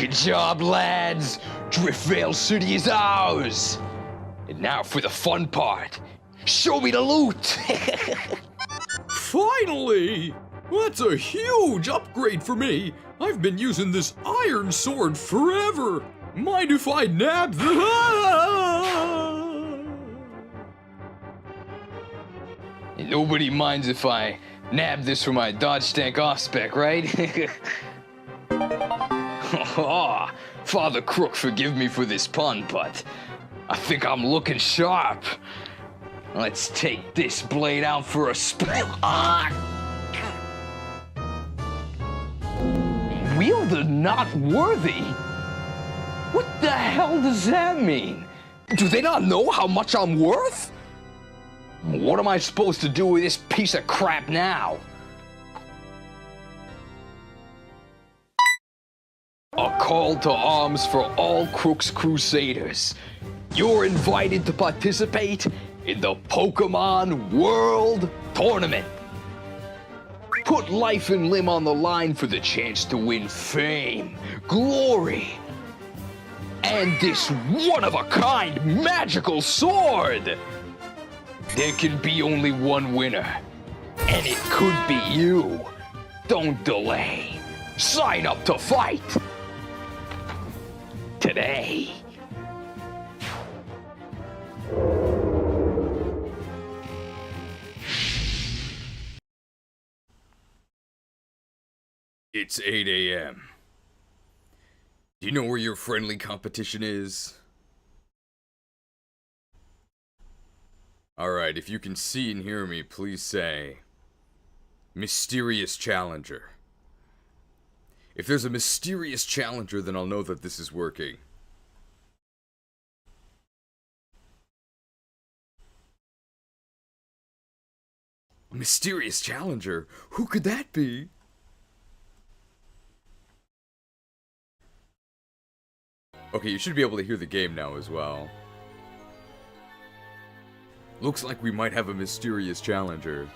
Good job, lads! Driftveil City is ours! And now for the fun part. Show me the loot! Finally! That's a huge upgrade for me! I've been using this iron sword forever! Mind if I nab the... Nobody minds if I nab this for my dodge tank off spec, right? Oh, Father Krook, forgive me for this pun, but I think I'm looking sharp. Let's take this blade out for a spell. Wielder not worthy? What the hell does that mean? Do they not know how much I'm worth? What am I supposed to do with this piece of crap now? A call to arms for all Krook's Krewsaders. You're invited to participate in the Pokemon World Tournament. Put life and limb on the line for the chance to win fame, glory, and this one-of-a-kind magical sword. There can be only one winner, and it could be you. Don't delay. Sign up to fight today. It's 8 a.m. Do you know where your friendly competition is? Alright, if you can see and hear me, please say, mysterious challenger. If there's a mysterious challenger, then I'll know that this is working. A mysterious challenger? Who could that be? Okay, you should be able to hear the game now as well. Looks like we might have a mysterious challenger.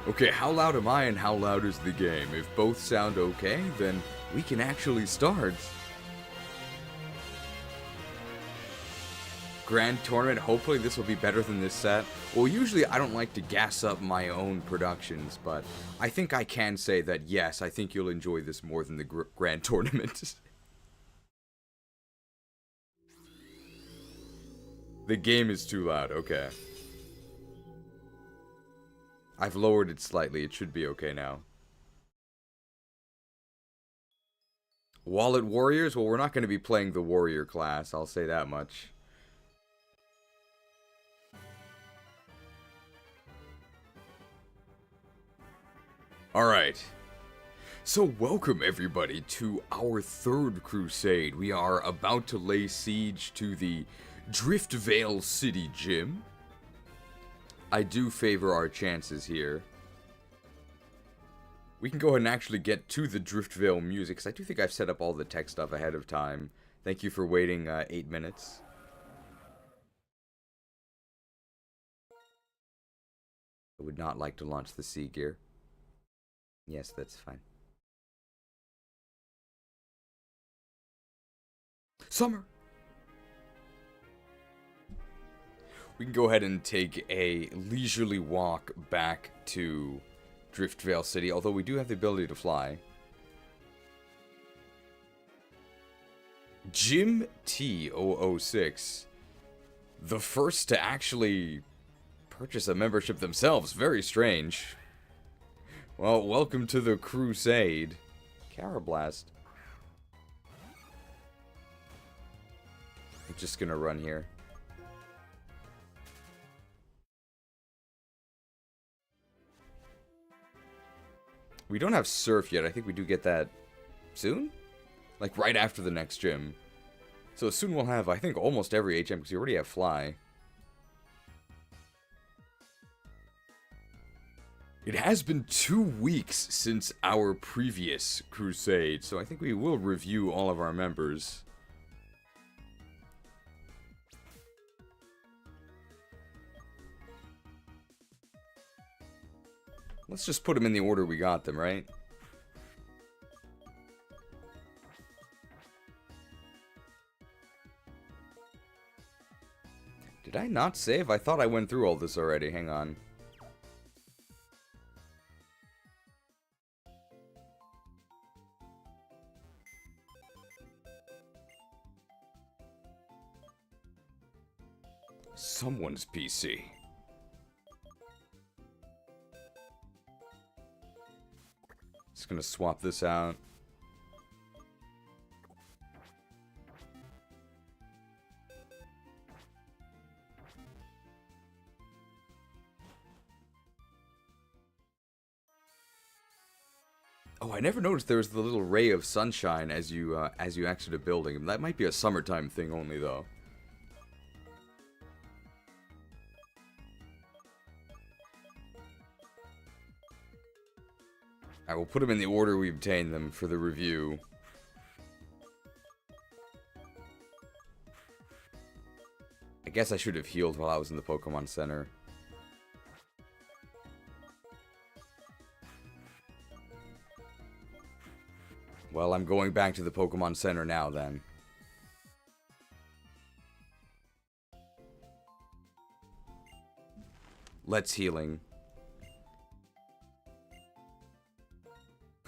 Okay, how loud am I and how loud is the game? If both sound okay, then we can actually start. Grand Tournament, hopefully this will be better than this set. Well, usually I don't like to gas up my own productions, but I think I can say that yes, I think you'll enjoy this more than the Grand Tournament. The game is too loud, okay. I've lowered it slightly, it should be okay now. Wallet Warriors? Well, we're not going to be playing the Warrior class, I'll say that much. Alright. So welcome everybody to our third crusade. We are about to lay siege to the Driftveil City gym. I do favor our chances here. We can go ahead and actually get to the Driftveil music, because I do think I've set up all the tech stuff ahead of time. Thank you for waiting 8 minutes. I would not like to launch the sea gear. Yes, that's fine. Summer! We can go ahead and take a leisurely walk back to Driftveil City, although we do have the ability to fly. Jim T006, the first to actually purchase a membership themselves. Very strange. Well, welcome to the Krewsade. Carablast. I'm just gonna run here. We don't have Surf yet. I think we do get that soon? Like right after the next gym. So soon we'll have, I think, almost every HM because we already have Fly. It has been 2 weeks since our previous crusade, so I think we will review all of our members. Let's just put them in the order we got them, right? not save? I thought I went through all this already. Hang on. Someone's PC. Just gonna swap this out. Oh, I never noticed there was the little ray of sunshine as you exit a building. That might be a summertime thing only, though. I will put them in the order we obtained them for the review. I guess I should have healed while I was in the Pokemon Center. Well, I'm going back to the Pokemon Center now, then. Let's healing.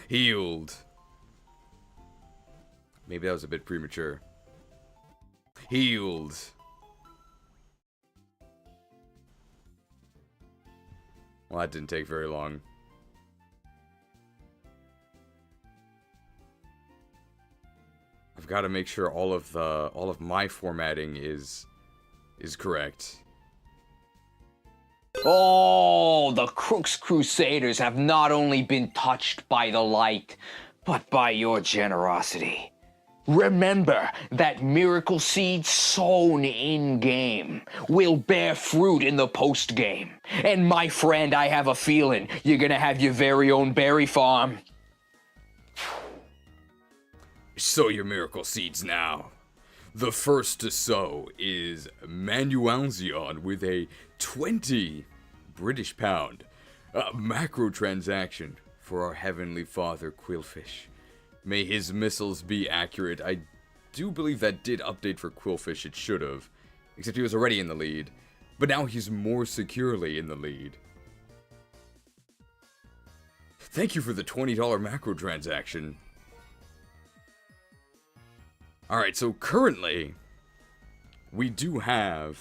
Healed. Maybe that was a bit premature. Healed. Well, that didn't take very long. I've got to make sure all of my formatting is correct. Oh, the Krook's Krewsaders have not only been touched by the light, but by your generosity. Remember that miracle seed sown in-game will bear fruit in the post-game. And my friend, I have a feeling you're gonna have your very own berry farm. Sow your miracle seeds now. The first to sow is Manualzion with a 20 British pound macro transaction for our heavenly father Qwilfish. May his missiles be accurate. I do believe that did update for Qwilfish, it should have. Except he was already in the lead. But now he's more securely in the lead. Thank you for the $20 macro transaction. Alright, so currently, we do have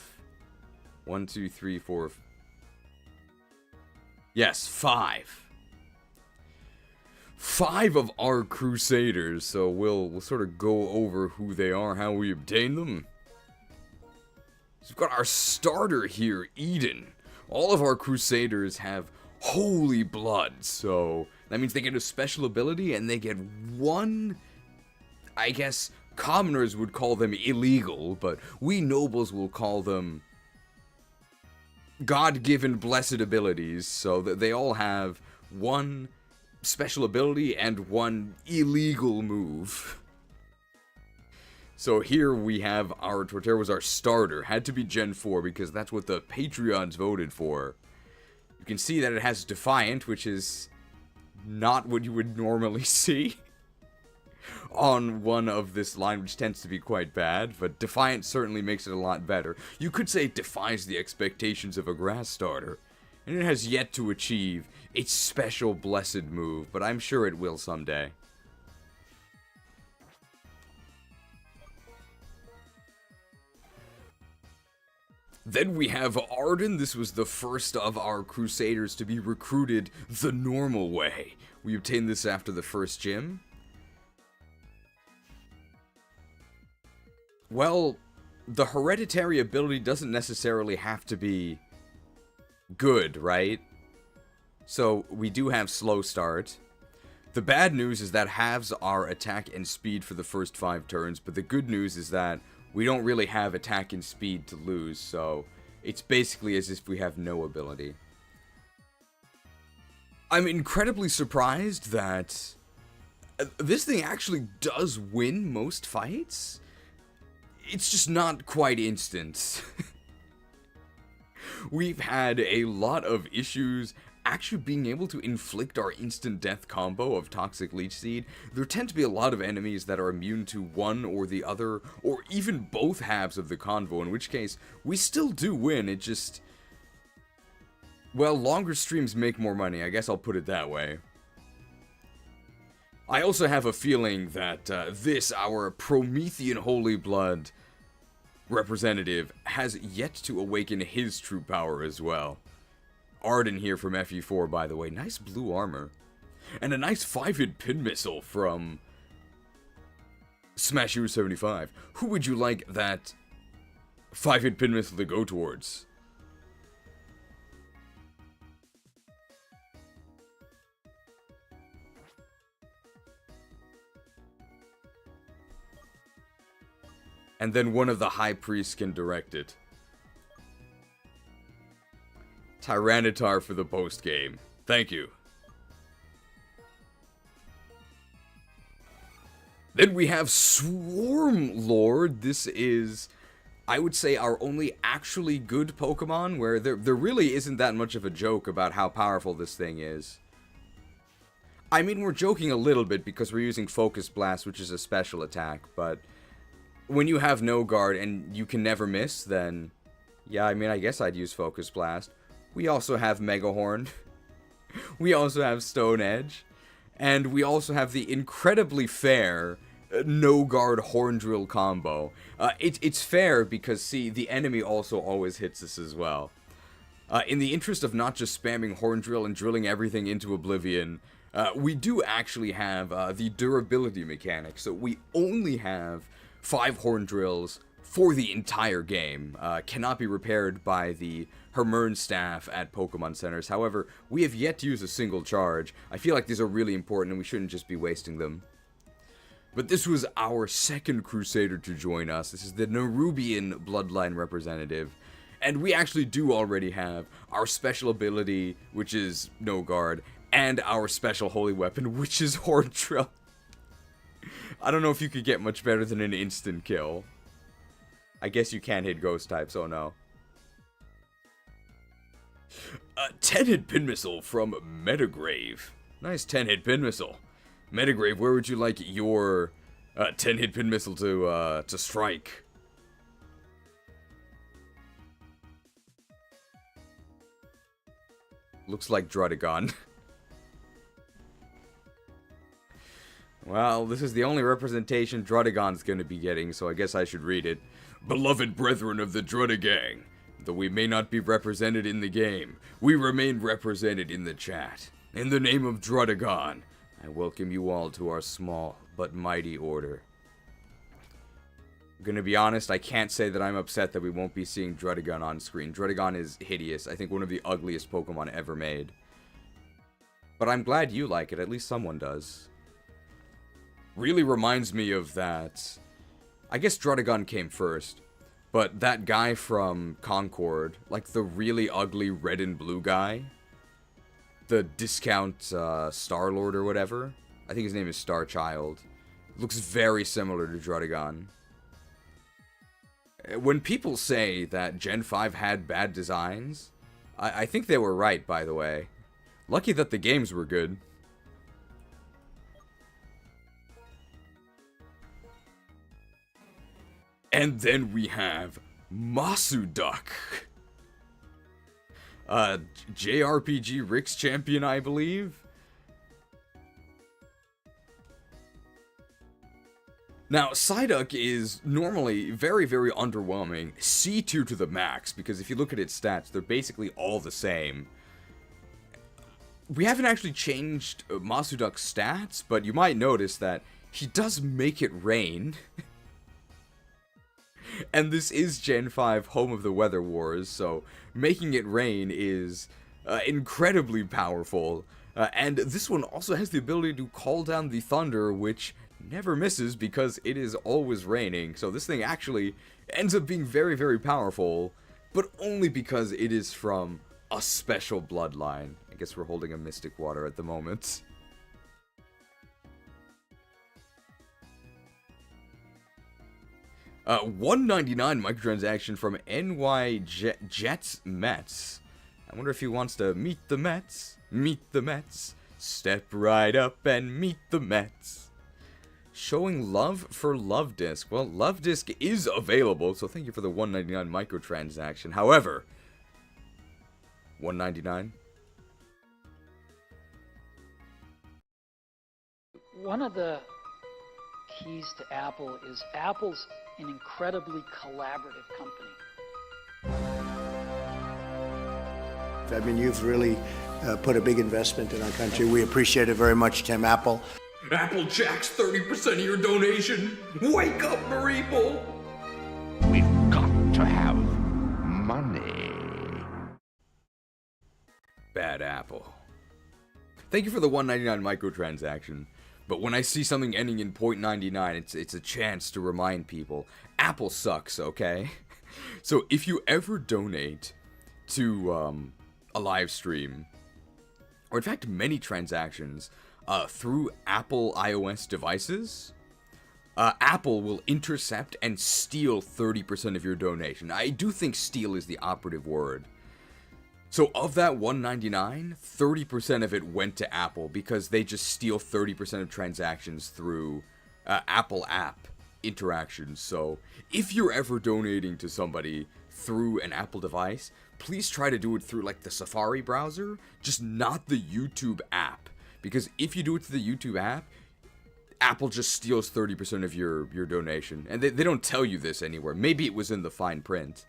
1, 2, 3, 4. Yes, 5. 5 of our Krewsaders, so we'll sort of go over who they are, how we obtain them. So we've got our starter here, Eden. All of our Krewsaders have holy blood, so that means they get a special ability and they get one, I guess, commoners would call them illegal, but we nobles will call them God-given blessed abilities, so that they all have one special ability and one illegal move. So here we have our Torterra was our starter. Had to be Gen 4 because that's what the Patreons voted for. You can see that it has Defiant, which is not what you would normally see on one of this line, which tends to be quite bad, but Defiant certainly makes it a lot better. You could say it defies the expectations of a grass starter, and it has yet to achieve its special blessed move, but I'm sure it will someday. Then we have Arden. This was the first of our Krewsaders to be recruited the normal way. We obtained this after the first gym. Well, the hereditary ability doesn't necessarily have to be good, right? So, we do have slow start. The bad news is that halves our attack and speed for the first 5 turns, but the good news is that we don't really have attack and speed to lose, so it's basically as if we have no ability. I'm incredibly surprised that this thing actually does win most fights. It's just not quite instant. We've had a lot of issues actually being able to inflict our instant death combo of Toxic Leech Seed, there tend to be a lot of enemies that are immune to one or the other, or even both halves of the convo, in which case, we still do win, it just... Well, longer streams make more money, I guess I'll put it that way. I also have a feeling that this, our Promethean Holy Blood representative, has yet to awaken his true power as well. Arden here from FE4, by the way. Nice blue armor. And a nice 5-hit pin missile from Smash Hero 75. Who would you like that 5-hit pin missile to go towards? And then one of the High Priests can direct it. Tyranitar for the post-game. Thank you. Then we have Swarm Lord. This is, I would say, our only actually good Pokemon, where there really isn't that much of a joke about how powerful this thing is. I mean, we're joking a little bit because we're using Focus Blast, which is a special attack, but when you have no guard and you can never miss, then yeah, I mean, I guess I'd use Focus Blast. We also have Mega Horn. We also have Stone Edge. And we also have the incredibly fair no guard Horn Drill combo. It's fair because, see, the enemy also always hits us as well. In the interest of not just spamming Horn Drill and drilling everything into oblivion, we do actually have the durability mechanic. So we only have 5 Horn Drills for the entire game. Cannot be repaired by the Hermern staff at Pokemon Centers. However, we have yet to use a single charge. I feel like these are really important and we shouldn't just be wasting them. But this was our second Krusader to join us. This is the Nerubian bloodline representative. And we actually do already have our special ability, which is No Guard, and our special holy weapon, which is Horn Drill. I don't know if you could get much better than an instant kill. I guess you can't hit ghost types, oh no. 10-hit pin missile from Metagrave. Nice 10-hit pin missile. Metagrave, where would you like your 10-hit pin missile to strike? Looks like Drudagon. Well, this is the only representation Drudagon's gonna be getting, so I guess I should read it. Beloved brethren of the Drudagang, though we may not be represented in the game, we remain represented in the chat. In the name of Drudagon, I welcome you all to our small but mighty order. I'm gonna be honest, I can't say that I'm upset that we won't be seeing Drudagon on screen. Drudagon is hideous. I think one of the ugliest Pokemon ever made. But I'm glad you like it. At least someone does. Really reminds me of that. I guess Drudagon came first. But that guy from Concord, like the really ugly red and blue guy. The discount Star-Lord or whatever. I think his name is Starchild. Looks very similar to Drudagon. When people say that Gen 5 had bad designs, I think they were right, by the way. Lucky that the games were good. And then we have Masuduk. JRPG Rick's champion, I believe. Now, Psyduck is normally very, very underwhelming. C tier to the max, because if you look at its stats, they're basically all the same. We haven't actually changed Masuduk's stats, but you might notice that he does make it rain. And this is Gen 5, home of the Weather Wars, so making it rain is incredibly powerful. And this one also has the ability to call down the thunder, which never misses because it is always raining. So this thing actually ends up being very, very powerful, but only because it is from a special bloodline. I guess we're holding a Mystic Water at the moment. $1.99 microtransaction from NY Jets Mets. I wonder if he wants to meet the Mets. Meet the Mets. Step right up and meet the Mets. Showing love for Love Disc. Well, Love Disc is available, so thank you for the $1.99 microtransaction. However, $1.99. One of the keys to Apple is Apple's an incredibly collaborative company. I mean, you've really put a big investment in our country. We appreciate it very much, Tim. Apple. Applejacks 30% of your donation. Wake up, Mareeple. We've got to have money. Bad Apple. Thank you for the $1.99 microtransaction. But when I see something ending in .99, it's a chance to remind people, Apple sucks, okay? So if you ever donate to a live stream, or in fact many transactions, through Apple iOS devices, Apple will intercept and steal 30% of your donation. I do think steal is the operative word. So of that $1.99, 30% of it went to Apple because they just steal 30% of transactions through Apple app interactions. So if you're ever donating to somebody through an Apple device, please try to do it through like the Safari browser, just not the YouTube app. Because if you do it through the YouTube app, Apple just steals 30% of your donation. And they don't tell you this anywhere. Maybe it was in the fine print.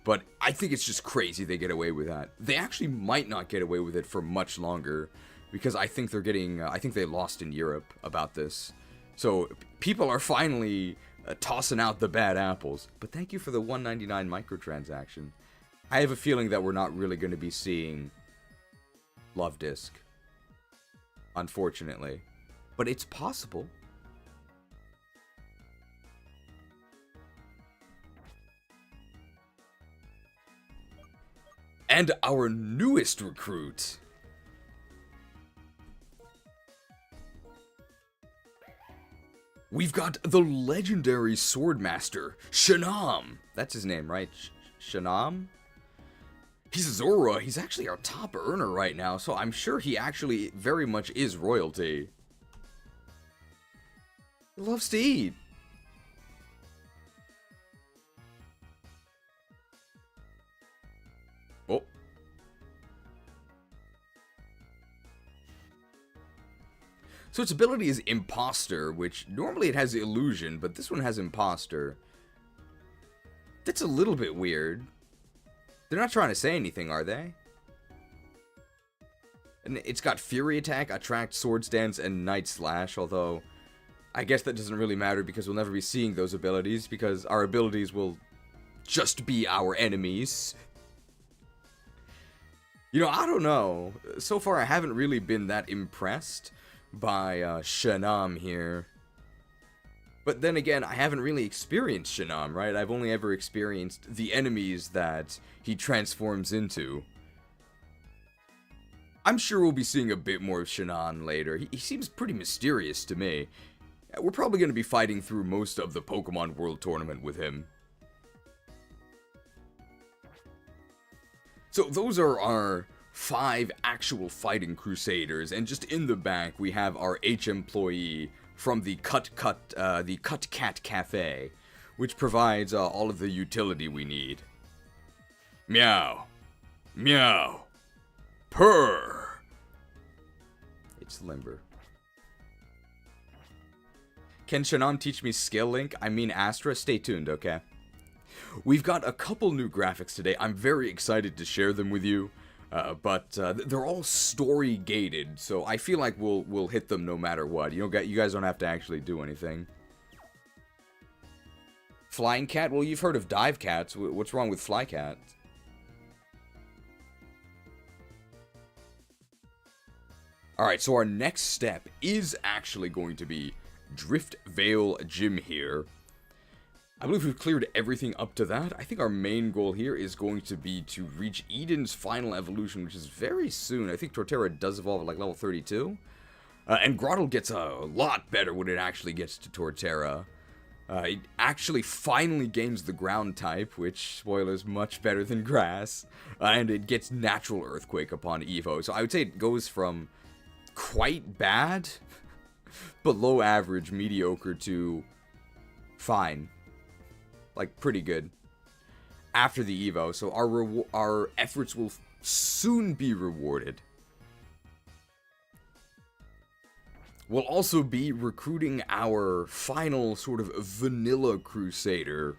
But I think it's just crazy they get away with that. They actually might not get away with it for much longer. Because I think they're getting... I think they lost in Europe about this. So people are finally tossing out the bad apples. But thank you for the $1.99 microtransaction. I have a feeling that we're not really going to be seeing Love Disc. Unfortunately. But it's possible. And our newest recruit. We've got the legendary swordmaster, Shannan. That's his name, right? Shannan? He's a Zora. He's actually our top earner right now, so I'm sure he actually very much is royalty. He loves to eat. Oh. So its ability is Imposter, which normally it has Illusion, but this one has Imposter. That's a little bit weird. They're not trying to say anything, are they? And it's got Fury Attack, Attract, Sword Stance, and Night Slash, although I guess that doesn't really matter because we'll never be seeing those abilities, because our abilities will just be our enemies. You know, I don't know. So far, I haven't really been that impressed by Shannan here. But then again, I haven't really experienced Shannan, right? I've only ever experienced the enemies that he transforms into. I'm sure we'll be seeing a bit more of Shannan later. He seems pretty mysterious to me. We're probably going to be fighting through most of the Pokemon World Tournament with him. So those are our 5 actual fighting Crusaders, and just in the back we have our H employee from the Cut Cat Cafe, which provides all of the utility we need. Meow. Meow. Purr. It's limber. Can Shannan teach me Skill Link? I mean Astra? Stay tuned, okay? We've got a couple new graphics today. I'm very excited to share them with you. But they're all story gated, so I feel like we'll hit them no matter what. You guys don't have to actually do anything. Flying cat? Well, you've heard of dive cats. What's wrong with fly cat? Alright, so our next step is actually going to be Driftveil Gym here. I believe we've cleared everything up to that. I think our main goal here is going to be to reach Eden's final evolution, which is very soon. I think Torterra does evolve at like level 32. And Grottle gets a lot better when it actually gets to Torterra. It actually finally gains the ground type, which, spoilers, much better than grass. And it gets natural earthquake upon evo. So I would say it goes from quite bad, below average, mediocre, to fine. Like, pretty good. After the evo, so our efforts will soon be rewarded. We'll also be recruiting our final sort of vanilla Crusader.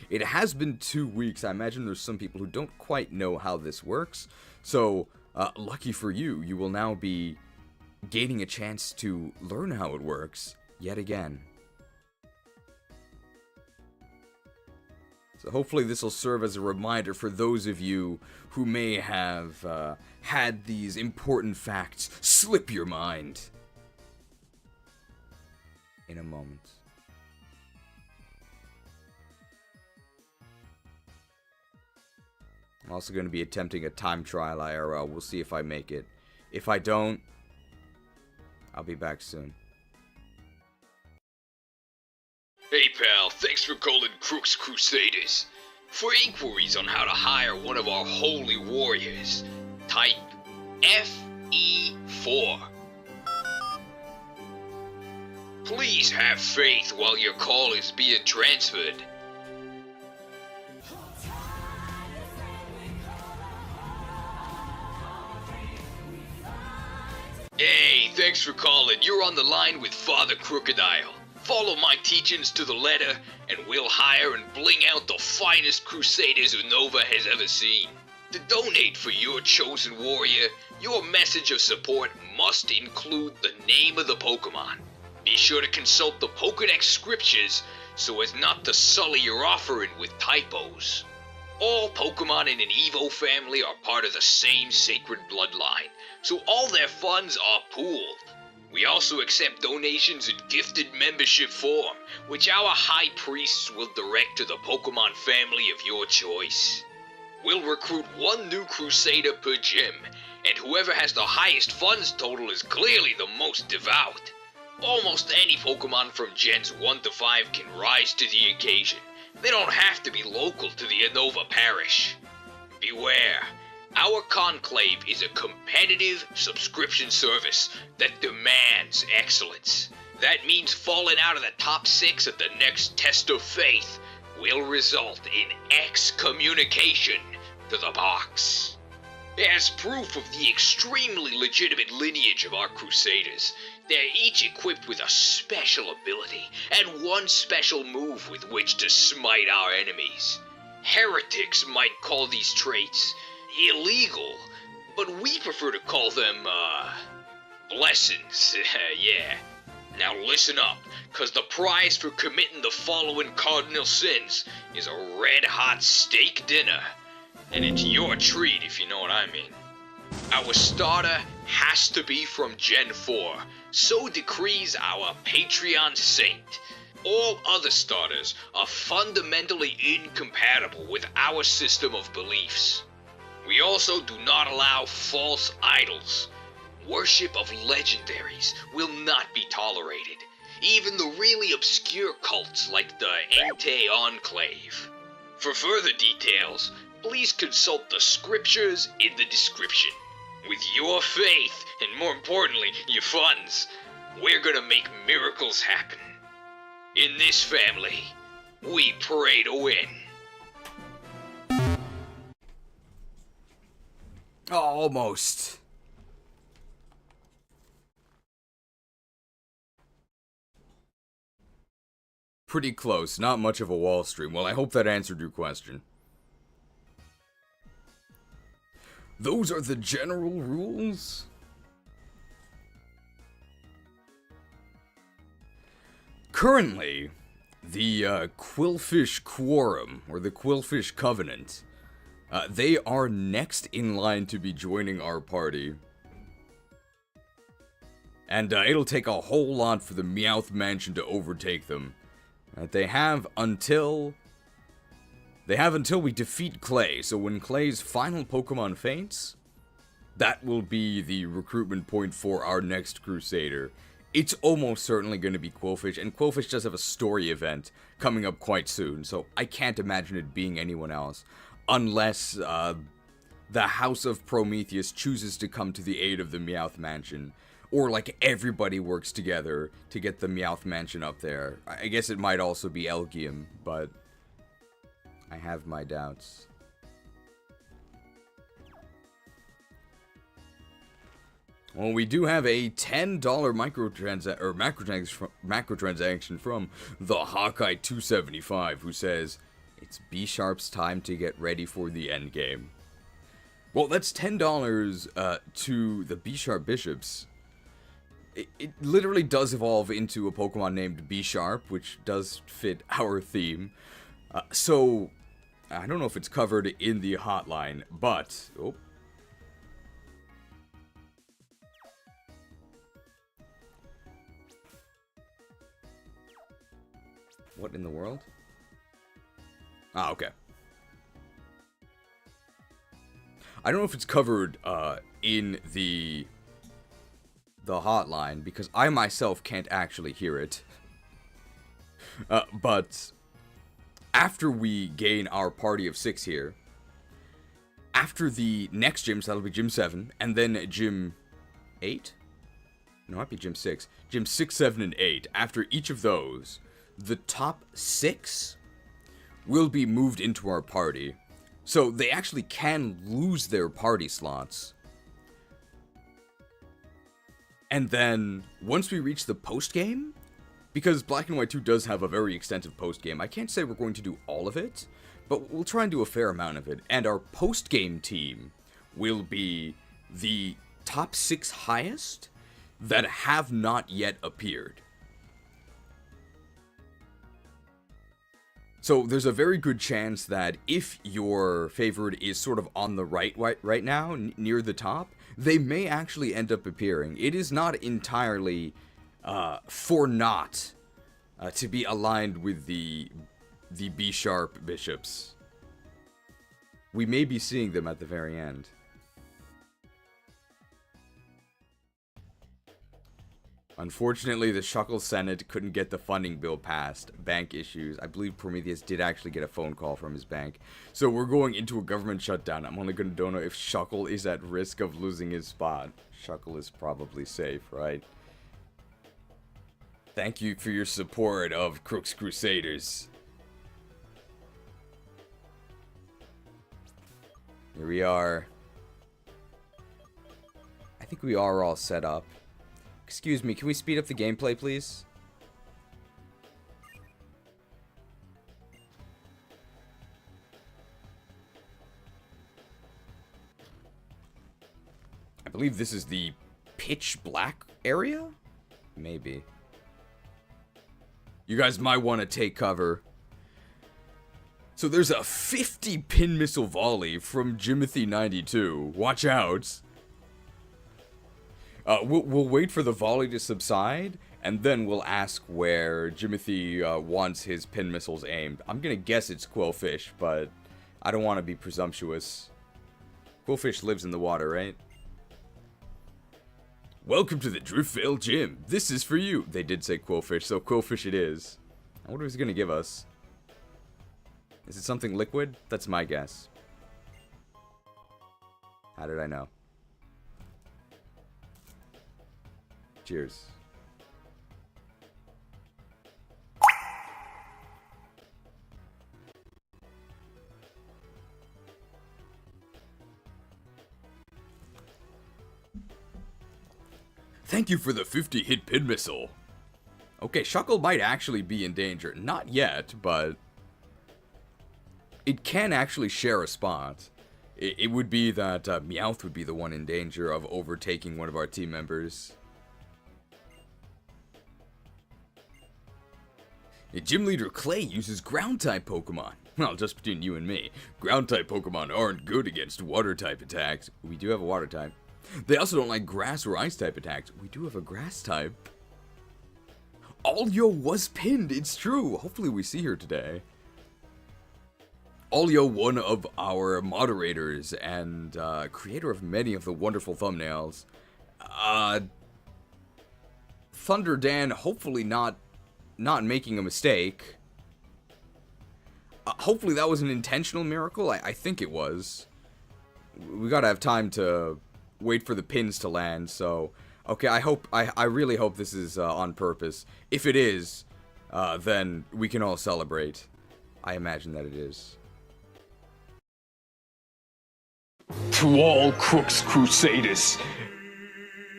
It has been 2 weeks. I imagine there's some people who don't quite know how this works. So, lucky for you, you will now be gaining a chance to learn how it works yet again. So hopefully this will serve as a reminder for those of you who may have had these important facts slip your mind. In a moment. I'm also going to be attempting a time trial IRL. We'll see if I make it. If I don't, I'll be back soon. Hey pal, thanks for calling Krook's Krewsaders. For inquiries on how to hire one of our holy warriors, type FE4. Please have faith while your call is being transferred. Hey, thanks for calling. You're on the line with Father Krookodile. Follow my teachings to the letter, and we'll hire and bling out the finest Crusaders Unova has ever seen. To donate for your chosen warrior, your message of support must include the name of the Pokemon. Be sure to consult the Pokedex scriptures so as not to sully your offering with typos. All Pokemon in an Evo family are part of the same sacred bloodline, so all their funds are pooled. We also accept donations in gifted membership form, which our high priests will direct to the Pokemon family of your choice. We'll recruit one new Crusader per gym, and whoever has the highest funds total is clearly the most devout. Almost any Pokemon from Gens 1 to 5 can rise to the occasion. They don't have to be local to the Unova parish. Beware, our conclave is a competitive subscription service that demands excellence. That means falling out of the top 6 at the next test of faith will result in excommunication to the box. As proof of the extremely legitimate lineage of our Crusaders, they're each equipped with a special ability and one special move with which to smite our enemies. Heretics might call these traits illegal, but we prefer to call them, blessings. Yeah. Now listen up, cause the prize for committing the following cardinal sins is a red-hot steak dinner. And it's your treat, if you know what I mean. Our starter has to be from Gen 4, so decrees our Patreon saint. All other starters are fundamentally incompatible with our system of beliefs. We also do not allow false idols. Worship of legendaries will not be tolerated, even the really obscure cults like the Entei Enclave. For further details, please consult the scriptures in the description. With your faith, and more importantly, your funds, we're gonna make miracles happen. In this family, we pray to win. Almost. Pretty close, not much of a wall stream. Well, I hope that answered your question. Those are the general rules. Currently, the Qwilfish Quorum, or the Qwilfish Covenant, they are next in line to be joining our party. And it'll take a whole lot for the Meowth Mansion to overtake them. They have until we defeat Clay. So when Clay's final Pokemon faints, that will be the recruitment point for our next Crusader. it's almost certainly going to be Qwilfish, and Qwilfish does have a story event coming up quite soon, so I can't imagine it being anyone else, unless the House of Prometheus chooses to come to the aid of the Meowth Mansion, or like everybody works together to get the Meowth Mansion up there. I guess it might also be Elgium, but I have my doubts. Well, we do have a $10 macrotransaction from the Hawkeye275, who says, "It's B-Sharp's time to get ready for the endgame." Well, that's $10 to the B-Sharp Bishops. It literally does evolve into a Pokemon named B-Sharp, which does fit our theme. So, I don't know if it's covered in the hotline, but... Oh. What in the world? Ah, okay. I don't know if it's covered in the hotline, because I myself can't actually hear it. But after we gain our party of 6 here, after the next gyms, that'll be Gym 7, and then Gym 8? No, it might be Gym 6. Gym 6, 7, and 8. After each of those, the top 6 will be moved into our party. So they actually can lose their party slots. And then, once we reach the post-game, because Black and White 2 does have a very extensive post-game, I can't say we're going to do all of it, but we'll try and do a fair amount of it. And our post-game team will be the top 6 highest that have not yet appeared. So there's a very good chance that if your favorite is sort of on the right now, near the top, they may actually end up appearing. It is not entirely for naught to be aligned with the B-Sharp Bishops. We may be seeing them at the very end. Unfortunately, the Shuckle Senate couldn't get the funding bill passed. Bank issues. I believe Prometheus did actually get a phone call from his bank. So we're going into a government shutdown. I'm only going to know if Shuckle is at risk of losing his spot. Shuckle is probably safe, right? Thank you for your support of Krook's Krewsaders. Here we are. I think we are all set up. Excuse me, can we speed up the gameplay, please? I believe this is the pitch black area? Maybe. You guys might want to take cover. So there's a 50 pin missile volley from Jimothy92. Watch out. We'll wait for the volley to subside, and then we'll ask where Jimothy wants his pin missiles aimed. I'm gonna guess it's Qwilfish, but I don't want to be presumptuous. Qwilfish lives in the water, right? Welcome to the Driftveil Gym. This is for you. They did say Qwilfish, so Qwilfish it is. I wonder what he's gonna give us. Is it something liquid? That's my guess. How did I know? Cheers. Thank you for the 50-hit pin missile. Okay, Shuckle might actually be in danger. Not yet, but it can actually share a spot. It would be that Meowth would be the one in danger of overtaking one of our team members. Gym Leader Clay uses Ground-type Pokemon. Well, just between you and me, Ground-type Pokemon aren't good against Water-type attacks. We do have a Water-type. They also don't like Grass or Ice-type attacks. We do have a Grass-type. Alyo was pinned, it's true. Hopefully we see her today. Alyo, one of our moderators and creator of many of the wonderful thumbnails. Thunder Dan hopefully not making a mistake. Hopefully that was an intentional miracle. I think it was. We gotta have time to wait for the pins to land, so... Okay, I really hope this is on purpose. If it is, then we can all celebrate. I imagine that it is. To all Krook's Krewsaders,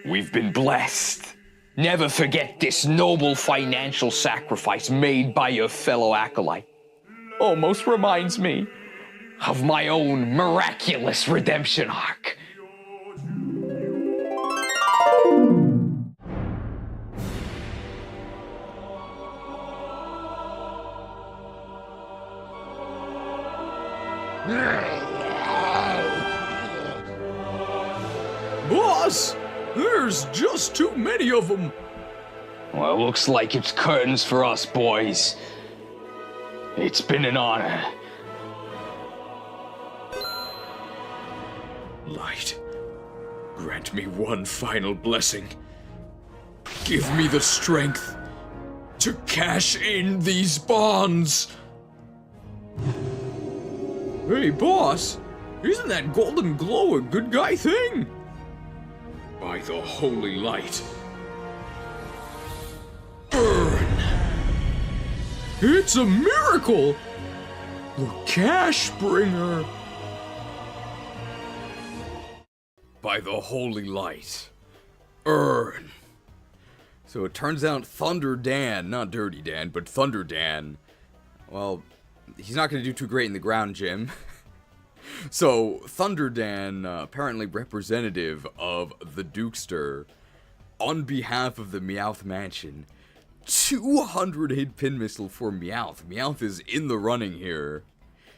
we've been blessed. Never forget this noble financial sacrifice made by your fellow acolyte. Almost reminds me of my own miraculous redemption arc. Boss! There's just too many of them! Well, looks like it's curtains for us, boys. It's been an honor. Light, grant me one final blessing. Give me the strength to cash in these bonds. Hey, boss, isn't that golden glow a good guy thing? By the holy light. Burn! It's a miracle! The cash bringer! By the holy light. Earn. So it turns out Thunder Dan, not Dirty Dan, but Thunder Dan, well, he's not going to do too great in the ground gym. So, Thunder Dan, apparently representative of the Dukester, on behalf of the Meowth Mansion, 200 hit pin missile for Meowth. Meowth is in the running here.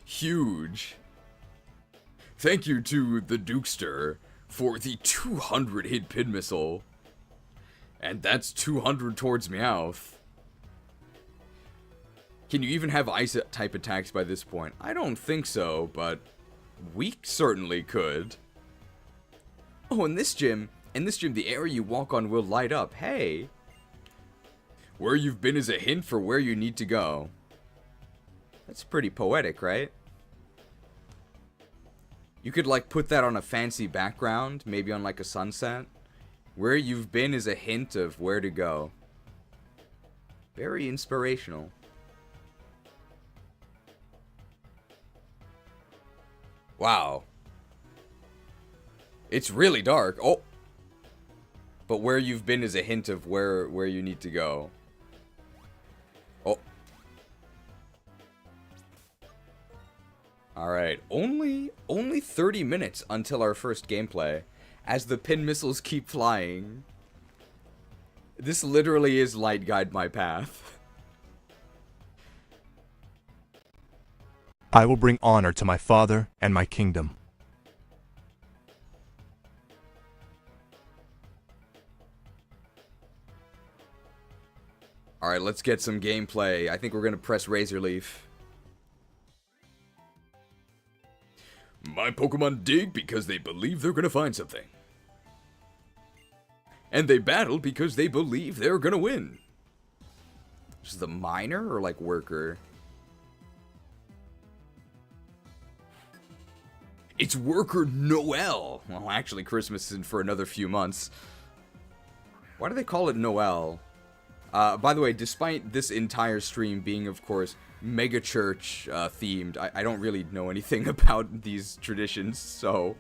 Huge. Thank you to the Dukester for the 200 hit pin missile. And that's 200 towards Meowth. Can you even have ice type attacks by this point? I don't think so, but we certainly could. Oh, in this gym, the area you walk on will light up. Hey. Where you've been is a hint for where you need to go. That's pretty poetic, right? You could, like, put that on a fancy background, maybe on, like, a sunset. Where you've been is a hint of where to go. Very inspirational. Wow. It's really dark. Oh. But where you've been is a hint of where you need to go. Oh. Alright. Only 30 minutes until our first gameplay. As the pin missiles keep flying. This literally is Light Guide My Path. I will bring honor to my father and my kingdom. Alright, let's get some gameplay. I think we're gonna press Razor Leaf. My Pokemon dig because they believe they're gonna find something. And they battle because they believe they're gonna win. Is the miner or like worker? It's worker Noel. Well, actually, Christmas isn't for another few months. Why do they call it Noel? By the way, despite this entire stream being, of course, mega church themed, I don't really know anything about these traditions, so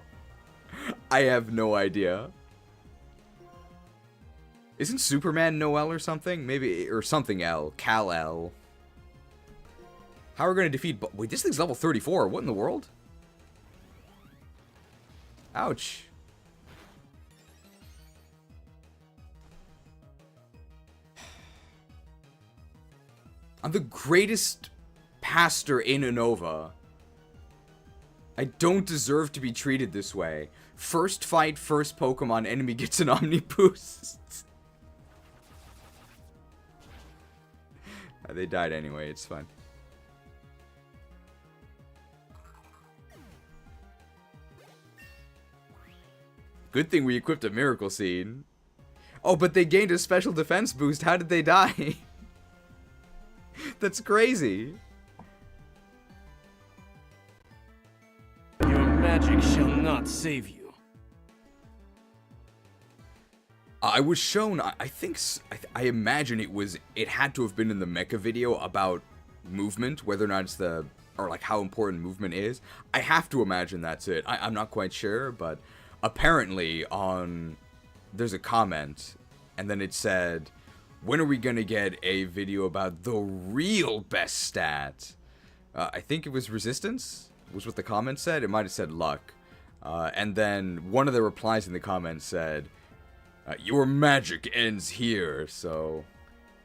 I have no idea. Isn't Superman Noel or something? Maybe, or something L. Kal-El. How are we going to defeat... Wait, this thing's level 34. What in the world? Ouch. I'm the greatest pastor in Unova. I don't deserve to be treated this way. First fight, first Pokemon, enemy gets an Omni Boost. They died anyway, it's fine. Good thing we equipped a Miracle Seed. Oh, but they gained a special defense boost. How did they die? That's crazy. Your magic shall not save you. I was shown, I imagine it had to have been in the mecha video about movement, whether or not it's or like how important movement is. I have to imagine that's it. I'm not quite sure, but apparently there's a comment, and then it said, when are we gonna get a video about the real best stat? I think it was resistance, was what the comment said. It might have said luck. And then one of the replies in the comments said, your magic ends here. So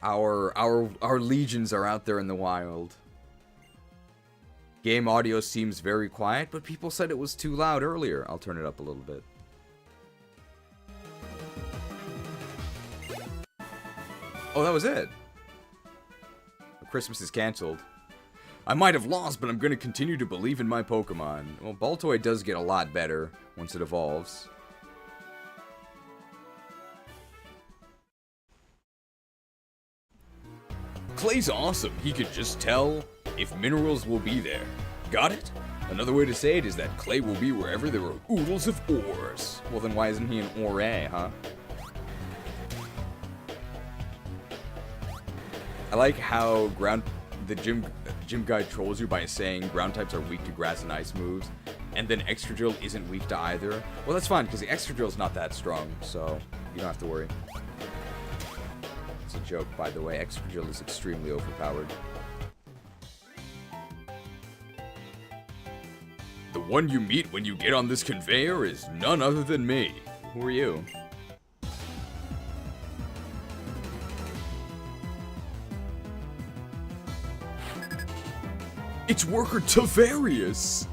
our legions are out there in the wild. Game audio seems very quiet, but people said it was too loud earlier. I'll turn it up a little bit. Oh, that was it. Christmas is cancelled. I might have lost, but I'm going to continue to believe in my Pokemon. Well, Baltoy does get a lot better once it evolves. Clay's awesome. He can just tell if minerals will be there. Got it? Another way to say it is that Clay will be wherever there are oodles of ores. Well, then why isn't he an ore, huh? I like how the gym guide trolls you by saying ground types are weak to grass and ice moves, and then Extra Drill isn't weak to either. Well, that's fine, because the Extra Drill's not that strong, so you don't have to worry. It's a joke, by the way. Extra Drill is extremely overpowered. The one you meet when you get on this conveyor is none other than me. Who are you? It's Worker Tavarius!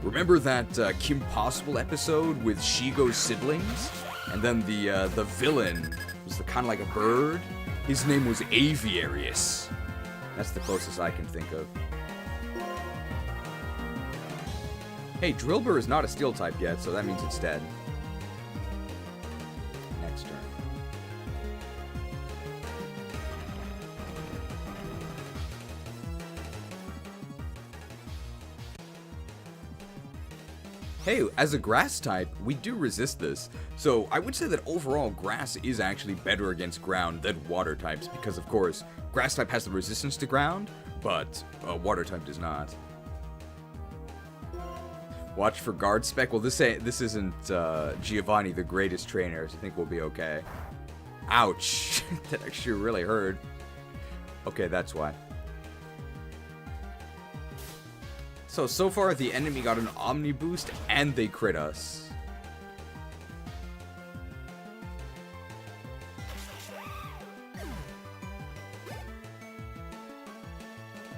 Remember that Kim Possible episode with Shigo's siblings? And then the villain was kind of like a bird? His name was Aviarius. That's the closest I can think of. Hey, Drillbur is not a steel type yet, so that means it's dead. Next turn. Hey, as a grass type, we do resist this, so I would say that overall grass is actually better against ground than water types, because of course, grass type has the resistance to ground, but water type does not. Watch for guard spec. Well, this isn't Giovanni, the greatest trainer, so I think we'll be okay. Ouch, that actually really hurt. Okay, that's why. So far the enemy got an Omni boost and they crit us.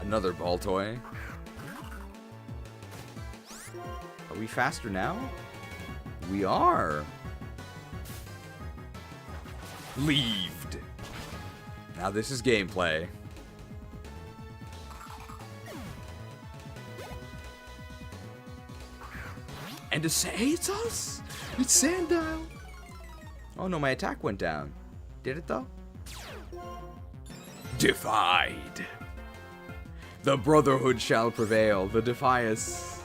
Another Baltoy. Are we faster now? We are. Leaved. Now this is gameplay. And to say, hey, it's us! It's Sandile! Oh no, my attack went down. Did it though? Defied! The Brotherhood shall prevail. The Defias.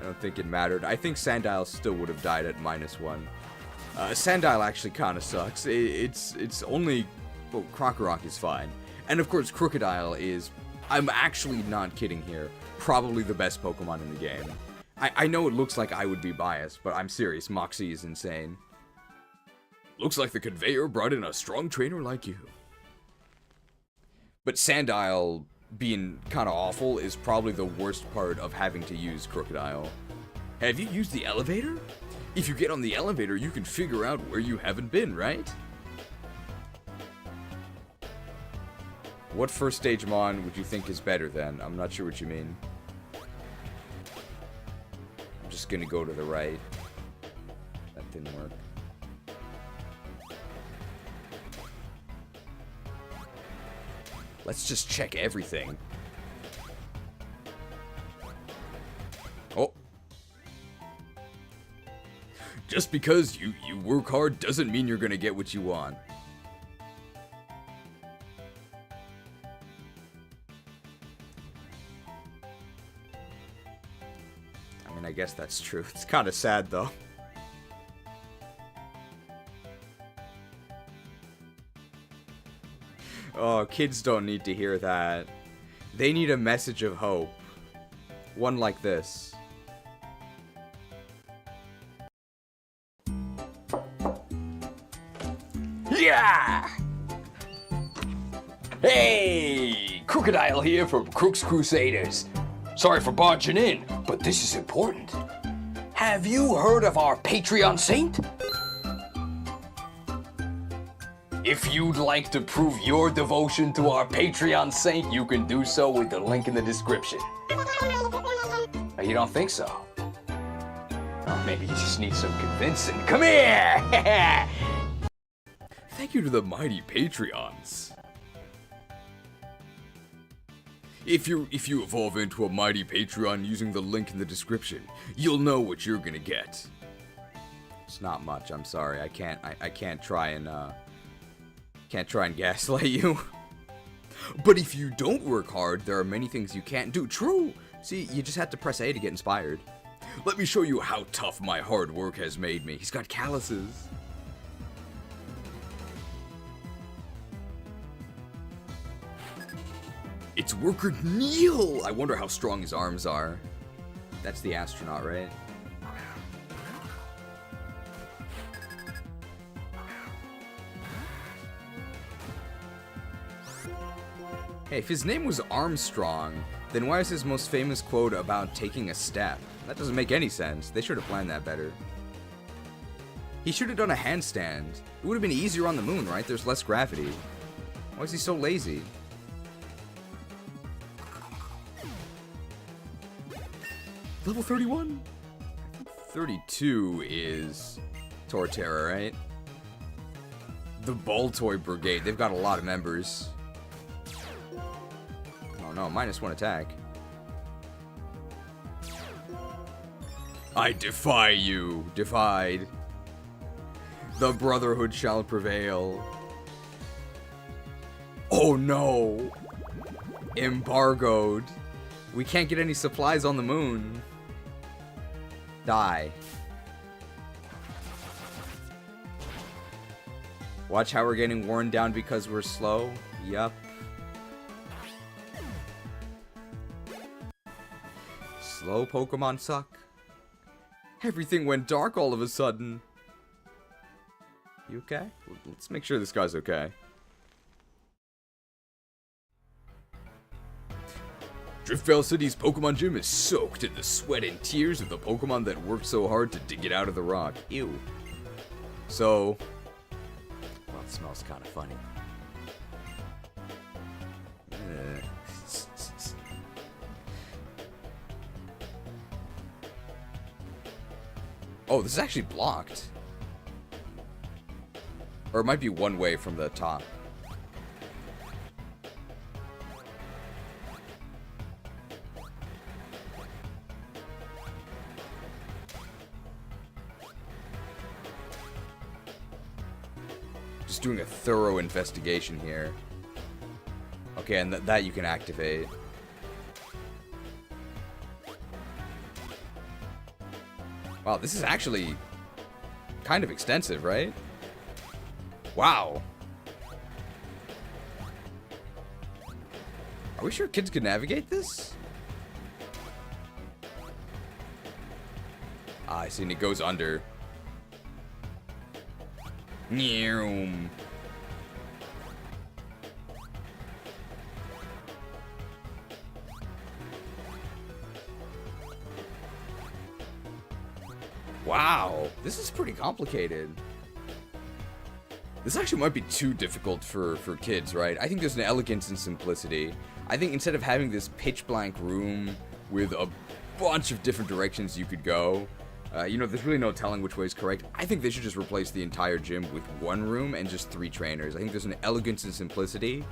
I don't think it mattered. I think Sandile still would have died at -1. Sandile actually kind of sucks. It's only... Well, Krokorok is fine. And of course, Krookodile is... I'm actually not kidding here. Probably the best Pokemon in the game. I know it looks like I would be biased, but I'm serious. Moxie is insane. Looks like the conveyor brought in a strong trainer like you. But Sandile being kind of awful is probably the worst part of having to use Krookodile. Have you used the elevator? If you get on the elevator, you can figure out where you haven't been, right? What first stage Mon would you think is better then? I'm not sure what you mean. Just gonna go to the right. That didn't work. Let's just check everything. Just because you work hard doesn't mean you're gonna get what you want. I mean, I guess that's true. It's kind of sad, though. Oh, kids don't need to hear that. They need a message of hope. One like this. Yeah! Hey! Krookodile here from Krook's Krewsaders. Sorry for barging in, but this is important. Have you heard of our Patreon saint? If you'd like to prove your devotion to our Patreon saint, you can do so with the link in the description. You don't think so? Well, maybe you just need some convincing. Come here! Thank you to the mighty Patreons. If you evolve into a mighty Patreon using the link in the description, you'll know what you're gonna get. It's not much, I'm sorry. I can't try and gaslight you. But if you don't work hard, there are many things you can't do. True! See, you just have to press A to get inspired. Let me show you how tough my hard work has made me. He's got calluses. It's worker Neil! I wonder how strong his arms are. That's the astronaut, right? Hey, if his name was Armstrong, then why is his most famous quote about taking a step? That doesn't make any sense. They should have planned that better. He should have done a handstand. It would have been easier on the moon, right? There's less gravity. Why is he so lazy? Level 31? 32 is Torterra, right? The Baltoy Brigade. They've got a lot of members. Oh no, -1 attack. I defy you. Defied. The Brotherhood shall prevail. Oh no. Embargoed. We can't get any supplies on the moon. Die. Watch how we're getting worn down because we're slow. Yup. Slow Pokemon suck. Everything went dark all of a sudden. You okay? Let's make sure this guy's okay. Driftveil City's Pokemon Gym is soaked in the sweat and tears of the Pokemon that worked so hard to dig it out of the rock. Ew. So, well, it smells kind of funny. Oh, this is actually blocked. Or it might be one way from the top. Just doing a thorough investigation here. Okay, and that you can activate. Wow, this is actually kind of extensive, right? Wow. Are we sure kids can navigate this? Ah, I see, and it goes under. Neum. Wow, this is pretty complicated. This actually might be too difficult for kids, right? I think there's an elegance and simplicity. I think instead of having this pitch blank room with a bunch of different directions you could go, you know, there's really no telling which way is correct. I think they should just replace the entire gym with one room and just 3 trainers. I think there's an elegance and simplicity,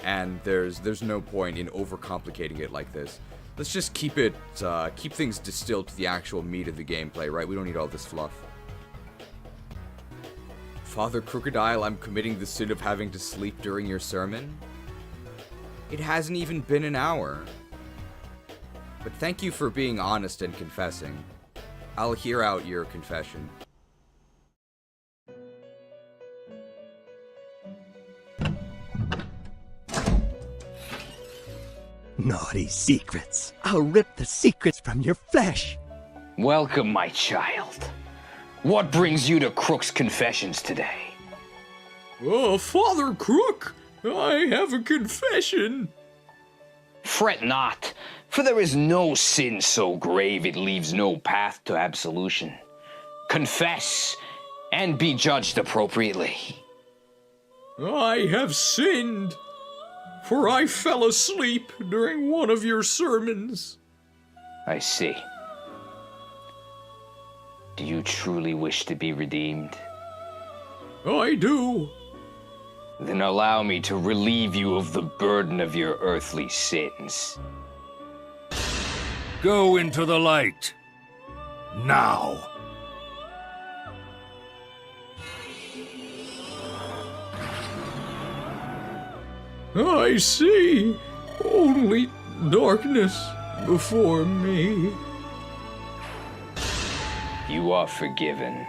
and there's no point in overcomplicating it like this. Let's just keep it, keep things distilled to the actual meat of the gameplay, right? We don't need all this fluff. Father Krookodile, I'm committing the sin of having to sleep during your sermon. It hasn't even been an hour. But thank you for being honest and confessing. I'll hear out your confession. Naughty secrets. I'll rip the secrets from your flesh. Welcome, my child. What brings you to Krook's confessions today? Oh, Father Krook, I have a confession. Fret not, for there is no sin so grave it leaves no path to absolution. Confess, and be judged appropriately. I have sinned, for I fell asleep during one of your sermons. I see. Do you truly wish to be redeemed? I do. Then allow me to relieve you of the burden of your earthly sins. Go into the light. Now. I see. Only darkness before me. You are forgiven.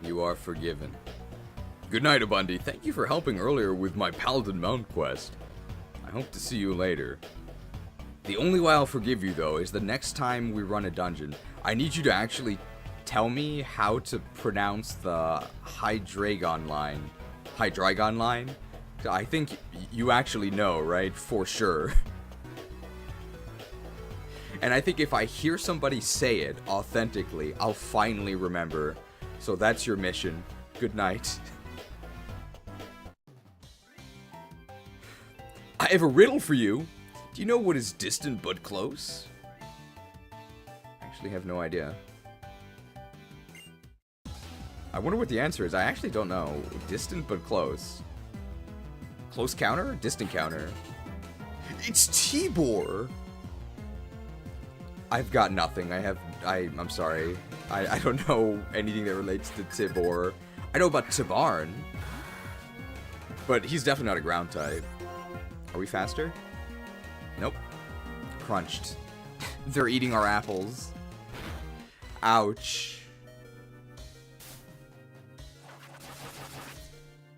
You are forgiven. Good night, Abundi. Thank you for helping earlier with my Paladin Mount quest. I hope to see you later. The only way I'll forgive you, though, is the next time we run a dungeon, I need you to actually tell me how to pronounce the Hydreigon line. Hydreigon line? I think you actually know, right? For sure. And I think if I hear somebody say it authentically, I'll finally remember. So that's your mission. Good night. I have a riddle for you. Do you know what is distant but close? I actually have no idea. I wonder what the answer is. I actually don't know. Distant but close. Close counter or distant counter? It's Tibor! I've got nothing. I'm sorry. I don't know anything that relates to Tibor. I know about Tibarn. But he's definitely not a ground type. Are we faster? Nope. Crunched. They're eating our apples. Ouch.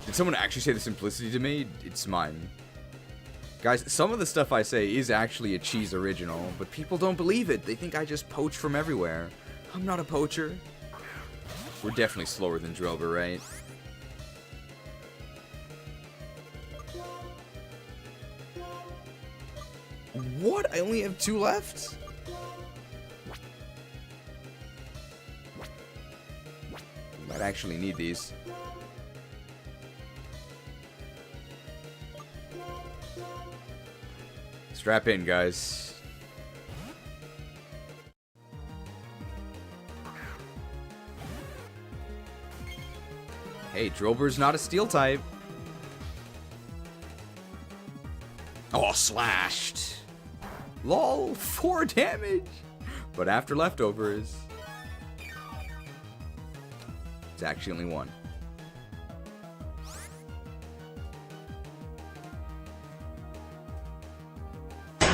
Did someone actually say the simplicity to me? It's mine. Guys, some of the stuff I say is actually a cheese original, but people don't believe it. They think I just poach from everywhere. I'm not a poacher. We're definitely slower than Drillber, right? What? I only have 2 left? Might actually need these. Strap in, guys. Hey, Drillber's not a steel type. Oh, slashed. Lol, 4 damage. But after leftovers, it's actually only 1.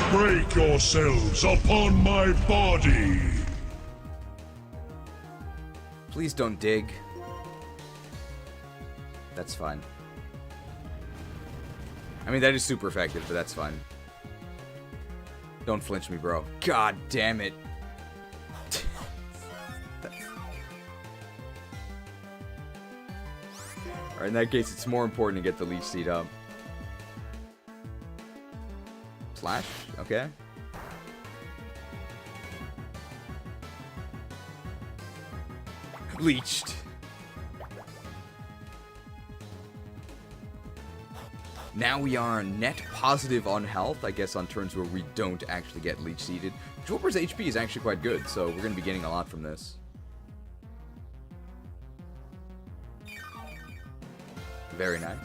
Break yourselves upon my body! Please don't dig. That's fine. I mean, that is super effective, but that's fine. Don't flinch me, bro. God damn it. Alright, in that case, it's more important to get the leech seed up. Slash? Okay. Leeched. Now we are net positive on health, I guess on turns where we don't actually get leech seeded. Drillber's HP is actually quite good, so we're going to be getting a lot from this. Very nice.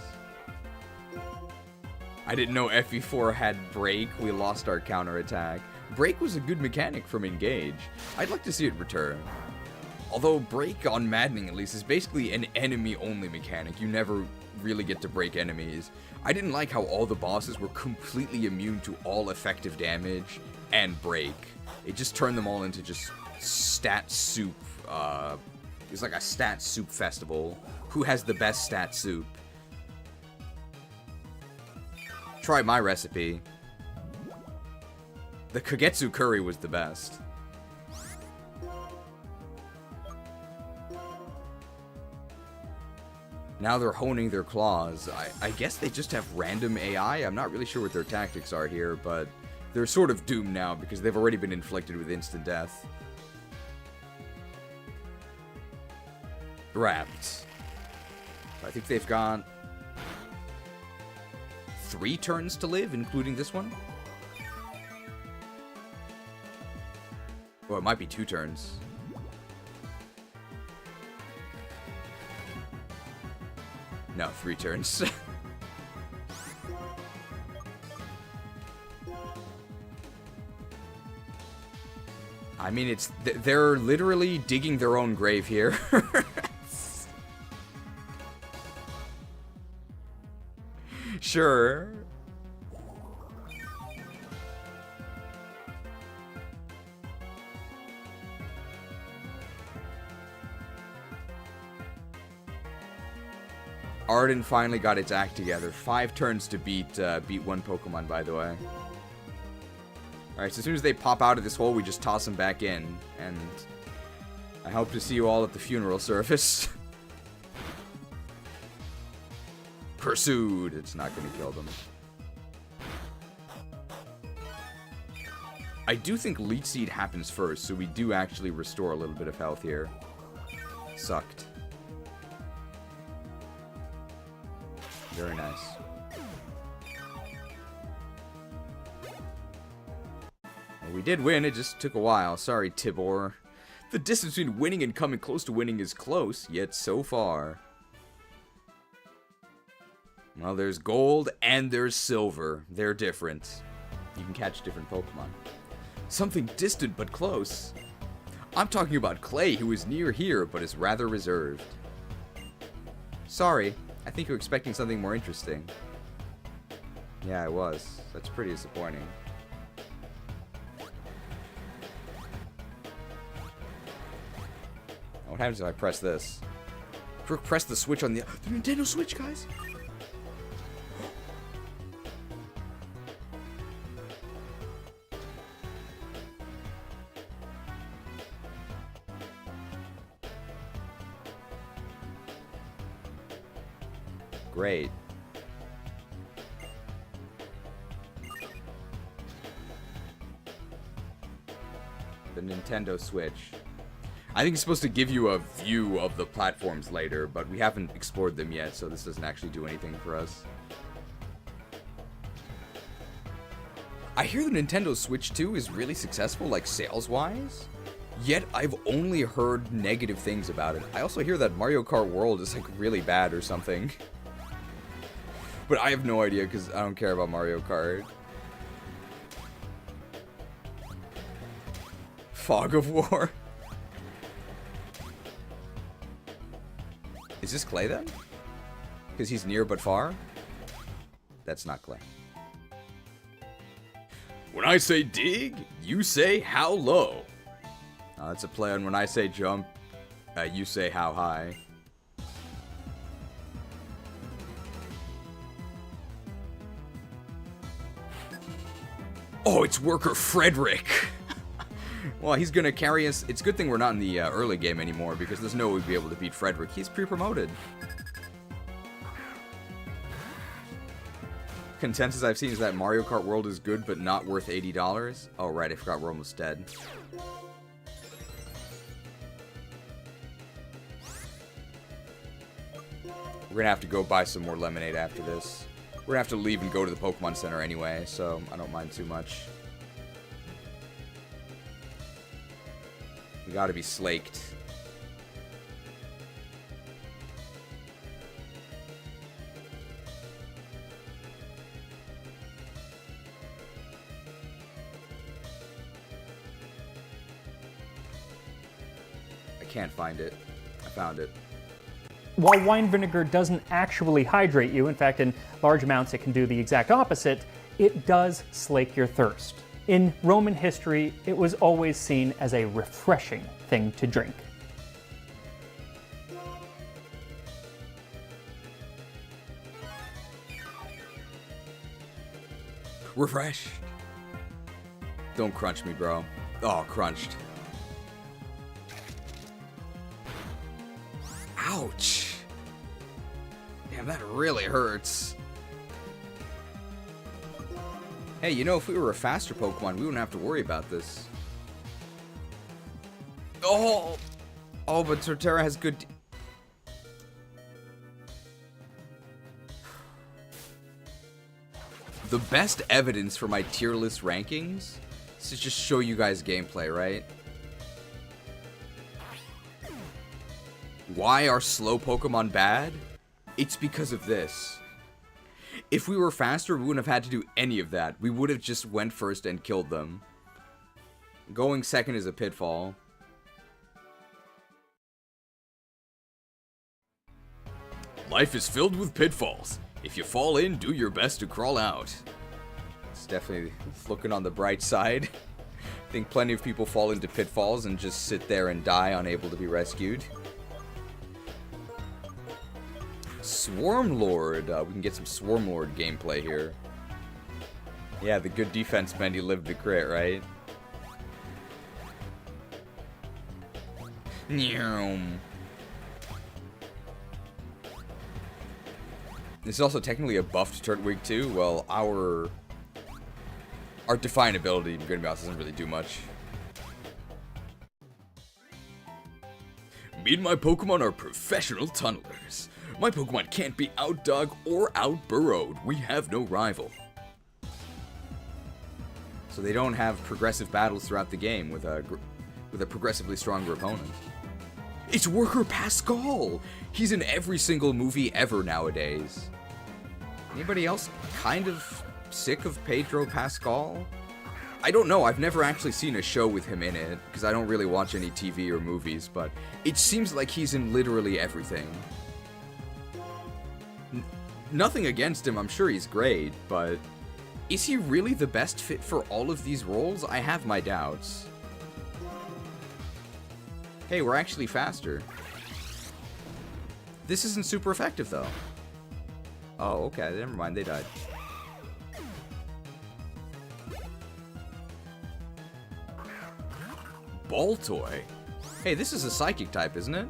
I didn't know FE4 had break. We lost our counterattack. Break was a good mechanic from Engage. I'd like to see it return. Although break on Maddening, at least, is basically an enemy-only mechanic. You never really get to break enemies. I didn't like how all the bosses were completely immune to all effective damage and break. It just turned them all into just stat soup. It was like a stat soup festival. Who has the best stat soup? Try my recipe. The Kagetsu curry was the best. Now they're honing their claws. I guess they just have random AI. I'm not really sure what their tactics are here, but they're sort of doomed now because they've already been inflicted with instant death. Wrapped. I think they've got 3 turns to live, including this one. Well, it might be 2 turns. No, 3 turns. I mean, they're literally digging their own grave here. Sure. Arden finally got its act together. 5 turns to beat one Pokemon, by the way. Alright, so as soon as they pop out of this hole, we just toss them back in. And I hope to see you all at the funeral service. Pursued. It's not going to kill them. I do think Leech Seed happens first, so we do actually restore a little bit of health here. Sucked. Very nice. Well, we did win, it just took a while. Sorry, Tibor. The distance between winning and coming close to winning is close, yet so far. Well, there's gold and there's silver. They're different. You can catch different Pokemon. Something distant but close. I'm talking about Clay, who is near here but is rather reserved. Sorry. I think you're expecting something more interesting. Yeah, I was. That's pretty disappointing. What happens if I press this? Krook, press the switch on the Nintendo Switch, guys! Great. The Nintendo Switch. I think it's supposed to give you a view of the platforms later, but we haven't explored them yet, so this doesn't actually do anything for us. I hear the Nintendo Switch 2 is really successful, like sales-wise. Yet, I've only heard negative things about it. I also hear that Mario Kart World is like really bad or something. But I have no idea because I don't care about Mario Kart. Fog of War. Is this Clay then? Because he's near but far? That's not Clay. When I say dig, you say how low. That's a play on when I say jump, you say how high. Oh, it's Worker Frederick! Well, he's gonna carry us. It's a good thing we're not in the early game anymore, because there's no way we'd be able to beat Frederick. He's pre-promoted. Consensus I've seen is that Mario Kart World is good, but not worth $80. Oh, right, I forgot we're almost dead. We're gonna have to go buy some more lemonade after this. We're gonna have to leave and go to the Pokemon Center anyway, so I don't mind too much. We gotta be slaked. I can't find it. I found it. While wine vinegar doesn't actually hydrate you, in fact, in large amounts it can do the exact opposite, it does slake your thirst. In Roman history, it was always seen as a refreshing thing to drink. Refresh. Don't crunch me, bro. Oh, crunched. Ouch. Damn, that really hurts. Hey, you know, if we were a faster Pokemon, we wouldn't have to worry about this. Oh! Oh, but Torterra has good... The best evidence for my tier list rankings is to just show you guys gameplay, right? Why are slow Pokemon bad? It's because of this. If we were faster, we wouldn't have had to do any of that. We would have just went first and killed them. Going second is a pitfall. Life is filled with pitfalls. If you fall in, do your best to crawl out. It's definitely looking on the bright side. I think plenty of people fall into pitfalls and just sit there and die unable to be rescued. Swarmlord. We can get some Swarmlord gameplay here. Yeah, the good defense Bendy lived the crit, right? Nyum. This is also technically a buffed Turtwig too. Well, our Defiant ability, I'm gonna be honest, doesn't really do much. Me and my Pokemon are professional tunnelers. My Pokemon can't be outdogged or outburrowed. We have no rival. So they don't have progressive battles throughout the game with a progressively stronger opponent. It's Worker Pascal! He's in every single movie ever nowadays. Anybody else kind of sick of Pedro Pascal? I don't know, I've never actually seen a show with him in it, because I don't really watch any TV or movies, but it seems like he's in literally everything. Nothing against him, I'm sure he's great, but is he really the best fit for all of these roles? I have my doubts. Hey, we're actually faster. This isn't super effective, though. Oh, okay, never mind, they died. Baltoy? Hey, this is a psychic type, isn't it?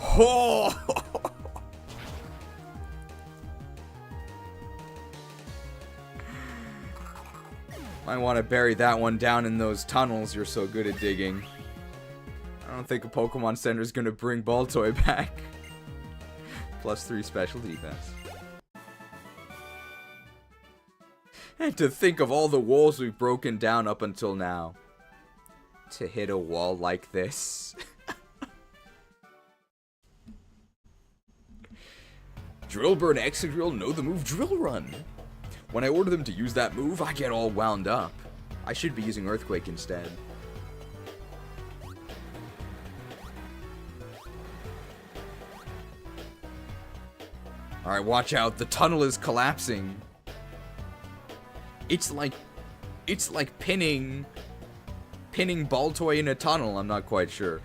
Oh! Might want to bury that one down in those tunnels you're so good at digging. I don't think a Pokemon Center is going to bring Baltoy back. +3 special defense. And to think of all the walls we've broken down up until now. To hit a wall like this. Drillbur and Excadrill know the move Drill Run. When I order them to use that move, I get all wound up. I should be using Earthquake instead. Alright, watch out. The tunnel is collapsing. It's like pinning Baltoy in a tunnel. I'm not quite sure.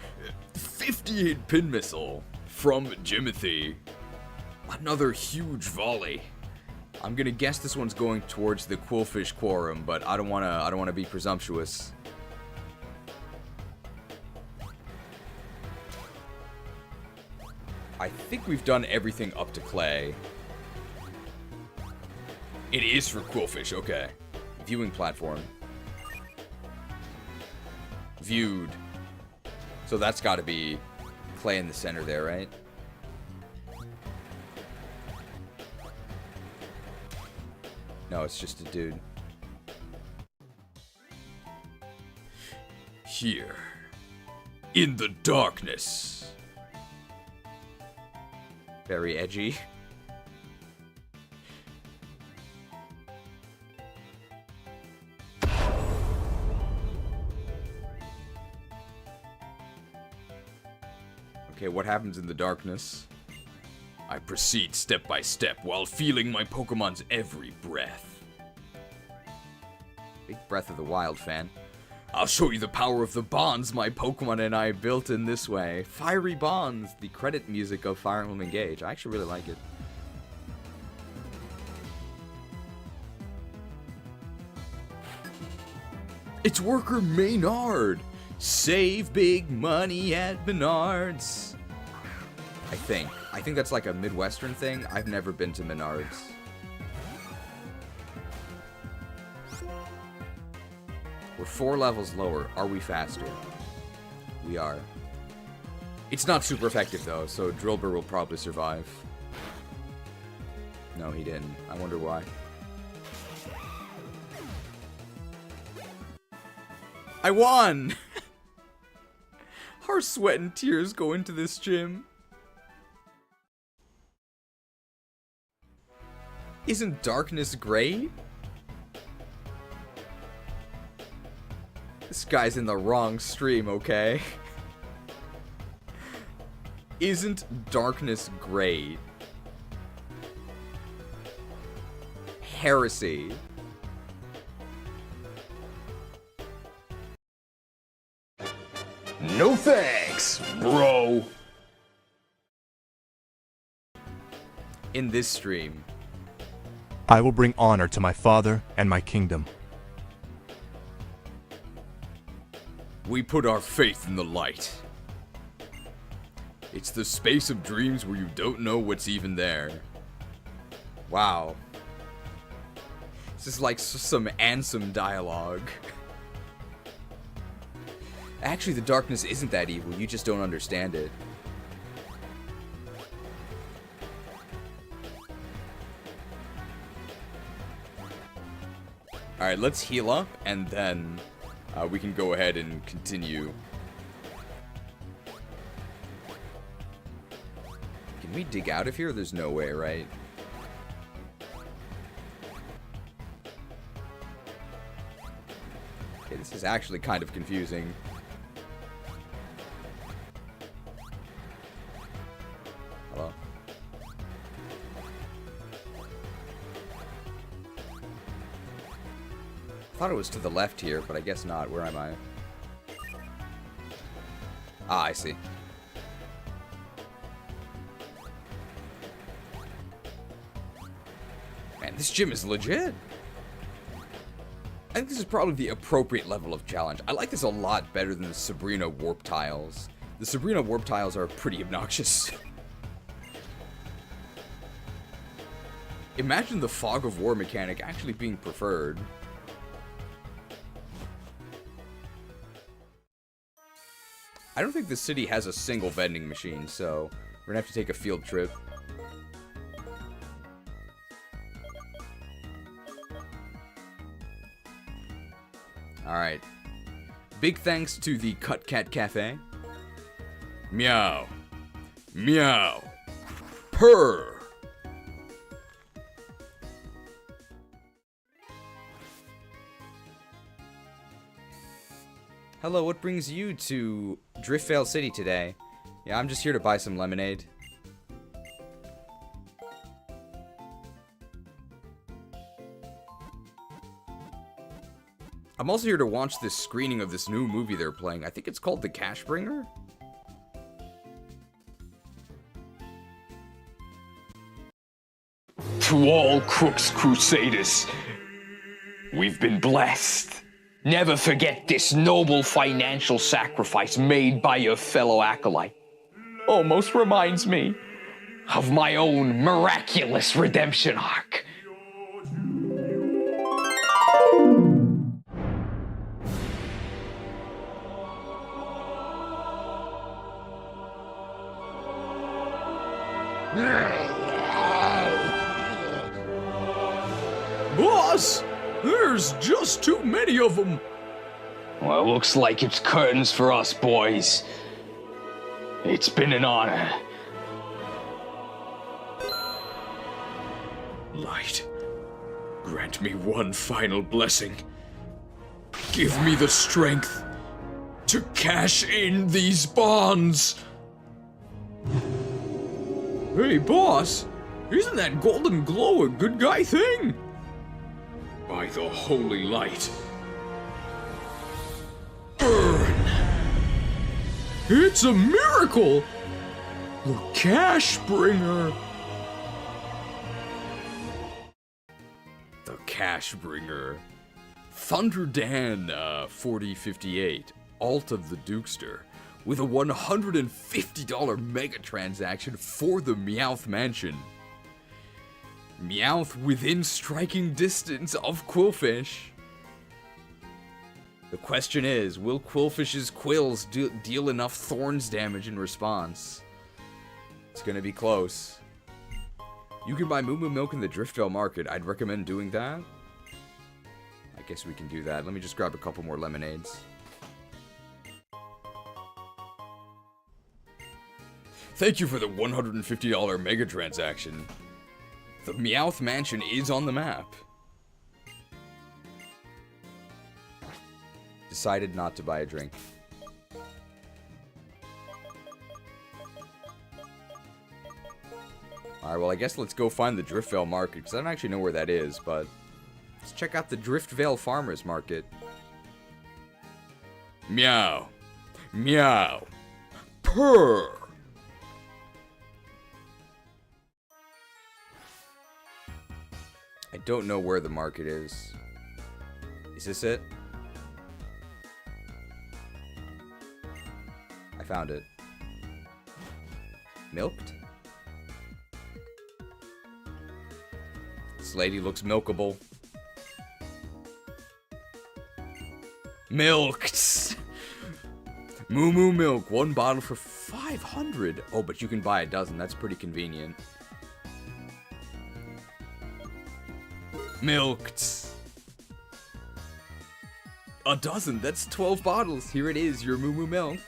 58 pin missile from Jimothy. Another huge volley. I'm gonna guess this one's going towards the Quillfish Quorum, but I don't wanna be presumptuous. I think we've done everything up to Clay. It is for Quillfish, okay. Viewing platform. Viewed. So that's gotta be Clay in the center there, right? No, it's just a dude. Here. In the darkness. Very edgy. Okay, what happens in the darkness? I proceed step by step while feeling my Pokemon's every breath. Big Breath of the Wild fan. I'll show you the power of the bonds my Pokemon and I built in this way. Fiery Bonds, the credit music of Fire Emblem Engage. I actually really like it. It's worker Maynard! Save big money at Menards. I think that's like a Midwestern thing. I've never been to Menards. We're 4 levels lower. Are we faster? We are. It's not super effective though, so Drillbur will probably survive. No, he didn't. I wonder why. I won! Our sweat and tears go into this gym. Isn't darkness great? This guy's in the wrong stream, okay? Isn't darkness great? Heresy. No thanks, bro. In this stream, I will bring honor to my father and my kingdom. we put our faith in the light. It's the space of dreams where you don't know what's even there. Wow. This is like some Ansem dialogue. Actually, the darkness isn't that evil, you just don't understand it. Alright, let's heal up, and then we can go ahead and continue. Can we dig out of here? There's no way, right? Okay, this is actually kind of confusing. Hello? I thought it was to the left here, but I guess not. Where am I? Ah, I see. Man, this gym is legit. I think this is probably the appropriate level of challenge. I like this a lot better than the Sabrina warp tiles. The Sabrina warp tiles are pretty obnoxious. Imagine the fog of war mechanic actually being preferred. I don't think the city has a single vending machine, so we're gonna have to take a field trip. Alright. Big thanks to the Cut Cat Cafe. Meow. Meow. Purr. Hello, what brings you to Driftveil City today? Yeah, I'm just here to buy some lemonade. I'm also here to watch this screening of this new movie they're playing. I think it's called The Cashbringer? To all Krook's Crusaders, we've been blessed. Never forget this noble financial sacrifice made by your fellow acolyte. Almost reminds me of my own miraculous redemption arc. Boss! There's just too many of them. Well, looks like it's curtains for us, boys. It's been an honor. Light, grant me one final blessing. Give me the strength to cash in these bonds. Hey, boss, isn't that golden glow a good guy thing? By the holy light. Burn! It's a miracle! The cash bringer! The cash bringer. Thunder Dan 4058, alt of the Dukester, with a $150 mega transaction for the Meowth Mansion. Meowth within striking distance of Quillfish. The question is, will Quillfish's quills deal enough thorns damage in response? It's gonna be close. You can buy Moo Moo Milk in the Driftveil Market. I'd recommend doing that. I guess we can do that. Let me just grab a couple more lemonades. Thank you for the $150 mega transaction. The Meowth Mansion is on the map. Decided not to buy a drink. Alright, well I guess let's go find the Driftveil Market, because I don't actually know where that is, but let's check out the Driftveil Farmers Market. Meow. Meow. Purr. I don't know where the market is. Is this it? I found it. Milked? This lady looks milkable. Milked! Moo Moo Milk, 1 bottle for 500. Oh, but you can buy a dozen. That's pretty convenient. Milked. A dozen. That's 12 bottles. Here it is, your Moo Moo Milk.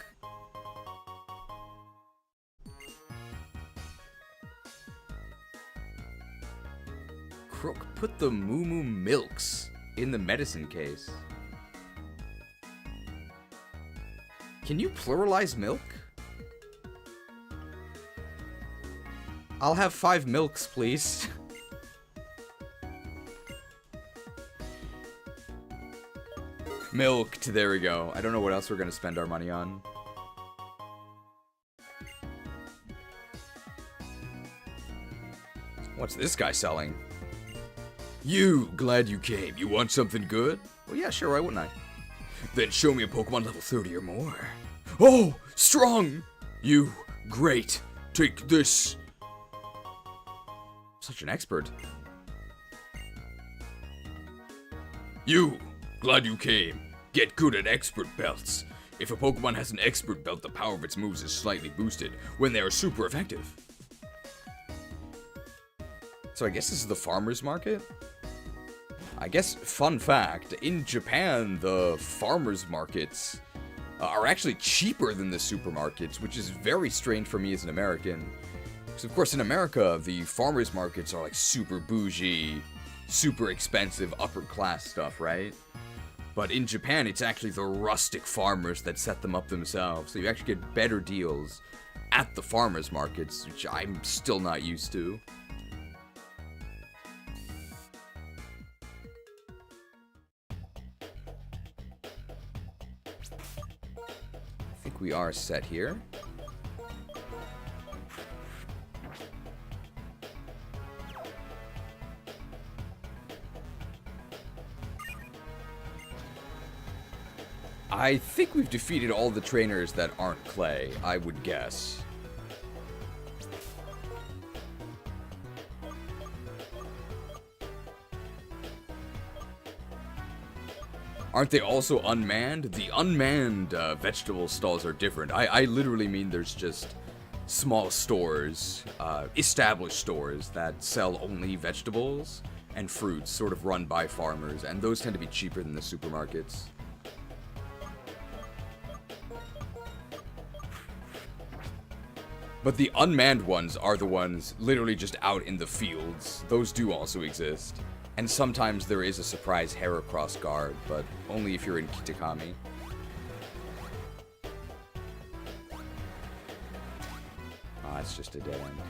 Krook put the Moo Moo Milks in the medicine case. Can you pluralize milk? I'll have 5 milks, please. Milked, there we go. I don't know what else we're gonna spend our money on. What's this guy selling? You, glad you came. You want something good? Well, yeah, sure, why wouldn't I? Then show me a Pokemon level 30 or more. Oh, strong! You, great. Take this. Such an expert. You, glad you came. Get good at expert belts. If a Pokemon has an expert belt, the power of its moves is slightly boosted when they are super effective. So I guess this is the farmer's market? I guess, fun fact, in Japan, the farmer's markets are actually cheaper than the supermarkets, which is very strange for me as an American. Because, of course, in America, the farmer's markets are like super bougie, super expensive, upper class stuff, right? But in Japan, it's actually the rustic farmers that set them up themselves. So you actually get better deals at the farmer's markets, which I'm still not used to. I think we are set here. I think we've defeated all the trainers that aren't clay, I would guess. Aren't they also unmanned? The unmanned vegetable stalls are different. I literally mean there's just small stores, established stores that sell only vegetables and fruits, sort of run by farmers, and those tend to be cheaper than the supermarkets. But the unmanned ones are the ones literally just out in the fields. Those do also exist. And sometimes there is a surprise Heracross guard, but only if you're in Kitakami. Ah, it's just a dead end.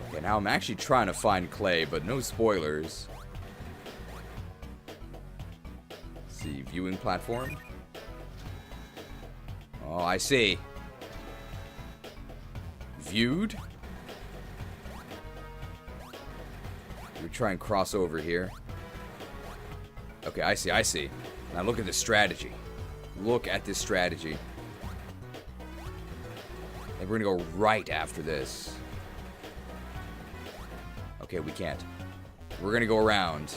Okay, now I'm actually trying to find clay, but no spoilers. Let's see, viewing platform. Oh, I see. Viewed. We try and cross over here. Okay, I see. Now look at this strategy. Look at this strategy. And we're gonna go right after this. Okay, we can't. We're gonna go around.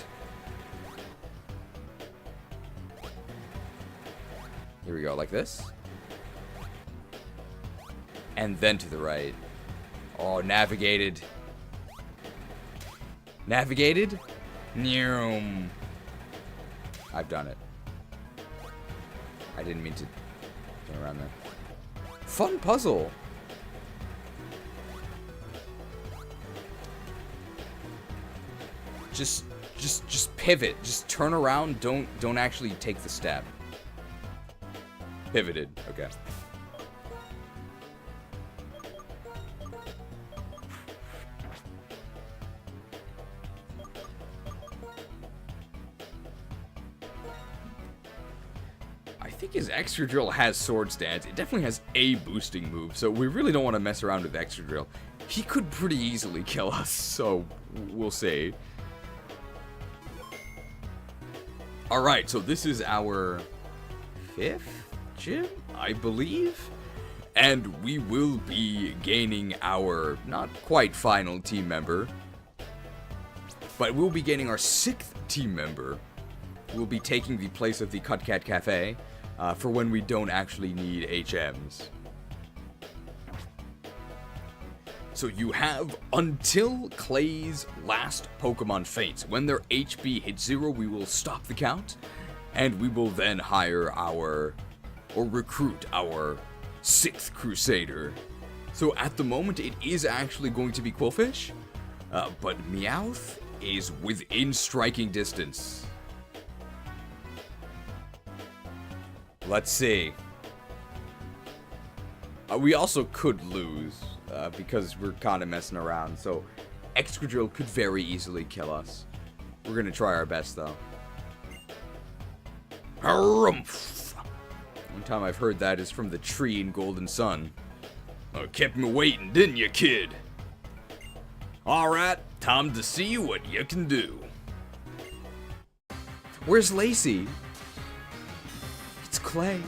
Here we go, like this. And then to the right. Oh, navigated. Navigated? Neum. I've done it. I didn't mean to get around there. Fun puzzle. Just pivot. Just turn around. Don't actually take the step. Pivoted. Okay. I think his extra drill has sword stance. It definitely has a boosting move, so we really don't want to mess around with extra drill. He could pretty easily kill us, so we'll see. Alright, so this is our 5th gym, I believe. And we will be gaining our, not quite final team member, but we'll be gaining our 6th team member. We'll be taking the place of the Cut Cat Cafe for when we don't actually need HMs. So you have until Clay's last Pokemon faints. When their HP hits 0, we will stop the count, and we will then hire our, or recruit our 6th Krusader. So at the moment, it is actually going to be Qwilfish, but Meowth is within striking distance. Let's see. We also could lose, because we're kind of messing around, so Excadrill could very easily kill us. We're gonna try our best, though. Harumph! One time I've heard that is from the tree in Golden Sun. Kept me waiting, didn't you, kid? Alright, time to see what you can do. Where's Lacey? It's Clay.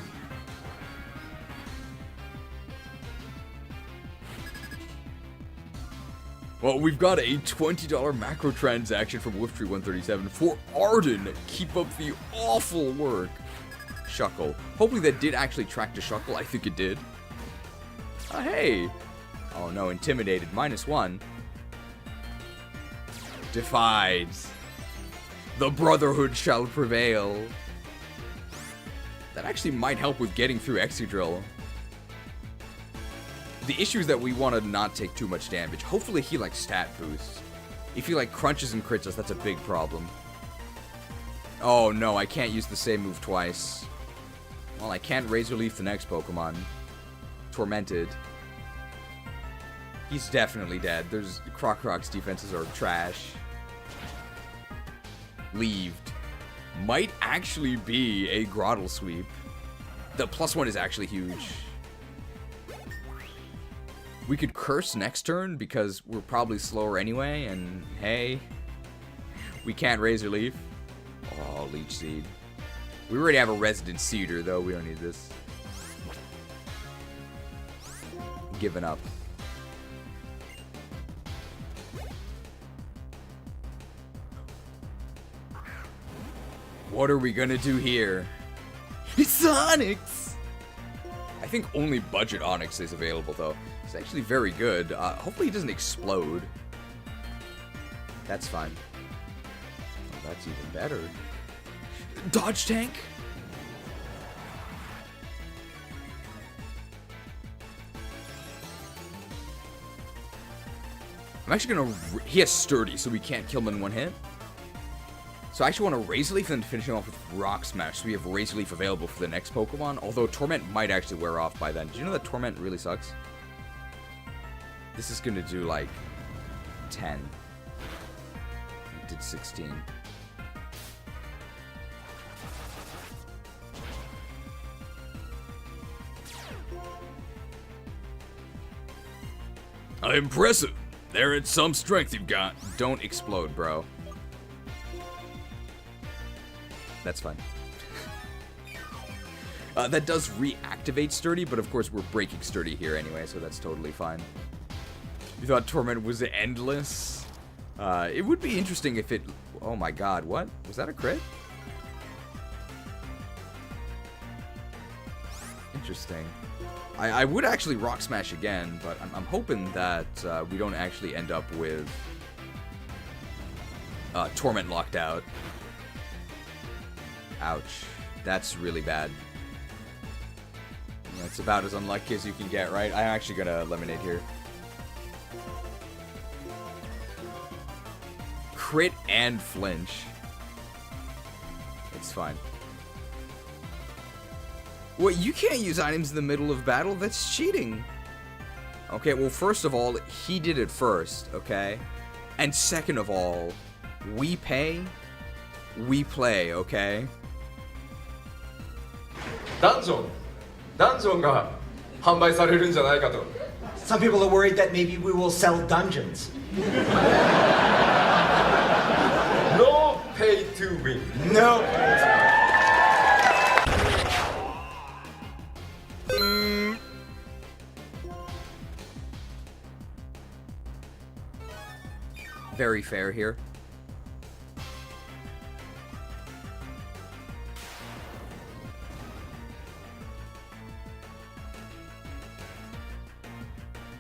Well, we've got a $20 macro transaction from Wolftree137 for Arden. Keep up the awful work. Shuckle. Hopefully that did actually track to Shuckle. I think it did. Hey. Oh no, intimidated. -1. Defied. The Brotherhood shall prevail. That actually might help with getting through Excadrill. The issue is that we want to not take too much damage. Hopefully he like stat boosts. If he like crunches and crits us, that's a big problem. Oh no, I can't use the same move twice. Well, I can't Razor Leaf the next Pokemon. Tormented. He's definitely dead. There's Croc's defenses are trash. Leaved. Might actually be a Grottle Sweep. The +1 is actually huge. We could Curse next turn because we're probably slower anyway, and hey, we can't Razor Leaf. Oh, Leech Seed. We already have a Resident Cedar, though. We don't need this. Giving up. What are we gonna do here? It's Onyx! I think only budget Onyx is available, though. It's actually very good. Hopefully he doesn't explode. That's fine. Oh, that's even better. Dodge Tank? I'm actually gonna... He has Sturdy, so we can't kill him in one hit. So I actually want to Razor Leaf and then finish him off with Rock Smash, so we have Razor Leaf available for the next Pokemon, although Torment might actually wear off by then. Did you know that Torment really sucks? This is gonna do, like, 10. It did 16. Impressive. There it's some strength you've got. Don't explode, bro. That's fine. That does reactivate Sturdy, but of course we're breaking Sturdy here anyway, so that's totally fine. You thought Torment was endless? It would be interesting if it... Oh my god, what? Was that a crit? Interesting. I would actually Rock Smash again, but I'm hoping that we don't actually end up with Torment locked out. Ouch. That's really bad. That's about as unlucky as you can get, right? I'm actually gonna eliminate here. Crit and flinch. It's fine. What, you can't use items in the middle of battle? That's cheating. Okay, well, first of all, he did it first, okay? And second of all, we pay, we play, okay? Dungeonが販売されるんじゃないかと。Some people are worried that maybe we will sell dungeons. No pay to win. No. Very fair here.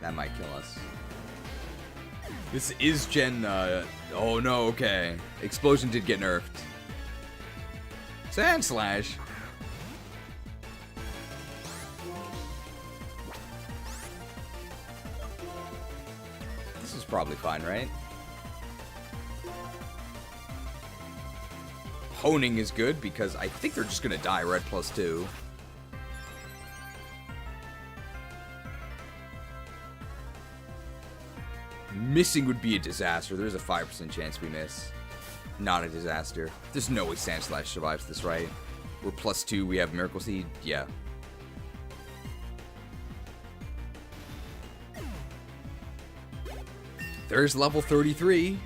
That might kill us. This is Gen, oh no, okay. Explosion did get nerfed. Sand Slash. This is probably fine, right? Honing is good because I think they're just gonna die red +2. Missing would be a disaster. There's a 5% chance we miss. Not a disaster. There's no way Sand Slash survives this, right? We're +2, we have Miracle Seed, yeah. There's level 33.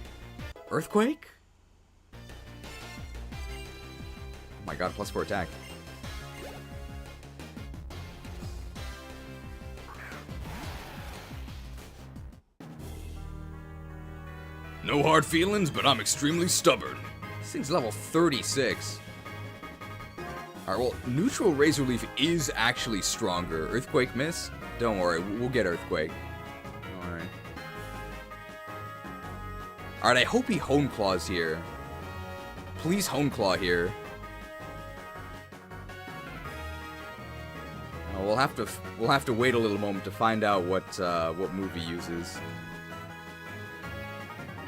Earthquake? Oh my god, +4 attack. No hard feelings, but I'm extremely stubborn. This thing's level 36. Alright, well, neutral Razor Leaf is actually stronger. Earthquake miss? Don't worry, we'll get Earthquake. Alright. Alright, I hope he Hone Claws here. Please Hone Claw here. We'll have to wait a little moment to find out what move he uses.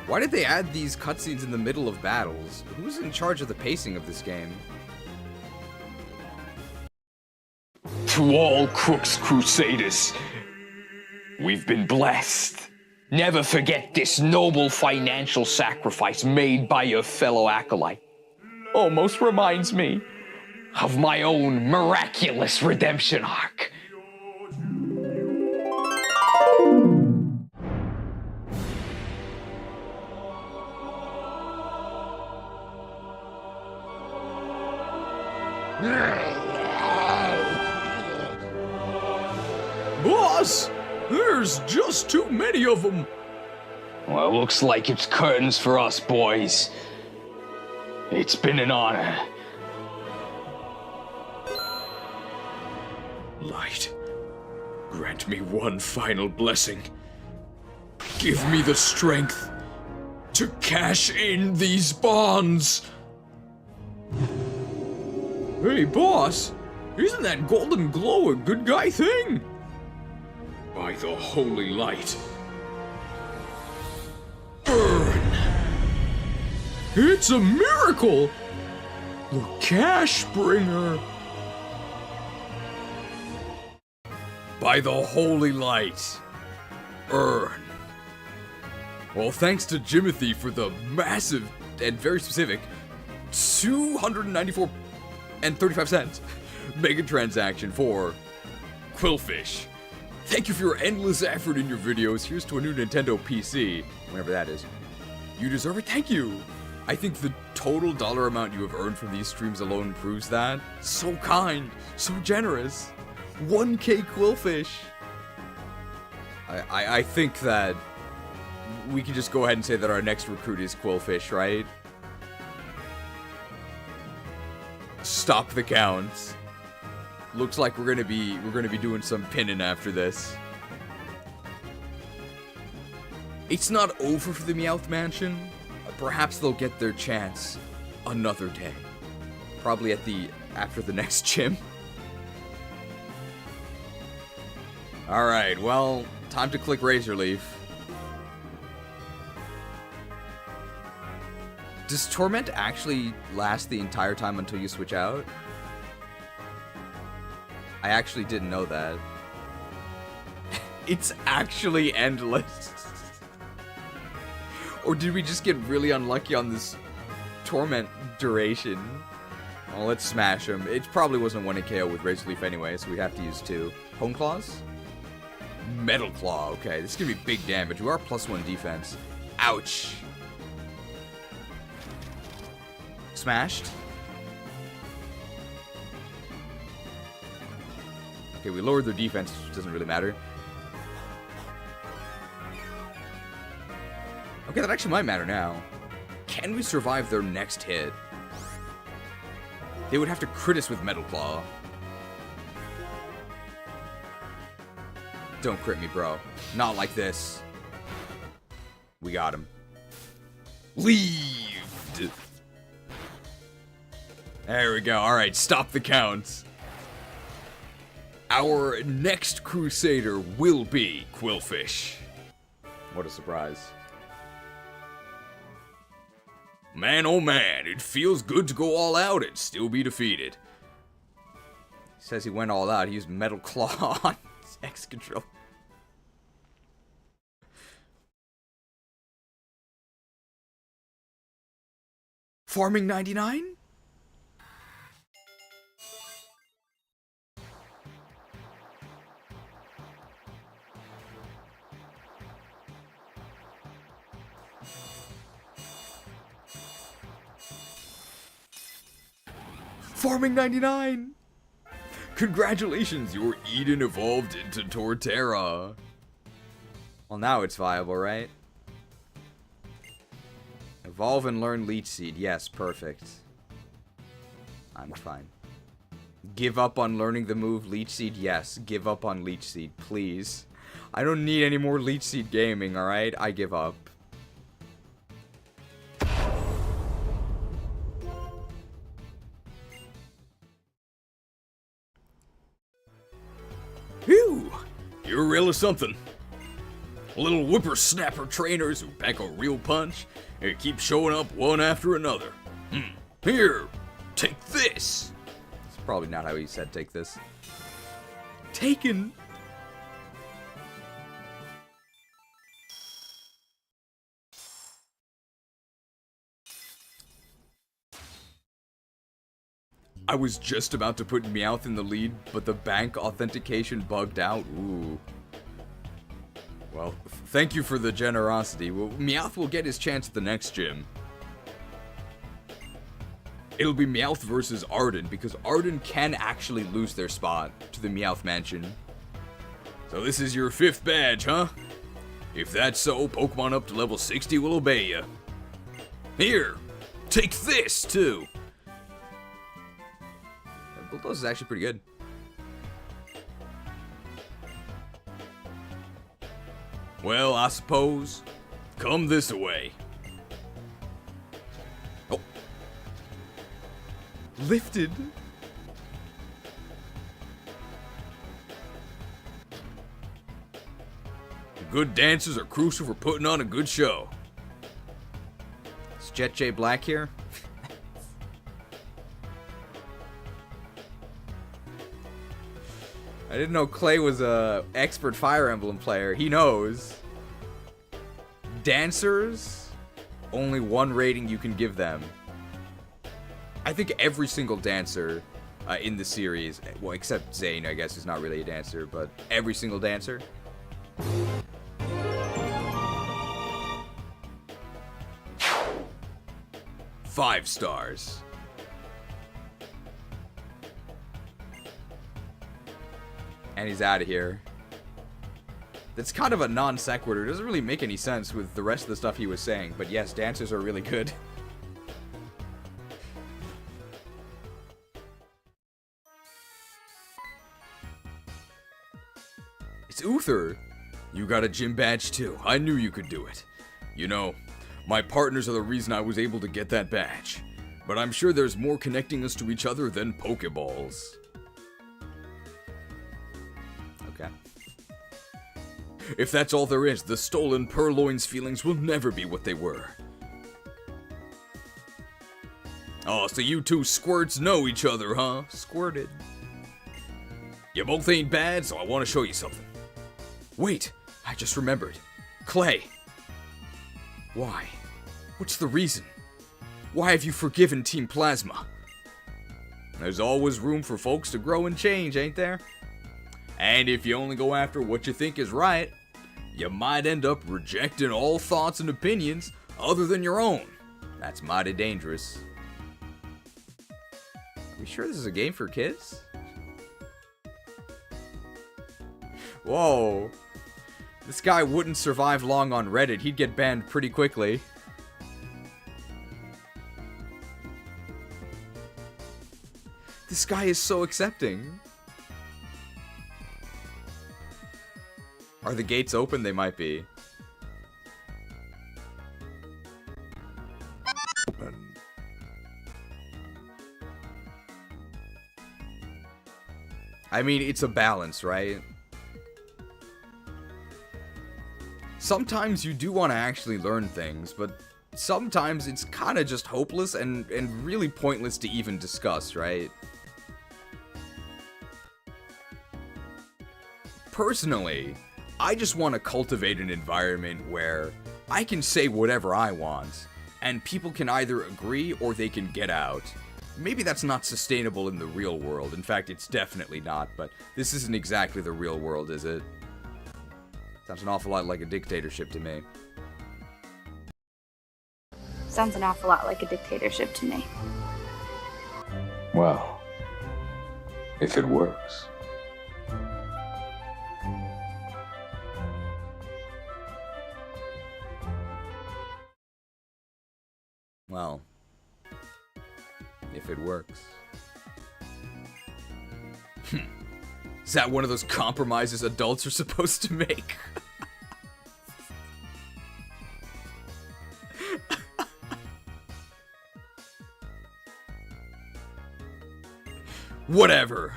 Why did they add these cutscenes in the middle of battles? Who's in charge of the pacing of this game? To all Krook's Krewsaders, we've been blessed. Never forget this noble financial sacrifice made by your fellow acolyte. Almost reminds me of my own miraculous redemption arc. Boss, there's just too many of them. Well, looks like it's curtains for us, boys. It's been an honor. Light, grant me one final blessing. Give me the strength to cash in these bonds. Hey, boss, isn't that golden glow a good guy thing? By the holy light. Burn! It's a miracle! The cash bringer! By the holy light. Earn. Well, thanks to Jimothy for the massive and very specific 294 and 35 cents mega transaction for Qwilfish. Thank you for your endless effort in your videos. Here's to a new Nintendo PC, whenever that is. You deserve it. Thank you. I think the total dollar amount you have earned from these streams alone proves that. So kind, so generous. 1K Qwilfish. I think that we can just go ahead and say that our next recruit is Qwilfish, right? Stop the counts. Looks like we're gonna be doing some pinning after this. It's not over for the Meowth Mansion. Perhaps they'll get their chance another day. Probably after the next gym. Alright, well, time to click Razor Leaf. Does Torment actually last the entire time until you switch out? I actually didn't know that. It's actually endless. Or did we just get really unlucky on this Torment duration? Well, let's smash him. It probably wasn't 1 KO with Razor Leaf anyway, so we'd have to use 2. Hone Claws? Metal Claw, okay. This is gonna be big damage. We are +1 defense. Ouch. Smashed. Okay, we lowered their defense, which doesn't really matter. Okay, that actually might matter now. Can we survive their next hit? They would have to crit us with Metal Claw. Don't crit me, bro. Not like this. We got him. Leaved. There we go. Alright, stop the counts. Our next Crusader will be Qwilfish. What a surprise. Man, oh man, it feels good to go all out and still be defeated. He says he went all out. He used Metal Claw on his X control. Farming 99? Farming 99! Congratulations, your Eden evolved into Torterra. Well, now it's viable, right? Evolve and learn Leech Seed. Yes, perfect. I'm fine. Give up on learning the move Leech Seed. Yes, give up on Leech Seed, please. I don't need any more Leech Seed gaming, alright? I give up. Phew! You're real or something. Little whippersnapper trainers who pack a real punch and keep showing up one after another. Here, take this! It's probably not how he said take this. Taken! I was just about to put Meowth in the lead, but the bank authentication bugged out. Ooh. Well, thank you for the generosity. Well, Meowth will get his chance at the next gym. It'll be Meowth versus Arden, because Arden can actually lose their spot to the Meowth Mansion. So this is your 5th badge, huh? If that's so, Pokemon up to level 60 will obey you. Here, take this, too. Bulldoze is actually pretty good. Well, I suppose. Come this way. Oh. Lifted. Good dancers are crucial for putting on a good show. Is Jet J Black here? I didn't know Clay was a expert Fire Emblem player. He knows. Dancers, only one rating you can give them. I think every single dancer in the series, well, except Zane, I guess, is not really a dancer, but every single dancer. Five stars. And he's out of here. That's kind of a non sequitur. It doesn't really make any sense with the rest of the stuff he was saying. But yes, dancers are really good. It's Uther. You got a gym badge too. I knew you could do it. You know, my partners are the reason I was able to get that badge. But I'm sure there's more connecting us to each other than Pokeballs. Okay. If that's all there is, the stolen Purloin's feelings will never be what they were. Oh, so you two squirts know each other, huh? Squirted. You both ain't bad, so I want to show you something. Wait, I just remembered. Clay. Why? What's the reason? Why have you forgiven Team Plasma? There's always room for folks to grow and change, ain't there? And if you only go after what you think is right, you might end up rejecting all thoughts and opinions other than your own. That's mighty dangerous. Are we sure this is a game for kids? Whoa. This guy wouldn't survive long on Reddit. He'd get banned pretty quickly. This guy is so accepting. Are the gates open? They might be. Open. I mean, it's a balance, right? Sometimes you do want to actually learn things, but sometimes it's kind of just hopeless and really pointless to even discuss, right? Personally, I just want to cultivate an environment where I can say whatever I want, and people can either agree or they can get out. Maybe that's not sustainable in the real world. In fact, it's definitely not, but this isn't exactly the real world, is it? Sounds an awful lot like a dictatorship to me. Sounds an awful lot like a dictatorship to me. Well, if it works. Well, if it works. Is that one of those compromises adults are supposed to make? Whatever.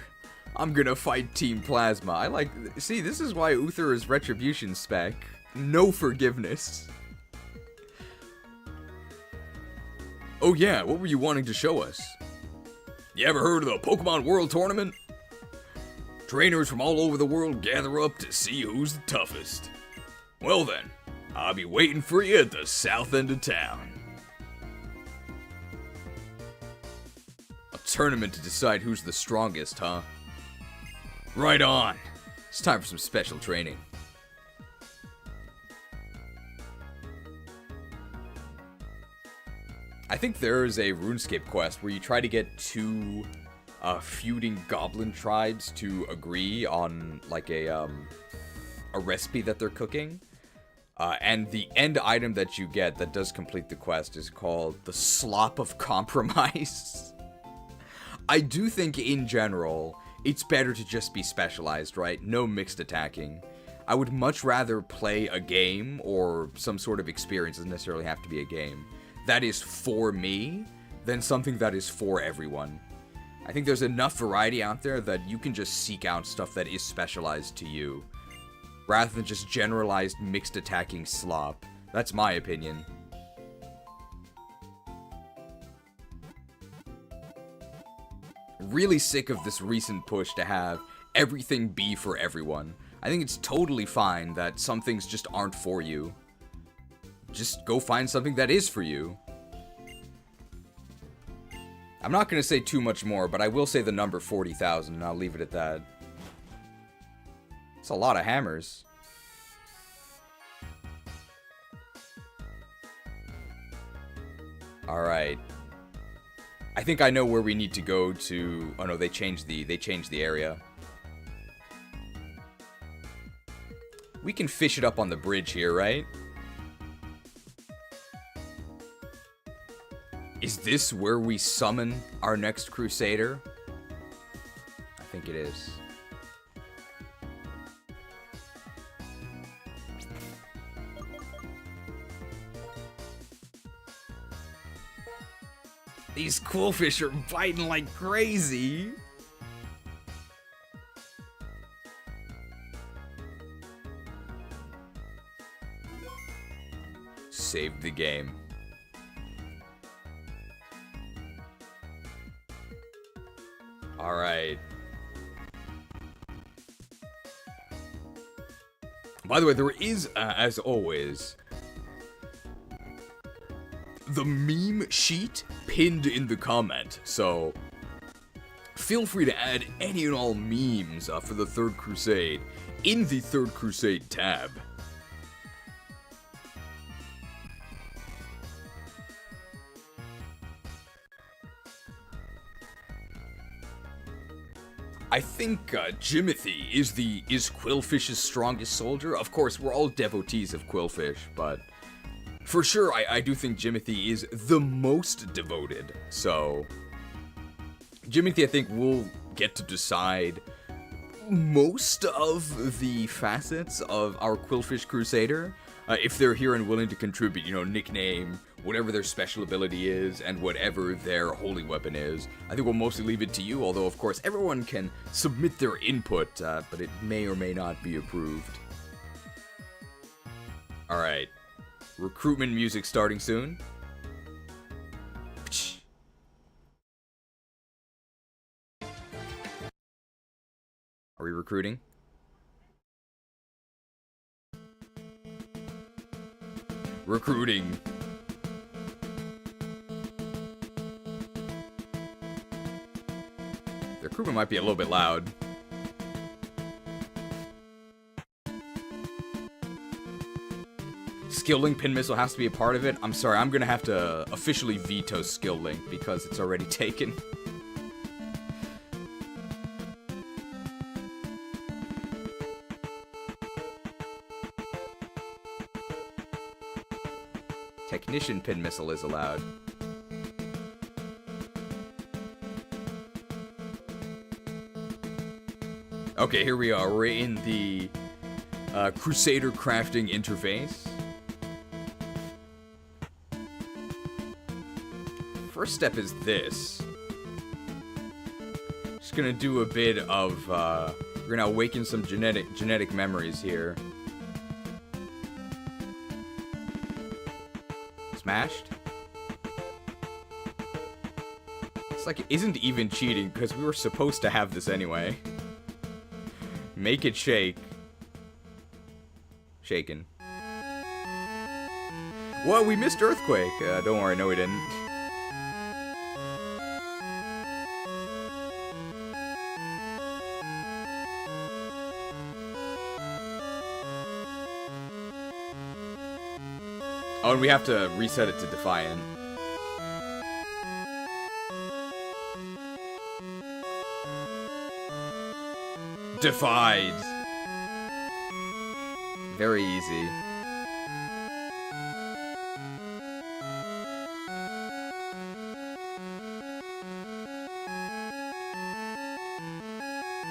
I'm gonna fight Team Plasma. See, this is why Uther is Retribution spec. No forgiveness. Oh yeah, what were you wanting to show us? You ever heard of the Pokemon World Tournament? Trainers from all over the world gather up to see who's the toughest. Well then, I'll be waiting for you at the south end of town. A tournament to decide who's the strongest, huh? Right on. It's time for some special training. I think there is a RuneScape quest where you try to get two feuding goblin tribes to agree on like a recipe that they're cooking. And the end item that you get that does complete the quest is called the Slop of Compromise. I do think in general, it's better to just be specialized, right? No mixed attacking. I would much rather play a game or some sort of experience, doesn't necessarily have to be a game, that is for me than something that is for everyone. I think there's enough variety out there that you can just seek out stuff that is specialized to you, rather than just generalized mixed attacking slop. That's my opinion. Really sick of this recent push to have everything be for everyone. I think it's totally fine that some things just aren't for you. just go find something that is for you. I'm not going to say too much more, but I will say the number 40,000, and I'll leave it at that. It's a lot of hammers. Alright. I think I know where we need to go to... Oh no, they changed the area. We can fish it up on the bridge here, right? Is this where we summon our next Crusader? I think it is. These quillfish are biting like crazy. Saved the game. All right. By the way, there is, as always, the meme sheet pinned in the comment, so feel free to add any and all memes for the Third Crusade in the Third Crusade tab. I think Jimothy is Quillfish's strongest soldier. Of course, we're all devotees of Quillfish, but for sure, I do think Jimothy is the most devoted. So, Jimothy, I think, will get to decide most of the facets of our Quillfish Crusader. If they're here and willing to contribute, you know, nickname, whatever their special ability is, and whatever their holy weapon is. I think we'll mostly leave it to you, although, of course, everyone can submit their input, but it may or may not be approved. Alright. Recruitment music starting soon. Are we recruiting? Recruiting. The recruitment might be a little bit loud. Skill Link Pin Missile has to be a part of it. I'm sorry, I'm gonna have to officially veto Skill Link because it's already taken. Technician Pin Missile is allowed. Okay, here we are. We're in the Crusader crafting interface. First step is this. Just gonna do a bit of, we're gonna awaken some genetic memories here. Smashed? It's like it isn't even cheating, because we were supposed to have this anyway. Make it shake. Shaken. Well, we missed Earthquake. Don't worry, no we didn't. Oh, and we have to reset it to Defiant. Defied. Very easy.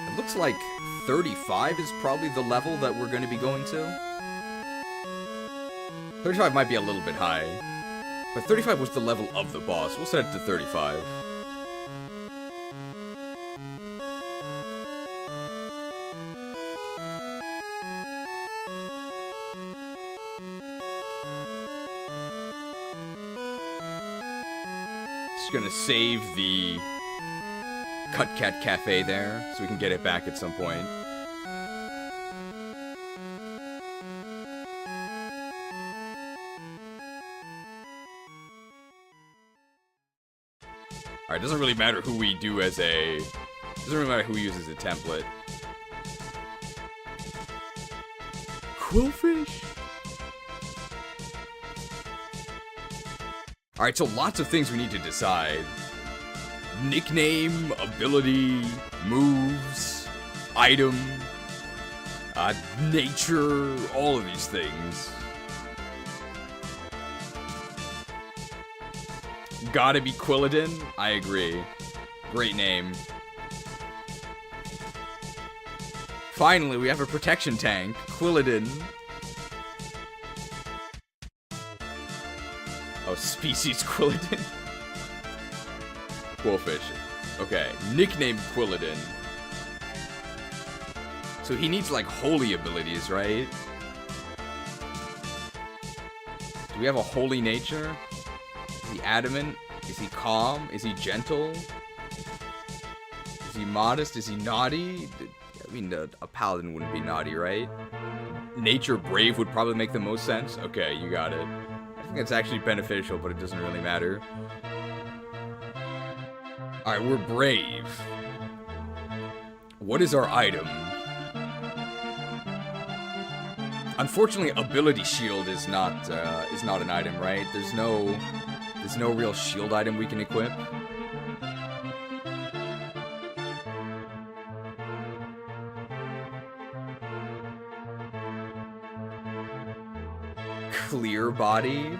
It looks like 35 is probably the level that we're going to be going to. 35 might be a little bit high, but 35 was the level of the boss. We'll set it to 35. Just gonna save the Cut Cat Cafe there, so we can get it back at some point. Alright, doesn't really matter who we do as a... Doesn't really matter who we use as a template. Quillfish? Alright, so lots of things we need to decide. Nickname, ability, moves, item, nature, all of these things. Gotta be Qwiladin? I agree. Great name. Finally, we have a protection tank. Qwiladin. Oh, species Qwiladin. Quillfish. Okay, nickname Qwiladin. So he needs, like, holy abilities, right? Do we have a holy nature? Is he adamant? Is he calm? Is he gentle? Is he modest? Is he naughty? I mean, a paladin wouldn't be naughty, right? Nature brave would probably make the most sense. Okay, you got it. I think it's actually beneficial, but it doesn't really matter. Alright, we're brave. What is our item? Unfortunately, ability shield is not an item, right? There's no real shield item we can equip. Clear body.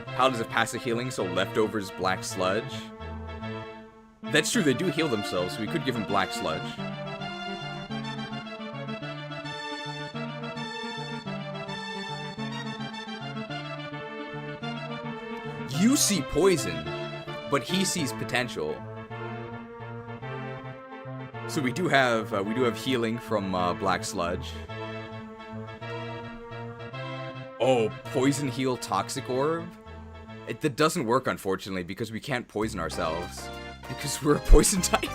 How does it pass a healing? So leftovers, black sludge. That's true, they do heal themselves, so we could give them black sludge. You see poison, but he sees potential. So we do have healing from black sludge. Oh, poison heal toxic orb? That doesn't work, unfortunately, because we can't poison ourselves. Because we're a poison type.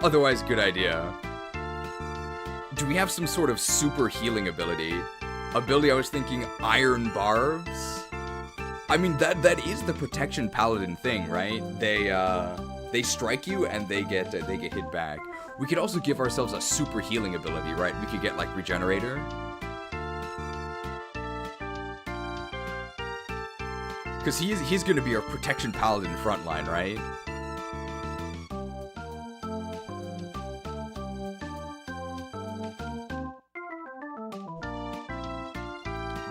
Otherwise, good idea. Do we have some sort of super healing ability? Ability, I was thinking iron barbs? I mean, that is the protection paladin thing, right? They strike you and they get hit back. We could also give ourselves a super healing ability, right? We could get, like, Regenerator. Because he's going to be our protection paladin frontline, right?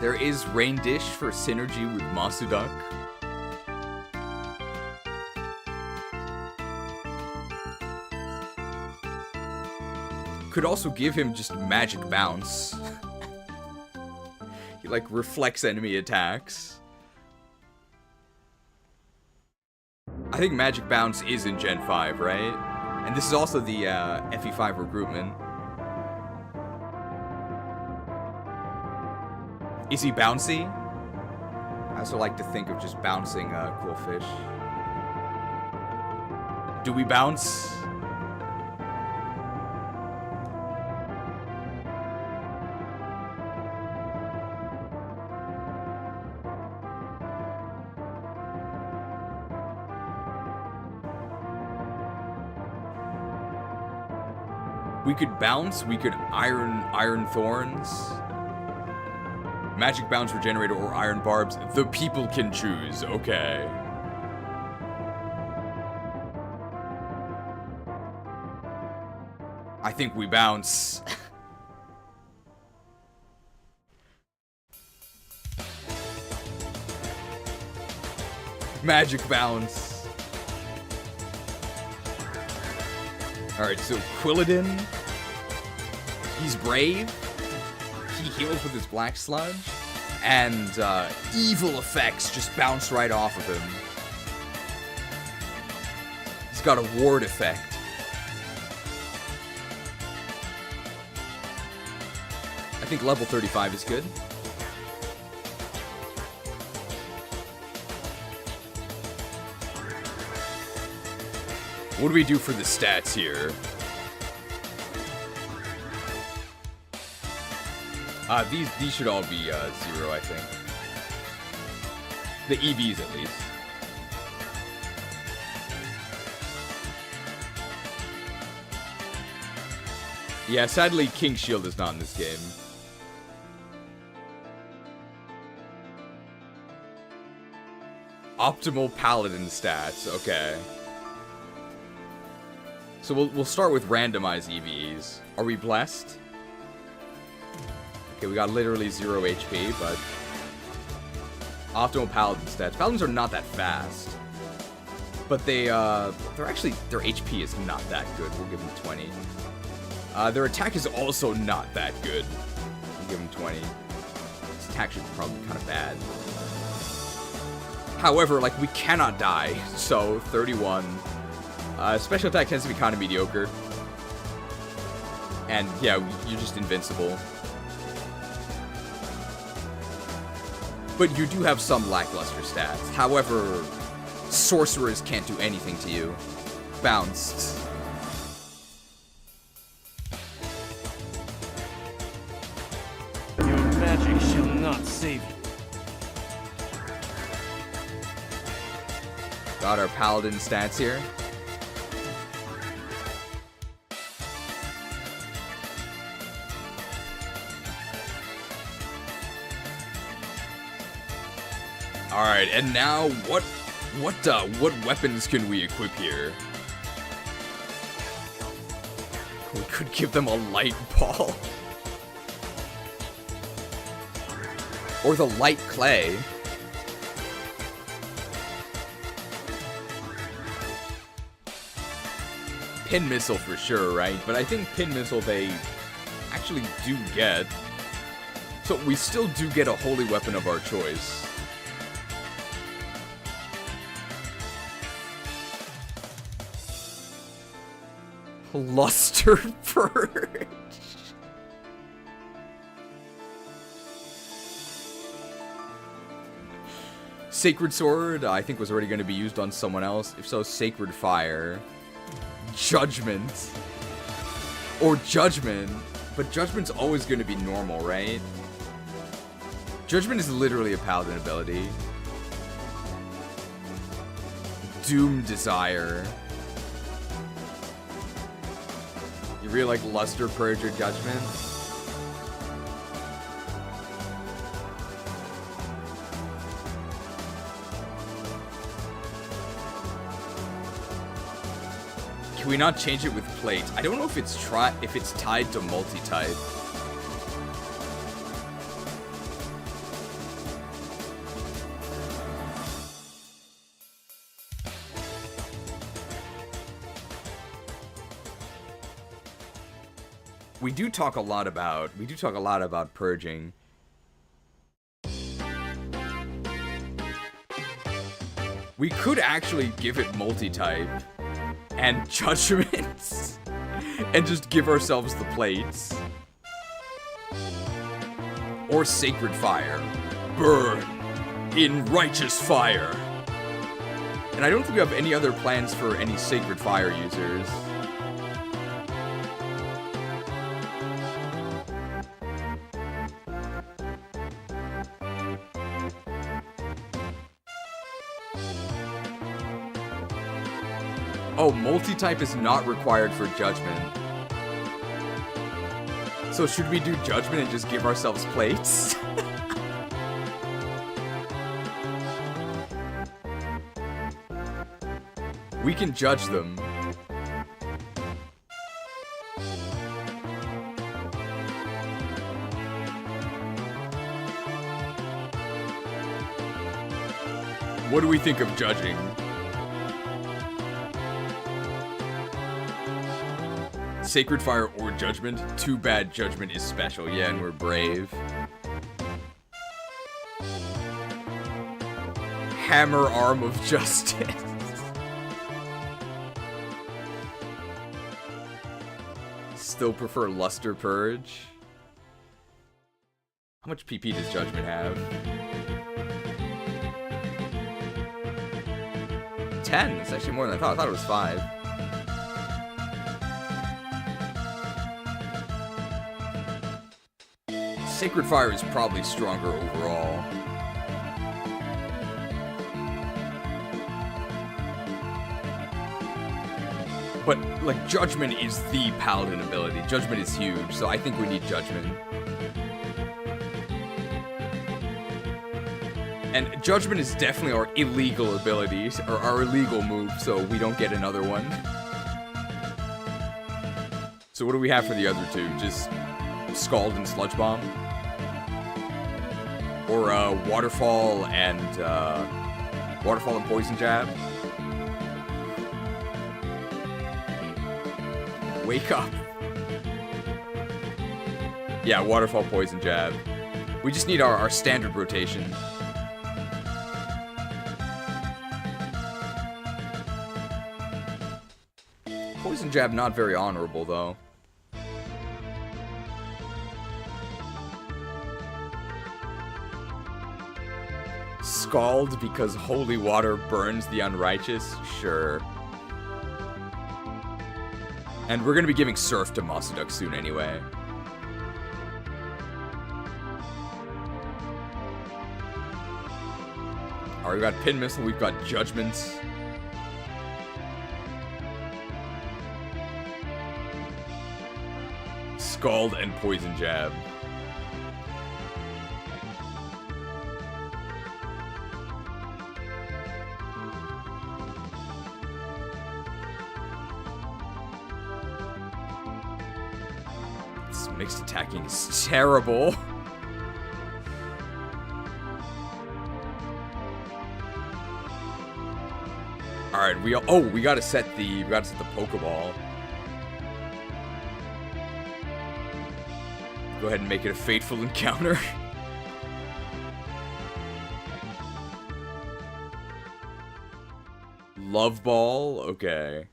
There is Rain Dish for synergy with Masuduk. Could also give him just magic bounce. He, like, reflects enemy attacks. I think magic bounce is in Gen 5, right? And this is also the FE5 recruitment. Is he bouncy? I also like to think of just bouncing Quillfish. Do we bounce? We could bounce, we could iron thorns. Magic bounce, regenerator, or iron barbs. The people can choose. Okay. I think we bounce. Magic bounce. Alright, so Qwiladin. He's brave. He heals with his black sludge. And evil effects just bounce right off of him. He's got a ward effect. I think level 35 is good. What do we do for the stats here? These should all be 0, I think. The EVs, at least. Yeah, sadly, King Shield is not in this game. Optimal Paladin stats, okay. So we'll start with randomized EVs. Are we blessed? Okay, we got literally 0 HP, but... Optimal Paladin stats. Paladins are not that fast. But they're actually, their HP is not that good. We'll give them 20. Their attack is also not that good. We'll give them 20. This attack should probably be kind of bad. However, like, we cannot die, so 31. Special attack tends to be kind of mediocre. And, yeah, you're just invincible. But you do have some lackluster stats. However, sorcerers can't do anything to you. Bounced. Your magic shall not save you. Got our paladin stats here. All right, and now what weapons can we equip here? We could give them a light ball. Or the light clay. Pin missile for sure, right? But I think pin missile they actually do get. So we still do get a holy weapon of our choice. Luster Purge. Sacred Sword, I think was already going to be used on someone else. If so, Sacred Fire. Judgment. Or Judgment. But Judgment's always going to be normal, right? Judgment is literally a paladin ability. Doom Desire. You really like Luster Purge or Judgment? Can we not change it with plate? I don't know if it's tied to multi-type. We do talk a lot about purging. We could actually give it multi-type and judgments and just give ourselves the plates. Or Sacred Fire. Burn in righteous fire. And I don't think we have any other plans for any Sacred Fire users. Oh, multi-type is not required for Judgment. So should we do Judgment and just give ourselves plates? We can judge them. What do we think of judging? Sacred Fire or Judgment? Too bad Judgment is special. Yeah, and we're brave. Hammer Arm of Justice. Still prefer Luster Purge. How much PP does Judgment have? 10. It's actually more than I thought. I thought it was 5. Sacred Fire is probably stronger overall. But, like, Judgment is the Paladin ability. Judgment is huge, so I think we need Judgment. And Judgment is definitely our illegal ability, or our illegal move, so we don't get another one. So what do we have for the other two? Just Scald and Sludge Bomb? Or Waterfall and Poison Jab? Wake up. Yeah, Waterfall, Poison Jab. We just need our standard rotation. Poison Jab not very honorable, though. Scald because holy water burns the unrighteous? Sure. And we're gonna be giving Surf to Masuduk soon anyway. Alright, we've got Pin Missile, we've got Judgments. Scald and Poison Jab. This mixed attacking is terrible. Alright, we gotta set the Pokeball. Go ahead and make it a fateful encounter. Love Ball? Okay.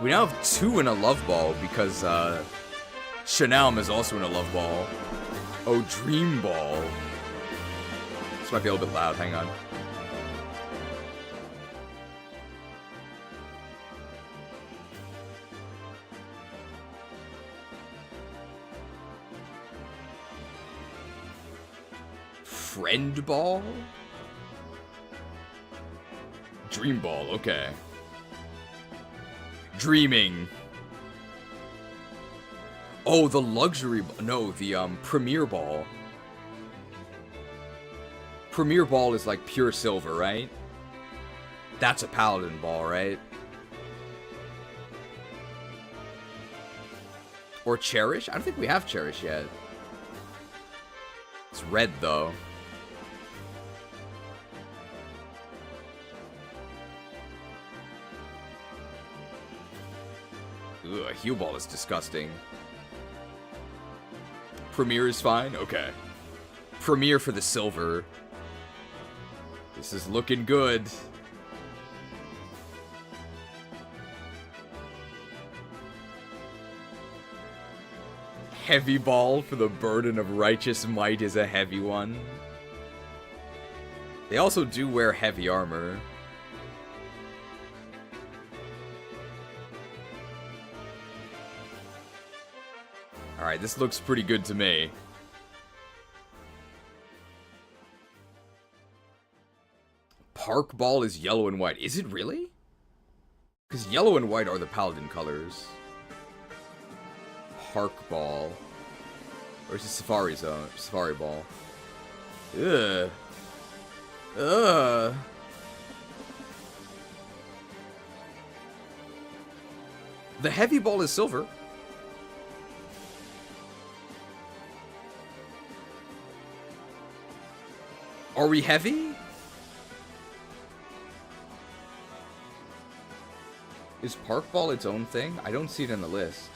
We now have 2 in a Love Ball because Shannan is also in a Love Ball. Oh, Dream Ball. This might be a little bit loud, hang on. Friend Ball? Dream Ball, okay. Dreaming. Oh, the Luxury... No, the, Premier Ball. Premier Ball is like pure silver, right? That's a Paladin Ball, right? Or Cherish? I don't think we have Cherish yet. It's red, though. Ugh, a Heal Ball is disgusting. Premier is fine? Okay. Premier for the silver. This is looking good. Heavy Ball for the burden of righteous might is a heavy one. They also do wear heavy armor. Alright, this looks pretty good to me. Park Ball is yellow and white. Is it really? Because yellow and white are the Paladin colors. Park Ball. Where's the Safari Zone? Safari Ball. Ugh. Ugh. The Heavy Ball is silver. Are we heavy? Is Park Ball its own thing? I don't see it in the list.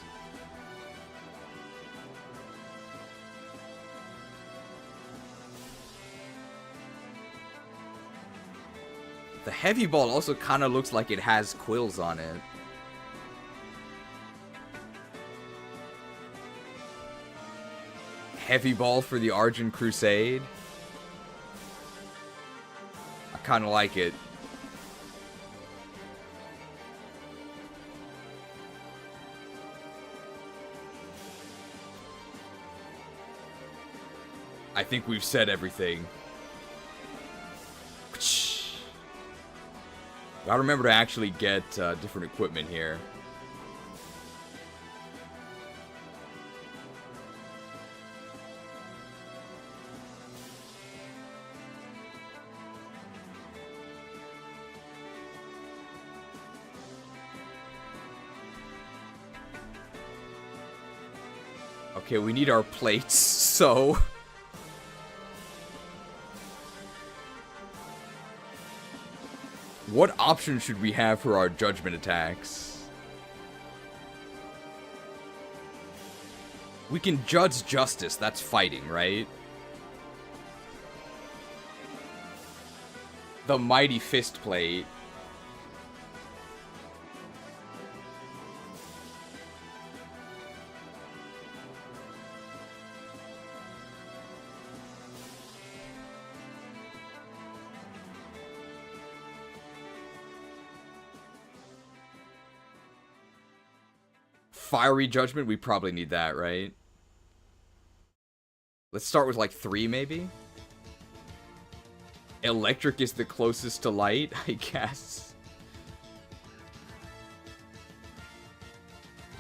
The Heavy Ball also kind of looks like it has quills on it. Heavy Ball for the Argent Crusade. I kind of like it. I think we've said everything. Gotta remember to actually get different equipment here. Okay, we need our plates, so... What options should we have for our judgment attacks? We can judge justice, that's fighting, right? The mighty fist plate. Fiery judgment, we probably need that, right? Let's start with like 3, maybe? Electric is the closest to light, I guess.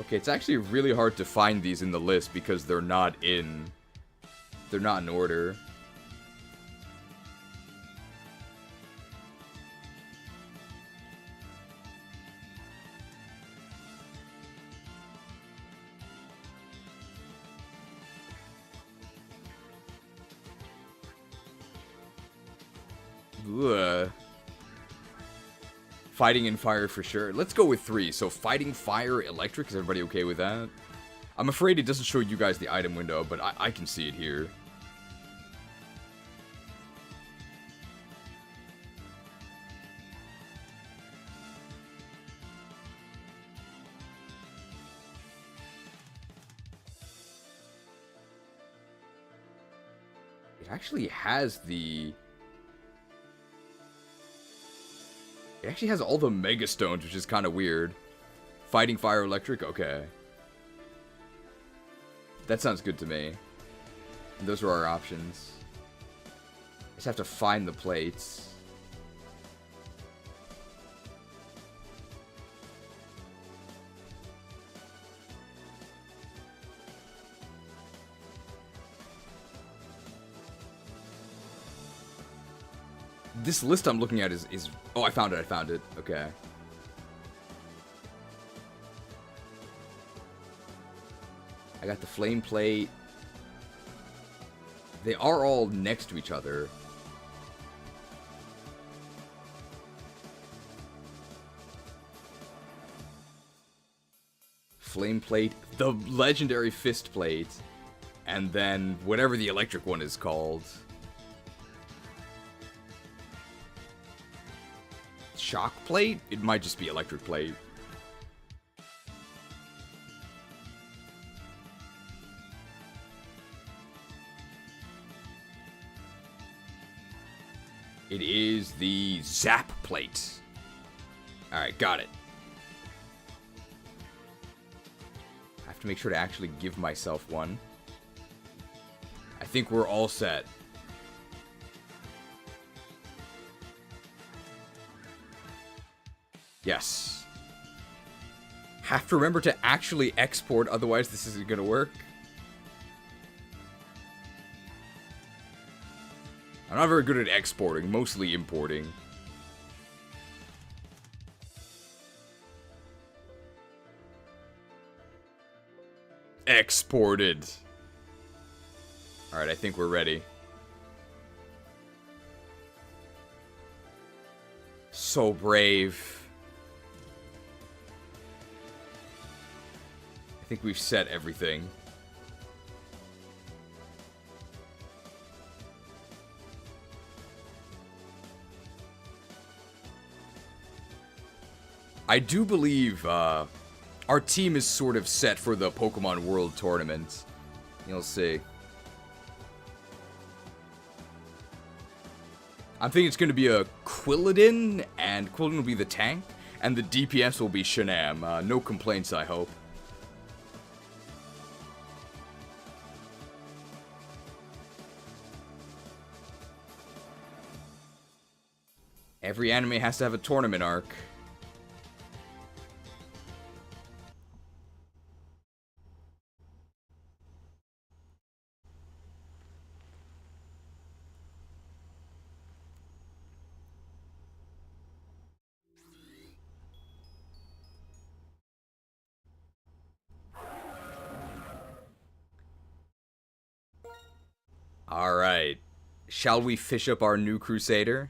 Okay, it's actually really hard to find these in the list because they're not in order. Ugh. Fighting and fire for sure. Let's go with 3. So fighting, fire, electric. Is everybody okay with that? I'm afraid it doesn't show you guys the item window, but I can see it here. It actually has the... It actually has all the Mega Stones, which is kind of weird. Fighting, fire, electric? Okay. That sounds good to me. And those are our options. Just have to find the plates. This list I'm looking at is... Oh, I found it. Okay. I got the flame plate. They are all next to each other. Flame plate, the legendary fist plate, and then whatever the electric one is called. Shock plate? It might just be electric plate. It is the zap plate. Alright, got it. I have to make sure to actually give myself one. I think we're all set. Yes. Have to remember to actually export, otherwise this isn't gonna work. I'm not very good at exporting, mostly importing. Exported. Alright, I think we're ready. So brave. I think we've set everything. I do believe our team is sort of set for the Pokemon World Tournament. You'll see. I'm thinking it's going to be a Qwiladin, and Qwiladin will be the tank, and the DPS will be Shannan. No complaints, I hope. Every anime has to have a tournament arc. Alright. Shall we fish up our new Krusader?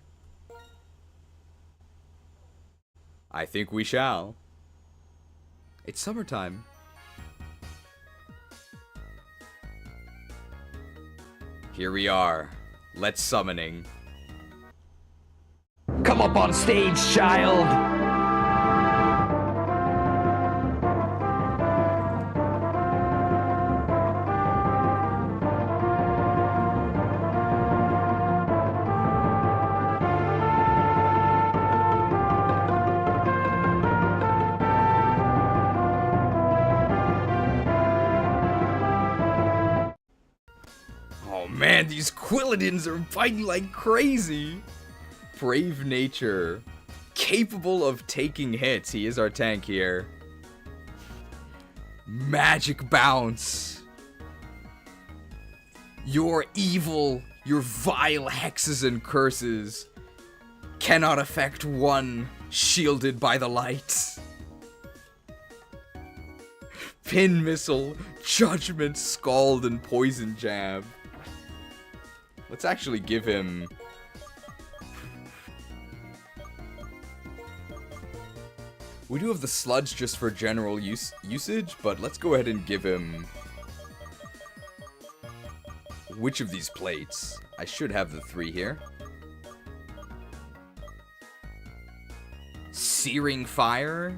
I think we shall. It's summertime. Here we are. Let's summoning. Come up on stage, child! Man, these Qwiladins are fighting like crazy. Brave nature. Capable of taking hits. He is our tank here. Magic bounce. Your evil, your vile hexes and curses cannot affect one shielded by the light. Pin missile, judgment, scald, and poison jab. Let's actually give him... We do have the sludge just for general usage, but let's go ahead and give him... Which of these plates? I should have the 3 here. Searing Fire?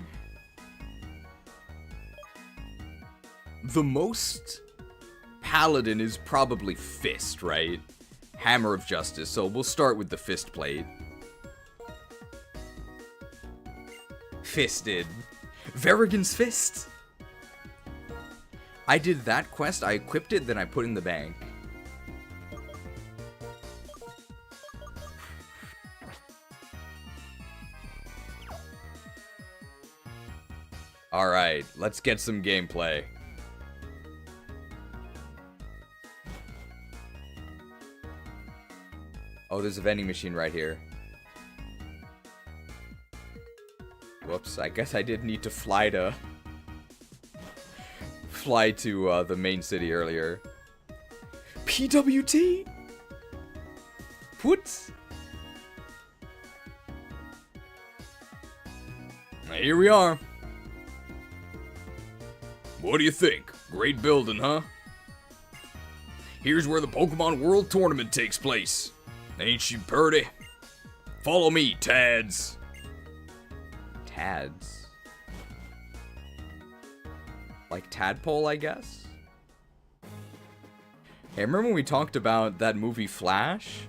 The most paladin is probably Fist, right? Hammer of Justice, so we'll start with the Fist plate. Fisted. Verrigan's Fist. I did that quest, I equipped it, then I put in the bank. Alright, let's get some gameplay. Oh, there's a vending machine right here. Whoops, I guess I did need to fly to the main city earlier. PWT? What? Here we are. What do you think? Great building, huh? Here's where the Pokemon World Tournament takes place. Ain't she purty? Follow me, Tads. Tads? Like tadpole, I guess? Hey, remember when we talked about that movie Flash?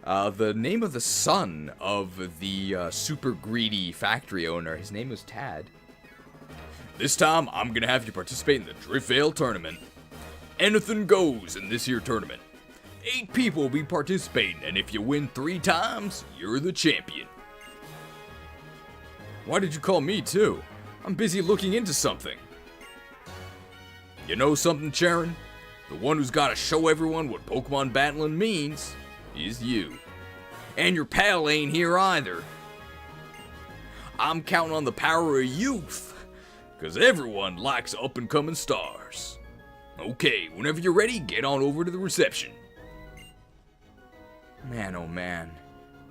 The name of the son of the super greedy factory owner, his name was Tad. This time, I'm gonna have you participate in the Driftveil tournament. Anything goes in this here tournament. 8 people will be participating, and if you win 3 times, you're the champion. Why did you call me too? I'm busy looking into something. You know something, Sharon? The one who's gotta show everyone what Pokemon battling means is you. And your pal ain't here either. I'm counting on the power of youth, cause everyone likes up-and-coming stars. Okay, whenever you're ready, get on over to the reception. Man, oh man,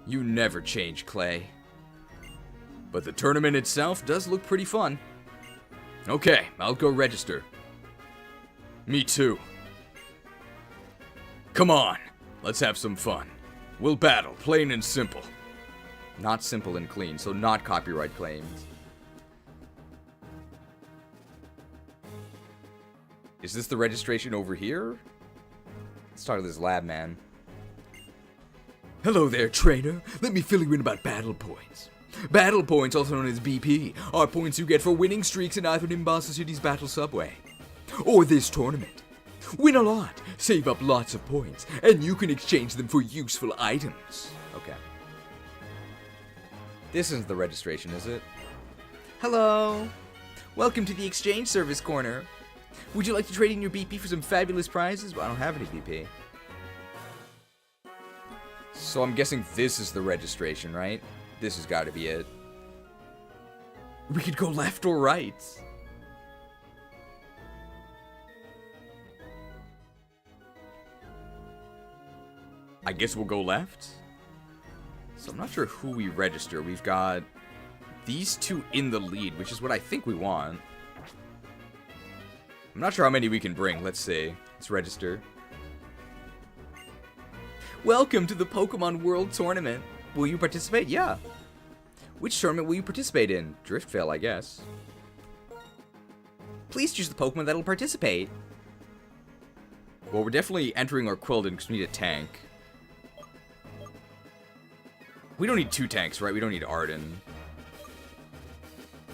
you never change, Clay. But the tournament itself does look pretty fun. Okay, I'll go register. Me too. Come on, let's have some fun. We'll battle, plain and simple. Not simple and clean, so not copyright claims. Is this the registration over here? Let's talk to this lab man. Hello there, trainer. Let me fill you in about battle points. Battle points, also known as BP, are points you get for winning streaks in either Nimbasa City's battle subway or this tournament. Win a lot, save up lots of points, and you can exchange them for useful items. Okay. This isn't the registration, is it? Hello! Welcome to the exchange service corner. Would you like to trade in your BP for some fabulous prizes? Well, I don't have any BP. So I'm guessing this is the registration, right? This has got to be it. We could go left or right. I guess we'll go left. So I'm not sure who we register. We've got these two in the lead, which is what I think we want. I'm not sure how many we can bring. Let's see. Let's register. Welcome to the Pokemon World Tournament. Will you participate? Yeah. Which tournament will you participate in? Driftveil, I guess. Please choose the Pokemon that'll participate. Well, we're definitely entering our Qwiladin because we need a tank. We don't need two tanks, right? We don't need Arden.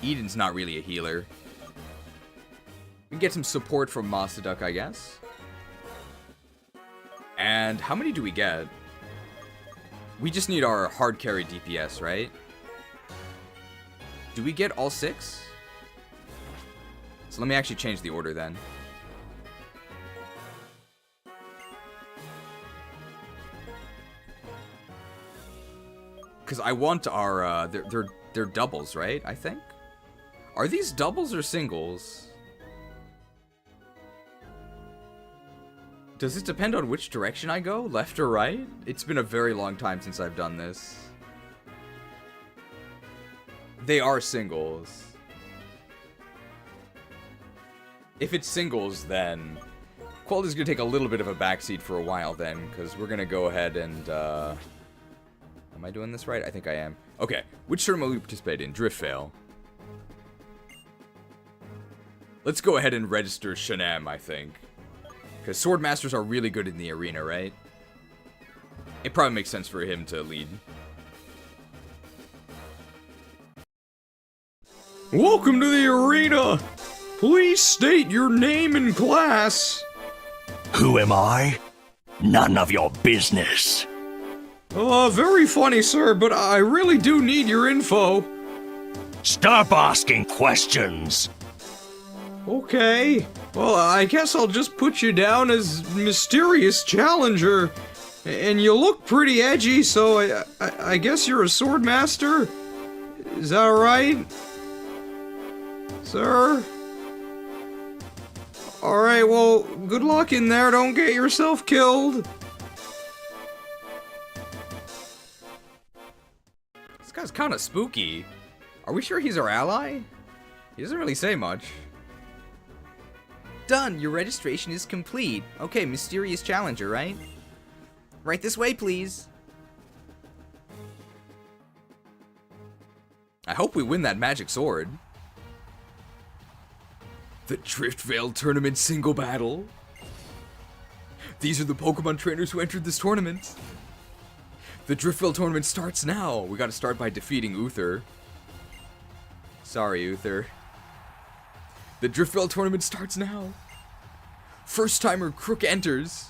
Eden's not really a healer. We can get some support from Masaduk, I guess. And how many do we get? We just need our hard carry DPS, right? Do we get all 6? So let me actually change the order then. Because I want our, they're doubles, right? I think? Are these doubles or singles? Does it depend on which direction I go? Left or right? It's been a very long time since I've done this. They are singles. If it's singles, then Qwiladin's going to take a little bit of a backseat for a while then, because we're going to go ahead and, am I doing this right? I think I am. Okay, which tournament will we participate in? Driftveil. Let's go ahead and register Shannan, I think. Because Swordmasters are really good in the arena, right? It probably makes sense for him to lead. Welcome to the arena! Please state your name and class. Who am I? None of your business. Very funny, sir, but I really do need your info. Stop asking questions. Okay. Well, I guess I'll just put you down as Mysterious Challenger. And you look pretty edgy, so I guess you're a swordmaster? Is that right? Sir? Alright, well, good luck in there. Don't get yourself killed. This guy's kind of spooky. Are we sure he's our ally? He doesn't really say much. Done! Your registration is complete. Okay, Mysterious Challenger, right? Right this way, please. I hope we win that magic sword. The Driftveil Tournament single battle. These are the Pokemon trainers who entered this tournament. The Driftveil Tournament starts now. We gotta start by defeating Uther. Sorry, Uther. The Driftveil Tournament starts now. First timer Krook enters.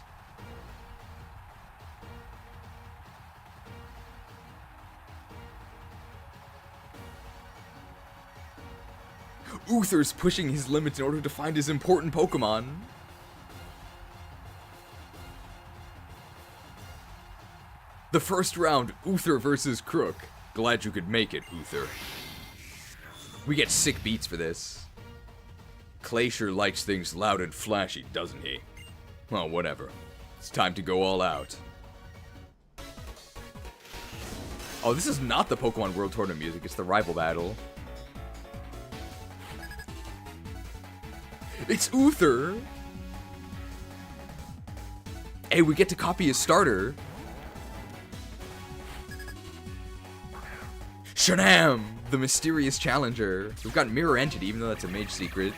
Uther's pushing his limits in order to find his important Pokemon. The first round, Uther versus Krook. Glad you could make it, Uther. We get sick beats for this. Clay sure likes things loud and flashy, doesn't he? Well, whatever. It's time to go all out. Oh, this is not the Pokemon World Tournament music, it's the rival battle. It's Uther! Hey, we get to copy his starter. Shannan, the Mysterious Challenger. We've got Mirror Entity, even though that's a mage secret.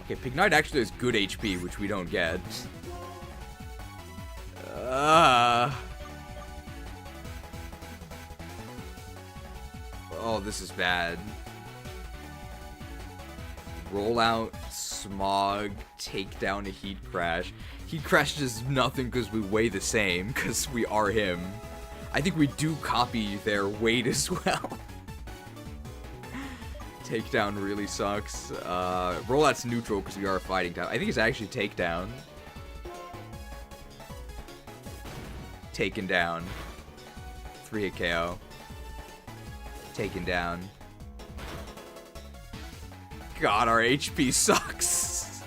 Okay, Pignite actually has good HP, which we don't get. Oh, this is bad. Roll out, Smog, take down a Heat Crash. Heat Crash does nothing because we weigh the same, because we are him. I think we do copy their weight as well. Takedown really sucks. Rollout's neutral because we are a fighting type. I think it's actually takedown. Taken down. 3-hit KO. Taken down. God, our HP sucks.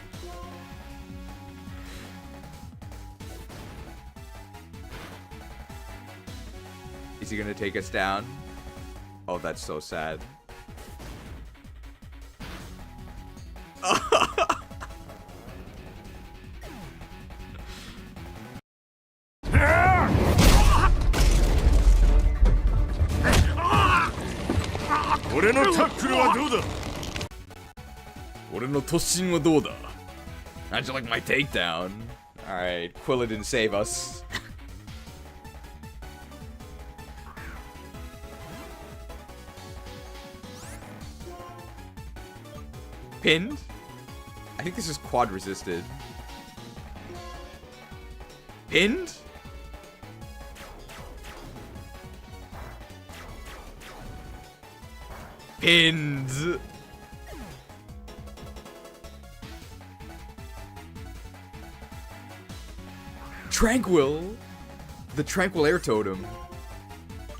Is he gonna take us down? Oh, that's so sad. How'd you like my takedown? Alright, Qwiladin, save us. Pinned? I think this is quad resisted. Pinned? Pinned. Tranquil. The Tranquil Air Totem.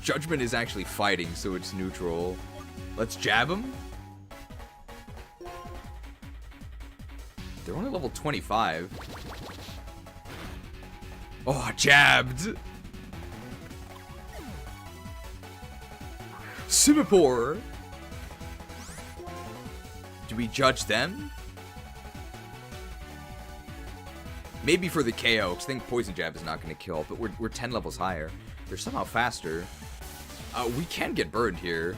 Judgment is actually fighting, so it's neutral. Let's jab him. They're only level 25. Oh, jabbed. Simipour. Do we judge them? Maybe for the KO, because I think Poison Jab is not going to kill, but we're 10 levels higher. They're somehow faster. We can get burned here.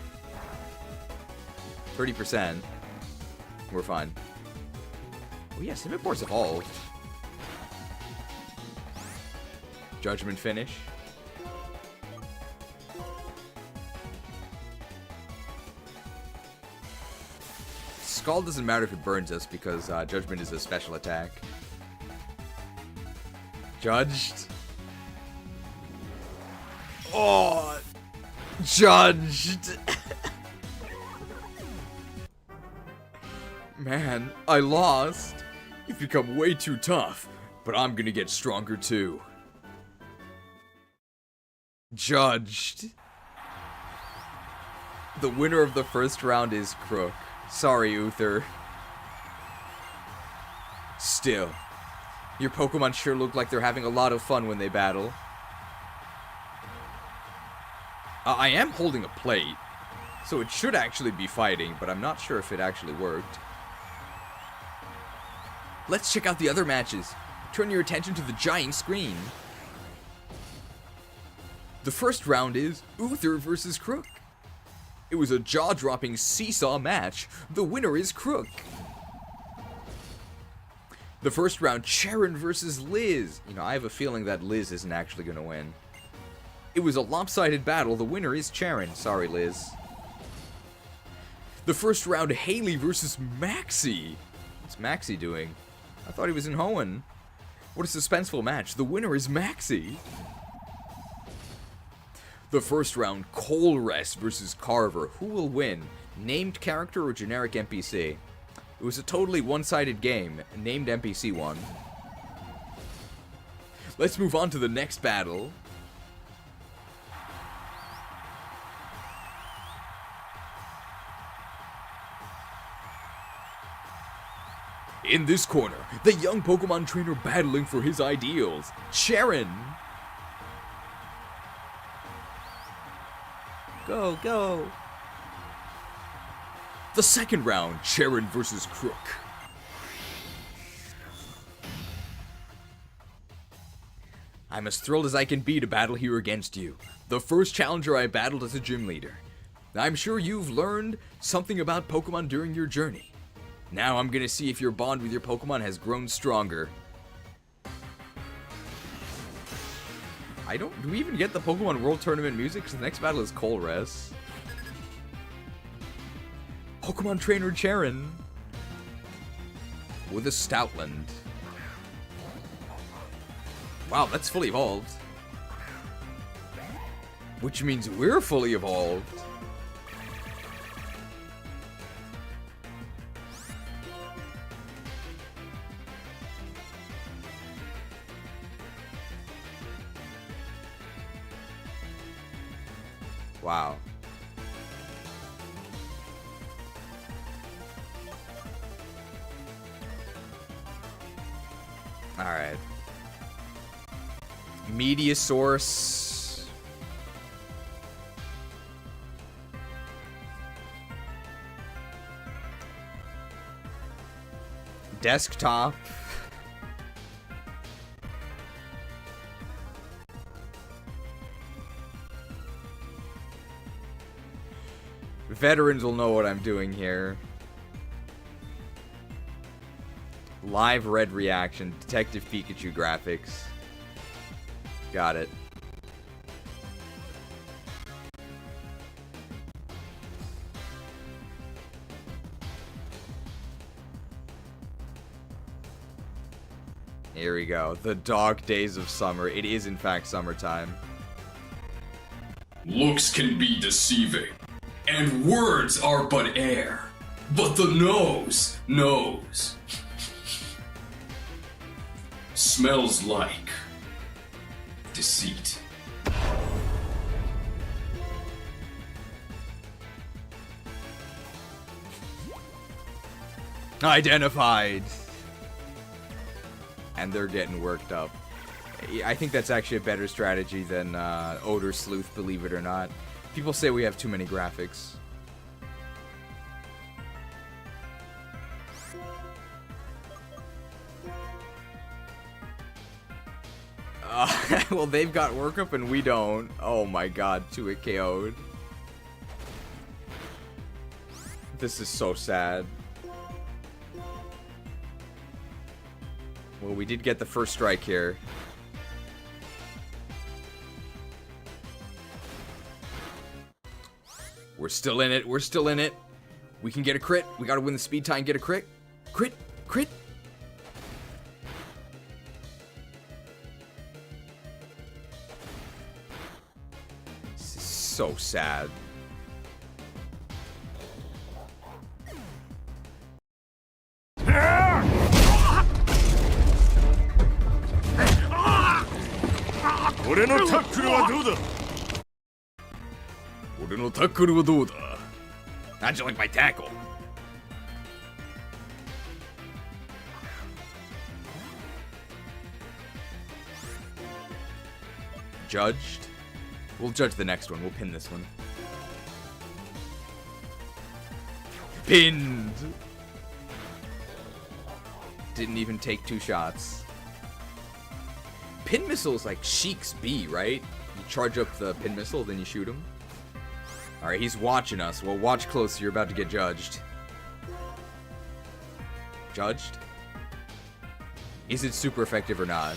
30%. We're fine. Oh yeah, Simipour's evolved. Judgment finish. Skull doesn't matter if it burns us because Judgment is a special attack. Judged. Oh, judged. Man, I lost. You've become way too tough, but I'm gonna get stronger too. Judged. The winner of the first round is Krook. Sorry, Uther. Still, your Pokemon sure look like they're having a lot of fun when they battle. I am holding a plate, so it should actually be fighting, but I'm not sure if it actually worked. Let's check out the other matches. Turn your attention to the giant screen. The first round is Uther versus Krook. It was a jaw-dropping seesaw match. The winner is Krook. The first round, Shannan versus Liz. You know, I have a feeling that Liz isn't actually going to win. It was a lopsided battle. The winner is Shannan. Sorry, Liz. The first round, Haley versus Maxie. What's Maxie doing? I thought he was in Hoenn. What a suspenseful match. The winner is Maxie. The first round, Colress versus Carver. Who will win? Named character or generic NPC? It was a totally one-sided game. Named NPC won. Let's move on to the next battle. In this corner, the young Pokemon trainer battling for his ideals, Shannan. Go, go. The second round, Shannan versus Krook. I'm as thrilled as I can be to battle here against you. The first challenger I battled as a gym leader. I'm sure you've learned something about Pokemon during your journey. Now I'm gonna see if your bond with your Pokemon has grown stronger. Do we even get the Pokemon World Tournament music? Because the next battle is Colress. Pokemon Trainer Shannan. With a Stoutland. Wow, that's fully evolved. Which means we're fully evolved. Wow. Alright. Media source. Desktop. Veterans will know what I'm doing here. Live red reaction. Detective Pikachu graphics. Got it. Here we go. The dog days of summer. It is in fact summertime. Looks can be deceiving, and words are but air, but the nose knows. Smells like deceit. Identified. And they're getting worked up. I think that's actually a better strategy than Odor Sleuth, believe it or not. People say we have too many graphics. Well, they've got workup and we don't. Oh my god, 2-hit KO'd. This is so sad. Well, we did get the first strike here. We're still in it. We're still in it. We can get a crit. We gotta win the speed tie and get a crit. Crit. Crit. This is so sad. How'd you like my tackle? Judged? We'll judge the next one. We'll pin this one. Pinned! Didn't even take 2 shots. Pin missile is like Sheik's B, right? You charge up the pin missile, then you shoot him. Alright, he's watching us. Well, watch close. You're about to get judged. Judged? Is it super effective or not?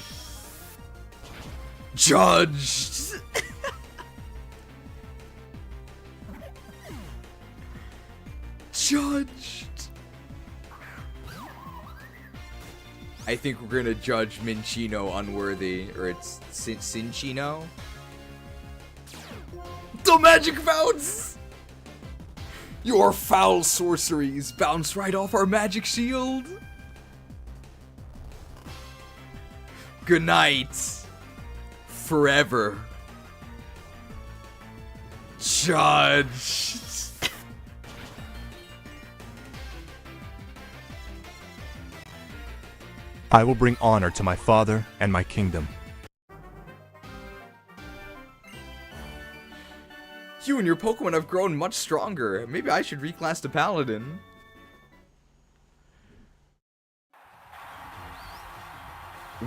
Judged! Judged! I think we're gonna judge Minchino unworthy, or it's Cinchino. The magic bounce! Your foul sorceries bounce right off our magic shield. Good night. Forever. Judged. I will bring honor to my father and my kingdom. You and your Pokemon have grown much stronger. Maybe I should reclass to Paladin.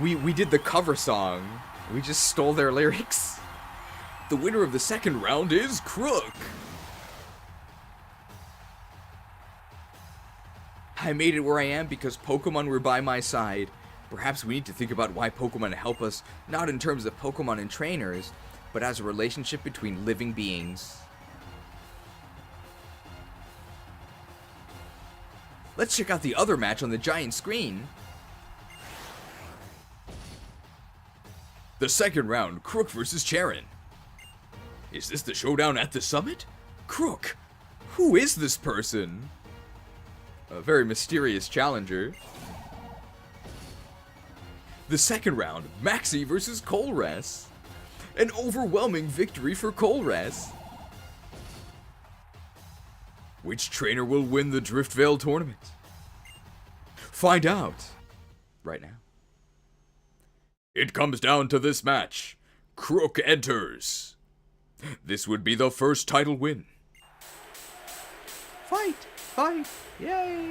We did the cover song. We just stole their lyrics. The winner of the second round is Krook. I made it where I am because Pokemon were by my side. Perhaps we need to think about why Pokemon help us, not in terms of Pokemon and trainers, but as a relationship between living beings. Let's check out the other match on the giant screen. The second round, Krook versus Shannan. Is this the showdown at the summit? Krook, who is this person? A very mysterious challenger. The second round, Maxi versus Kolras. An overwhelming victory for Kolras. Which trainer will win the Driftveil tournament? Find out right now. It comes down to this match. Krook enters. This would be the first title win. Fight! Fight! Yay!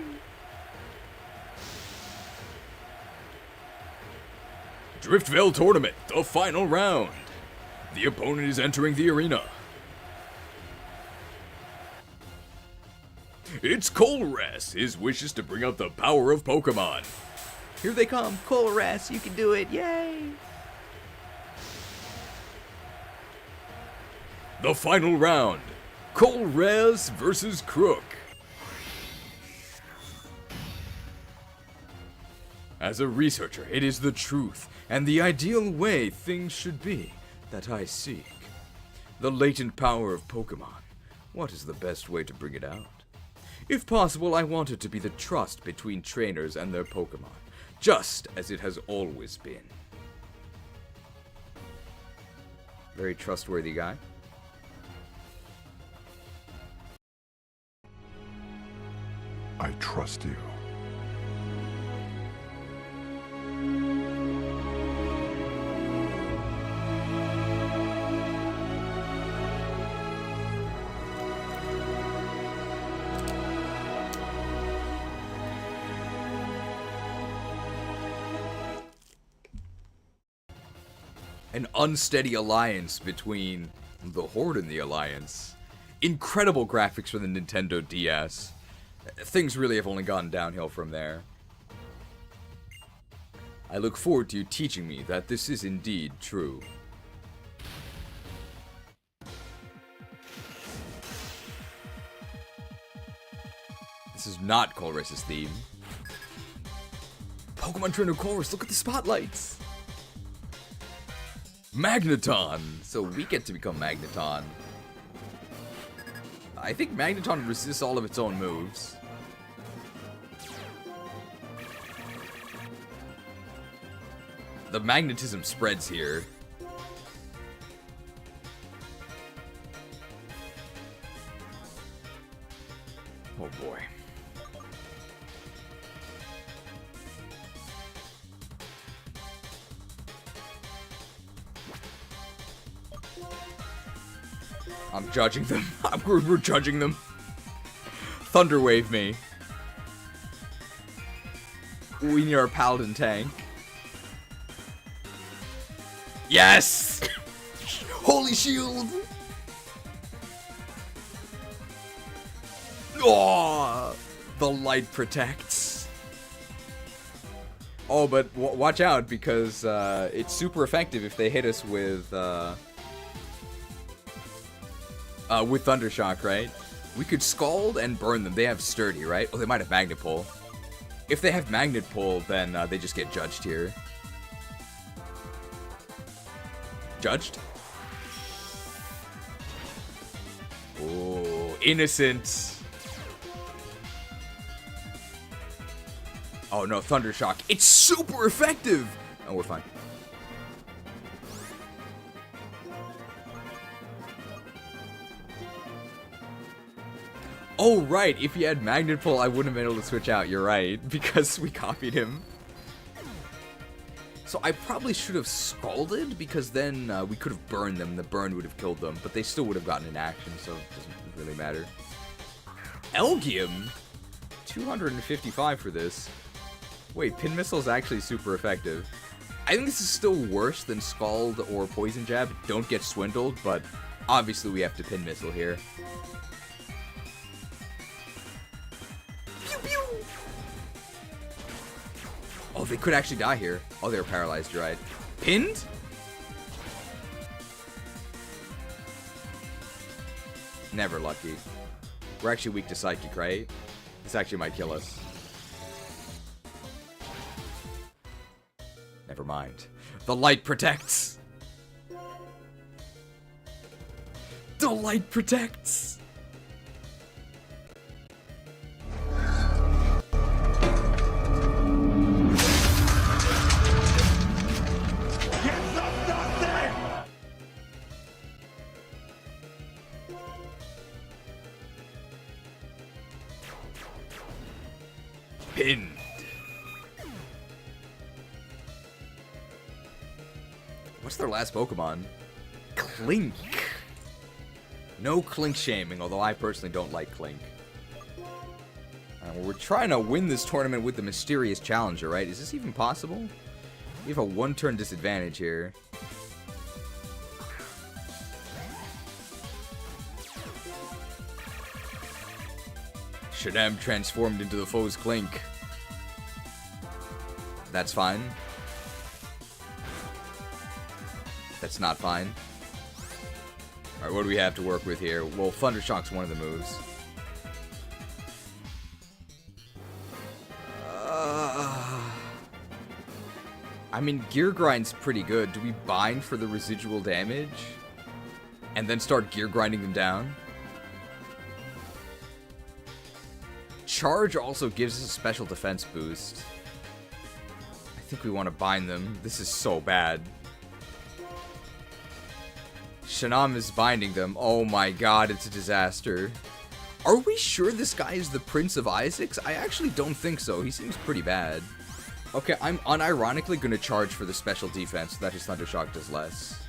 Driftveil tournament, the final round. The opponent is entering the arena. It's Kolras. His wish is to bring out the power of Pokemon. Here they come. Kolras, you can do it. Yay! The final round. Kolras versus Krook. As a researcher, it is the truth and the ideal way things should be that I seek. The latent power of Pokemon. What is the best way to bring it out? If possible, I want it to be the trust between trainers and their Pokemon, just as it has always been. Very trustworthy guy. I trust you. An unsteady alliance between the Horde and the Alliance. Incredible graphics for the Nintendo DS. Things really have only gone downhill from there. I look forward to you teaching me that this is indeed true. This is not Kolras' theme. Pokemon Trainer Kolras, look at the spotlights! Magneton! So we get to become Magneton. I think Magneton resists all of its own moves. The magnetism spreads here. Oh boy. I'm judging them. We're judging them. Thunderwave me. We need our Paladin tank. Yes! Holy shield! Oh, the light protects. Oh, but watch out because it's super effective if they hit us with Thundershock, right? We could Scald and burn them. They have Sturdy, right? Oh, they might have Magnet Pull. If they have Magnet Pull, then they just get judged here. Judged? Oh, innocent. Oh no, Thundershock. It's super effective! Oh, we're fine. Oh, right. If he had Magnet Pull, I wouldn't have been able to switch out. You're right. Because we copied him. So I probably should have Scalded, because then we could have burned them. The burn would have killed them. But they still would have gotten an action, so it doesn't really matter. Elgium? 255 for this. Wait, Pin Missile is actually super effective. I think this is still worse than Scald or Poison Jab. Don't get swindled, but obviously we have to Pin Missile here. Oh, they could actually die here. Oh, they were paralyzed, you're right. Pinned? Never lucky. We're actually weak to Psychic, right? This actually might kill us. Never mind. The light protects. The light protects. Pinned. What's their last Pokemon? Clink. No Clink shaming, although I personally don't like Clink. Well, we're trying to win this tournament with the mysterious challenger, right? Is this even possible? We have a one-turn disadvantage here. Shannan transformed into the foe's Clink. That's fine. That's not fine. Alright, what do we have to work with here? Well, Thundershock's one of the moves. I mean, Gear Grind's pretty good. Do we bind for the residual damage? And then start Gear Grinding them down? Charge also gives us a special defense boost. I think we want to bind them. This is so bad. Shannan is binding them. Oh my god, it's a disaster. Are we sure this guy is the Prince of Isaacs? I actually don't think so. He seems pretty bad. Okay, I'm unironically going to charge for the special defense so that his Thundershock does less.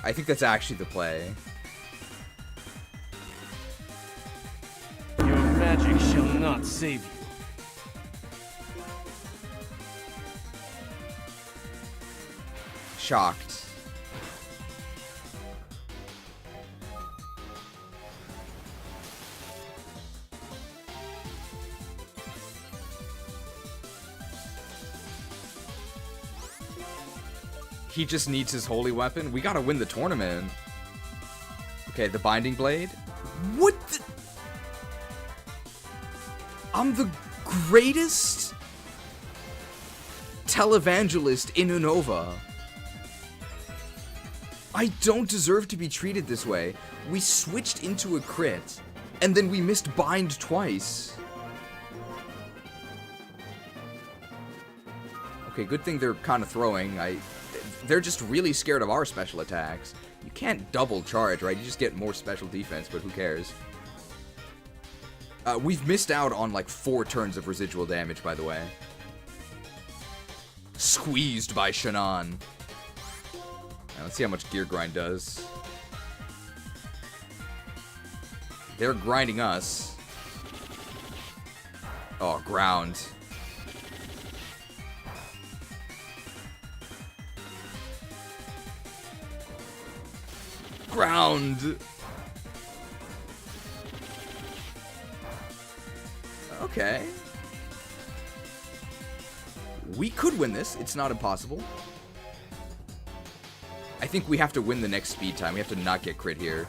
I think that's actually the play. Your magic shall not save you. Shocked. He just needs his holy weapon. We gotta win the tournament. Okay, the Binding Blade. What the? I'm the greatest televangelist in Unova. I don't deserve to be treated this way. We switched into a crit, and then we missed bind twice. Okay, good thing they're kind of throwing. They're just really scared of our special attacks. You can't double charge, right? You just get more special defense, but who cares? We've missed out on like 4 turns of residual damage, by the way. Squeezed by Shannan. Now, let's see how much Gear Grind does. They're grinding us. Oh, ground. Ground. Okay. We could win this. It's not impossible. I think we have to win the next speed time. We have to not get crit here.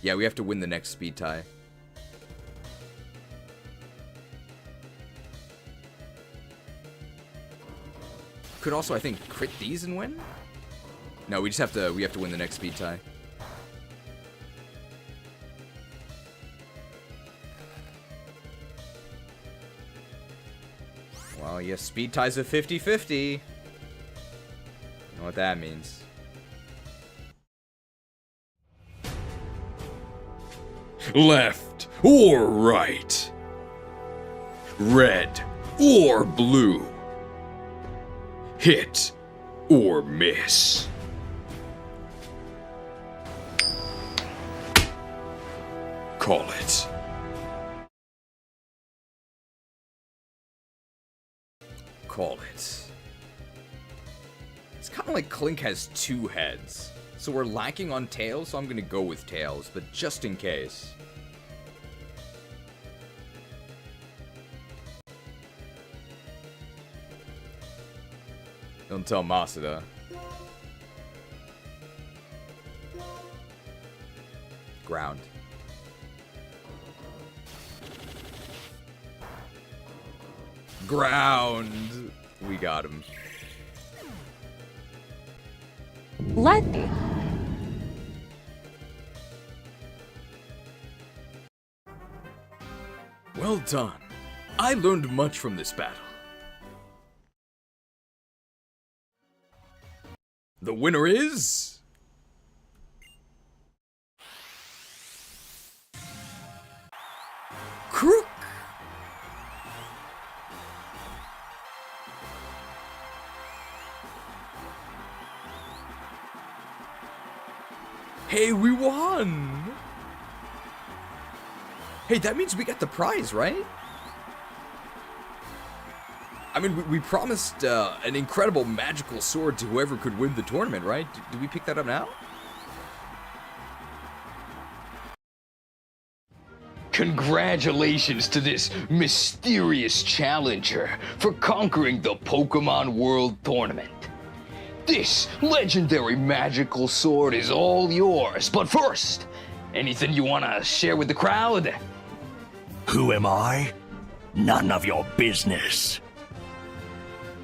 Yeah, we have to win the next speed tie. Could also, I think, crit these and win? No, we have to win the next speed tie. Well, yes, speed tie's a 50-50. You know what that means. Left or right? Red or blue? Hit or miss? Call it. Call it. It's kind of like Clink has 2 heads. So we're lacking on tails, so I'm going to go with tails, but just in case. Don't tell Masada. Ground. Ground. We got him. Let Well done. I learned much from this battle. The winner is... Krook! Hey, we won! Hey, that means we got the prize, right? I mean, we promised an incredible magical sword to whoever could win the tournament, right? Did we pick that up now? Congratulations to this mysterious challenger for conquering the Pokemon World Tournament. This legendary magical sword is all yours, but first, anything you want to share with the crowd? Who am I? None of your business.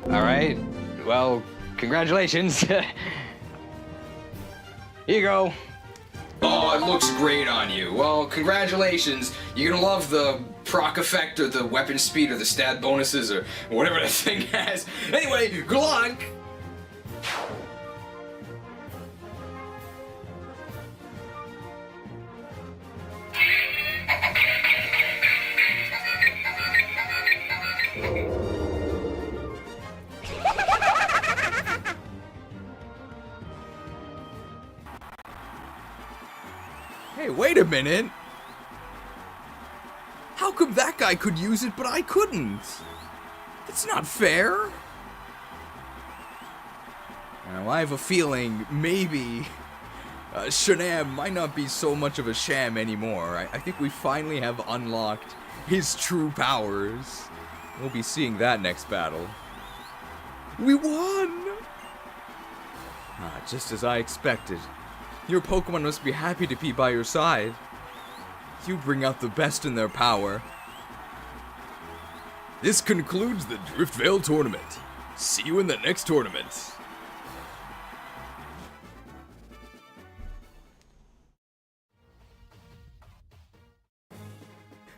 All right, well, congratulations. Here you go. Oh, it looks great on you. Well, congratulations. You're gonna love the proc effect or the weapon speed or the stat bonuses or whatever the thing has. Anyway, good luck! Hey, wait a minute! How come that guy could use it, but I couldn't? That's not fair! Now, I have a feeling maybe Shannan might not be so much of a sham anymore. I think we finally have unlocked his true powers. We'll be seeing that next battle. We won! Just as I expected. Your Pokemon must be happy to be by your side. You bring out the best in their power. This concludes the Driftveil tournament. See you in the next tournament.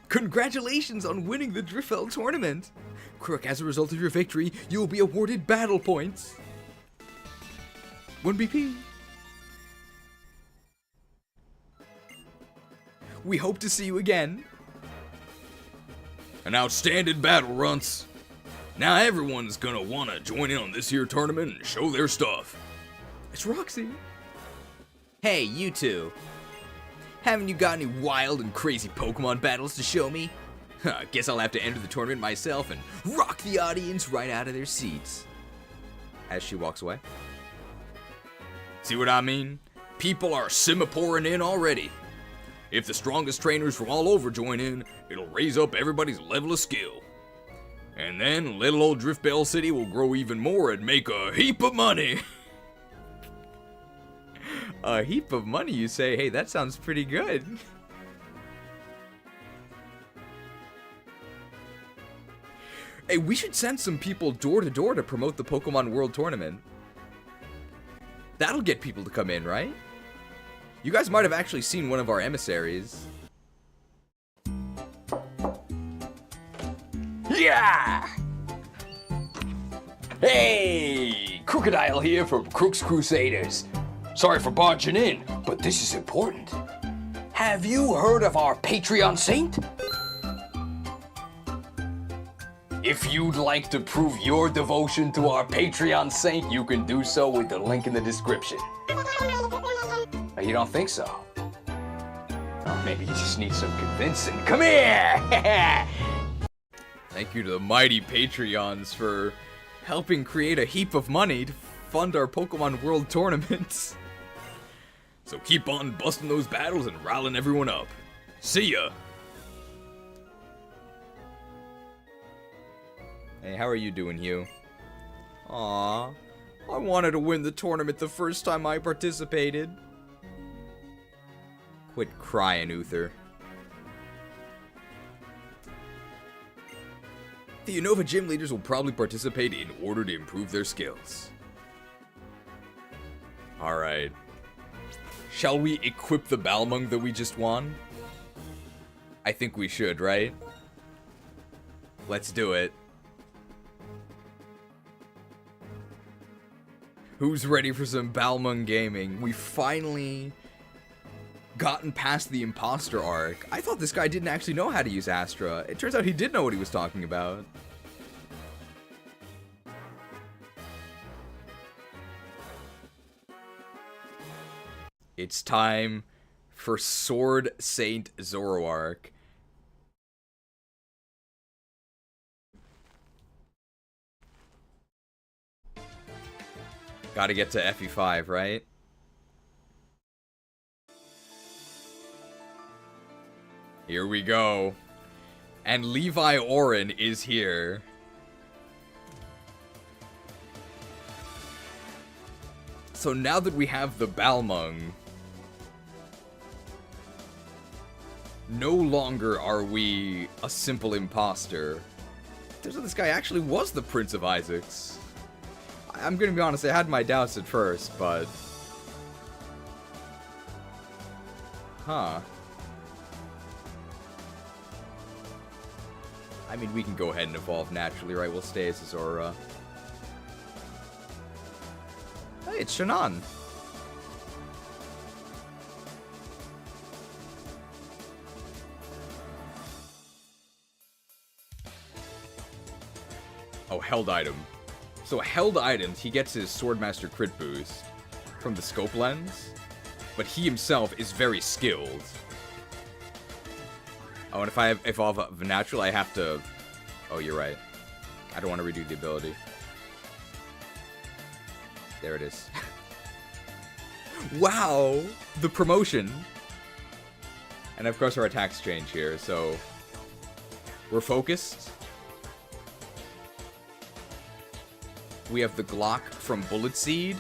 Congratulations on winning the Driftveil tournament! Krook, as a result of your victory, you will be awarded battle points. 1 BP. We hope to see you again. An outstanding battle, Runts. Now everyone's gonna wanna join in on this here tournament and show their stuff. It's Roxy. Hey, you two. Haven't you got any wild and crazy Pokemon battles to show me? Guess I'll have to enter the tournament myself and rock the audience right out of their seats. As she walks away. See what I mean? People are simmer-pouring in already. If the strongest trainers from all over join in, it'll raise up everybody's level of skill. And then little old Driftveil City will grow even more and make a heap of money. A heap of money, you say? Hey, that sounds pretty good. Hey, we should send some people door to door to promote the Pokemon World Tournament. That'll get people to come in, right? You guys might have actually seen one of our emissaries. Yeah! Hey! Krookodile here from Krook's Krewsaders. Sorry for barging in, but this is important. Have you heard of our Patreon saint? If you'd like to prove your devotion to our Patreon saint, you can do so with the link in the description. You don't think so? Or maybe you just need some convincing. Come here! Thank you to the mighty Patreons for helping create a heap of money to fund our Pokemon World tournaments. So keep on busting those battles and riling everyone up. See ya! Hey, how are you doing, Hugh? Aww, I wanted to win the tournament the first time I participated. Quit crying, Uther. The Unova gym leaders will probably participate in order to improve their skills. Alright. Shall we equip the Balmung that we just won? I think we should, right? Let's do it. Who's ready for some Balmung gaming? We finally gotten past the imposter arc. I thought this guy didn't actually know how to use Astra. It turns out he did know what he was talking about. It's time for Sword Saint Zoroark. Gotta get to FE5, right? Here we go. And Levi Orin is here. So now that we have the Balmung, no longer are we a simple imposter. Turns out this guy actually was the Prince of Isaacs. I'm gonna be honest, I had my doubts at first, but... Huh. I mean, we can go ahead and evolve naturally, right? We'll stay as Azora. Hey, it's Shannan. Oh, held item. So held items, he gets his Swordmaster crit boost from the scope lens, but he himself is very skilled. Oh, and if I evolve natural, I have to... Oh, you're right. I don't want to redo the ability. There it is. Wow! The promotion! And of course our attacks change here, so... We're focused. We have the Glock from Bullet Seed.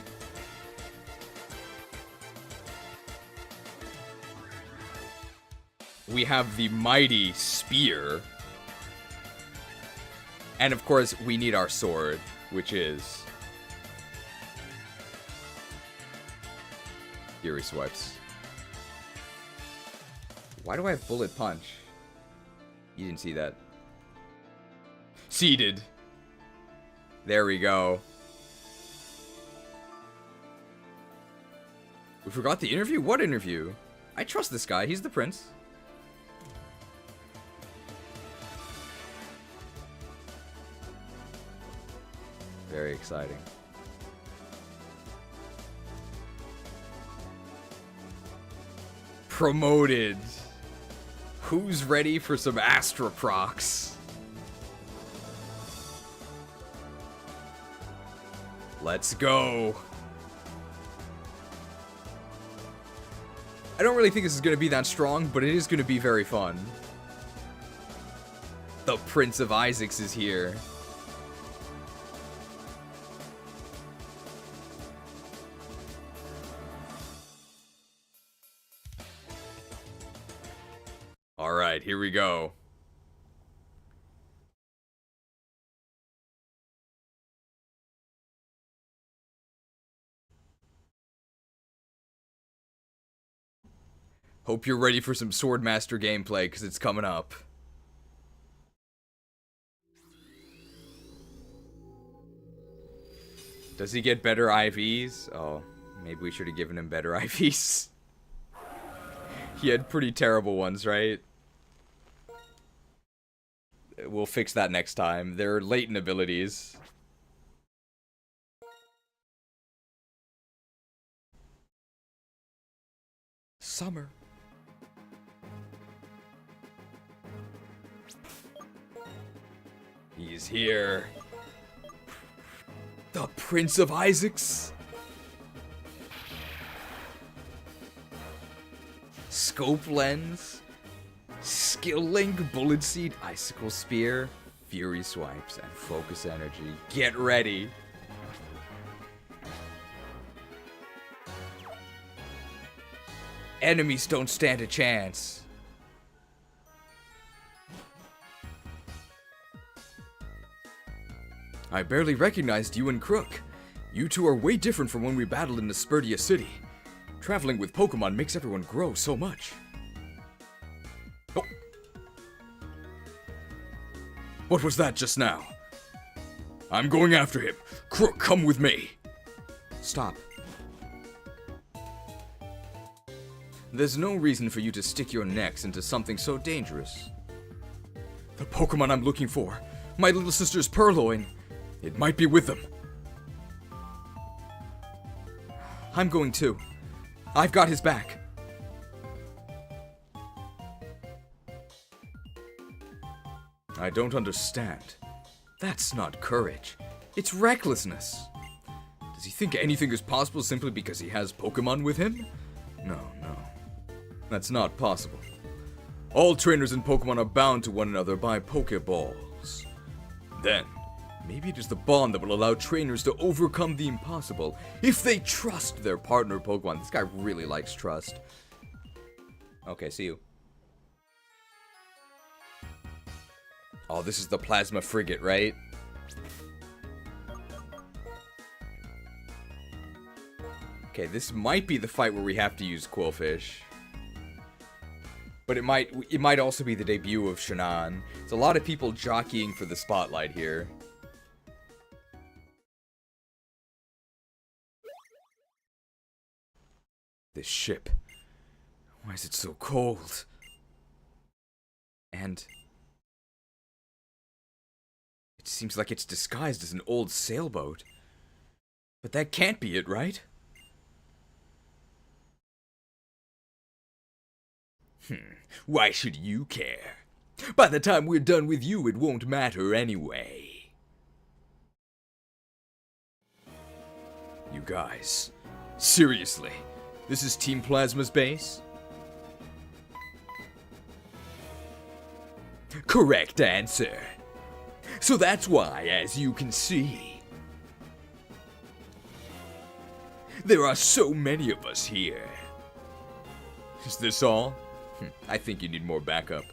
We have the Mighty Spear. And of course, we need our sword, which is... Fury Swipes. Why do I have Bullet Punch? You didn't see that. Seeded. There we go. We forgot the interview? What interview? I trust this guy. He's the prince. Very exciting. Promoted. Who's ready for some Astra procs? Let's go. I don't really think this is going to be that strong, but it is going to be very fun. The Prince of Isaacs is here. Alright, here we go. Hope you're ready for some Swordmaster gameplay, because it's coming up. Does he get better IVs? Oh, maybe we should have given him better IVs. He had pretty terrible ones, right? We'll fix that next time. They're latent abilities. Summer. He's here. The Prince of Isaacs. Scope Lens. Skill Link, Bullet Seed, Icicle Spear, Fury Swipes, and Focus Energy. Get ready. Enemies don't stand a chance. I barely recognized you and Krook. You two are way different from when we battled in Aspertia City. Traveling with Pokemon makes everyone grow so much. Oh. What was that just now? I'm going after him. Krook, come with me. Stop. There's no reason for you to stick your necks into something so dangerous. The Pokemon I'm looking for. My little sister's Purloin. It might be with them. I'm going too. I've got his back. I don't understand. That's not courage. It's recklessness. Does he think anything is possible simply because he has Pokemon with him? No. That's not possible. All trainers in Pokemon are bound to one another by Pokeballs. Then, maybe it is the bond that will allow trainers to overcome the impossible if they trust their partner Pokemon. This guy really likes trust. Okay, see you. Oh, this is the Plasma Frigate, right? Okay, this might be the fight where we have to use Quillfish. But it might also be the debut of Shannan. There's a lot of people jockeying for the spotlight here. This ship. Why is it so cold? And it seems like it's disguised as an old sailboat. But that can't be it, right? Why should you care? By the time we're done with you, it won't matter anyway. You guys, seriously, this is Team Plasma's base? Correct answer. So that's why, as you can see, there are so many of us here. Is this all? I think you need more backup.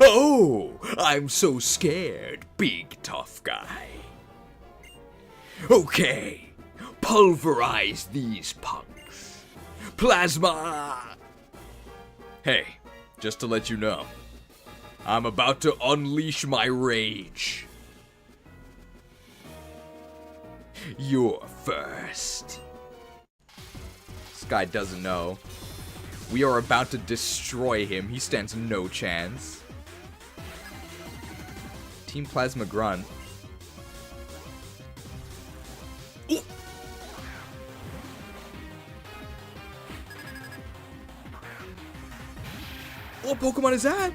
Oh, I'm so scared, big tough guy. Okay, pulverize these punks. Plasma! Hey, just to let you know, I'm about to unleash my rage. You're first. This guy doesn't know. We are about to destroy him. He stands no chance. Team Plasma Grunt. Ooh. What Pokemon is that?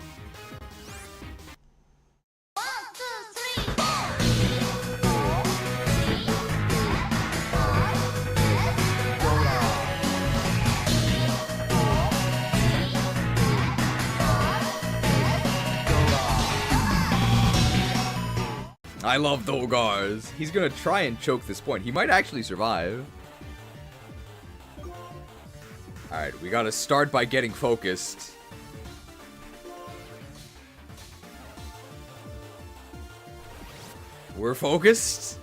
I love Dolgars. He's gonna try and choke this point. He might actually survive. Alright, we gotta start by getting focused. We're focused.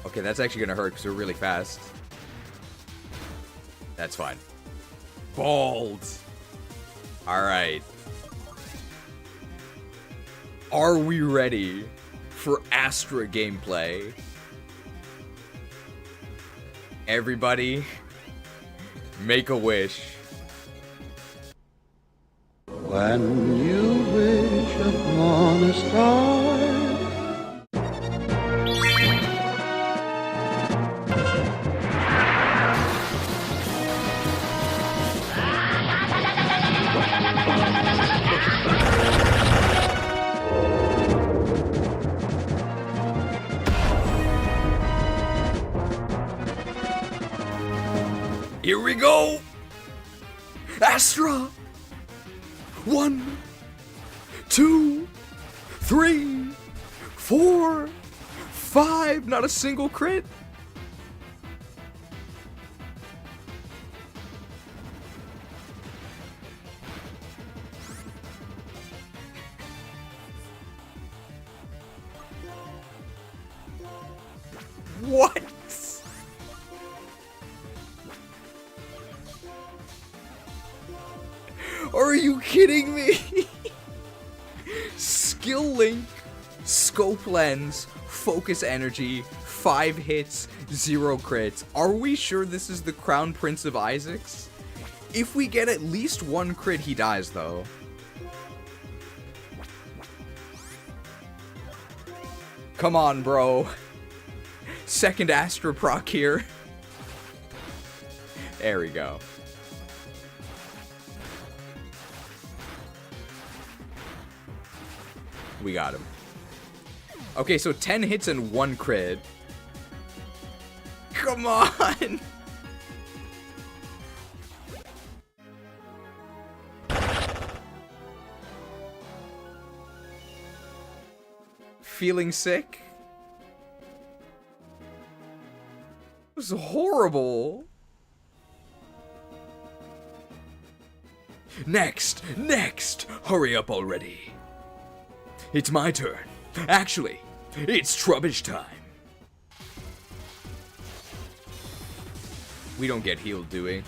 Okay, that's actually gonna hurt because we're really fast. That's fine. Bald. Alright. Are we ready for Astra gameplay? Everybody, make a wish. When you wish upon a star. Here we go! Astra! 1, 2, 3, 4, 5. Not a single crit. What? Are you kidding me? Skill Link, Scope Lens, Focus Energy, 5 hits, 0 crits. Are we sure this is the Crown Prince of Isaacs? If we get at least 1 crit, he dies, though. Come on, bro. Second Astra proc here. There we go. We got him. Okay, so 10 hits and 1 crit. Come on! Feeling sick? It was horrible. Next! Hurry up already. It's my turn. Actually, it's Trubbish time. We don't get healed, do we?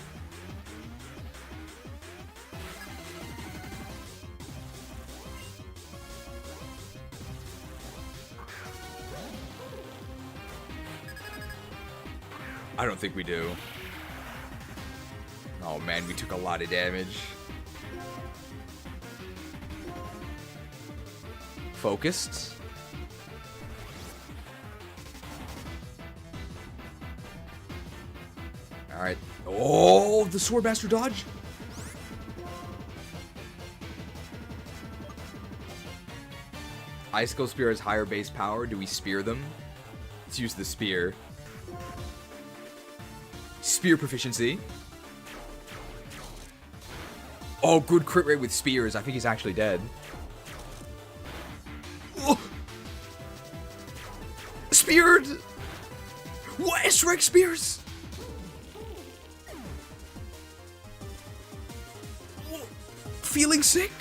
I don't think we do. Oh man, we took a lot of damage. Focused. Alright. Oh, the Swordmaster dodge. Icicle Spear has higher base power. Do we spear them? Let's use the spear. Spear proficiency. Oh, good crit rate with spears. I think he's actually dead. Oh. Speared! What? S-Rex spears? Feeling sick?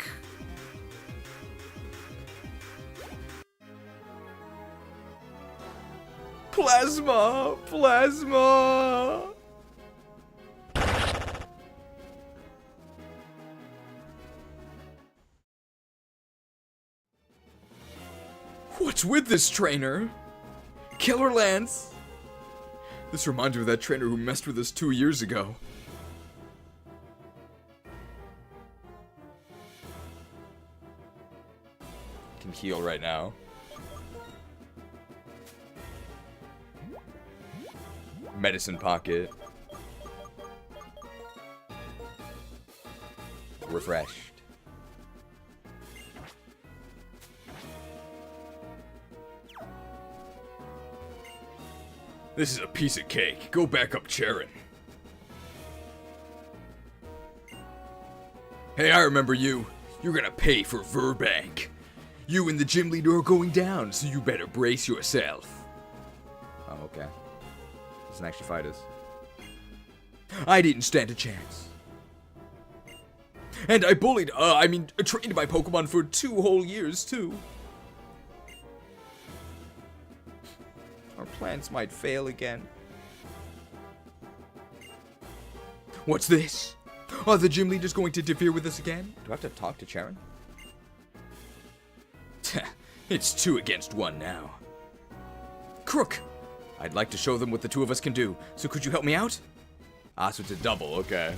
Plasma! Plasma! What's with this trainer? Killer Lance! This reminds me of that trainer who messed with us 2 years ago. Can heal right now. Medicine pocket. Refreshed. This is a piece of cake. Go back up, Charon. Hey, I remember you. You're gonna pay for Verbank. You and the gym leader are going down, so you better brace yourself. Oh, okay. Doesn't actually fight us. I didn't stand a chance. And I bullied, trained my Pokemon for 2 whole years, too. Our plans might fail again. What's this? Are the gym leaders going to interfere with us again? Do I have to talk to Charon? It's 2 against 1 now. Krook! I'd like to show them what the 2 of us can do, so could you help me out? Ah, so it's a double, okay.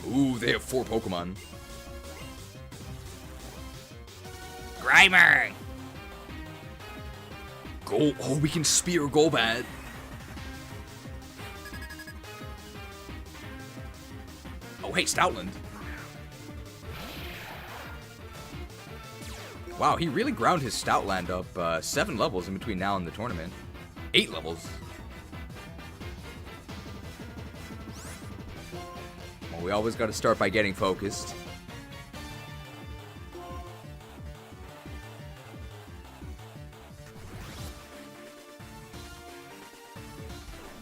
Ooh, they have 4 Pokemon. Grimer! Oh, we can spear Golbat. Oh, hey, Stoutland. Wow, he really ground his Stoutland up 7 levels in between now and the tournament. 8 levels. Well, we always got to start by getting focused.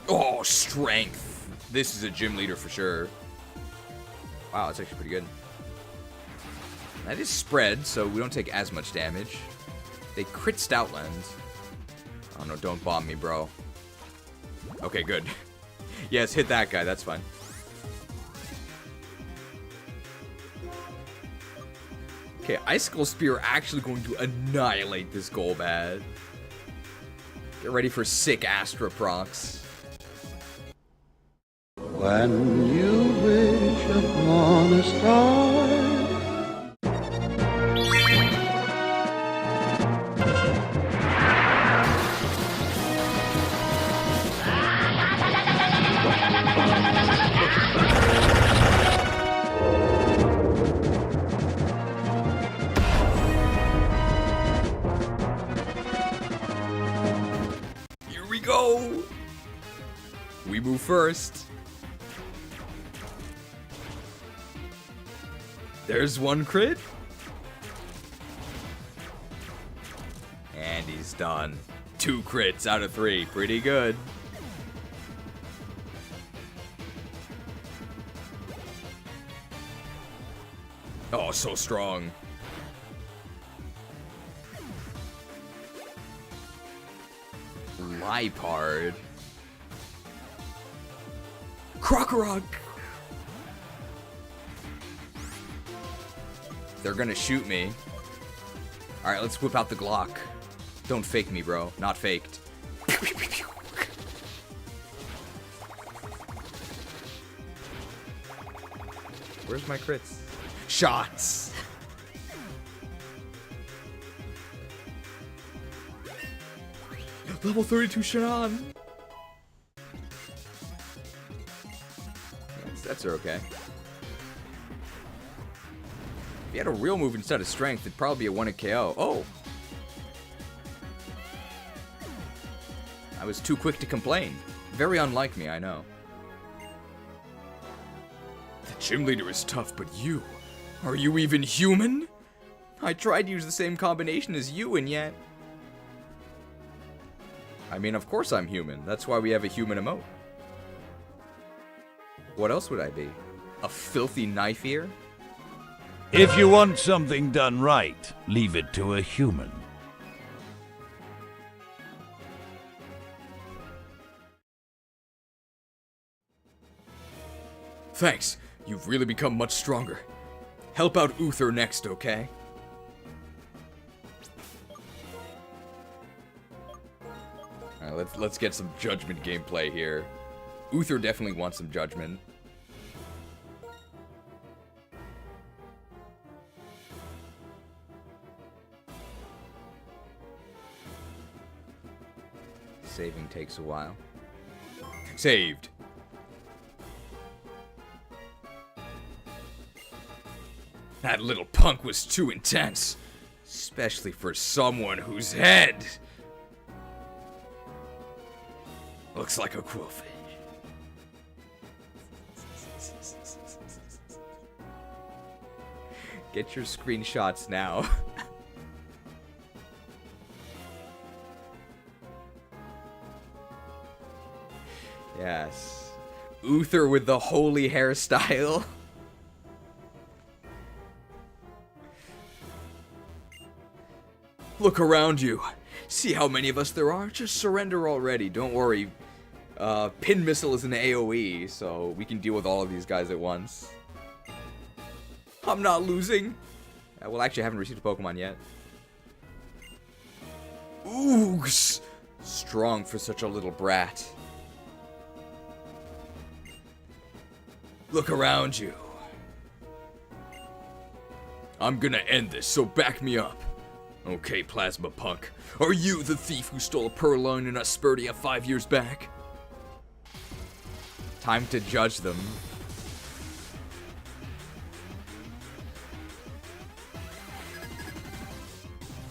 Oh, strength. This is a gym leader for sure. Wow, that's actually pretty good. That is spread, so we don't take as much damage. They crit Stoutland. Oh no, don't bomb me, bro. Okay, good. Yes, hit that guy, that's fine. Okay, Icicle Spear actually going to annihilate this Golbad. Get ready for sick Astra procs. When you wish upon a star. Here we go. We move first. There's one crit. And he's done. 2 crits out of 3. Pretty good. Oh, so strong. Lipard. Krokorok. They're gonna shoot me. Alright, let's whip out the Glock. Don't fake me, bro. Not faked. Where's my crits? Shots! Level 32 Shannan! That's okay. If he had a real move instead of strength, it'd probably be a 1-hit KO. Oh! I was too quick to complain. Very unlike me, I know. The gym leader is tough, but you... Are you even human? I tried to use the same combination as you, and yet... I mean, of course I'm human. That's why we have a human emote. What else would I be? A filthy knife ear? If you want something done right, leave it to a human. Thanks. You've really become much stronger. Help out Uther next, okay? Alright, let's get some judgment gameplay here. Uther definitely wants some judgment. Saving takes a while. Saved. That little punk was too intense. Especially for someone whose head looks like a quillfish. Get your screenshots now. Yes. Uther with the holy hairstyle. Look around you. See how many of us there are? Just surrender already. Don't worry. Pin Missile is an AoE, so we can deal with all of these guys at once. I'm not losing. Well, actually, I haven't received a Pokemon yet. Oogs! Strong for such a little brat. Look around you. I'm gonna end this, so back me up. Okay, Plasma Punk. Are you the thief who stole a Purloin and a Spurdia 5 years back? Time to judge them.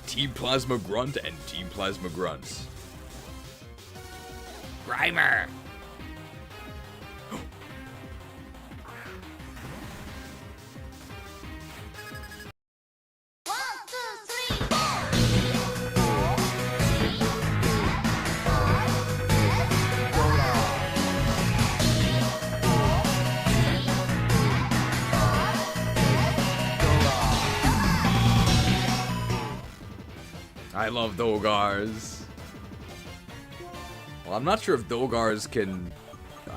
Team Plasma Grunt and Team Plasma Grunt. Grimer! I love Dogars. Well, I'm not sure if Dogars can...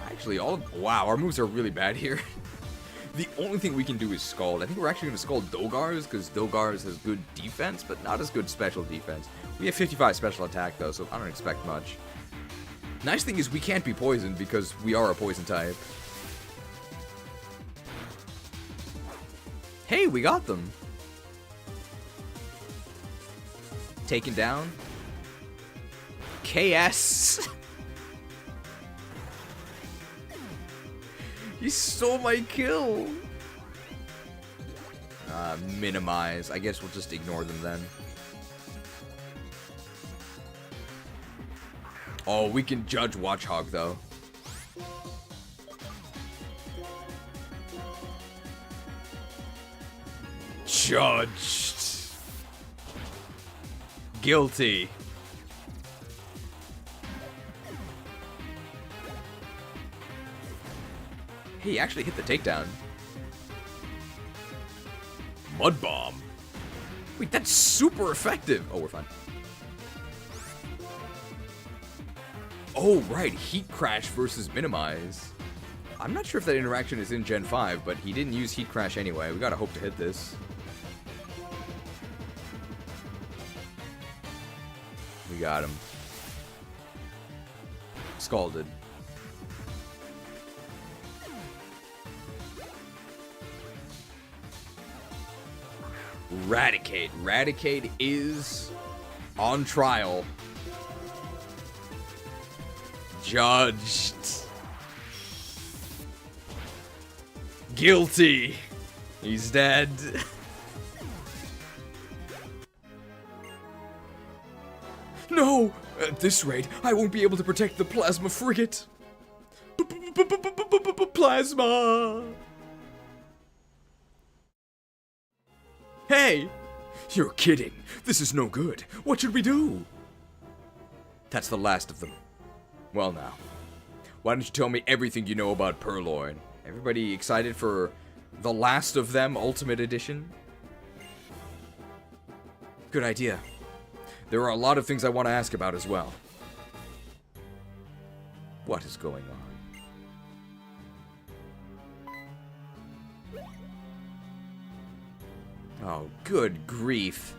Actually, wow, our moves are really bad here. The only thing we can do is Scald. I think we're actually going to Scald Dogars, because Dogars has good defense, but not as good special defense. We have 55 special attack, though, so I don't expect much. Nice thing is we can't be poisoned, because we are a poison type. Hey, we got them. Taken down. KS. He stole my kill. Minimize. I guess we'll just ignore them then. Oh, we can judge Watchhog though. Judged. Guilty. He actually hit the takedown. Mud Bomb. Wait, that's super effective. Oh, we're fine. Oh, right. Heat Crash versus Minimize. I'm not sure if that interaction is in Gen 5, but he didn't use Heat Crash anyway. We gotta hope to hit this. We got him. Scalded. Raticate. Raticate is on trial. Judged. Guilty. He's dead. No! At this rate, I won't be able to protect the plasma frigate. Plasma! Hey! You're kidding. This is no good. What should we do? That's the last of them. Well now, why don't you tell me everything you know about Purloin? Everybody excited for the last of them Ultimate Edition? Good idea. There are a lot of things I want to ask about as well. What is going on? Oh, good grief.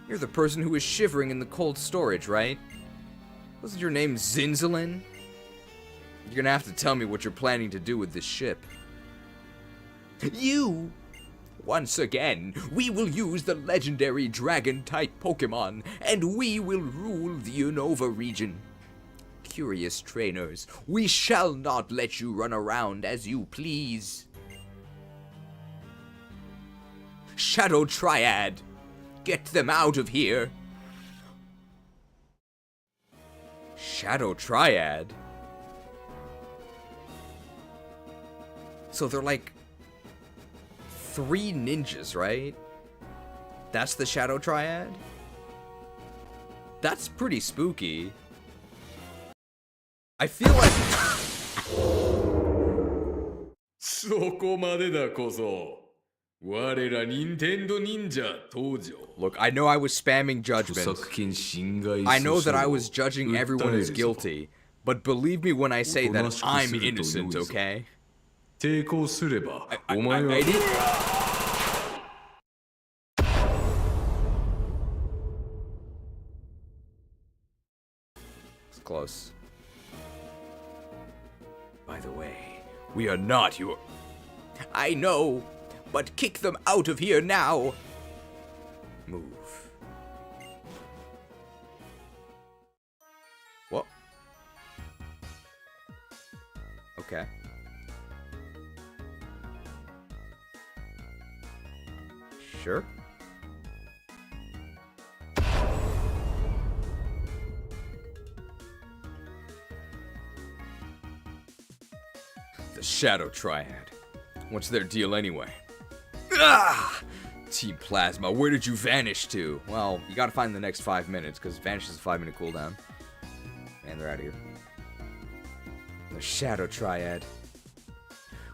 You're the person who was shivering in the cold storage, right? Wasn't your name Zinzalin? You're gonna have to tell me what you're planning to do with this ship. You! Once again, we will use the legendary dragon-type Pokemon, and we will rule the Unova region. Curious trainers, we shall not let you run around as you please. Shadow Triad, get them out of here. Shadow Triad? So they're like 3 ninjas, right? That's the Shadow Triad? That's pretty spooky. I feel like... そこまでだこそ。我ら任天堂忍者登場。 Look, I know I was spamming judgment. I know that I was judging everyone as guilty. But believe me when I say that I'm innocent, okay? 抵抗すれば、お前は。It's close. By the way, we are not your... I know, but kick them out of here now. Move. What? Okay. Sure. The Shadow Triad. What's their deal anyway? Ah! Team Plasma, where did you vanish to? Well, you gotta find the next 5 minutes, because Vanish is a 5-minute cooldown. And they're out of here. The Shadow Triad.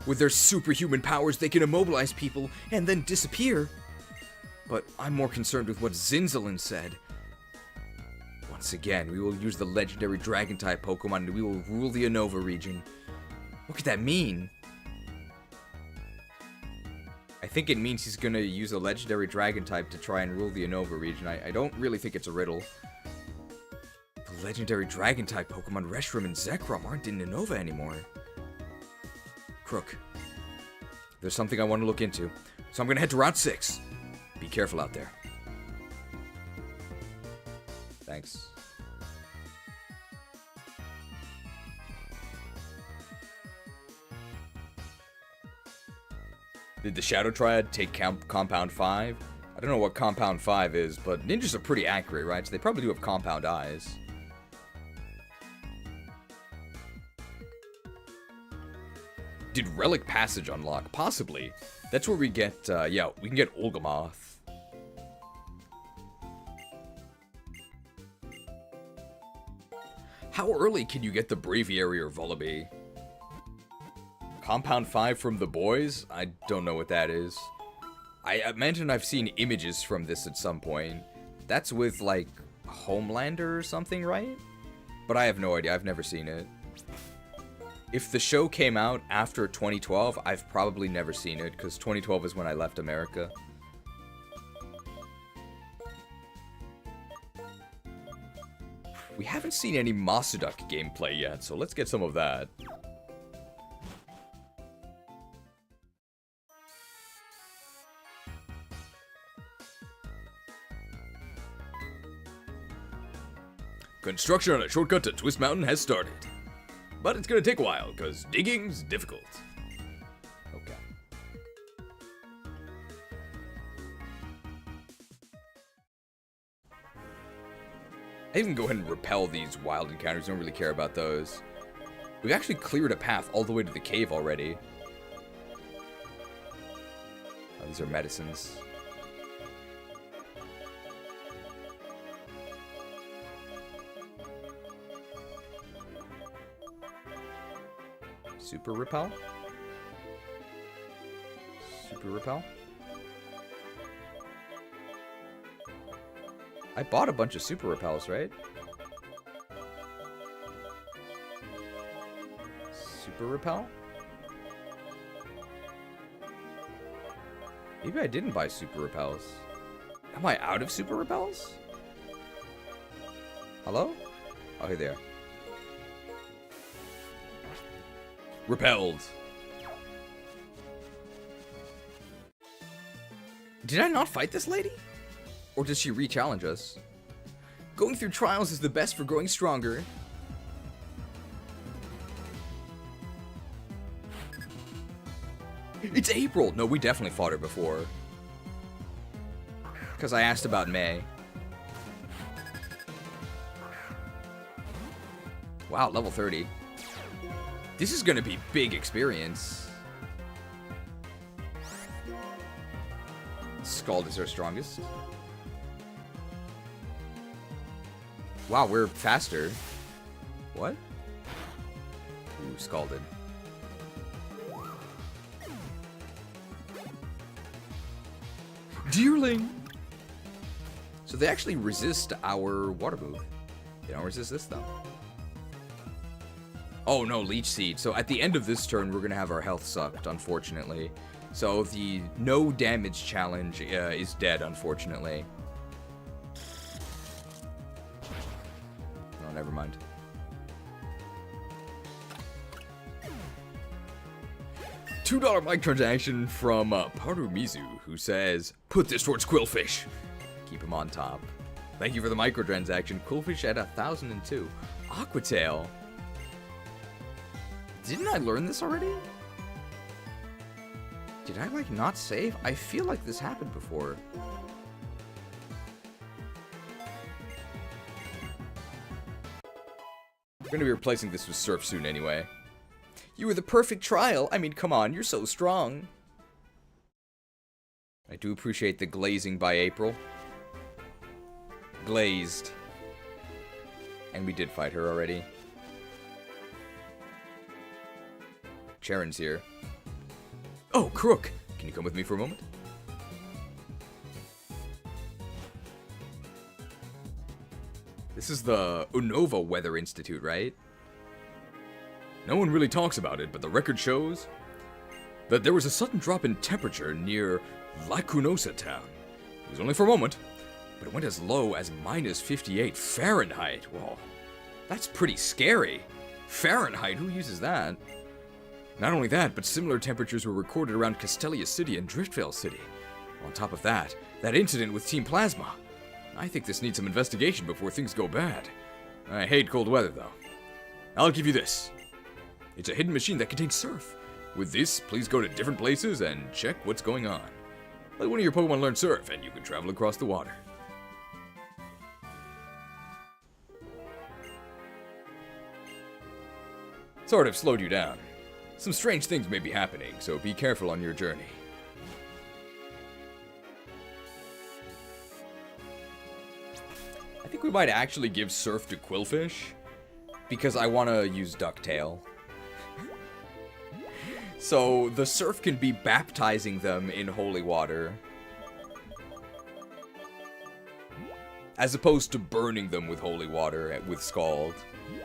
With their superhuman powers, they can immobilize people and then disappear. But I'm more concerned with what Zinzalin said. Once again, we will use the legendary Dragon-type Pokemon and we will rule the Unova region. What could that mean? I think it means he's gonna use a legendary Dragon-type to try and rule the Unova region. I don't really think it's a riddle. The legendary Dragon-type Pokemon Reshiram and Zekrom aren't in Unova anymore. Krook. There's something I want to look into, so I'm gonna head to Route 6. Be careful out there. Thanks. Did the Shadow Triad take Compound 5? I don't know what Compound 5 is, but ninjas are pretty accurate, right? So they probably do have Compound Eyes. Did Relic Passage unlock? Possibly. That's where we get, yeah, we can get Olgamoth. How early can you get the Braviary or Vullaby? Compound 5 from the boys? I don't know what that is. I imagine I've seen images from this at some point. That's with, like, Homelander or something, right? But I have no idea. I've never seen it. If the show came out after 2012, I've probably never seen it, because 2012 is when I left America. We haven't seen any Masuduk gameplay yet, so let's get some of that. Construction on a shortcut to Twist Mountain has started. But it's gonna take a while, because digging's difficult. Okay. I even go ahead and repel these wild encounters, don't really care about those. We've actually cleared a path all the way to the cave already. Oh, these are medicines. Super Repel? Super Repel? I bought a bunch of Super Repels, right? Super Repel? Maybe I didn't buy Super Repels. Am I out of Super Repels? Hello? Oh, hey there. Repelled. Did I not fight this lady? Or does she re-challenge us? Going through trials is the best for growing stronger. It's April! No, we definitely fought her before. Because I asked about May. Wow, level 30. This is gonna be big experience. Scald is our strongest. Wow, we're faster. What? Ooh, Scalded. Deerling! So they actually resist our water move. They don't resist this though. Oh no, Leech Seed. So at the end of this turn, we're gonna have our health sucked, unfortunately. So the no damage challenge is dead, unfortunately. Oh, never mind. $2 microtransaction from Parumizu, who says, "Put this towards Quillfish." Keep him on top. Thank you for the microtransaction. Quillfish at 1,002. Aquatail. Didn't I learn this already? Did I, like, not save? I feel like this happened before. We're gonna be replacing this with Surf soon anyway. You were the perfect trial. I mean, come on, you're so strong. I do appreciate the glazing by April. Glazed. And we did fight her already. Charon's here. Oh, Krook! Can you come with me for a moment? This is the Unova Weather Institute, right? No one really talks about it, but the record shows that there was a sudden drop in temperature near Lacunosa town. It was only for a moment, but it went as low as minus 58 Fahrenheit. Whoa, that's pretty scary. Fahrenheit, who uses that? Not only that, but similar temperatures were recorded around Castelia City and Driftveil City. On top of that, that incident with Team Plasma. I think this needs some investigation before things go bad. I hate cold weather, though. I'll give you this. It's a hidden machine that contains surf. With this, please go to different places and check what's going on. Let one of your Pokemon learn surf, and you can travel across the water. Sort of slowed you down. Some strange things may be happening, so be careful on your journey. I think we might actually give surf to Qwilfish, because I want to use Ducktail. So the surf can be baptizing them in holy water, as opposed to burning them with holy water with Scald.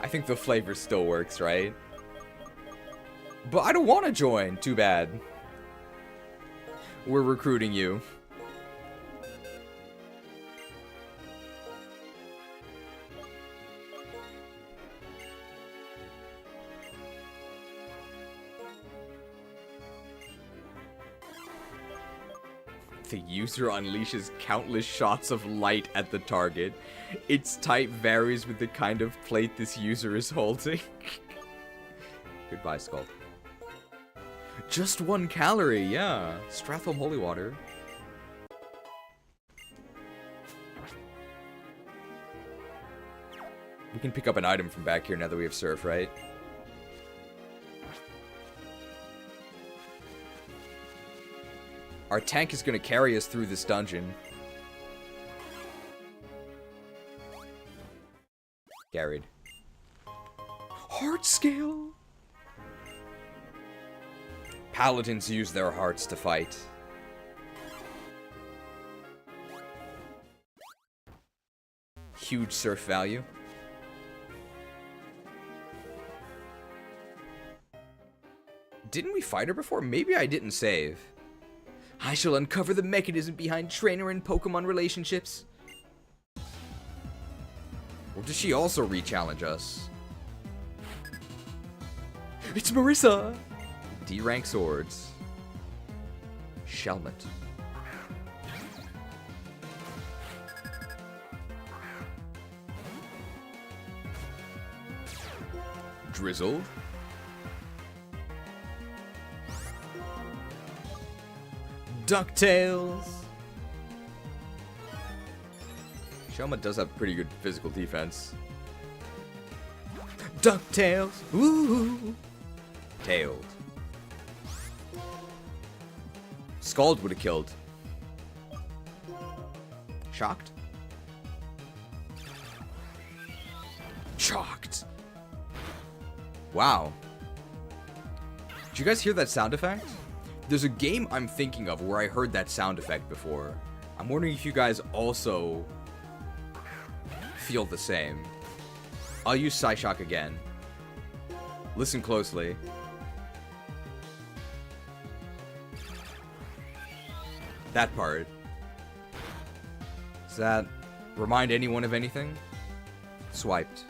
I think the flavor still works, right? But I don't want to join. Too bad. We're recruiting you. The user unleashes countless shots of light at the target. Its type varies with the kind of plate this user is holding. Goodbye, Skull. Just 1 calorie, yeah. Strathholm Holy Water. We can pick up an item from back here now that we have Surf, right? Our tank is going to carry us through this dungeon. Carried. Heart scale! Paladins use their hearts to fight. Huge surf value. Didn't we fight her before? Maybe I didn't save. I shall uncover the mechanism behind trainer and Pokemon relationships. Or does she also re-challenge us? It's Marissa! D-rank swords. Shelmet. Drizzle. DuckTales. Shelmet does have pretty good physical defense. DuckTales. Woo! Tailed. Scald would have killed. Shocked? Shocked. Wow. Did you guys hear that sound effect? There's a game I'm thinking of where I heard that sound effect before. I'm wondering if you guys also feel the same. I'll use Psyshock again. Listen closely. That part. Does that remind anyone of anything? Swiped.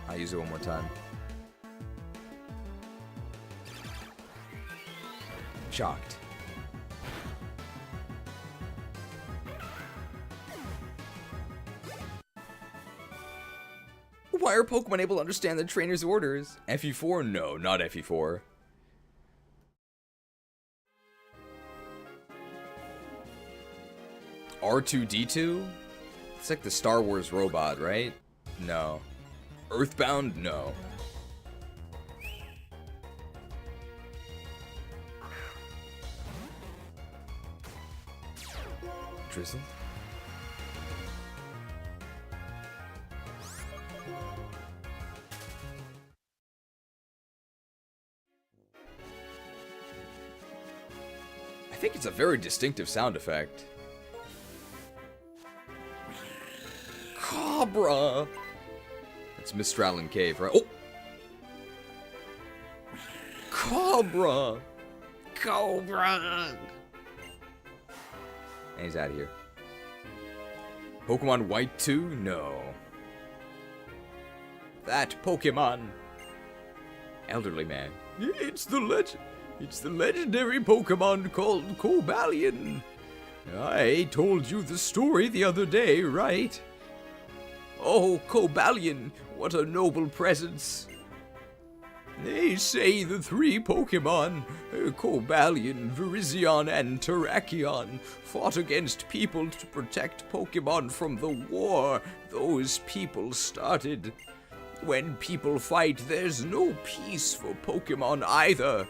I'll use it one more time. Shocked. Why are Pokemon able to understand the trainer's orders? FE4? No, not FE4. R2-D2? It's like the Star Wars robot, right? No. Earthbound? No. Drizzle? I think it's a very distinctive sound effect. Cobra! That's Mistralon Cave, right? Oh! Cobra! Cobra! And he's out of here. Pokemon White 2? No. That Pokemon. Elderly man. It's the legendary Pokemon called Cobalion. I told you the story the other day, right? Oh, Cobalion, what a noble presence. They say the three Pokemon, Cobalion, Virizion, and Terrakion, fought against people to protect Pokemon from the war those people started. When people fight, there's no peace for Pokemon either.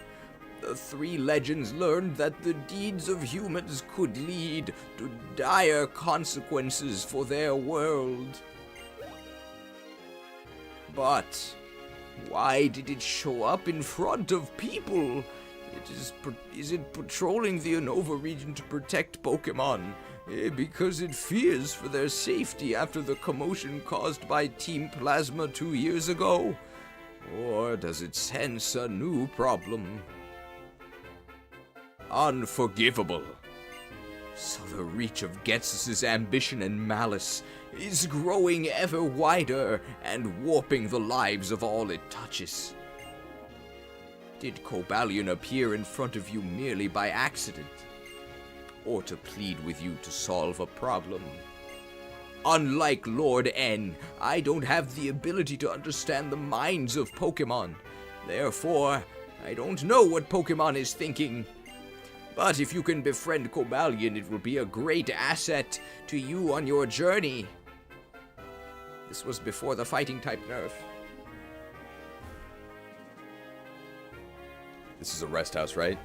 The three legends learned that the deeds of humans could lead to dire consequences for their world. But why did it show up in front of people? Is it patrolling the Unova region to protect Pokemon? Because it fears for their safety after the commotion caused by Team Plasma 2 years ago? Or does it sense a new problem? Unforgivable. So the reach of Getsus's ambition and malice is growing ever wider and warping the lives of all it touches. Did Cobalion appear in front of you merely by accident? Or to plead with you to solve a problem? Unlike Lord N, I don't have the ability to understand the minds of Pokemon. Therefore, I don't know what Pokemon is thinking. But if you can befriend Cobalion, it will be a great asset to you on your journey. This was before the fighting type nerf. This is a rest house, right?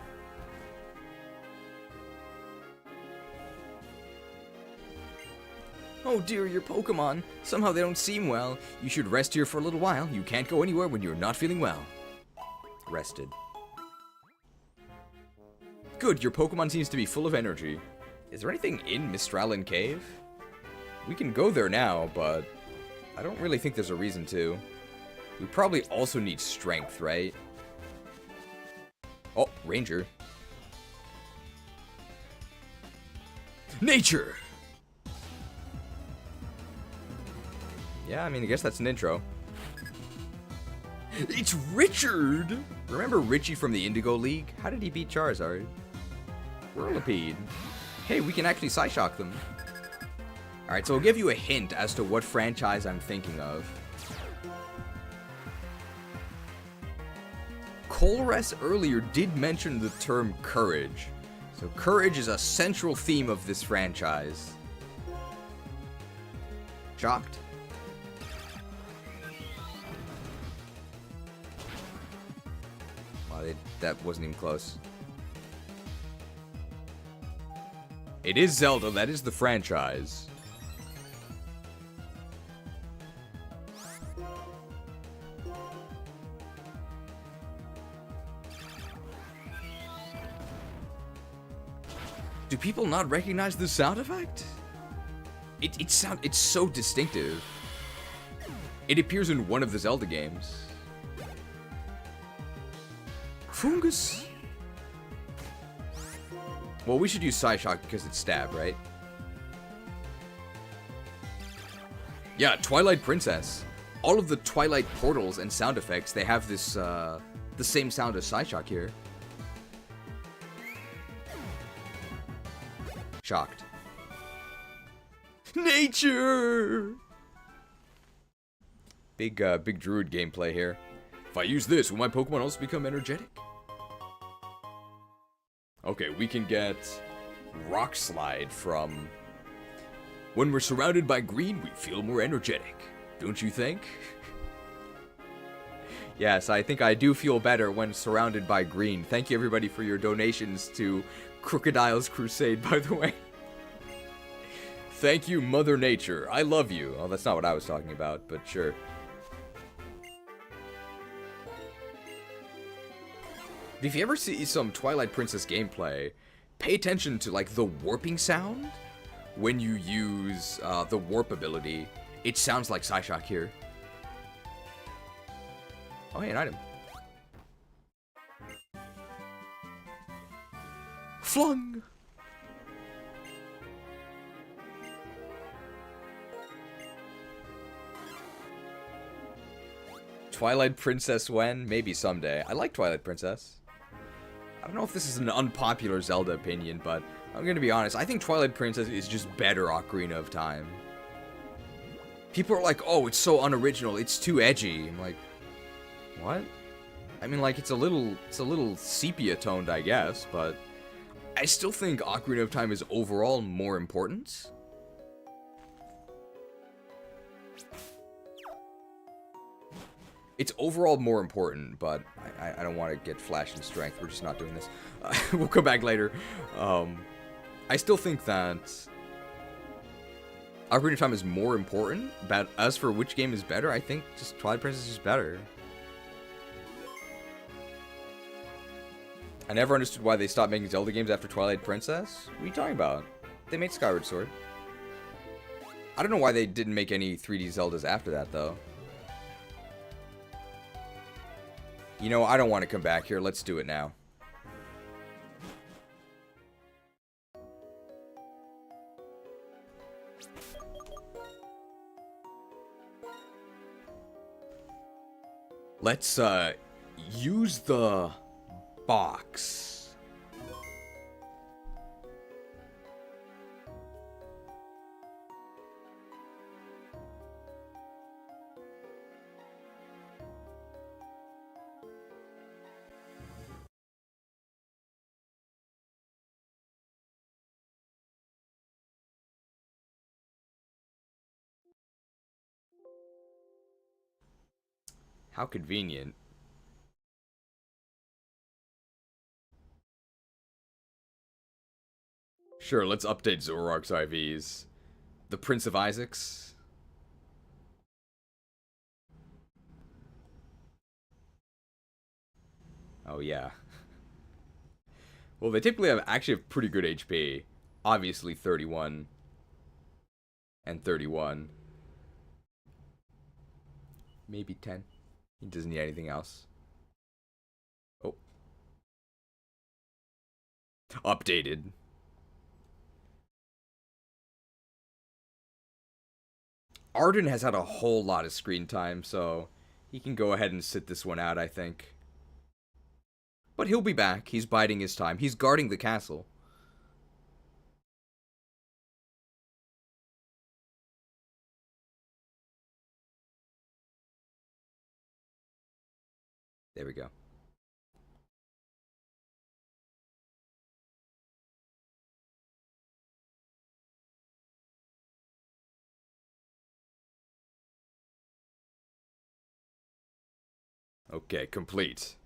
Oh dear, your Pokemon. Somehow they don't seem well. You should rest here for a little while. You can't go anywhere when you're not feeling well. Rested. Good, your Pokemon seems to be full of energy. Is there anything in Mistralon Cave? We can go there now, but I don't really think there's a reason to. We probably also need strength, right? Oh, Ranger. Nature! Yeah, I mean, I guess that's an intro. It's Richard! Remember Richie from the Indigo League? How did he beat Charizard? Whirlipede. Hey, we can actually Psyshock them. Alright, so I'll give you a hint as to what franchise I'm thinking of. Colress earlier did mention the term courage. So courage is a central theme of this franchise. Shocked? Wow, that wasn't even close. It is Zelda, that is the franchise. Do people not recognize the sound effect? It's so distinctive. It appears in one of the Zelda games. Fungus. Well, we should use Psyshock because it's stab, right? Yeah, Twilight Princess. All of the Twilight portals and sound effects, they have this, the same sound as Psyshock here. Shocked. Nature! Big druid gameplay here. If I use this, will my Pokemon also become energetic? Okay, we can get Rock Slide from... When we're surrounded by green, we feel more energetic. Don't you think? Yes, I think I do feel better when surrounded by green. Thank you everybody for your donations to Krookodile's Crusade, by the way. Thank you, Mother Nature. I love you. Oh, that's not what I was talking about, but sure. If you ever see some Twilight Princess gameplay, pay attention to, like, the warping sound when you use the warp ability. It sounds like Psyshock here. Oh, hey, an item. Flung! Twilight Princess when? Maybe someday. I like Twilight Princess. I don't know if this is an unpopular Zelda opinion, but I'm gonna be honest. I think Twilight Princess is just better Ocarina of Time. People are like, oh, it's so unoriginal, it's too edgy. I'm like, what? I mean, like, it's a little sepia-toned, I guess, but I still think Ocarina of Time is overall more important. It's overall more important, but I don't want to get flash and strength. We're just not doing this. We'll come back later. I still think that Ocarina of Time is more important, but as for which game is better, I think just Twilight Princess is better. I never understood why they stopped making Zelda games after Twilight Princess. What are you talking about? They made Skyward Sword. I don't know why they didn't make any 3D Zeldas after that, though. You know, I don't want to come back here. Let's do it now. Let's, use the box. How convenient. Sure, let's update Zoroark's IVs. The Prince of Isaacs. Oh, yeah. Well, they typically actually have pretty good HP. Obviously, 31. And 31. Maybe 10. He doesn't need anything else. Oh. Updated. Arden has had a whole lot of screen time, so he can go ahead and sit this one out, I think. But he'll be back. He's biding his time. He's guarding the castle. There we go. Okay, complete.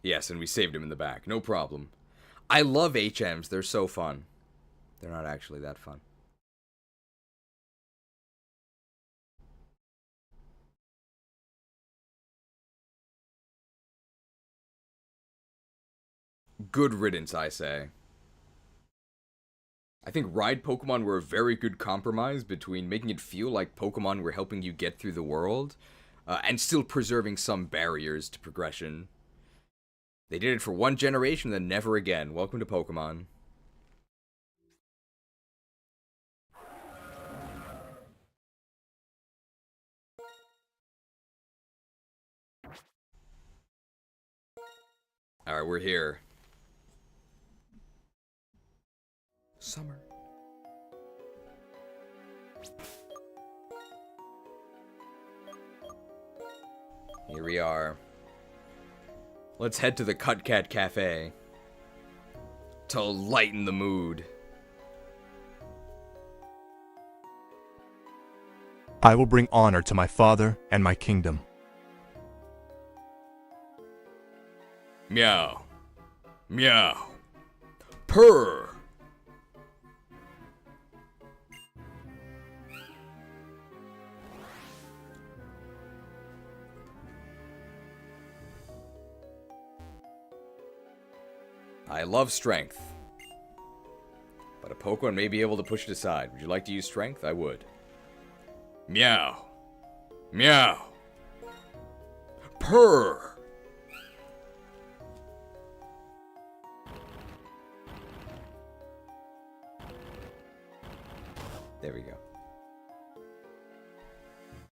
Yes, and we saved him in the back. No problem. I love HMs. They're so fun. They're not actually that fun. Good riddance, I say. I think ride Pokemon were a very good compromise between making it feel like Pokemon were helping you get through the world, and still preserving some barriers to progression. They did it for one generation, then never again. Welcome to Pokemon. Alright, we're here. Summer. Here we are. Let's head to the Cut Cat Cafe to lighten the mood. I will bring honor to my father and my kingdom. Meow. Meow. Purr. love strength. But a Pokemon may be able to push it aside. Would you like to use strength? I would. Meow. Meow. Purr. There we go.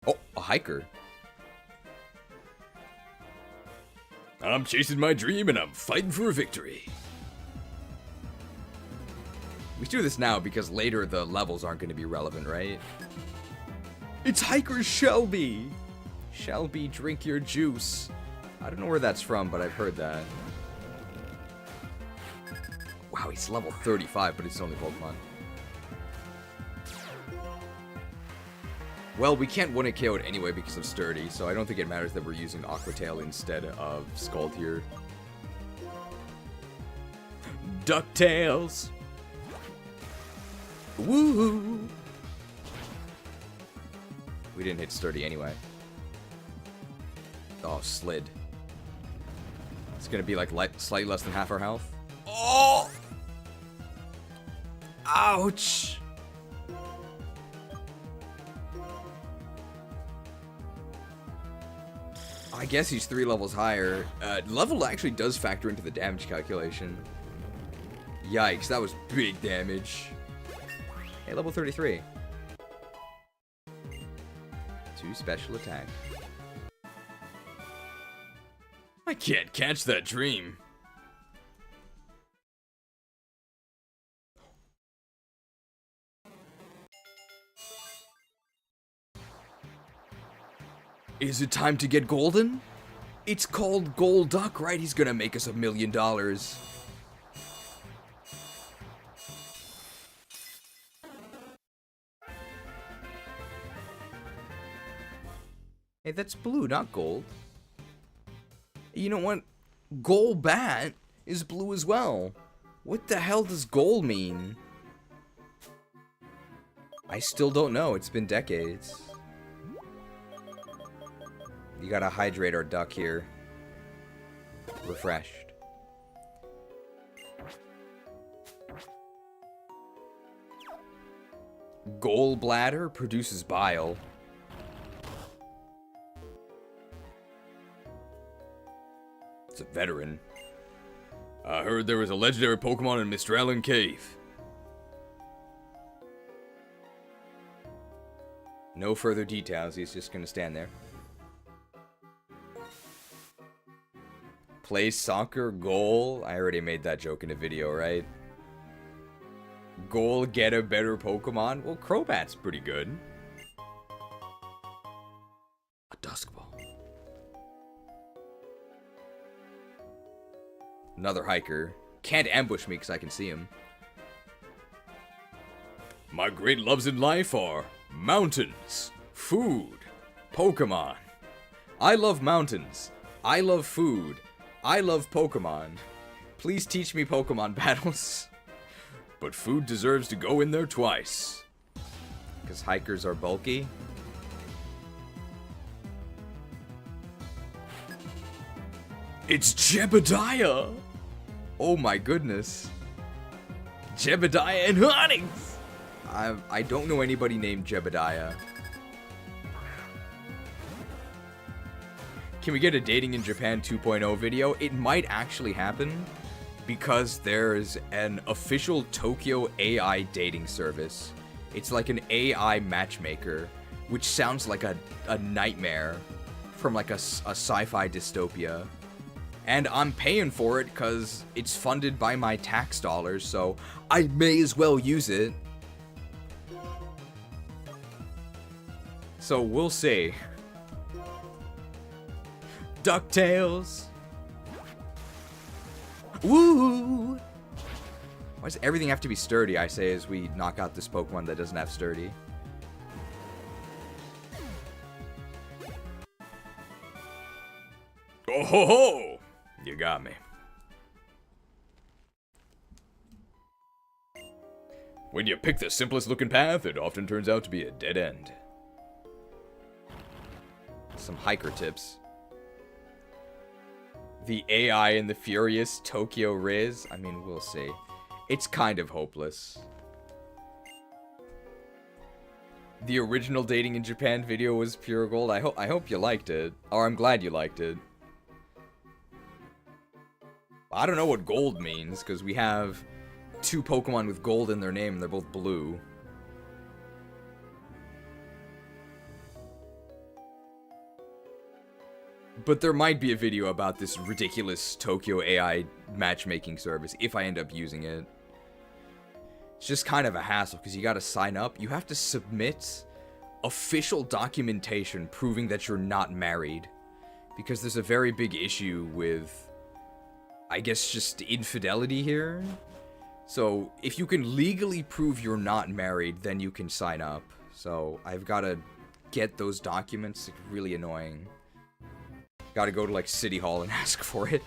Oh, a hiker. I'm chasing my dream and I'm fighting for a victory. We should do this now because later the levels aren't going to be relevant, right? It's Hiker Shelby! Shelby, drink your juice. I don't know where that's from, but I've heard that. Wow, he's level 35, but it's only Pokemon. Well, we can't 1-hit KO it anyway because of Sturdy, so I don't think it matters that we're using Aqua Tail instead of Scald here. DuckTales! Woohoo! We didn't hit Sturdy anyway. Oh, Slid. It's gonna be like slightly less than half our health. Oh! Ouch! I guess he's 3 levels higher. Level actually does factor into the damage calculation. Yikes, that was big damage. Hey, level 33. 2 special attack. I can't catch that dream. Is it time to get golden? It's called Gold Duck, right? He's gonna make us $1 million. Hey, that's blue, not gold. You know what? Golbat is blue as well. What the hell does gold mean? I still don't know. It's been decades. You gotta hydrate our duck here. Refreshed. Gallbladder produces bile. It's a veteran. I heard there was a legendary Pokemon in Mistralon Cave. No further details, he's just gonna stand there. Play soccer, goal. I already made that joke in a video, right? Goal, get a better Pokemon. Well, Crobat's pretty good. A Dusk Ball. Another hiker. Can't ambush me because I can see him. My great loves in life are mountains, food, Pokemon. I love mountains. I love food. I love Pokemon. Please teach me Pokemon battles. But food deserves to go in there twice. Because hikers are bulky. It's Jebediah! Oh my goodness. Jebediah and Honings! I don't know anybody named Jebediah. Can we get a Dating in Japan 2.0 video? It might actually happen because there's an official Tokyo AI dating service. It's like an AI matchmaker, which sounds like a nightmare from like a sci-fi dystopia. And I'm paying for it because it's funded by my tax dollars, so I may as well use it. So we'll see. DuckTales. Woo! Why does everything have to be sturdy, I say, as we knock out this Pokemon that doesn't have sturdy? Oh ho ho! You got me. When you pick the simplest looking path, it often turns out to be a dead end. Some hiker tips. The AI in the furious Tokyo Riz? I mean, we'll see. It's kind of hopeless. The original Dating in Japan video was pure gold. I hope you liked it. Or I'm glad you liked it. I don't know what gold means, because we have 2 Pokemon with gold in their name, and they're both blue. But there might be a video about this ridiculous Tokyo AI matchmaking service, if I end up using it. It's just kind of a hassle, because you gotta sign up. You have to submit official documentation proving that you're not married. Because there's a very big issue with, I guess, just infidelity here. So, if you can legally prove you're not married, then you can sign up. So, I've gotta get those documents. It's really annoying. Gotta go to, like, City Hall and ask for it.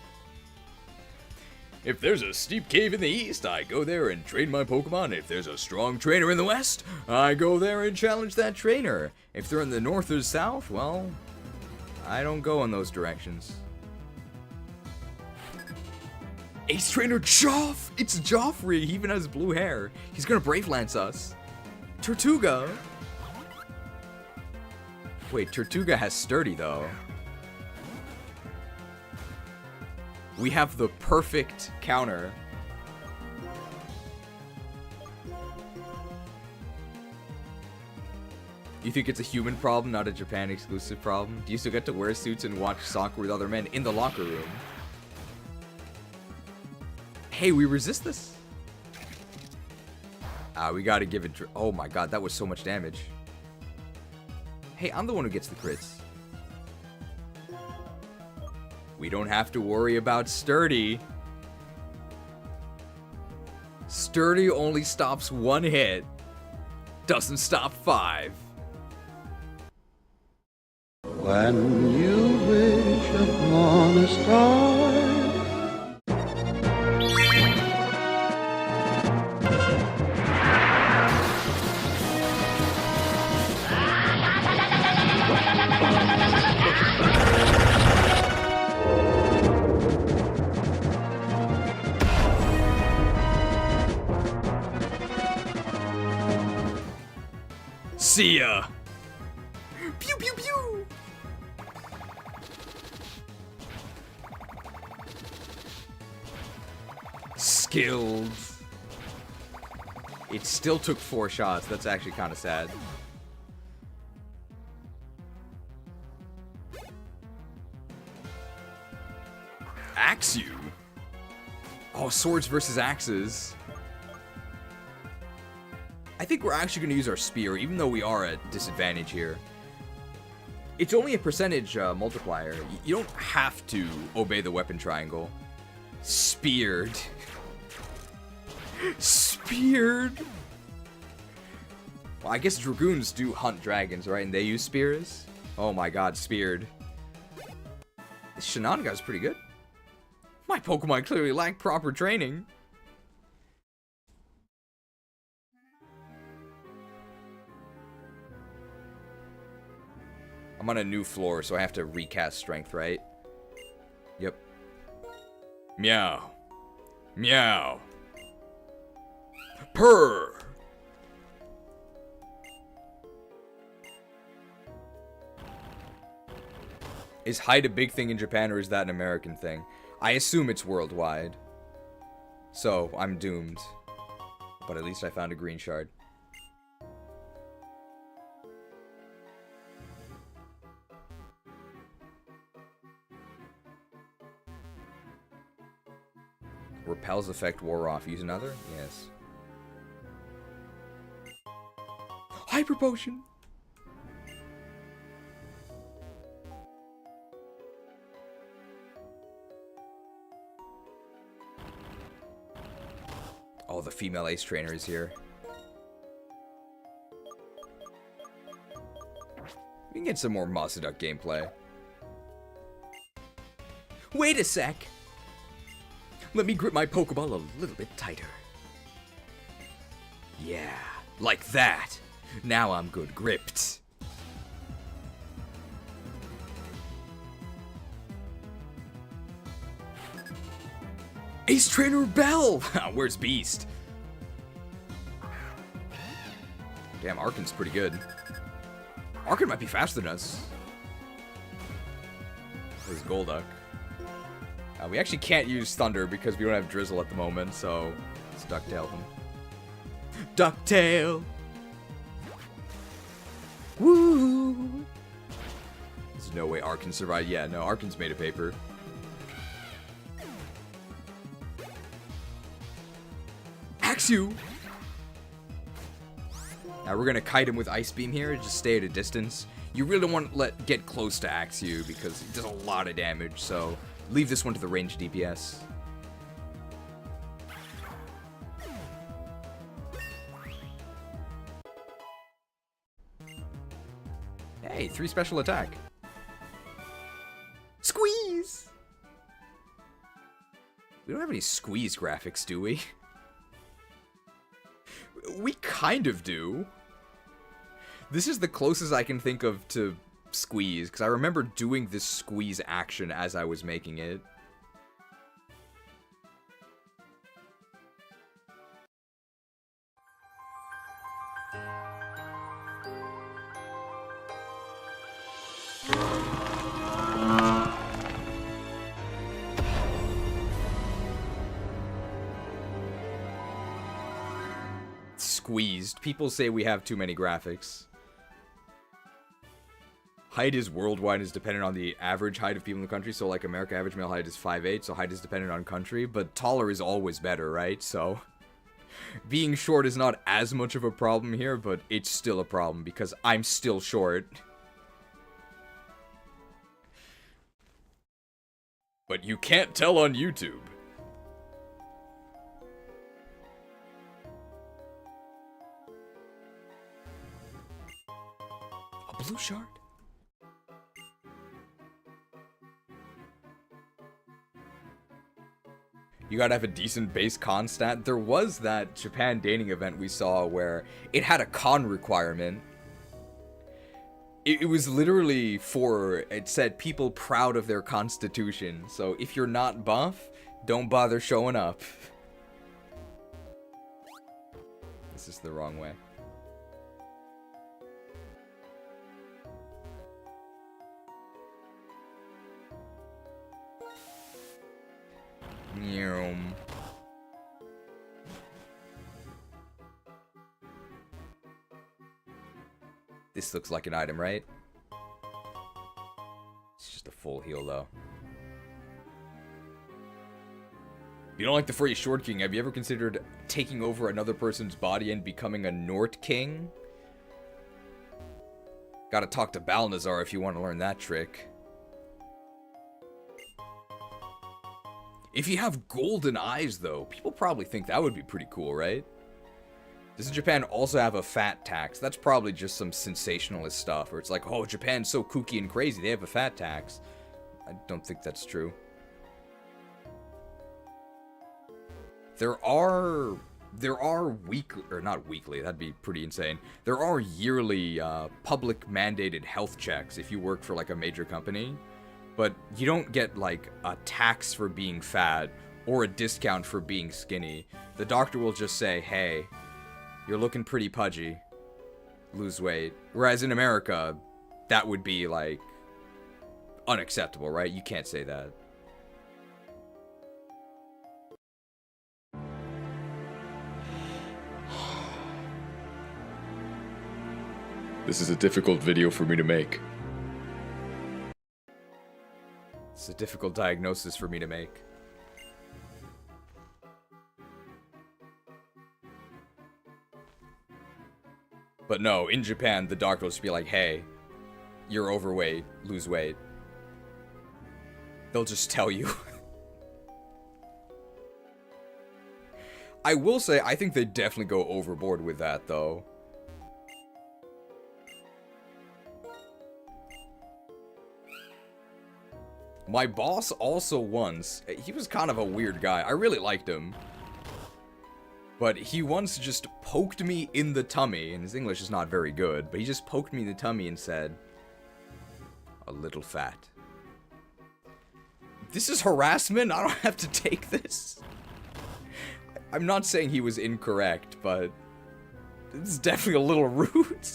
If there's a steep cave in the east, I go there and train my Pokemon. If there's a strong trainer in the west, I go there and challenge that trainer. If they're in the north or south, well, I don't go in those directions. Ace Trainer Joff! It's Joffrey! He even has blue hair. He's gonna Brave Lance us. Tortuga! Wait, Tortuga has Sturdy, though. We have the perfect counter. You think it's a human problem, not a Japan exclusive problem? Do you still get to wear suits and watch soccer with other men in the locker room? Hey, we resist this. We gotta give it... Oh my god, that was so much damage. Hey, I'm the one who gets the crits. We don't have to worry about Sturdy. Sturdy only stops 1 hit. Doesn't stop 5. When you wish upon a star. See ya! Pew pew pew! Skilled. It still took 4 shots. That's actually kind of sad. Axe you? Oh, swords versus axes. I think we're actually going to use our spear, even though we are at disadvantage here. It's only a percentage multiplier. You don't have to obey the weapon triangle. Speared. Speared. Well, I guess dragoons do hunt dragons, right? And they use spears? Oh my god, speared. This Shannan guy's pretty good. My Pokemon clearly lack proper training. I'm on a new floor, so I have to recast strength, right? Yep. Meow. Meow. Purr. Is height a big thing in Japan, or is that an American thing? I assume it's worldwide. So, I'm doomed. But at least I found a green shard. Repel's effect wore off. Use another? Yes. Hyper Potion! Oh, the female ace trainer is here. We can get some more Masuduck gameplay. Wait a sec! Let me grip my Pokeball a little bit tighter. Yeah, like that. Now I'm good gripped. Ace Trainer Bell! Where's Beast? Damn, Arkin's pretty good. Arkin might be faster than us. There's Golduck. We actually can't use Thunder because we don't have Drizzle at the moment, so let's Ducktail him. Ducktail! Woo! There's no way Arkin survived. Yeah, no, Arkin's made of paper. Axew! Now we're gonna kite him with Ice Beam here, just stay at a distance. You really don't want to get close to Axew because it does a lot of damage, so leave this one to the ranged DPS. Hey, 3 special attack. Squeeze! We don't have any squeeze graphics, do we? We kind of do. This is the closest I can think of to squeeze, because I remember doing this squeeze action as I was making it. Squeezed. People say we have too many graphics. Height is worldwide is dependent on the average height of people in the country. So like America average male height is 5'8", so height is dependent on country, but taller is always better, right? So being short is not as much of a problem here, but it's still a problem because I'm still short. But you can't tell on YouTube. A blue shard? You gotta have a decent base con stat. There was that Japan dating event we saw where it had a con requirement. It was literally it said people proud of their constitution. So if you're not buff, don't bother showing up. This is the wrong way. This looks like an item, right? It's just a full heal, though. If you don't like the phrase Short King, have you ever considered taking over another person's body and becoming a Nort King? Gotta talk to Balnazar if you want to learn that trick. If you have golden eyes, though, people probably think that would be pretty cool, right? Does Japan also have a fat tax? That's probably just some sensationalist stuff, where it's like, oh, Japan's so kooky and crazy, they have a fat tax. I don't think that's true. There are weekly, or not weekly, that'd be pretty insane. There are yearly public mandated health checks if you work for like a major company. But you don't get, like, a tax for being fat or a discount for being skinny. The doctor will just say, hey, you're looking pretty pudgy. Lose weight. Whereas in America, that would be, like, unacceptable, right? You can't say that. This is a difficult video for me to make. It's a difficult diagnosis for me to make. But no, in Japan, the doctor will just be like, hey, you're overweight, lose weight. They'll just tell you. I will say, I think they definitely go overboard with that, though. My boss also once, he was kind of a weird guy. I really liked him. But he once just poked me in the tummy, and his English is not very good, but he just poked me in the tummy and said, a little fat. This is harassment? I don't have to take this. I'm not saying he was incorrect, but it's definitely a little rude.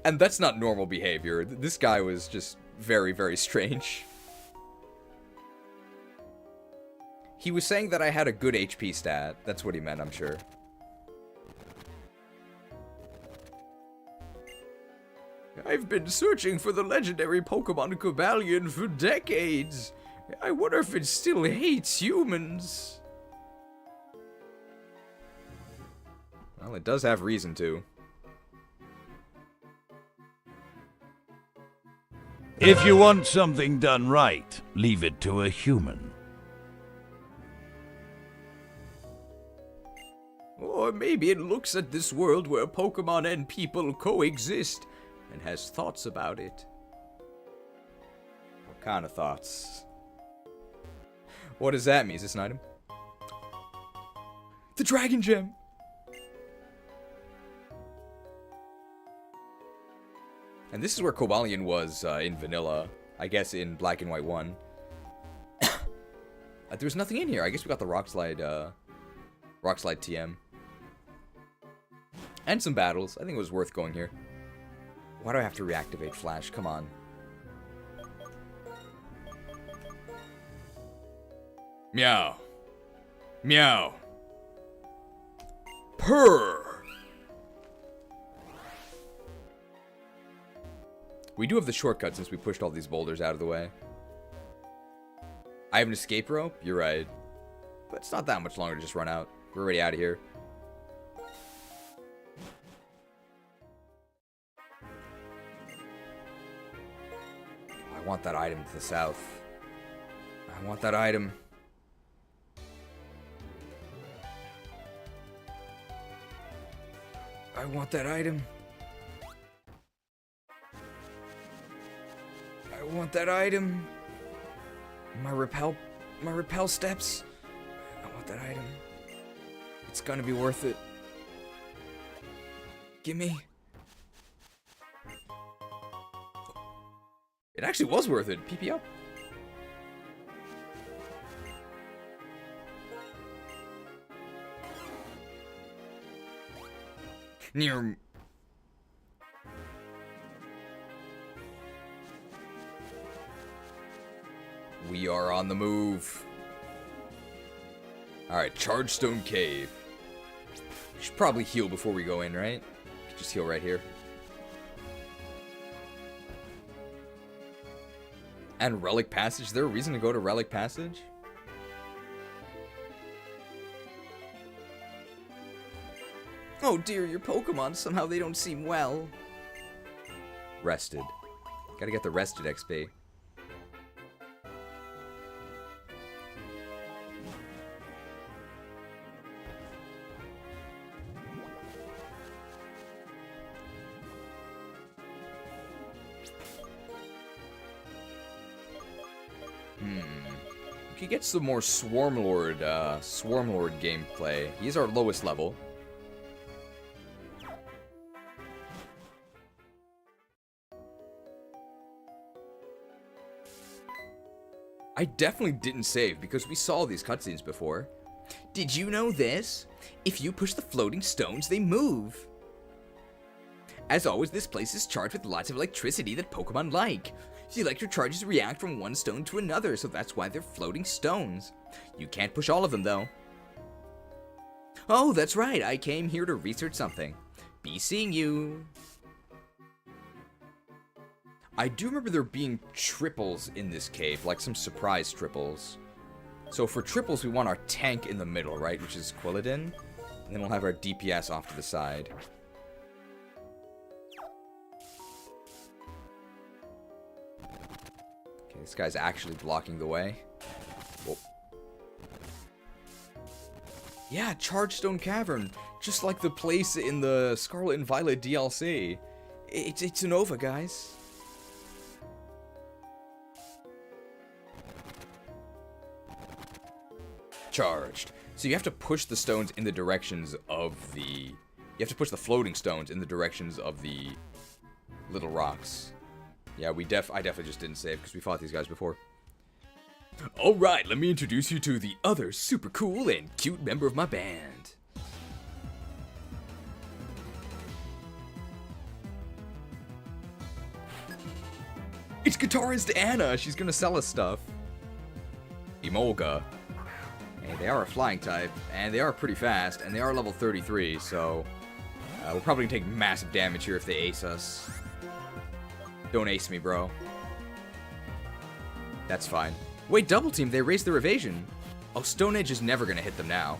And that's not normal behavior. This guy was just very, very strange. He was saying that I had a good HP stat. That's what he meant, I'm sure. I've been searching for the legendary Pokemon Qwiladin for decades. I wonder if it still hates humans. Well, it does have reason to. If you want something done right, leave it to a human. Or maybe it looks at this world where Pokemon and people coexist and has thoughts about it. What kind of thoughts? What does that mean? Is this an item? The Dragon Gem! And this is where Qwiladin was in vanilla. I guess in Black and White 1. There's nothing in here. I guess we got the Rock Slide TM. And some battles. I think it was worth going here. Why do I have to reactivate Flash? Come on. Meow. Meow. Purr. We do have the shortcut since we pushed all these boulders out of the way. I have an escape rope? You're right. But it's not that much longer to just run out. We're already out of here. I want that item to the south. I want that item. I want that item. I want that item. My repel steps. I want that item. It's gonna be worth it. Gimme. It actually was worth it. PP up. Near. We are on the move. Alright, Chargestone Cave. We should probably heal before we go in, right? Just heal right here. And Relic Passage. Is there a reason to go to Relic Passage? Oh dear, your Pokemon, somehow they don't seem well. Rested. Gotta get the rested XP. We could get some more Swarmlord gameplay. He's our lowest level. I definitely didn't save because we saw these cutscenes before. Did you know this? If you push the floating stones, they move. As always, this place is charged with lots of electricity that Pokemon like. The electric charges react from one stone to another, so that's why they're floating stones. You can't push all of them, though. Oh, that's right, I came here to research something. Be seeing you. I do remember there being triples in this cave, like some surprise triples. So for triples, we want our tank in the middle, right, which is Qwiladin. And then we'll have our DPS off to the side. Okay, this guy's actually blocking the way. Whoa. Yeah, Chargestone Cavern, just like the place in the Scarlet and Violet DLC. It's Unova, guys. Charged. So you have to push the stones in the directions of the... You have to push the floating stones in the directions of the little rocks. Yeah, I definitely just didn't save because we fought these guys before. Alright, let me introduce you to the other super cool and cute member of my band. It's guitarist Anna. She's gonna sell us stuff. Emolga. Hey, they are a flying type, and they are pretty fast, and they are level 33, so we're probably gonna take massive damage here if they ace us. Don't ace me, bro. That's fine. Wait, double team, they raised their evasion. Oh, Stone Edge is never gonna hit them now.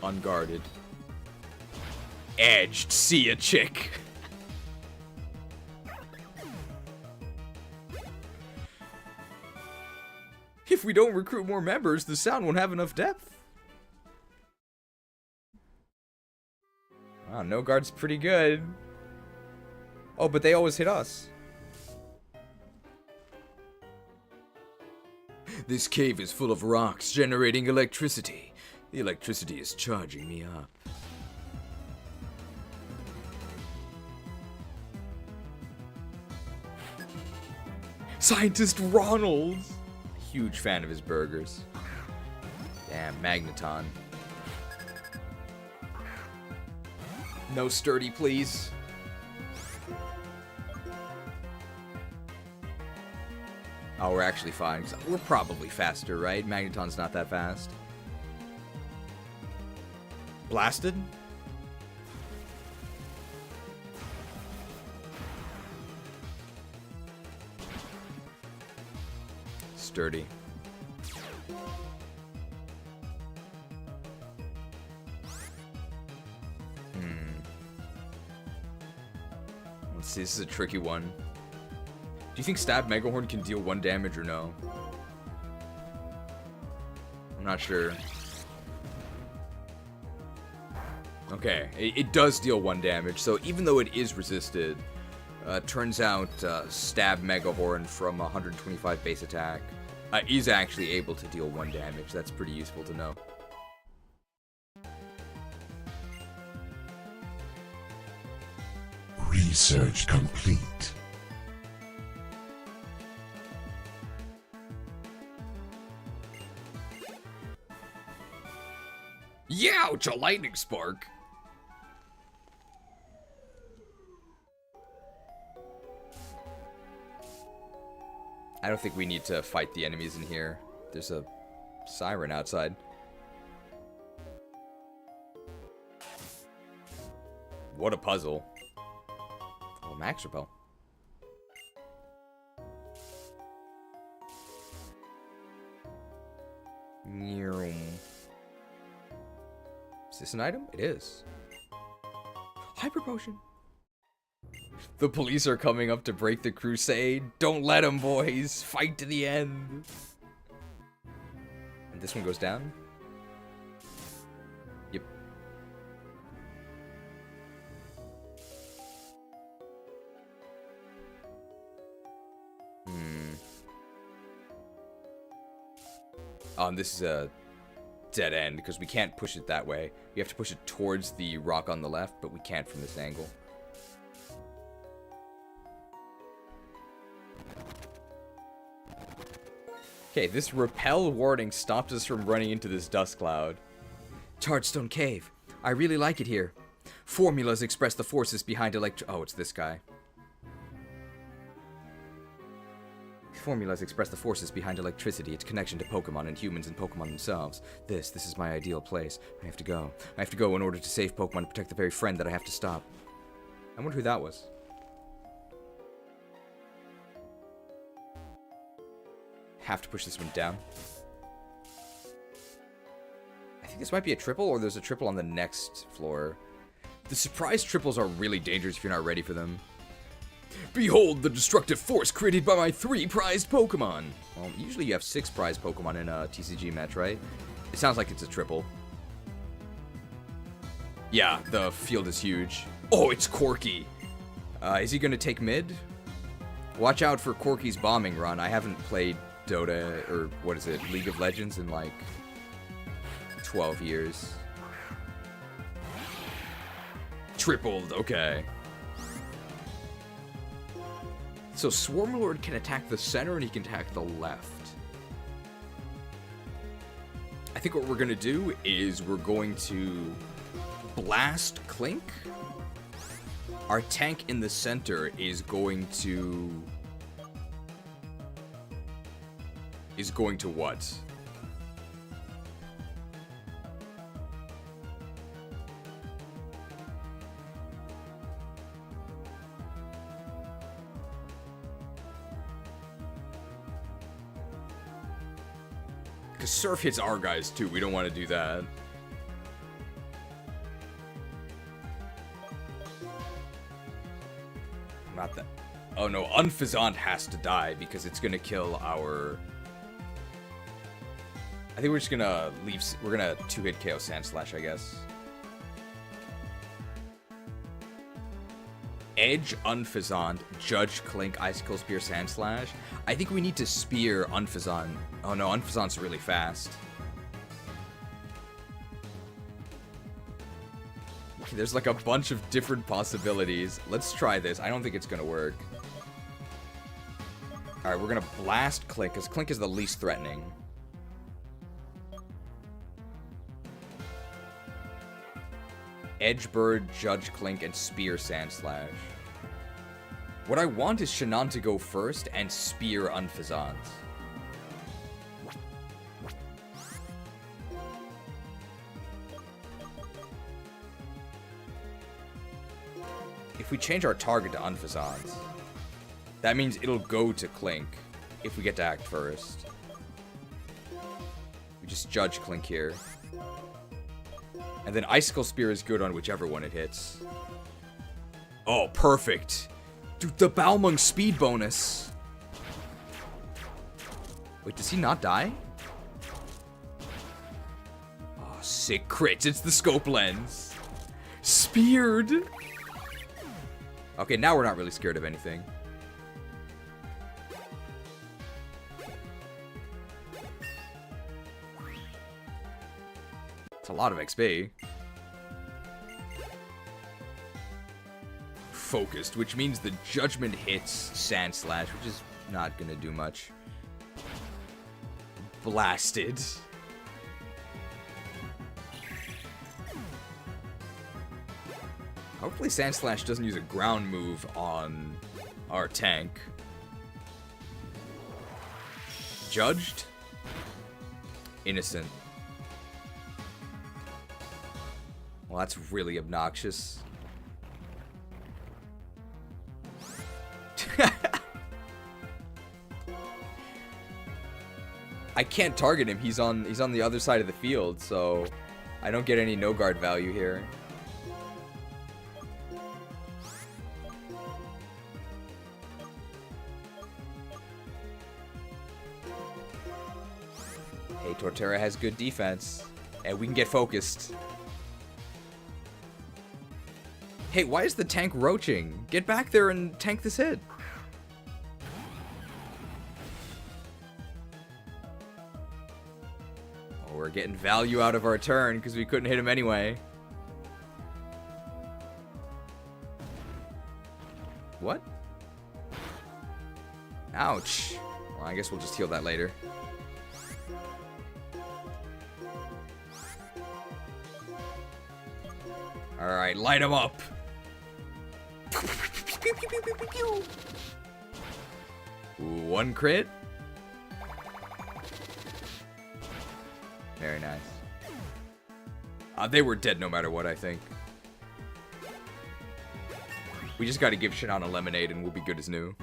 Unguarded. Edged, see ya, chick. If we don't recruit more members, the sound won't have enough depth. Wow, no guard's pretty good. Oh, but they always hit us. This cave is full of rocks generating electricity. The electricity is charging me up. Scientist Ronald! Huge fan of his burgers. Damn, Magneton. No sturdy, please. Oh, we're actually fine. We're probably faster, right? Magneton's not that fast. Blasted? Sturdy. Let's see, this is a tricky one. Do you think Stab Megahorn can deal 1 damage or no? I'm not sure. Okay, it does deal 1 damage, so even though it is resisted, turns out Stab Megahorn from 125 base attack is actually able to deal 1 damage. That's pretty useful to know. Research complete. Youch, a lightning spark. I don't think we need to fight the enemies in here. There's a siren outside. What a puzzle. Oh, Max Repel. Is this an item? It is. Hyper Potion. The police are coming up to break the Krewsade. Don't let them, boys. Fight to the end. And this one goes down? Yep. And this is a dead end because we can't push it that way. We have to push it towards the rock on the left, but we can't from this angle. Okay, this repel warding stopped us from running into this dust cloud. Chargestone Cave. I really like it here. Formulas express the forces behind oh, it's this guy. Formulas express the forces behind electricity, its connection to Pokemon and humans and Pokemon themselves. This is my ideal place. I have to go. I have to go in order to save Pokemon and protect the very friend that I have to stop. I wonder who that was. Have to push this one down. I think this might be a triple, or there's a triple on the next floor. The surprise triples are really dangerous if you're not ready for them. Behold the destructive force created by my 3 prized Pokemon. Well, usually you have 6 prized Pokemon in a TCG match, right? It sounds like it's a triple. Yeah, the field is huge. Oh, it's Corky. Is he gonna take mid? Watch out for Corky's bombing run. I haven't played Dota, or what is it, League of Legends in like 12 years. Tripled, okay. So Swarmlord can attack the center and he can attack the left. I think what we're going to do is we're going to blast Clink. Our tank in the center is going to what? Because Surf hits our guys too. We don't want to do that. Not that. Oh no, Unfazant has to die because it's gonna kill our. I think we're just gonna leave. We're gonna 2-hit KO Sandslash, I guess. Edge Unfazant, Judge Clink, Icicle Spear, Sandslash. I think we need to spear Unfazant. Oh no, Unfazant's really fast. Okay, there's like a bunch of different possibilities. Let's try this. I don't think it's gonna work. Alright, we're gonna blast Clink, because Clink is the least threatening. Edgebird, Judge Clink, and Spear Sandslash. What I want is Shannan to go first and spear Unfazant. If we change our target to Unfazant, that means it'll go to Clink if we get to act first. We just Judge Clink here. And then Icicle Spear is good on whichever one it hits. Oh, perfect. Dude, the Balmung speed bonus. Wait, does he not die? Oh, sick crits. It's the scope lens. Speared. Okay, now we're not really scared of anything. It's a lot of XP. Focused, which means the Judgment hits Sandslash, which is not gonna do much. Blasted. Hopefully Sandslash doesn't use a ground move on our tank. Judged? Innocent. Well, that's really obnoxious. I can't target him. He's on the other side of the field, so I don't get any no guard value here. Hey, Torterra has good defense, and we can get focused. Hey, why is the tank roaching? Get back there and tank this hit. Oh, we're getting value out of our turn because we couldn't hit him anyway. What? Ouch. Well, I guess we'll just heal that later. Alright, light him up. Ooh, 1 crit. Very nice. They were dead no matter what, I think. We just gotta give Shannan a lemonade and we'll be good as new.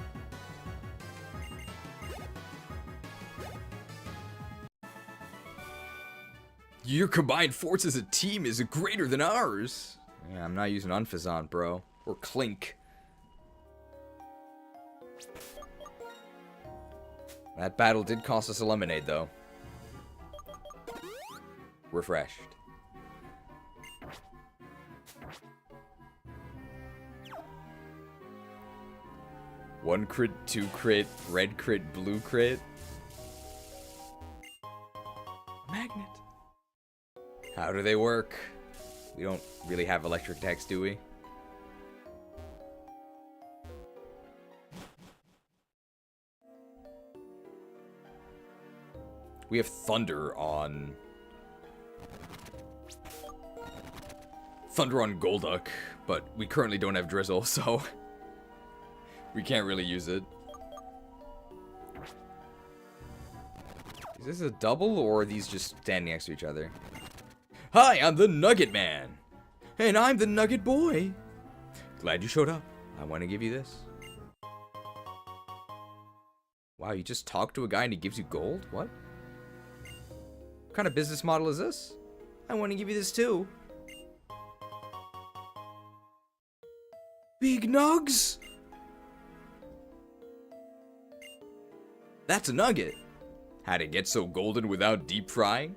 Your combined force as a team is greater than ours. Yeah, I'm not using Unfazant, bro. Or Clink. That battle did cost us a lemonade, though. Refreshed. One crit, 2 crit, red crit, blue crit. Magnet. How do they work? We don't really have electric attacks, do we? We have Thunder on Golduck, but we currently don't have Drizzle, so we can't really use it. Is this a double, or are these just standing next to each other? Hi, I'm the Nugget Man. And I'm the Nugget Boy. Glad you showed up. I want to give you this. Wow, you just talk to a guy and he gives you gold? What? What kind of business model is this? I want to give you this too. Big Nugs? That's a nugget. How'd it get so golden without deep frying?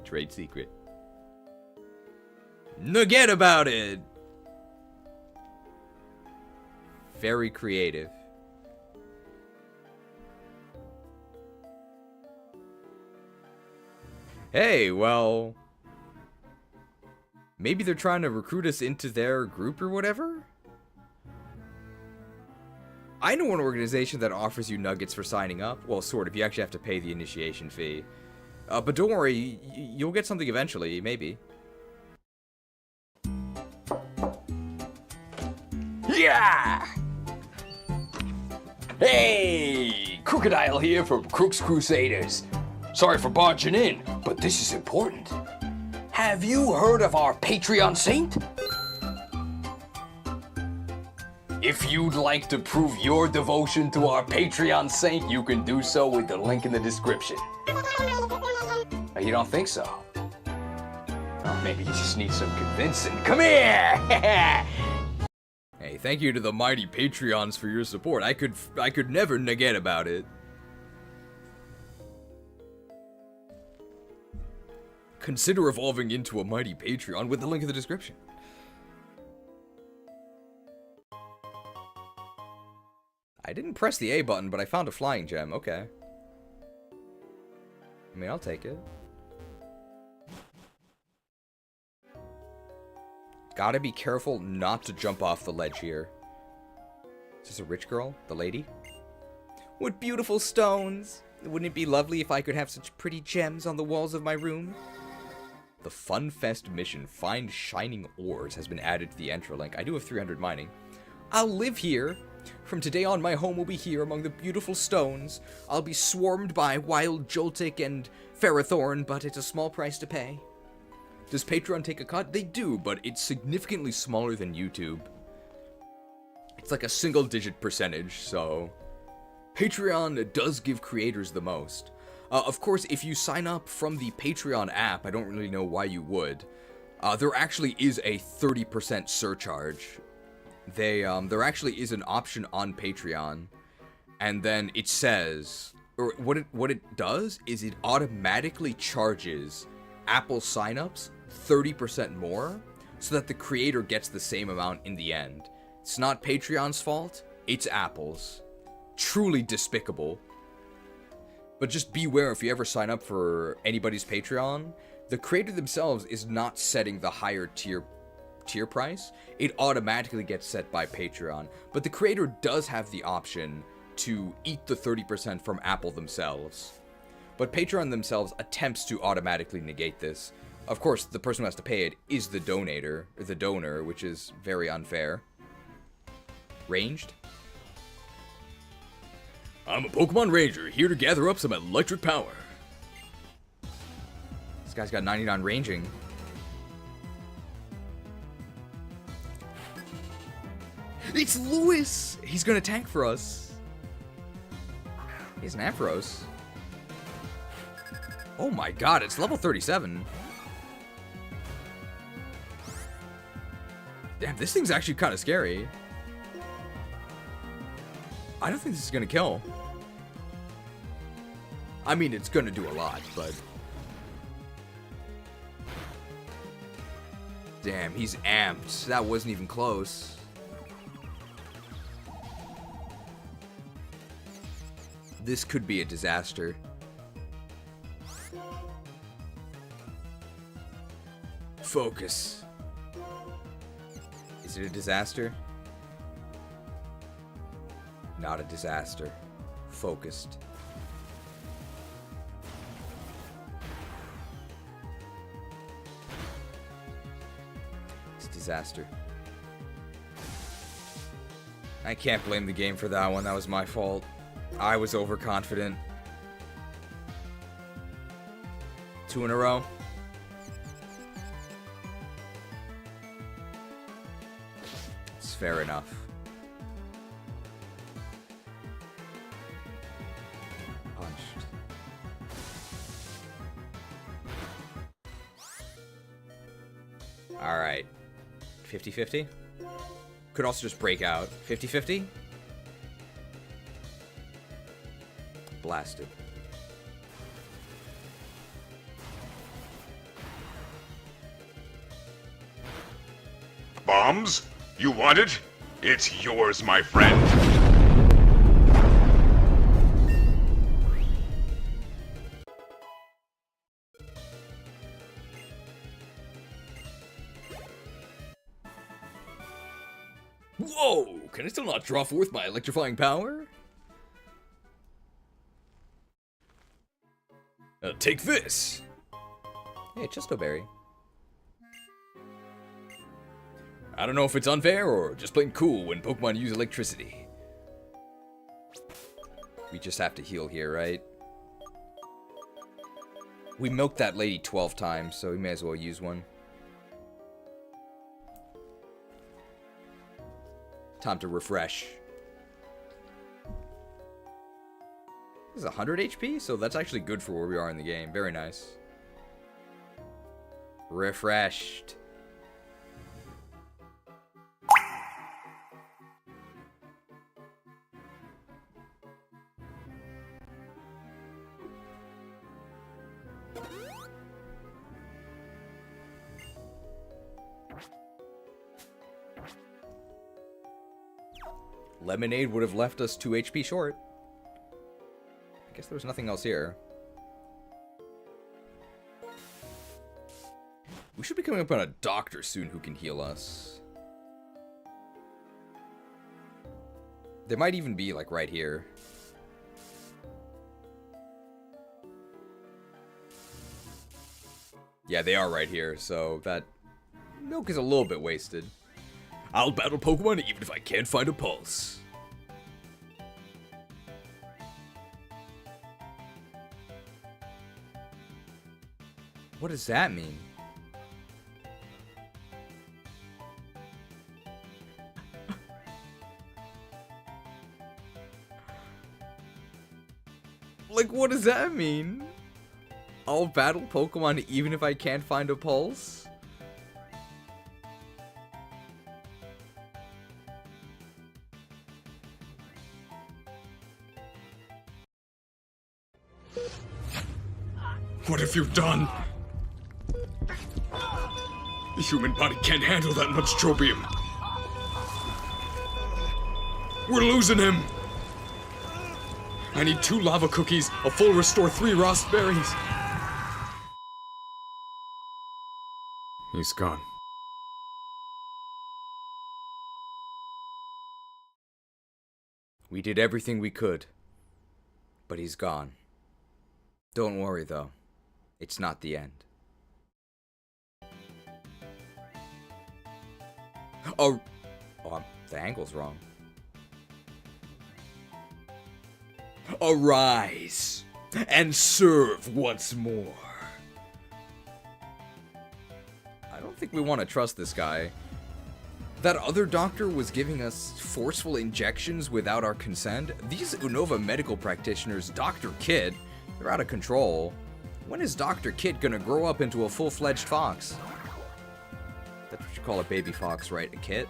Trade secret. Nugget about it! Very creative. Hey, well... maybe they're trying to recruit us into their group or whatever? I know an organization that offers you nuggets for signing up. Well, sort of. You actually have to pay the initiation fee. But don't worry, you'll get something eventually, maybe. Yeah! Hey! Krookodile here from Krook's Krewsaders. Sorry for barging in, but this is important. Have you heard of our Patreon saint? If you'd like to prove your devotion to our Patreon saint, you can do so with the link in the description. You don't think so? Well, maybe you just need some convincing. Come here! Hey, thank you to the mighty Patreons for your support. I could never negate about it. Consider evolving into a mighty Patreon with the link in the description. I didn't press the A button, but I found a flying gem. Okay. I mean, I'll take it. Gotta be careful not to jump off the ledge here. Is this a rich girl? The lady? What beautiful stones! Wouldn't it be lovely if I could have such pretty gems on the walls of my room? The Fun Fest mission, Find Shining Ores, has been added to the Entra link. I do have 300 mining. I'll live here. From today on, my home will be here among the beautiful stones. I'll be swarmed by wild Joltik and Ferrothorn, but it's a small price to pay. Does Patreon take a cut? They do, but it's significantly smaller than YouTube. It's like a single-digit percentage, so... Patreon does give creators the most. Of course, if you sign up from the Patreon app, I don't really know why you would. There actually is a 30% surcharge. There actually is an option on Patreon, and then it says, or what it does is it automatically charges Apple signups 30% more, so that the creator gets the same amount in the end. It's not Patreon's fault, it's Apple's. Truly despicable. But just beware if you ever sign up for anybody's Patreon, the creator themselves is not setting the higher tier price. It automatically gets set by Patreon, but the creator does have the option to eat the 30% from Apple themselves. But Patreon themselves attempts to automatically negate this. Of course, the person who has to pay it is the donor, which is very unfair. Ranged? I'm a Pokemon Ranger, here to gather up some electric power. This guy's got 99 ranging. It's Lewis! He's gonna tank for us. He's an Ampharos. Oh my god, it's level 37. Damn, this thing's actually kind of scary. I don't think this is gonna kill. I mean, it's gonna do a lot, but... Damn, he's amped. That wasn't even close. This could be a disaster. Focus. Is it a disaster? Not a disaster. Focused. disaster. I can't blame the game for that one. That was my fault. I was overconfident. 2 in a row. It's fair enough. Punched. Alright. 50-50? Could also just break out. 50-50? Blasted. Bombs? You want it? It's yours, my friend. Whoa! Can I still not draw forth my electrifying power? Take this! Hey, Chestoberry. I don't know if it's unfair or just plain cool when Pokemon use electricity. We just have to heal here, right? We milked that lady 12 times, so we may as well use one. Time to refresh. This is 100 HP, so that's actually good for where we are in the game. Very nice. Refreshed. Lemonade would have left us 2 HP short. I guess there was nothing else here. We should be coming up on a doctor soon who can heal us. There might even be, like, right here. Yeah, they are right here, so that milk is a little bit wasted. I'll battle Pokemon even if I can't find a pulse. What does that mean? Like, what does that mean? I'll battle Pokemon even if I can't find a pulse? What have you done? The human body can't handle that much tropium. We're losing him. I need 2 lava cookies, a full restore, 3 raspberries. He's gone. We did everything we could, but he's gone. Don't worry though, it's not the end. Oh, the angle's wrong. Arise and serve once more. I don't think we want to trust this guy. That other doctor was giving us forceful injections without our consent. These Unova medical practitioners, Dr. Kid, they're out of control. When is Dr. Kid gonna grow up into a full-fledged fox? That's what you call a baby fox, right? A kit?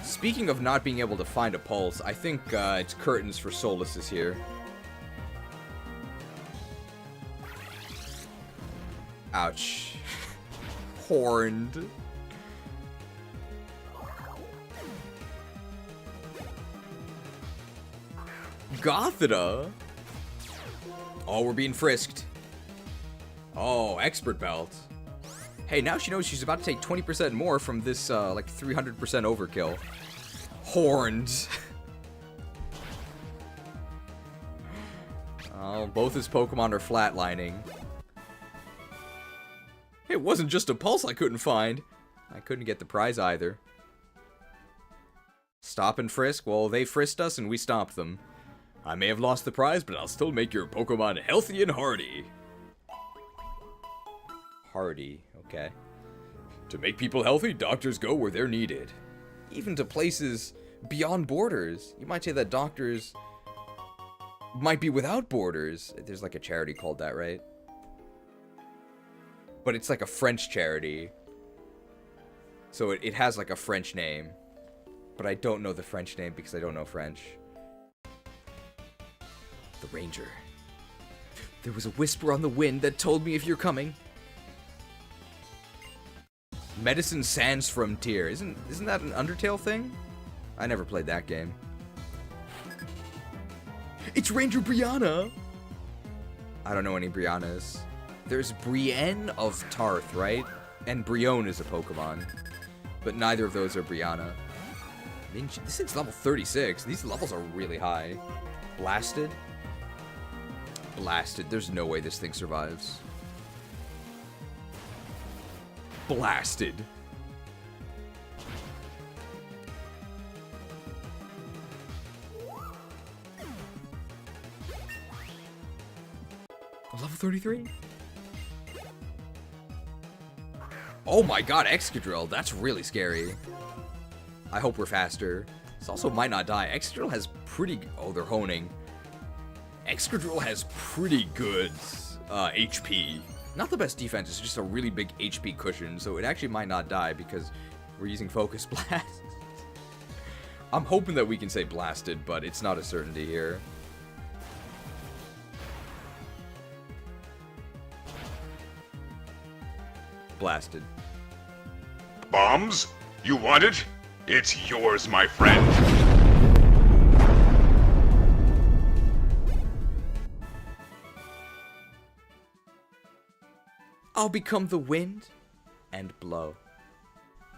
Speaking of not being able to find a pulse, I think it's curtains for Solaces here. Ouch. Horned. Gothita? Oh, we're being frisked. Oh, expert belt. Hey, now she knows she's about to take 20% more from this, like, 300% overkill. Horns. Oh, both his Pokemon are flatlining. It wasn't just a pulse I couldn't find. I couldn't get the prize either. Stop and frisk? Well, they frisked us and we stomped them. I may have lost the prize, but I'll still make your Pokemon healthy and hardy. Hardy, okay. To make people healthy, doctors go where they're needed. Even to places beyond borders. You might say that doctors might be without borders. There's like a charity called that, right? But it's like a French charity. So it has like a French name. But I don't know the French name because I don't know French. The Ranger. There was a whisper on the wind that told me if you're coming. Medicine Sans Frontier. Isn't that an Undertale thing? I never played that game. It's Ranger Brianna! I don't know any Briannas. There's Brienne of Tarth, right? And Brione is a Pokemon. But neither of those are Brianna. I mean, this thing's level 36. These levels are really high. Blasted? Blasted. There's no way this thing survives. Blasted. Level 33? Oh my god, Excadrill. That's really scary. I hope we're faster. This also might not die. Excadrill has pretty... Oh, they're honing. Excadrill has pretty good HP. Not the best defense, it's just a really big HP cushion, so it actually might not die because we're using Focus Blast. I'm hoping that we can say Blasted, but it's not a certainty here. Blasted. Bombs? You want it? It's yours, my friend. I'll become the wind and blow.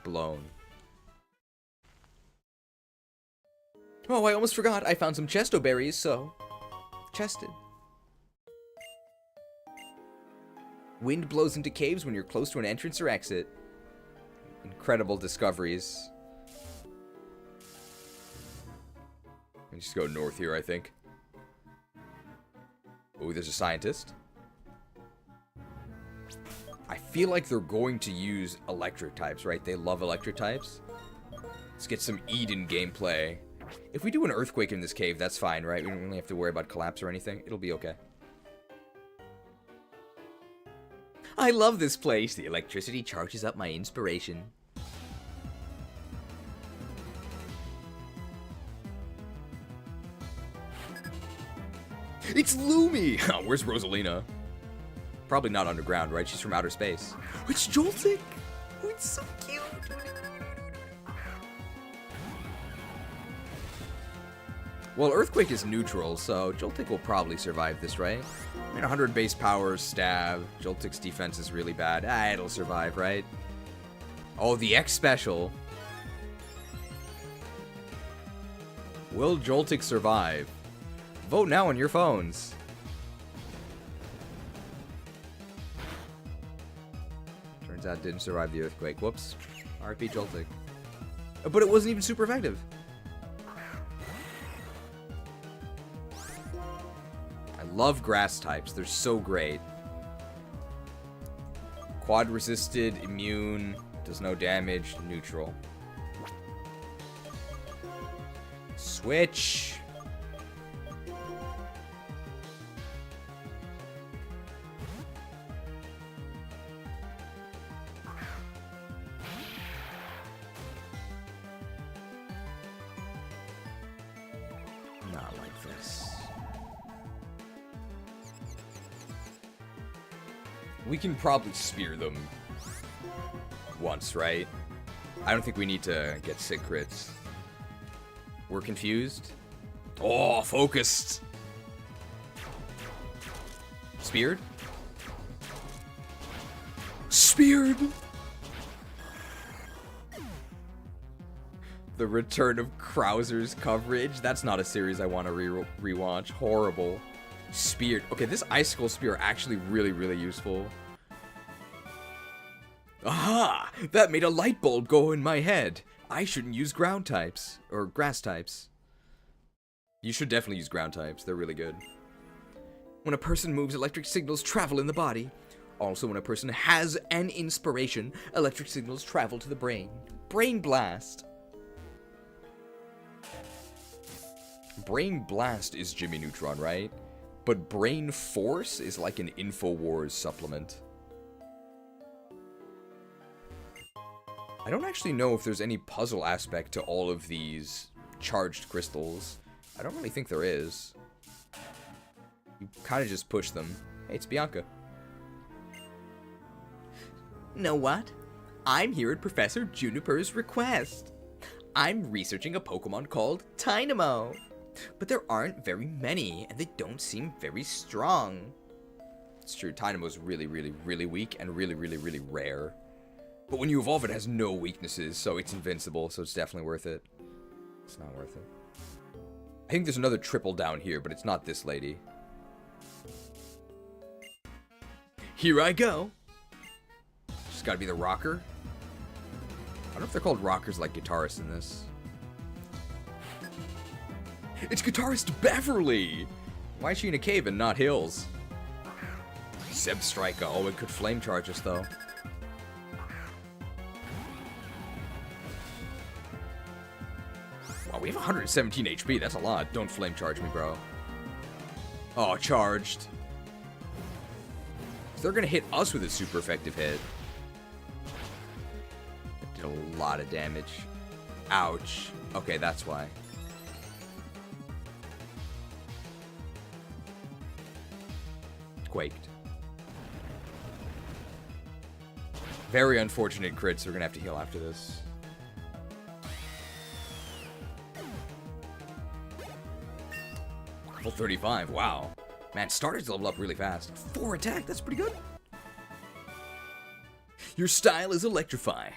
Blown. Oh, I almost forgot. I found some chesto berries, so... Chested. Wind blows into caves when you're close to an entrance or exit. Incredible discoveries. Let me just go north here, I think. Oh, there's a scientist. I feel like they're going to use electric types, right? They love electric types. Let's get some Eden gameplay. If we do an earthquake in this cave, that's fine, right? We don't really have to worry about collapse or anything. It'll be okay. I love this place. The electricity charges up my inspiration. It's Lumi! Where's Rosalina? Probably not underground, right? She's from outer space. It's Joltik! Oh, it's so cute! Well, Earthquake is neutral, so Joltik will probably survive this, right? I mean, 100 base power, stab. Joltik's defense is really bad. It'll survive, right? Oh, the X special. Will Joltik survive? Vote now on your phones. Turns out it didn't survive the earthquake. Whoops. RP Joltik. But it wasn't even super effective. I love grass types. They're so great. Quad resisted, immune, does no damage, neutral. Switch. Not like this. We can probably spear them once, right? I don't think we need to get sick crits. We're confused. Oh, focused. Speared? Speared! The return of Krauser's coverage. That's not a series I want to rewatch. Horrible. Speared. Okay, this Icicle Spear actually really, really useful. Aha! That made a light bulb go in my head. I shouldn't use ground types. Or grass types. You should definitely use ground types. They're really good. When a person moves, electric signals travel in the body. Also, when a person has an inspiration, electric signals travel to the brain. Brain blast. Brain blast is Jimmy Neutron, right? But brain force is like an InfoWars supplement. I don't actually know if there's any puzzle aspect to all of these charged crystals. I don't really think there is. You kind of just push them. Hey, it's Bianca. Know what? I'm here at Professor Juniper's request. I'm researching a Pokemon called Tynamo. But there aren't very many, and they don't seem very strong. It's true, Tynamo's really, really, really weak and really, really, really rare. But when you evolve, it has no weaknesses, so it's invincible, so it's definitely worth it. It's not worth it. I think there's another triple down here, but it's not this lady. Here I go. Just gotta be the rocker. I don't know if they're called rockers like guitarists in this. It's guitarist Beverly! Why is she in a cave and not hills? Zeb Striker. Oh, it could flame charge us, though. Wow, we have 117 HP. That's a lot. Don't flame charge me, bro. Oh, charged. So they're gonna hit us with a super effective hit. That did a lot of damage. Ouch. Okay, that's why. Quaked. Very unfortunate crits. We're gonna have to heal after this. Level 35. Wow. Man, starters level up really fast. 4 attack. That's pretty good. Your style is electrifying.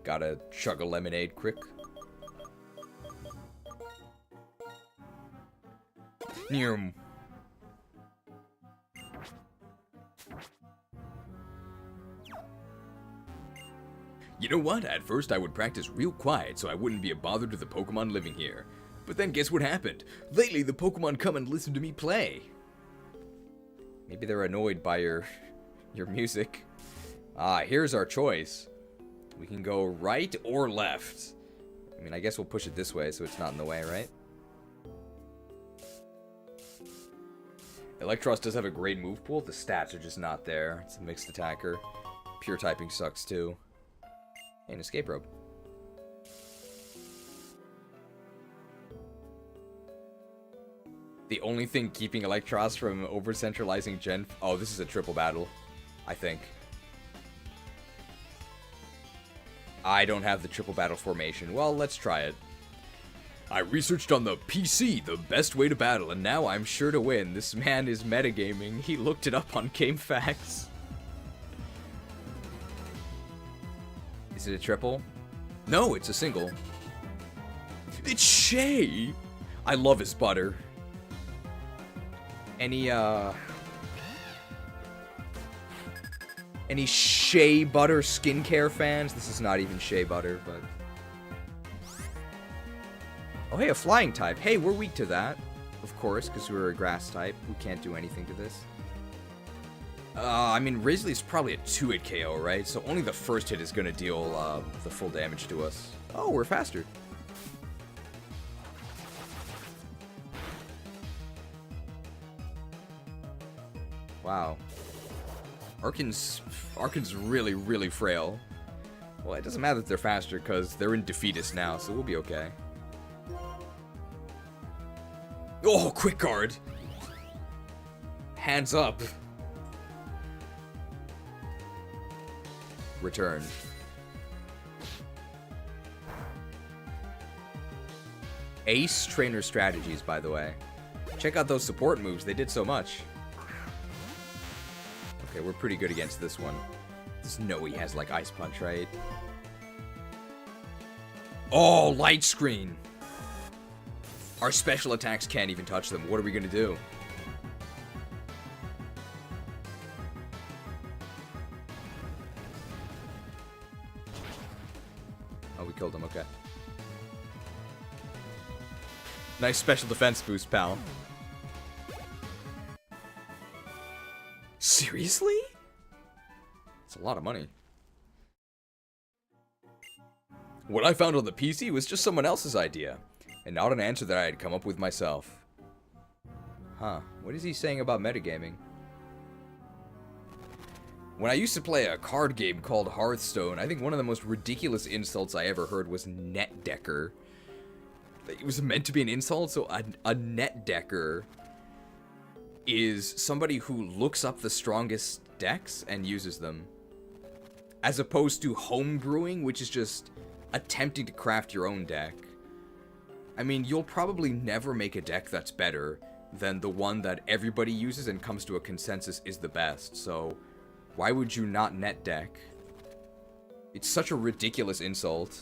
Gotta chug a lemonade quick. You know what? At first I would practice real quiet so I wouldn't be a bother to the Pokemon living here. But then guess what happened? Lately the Pokemon come and listen to me play. Maybe they're annoyed by your music. Ah, here's our choice. We can go right or left. I mean, I guess we'll push it this way so it's not in the way, right? Electros does have a great move pool. The stats are just not there. It's a mixed attacker. Pure typing sucks too. And escape rope. The only thing keeping Electros from over-centralizing Gen... Oh, this is a triple battle, I think. I don't have the triple battle formation. Well, let's try it. I researched on the PC the best way to battle, and now I'm sure to win. This man is metagaming. He looked it up on GameFAQs. Is it a triple? No, it's a single. It's Shay! I love his butter. Any Shea Butter skincare fans? This is not even Shea Butter, but... Oh, hey, a flying type. Hey, we're weak to that. Of course, because we're a grass type. We can't do anything to this. I mean, Rizley's probably a 2-hit KO, right? So only the first hit is going to deal the full damage to us. Oh, we're faster. Wow. Arkin's really, really frail. Well, it doesn't matter that they're faster, because they're in Defeatist now, so we'll be okay. Oh, quick guard! Hands up. Return. Ace trainer strategies, by the way. Check out those support moves, they did so much. Okay, we're pretty good against this one. There's no he has, like, Ice Punch, right? Oh, Light Screen! Our special attacks can't even touch them. What are we gonna do? Okay. Nice special defense boost, pal. Seriously? It's a lot of money. What I found on the PC was just someone else's idea, and not an answer that I had come up with myself. Huh, what is he saying about metagaming? When I used to play a card game called Hearthstone, I think one of the most ridiculous insults I ever heard was net decker. It was meant to be an insult, so a net decker is somebody who looks up the strongest decks and uses them. As opposed to homebrewing, which is just attempting to craft your own deck. I mean, you'll probably never make a deck that's better than the one that everybody uses and comes to a consensus is the best, so why would you not net deck? It's such a ridiculous insult.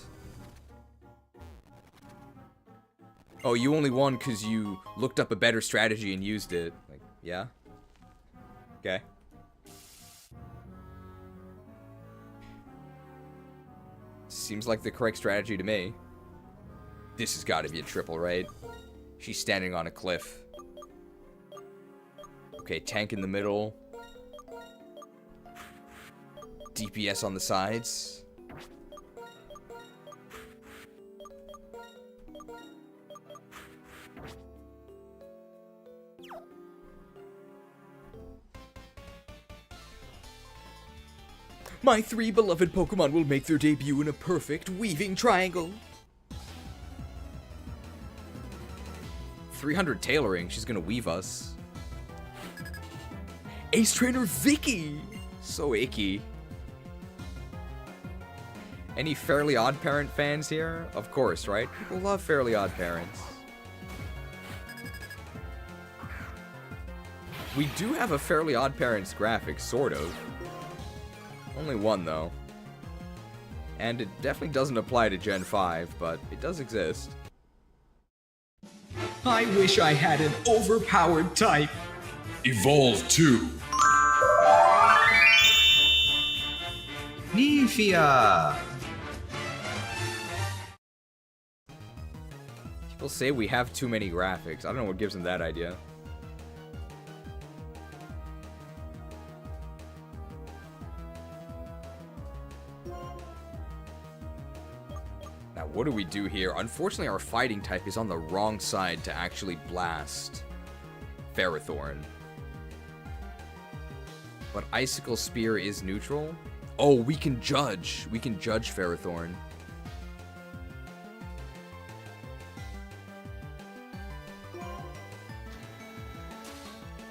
Oh, you only won because you looked up a better strategy and used it. Like, yeah? Okay. Seems like the correct strategy to me. This has got to be a triple, right? She's standing on a cliff. Okay, tank in the middle. DPS on the sides. My 3 beloved Pokemon will make their debut in a perfect weaving triangle. 300 tailoring, she's gonna weave us. Ace Trainer Vicky! So icky. Any Fairly Odd Parent fans here? Of course, right? People love Fairly Odd Parents. We do have a Fairly Odd Parents graphic, sort of. Only one, though. And it definitely doesn't apply to Gen 5, but it does exist. I wish I had an overpowered type. Evolve 2. Nifia. People say we have too many graphics. I don't know what gives them that idea. Now, what do we do here? Unfortunately, our fighting type is on the wrong side to actually blast Ferrothorn. But Icicle Spear is neutral. Oh, we can judge. We can judge Ferrothorn.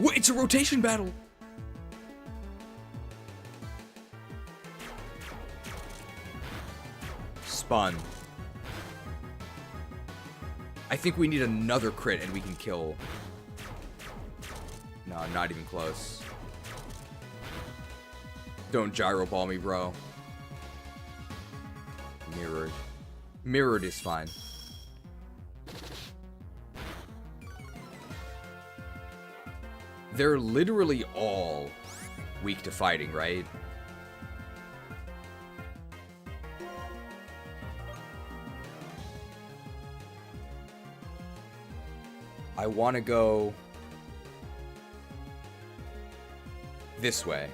Wait, it's a rotation battle! Spun. I think we need another crit and we can kill. No, not even close. Don't gyro ball me, bro. Mirrored. Mirrored is fine. They're literally all weak to fighting, right? I want to go this way.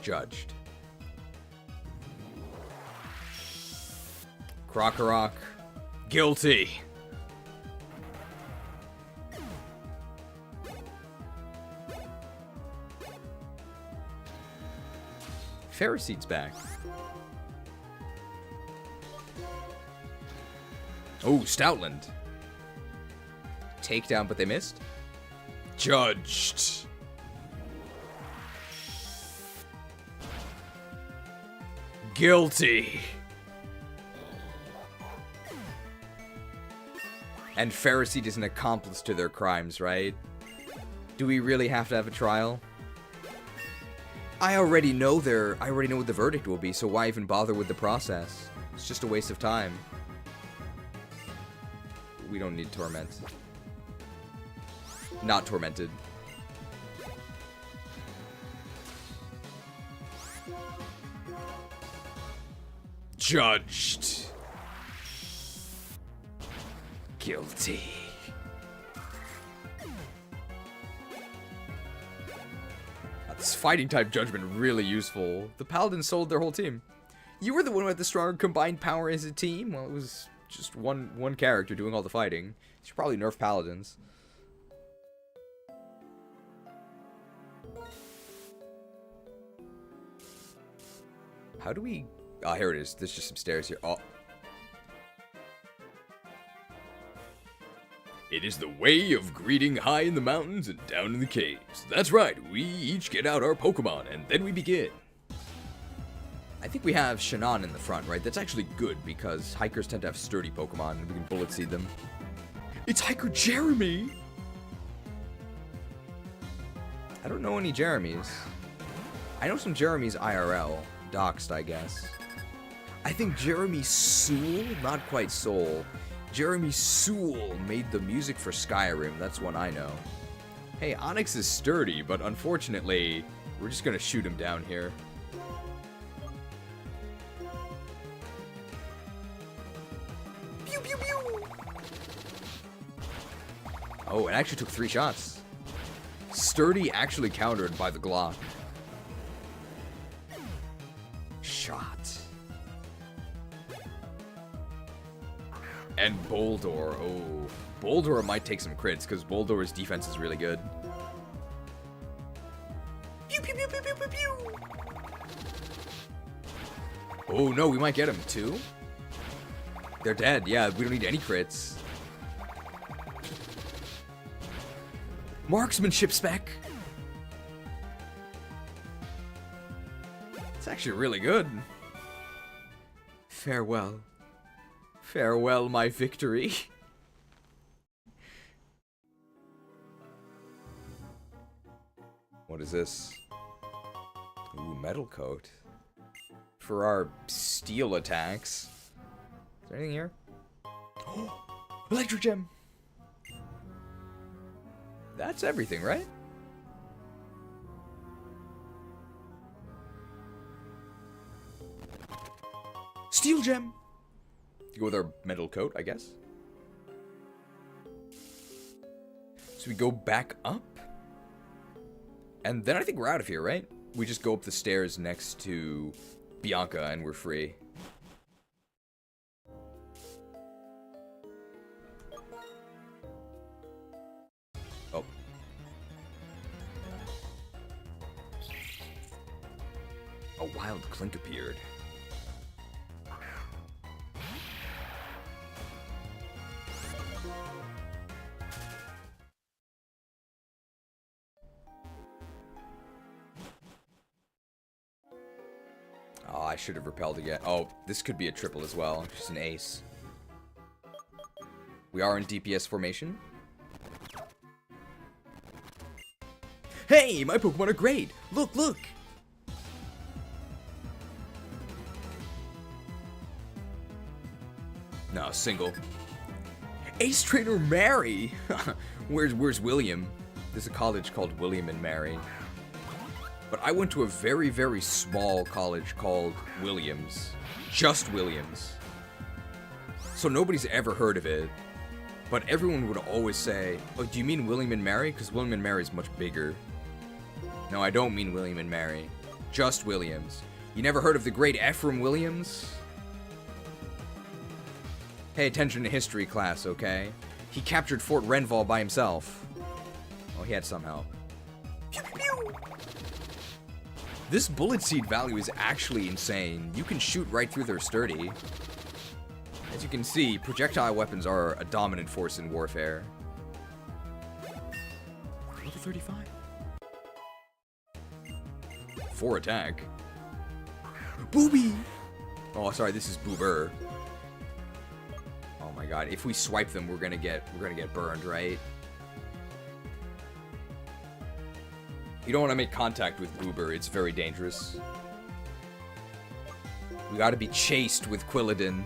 Judged. Krokorok. Guilty. Ferroseed's back. Oh, Stoutland. Takedown, but they missed. Judged. Guilty. And Ferroseed is an accomplice to their crimes, right? Do we really have to have a trial? I already know what the verdict will be, so why even bother with the process? It's just a waste of time. We don't need torment. Not tormented. Judged. Guilty. This fighting type judgment really useful. The paladins sold their whole team. You were the one with the stronger combined power as a team. Well, it was just one character doing all the fighting. You should probably nerf paladins. How do we... Oh, here it is. There's just some stairs here. Oh. It is the way of greeting high in the mountains and down in the caves. That's right, we each get out our Pokemon, and then we begin. I think we have Shannan in the front, right? That's actually good, because hikers tend to have sturdy Pokemon, and we can bullet seed them. It's Hiker Jeremy! I don't know any Jeremys. I know some Jeremys IRL. Doxed, I guess. I think Jeremy Sewell, not quite Soul. Jeremy Sewell made the music for Skyrim, that's one I know. Hey, Onyx is sturdy, but unfortunately, we're just gonna shoot him down here. Pew pew pew! Oh, it actually took 3 shots. Sturdy actually countered by the Glock. Shot. And Boldor. Oh, Boldor might take some crits because Boldor's defense is really good. Pew, pew, pew, pew, pew, pew, pew. Oh no, we might get him too. They're dead. Yeah, we don't need any crits. Marksmanship spec. It's actually really good. Farewell. Farewell, my victory. What is this? Ooh, metal coat. For our steel attacks. Is there anything here? Electro gem! That's everything, right? Steel gem! Go with our metal coat, I guess. So we go back up. And then I think we're out of here, right? We just go up the stairs next to Bianca and we're free. Oh. A wild clink appeared. Oh, I should have repelled again. Oh, this could be a triple as well. Just an ace. We are in DPS formation. Hey, my Pokemon are great! Look, look! No, single. Ace Trainer Mary! Where's William? There's a college called William and Mary. But I went to a very, very small college called Williams. Just Williams. So nobody's ever heard of it. But everyone would always say, oh, do you mean William and Mary? Because William and Mary is much bigger. No, I don't mean William and Mary. Just Williams. You never heard of the great Ephraim Williams? Pay attention to history class, okay? He captured Fort Renval by himself. Oh, he had some help. Pew, pew, pew. This bullet seed value is actually insane. You can shoot right through their sturdy. As you can see, projectile weapons are a dominant force in warfare. Level 35. 4 attack. Booby! Oh, sorry, this is Boober. Oh my god, if we swipe them, we're gonna get burned, right? You don't want to make contact with Boober, it's very dangerous. We gotta be chased with Qwiladin.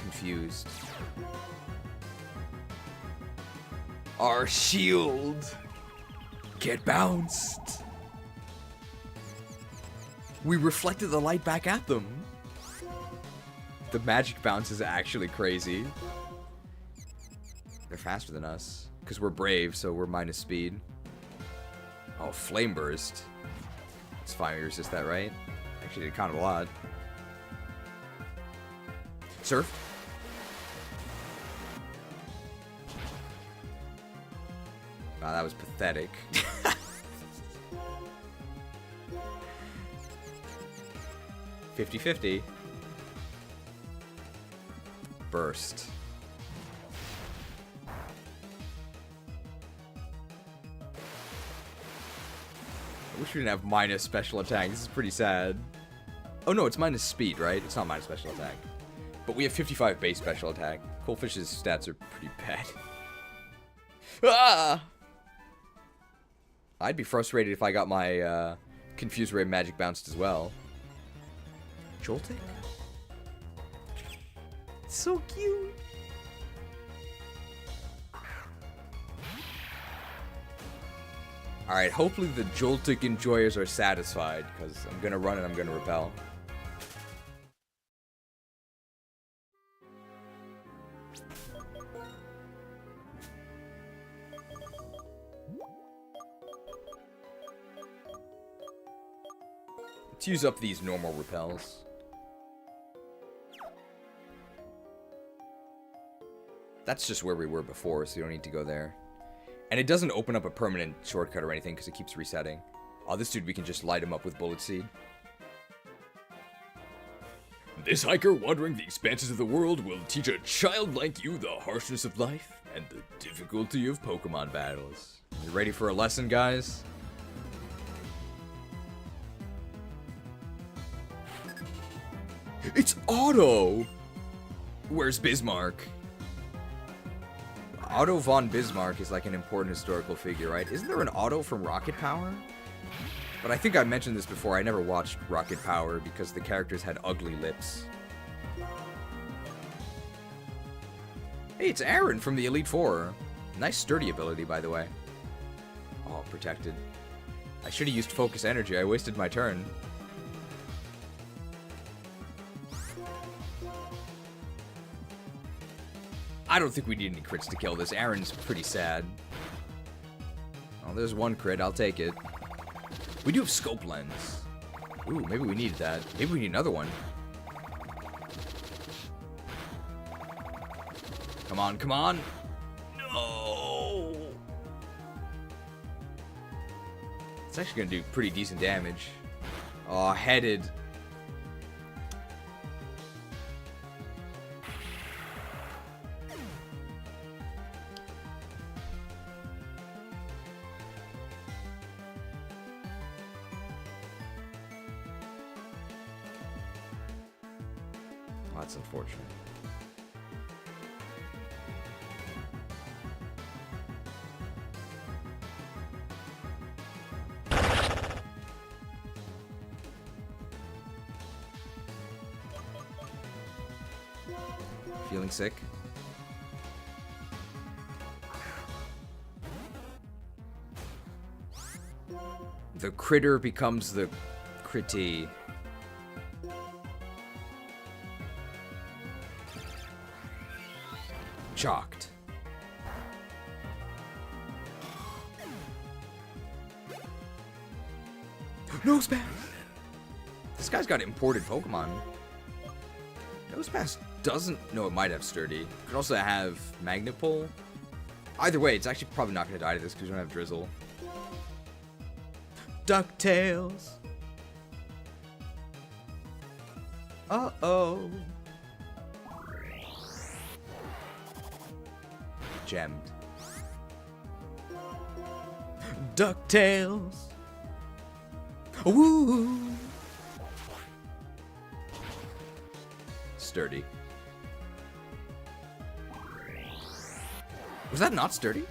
confused. Our shield! Get bounced! We reflected the light back at them. The magic bounce is actually crazy. They're faster than us. Because we're brave, so we're minus speed. Oh, flame burst. It's fire resist that, right? Actually did kind of a lot. Surf. Wow, that was pathetic. 50-50. Burst. I wish we didn't have minus special attack. This is pretty sad. Oh no, it's minus speed, right? It's not minus special attack. But we have 55 base special attack. Coalfish's stats are pretty bad. Ah! I'd be frustrated if I got my Confused Ray magic bounced as well. Jolting? So cute. Alright, hopefully the Joltik enjoyers are satisfied, because I'm gonna run and I'm gonna repel. Let's use up these normal repels. That's just where we were before, so you don't need to go there. And it doesn't open up a permanent shortcut or anything because it keeps resetting. Oh, this dude, we can just light him up with Bullet Seed. This hiker wandering the expanses of the world will teach a child like you the harshness of life And the difficulty of Pokemon battles. You ready for a lesson, guys? It's Otto! Where's Bismarck? Otto von Bismarck is like an important historical figure, right? Isn't there an Otto from Rocket Power? But I think I mentioned this before. I never watched Rocket Power because the characters had ugly lips. Hey, it's Aaron from the Elite Four. Nice sturdy ability, by the way. Oh, protected. I should have used Focus Energy. I wasted my turn. I don't think we need any crits to kill this. Aaron's pretty sad. Oh, there's one crit. I'll take it. We do have Scope Lens. Ooh, maybe we needed that. Maybe we need another one. Come on, come on. No. It's actually going to do pretty decent damage. Oh, headed. That's unfortunate. Feeling sick? The critter becomes the critty. Shocked. Nosepass! This guy's got imported Pokemon. Nosepass doesn't... No, it might have Sturdy. Could also have Magnet Pull. Either way, it's actually probably not going to die to this because we don't have Drizzle. DuckTales! Uh-oh. Gemmed. DuckTales. Woo! Sturdy. Was that not Sturdy?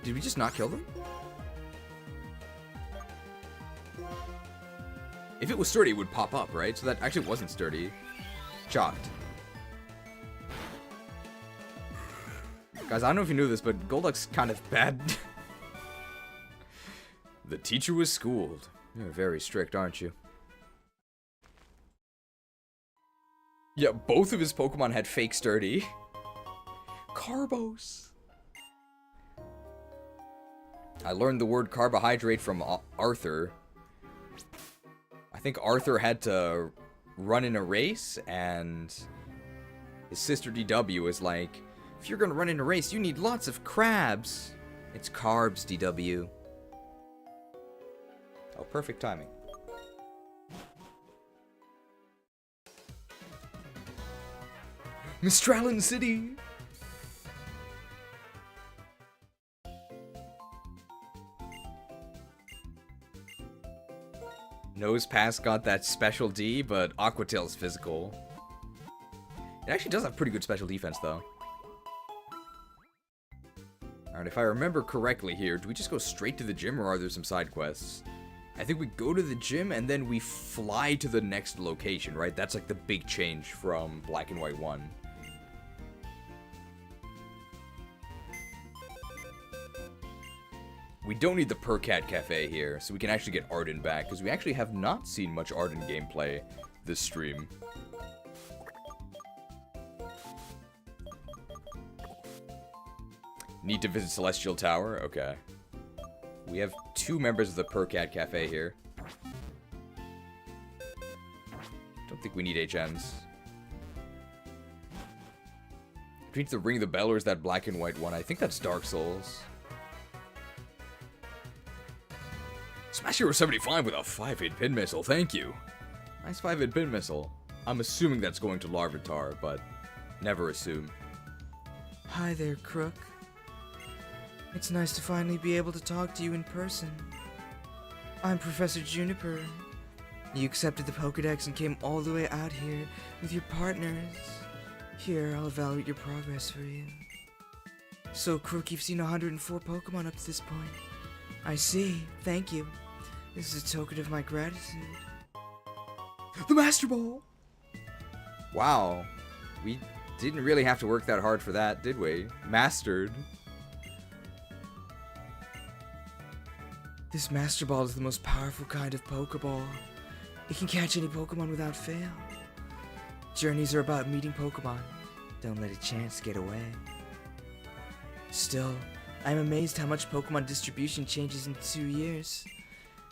Did we just not kill them? If it was Sturdy, it would pop up, right? So that actually wasn't Sturdy. Shocked. Guys, I don't know if you knew this, but Golduck's kind of bad. The teacher was schooled. You're very strict, aren't you? Yeah, both of his Pokemon had fake sturdy. Carbos. I learned the word carbohydrate from Arthur. I think Arthur had to run in a race, and his sister DW is like, if you're gonna run in a race, you need lots of crabs. It's carbs, DW. Oh, perfect timing. Mistralon City! Nosepass got that special D, but Aquatail's physical. It actually does have pretty good special defense, though. Alright, if I remember correctly here, do we just go straight to the gym, or are there some side quests? I think we go to the gym, and then we fly to the next location, right? That's like the big change from Black and White 1. We don't need the Percat Cafe here, so we can actually get Arden back, because we actually have not seen much Arden gameplay this stream. Need to visit Celestial Tower? Okay. We have 2 members of the Percat Cafe here. Don't think we need HMs. Do we need to ring the bell, or is that Black and White 1? I think that's Dark Souls. Smash Hero 75 with a 5-hit pin missile, thank you. Nice 5-hit pin missile. I'm assuming that's going to Larvitar, but never assume. Hi there, Krook. It's nice to finally be able to talk to you in person. I'm Professor Juniper. You accepted the Pokedex and came all the way out here with your partners. Here, I'll evaluate your progress for you. So, Krook, you've seen 104 Pokemon up to this point. I see. Thank you. This is a token of my gratitude. The Master Ball! Wow. We didn't really have to work that hard for that, did we? Mastered. This Master Ball is the most powerful kind of Pokeball. It can catch any Pokemon without fail. Journeys are about meeting Pokemon. Don't let a chance get away. Still, I'm amazed how much Pokemon distribution changes in 2 years.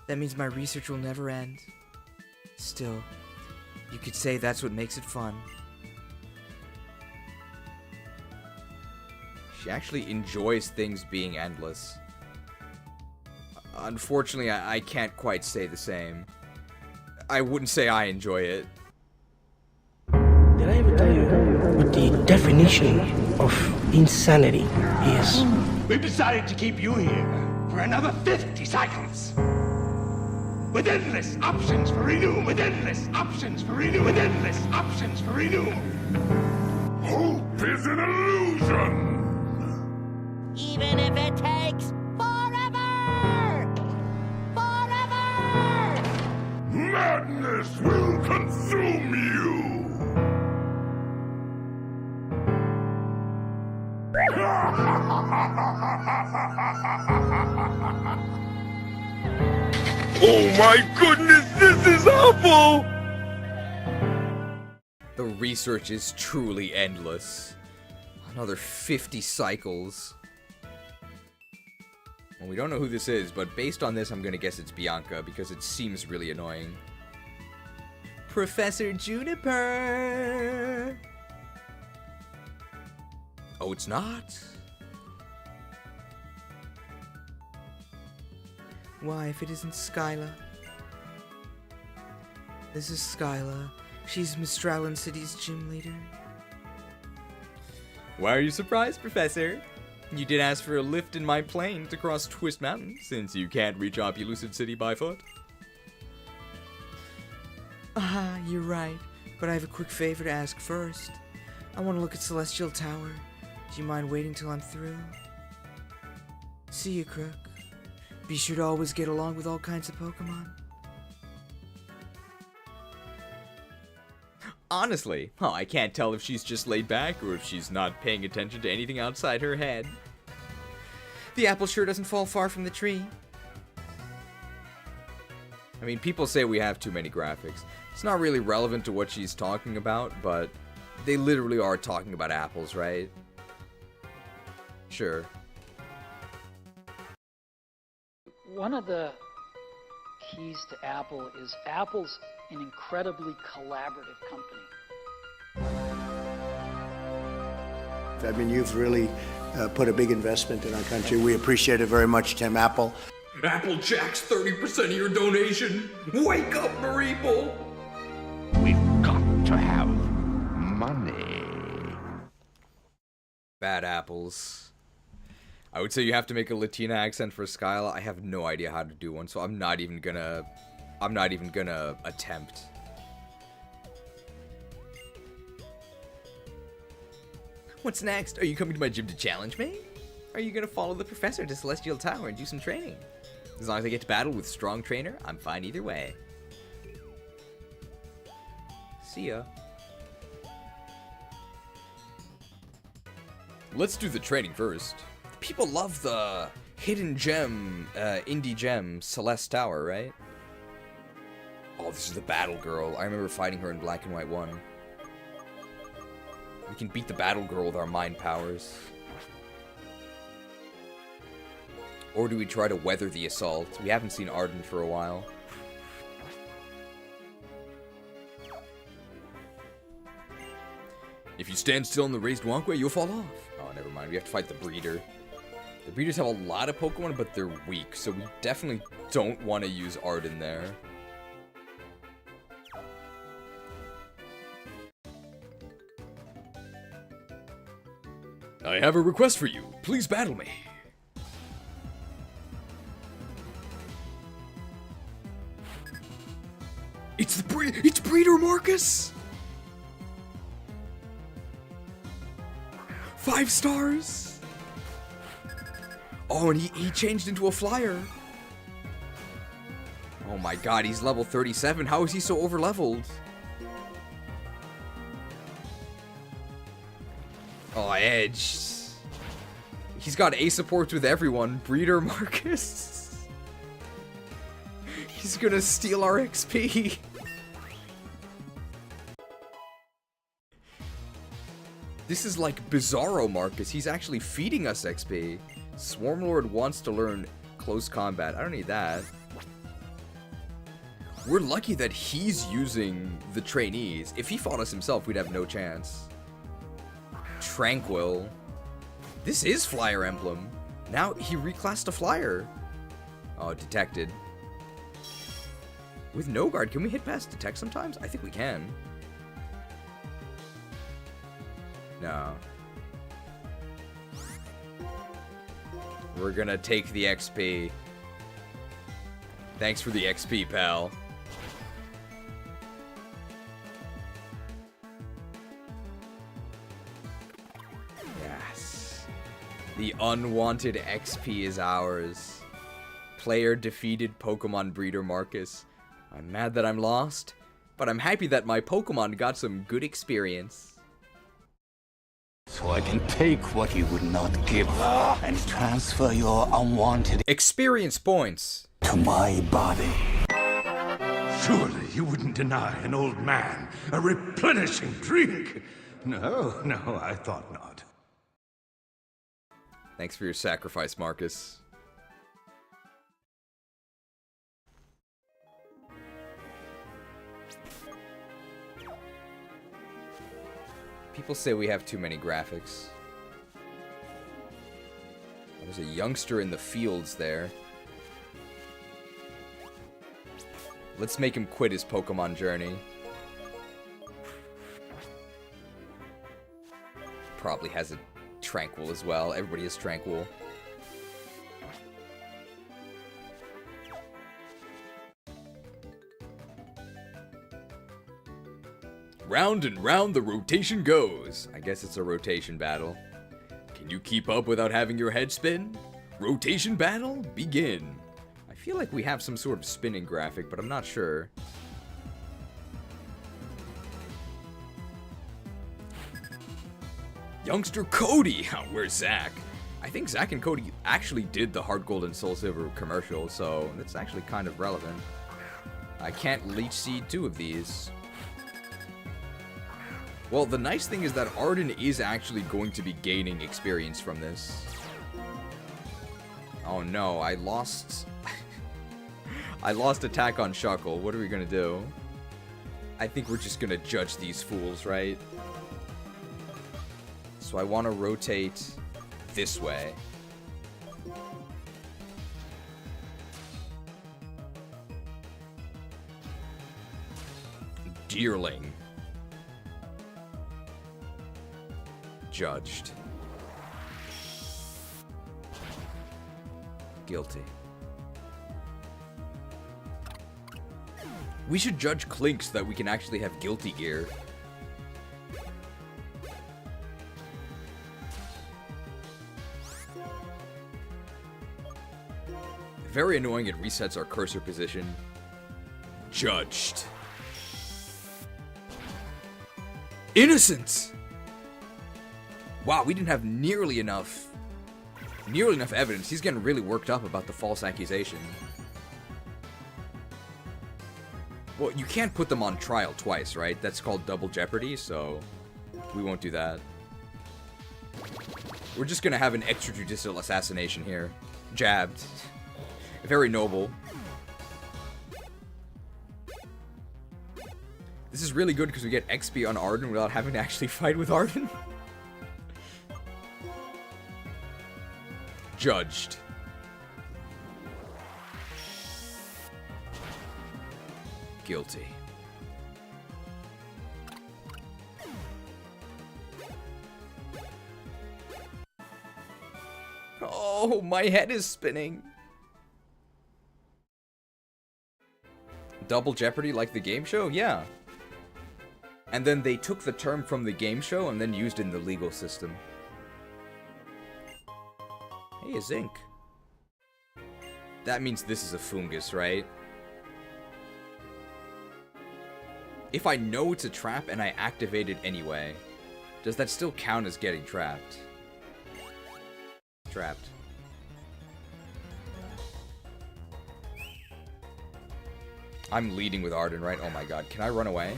That means my research will never end. Still, you could say that's what makes it fun. She actually enjoys things being endless. Unfortunately, I can't quite say the same. I wouldn't say I enjoy it. Did I ever tell you what the definition of insanity is? We've decided to keep you here for another 50 cycles. With endless options for renew, with endless options for renew, with endless options for renew. Hope is an illusion! Even if it takes forever! Forever! Madness will consume you! Oh my goodness, this is awful! The research is truly endless. Another 50 cycles. Well, we don't know who this is, but based on this, I'm gonna guess it's Bianca, because it seems really annoying. Professor Juniper! Oh, it's not? Why, if it isn't Skyla? This is Skyla. She's Mistralon City's gym leader. Why are you surprised, Professor? You did ask for a lift in my plane to cross Twist Mountain, since you can't reach Opelucid City by foot. Ah, you're right. But I have a quick favor to ask first. I want to look at Celestial Tower. Do you mind waiting till I'm through? See you, Krook. Be sure to always get along with all kinds of Pokemon. Honestly, I can't tell if she's just laid back or if she's not paying attention to anything outside her head. The apple sure doesn't fall far from the tree. I mean, people say we have too many graphics. It's not really relevant to what she's talking about, but they literally are talking about apples, right? Sure. One of the keys to Apple is Apple's an incredibly collaborative company. I mean, you've really put a big investment in our country. We appreciate it very much, Tim. Apple. Applejack's 30% of your donation. Wake up, Mareeple! We've got to have money. Bad apples. I would say you have to make a Latina accent for Skyla. I have no idea how to do one, so I'm not even gonna attempt. What's next? Are you coming to my gym to challenge me? Are you gonna follow the professor to Celestial Tower and do some training? As long as I get to battle with strong trainer, I'm fine either way. See ya. Let's do the training first. People love the hidden gem, indie gem, Celeste Tower, right? Oh, this is the Battle Girl. I remember fighting her in Black and White 1. We can beat the Battle Girl with our mind powers. Or do we try to weather the assault? We haven't seen Arden for a while. If you stand still in the raised walkway, you'll fall off. Oh, never mind. We have to fight the breeder. The breeders have a lot of Pokemon, but they're weak, so we definitely don't want to use Arden there. I have a request for you. Please battle me. It's Breeder Marcus! 5 stars! Oh, and he changed into a flyer. Oh my god, he's level 37. How is he so overleveled? Oh, Edge. He's got A supports with everyone. Breeder Marcus. He's gonna steal our XP. This is like Bizarro Marcus. He's actually feeding us XP. Swarmlord wants to learn close combat. I don't need that. We're lucky that he's using the trainees. If he fought us himself, we'd have no chance. Tranquil. This is Flyer Emblem. Now he reclassed a Flyer. Oh, detected. With no guard, can we hit past detect sometimes? I think we can. No. We're gonna take the XP. Thanks for the XP, pal. Yes. The unwanted XP is ours. Player defeated Pokemon Breeder Marcus. I'm mad that I'm lost, but I'm happy that my Pokemon got some good experience. So I can take what you would not give and transfer your unwanted experience points to my body. Surely you wouldn't deny an old man a replenishing drink. No, I thought not. Thanks for your sacrifice, Marcus. People say we have too many graphics. There's a youngster in the fields there. Let's make him quit his Pokemon journey. Probably has a Tranquil as well. Everybody is Tranquil. Round and round the rotation goes. I guess it's a rotation battle. Can you keep up without having your head spin? Rotation battle, begin. I feel like we have some sort of spinning graphic, but I'm not sure. Youngster Cody! Where's Zach? I think Zach and Cody actually did the Heart Gold and Soul Silver commercial, so that's actually kind of relevant. I can't Leech Seed 2 of these. Well, the nice thing is that Arden is actually going to be gaining experience from this. Oh no, I lost... I lost attack on Shuckle. What are we gonna do? I think we're just gonna judge these fools, right? So I want to rotate this way. Deerling. Judged. Guilty. We should judge Clink so that we can actually have guilty gear. Very annoying, it resets our cursor position. Judged. Innocent! Wow, we didn't have nearly enough evidence. He's getting really worked up about the false accusation. Well, you can't put them on trial twice, right? That's called double jeopardy, so we won't do that. We're just gonna have an extrajudicial assassination here. Jabbed. Very noble. This is really good because we get XP on Arden without having to actually fight with Arden. Judged. Guilty. Oh, my head is spinning. Double jeopardy like the game show? Yeah. And then they took the term from the game show and then used it in the legal system. Hey, a zinc. That means this is a fungus, right? If I know it's a trap and I activate it anyway, does that still count as getting trapped? Trapped. I'm leading with Arden, right? Oh my god, can I run away?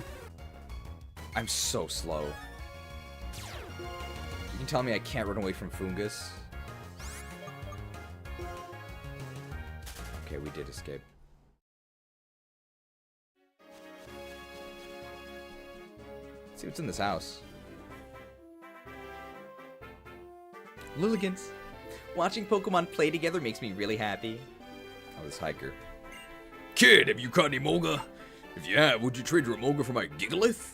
I'm so slow. You can tell me I can't run away from fungus? Okay, we did escape. Let's see what's in this house. Lilligans. Watching Pokemon play together makes me really happy. Oh, this hiker. Kid, have you caught any Moga? If you have, would you trade your Moga for my Gigalith?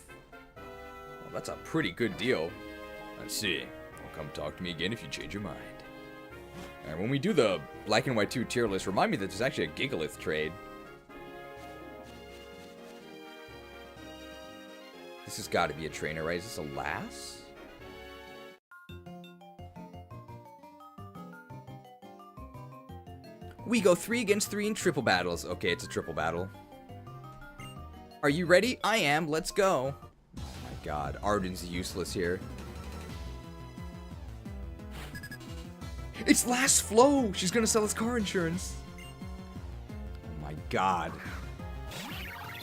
Well, that's a pretty good deal. I see. Well, come talk to me again if you change your mind. Alright, when we do the Black and White 2 tier list, remind me that there's actually a Gigalith trade. This has got to be a trainer, right? Is this a Lass? We go 3 against 3 in triple battles. Okay, it's a triple battle. Are you ready? I am. Let's go. Oh my god. Arden's useless here. It's Last Flow! She's gonna sell us car insurance. Oh my god.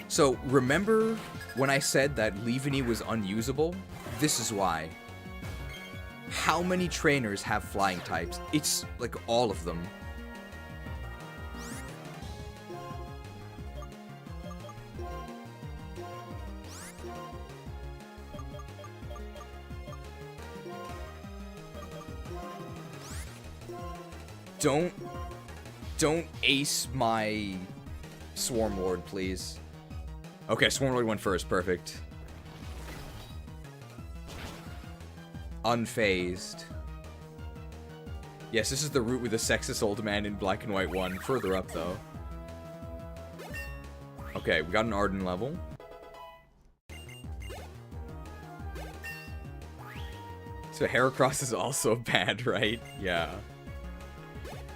So, remember when I said that Leaveney was unusable? This is why. How many trainers have flying types? It's like all of them. Don't ace my Swarm Lord, please. Okay, Swarm Lord went first, perfect. Unfazed. Yes, this is the route with the sexist old man in Black and White 1. Further up, though. Okay, we got an Arden level. So Heracross is also bad, right? Yeah.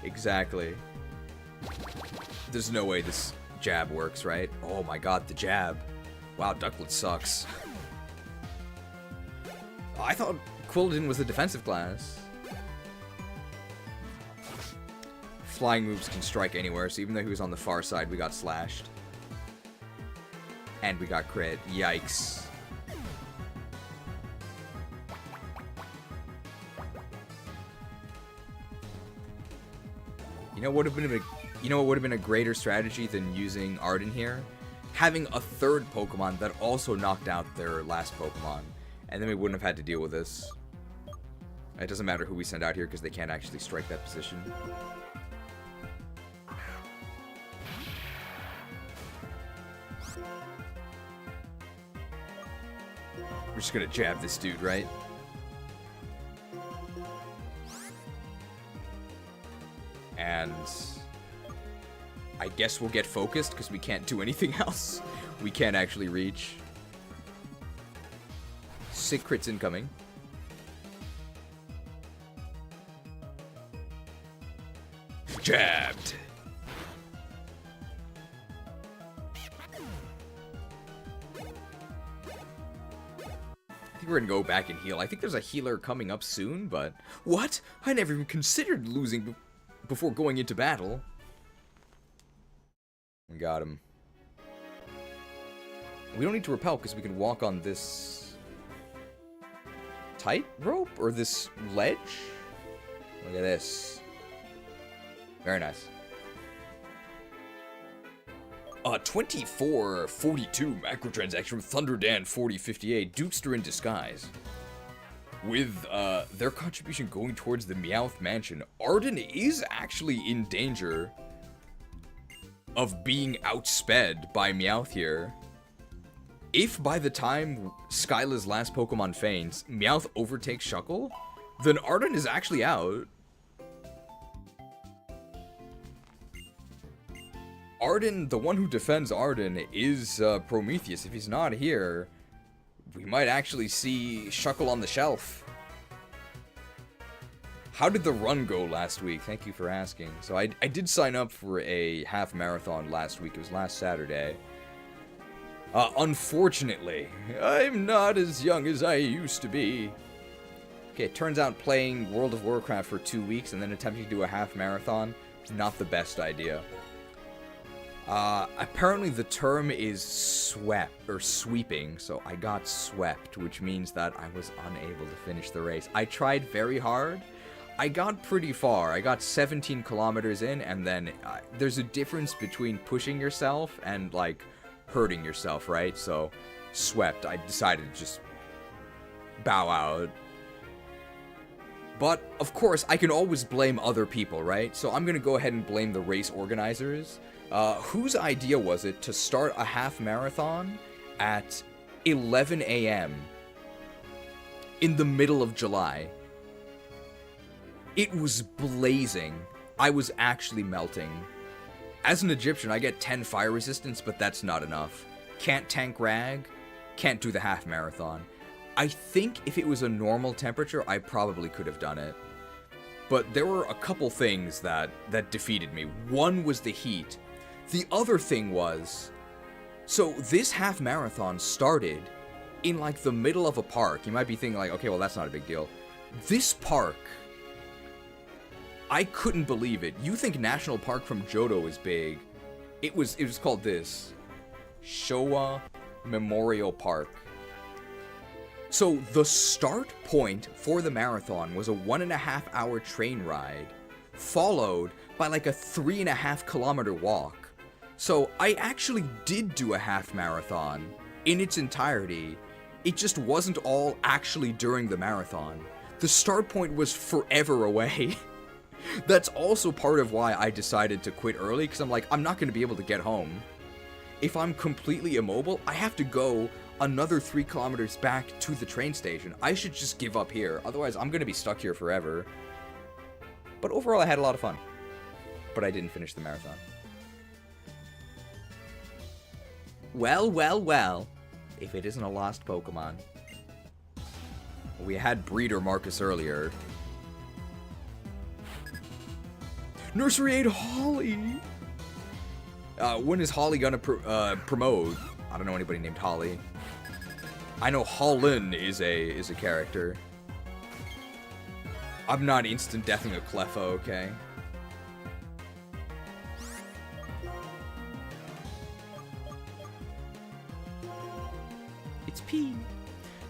Exactly. There's no way this jab works, right? Oh my god, the jab. Wow, Ducklet sucks. I thought Qwiladin was the defensive class. Flying moves can strike anywhere, so even though he was on the far side, we got slashed. And we got crit. Yikes. You know what would have been a greater strategy than using Arden here? Having a third Pokemon that also knocked out their last Pokemon. And then we wouldn't have had to deal with this. It doesn't matter who we send out here because they can't actually strike that position. We're just gonna jab this dude, right? And I guess we'll get focused because we can't do anything else. We can't actually reach. Sick crits incoming. Jabbed. I think we're gonna go back and heal. I think there's a healer coming up soon, but... What? I never even considered losing before going into battle. We got him. We don't need to repel because we can walk on this... tightrope? Or this ledge? Look at this. Very nice. 2442 macrotransaction from Thunderdan 4058, Dukester in disguise. With their contribution going towards the Meowth Mansion, Arden is actually in danger of being outsped by Meowth here. If by the time Skyla's last Pokemon faints, Meowth overtakes Shuckle, then Arden is actually out. Arden, the one who defends Arden, is Prometheus. If he's not here, we might actually see Shuckle on the shelf. How did the run go last week? Thank you for asking. So I did sign up for a half marathon last week. It was last Saturday. Unfortunately, I'm not as young as I used to be. Okay, it turns out playing World of Warcraft for 2 weeks and then attempting to do a half marathon, not the best idea. Apparently the term is sweeping, so I got swept, which means that I was unable to finish the race. I tried very hard. I got pretty far. I got 17 kilometers in, and then there's a difference between pushing yourself and, like, hurting yourself, right? So, swept. I decided to just bow out. But, of course, I can always blame other people, right? So I'm gonna go ahead and blame the race organizers. Whose idea was it to start a half marathon at 11 a.m. in the middle of July? It was blazing. I was actually melting. As an Egyptian, I get 10 fire resistance, but that's not enough. Can't tank rag, can't do the half marathon. I think if it was a normal temperature, I probably could have done it. But there were a couple things that defeated me. One was the heat. The other thing was, so this half marathon started in like the middle of a park. You might be thinking like, okay, well that's not a big deal. This park, I couldn't believe it. You think National Park from Johto is big. It was called this, Showa Memorial Park. So the start point for the marathon was a 1.5 hour train ride, followed by like a 3.5 kilometer walk. So I actually did do a half marathon in its entirety. It just wasn't all actually during the marathon. The start point was forever away. That's also part of why I decided to quit early, because I'm like, I'm not going to be able to get home. If I'm completely immobile, I have to go another 3 kilometers back to the train station. I should just give up here, otherwise I'm going to be stuck here forever. But overall, I had a lot of fun. But I didn't finish the marathon. Well, well, well. If it isn't a lost Pokemon. We had Breeder Marcus earlier. Nursery Aid Holly! When is Holly gonna promote? I don't know anybody named Holly. I know Hallin is a character. I'm not instant deathing a Cleffa, okay? It's P.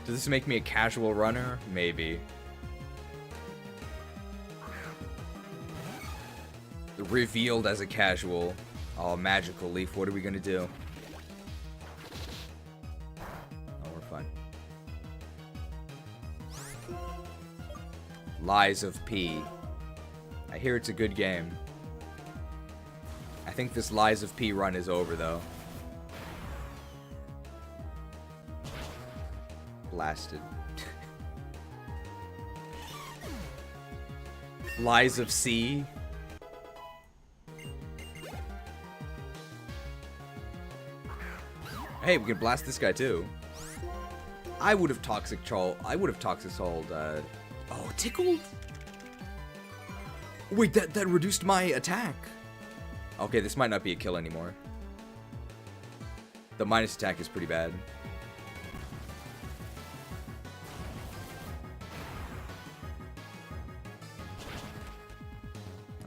Does this make me a casual runner? Maybe. Revealed as a casual. Oh, magical leaf. What are we gonna do? Oh, we're fine. Lies of P. I hear it's a good game. I think this Lies of P run is over, though. Blasted. Lies of C. Hey, we can blast this guy too. I would have toxic sold. Oh, tickled. Wait, that reduced my attack. Okay, this might not be a kill anymore. The minus attack is pretty bad.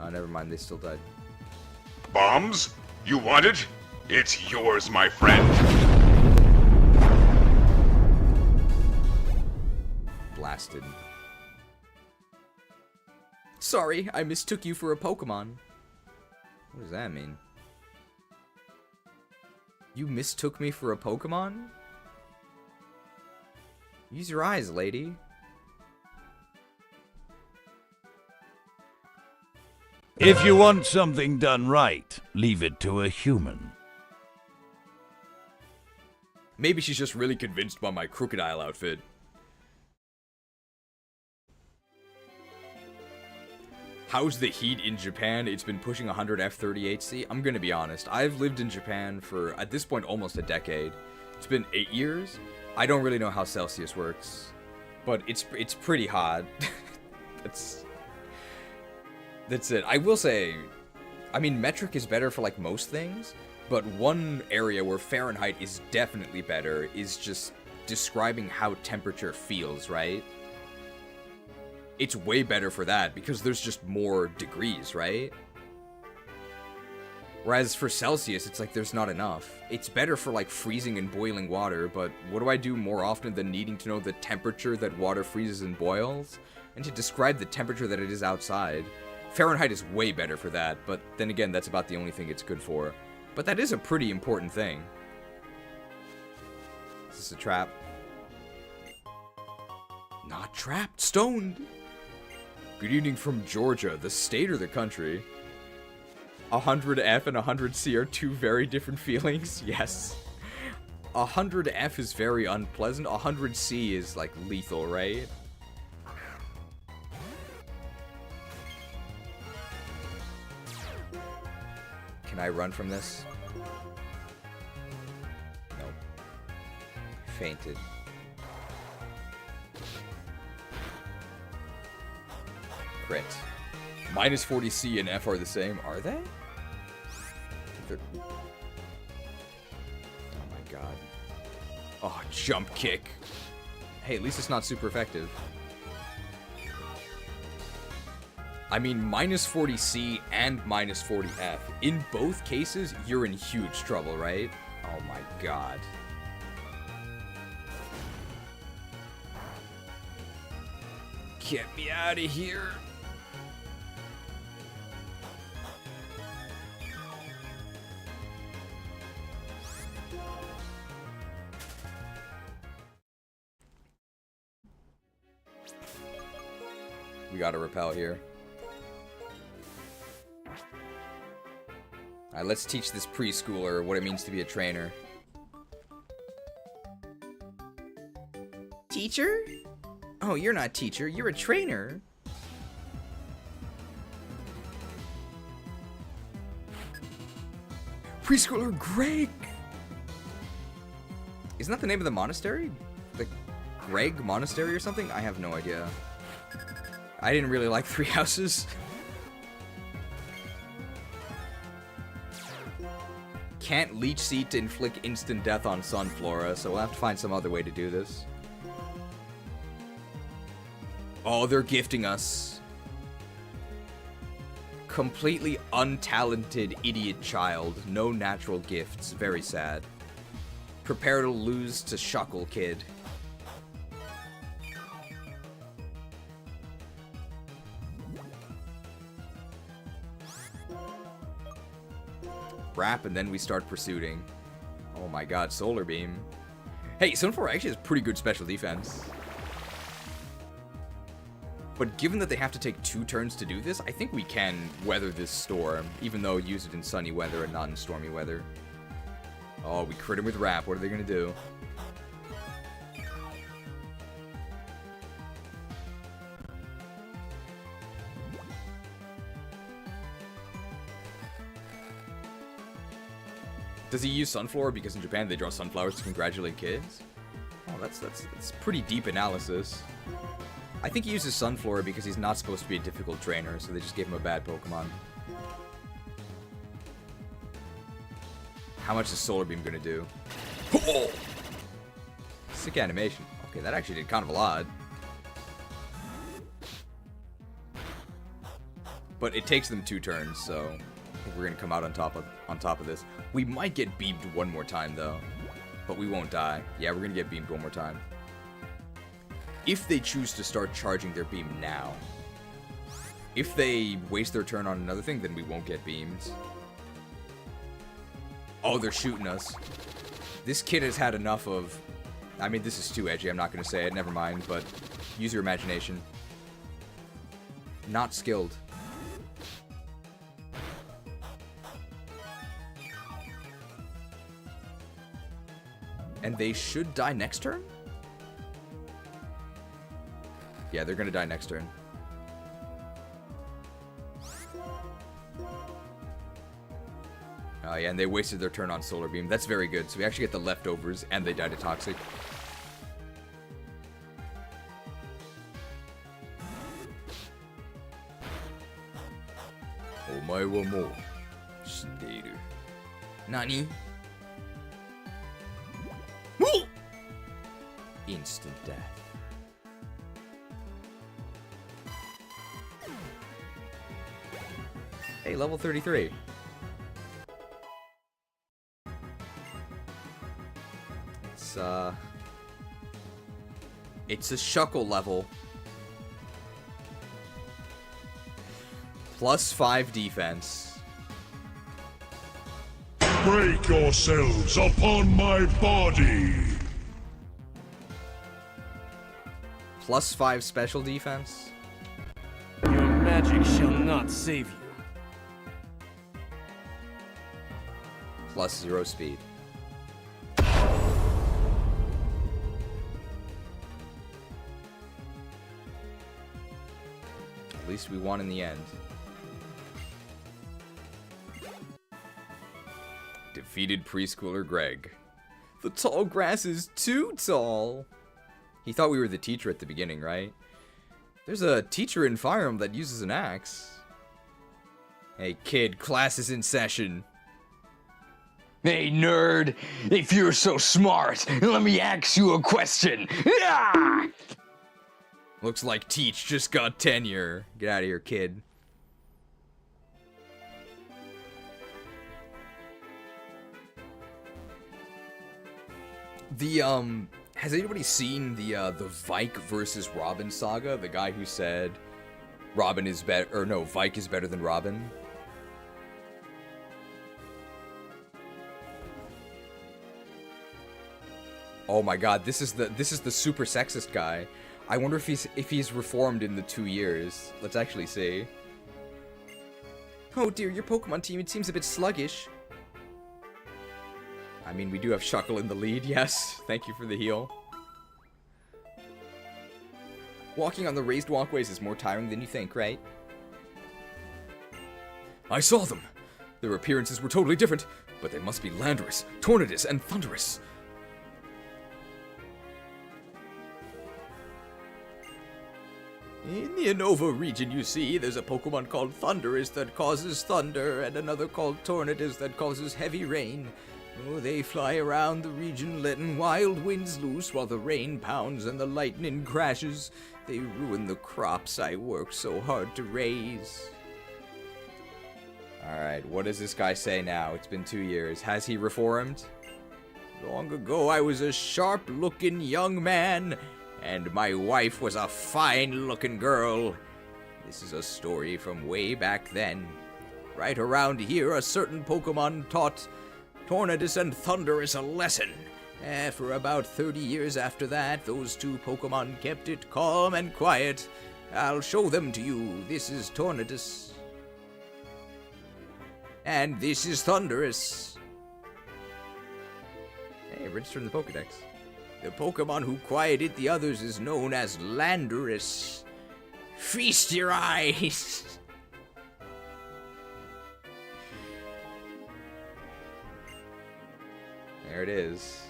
Oh, never mind. They still died. Bombs? You want it? It's yours, my friend. Blasted. Sorry, I mistook you for a Pokemon. What does that mean? You mistook me for a Pokemon? Use your eyes, lady. If you want something done right, leave it to a human. Maybe she's just really convinced by my Krookodile outfit. How's the heat in Japan? It's been pushing 100 F38C. I'm gonna be honest. I've lived in Japan for, at this point, almost a decade. It's been 8 years. I don't really know how Celsius works, but it's pretty hot. That's it. I will say, I mean, metric is better for like most things, but one area where Fahrenheit is definitely better is just describing how temperature feels, right? It's way better for that because there's just more degrees, right? Whereas for Celsius, it's like there's not enough. It's better for like freezing and boiling water, but what do I do more often than needing to know the temperature that water freezes and boils? And to describe the temperature that it is outside. Fahrenheit is way better for that, but then again, that's about the only thing it's good for. But that is a pretty important thing. Is this a trap? Not trapped, stoned! Good evening from Georgia, the state or the country? 100F and 100C are two very different feelings, yes. 100F is very unpleasant, 100C is like lethal, right? Can I run from this? Nope. Fainted. Crit. Minus 40C and F are the same. Are they? Oh my god. Oh, jump kick. Hey, at least it's not super effective. I mean, minus 40C and minus 40F. In both cases, you're in huge trouble, right? Oh my god. Get me out of here. We gotta repel here. Alright, let's teach this preschooler what it means to be a trainer. Teacher? Oh, you're not teacher, you're a trainer. Preschooler Greg! Isn't that the name of the monastery? The Greg Monastery or something? I have no idea. I didn't really like Three Houses. can't Leech Seed to inflict instant death on Sunflora, so we'll have to find some other way to do this. Oh, they're gifting us. Completely untalented idiot child. No natural gifts. Very sad. Prepare to lose to Shuckle Kid. Wrap, and then we start pursuing. Oh my god, Solar Beam. Hey, Sunflora actually has pretty good special defense. But given that they have to take 2 turns to do this, I think we can weather this storm, even though use it in sunny weather and not in stormy weather. Oh, we crit him with Wrap. What are they going to do? Does he use Sunflora because in Japan they draw sunflowers to congratulate kids? Oh, that's pretty deep analysis. I think he uses Sunflora because he's not supposed to be a difficult trainer, so they just gave him a bad Pokemon. How much is Solar Beam gonna do? Oh! Sick animation. Okay, that actually did kind of a lot. But it takes them 2 turns, so I think we're gonna come out on top of this. We might get beamed one more time though, but we won't die. Yeah, we're gonna get beamed one more time. If they choose to start charging their beam now. If they waste their turn on another thing, then we won't get beamed. Oh, they're shooting us. This kid has had enough of... I mean, this is too edgy, I'm not going to say it, never mind, but use your imagination. Not skilled. And they should die next turn? Yeah, they're gonna die next turn. Oh yeah, and they wasted their turn on Solar Beam. That's very good. So we actually get the leftovers, and they die to Toxic. Omae wa mou shindeiru. Nani? Instant death. Hey, level 33. It's a Shuckle level. +5 defense. Break yourselves upon my body. +5 special defense. Your magic shall not save you. +0 speed. At least we won in the end. Defeated preschooler Greg. The tall grass is too tall. He thought we were the teacher at the beginning, right? There's a teacher in Fire Emblem that uses an axe. Hey kid, class is in session. Hey nerd, if you're so smart, let me ask you a question. Ah! Looks like Teach just got tenure. Get out of here, kid. Has anybody seen the Vike versus Robin saga? The guy who said Robin is better, or no, Vike is better than Robin? Oh my god, this is the super sexist guy. I wonder if he's reformed in the 2 years. Let's actually see. Oh dear, your Pokemon team, it seems a bit sluggish. I mean, we do have Shuckle in the lead, yes. Thank you for the heal. Walking on the raised walkways is more tiring than you think, right? I saw them. Their appearances were totally different, but they must be Landorus, Tornadus, and Thundurus. In the Unova region, you see, there's a Pokemon called Thunderous that causes thunder, and another called Tornadus that causes heavy rain. Oh, they fly around the region letting wild winds loose while the rain pounds and the lightning crashes. They ruin the crops I worked so hard to raise. Alright, what does this guy say now? It's been 2 years. Has he reformed? Long ago, I was a sharp-looking young man, and my wife was a fine-looking girl. This is a story from way back then. Right around here, a certain Pokemon taught Tornadus and Thunderous a lesson. For about 30 years after that, those two Pokemon kept it calm and quiet. I'll show them to you. This is Tornadus. And this is Thunderous. Hey, register in the Pokedex. The Pokemon who quieted the others is known as Landorus. Feast your eyes! There it is.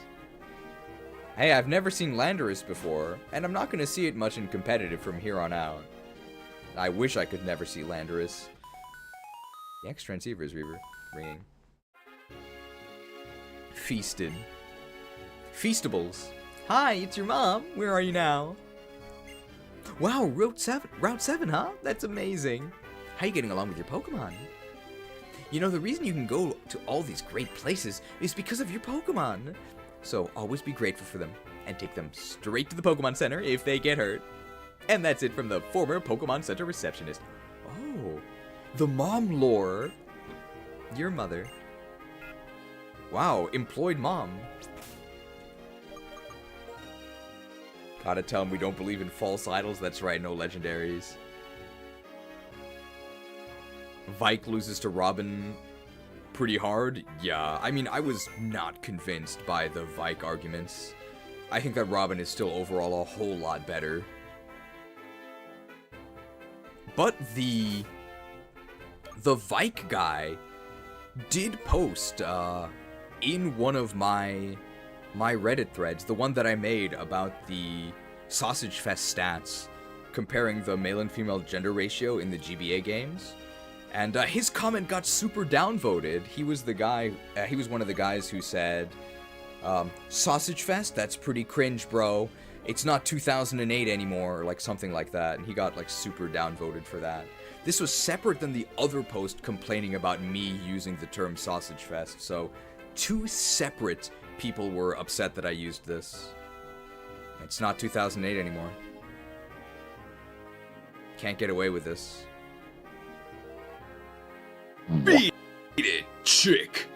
Hey, I've never seen Landorus before, and I'm not going to see it much in competitive from here on out. I wish I could never see Landorus. The X transceiver is ringing. Feasted. Feastables. Hi, it's your mom. Where are you now? Wow, Route 7, huh? That's amazing. How are you getting along with your Pokemon? You know, the reason you can go to all these great places is because of your Pokemon. So always be grateful for them and take them straight to the Pokemon Center if they get hurt. And that's it from the former Pokemon Center receptionist. Oh, the mom lore. Your mother. Wow, employed mom. Gotta tell him we don't believe in false idols. That's right, no legendaries. Vike loses to Robin pretty hard. Yeah, I mean, I was not convinced by the Vike arguments. I think that Robin is still overall a whole lot better. But the Vike guy did post in one of my Reddit threads, the one that I made about the Sausage Fest stats, comparing the male and female gender ratio in the GBA games. And his comment got super downvoted. He was the guy, he was one of the guys who said, Sausage Fest? That's pretty cringe, bro. It's not 2008 anymore, or like something like that. And he got like super downvoted for that. This was separate than the other post complaining about me using the term Sausage Fest. So 2 separate people were upset that I used this. It's not 2008 anymore. Can't get away with this. Beat it, chick!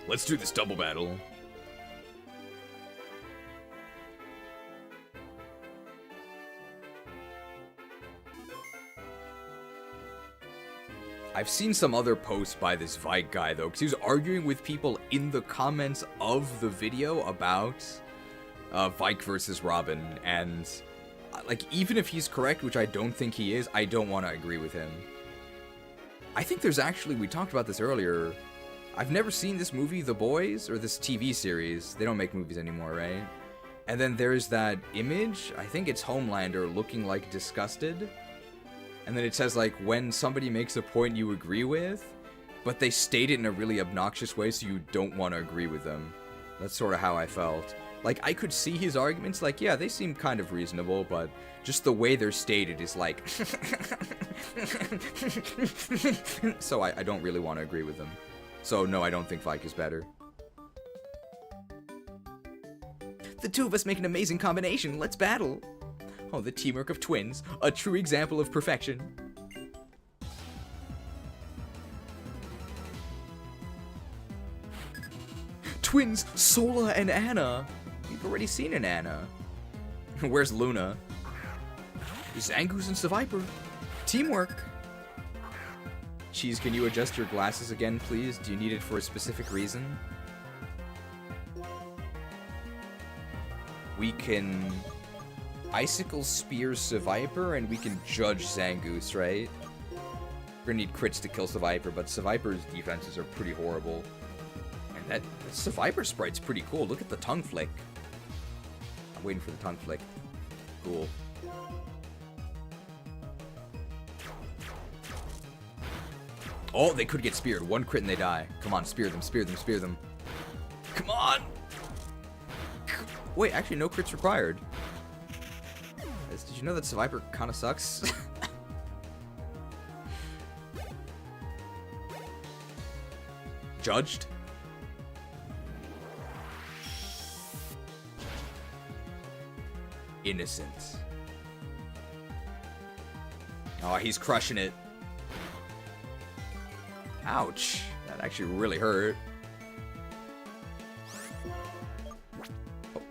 Let's do this double battle. I've seen some other posts by this Vike guy, though, because he was arguing with people in the comments of the video about Vike versus Robin, and, like, even if he's correct, which I don't think he is, I don't want to agree with him. I think there's actually, we talked about this earlier, I've never seen this movie, The Boys, or this TV series. They don't make movies anymore, right? And then there's that image, I think it's Homelander looking, like, disgusted. And then it says, like, when somebody makes a point you agree with, but they state it in a really obnoxious way so you don't want to agree with them. That's sort of how I felt. Like, I could see his arguments, like, yeah, they seem kind of reasonable, but just the way they're stated is like... So I don't really want to agree with them. So, no, I don't think Vike is better. The two of us make an amazing combination. Let's battle. Oh, the teamwork of twins. A true example of perfection. Twins, Sola and Anna. We've already seen an Anna. Where's Luna? Zangoose and Seviper. Teamwork. Cheese, can you adjust your glasses again, please? Do you need it for a specific reason? We can Icicle spears Seviper, and we can judge Zangoose, right? We're gonna need crits to kill Seviper, but Seviper's defenses are pretty horrible. And that Seviper sprite's pretty cool. Look at the tongue flick. I'm waiting for the tongue flick. Cool. Oh, they could get speared. One crit and they die. Come on, spear them, spear them, spear them. Come on! Wait, actually, no crits required. Guys, did you know that Seviper kind of sucks? Judged? Innocent. Oh, he's crushing it. Ouch. That actually really hurt. Oh.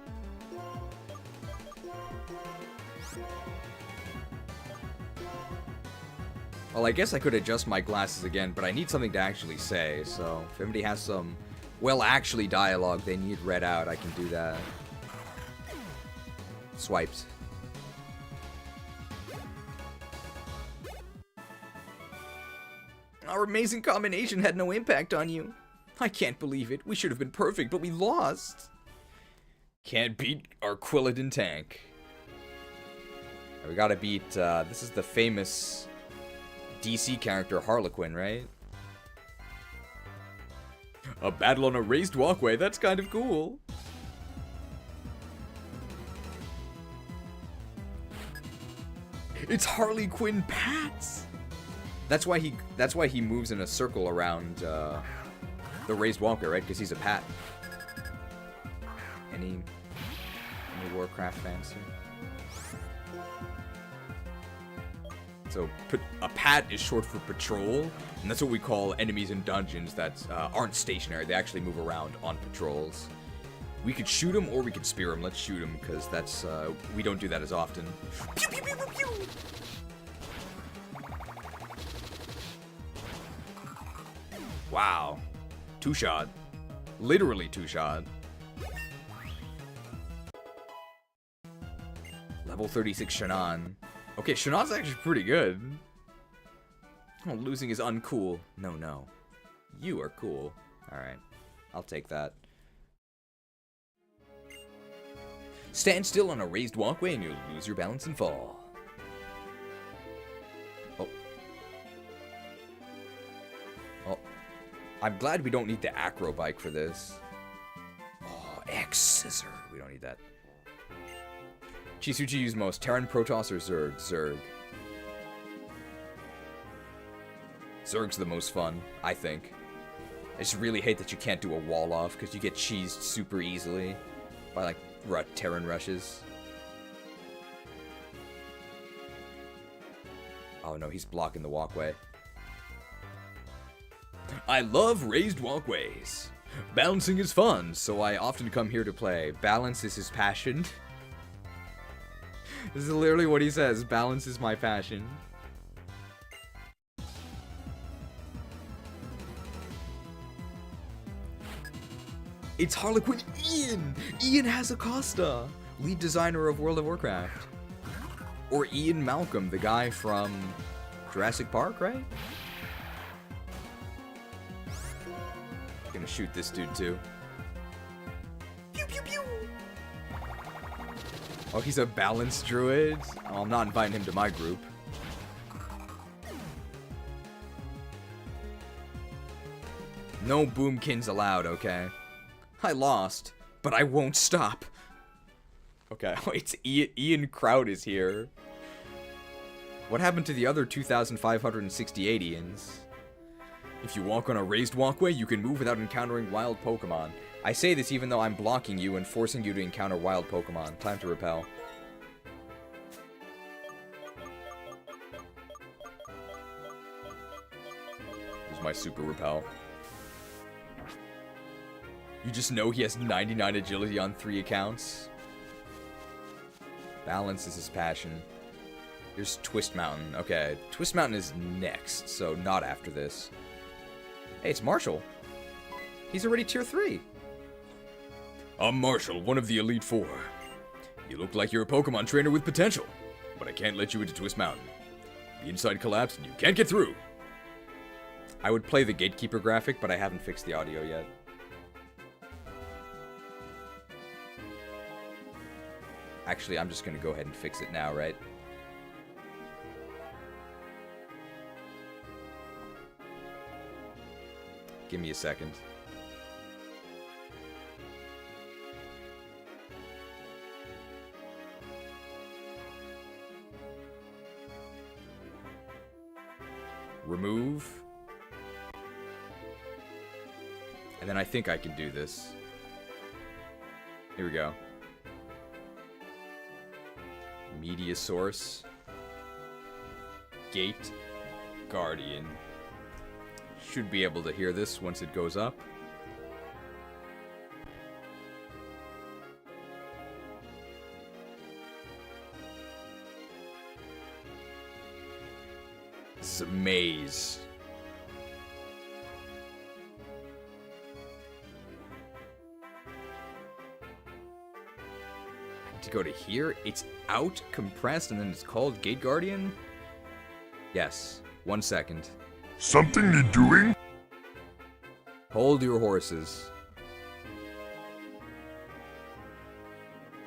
Well, I guess I could adjust my glasses again, but I need something to actually say, so if anybody has some, well, actually dialogue they need read out, I can do that. Swiped. Our amazing combination had no impact on you. I can't believe it. We should have been perfect, but we lost. Can't beat our Qwiladin tank. We gotta beat, this is the famous DC character Harlequin, right? A battle on a raised walkway, that's kind of cool. It's Harley Quinn Pats! That's why he moves in a circle around the raised walkway, right? Because he's a Pat. Any Warcraft fans here? So a Pat is short for patrol, and that's what we call enemies in dungeons that aren't stationary. They actually move around on patrols. We could shoot them or we could spear them. Let's shoot them because that's we don't do that as often. Pew, pew, pew, pew, pew. Wow. Two-shot. Literally two-shot. Level 36 Shannan. Okay, Shannan's actually pretty good. Oh, losing is uncool. No, no. You are cool. Alright. I'll take that. Stand still on a raised walkway and you'll lose your balance and fall. Oh. Oh. I'm glad we don't need the acro bike for this. Oh, X-Scissor. We don't need that. Chisuchi use most. Terran, Protoss, or Zerg? Zerg. Zerg's the most fun, I think. I just really hate that you can't do a wall off because you get cheesed super easily by like Terran rushes. Oh no, he's blocking the walkway. I love raised walkways. Balancing is fun, so I often come here to play. Balance is his passion. This is literally what he says. Balance is my passion. It's Harlequin Ian! Ian has Acosta! Lead designer of World of Warcraft. Or Ian Malcolm, the guy from Jurassic Park, right? Gonna shoot this dude too. Pew pew pew! Oh, he's a balanced druid? Oh, I'm not inviting him to my group. No boomkins allowed, okay? I lost, but I won't stop. Okay, oh, it's Ian Crowd is here. What happened to the other 2,568 Ians? If you walk on a raised walkway, you can move without encountering wild Pokemon. I say this even though I'm blocking you and forcing you to encounter wild Pokemon. Time to repel. Here's my super repel. You just know he has 99 agility on 3 accounts. Balance is his passion. Here's Twist Mountain. Okay, Twist Mountain is next, so not after this. Hey, it's Marshall. He's already tier 3. I'm Marshall, one of the Elite Four. You look like you're a Pokemon trainer with potential, but I can't let you into Twist Mountain. The inside collapsed and you can't get through. I would play the Gatekeeper graphic, but I haven't fixed the audio yet. Actually, I'm just gonna go ahead and fix it now, right? Give me a second. Remove. And then I think I can do this. Here we go. Media source. Gate. Guardian. Should be able to hear this once it goes up. This is a maze. To go to here, it's out, compressed, and then it's called Gate Guardian? Yes. 1 second. Something need doing? Hold your horses.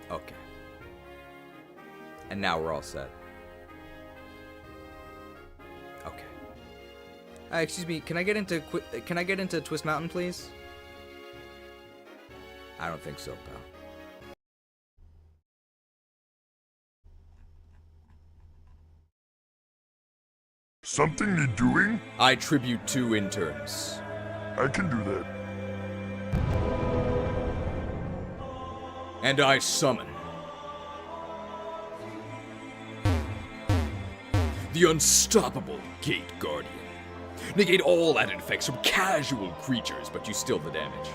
Okay. And now we're all set. Okay. Excuse me, can I get into Twist Mountain, please? I don't think so, pal. Something need doing? I tribute 2 interns. I can do that. And I summon the unstoppable Gate Guardian. Negate all added effects from casual creatures, but you still the damage.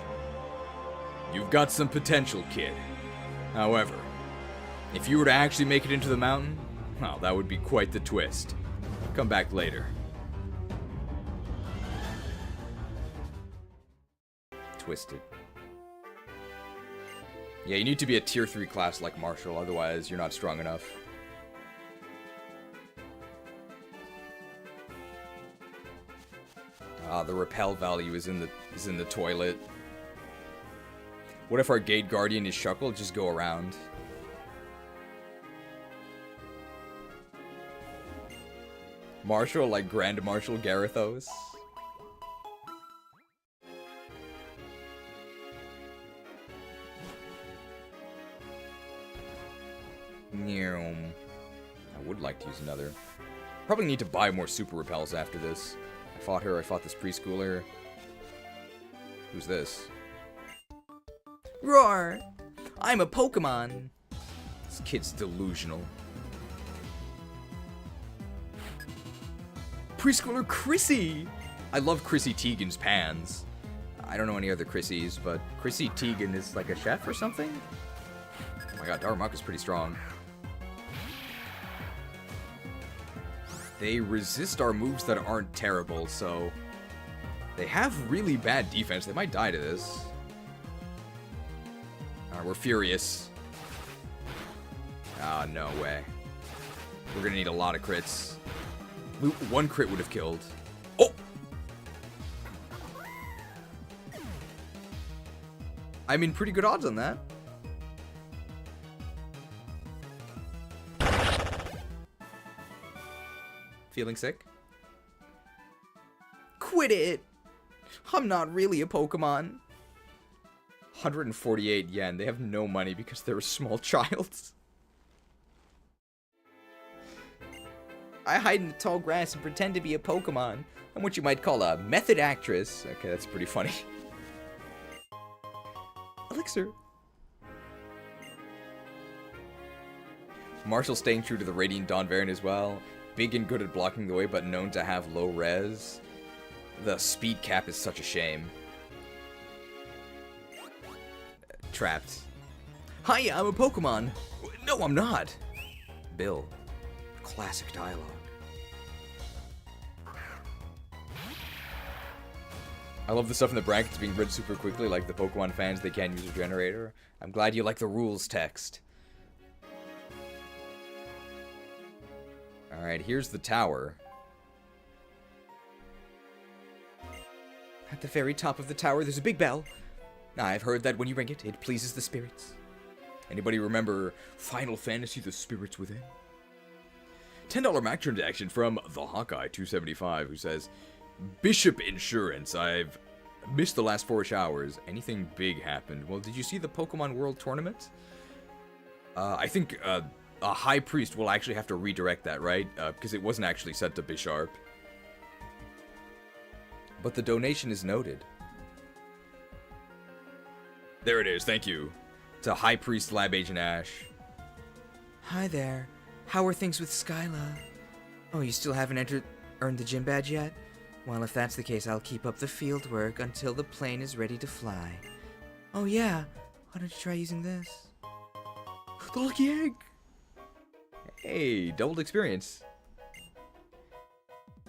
You've got some potential, kid. However, if you were to actually make it into the mountain, well, that would be quite the twist. Come back later. Twisted. Yeah, you need to be a tier 3 class like Marshall, otherwise you're not strong enough. Ah, the repel value is in the toilet. What if our Gate Guardian is Shuckle? Just go around. Marshall, like Grand Marshal Garithos. I would like to use another. Probably need to buy more super repels after this. I fought her, I fought this preschooler. Who's this? Roar! I'm a Pokemon! This kid's delusional. Preschooler Chrissy! I love Chrissy Teigen's pans. I don't know any other Chrissys, but Chrissy Teigen is like a chef or something? Oh my god, Darumaka is pretty strong. They resist our moves that aren't terrible, so... They have really bad defense. They might die to this. Alright, we're furious. Ah, no way. We're gonna need a lot of crits. 1 crit would have killed. Oh! I mean, pretty good odds on that. Feeling sick? Quit it! I'm not really a Pokemon. 148 yen. They have no money because they're a small child. I hide in the tall grass and pretend to be a Pokemon. I'm what you might call a method actress. Okay, that's pretty funny. Elixir. Marshall staying true to the Radiant Dawn variant as well. Big and good at blocking the way, but known to have low res. The speed cap is such a shame. Trapped. Hi, I'm a Pokemon. No, I'm not. Bill. Classic dialogue. I love the stuff in the brackets being read super quickly, like the Pokemon fans, they can't use a generator. I'm glad you like the rules text. Alright, here's the tower. At the very top of the tower, there's a big bell. I've heard that when you ring it, it pleases the spirits. Anybody remember Final Fantasy: The Spirits Within? $10 Mac transaction from the Hawkeye 275, who says, Bishop Insurance, I've missed the last 4 hours. Anything big happened? Well, did you see the Pokemon World Tournament? I think a High Priest will actually have to redirect that, right? Because it wasn't actually sent to Bisharp. But the donation is noted. There it is, thank you. To High Priest Lab Agent Ash. Hi there. How are things with Skyla? Oh, you still haven't earned the gym badge yet? Well, if that's the case, I'll keep up the field work until the plane is ready to fly. Oh yeah, why don't you try using this? The lucky egg! Hey, doubled experience.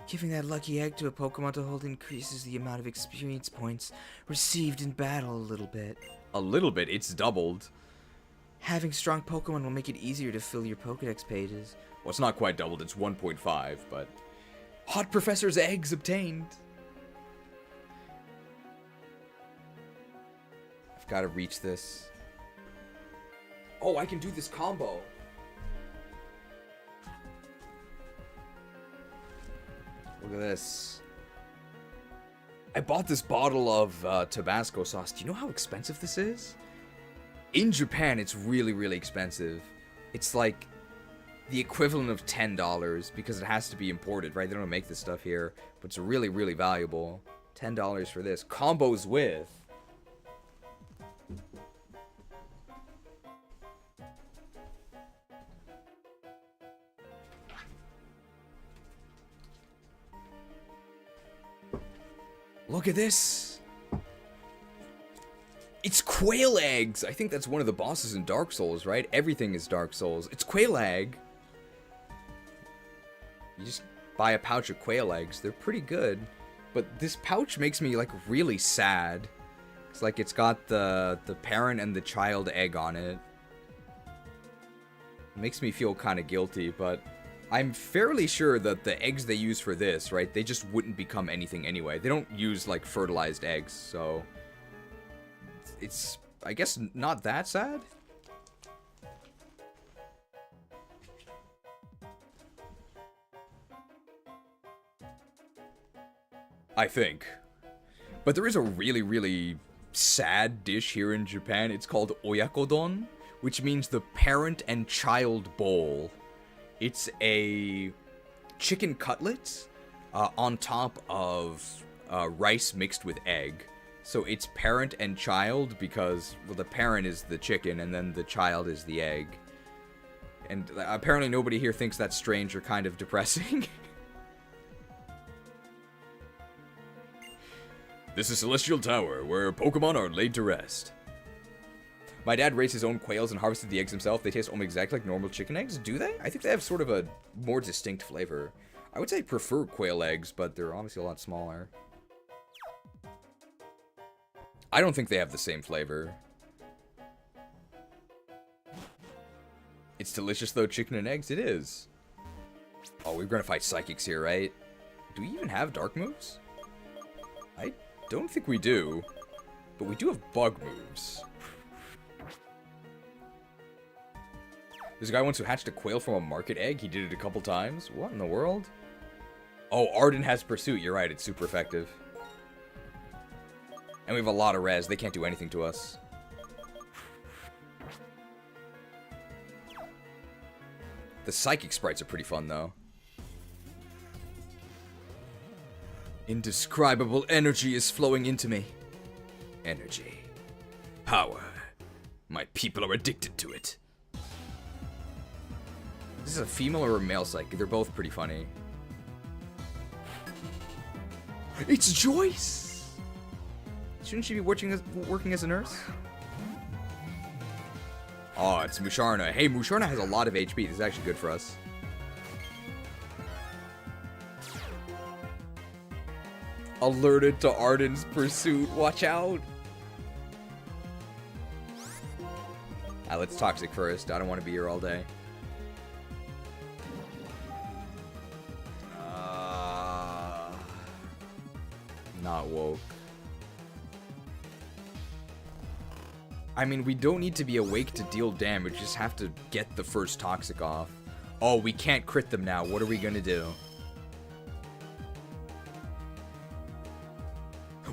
Giving that lucky egg to a Pokemon to hold increases the amount of experience points received in battle a little bit. A little bit? It's doubled. Having strong Pokemon will make it easier to fill your Pokedex pages. Well, it's not quite doubled, it's 1.5, but... Hot Professor's eggs obtained! I've got to reach this. Oh, I can do this combo! Look at this. I bought this bottle of Tabasco sauce. Do you know how expensive this is? In Japan, it's really, really expensive. It's like the equivalent of $10 because it has to be imported, right? They don't make this stuff here, but it's really, really valuable. $10 for this. Combos with... Look at this! It's quail eggs! I think that's one of the bosses in Dark Souls, right? Everything is Dark Souls. It's quail egg! You just buy a pouch of quail eggs. They're pretty good. But this pouch makes me, like, really sad. It's like it's got the parent and the child egg on it. It makes me feel kind of guilty, but... I'm fairly sure that the eggs they use for this, right, they just wouldn't become anything anyway. They don't use, like, fertilized eggs, so... It's, I guess, not that sad? I think. But there is a really, really sad dish here in Japan. It's called oyakodon, which means the parent and child bowl. It's a chicken cutlet on top of rice mixed with egg. So it's parent and child because, well, the parent is the chicken and then the child is the egg. And apparently nobody here thinks that's strange or kind of depressing. This is Celestial Tower, where Pokemon are laid to rest. My dad raised his own quails and harvested the eggs himself. They taste almost exactly like normal chicken eggs. Do they? I think they have sort of a more distinct flavor. I would say I prefer quail eggs, but they're obviously a lot smaller. I don't think they have the same flavor. It's delicious though, chicken and eggs. It is. Oh, we're gonna fight psychics here, right? Do we even have dark moves? I don't think we do. But we do have bug moves. There's a guy once who hatched a quail from a market egg. He did it a couple times. What in the world? Oh, Arden has Pursuit. You're right. It's super effective. And we have a lot of res. They can't do anything to us. The psychic sprites are pretty fun, though. Indescribable energy is flowing into me. Energy. Power. My people are addicted to it. This is a female or a male psychic? They're both pretty funny. It's Joyce! Shouldn't she be working as a nurse? Oh, it's Musharna. Hey, Musharna has a lot of HP. This is actually good for us. Alerted to Arden's pursuit. Watch out. Let's Toxic first. I don't want to be here all day. Not woke. I mean, we don't need to be awake to deal damage, just have to get the first toxic off. Oh, we can't crit them now. What are we gonna do?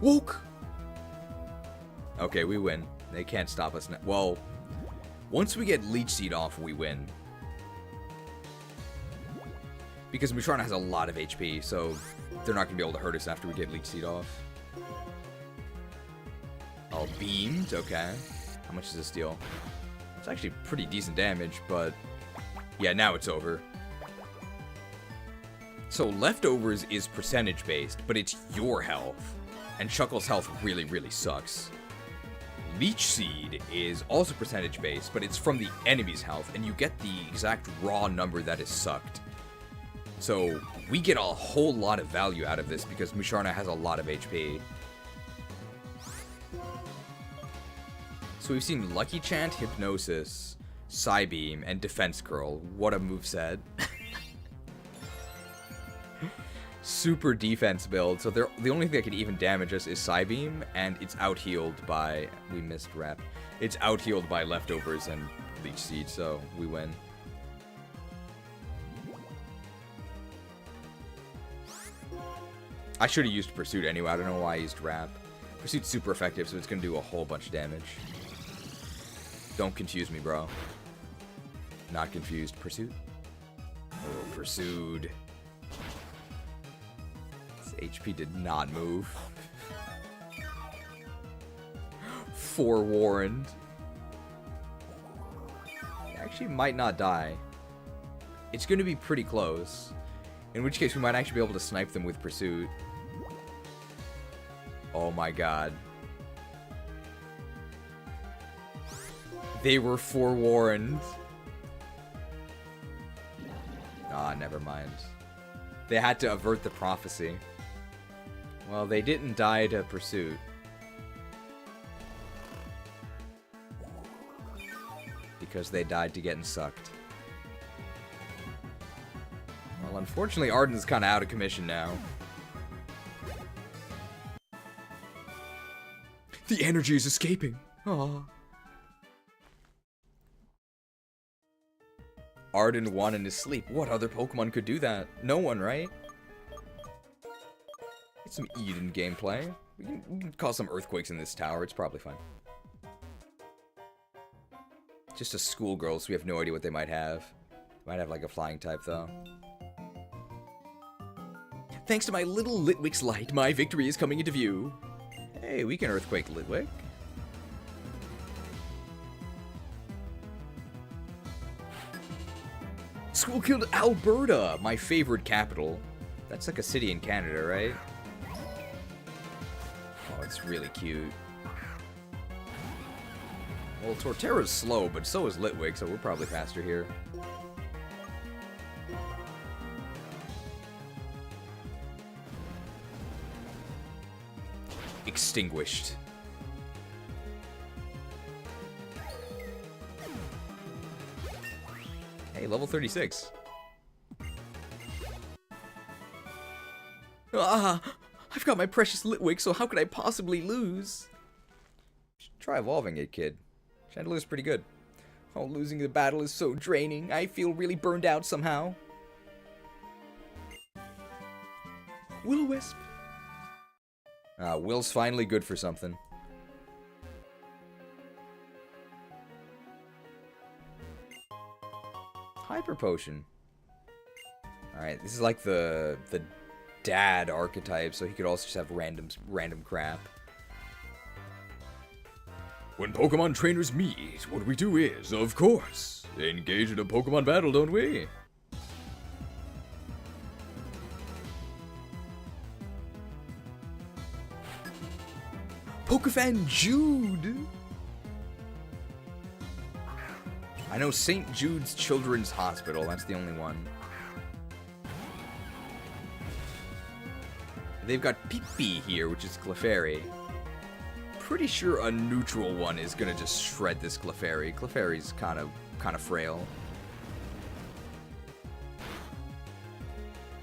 Woke! Okay, we win. They can't stop us now. Well, once we get Leech Seed off, we win. Because Mistralon has a lot of HP, so they're not gonna be able to hurt us after we get Leech Seed off. Oh, beamed? Okay. How much does this deal? It's actually pretty decent damage, but yeah, now it's over. So leftovers is percentage based, but it's your health. And Chuckle's health really, really sucks. Leech Seed is also percentage based, but it's from the enemy's health, and you get the exact raw number that is sucked. So we get a whole lot of value out of this because Mistralon has a lot of HP. So we've seen Lucky Chant, Hypnosis, Psybeam, and Defense Curl. What a moveset. Super defense build. So the only thing that can even damage us is Psybeam, and it's out-healed by... We missed rep. It's out-healed by Leftovers and Leech Seed, so we win. I should have used Pursuit anyway. I don't know why I used Wrap. Pursuit's super effective, so it's going to do a whole bunch of damage. Don't confuse me, bro. Not confused. Pursuit? Oh, Pursued. His HP did not move. Forewarned. He actually might not die. It's going to be pretty close. In which case, we might actually be able to snipe them with Pursuit. Oh my god. They were forewarned. Ah, never mind. They had to avert the prophecy. Well, they didn't die to Pursuit. Because they died to getting sucked. Well, unfortunately, Arden's kind of out of commission now. The energy is escaping. Aww. Arden won in his sleep. What other Pokemon could do that? No one, right? Get some Eden gameplay. We can cause some earthquakes in this tower. It's probably fine. Just a schoolgirl, so we have no idea what they might have. Might have like a flying type, though. Thanks to my little Litwick's light, my victory is coming into view. Hey, we can earthquake Litwick. School killed Alberta, my favorite capital. That's like a city in Canada, right? Oh, it's really cute. Well, Torterra's slow, but so is Litwick, so we're probably faster here. Extinguished. Hey, level 36. Ah, I've got my precious Litwick, so how could I possibly lose? Try evolving it, kid. Chandelier's pretty good. Oh, losing the battle is so draining. I feel really burned out somehow. Will-O-Wisp. Ah, Will's finally good for something. Hyper Potion. Alright, this is like the dad archetype, so he could also just have random crap. When Pokemon trainers meet, what we do is, of course, engage in a Pokemon battle, don't we? Pokefan Jude! I know St. Jude's Children's Hospital, that's the only one. They've got Pee-Pee here, which is Clefairy. Pretty sure a neutral one is gonna just shred this Clefairy. Clefairy's kind of frail.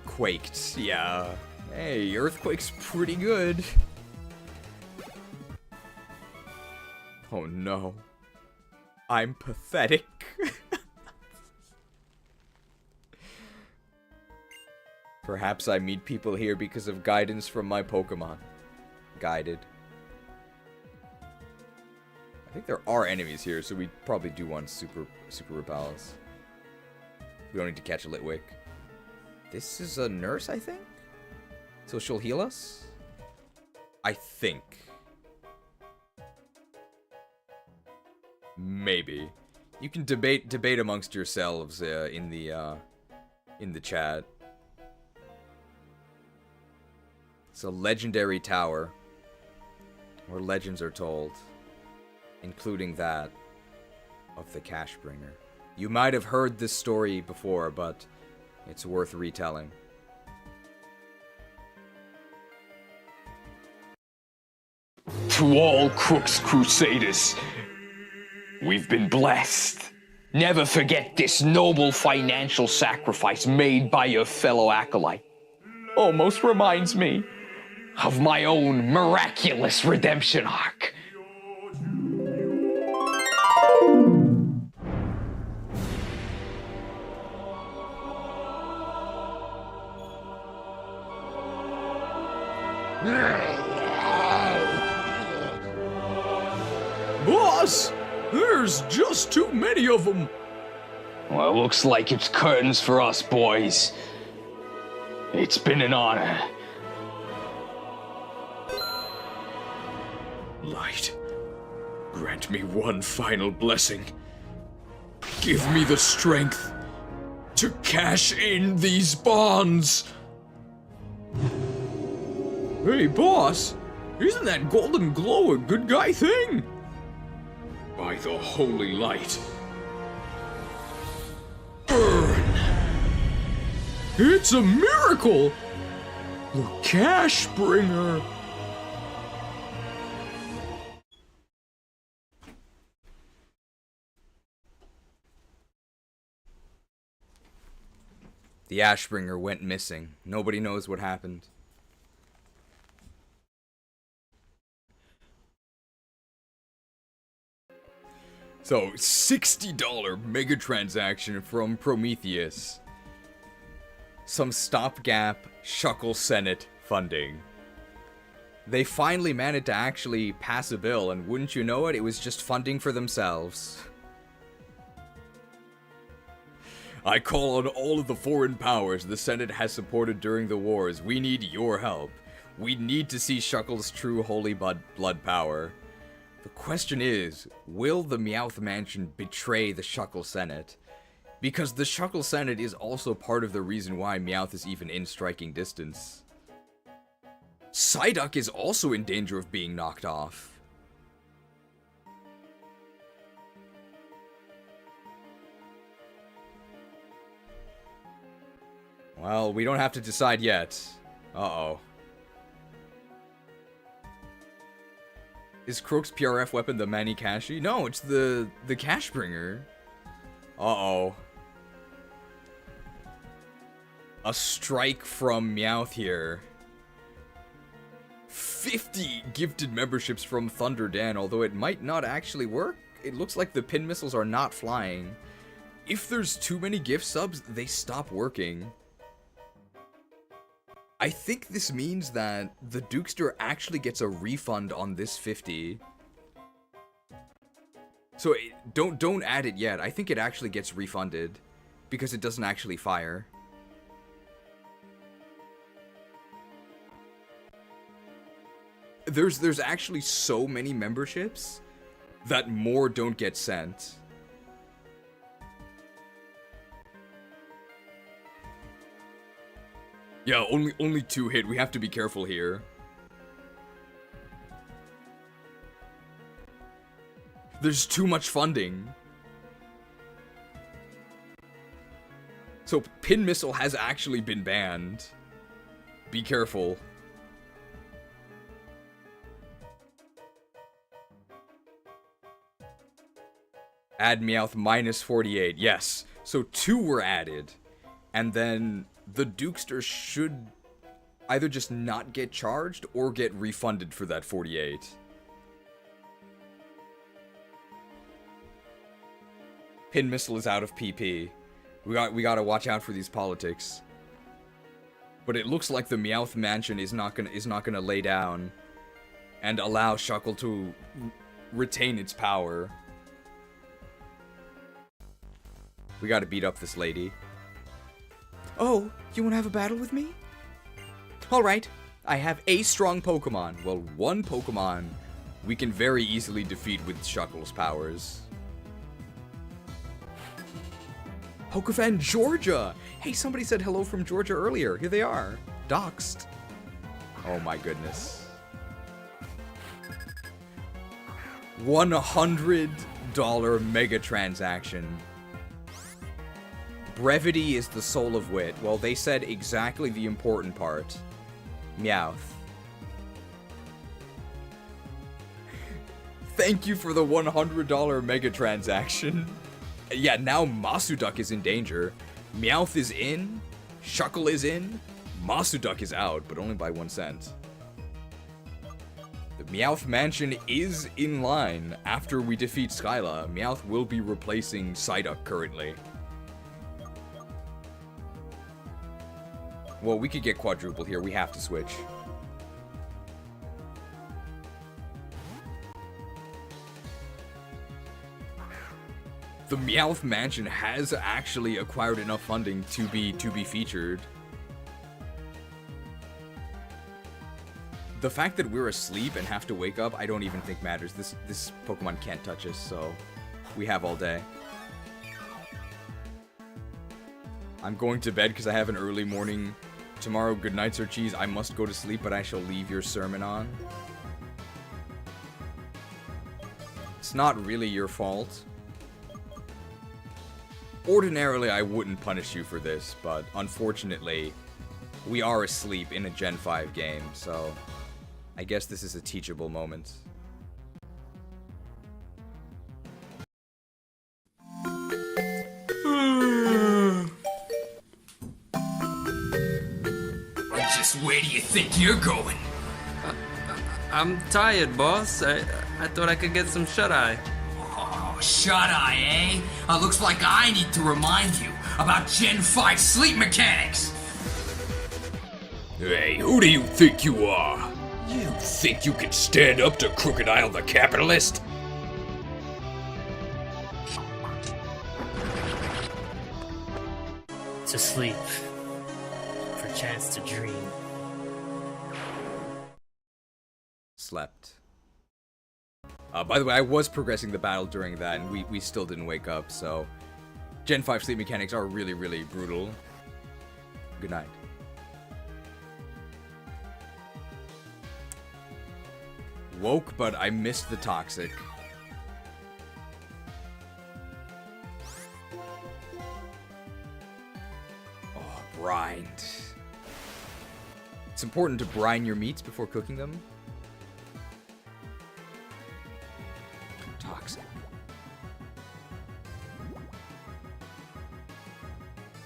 Quaked, yeah. Hey, Earthquake's pretty good. Oh no. I'm pathetic. Perhaps I meet people here because of guidance from my Pokemon. Guided. I think there are enemies here, so we probably do want super repels. We don't need to catch a Litwick. This is a nurse, I think? So she'll heal us? I think. Maybe. You can debate amongst yourselves in the chat. It's a legendary tower, where legends are told, including that of the Cashbringer. You might have heard this story before, but it's worth retelling. To all Krook's Crusaders, we've been blessed. Never forget this noble financial sacrifice made by your fellow acolyte. Almost reminds me of my own miraculous redemption arc. Boss! There's just too many of them! Well, looks like it's curtains for us, boys. It's been an honor. Light, grant me one final blessing. Give me the strength to cash in these bonds. Hey, boss, isn't that golden glow a good guy thing? By the holy light. Burn! It's a miracle! The cash bringer! The Ashbringer went missing. Nobody knows what happened. So, $60 mega transaction from Prometheus. Some stopgap Shuckle Senate funding. They finally managed to actually pass a bill, and wouldn't you know it, it was just funding for themselves. I call on all of the foreign powers the Senate has supported during the wars. We need your help. We need to see Shuckle's true holy blood power. The question is, will the Meowth Mansion betray the Shuckle Senate? Because the Shuckle Senate is also part of the reason why Meowth is even in striking distance. Psyduck is also in danger of being knocked off. Well, we don't have to decide yet. Uh-oh. Is Krook's PRF weapon the Manikashi? No, it's the Cashbringer. Uh-oh. A strike from Meowth here. 50 gifted memberships from Thunder Dan, although it might not actually work. It looks like the pin missiles are not flying. If there's too many gift subs, they stop working. I think this means that the Dukester actually gets a refund on this 50. So don't add it yet. I think it actually gets refunded because it doesn't actually fire. There's actually so many memberships that more don't get sent. Yeah, only 2 hit. We have to be careful here. There's too much funding. So Pin Missile has actually been banned. Be careful. Add Meowth minus 48. Yes. So 2 were added. And then the Dukester should... either just not get charged or get refunded for that 48. Pin Missile is out of PP. We gotta watch out for these politics. But it looks like the Meowth Mansion is not gonna lay down and allow Shuckle to retain its power. We gotta beat up this lady. Oh, you wanna have a battle with me? Alright, I have a strong Pokemon. Well, one Pokemon we can very easily defeat with Shuckle's powers. Pokefan Georgia! Hey, somebody said hello from Georgia earlier. Here they are. Doxed. Oh my goodness. $100 mega transaction. Brevity is the soul of wit. Well, they said exactly the important part. Meowth. Thank you for the $100 mega transaction. Yeah, now Masuduk is in danger. Meowth is in. Shuckle is in. Masuduk is out, but only by 1 cent. The Meowth Mansion is in line. After we defeat Skyla, Meowth will be replacing Psyduck currently. Well, we could get quadruple here. We have to switch. The Meowth Mansion has actually acquired enough funding to be featured. The fact that we're asleep and have to wake up, I don't even think matters. This Pokemon can't touch us, so we have all day. I'm going to bed because I have an early morning tomorrow. Good night, Sir Cheese. I must go to sleep, but I shall leave your sermon on. It's not really your fault. Ordinarily, I wouldn't punish you for this, but unfortunately, we are asleep in a Gen 5 game, so I guess this is a teachable moment. Just where do you think you're going? I'm tired, boss. I thought I could get some shut-eye. Oh, shut-eye, eh? Looks like I need to remind you about Gen 5 sleep mechanics. Hey, who do you think you are? You think you can stand up to Krookodile the capitalist? To sleep. For a chance to dream. Slept. By the way, I was progressing the battle during that, and we still didn't wake up, so Gen 5 sleep mechanics are really, really brutal. Good night. Woke, but I missed the toxic. Oh, brined. It's important to brine your meats before cooking them. Toxic.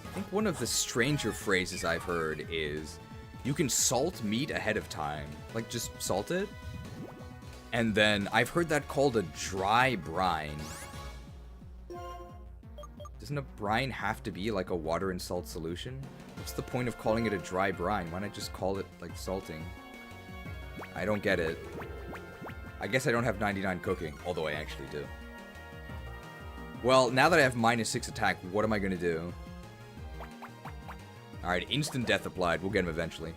I think one of the stranger phrases I've heard is, you can salt meat ahead of time. Like, just salt it. And then, I've heard that called a dry brine. Doesn't a brine have to be like a water and salt solution? What's the point of calling it a dry brine? Why not just call it, like, salting? I don't get it. I guess I don't have 99 cooking, although I actually do. Well, now that I have -6 attack, what am I gonna do? Alright, instant death applied. We'll get him eventually.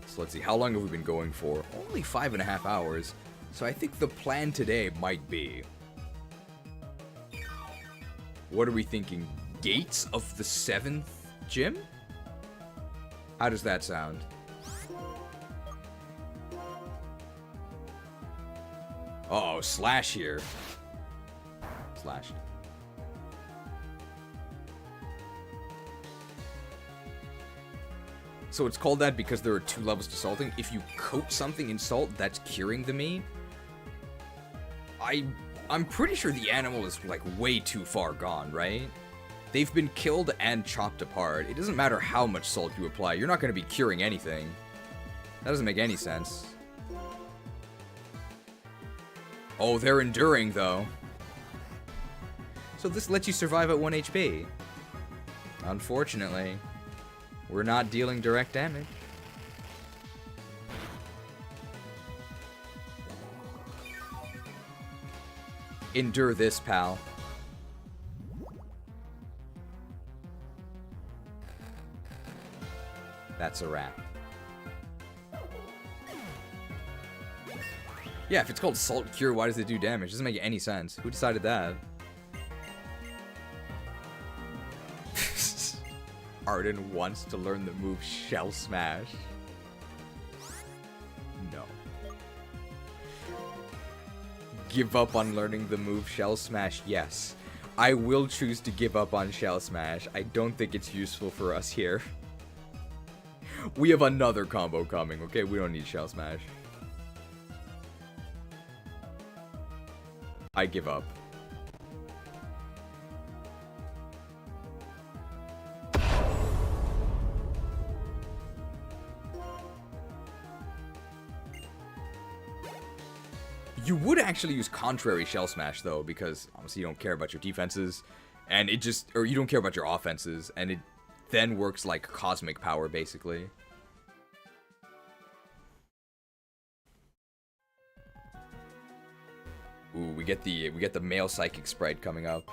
So let's see, how long have we been going for? Only 5.5 hours. So I think the plan today might be... What are we thinking? Gates of the 7th gym? How does that sound? Uh-oh, slash here. Slashed. So it's called that because there are 2 levels to salting. If you coat something in salt, that's curing the meat. I'm pretty sure the animal is, like, way too far gone, right? They've been killed and chopped apart. It doesn't matter how much salt you apply. You're not going to be curing anything. That doesn't make any sense. Oh, they're enduring, though. So this lets you survive at 1 HP. Unfortunately, we're not dealing direct damage. Endure this, pal. That's a wrap. Yeah, if it's called Salt Cure, why does it do damage? Doesn't make any sense. Who decided that? Arden wants to learn the move Shell Smash. No. Give up on learning the move Shell Smash? Yes. I will choose to give up on Shell Smash. I don't think it's useful for us here. We have another combo coming, okay? We don't need Shell Smash. I give up. You would actually use Contrary Shell Smash, though, because obviously you don't care about your defenses, and it just, or you don't care about your offenses, and it then works like Cosmic Power, basically. Ooh, we get the male Psychic Sprite coming up.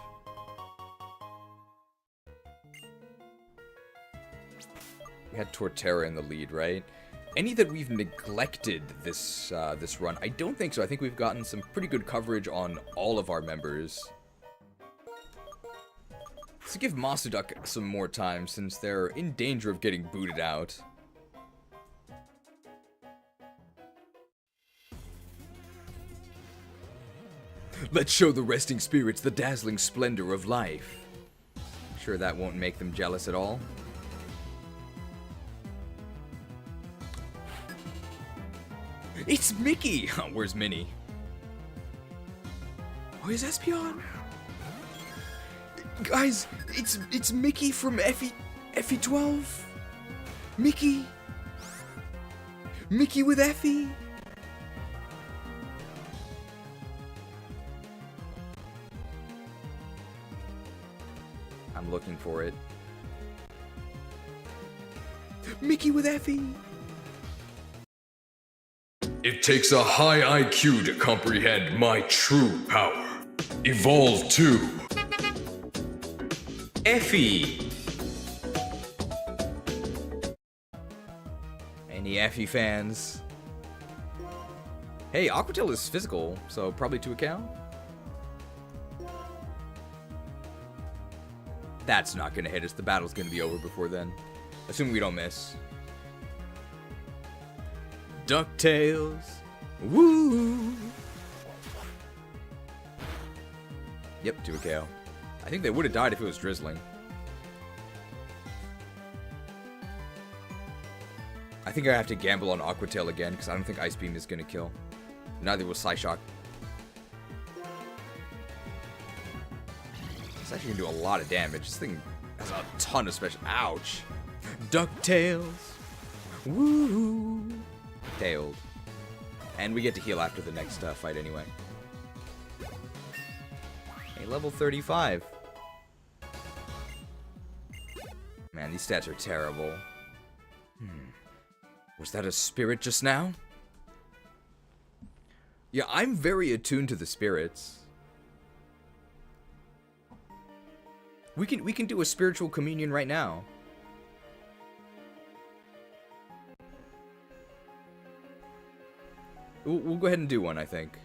We had Torterra in the lead, right? Any that we've neglected this this run? I don't think so. I think we've gotten some pretty good coverage on all of our members. Let's give Masuduk some more time since they're in danger of getting booted out. Let's show the resting spirits the dazzling splendor of life. Sure that won't make them jealous at all. It's Mickey! Where's Minnie? Oh, is Espeon? Guys, it's Mickey from FE12. Mickey. Mickey with Effie. I'm looking for it. Mickey with Effie. It takes a high IQ to comprehend my true power. Evolve to Effie. Any Effie fans? Hey, Aquatil is physical, so probably to account. That's not gonna hit us. The battle's gonna be over before then. Assuming we don't miss. DuckTales. Woo! Yep, to a KO. I think they would have died if it was drizzling. I think I have to gamble on Aquatail again, because I don't think Ice Beam is going to kill. Neither will Psyshock. It's actually going to do a lot of damage. This thing has a ton of special... Ouch! DuckTales! Woo! Tailed. And we get to heal after the next fight anyway. A level 35. Man, these stats are terrible. Was that a spirit just now? Yeah, I'm very attuned to the spirits. We can do a spiritual communion right now. We'll go ahead and do one, I think.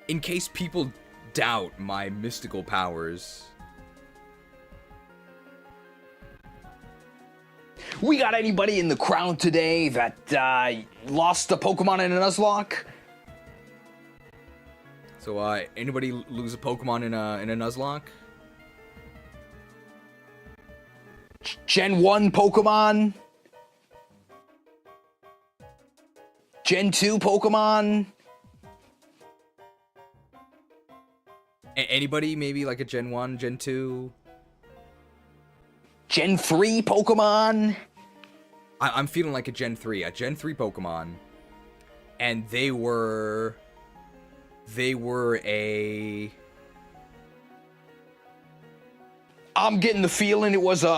In case people doubt my mystical powers. We got anybody in the crowd today that lost a Pokemon in a Nuzlocke? So, anybody lose a Pokemon in a Nuzlocke? Gen 1 Pokemon? Gen 2 Pokemon? Anybody? Maybe like a Gen 1, Gen 2? Gen 3 Pokemon? I'm feeling like a Gen 3 Pokemon. And they were a... I'm getting the feeling it was a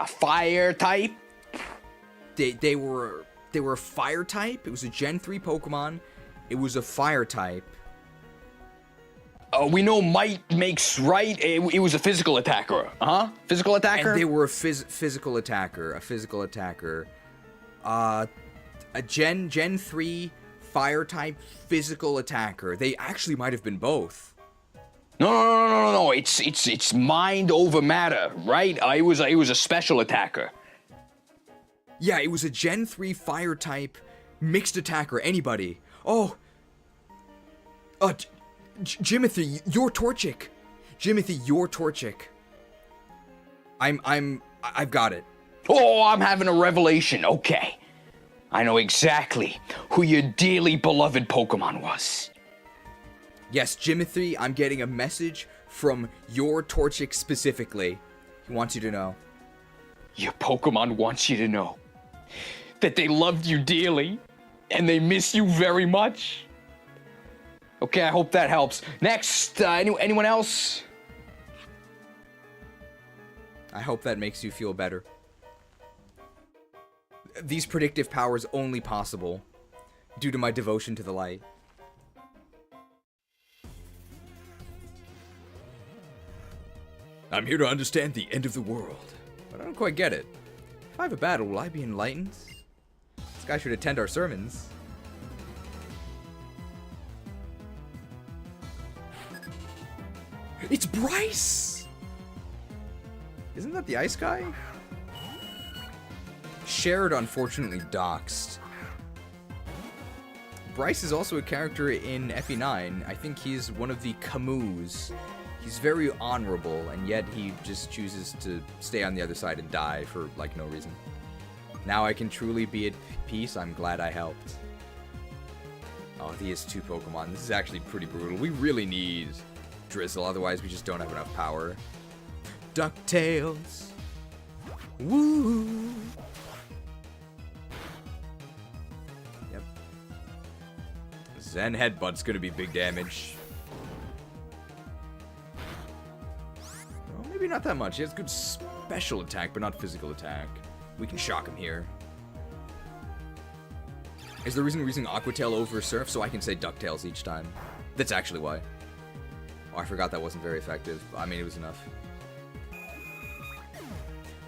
fire type. They were a fire type. It was a Gen 3 Pokemon. It was a fire type. We know might makes right. It was a physical attacker, huh? Physical attacker. And they were a physical attacker. A physical attacker. A Gen 3 fire type physical attacker. They actually might have been both. No. It's mind over matter, right? It was a special attacker. Yeah, it was a Gen 3 fire type mixed attacker. Anybody? Oh. Jimothy, you're Torchic. Jimothy, you're Torchic. I've got it. Oh, I'm having a revelation. Okay. I know exactly who your dearly beloved Pokemon was. Yes, Jimothy, I'm getting a message from your Torchic specifically. He wants you to know. Your Pokemon wants you to know that they loved you dearly and they miss you very much. Okay, I hope that helps. Next, anyone else? I hope that makes you feel better. These predictive powers only possible due to my devotion to the light. I'm here to understand the end of the world, but I don't quite get it. If I have a battle, will I be enlightened? This guy should attend our sermons. It's Bryce! Isn't that the ice guy? Shared, unfortunately, doxed. Bryce is also a character in FE9. I think he's one of the Camus. He's very honorable, and yet he just chooses to stay on the other side and die for, like, no reason. Now I can truly be at peace. I'm glad I helped. Oh, he has 2 Pokemon. This is actually pretty brutal. We really need Drizzle, otherwise we just don't have enough power. DuckTales. Woo! Yep. Zen Headbutt's gonna be big damage. Well, maybe not that much. He has good special attack, but not physical attack. We can shock him here. Is the reason we're using Aqua Tail over Surf so I can say DuckTales each time? That's actually why. Oh, I forgot that wasn't very effective. I mean, it was enough.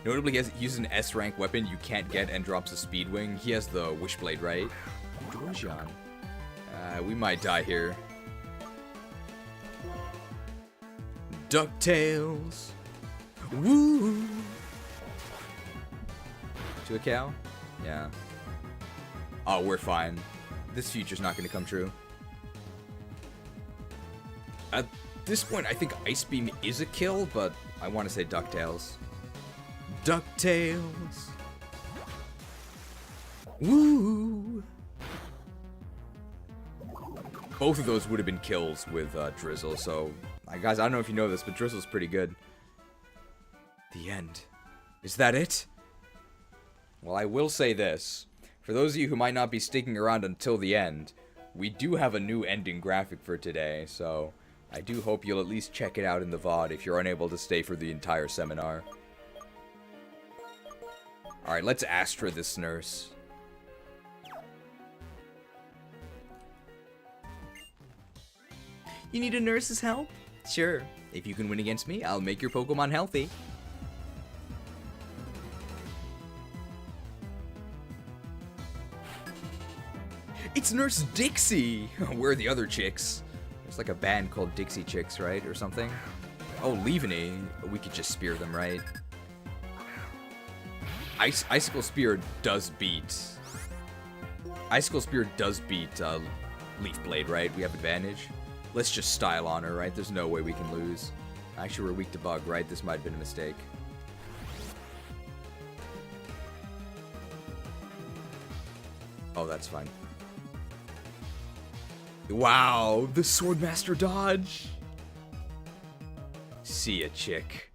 Notably, he uses an S-rank weapon you can't get and drops a Speed Wing. He has the Wishblade, right? Dorjion. We might die here. DuckTales. Woo! To a cow? Yeah. Oh, we're fine. This future's not going to come true. At this point, I think Ice Beam is a kill, but I want to say DuckTales. DuckTales. Woo! Both of those would have been kills with Drizzle, so... guys, I don't know if you know this, but Drizzle's pretty good. The end. Is that it? Well, I will say this. For those of you who might not be sticking around until the end, we do have a new ending graphic for today, so... I do hope you'll at least check it out in the VOD if you're unable to stay for the entire seminar. Alright, let's Astra this nurse. You need a nurse's help? Sure. If you can win against me, I'll make your Pokemon healthy. It's Nurse Dixie! Where are the other chicks? There's like a band called Dixie Chicks, right? Or something? Oh, Leaveney. We could just spear them, right? Icicle Spear does beat... Icicle Spear does beat Leaf Blade, right? We have advantage. Let's just style on her, right? There's no way we can lose. Actually, we're weak to Bug, right? This might have been a mistake. Oh, that's fine. Wow, the Swordmaster dodge. See ya, chick.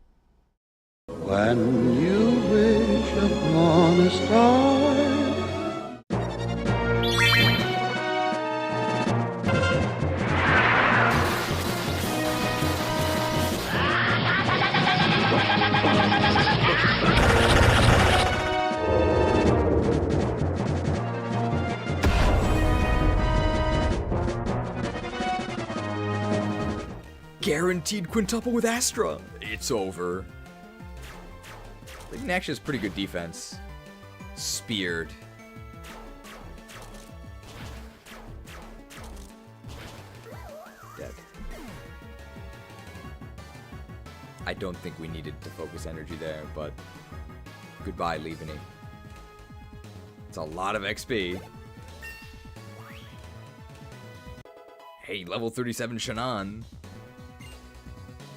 When you wish upon a star. Guaranteed quintuple with Astra. It's over. Lignax has pretty good defense. Speared. Dead. I don't think we needed to focus energy there, but goodbye, Leaveny. It's a lot of XP. Hey, level 37 Shannan.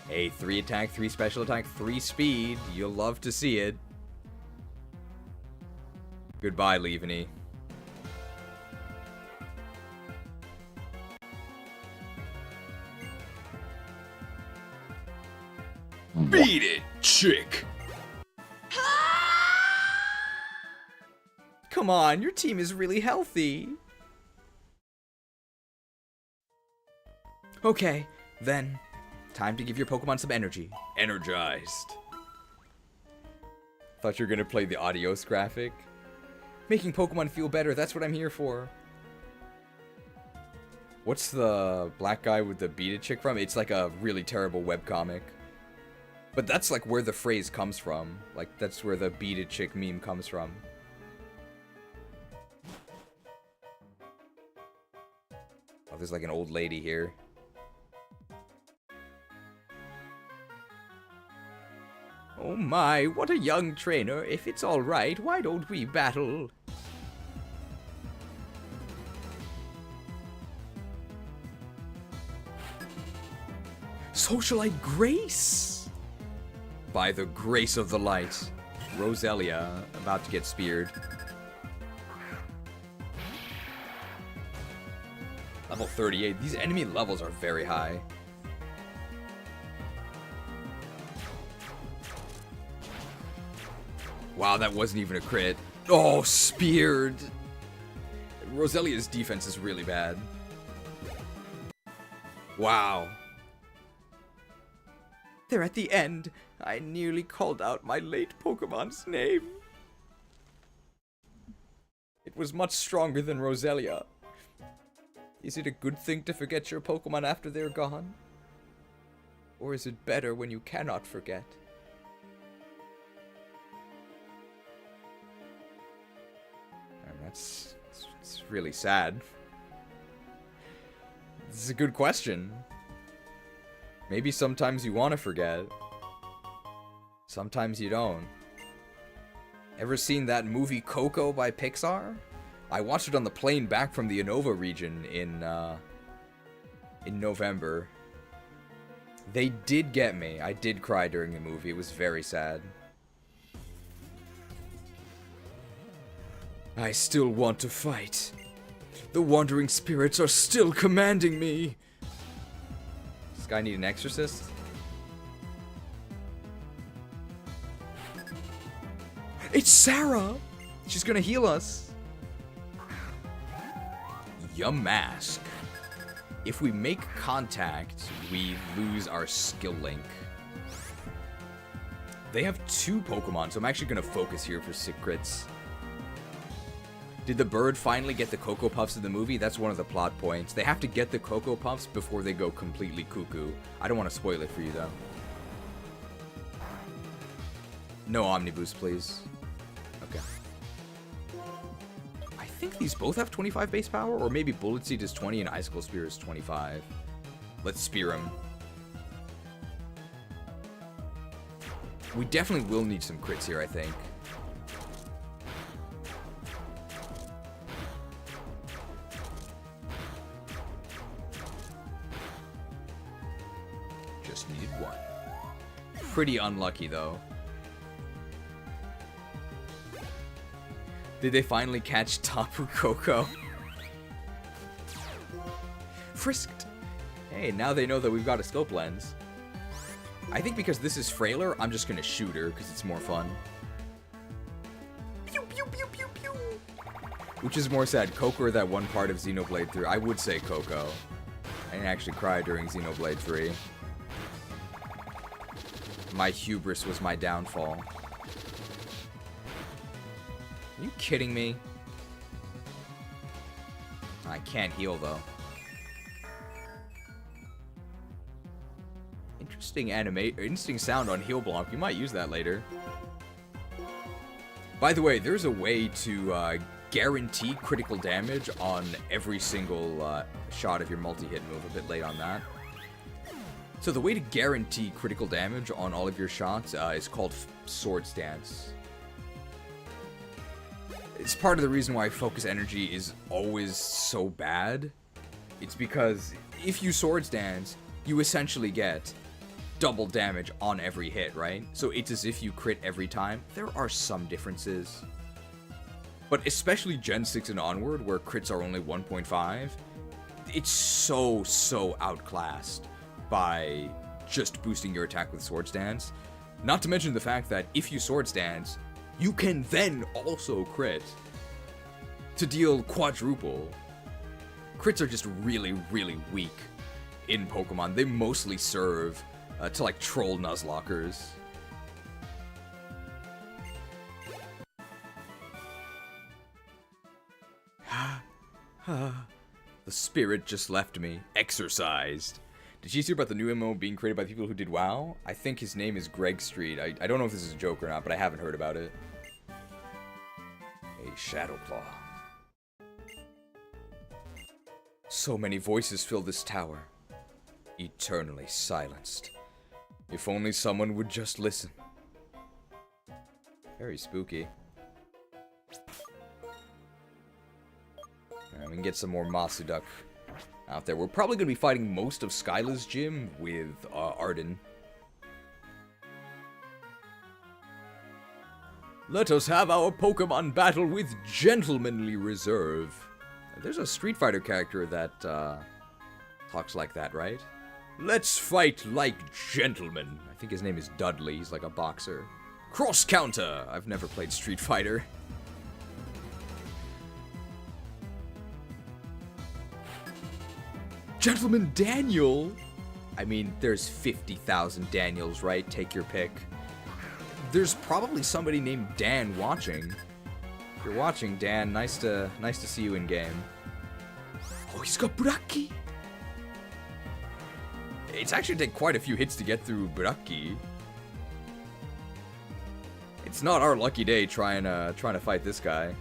Hey, 3 attack, 3 special attack, 3 speed. You'll love to see it. Goodbye, Leaveny. Beat it, chick! Come on, your team is really healthy. Okay, then. Time to give your Pokemon some energy. Energized. Thought you were gonna play the Adios graphic. Making Pokemon feel better, that's what I'm here for. What's the black guy with the beat it chick from? It's like a really terrible webcomic. But that's like where the phrase comes from. Like, that's where the beat it chick meme comes from. Oh, there's like an old lady here. Oh my, what a young trainer. If it's alright, why don't we battle? Socialite Grace! By the grace of the light. Roselia, about to get speared. Level 38. These enemy levels are very high. Wow, that wasn't even a crit. Oh, speared. Roselia's defense is really bad. Wow. They're at the end. I nearly called out my late Pokemon's name. It was much stronger than Roselia. Is it a good thing to forget your Pokemon after they're gone? Or is it better when you cannot forget? It's really sad. This is a good question. Maybe sometimes you want to forget. Sometimes you don't. Ever seen that movie Coco by Pixar? I watched it on the plane back from the Unova region in November. They did get me. I did cry during the movie. It was very sad. I still want to fight. The wandering spirits are still commanding me. Does this guy need an exorcist? It's Sarah! She's gonna heal us. Yamask. If we make contact, we lose our skill link. They have 2 Pokemon, so I'm actually gonna focus here for sick crits. Did the bird finally get the Cocoa Puffs in the movie? That's one of the plot points. They have to get the Cocoa Puffs before they go completely cuckoo. I don't want to spoil it for you, though. No Omniboost, please. Okay. I think these both have 25 base power, or maybe Bullet Seed is 20 and Icicle Spear is 25. Let's spear him. We definitely will need some crits here, I think. Just need 1. Pretty unlucky, though. Did they finally catch Tapu Koko? frisked. Hey, now they know that we've got a scope lens. I think because this is frailer, I'm just gonna shoot her because it's more fun. Pew, pew, pew, pew, pew. Which is more sad, Coco or that one part of Xenoblade 3? I would say Coco. I didn't actually cry during Xenoblade 3. My hubris was my downfall. Are you kidding me? I can't heal though. Interesting sound on heal block. You might use that later. By the way, there's a way to guarantee critical damage on every single shot of your multi-hit move. A bit late on that. So the way to guarantee critical damage on all of your shots is called Sword Stance. It's part of the reason why focus energy is always so bad. It's because if you Sword Stance, you essentially get double damage on every hit, right? So it's as if you crit every time. There are some differences. But especially Gen 6 and onward, where crits are only 1.5, it's so outclassed by just boosting your attack with Sword Stance. Not to mention the fact that if you Sword Stance, you can then also crit to deal quadruple. Crits are just really weak in Pokemon. They mostly serve to like troll Nuzlockers. The spirit just left me, exorcised. Did you hear about the new MMO being created by the people who did WoW? I think his name is Greg Street. I don't know if this is a joke or not, but I haven't heard about it. A Shadowclaw. So many voices fill this tower, eternally silenced. If only someone would just listen. Very spooky. We can get some more Masuduk out there. We're probably going to be fighting most of Skyla's gym with Arden. Let us have our Pokemon battle with gentlemanly reserve. There's a Street Fighter character that talks like that, right? Let's fight like gentlemen. I think his name is Dudley. He's like a boxer. Cross counter. I've never played Street Fighter. Gentleman Daniel. I mean, there's 50,000 Daniels, right? Take your pick. There's probably somebody named Dan watching. If you're watching, Dan, nice to see you in game. Oh, he's got Buraki. It's actually take quite a few hits to get through Buraki. It's not our lucky day trying to fight this guy.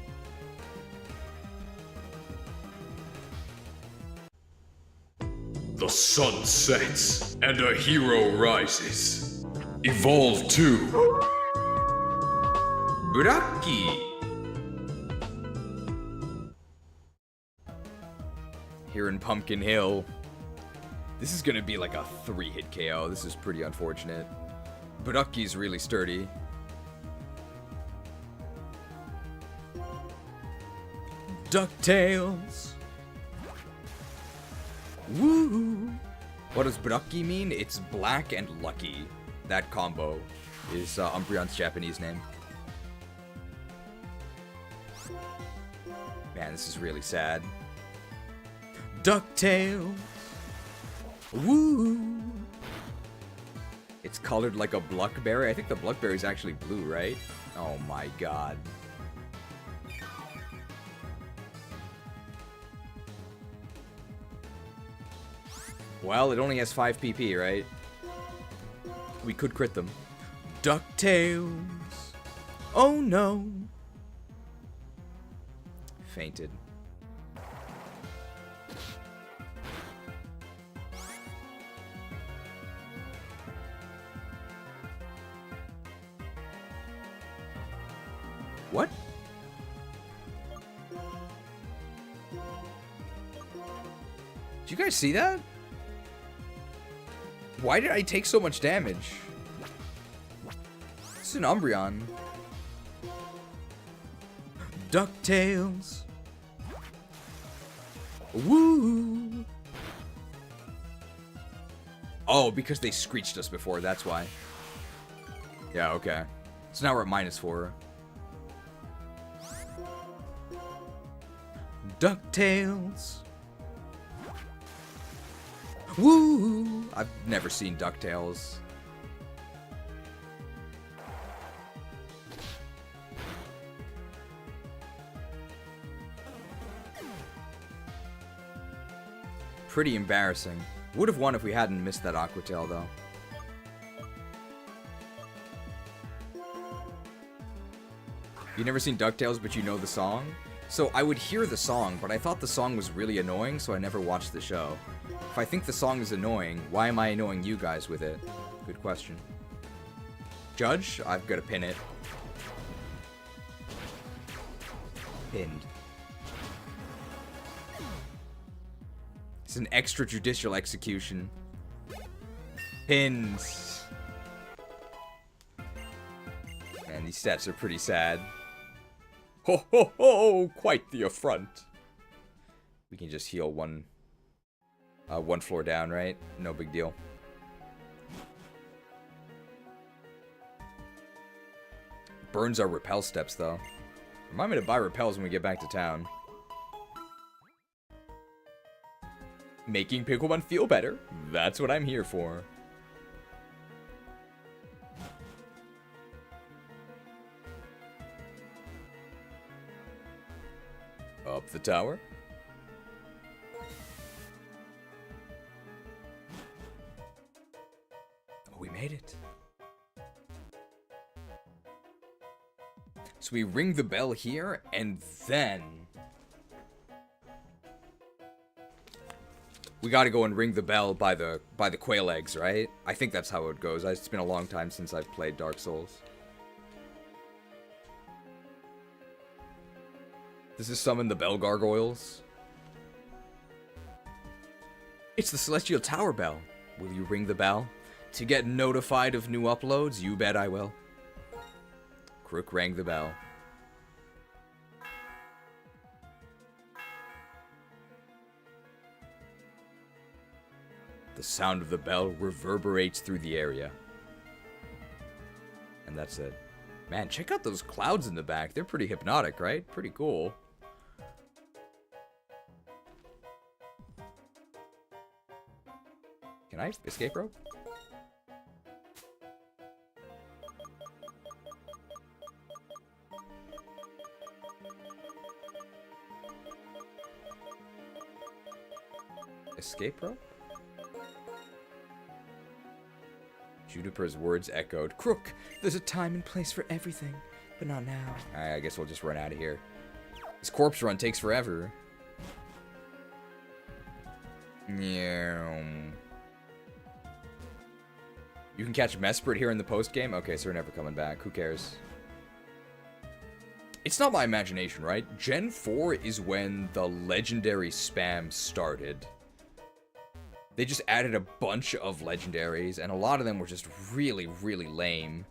The sun sets and a hero rises. Evolve to Buraki. Here in Pumpkin Hill. This is gonna be like a 3-hit KO. This is pretty unfortunate. Buraki's really sturdy. DuckTales. Woo! What does Buraki mean? It's black and lucky. That combo is Umbreon's Japanese name. Man, this is really sad. DuckTales. Woo! It's colored like a Bluckberry. I think the Bluckberry is actually blue, right? Oh my god. Well, it only has 5 PP, right? We could crit them. DuckTales. Oh no. Fainted. What? Did you guys see that? Why did I take so much damage? This is an Umbreon. DuckTales. Woo! Oh, because they screeched us before, that's why. Yeah, okay. So now we're at -4. DuckTales. Woo! I've never seen DuckTales. Pretty embarrassing. Would have won if we hadn't missed that Aquatail, though. You never seen DuckTales, but you know the song? So I would hear the song, but I thought the song was really annoying, so I never watched the show. If I think the song is annoying, why am I annoying you guys with it? Good question. Judge, I've got to pin it. Pinned. It's an extrajudicial execution. Pins. And these stats are pretty sad. Ho ho ho! Quite the affront. We can just heal one floor down, right? No big deal. Burns our repel steps, though. Remind me to buy repels when we get back to town. Making Pokemon feel better. That's what I'm here for. Up the tower. Oh, we made it. So we ring the bell here, and then we gotta go and ring the bell by the quail eggs, right? I think that's how it goes. It's been a long time since I've played Dark Souls. This is summon the bell gargoyles. It's the Celestial Tower bell. Will you ring the bell? To get notified of new uploads? You bet I will. Krook rang the bell. The sound of the bell reverberates through the area. And that's it. Man, check out those clouds in the back. They're pretty hypnotic, right? Pretty cool. Can I escape rope? Escape rope? Juniper's words echoed. Krook, there's a time and place for everything, but not now. I guess we'll just run out of here. This corpse run takes forever. Yeah. You can catch Mesprit here in the post-game? Okay, so we're never coming back. Who cares? It's not my imagination, right? Gen 4 is when the legendary spam started. They just added a bunch of legendaries, and a lot of them were just really, really lame.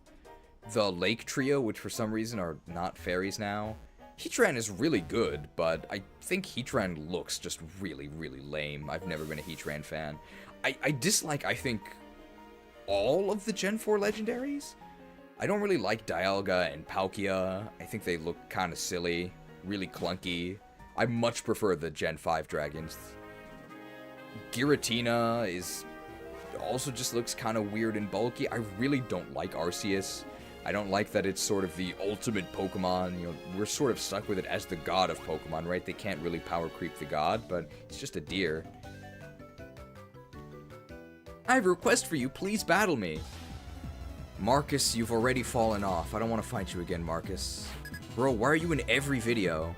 The Lake Trio, which for some reason are not fairies now. Heatran is really good, but I think Heatran looks just really, really lame. I've never been a Heatran fan. I dislike, I think, all of the Gen 4 legendaries. I don't really like Dialga and Palkia. I think they look kind of silly, really clunky. I much prefer the Gen 5 dragons. Giratina is also just looks kind of weird and bulky. I really don't like Arceus. I don't like that it's sort of the ultimate Pokemon. You know, we're sort of stuck with it as the god of Pokemon, right? They can't really power creep the god, but it's just a deer. I have a request for you. Please battle me. Marcus, you've already fallen off. I don't want to fight you again, Marcus. Bro, why are you in every video?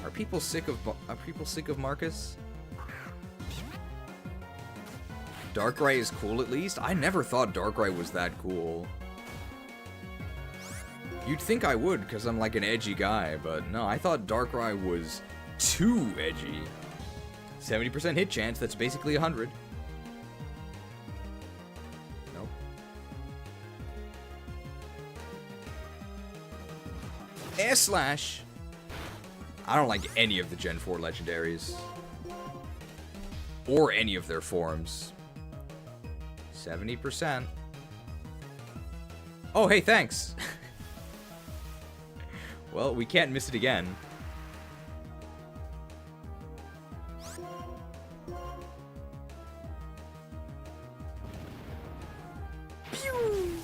Are people sick of Marcus? Darkrai is cool at least? I never thought Darkrai was that cool. You'd think I would, because I'm like an edgy guy, but no, I thought Darkrai was too edgy. 70% hit chance, that's basically 100. Nope. Air Slash! I don't like any of the Gen 4 legendaries. Or any of their forms. 70%. Oh, hey, thanks. Well, we can't miss it again. Pew!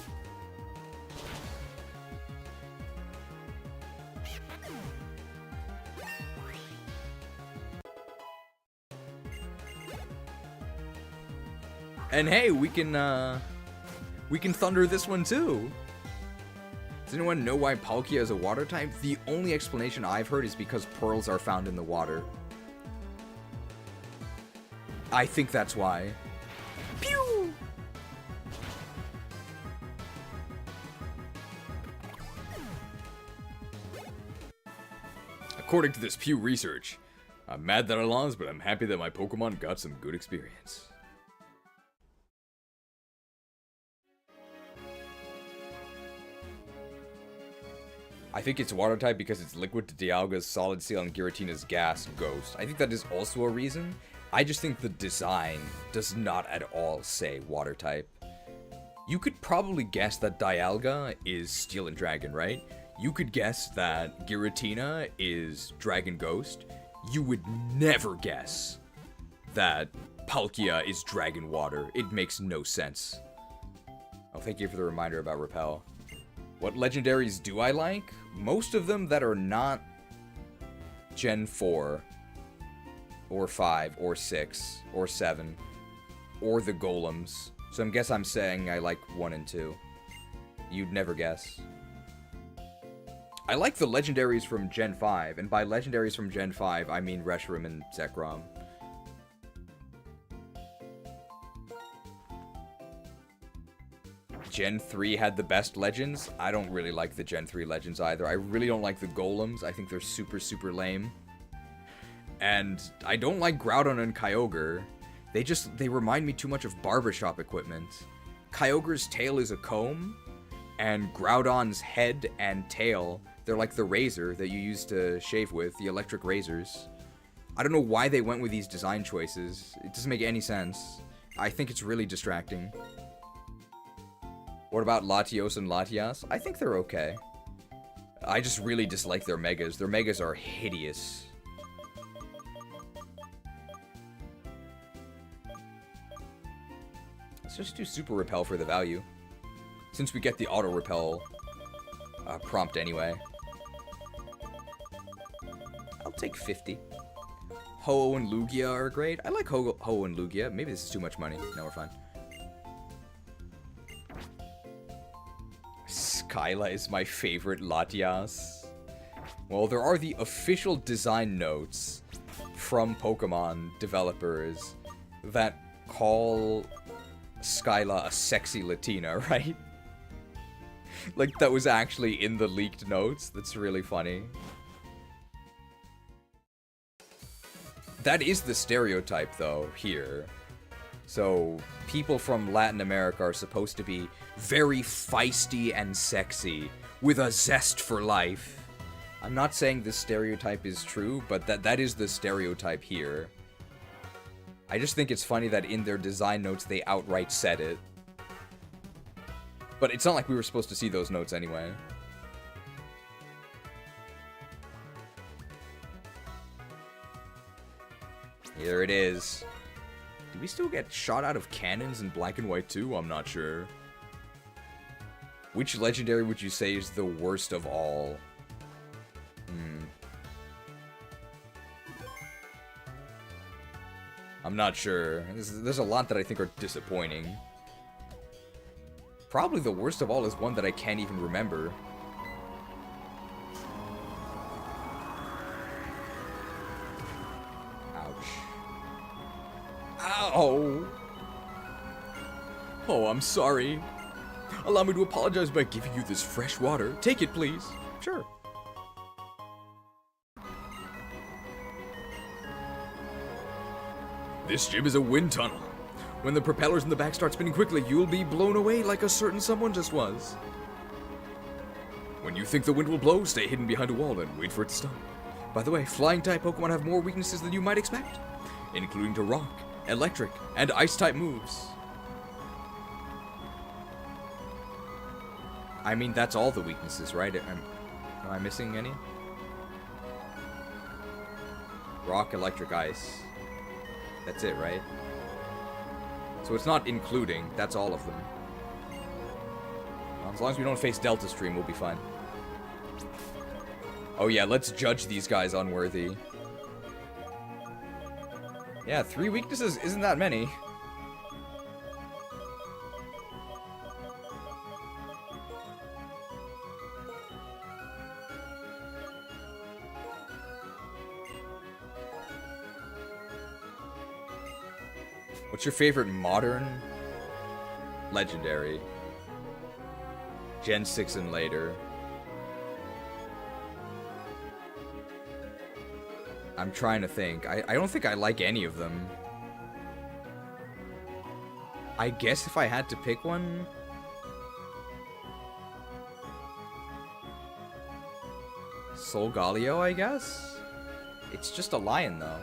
And hey, we can thunder this one too. Does anyone know why Palkia is a water type? The only explanation I've heard is because pearls are found in the water. I think that's why. Pew! According to this Pew research, I'm mad that I lost, but I'm happy that my Pokemon got some good experience. I think it's water type because it's liquid to Dialga's solid seal and Giratina's gas ghost. I think that is also a reason. I just think the design does not at all say water type. You could probably guess that Dialga is steel and dragon, right? You could guess that Giratina is dragon ghost. You would never guess that Palkia is dragon water. It makes no sense. Oh, thank you for the reminder about Repel. What legendaries do I like? Most of them that are not Gen 4, or 5, or 6, or 7, or the golems. So I guess I'm saying I like 1 and 2. You'd never guess. I like the legendaries from Gen 5, and by legendaries from Gen 5, I mean Reshiram and Zekrom. Gen 3 had the best legends. I don't really like the Gen 3 legends either. I really don't like the golems. I think they're super, super lame. And I don't like Groudon and Kyogre. They remind me too much of barbershop equipment. Kyogre's tail is a comb, and Groudon's head and tail, they're like the razor that you use to shave with, the electric razors. I don't know why they went with these design choices. It doesn't make any sense. I think it's really distracting. What about Latios and Latias? I think they're okay. I just really dislike their megas. Their megas are hideous. Let's just do Super Repel for the value. Since we get the Auto Repel prompt anyway. I'll take 50. Ho and Lugia are great. I like Ho and Lugia. Maybe this is too much money. No, we're fine. Skyla is my favorite Latias. Well, there are the official design notes from Pokemon developers that call Skyla a sexy Latina, right? Like, that was actually in the leaked notes. That's really funny. That is the stereotype, though, here. So, people from Latin America are supposed to be very feisty and sexy, with a zest for life. I'm not saying this stereotype is true, but that is the stereotype here. I just think it's funny that in their design notes they outright said it. But it's not like we were supposed to see those notes anyway. Here it is. Do we still get shot out of cannons in Black and White 2? I'm not sure. Which legendary would you say is the worst of all? I'm not sure. There's a lot that I think are disappointing. Probably the worst of all is one that I can't even remember. Ouch. Ow! Oh, I'm sorry. Allow me to apologize by giving you this fresh water. Take it, please. Sure. This gym is a wind tunnel. When the propellers in the back start spinning quickly, you'll be blown away like a certain someone just was. When you think the wind will blow, stay hidden behind a wall and wait for it to stop. By the way, flying-type Pokemon have more weaknesses than you might expect, including to rock, electric, and ice-type moves. I mean, that's all the weaknesses, right? Am I missing any? Rock, electric, ice. That's it, right? So it's not including, that's all of them. As long as we don't face Delta Stream, we'll be fine. Oh yeah, let's judge these guys unworthy. Yeah, 3 weaknesses isn't that many. What's your favorite modern legendary? Gen 6 and later. I'm trying to think. I don't think I like any of them. I guess if I had to pick one... Solgaleo, I guess? It's just a lion, though.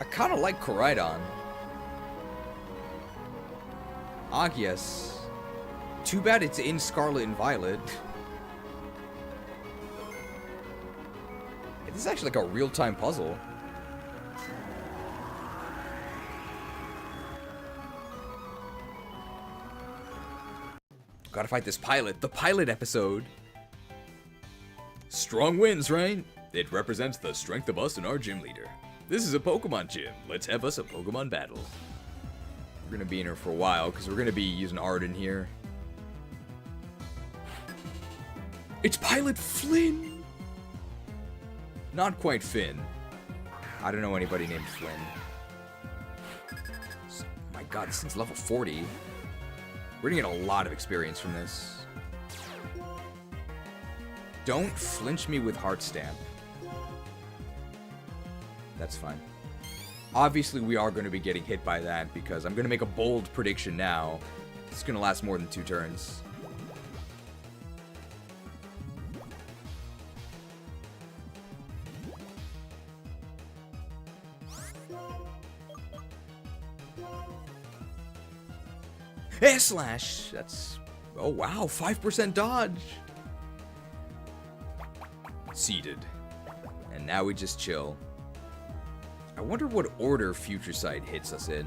I kind of like Qwiladin. Agias. Too bad it's in Scarlet and Violet. This is actually like a real-time puzzle. Gotta fight this pilot. The pilot episode. Strong wins, right? It represents the strength of us and our gym leader. This is a Pokemon gym. Let's have us a Pokemon battle. We're gonna be in here for a while because we're gonna be using Arden here. It's Pilot Flynn! Not quite Finn. I don't know anybody named Flynn. Oh my god, this thing's level 40. We're gonna get a lot of experience from this. Don't flinch me with Heart Stamp. That's fine. Obviously, we are going to be getting hit by that because I'm going to make a bold prediction now. It's going to last more than 2 turns. Air Slash! That's... Oh wow, 5% dodge! Seated. And now we just chill. I wonder what order Future Sight hits us in.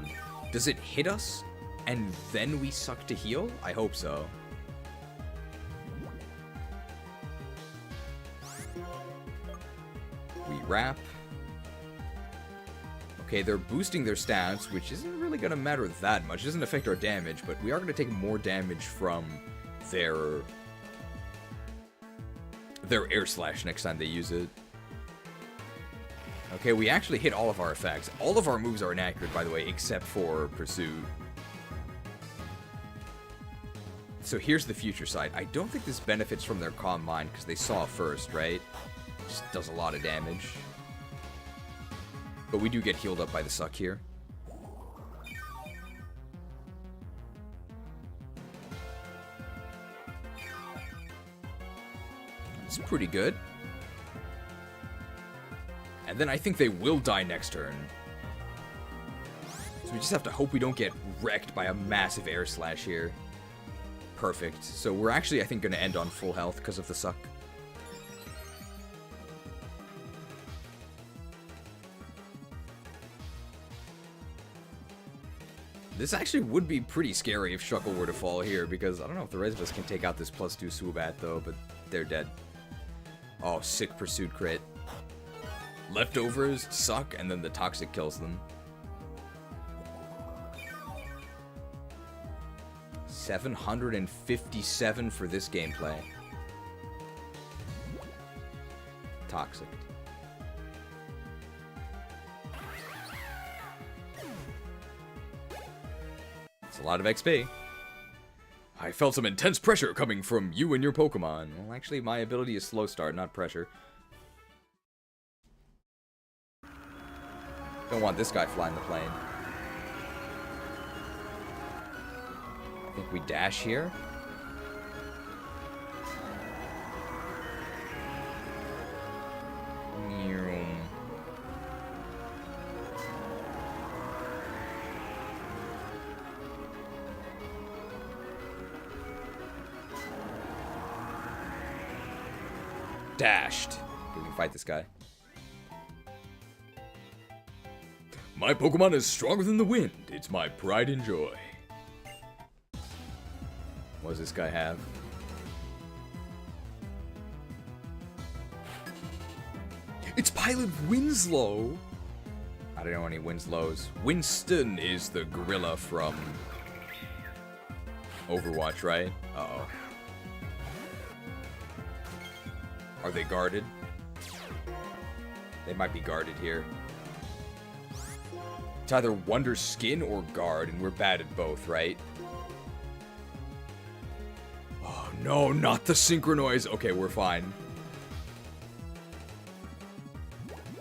Does it hit us, and then we suck to heal? I hope so. We wrap. Okay, they're boosting their stats, which isn't really going to matter that much. It doesn't affect our damage, but we are going to take more damage from their Air Slash next time they use it. Okay, we actually hit all of our effects. All of our moves are inaccurate, by the way, except for Pursuit. So here's the Future Sight. I don't think this benefits from their Calm Mind, because they saw first, right? Just does a lot of damage. But we do get healed up by the Suck here. It's pretty good. And then I think they will die next turn. So we just have to hope we don't get wrecked by a massive Air Slash here. Perfect. So we're actually, I think, going to end on full health because of the Suck. This actually would be pretty scary if Shuckle were to fall here, because I don't know if the rest of us can take out this +2 Swoobat, though, but they're dead. Oh, sick Pursuit crit. Leftovers suck, and then the Toxic kills them. 757 for this gameplay. Toxic. It's a lot of XP. I felt some intense pressure coming from you and your Pokemon. Well, actually, my ability is slow start, not pressure. Don't want this guy flying the plane. I think we dash here. Dashed. Okay, we can fight this guy. My Pokemon is stronger than the wind. It's my pride and joy. What does this guy have? It's Pilot Winslow. I don't know any Winslows. Winston is the gorilla from Overwatch, right? Uh-oh. Are they guarded? They might be guarded here. It's either Wonder Skin or Guard, and we're bad at both, right? Oh, no, not the Synchronize. Okay, we're fine.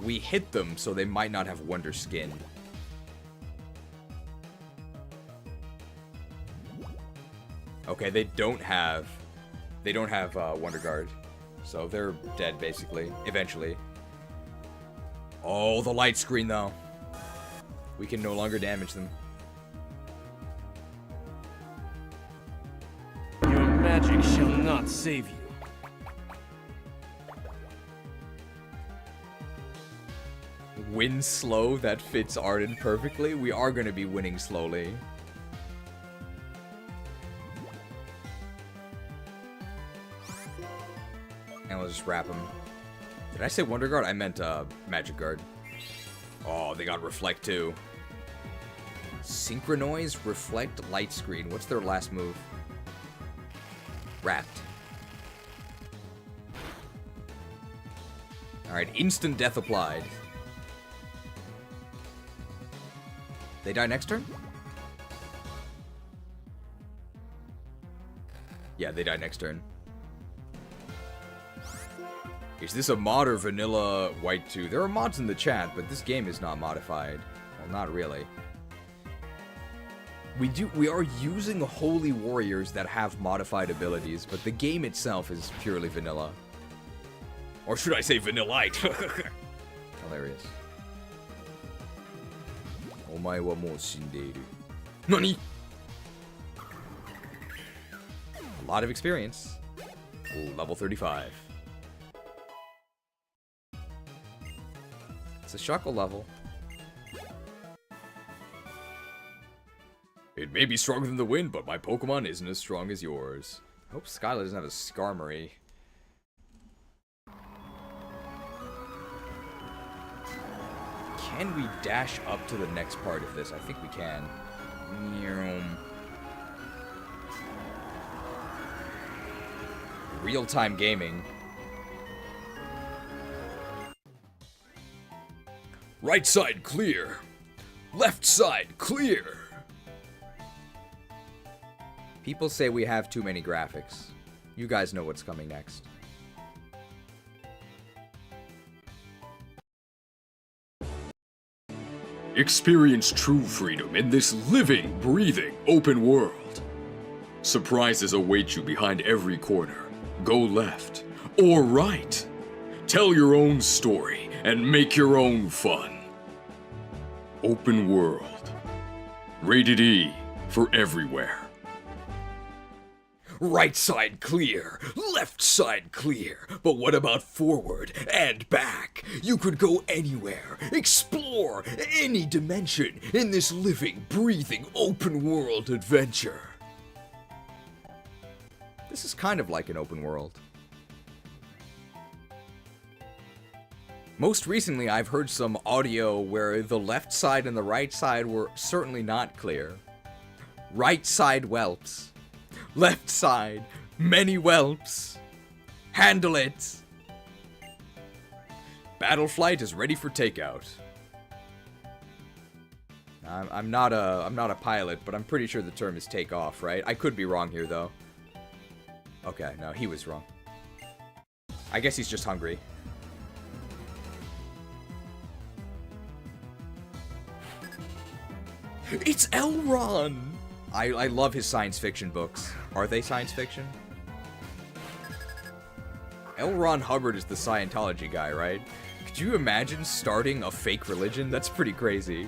We hit them, so they might not have Wonder Skin. Okay, they don't have Wonder Guard. So they're dead, basically. Eventually. Oh, the light screen, though. We can no longer damage them. Your magic shall not save you. Win slow, that fits Arden perfectly. We are going to be winning slowly. And we'll just wrap him. Did I say Wonder Guard? I meant Magic Guard. Oh, they got Reflect too. Synchronize, Reflect, Light Screen. What's their last move? Wrapped. Alright, instant death applied. They die next turn? Yeah, they die next turn. Is this a mod or vanilla White 2? There are mods in the chat, but this game is not modified. Well, not really. We are using Holy Warriors that have modified abilities, but the game itself is purely vanilla. Or should I say vanillite? Hilarious. Omae wa mou shindeiru. Nani? A lot of experience. Ooh, level 35. It's a Shuckle level. It may be stronger than the wind, but my Pokemon isn't as strong as yours. I hope Skyla doesn't have a Skarmory. Can we dash up to the next part of this? I think we can. Real-time gaming. Right side clear. Left side clear. People say we have too many graphics. You guys know what's coming next. Experience true freedom in this living, breathing, open world. Surprises await you behind every corner. Go left or right. Tell your own story and make your own fun. Open world. Rated E for everywhere. Right side clear, left side clear. But what about forward and back? You could go anywhere, explore any dimension in this living, breathing, open world adventure. This is kind of like an open world. Most recently, I've heard some audio where the left side and the right side were certainly not clear. Right side whelps. Left side, many whelps. Handle it. Battle Flight is ready for takeout. I'm not a pilot, but I'm pretty sure the term is take off, right? I could be wrong here though. Okay, no, he was wrong. I guess he's just hungry. It's Elron! I love his science fiction books. Are they science fiction? L. Ron Hubbard is the Scientology guy, right? Could you imagine starting a fake religion? That's pretty crazy.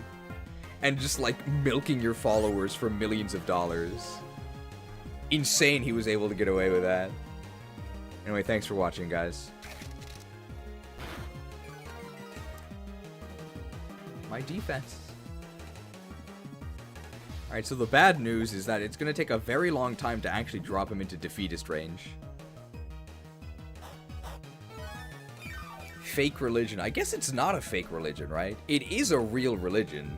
And just like milking your followers for millions of dollars. Insane he was able to get away with that. Anyway, thanks for watching, guys. my defense. Alright, so the bad news is that it's going to take a very long time to actually drop him into defeatist range. Fake religion. I guess it's not a fake religion, right? It is a real religion.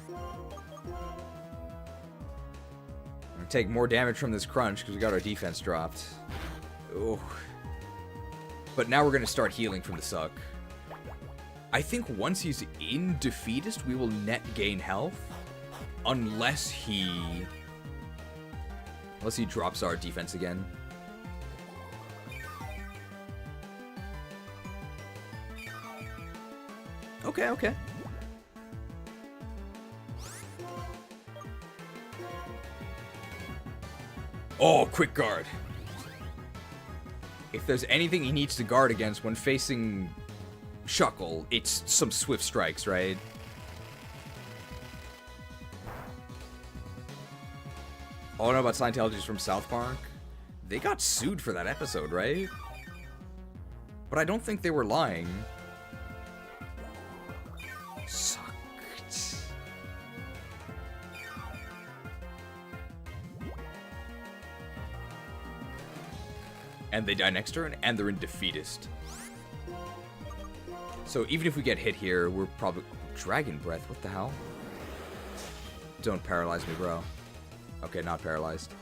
We're gonna take more damage from this crunch because we got our defense dropped. Oh. But now we're going to start healing from the suck. I think once he's in defeatist, we will net gain health. Unless he drops our defense again. Okay, okay. Oh, quick guard. If there's anything he needs to guard against when facing Shuckle, it's some swift strikes, right? Oh, I know about Scientologists from South Park. They got sued for that episode, right? But I don't think they were lying. Sucked. And they die next turn, and they're in defeatist. So even if we get hit here, we're probably... Dragon Breath, what the hell? Don't paralyze me, bro. Okay, not paralyzed.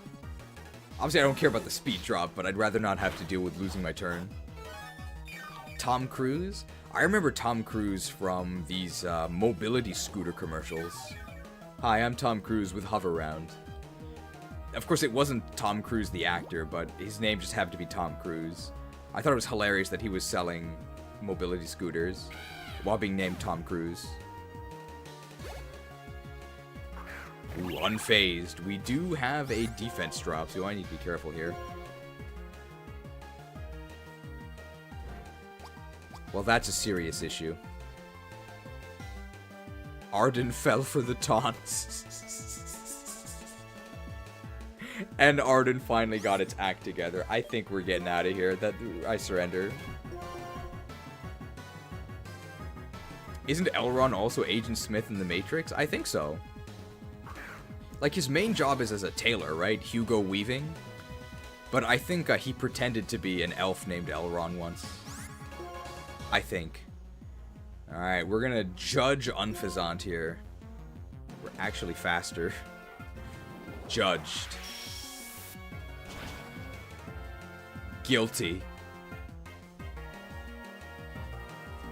Obviously, I don't care about the speed drop, but I'd rather not have to deal with losing my turn. Tom Cruise? I remember Tom Cruise from these mobility scooter commercials. Hi, I'm Tom Cruise with Hoverround. Of course, it wasn't Tom Cruise the actor, but his name just happened to be Tom Cruise. I thought it was hilarious that he was selling mobility scooters while being named Tom Cruise. Ooh, unfazed. We do have a defense drop, so I need to be careful here. Well, that's a serious issue. Arden fell for the taunts. And Arden finally got its act together. I think we're getting out of here. I surrender. Isn't Elrond also Agent Smith in The Matrix? I think so. Like, his main job is as a tailor, right? Hugo Weaving. But I think he pretended to be an elf named Elrond once. I think. Alright, we're gonna judge Unfazant here. We're actually faster. Judged. Guilty.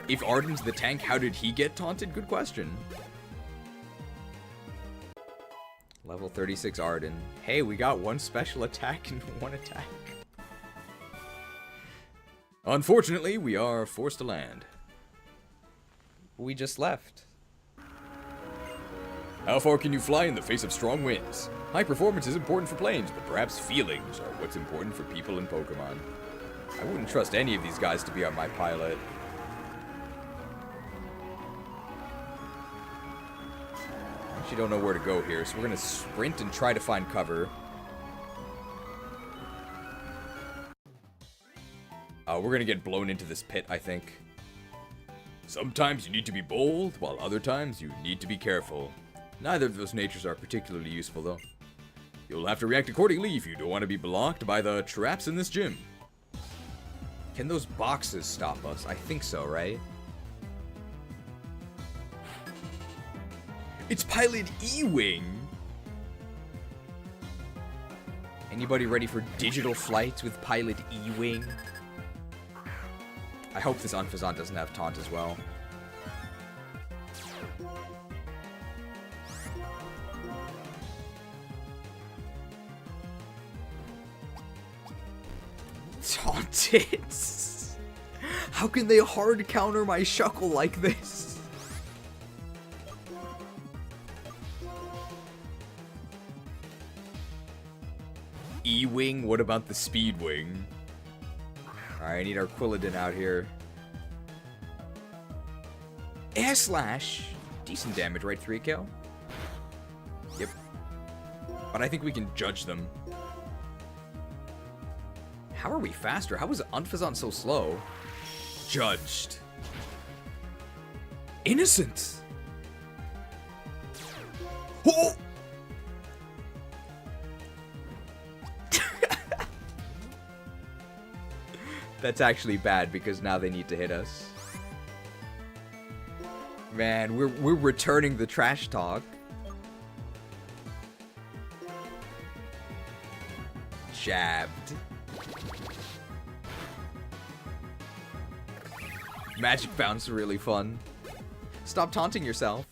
If Arden's the tank, how did he get taunted? Good question. Level 36 Arden. Hey, we got one special attack and one attack. Unfortunately, we are forced to land. We just left. How far can you fly in the face of strong winds? High performance is important for planes, but perhaps feelings are what's important for people in Pokemon. I wouldn't trust any of these guys to be on my pilot. I actually don't know where to go here, so we're gonna sprint and try to find cover. We're gonna get blown into this pit, I think. Sometimes you need to be bold, while other times you need to be careful. Neither of those natures are particularly useful, though. You'll have to react accordingly if you don't want to be blocked by the traps in this gym. Can those boxes stop us? I think so, right? It's Pilot E-Wing! Anybody ready for digital flights with Pilot E-Wing? I hope this Unfazant doesn't have taunt as well. Taunted? How can they hard counter my Shuckle like this? E-Wing, what about the Speed Wing? Alright, I need our Qwiladin out here. Air Slash! Decent damage, right? 3 kill? Yep. But I think we can judge them. How are we faster? How is Unfazant so slow? Judged. Innocent! Oh! That's actually bad because now they need to hit us. Man, we're returning the trash talk. Jabbed. Magic bounce really fun. Stop taunting yourself.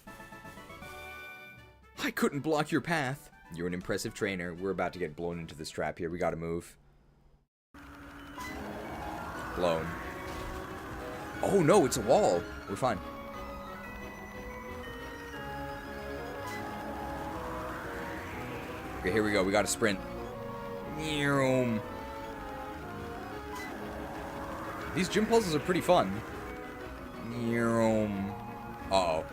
I couldn't block your path. You're an impressive trainer. We're about to get blown into this trap here. We gotta move. Blown. Oh no, it's a wall. We're fine. Okay, here we go. We gotta sprint. These gym puzzles are pretty fun. Uh-oh.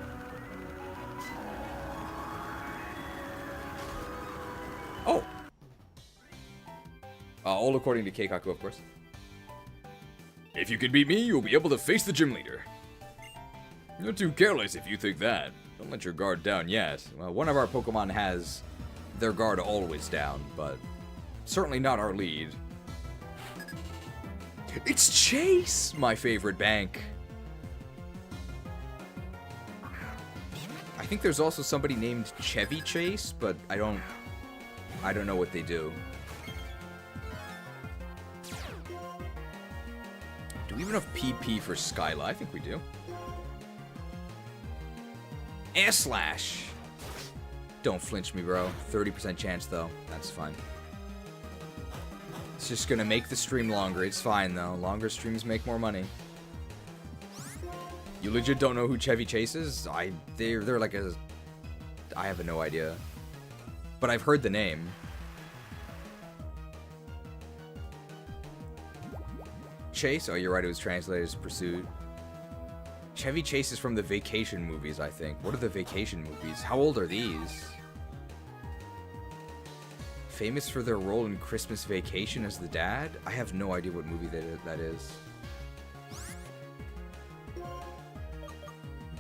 Oh. All according to Keikaku, of course. If you can beat me, you'll be able to face the gym leader. You're too careless if you think that. Don't let your guard down yet. Well, one of our Pokemon has their guard always down, but certainly not our lead. It's Chase, my favorite bank. I think there's also somebody named Chevy Chase, but I don't know what they do. Do we even have PP for Skyla? I think we do. Air Slash! Don't flinch me, bro. 30% chance, though. That's fine. It's just gonna make the stream longer. It's fine, though. Longer streams make more money. You legit don't know who Chevy Chase is? They're like a... I have no idea. But I've heard the name. Chase? Oh, you're right. It was translated as Pursuit. Chevy Chase is from the Vacation movies, I think. What are the Vacation movies? How old are these? Famous for their role in Christmas Vacation as the dad? I have no idea what movie that is.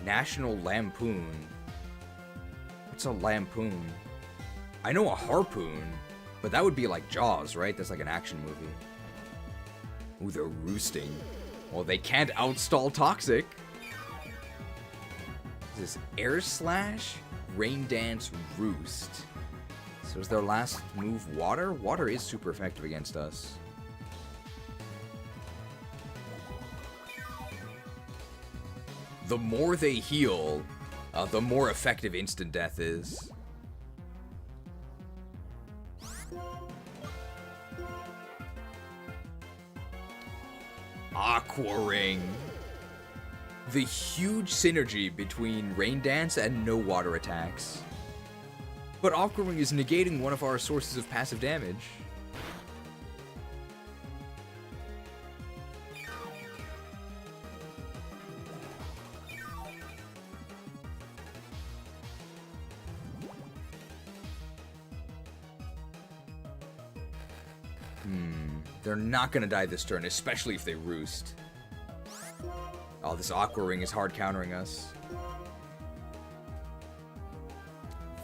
National Lampoon. What's a lampoon? I know a harpoon, but that would be like Jaws, right? That's like an action movie. Ooh, they're roosting. Well, they can't outstall Toxic. Is this Air Slash? Rain Dance, Roost. So is their last move Water? Water is super effective against us. The more they heal, the more effective instant death is. Aqua Ring. The huge synergy between Rain Dance and no water attacks. But Aqua Ring is negating one of our sources of passive damage. They're not gonna die this turn, especially if they roost. Oh, this Aqua Ring is hard countering us.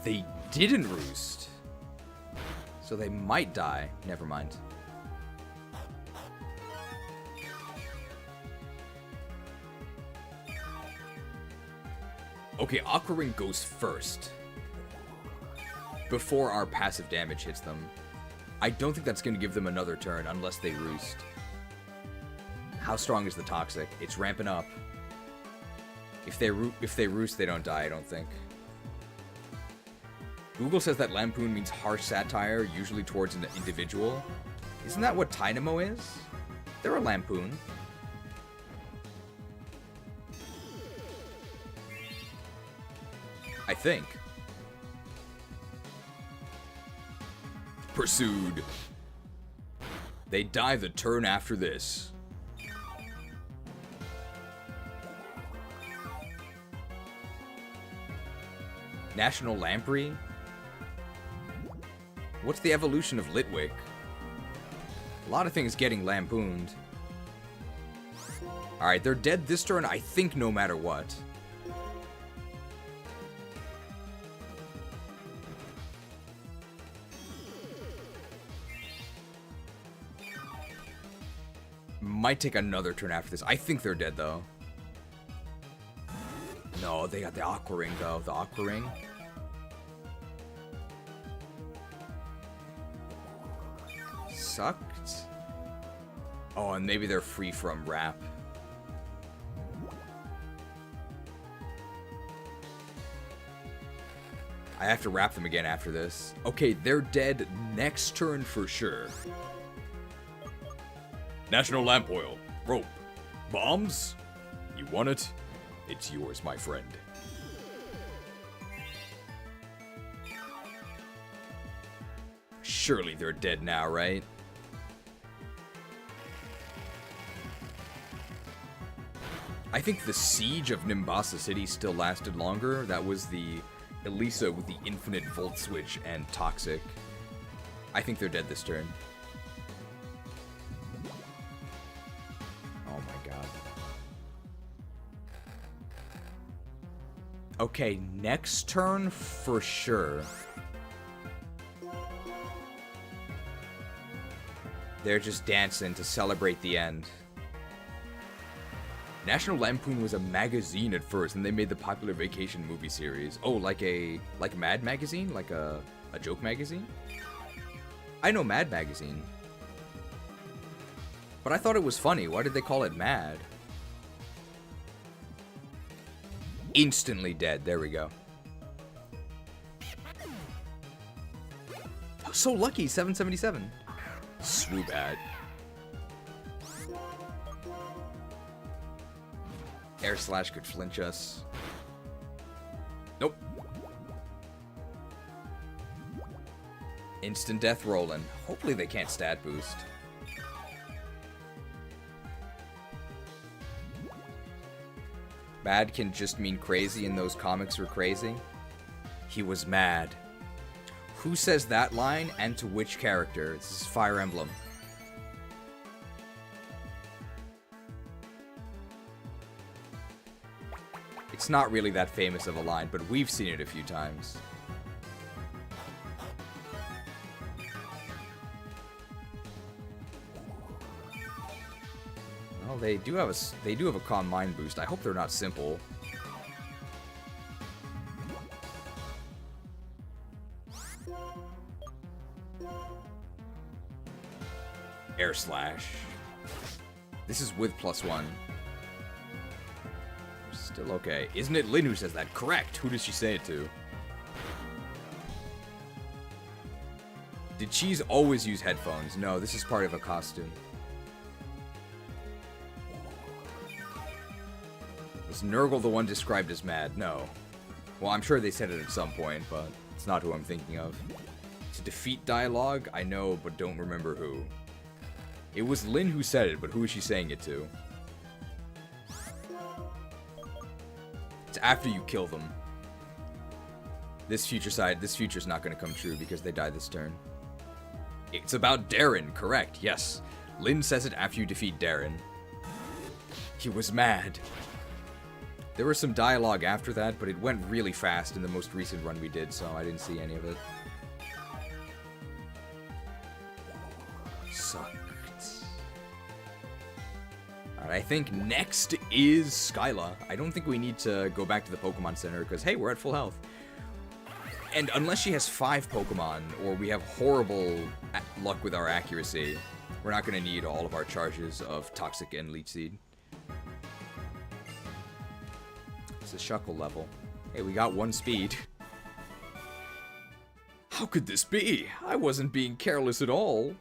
They didn't roost. So they might die. Never mind. Okay, Aqua Ring goes first. Before our passive damage hits them. I don't think that's going to give them another turn unless they roost. How strong is the Toxic? It's ramping up. If they roost, they don't die, I don't think. Google says that Lampoon means harsh satire, usually towards an individual. Isn't that what Dynamo is? They're a Lampoon. I think. Pursued. They die the turn after this. National Lamprey? What's the evolution of Litwick? A lot of things getting lampooned. Alright, they're dead this turn, I think, no matter what. might take another turn after this. I think they're dead, though. No, they got the Aqua Ring, though. The Aqua Ring. Sucked. Oh, and maybe they're free from wrap. I have to wrap them again after this. Okay, they're dead next turn for sure. National lamp oil. Rope. Bombs? You want it? It's yours, my friend. Surely they're dead now, right? I think the siege of Nimbasa City still lasted longer. That was the Elisa with the infinite volt switch and toxic. I think they're dead this turn. Oh my god. Okay, next turn for sure. They're just dancing to celebrate the end. National Lampoon was a magazine at first, and they made the popular vacation movie series. Oh, like Mad Magazine? Like a joke magazine? I know Mad Magazine. But I thought it was funny. Why did they call it Mad? Instantly dead. There we go. So lucky, 777. Swoop ad. Air Slash could flinch us. Nope. Instant death rolling. Hopefully they can't stat boost. Mad can just mean crazy, and those comics were crazy. He was mad. Who says that line, and to which character? This is Fire Emblem. It's not really that famous of a line, but we've seen it a few times. Well, they do have a Calm Mind boost. I hope they're not simple. Air Slash. This is with +1. Still okay. Isn't it Lynn who says that? Correct. Who does she say it to? Did Cheese always use headphones? No, this is part of a costume. Was Nurgle the one described as mad? No. Well, I'm sure they said it at some point, but it's not who I'm thinking of. To defeat dialogue? I know, but don't remember who. It was Lynn who said it, but who is she saying it to? It's after you kill them. This future's not going to come true because they die this turn. It's about Darren, correct, yes. Lynn says it after you defeat Darren. He was mad. There was some dialogue after that, but it went really fast in the most recent run we did, so I didn't see any of it. Sucked. Alright, I think next is Skyla. I don't think we need to go back to the Pokemon Center, because, hey, we're at full health. And unless she has 5 Pokemon, or we have horrible luck with our accuracy, we're not going to need all of our charges of Toxic and Leech Seed. It's a Shuckle level. Hey, we got 1 speed. How could this be? I wasn't being careless at all.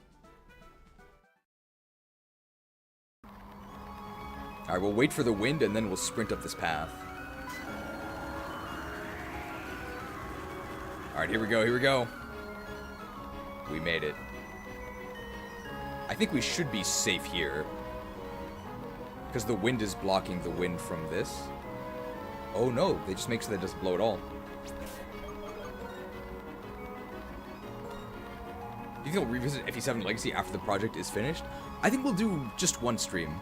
Alright, we'll wait for the wind and then we'll sprint up this path. Alright, here we go, here we go. We made it. I think we should be safe here. Because the wind is blocking the wind from this. Oh no, they just make sure that it doesn't blow at all. Do you think we'll revisit FE7 Legacy after the project is finished? I think we'll do just 1 stream.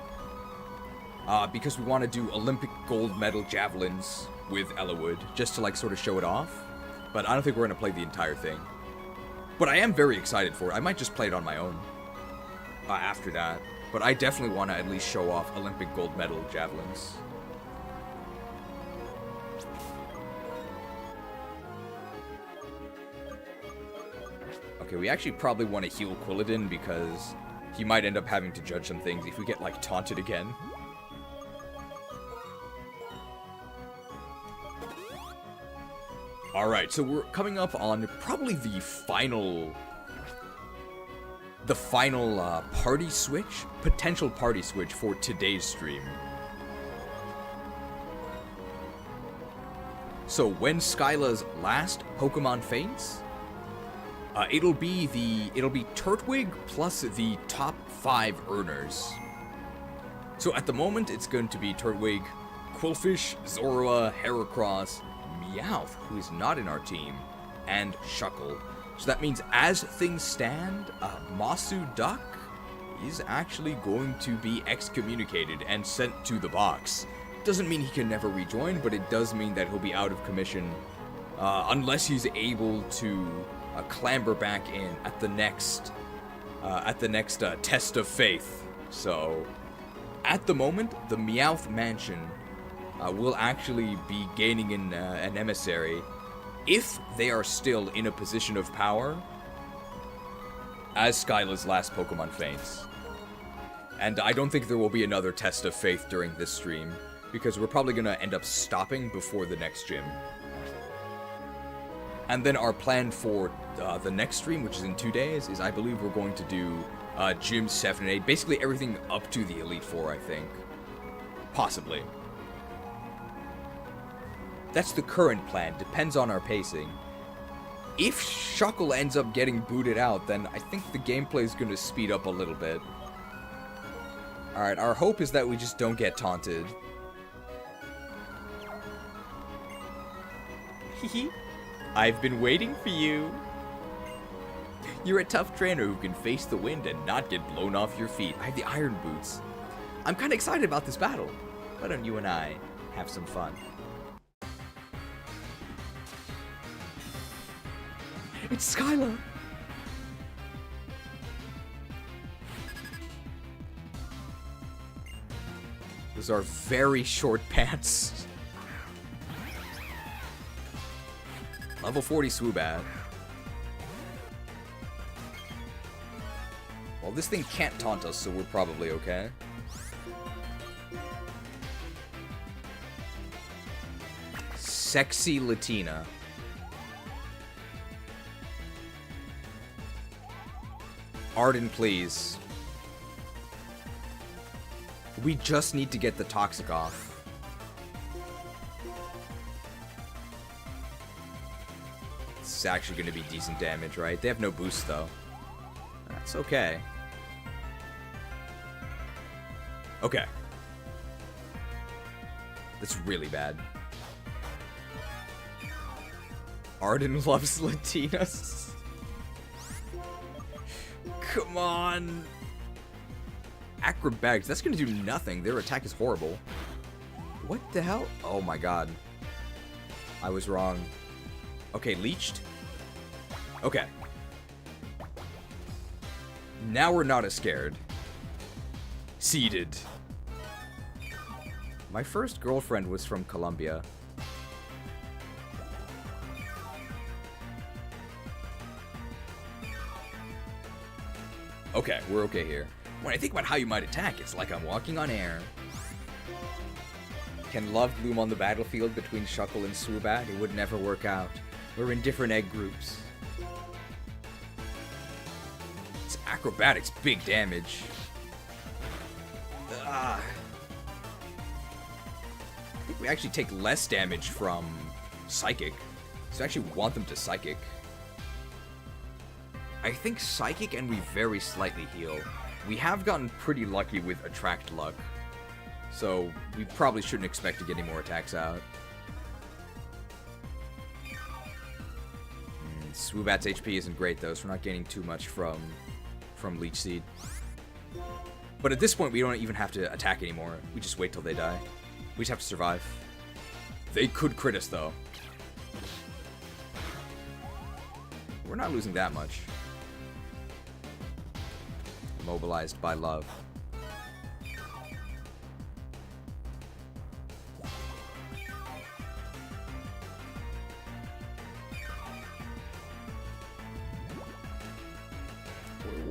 Because we want to do Olympic gold medal javelins with Ellawood, just to like sort of show it off. But I don't think we're going to play the entire thing. But I am very excited for it. I might just play it on my own. After that. But I definitely want to at least show off Olympic gold medal javelins. Okay, we actually probably want to heal Qwiladin because he might end up having to judge some things if we get, like, taunted again. Alright, so we're coming up on probably the final party switch, potential party switch for today's stream. So when Skyla's last Pokemon faints, it'll be Turtwig plus the top 5 earners. So at the moment, it's going to be Turtwig, Qwilfish, Zorua, Heracross, Meowth, who is not in our team, and Shuckle. So that means as things stand, Masu Duck is actually going to be excommunicated and sent to the box. Doesn't mean he can never rejoin, but it does mean that he'll be out of commission unless he's able to clamber back in at the next test of faith. So at the moment, the Meowth Mansion will actually be gaining an emissary if they are still in a position of power as Skyla's last Pokemon faints. And I don't think there will be another test of faith during this stream, because we're probably going to end up stopping before the next gym. And then our plan for the next stream, which is in 2 days, is I believe we're going to do Gym 7 and 8. Basically everything up to the Elite Four, I think. Possibly. That's the current plan. Depends on our pacing. If Shuckle ends up getting booted out, then I think the gameplay is going to speed up a little bit. Alright, our hope is that we just don't get taunted. Hehe. I've been waiting for you. You're a tough trainer who can face the wind and not get blown off your feet. I have the iron boots. I'm kind of excited about this battle. Why don't you and I have some fun? It's Skyla! Those are very short pants. Level 40 Swoobat. Well, this thing can't taunt us, so we're probably okay. Sexy Latina. Arden, please. We just need to get the Toxic off. This is actually going to be decent damage, right? They have no boost, though. That's okay. Okay. That's really bad. Arden loves Latinas. Come on. Acrobatics. That's going to do nothing. Their attack is horrible. What the hell? Oh my god. I was wrong. Okay, leeched. Okay. Now we're not as scared. Seeded. My first girlfriend was from Colombia. Okay, we're okay here. When I think about how you might attack, it's like I'm walking on air. Can love bloom on the battlefield between Shuckle and Swoobat? It would never work out. We're in different egg groups. It's acrobatics, big damage. I think we actually take less damage from Psychic. So I actually want them to Psychic. I think Psychic and we very slightly heal. We have gotten pretty lucky with Attract Luck. So we probably shouldn't expect to get any more attacks out. Swoobat's HP isn't great though, so we're not gaining too much from Leech Seed. But at this point we don't even have to attack anymore. We just wait till they die. We just have to survive. They could crit us though. We're not losing that much. Mobilized by love.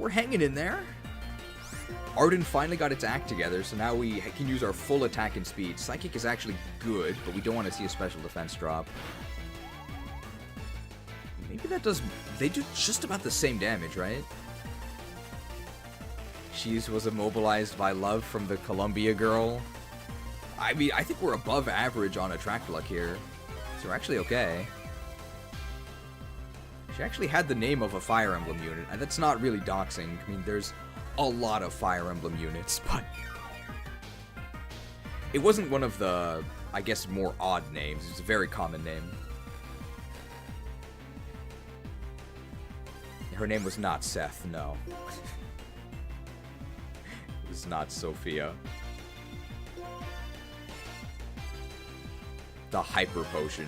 we're hanging in there. Arden finally got its act together, so now we can use our full attack and speed. Psychic is actually good, but we don't want to see a special defense drop. Maybe that does... They do just about the same damage, right? She was immobilized by love from the Columbia girl. I mean, I think we're above average on attract luck here. So we're actually okay. She actually had the name of a Fire Emblem unit, and that's not really doxing. I mean, there's a lot of Fire Emblem units, but it wasn't one of the, I guess, more odd names. It's a very common name. Her name was not Seth, no. It was not Sophia. The Hyper Potion.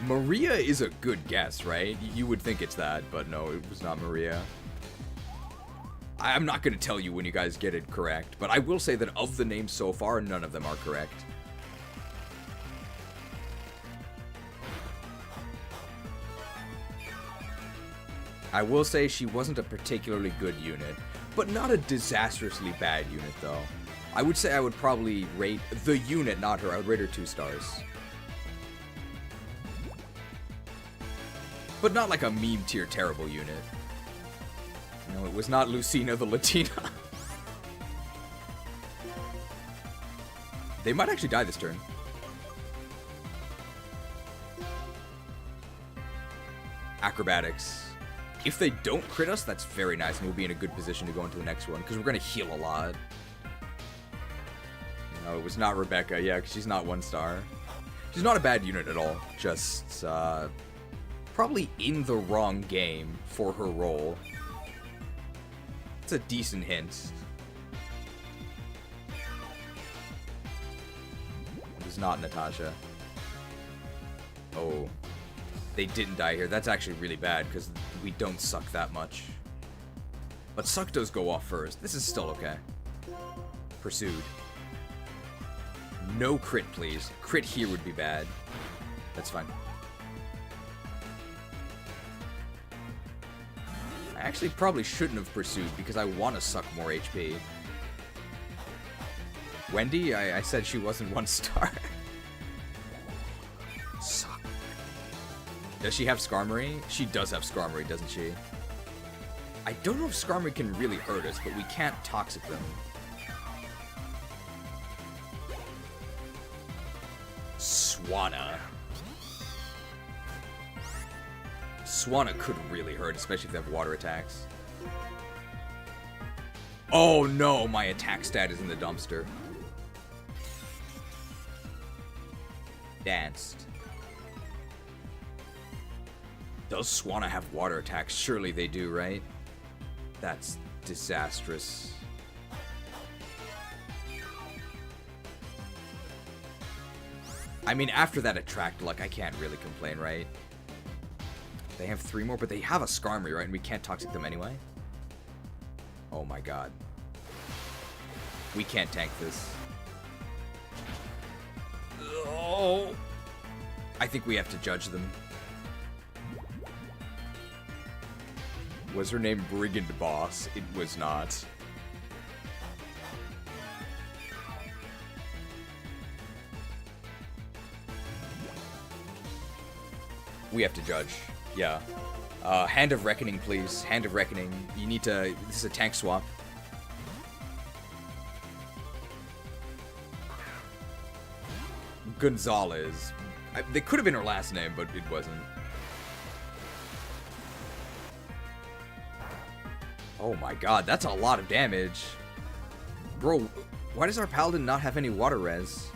Maria is a good guess, right? You would think it's that, but no, it was not Maria. I'm not going to tell you when you guys get it correct, but I will say that of the names so far, none of them are correct. I will say she wasn't a particularly good unit, but not a disastrously bad unit, though. I would say I would probably rate the unit, not her. I would rate her 2 stars. But not like a meme tier terrible unit. No, it was not Lucina the Latina. They might actually die this turn. Acrobatics. If they don't crit us, that's very nice, and we'll be in a good position to go into the next one, because we're going to heal a lot. No, it was not Rebecca. Yeah, because she's not 1 star. She's not a bad unit at all. Just, probably in the wrong game for her role. It's a decent hint. It was not Natasha. Oh. They didn't die here. That's actually really bad, because we don't suck that much. But suck does go off first. This is still okay. Pursued. No crit, please. Crit here would be bad. That's fine. I actually probably shouldn't have pursued, because I want to suck more HP. Wendy? I said she wasn't 1 star. Suck. Does she have Skarmory? She does have Skarmory, doesn't she? I don't know if Skarmory can really hurt us, but we can't toxic them. Swanna. Swanna could really hurt, especially if they have water attacks. Oh no, my attack stat is in the dumpster. Danced. Does Swanna have water attacks? Surely they do, right? That's disastrous. I mean, after that attract luck, I can't really complain, right? They have 3 more, but they have a Skarmory, right? And we can't toxic them anyway? Oh my god. We can't tank this. Oh! I think we have to judge them. Was her name Brigand Boss? It was not. We have to judge. Yeah. Hand of Reckoning, please. Hand of Reckoning. You need to... This is a tank swap. Gonzalez. They could have been her last name, but it wasn't. Oh my god, that's a lot of damage. Bro, why does our paladin not have any water res?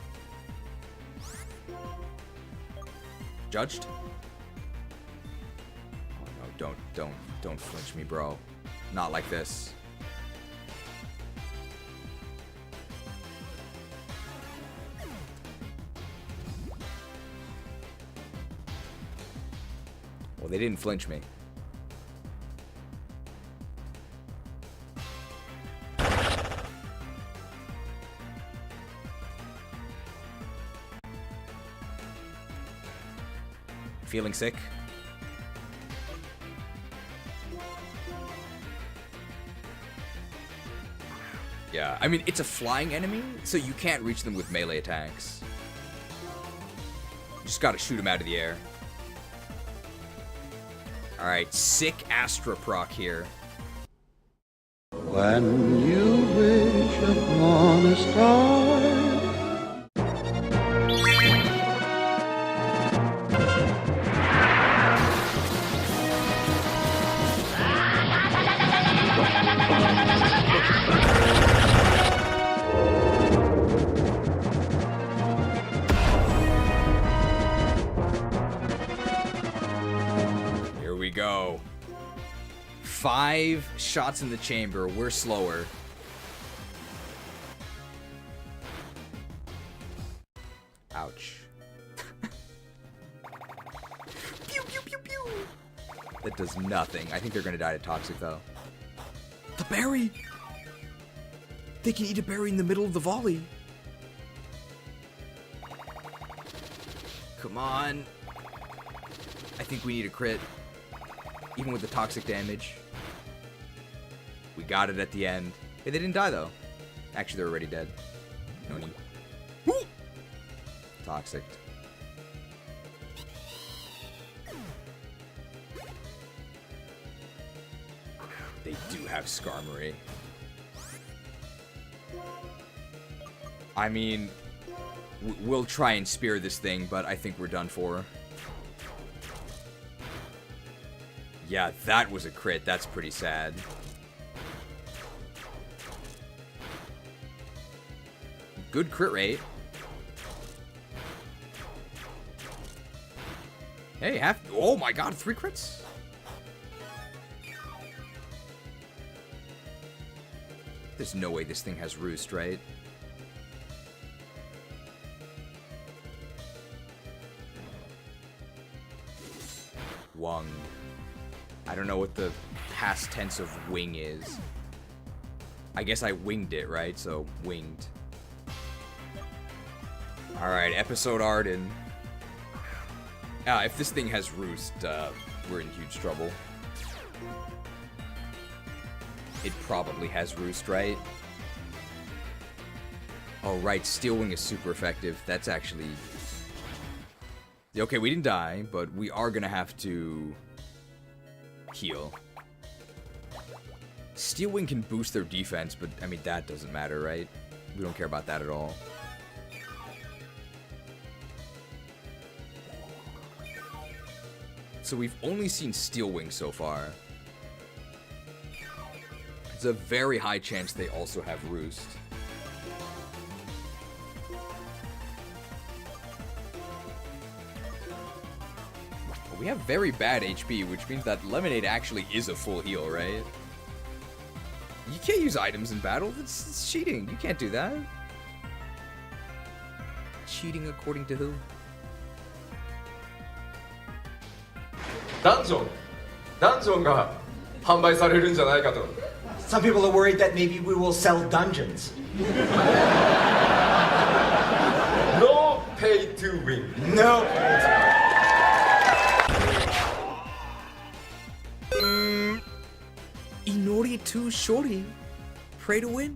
Judged? Oh no, don't flinch me, bro. Not like this. Well, they didn't flinch me. Feeling sick? Yeah, I mean, it's a flying enemy, so you can't reach them with melee attacks. You just gotta shoot them out of the air. Alright, sick Astra proc here. When you wish upon a star. Here we go. 5 shots in the chamber. We're slower. Ouch. Pew, pew, pew, pew. That does nothing. I think they're gonna die to toxic though. The berry! They can eat a berry in the middle of the volley. Come on. I think we need a crit. Even with the toxic damage. We got it at the end. Hey, they didn't die though. Actually, they're already dead. No need. Woo! Toxic. They do have Skarmory. I mean, we'll try and spear this thing, but I think we're done for. Yeah, that was a crit. That's pretty sad. Good crit rate. Hey, oh my god, 3 crits? There's no way this thing has Roost, right? Wung. I don't know what the past tense of wing is. I guess I winged it, right? So, winged. Alright, episode Arden. If this thing has Roost, we're in huge trouble. It probably has Roost, right? Oh, right, Steel Wing is super effective. That's actually... Okay, we didn't die, but we are gonna have to... heal. Steel Wing can boost their defense, but, I mean, that doesn't matter, right? We don't care about that at all. So we've only seen Steel Wing so far. It's a very high chance they also have Roost. We have very bad HP, which means that Lemonade actually is a full heal, right? You can't use items in battle. It's cheating. You can't do that. Cheating according to who? Dungeonが販売されるんじゃないかと。Some people are worried that maybe we will sell dungeons. No pay to win. No. Inori 2 Shorty. Pray2Win.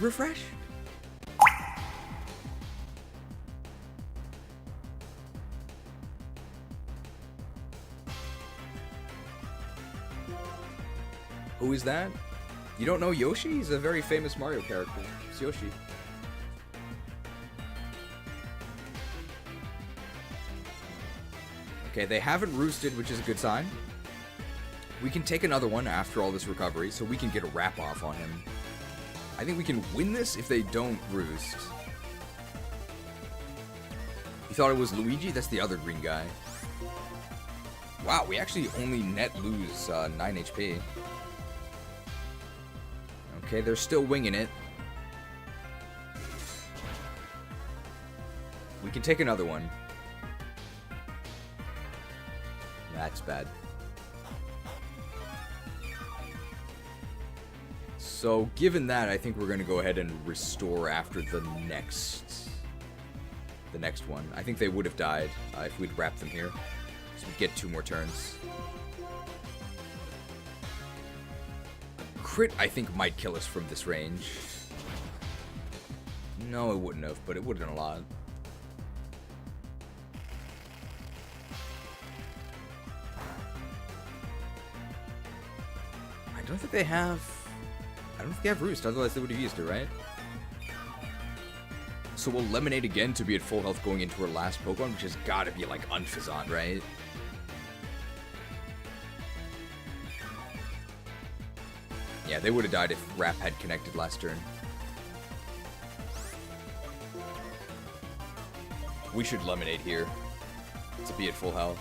Refresh. Who is that? You don't know Yoshi? He's a very famous Mario character. It's Yoshi. Okay, they haven't roosted, which is a good sign. We can take another one after all this recovery, so we can get a wrap off on him. I think we can win this if they don't roost. You thought it was Luigi? That's the other green guy. Wow, we actually only net lose 9 HP. Okay, they're still winging it. We can take another one. That's bad. So, given that, I think we're going to go ahead and restore after the next one. I think they would have died if we'd wrapped them here. So we'd get 2 more turns. crit, I think, might kill us from this range. No, it wouldn't have, but it would have done a lot. I don't think they have Roost, otherwise they would have used it, right? So we'll Lemonade again to be at full health going into her last Pokemon, which has gotta be like Unfazant, right? Yeah, they would have died if Rap had connected last turn. We should Lemonade here to be at full health.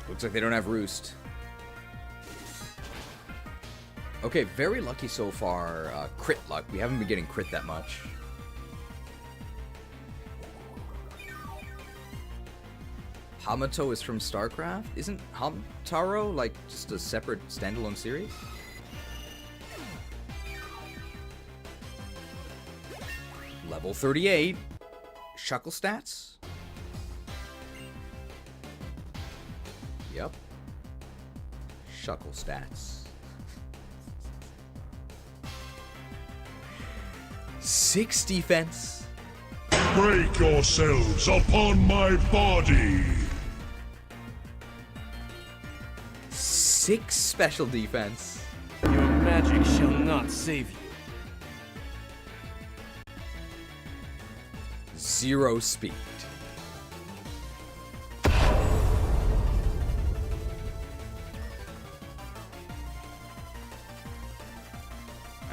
Looks like they don't have Roost. Okay, very lucky so far. Crit luck. We haven't been getting crit that much. Hamato is from StarCraft? Isn't Hamtaro like just a separate standalone series? Level 38. Shuckle stats? Yep. Shuckle stats. 6 defense. Break yourselves upon my body. 6 special defense. Your magic shall not save you. 0 speed.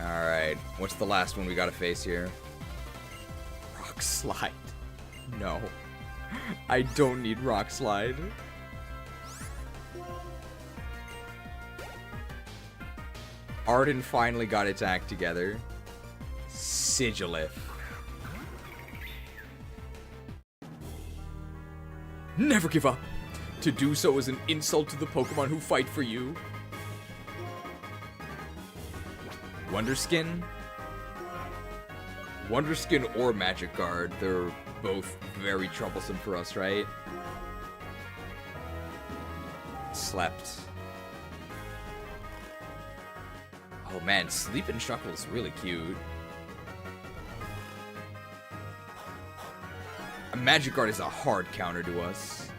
Alright, what's the last one we gotta face here? Rock Slide. No. I don't need Rock Slide. Arden finally got its act together. Sigilif. Never give up. To do so is an insult to the Pokemon who fight for you. Wonderskin? Wonderskin or Magic Guard, they're both very troublesome for us, right? Slept. Oh man, Sleep and Shuckle is really cute. A Magic Guard is a hard counter to us.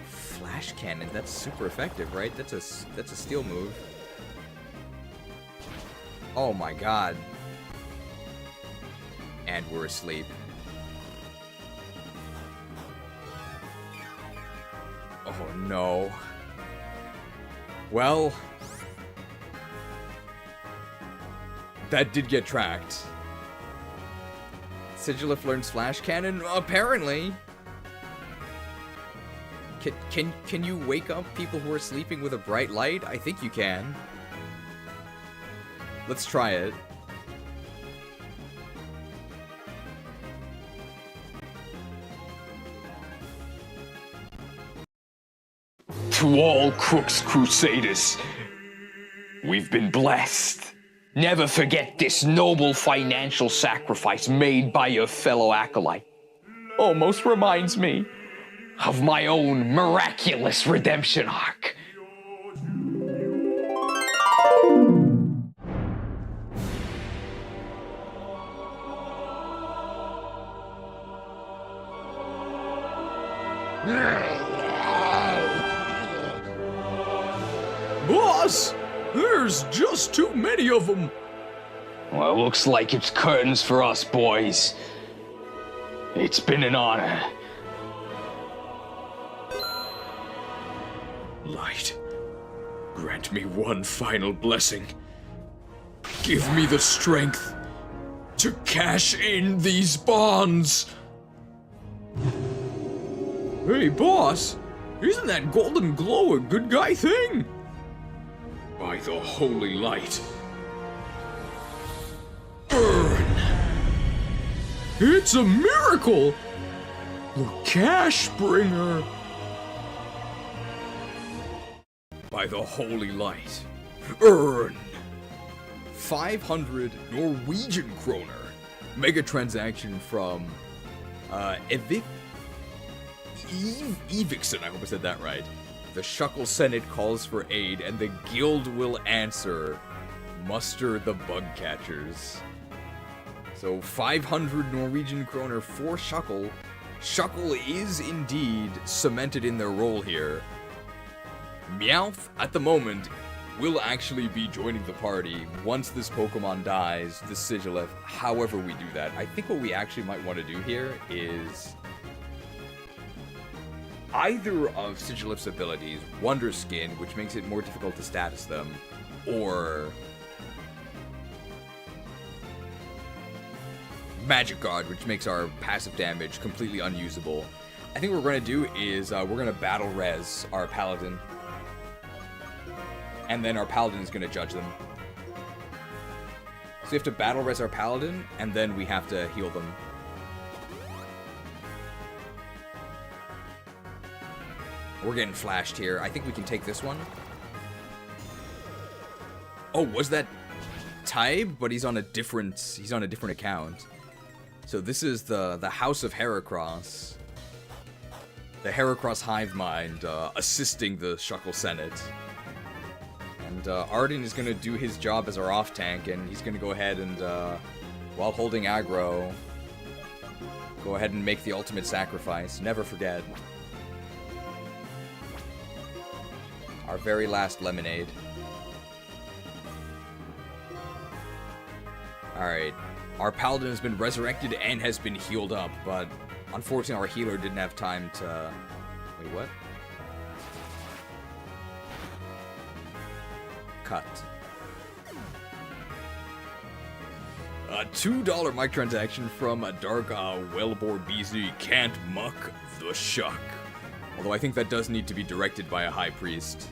Flash Cannon, that's super effective, right? That's a steel move. Oh my god. And we're asleep. Oh no. Well, that did get tracked. Sigilif learns Flash Cannon? Apparently. Can you wake up people who are sleeping with a bright light? I think you can. Let's try it. To all Krook's Krewsaders, we've been blessed. Never forget this noble financial sacrifice made by your fellow acolyte. Almost reminds me of my own miraculous redemption arc. Boss, there's just too many of them. Well, looks like it's curtains for us, boys. It's been an honor. Light, grant me one final blessing. Give me the strength to cash in these bonds. Hey, boss, isn't that golden glow a good guy thing? By the holy light. Burn! It's a miracle! The cash bringer! By the holy light. Earn! 500 Norwegian kroner. Mega transaction from Evikson, I hope I said that right. The Shuckle Senate calls for aid, and the guild will answer. Muster the bug catchers. So 500 Norwegian kroner for Shuckle. Shuckle is indeed cemented in their role here. Meowth, at the moment, will actually be joining the party once this Pokemon dies, the Sigilyph, however we do that. I think what we actually might want to do here is either of Sigilyph's abilities, Wonder Skin, which makes it more difficult to status them, or Magic Guard, which makes our passive damage completely unusable. I think what we're going to do is we're going to battle res our Paladin. And then our Paladin is going to judge them. So we have to battle res our Paladin, and then we have to heal them. We're getting flashed here. I think we can take this one. Oh, was that Tybe? But he's on a different account. So this is the House of Heracross. The Heracross Hive Mind assisting the Shuckle Senate. And Arden is going to do his job as our off-tank, and he's going to go ahead and, while holding aggro, go ahead and make the ultimate sacrifice. Never forget. Our very last lemonade. Alright. Our Paladin has been resurrected and has been healed up, but unfortunately our healer didn't have time to... Wait, what? Cut. A $2 microtransaction from a Dark Wellbore BZ can't muck the shuck. Although I think that does need to be directed by a high priest.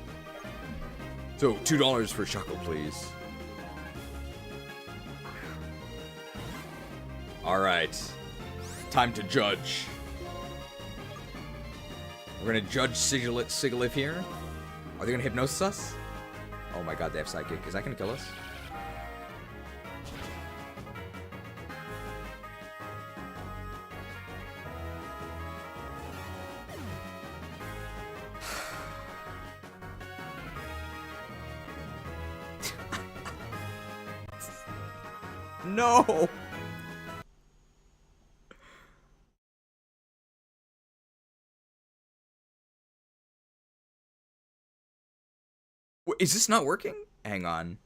So, $2 for Shuckle, please. Alright. Time to judge. We're gonna judge Sigilyph here. Are they gonna hypnosis us? Oh my god, they have Psychic. Is that gonna kill us? No! Is this not working? Hang on.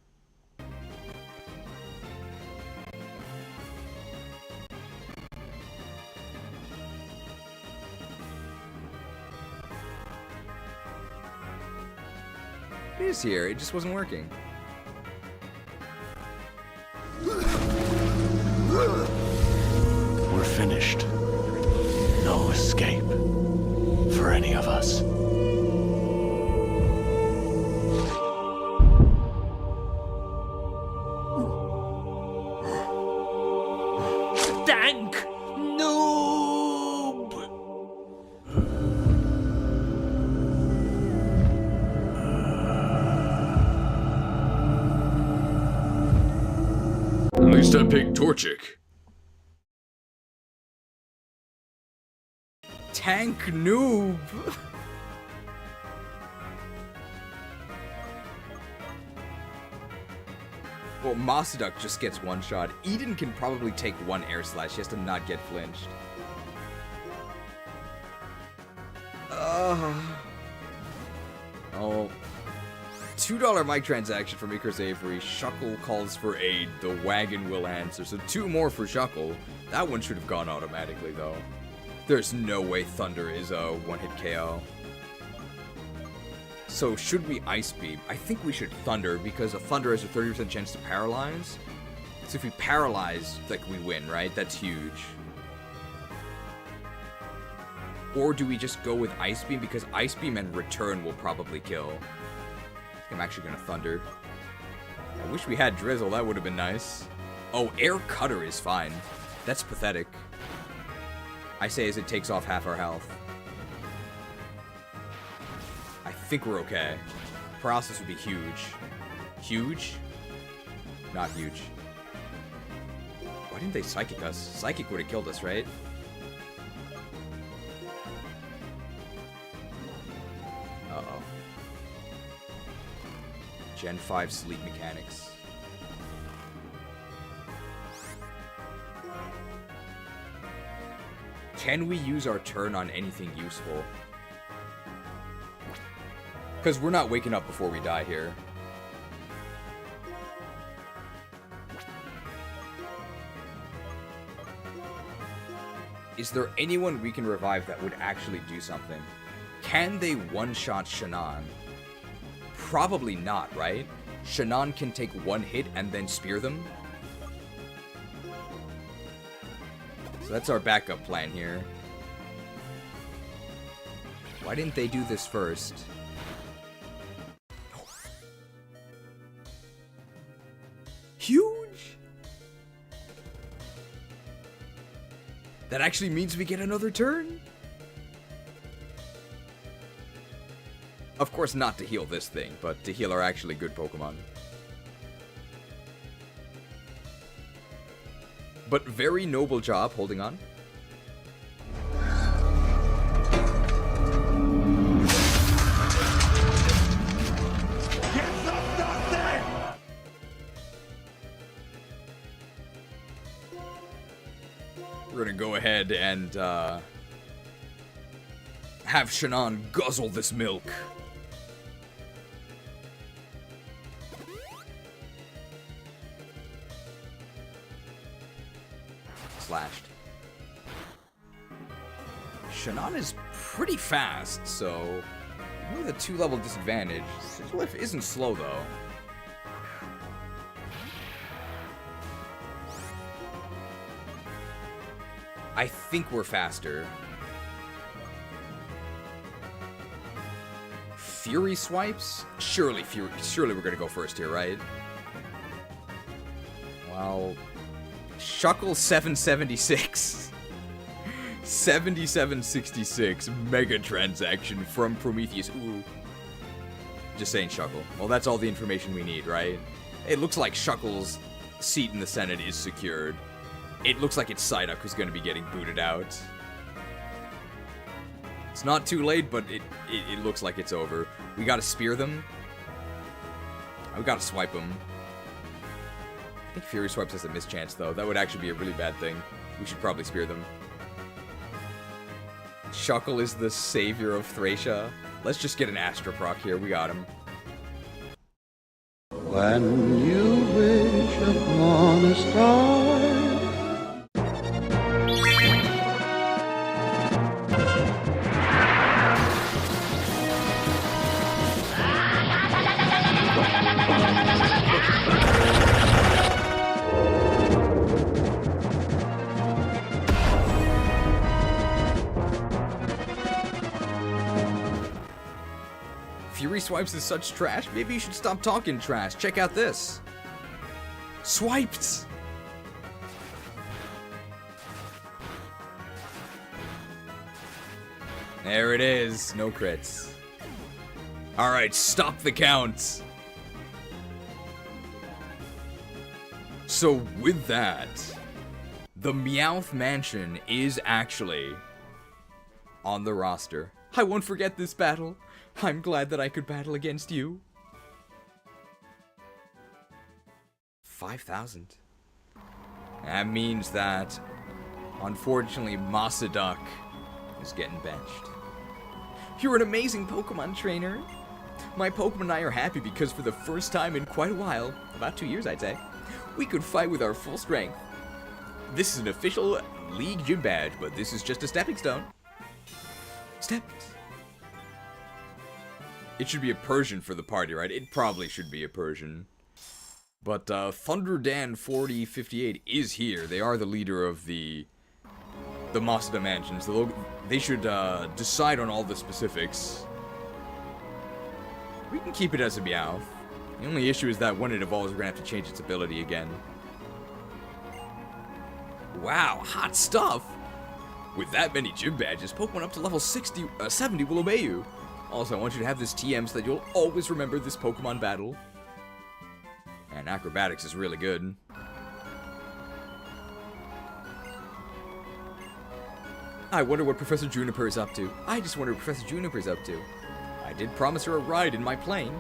It is here, it just wasn't working. We're finished. No escape for any of us. Dank noob! At least I picked Torchic. Tank noob! Well, Mossaduk just gets one shot. Eden can probably take one air slash. He has to not get flinched. Oh. $2 mic transaction from Icarus Avery. Shuckle calls for aid. The wagon will answer. So 2 more for Shuckle. That one should have gone automatically, though. There's no way Thunder is a one-hit KO. So should we Ice Beam? I think we should Thunder, because a Thunder has a 30% chance to paralyze. So if we paralyze, like, we win, right? That's huge. Or do we just go with Ice Beam? Because Ice Beam and Return will probably kill. I'm actually gonna Thunder. I wish we had Drizzle, that would have been nice. Oh, Air Cutter is fine. That's pathetic. I say as it takes off half our health. I think we're okay. Paralysis would be huge. Huge? not huge. Why didn't they Psychic us? Psychic would have killed us, right? Uh-oh. Gen 5 Sleep Mechanics. Can we use our turn on anything useful? Because we're not waking up before we die here. Is there anyone we can revive that would actually do something? Can they one-shot Shannan? Probably not, right? Shannan can take one hit and then spear them. So that's our backup plan here. Why didn't they do this first? Huge! That actually means we get another turn? Of course not to heal this thing, but to heal our actually good Pokemon. But very noble job holding on. We're gonna go ahead and have Shannan guzzle this milk. Slashed. Shannan is pretty fast, so with a 2-level disadvantage. Sizzliff isn't slow though. I think we're faster. Fury swipes? Surely we're gonna go first here, right? Well, Shuckle 776. 7766 mega transaction from Prometheus. Ooh. Just saying Shuckle. Well, that's all the information we need, right? It looks like Shuckle's seat in the Senate is secured. It looks like it's Psyduck who's going to be getting booted out. It's not too late, but it looks like it's over. We gotta spear them. We gotta swipe them. I think Fury Swipes has a mischance, though. That would actually be a really bad thing. We should probably spear them. Shuckle is the savior of Thracia. Let's just get an Astra proc here. We got him. When you wish upon a star. Fury Swipes is such trash. Maybe you should stop talking trash. Check out this. Swiped! There it is. No crits. Alright, stop the count. So with that, the Meowth Mansion is actually on the roster. I won't forget this battle. I'm glad that I could battle against you. 5,000. That means that, unfortunately, Massaduck is getting benched. You're an amazing Pokemon trainer. My Pokemon and I are happy because for the first time in quite a while, about 2 years I'd say, we could fight with our full strength. This is an official League Gym badge, but this is just a stepping stone. Steps. It should be a Persian for the party, right? It probably should be a Persian. But Thunderdan 4058 is here. They are the leader of the Masada Mansion, so they should decide on all the specifics. We can keep it as a Meowth. The only issue is that when it evolves, we're going to have to change its ability again. Wow, hot stuff! With that many gym badges, Pokemon up to level 70 will obey you. Also, I want you to have this TM so that you'll always remember this Pokemon battle. And acrobatics is really good. I wonder what Professor Juniper is up to. I just wonder what Professor Juniper is up to. I did promise her a ride in my plane.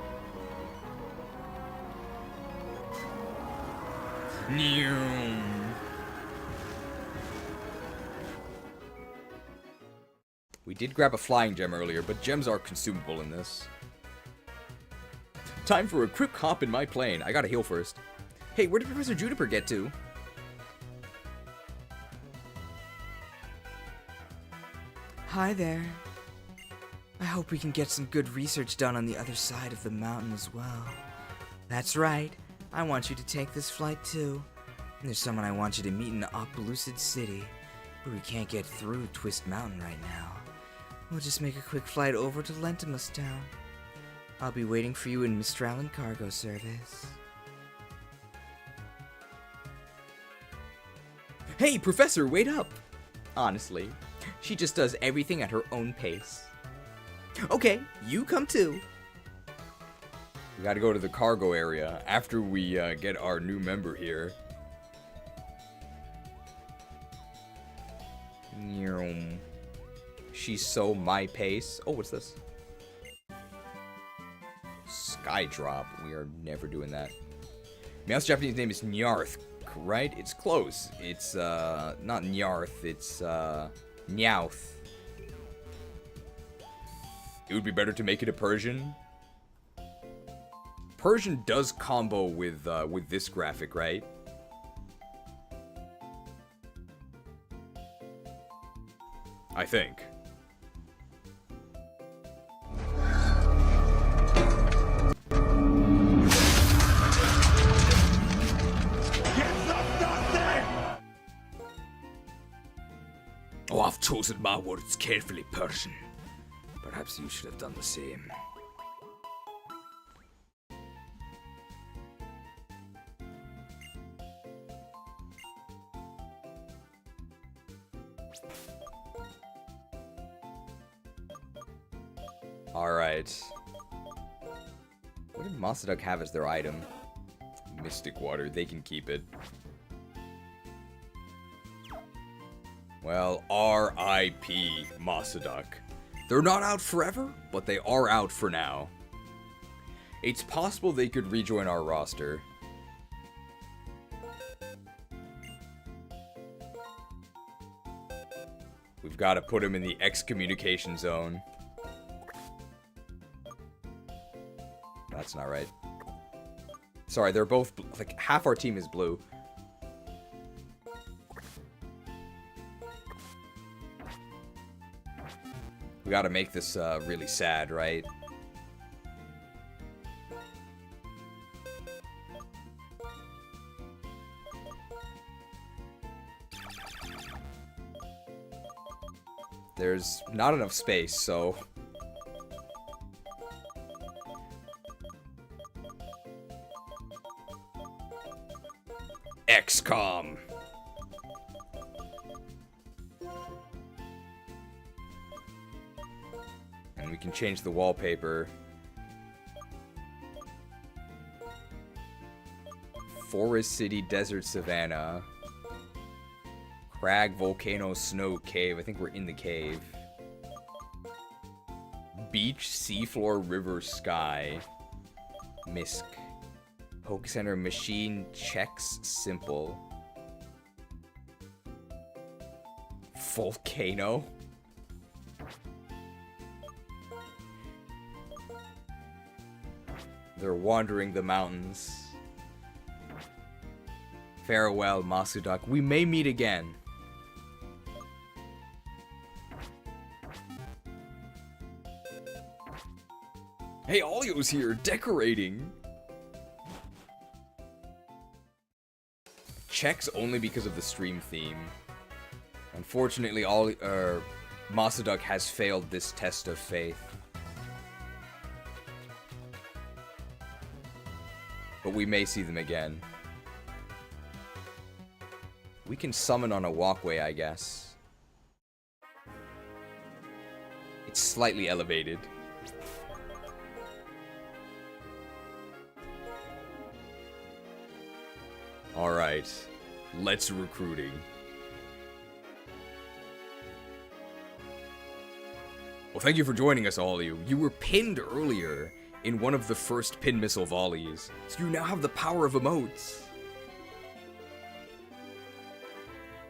We did grab a flying gem earlier, but gems are consumable in this. Time for a quick hop in my plane. I gotta heal first. Hey, where did Professor Juniper get to? Hi there. I hope we can get some good research done on the other side of the mountain as well. That's right. I want you to take this flight too. And there's someone I want you to meet in Krewsade City, but we can't get through Twist Mountain right now. We'll just make a quick flight over to Lentimus Town. I'll be waiting for you in Mistralon cargo service. Hey, Professor, wait up! Honestly, she just does everything at her own pace. Okay, you come too. We gotta go to the cargo area after we get our new member here. She's so my pace. Oh, what's this? Sky drop. We are never doing that. Meowth's Japanese name is Nyarth, right? It's close. It's not Nyarth, it's Nyauth. It would be better to make it a Persian. Persian does combo with this graphic, right? I think. Oh, I've chosen my words carefully, Persian. Perhaps you should have done the same. Alright. What did Mosaduk have as their item? Mystic water, they can keep it. Well, R.I.P. Mosaduk. They're not out forever, but they are out for now. It's possible they could rejoin our roster. We've got to put them in the excommunication zone. That's not right. Sorry, they're both, like, half our team is blue. We gotta make this really sad, right? There's not enough space, so... XCOM. And we can change the wallpaper. Forest City, Desert Savannah. Crag, Volcano, Snow, Cave. I think we're in the cave. Beach, Seafloor, River, Sky. Misk. Poke Center, Machine, Checks, Simple. Volcano. They're wandering the mountains. Farewell, Mosaduk. We may meet again. Hey, Olio's here, decorating. Checks only because of the stream theme. Unfortunately, Mosaduk has failed this test of faith. But we may see them again. We can summon on a walkway, I guess. It's slightly elevated. Alright, let's recruiting. Well, thank you for joining us, all of you. You were pinned earlier in one of the first pin missile volleys, so you now have the power of emotes.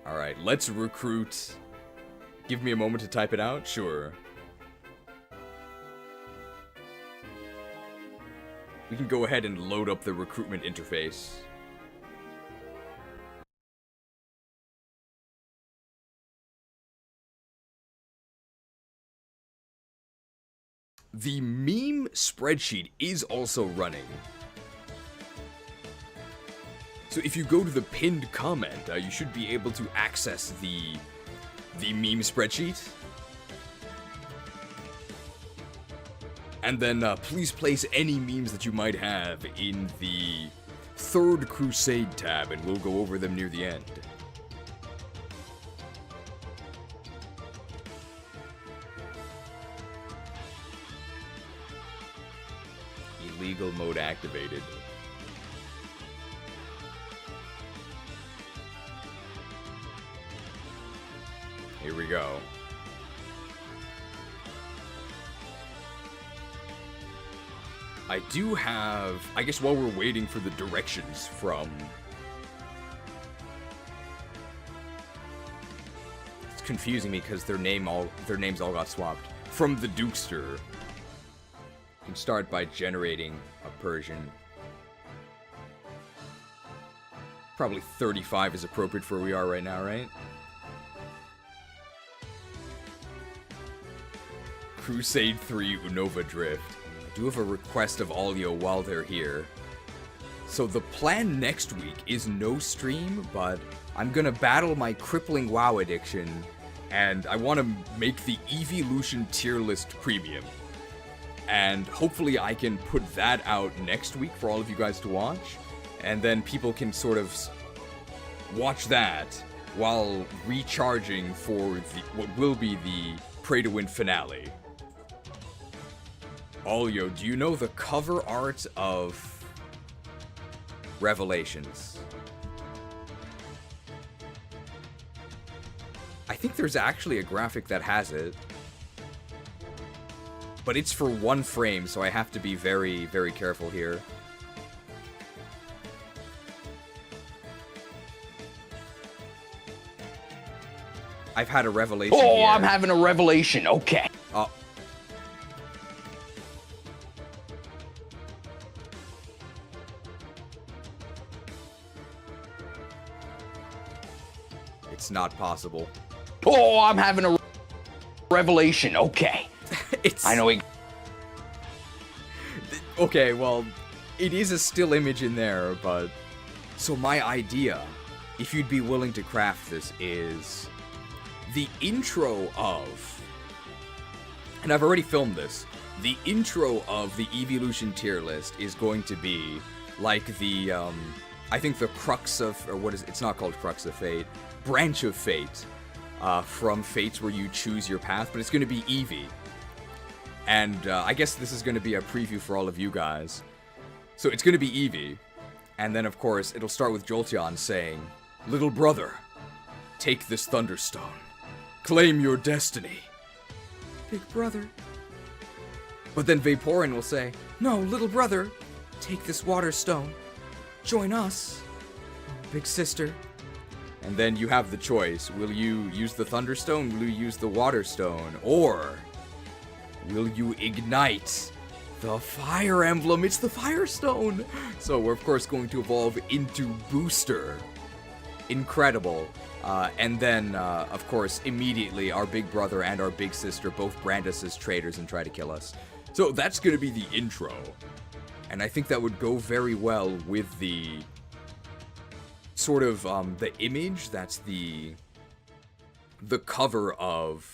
Alright, let's recruit. Give me a moment to type it out? Sure. We can go ahead and load up the recruitment interface. The meme spreadsheet is also running. So if you go to the pinned comment, you should be able to access the meme spreadsheet. And then please place any memes that you might have in the third Crusade tab, and we'll go over them near the end. Illegal mode activated. Here we go. I do have, I guess while we're waiting for the directions from... It's confusing me because their names all got swapped. From the Dukester. You can start by generating a Persian. Probably 35 is appropriate for where we are right now, right? Crusade 3 Unova Drift. I do have a request of Alio while they're here. So the plan next week is no stream, but I'm gonna battle my crippling WoW addiction, and I want to make the Evolution tier list premium. And hopefully I can put that out next week for all of you guys to watch, and then people can sort of watch that while recharging for what will be the Pray2Win finale. Olio, do you know the cover art of Revelations? I think there's actually a graphic that has it. But it's for one frame, so I have to be very, very careful here. I've had a revelation Oh, here. I'm having a revelation. Okay. Oh. It's not possible. Oh, I'm having a revelation. Okay. I know he... Okay, well, it is a still image in there, but... So my idea, if you'd be willing to craft this, is... The intro of... And I've already filmed this. The intro of the Evolution tier list is going to be like the, I think the Crux of... Or what is it? It's not called Crux of Fate. Branch of Fate. From Fates where you choose your path, but it's going to be Eevee. And I guess this is going to be a preview for all of you guys. So it's going to be Eevee. And then, of course, it'll start with Jolteon saying, "Little brother, take this Thunderstone. Claim your destiny." Big brother. But then Vaporeon will say, "No, little brother, take this Water Stone. Join us, big sister." And then you have the choice. Will you use the Thunderstone? Will you use the Water Stone? Or... will you ignite the Fire Emblem? It's the Firestone! So we're of course going to evolve into Booster. Incredible. And then, of course, immediately our big brother and our big sister both brand us as traitors and try to kill us. So that's gonna be the intro. And I think that would go very well with the... sort of, the image that's the cover of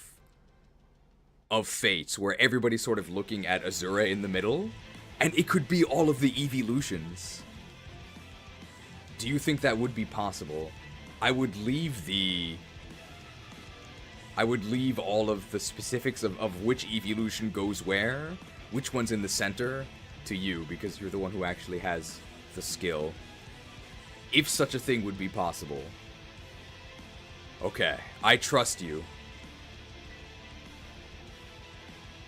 Fates, where everybody's sort of looking at Azura in the middle, and it could be all of the Evolutions. Do you think that would be possible? I would leave all of the specifics of which Evolution goes where, which one's in the center, to you, because you're the one who actually has the skill. if such a thing would be possible. Okay, I trust you.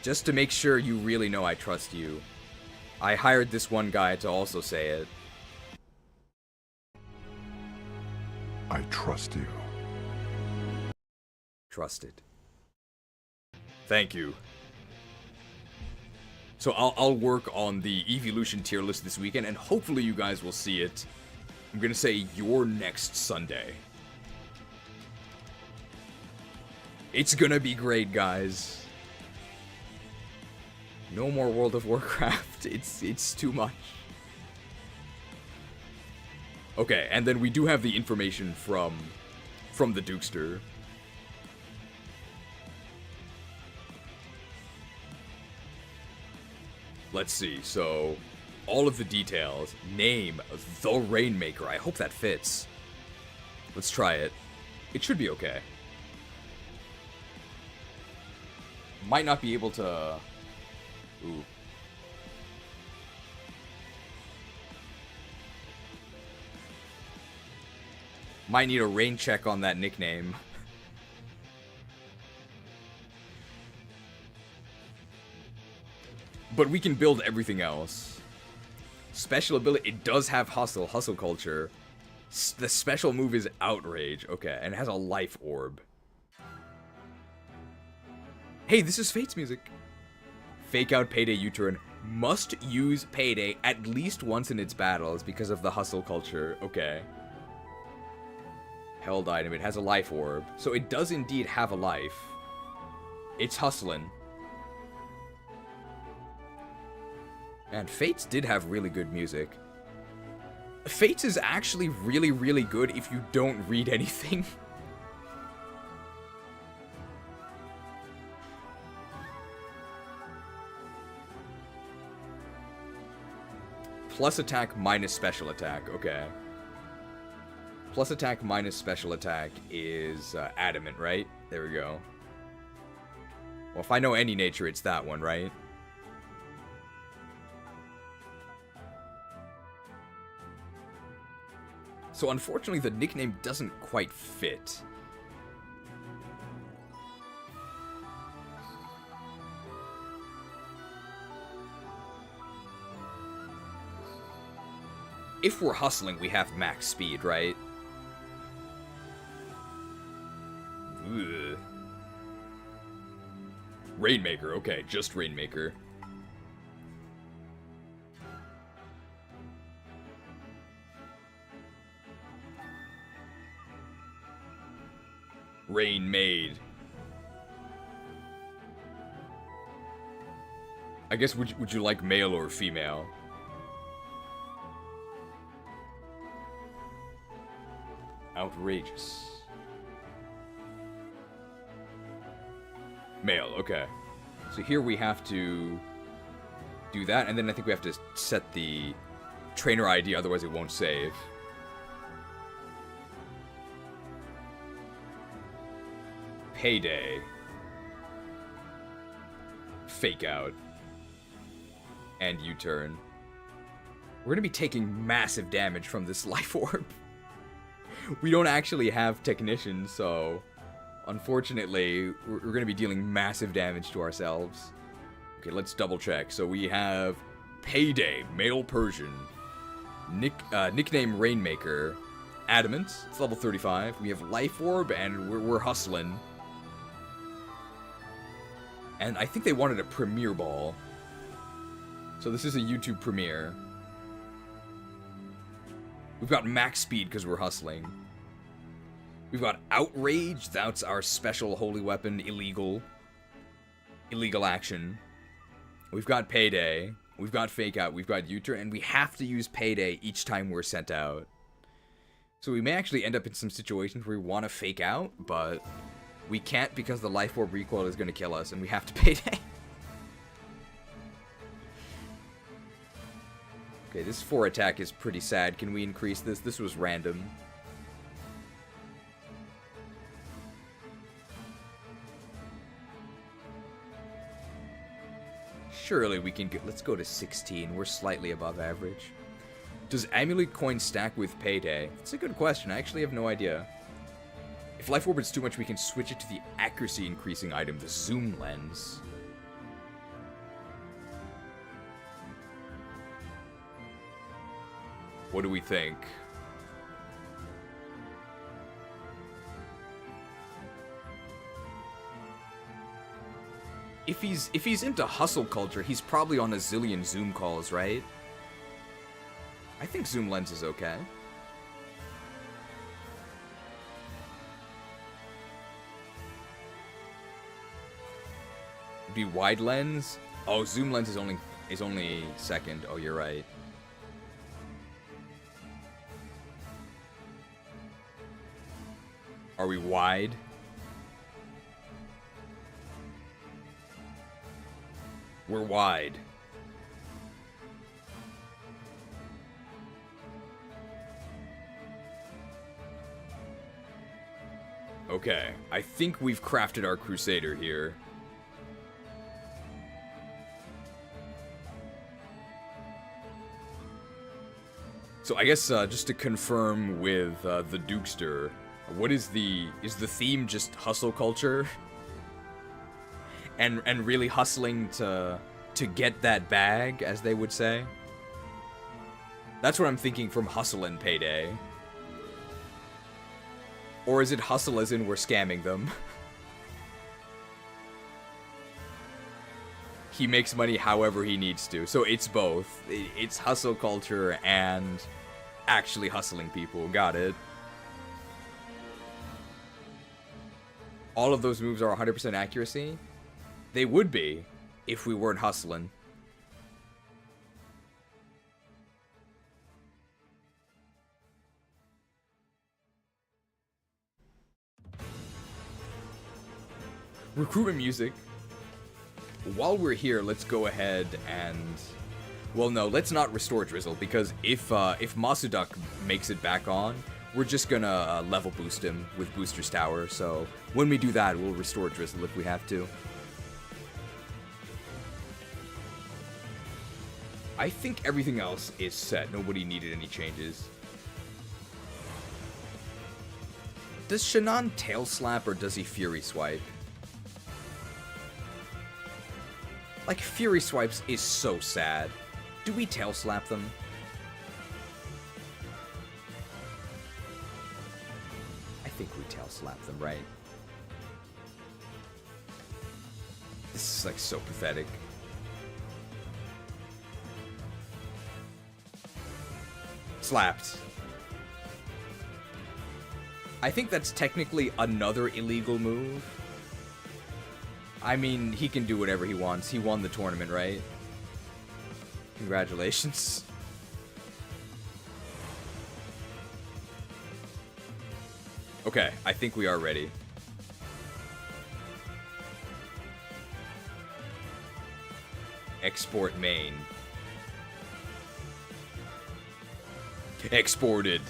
Just to make sure you really know I trust you, I hired this one guy to also say it. I trust you. Trusted. Thank you. So I'll work on the evolution tier list this weekend, and hopefully you guys will see it. I'm gonna say your next Sunday. It's gonna be great, guys. No more World of Warcraft. It's too much. Okay, and then we do have the information from the Dukester. Let's see, so all of the details. Name, the Rainmaker. I hope that fits. Let's try it. It should be okay. Might not be able to... Ooh. Might need a rain check on that nickname. But we can build everything else. Special ability, it does have hustle culture. The special move is outrage, okay, and it has a life orb. Hey, this is Fate's music. Fake out Payday U-turn. Must use Payday at least once in its battles because of the hustle culture, okay. Held item, it has a life orb. So it does indeed have a life. It's hustling. And Fates did have really good music. Fates is actually really, really good if you don't read anything. Plus attack minus special attack, okay. Plus attack minus special attack is adamant, right? There we go. Well, if I know any nature, it's that one, right? So unfortunately, the nickname doesn't quite fit. If we're hustling, we have max speed, right? Ugh. Rainmaker, okay, just Rainmaker. Rain made. I guess would you like male or female? Outrageous. Male, okay. So here we have to do that, and then I think we have to set the trainer ID, otherwise it won't save. Payday. Fake out. And U-turn. We're gonna be taking massive damage from this life orb. We don't actually have technicians, so unfortunately, we're going to be dealing massive damage to ourselves. Okay, let's double check. So we have Payday, male Persian, nickname Rainmaker, Adamant, it's level 35. We have Life Orb, and we're hustling. And I think they wanted a premiere ball. So this is a YouTube premiere. We've got max speed because we're hustling. We've got Outrage. That's our special holy weapon. Illegal action. We've got Payday. We've got Fake Out. We've got Uther. And we have to use Payday each time we're sent out. So we may actually end up in some situations where we want to Fake Out, but we can't because the Life Orb recoil is going to kill us, and we have to Payday. Okay, this 4 attack is pretty sad. Can we increase this? This was random. Surely we can get... Let's go to 16. We're slightly above average. Does amulet coin stack with payday? That's a good question. I actually have no idea. If life orbit's too much, we can switch it to the accuracy increasing item, the zoom lens. What do we think? If he's into hustle culture, he's probably on a zillion Zoom calls, right? I think zoom lens is okay. Be wide lens? Oh, zoom lens is only second. Oh, you're right. Are we wide? We're wide. Okay, I think we've crafted our Crusader here. So I guess just to confirm with the Dukester, what is the theme just hustle culture? And really hustling to get that bag, as they would say? That's what I'm thinking from hustle and payday. Or is it hustle as in we're scamming them? He makes money however he needs to. So it's both. It's hustle culture and actually hustling people. Got it. All of those moves are 100% accuracy? They would be if we weren't hustling. Recruitment music. While we're here, let's go ahead and... Well, no, let's not restore Drizzle, because if Masuduk makes it back on, we're just gonna level boost him with Booster's Tower, so when we do that, we'll restore Drizzle if we have to. I think everything else is set. Nobody needed any changes. Does Shannan tail slap or does he Fury Swipe? Like, Fury Swipes is so sad. Do we tail slap them? I think we tail slap them, right? This is like so pathetic. Slapped. I think that's technically another illegal move. I mean, he can do whatever he wants. He won the tournament, right? Congratulations. Okay, I think we are ready. Export main. Exported.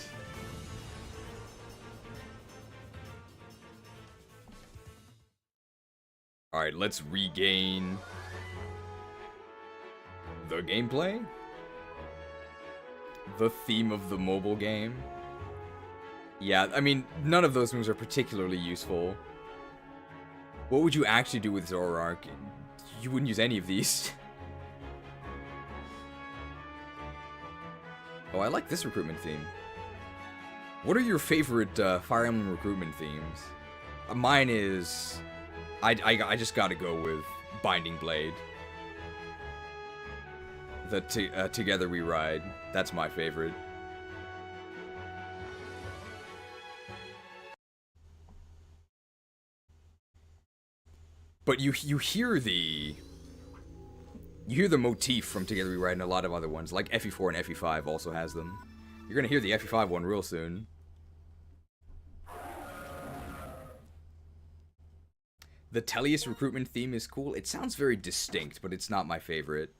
Alright, let's regain the gameplay. The theme of the mobile game. Yeah, I mean, none of those moves are particularly useful. What would you actually do with Zoroark? You wouldn't use any of these. Oh, I like this recruitment theme. What are your favorite Fire Emblem recruitment themes? Mine is... I just gotta go with Binding Blade. The Together We Ride. That's my favorite. But you hear the motif from Together We Ride and a lot of other ones, like FE4 and FE5 also has them. You're gonna hear the FE5 one real soon. The Tellius recruitment theme is cool. It sounds very distinct, but it's not my favorite.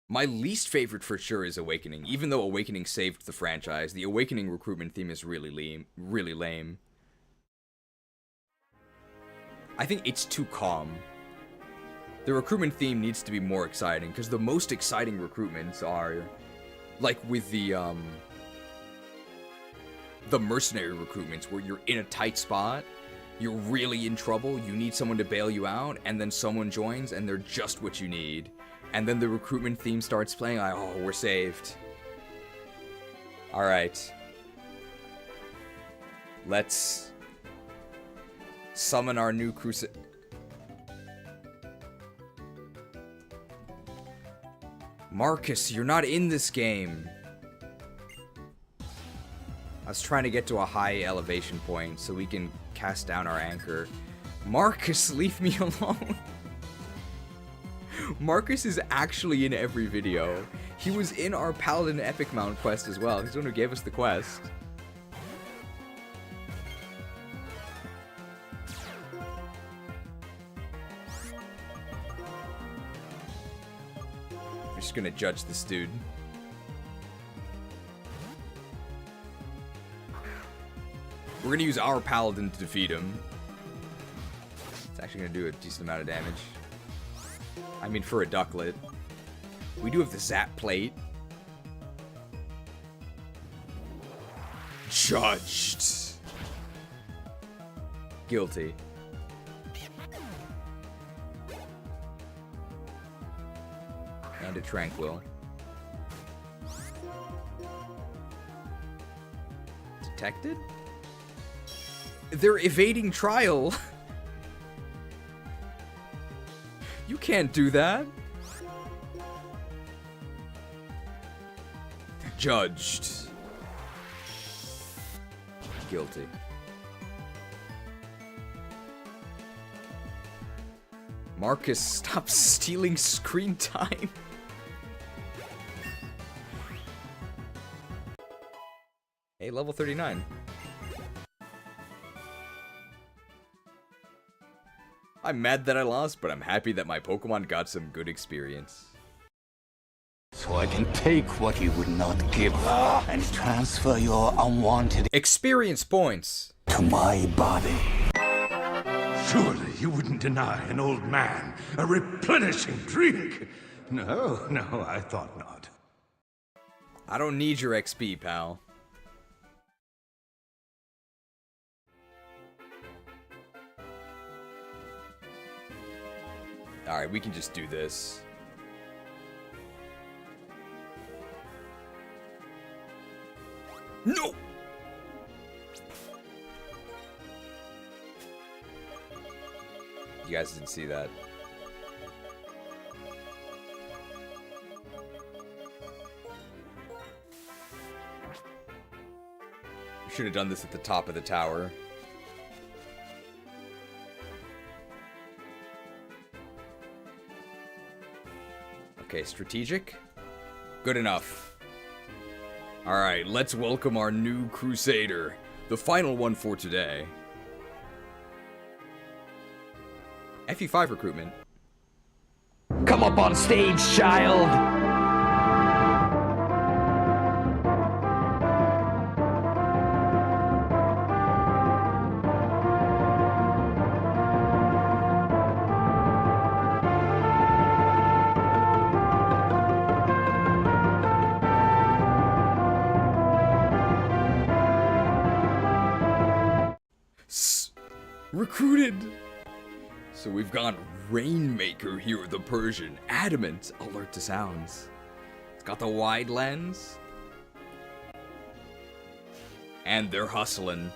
My least favorite for sure is Awakening. Even though Awakening saved the franchise, the Awakening recruitment theme is really lame. I think it's too calm. The recruitment theme needs to be more exciting, because the most exciting recruitments are like with the mercenary recruitments where you're in a tight spot, you're really in trouble, you need someone to bail you out, and then someone joins and they're just what you need. And then the recruitment theme starts playing, like, oh, we're saved. Alright. Let's summon our new Krewsaders. Marcus, you're not in this game. I was trying to get to a high elevation point so we can cast down our anchor. Marcus, leave me alone. Marcus is actually in every video. He was in our Paladin Epic Mount quest as well. He's the one who gave us the quest. I'm just gonna judge this dude. We're gonna use our Paladin to defeat him. It's actually gonna do a decent amount of damage. I mean, for a ducklet. We do have the Zap Plate. Judged. Guilty. And a Tranquil. Detected? They're evading trial. You can't do that. Judged. Guilty. Marcus, stop stealing screen time. Hey, level 39. I'm mad that I lost, but I'm happy that my Pokemon got some good experience. So I can take what you would not give and transfer your unwanted experience points to my body. Surely you wouldn't deny an old man a replenishing drink. No, no, I thought not. I don't need your XP, pal. Alright, we can just do this. No! You guys didn't see that. We should have done this at the top of the tower. Okay, strategic. Good enough. Alright, let's welcome our new Krewsader. The final one for today. FE5 recruitment. Come up on stage, child! Recruited! So we've got Rainmaker here, the Persian. Adamant, alert to sounds. It's got the wide lens. And they're hustling.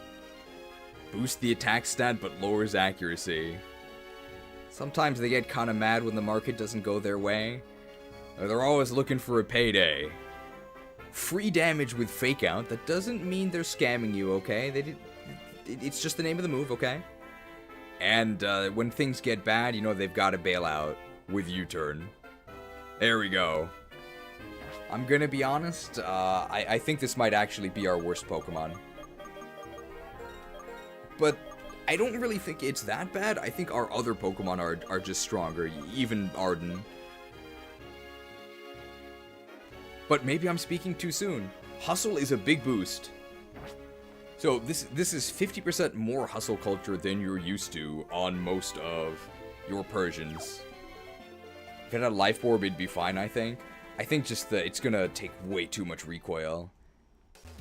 Boost the attack stat, but lowers accuracy. Sometimes they get kinda mad when the market doesn't go their way. They're always looking for a payday. Free damage with Fake Out. That doesn't mean they're scamming you, okay? It's just the name of the move, okay? And when things get bad, you know they've got to bail out with U-turn. There we go. I'm gonna be honest, I think this might actually be our worst Pokemon. But I don't really think it's that bad. I think our other Pokemon are just stronger, even Arden. But maybe I'm speaking too soon. Hustle is a big boost. So this is 50% more hustle culture than you're used to on most of your Persians. If it had a Life Orb, it'd be fine, I think. I think just it's gonna take way too much recoil.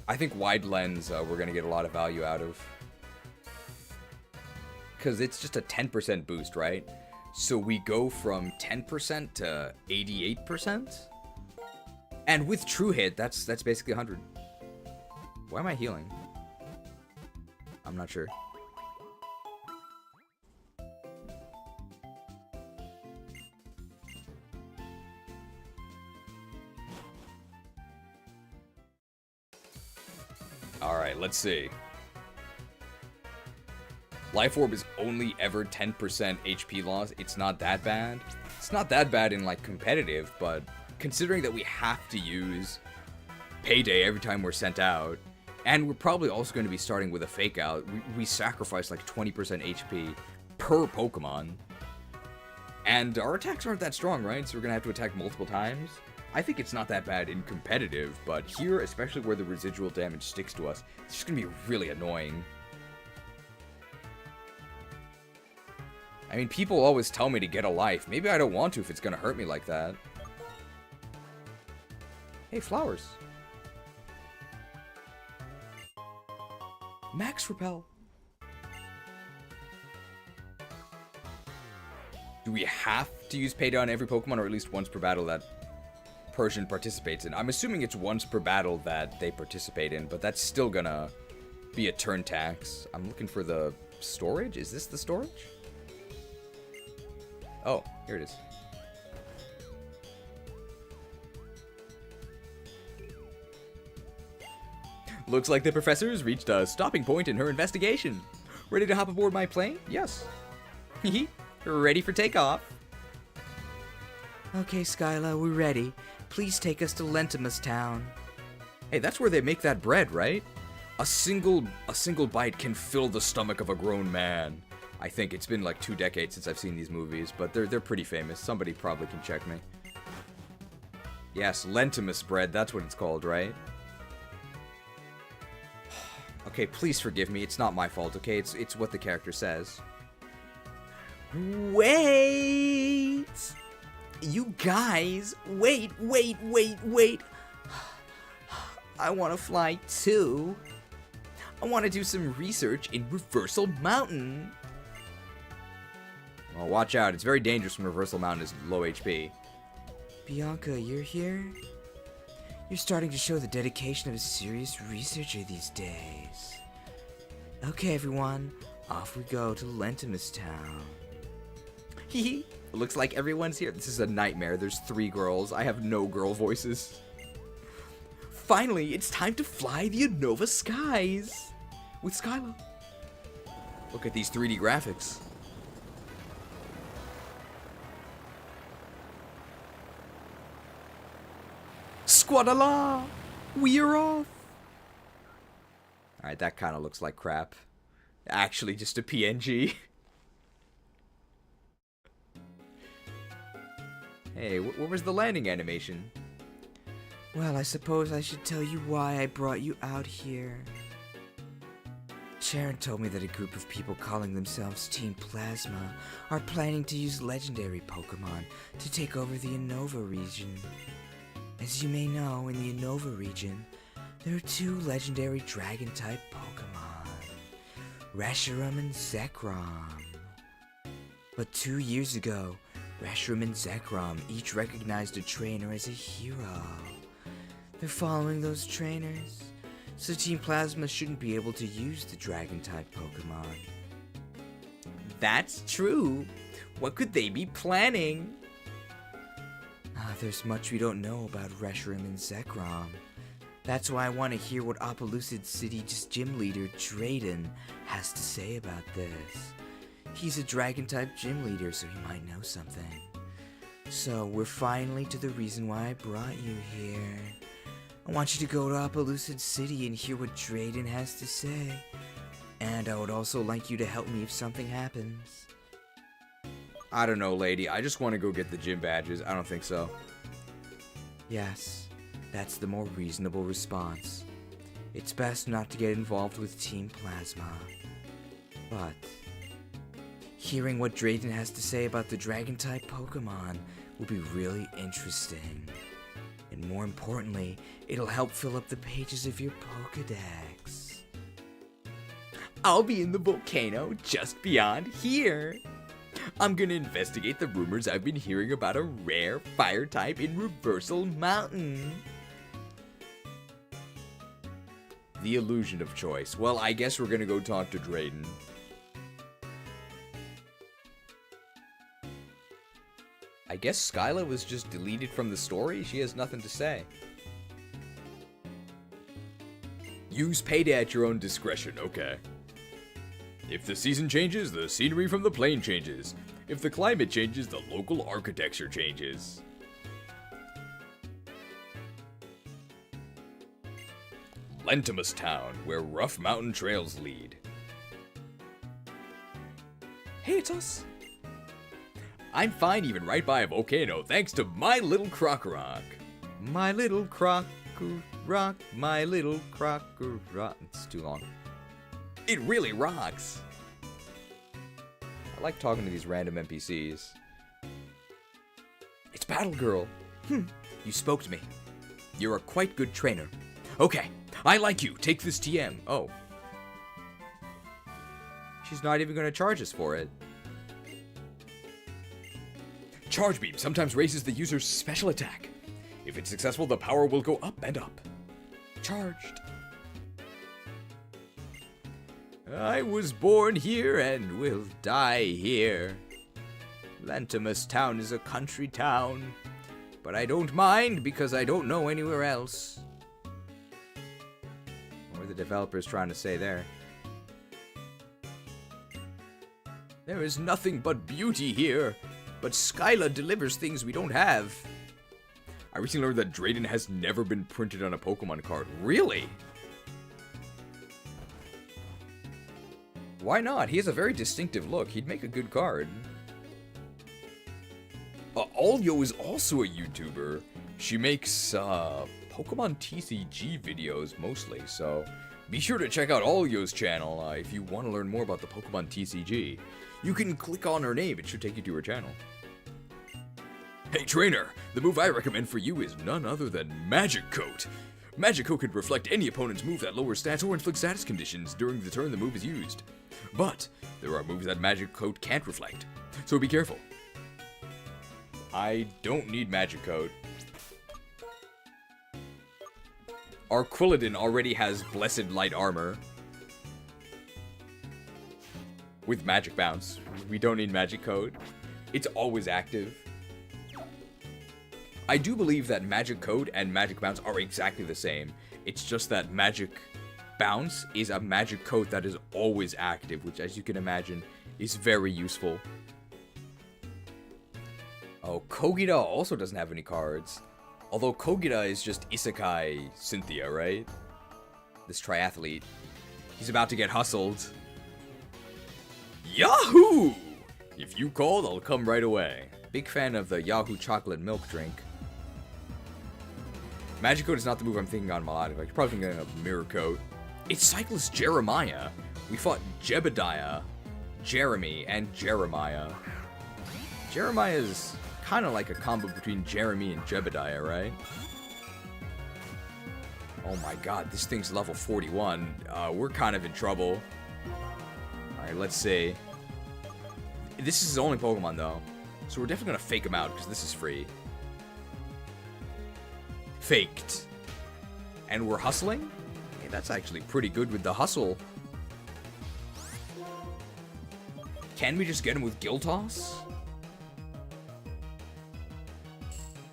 I think wide lens we're gonna get a lot of value out of. Because it's just a 10% boost, right? So we go from 10% to 88%? And with true hit, that's basically 100. Why am I healing? I'm not sure. Alright, let's see. Life Orb is only ever 10% HP loss. It's not that bad. It's not that bad in, like, competitive, but considering that we have to use Payday every time we're sent out, and we're probably also going to be starting with a Fake Out, we sacrifice, like, 20% HP per Pokemon. And our attacks aren't that strong, right? So we're going to have to attack multiple times. I think it's not that bad in competitive, but here, especially where the residual damage sticks to us, it's just going to be really annoying. I mean, people always tell me to get a life. Maybe I don't want to if it's gonna hurt me like that. Hey, flowers. Max Repel. Do we have to use Payday on every Pokemon, or at least once per battle that Persian participates in? I'm assuming it's once per battle that they participate in, but that's still gonna be a turn tax. I'm looking for the storage. Is this the storage? Oh, here it is. Looks like the professor's reached a stopping point in her investigation. Ready to hop aboard my plane? Yes. Ready for takeoff. Okay, Skyla, we're ready. Please take us to Lentimus Town. Hey, that's where they make that bread, right? A single bite can fill the stomach of a grown man. I think it's been like 2 decades since I've seen these movies, but they're pretty famous. Somebody probably can check me. Yes, Lentimus bread, that's what it's called, right? Okay, please forgive me. It's not my fault, okay? It's what the character says. Wait! You guys, wait. I want to fly too. I want to do some research in Reversal Mountain. Well, watch out. It's very dangerous when Reversal Mountain is low HP. Bianca, you're here? You're starting to show the dedication of a serious researcher these days. Okay, everyone. Off we go to Lentimus Town. Hehe. Looks like everyone's here. This is a nightmare. There's 3 girls. I have no girl voices. Finally, it's time to fly the Unova skies with Skyla. Look at these 3D graphics. Squadala! We're off! Alright, that kind of looks like crap. Actually, just a PNG. Hey, where was the landing animation? Well, I suppose I should tell you why I brought you out here. Sharon told me that a group of people calling themselves Team Plasma are planning to use legendary Pokemon to take over the Unova region. As you may know, in the Unova region, there are 2 legendary Dragon-type Pokemon, Reshiram and Zekrom. But 2 years ago, Reshiram and Zekrom each recognized a trainer as a hero. They're following those trainers, so Team Plasma shouldn't be able to use the Dragon-type Pokemon. That's true. What could they be planning? There's much we don't know about Reshiram and Zekrom. That's why I want to hear what Appaloosa City's gym leader, Drayden, has to say about this. He's a Dragon-type gym leader, so he might know something. So, we're finally to the reason why I brought you here. I want you to go to Appaloosa City and hear what Drayden has to say. And I would also like you to help me if something happens. I don't know, lady. I just want to go get the gym badges. I don't think so. Yes, that's the more reasonable response. It's best not to get involved with Team Plasma. But hearing what Drayden has to say about the Dragon-type Pokemon will be really interesting. And more importantly, it'll help fill up the pages of your Pokedex. I'll be in the volcano just beyond here. I'm gonna investigate the rumors I've been hearing about a rare fire type in Reversal Mountain. The illusion of choice. Well, I guess we're gonna go talk to Drayden. I guess Skyla was just deleted from the story. She has nothing to say. Use Payday at your own discretion, okay. If the season changes, the scenery from the plane changes. If the climate changes, the local architecture changes. Lentimus Town, where rough mountain trails lead. Hey, it's us. I'm fine even right by a volcano, thanks to my little Croc-Rock. My little Croc-Rock, my little Croc-Rock. It's too long. It really rocks. I like talking to these random NPCs. It's Battle Girl. You spoke to me. You're a quite good trainer. Okay, I like you. Take this TM. Oh. She's not even going to charge us for it. Charge Beam sometimes raises the user's special attack. If it's successful, the power will go up and up. Charged. I was born here and will die here. Lentimus Town is a country town, but I don't mind because I don't know anywhere else. What are the developers trying to say there? There is nothing but beauty here, but Skyla delivers things we don't have. I recently learned that Drayden has never been printed on a Pokemon card. Really? Why not? He has a very distinctive look. He'd make a good card. Alyo is also a YouTuber. She makes Pokemon TCG videos mostly, so be sure to check out Alyo's channel if you want to learn more about the Pokemon TCG. You can click on her name, it should take you to her channel. Hey trainer, the move I recommend for you is none other than Magic Coat. Magic Coat can reflect any opponent's move that lowers stats or inflicts status conditions during the turn the move is used. But there are moves that Magic Coat can't reflect, so be careful. I don't need Magic Coat. Our Qwiladin already has Blessed Light Armor. With Magic Bounce. We don't need Magic Coat. It's always active. I do believe that Magic Coat and Magic Bounce are exactly the same. It's just that Magic Bounce is a Magic Coat that is always active, which, as you can imagine, is very useful. Oh, Kogita also doesn't have any cards. Although Kogita is just Isekai Cynthia, right? This triathlete. He's about to get hustled. Yahoo! If you called, I'll come right away. Big fan of the Yahoo chocolate milk drink. Magic Coat is not the move I'm thinking on Melodic. Like, you're probably thinking of Mirror Coat. It's Cyclist Jeremiah. We fought Jebediah, Jeremy, and Jeremiah. Jeremiah is kind of like a combo between Jeremy and Jebediah, right? Oh my god, this thing's level 41. We're kind of in trouble. Alright, let's see. This is his only Pokemon, though. So we're definitely going to fake him out, because this is free. Faked. And we're hustling? Okay, that's actually pretty good with the hustle. Can we just get him with Gill Toss?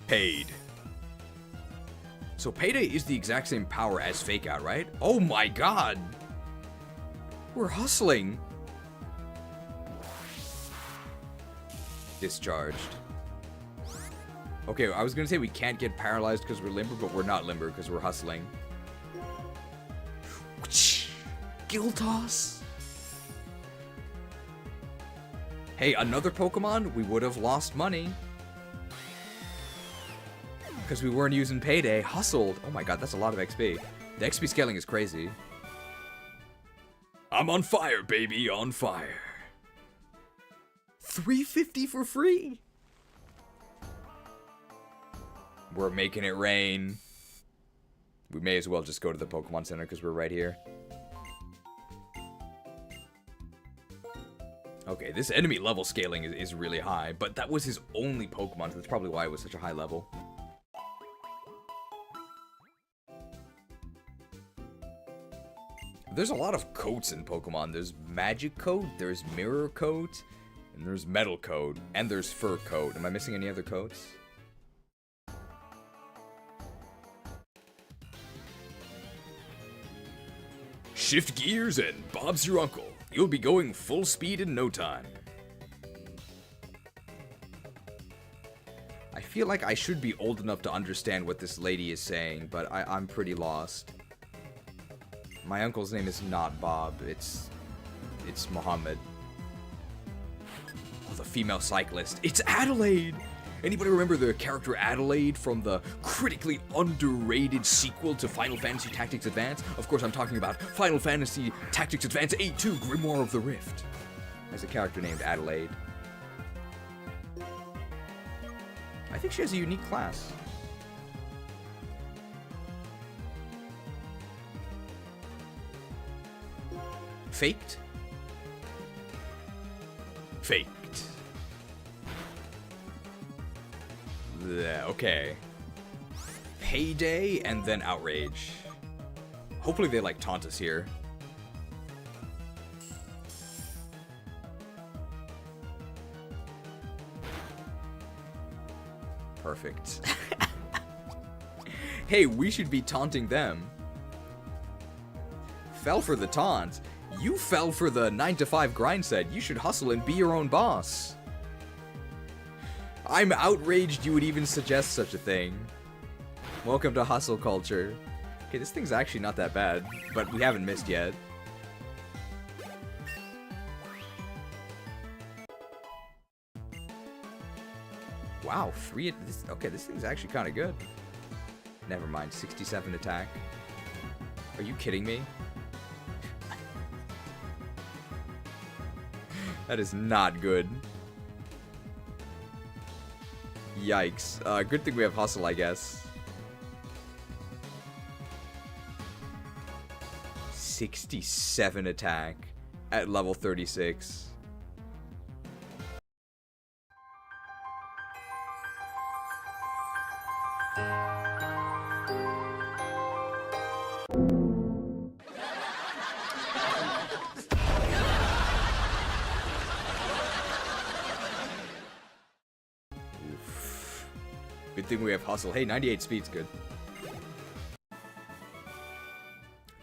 Paid. So Payday is the exact same power as Fake Out, right? Oh my god! We're hustling! Discharged. Okay, I was gonna say we can't get paralyzed because we're limber, but we're not limber because we're hustling. Gill Toss? Hey, another Pokemon? We would have lost money. Because we weren't using Payday. Hustled. Oh my god, that's a lot of XP. The XP scaling is crazy. I'm on fire, baby, on fire. $350 for free? We're making it rain. We may as well just go to the Pokemon Center because we're right here. Okay, this enemy level scaling is really high, but that was his only Pokemon, so that's probably why it was such a high level. There's a lot of coats in Pokemon. There's Magic Coat, there's Mirror Coat, and there's Metal Coat, and there's Fur Coat. Am I missing any other coats? Shift gears and Bob's your uncle. You'll be going full speed in no time. I feel like I should be old enough to understand what this lady is saying, but I'm pretty lost. My uncle's name is not Bob, it's Muhammad. Oh, the female cyclist. It's Adelaide! Anybody remember the character Adelaide from the critically underrated sequel to Final Fantasy Tactics Advance? Of course, I'm talking about Final Fantasy Tactics Advance 8-2 Grimoire of the Rift. There's a character named Adelaide. I think she has a unique class. Faked? Faked. Okay. Payday and then Outrage. Hopefully they like taunt us here. Perfect. Hey, we should be taunting them. Fell for the taunt. You fell for the 9-to-5 grind set. You should hustle and be your own boss. I'm outraged you would even suggest such a thing. Welcome to hustle culture. Okay, this thing's actually not that bad, but we haven't missed yet. Wow, okay, this thing's actually kind of good. Never mind, 67 attack. Are you kidding me? That is not good. Yikes. Good thing we have hustle, I guess. 67 attack at level 36. Good thing we have hustle. Hey, 98 speed's good.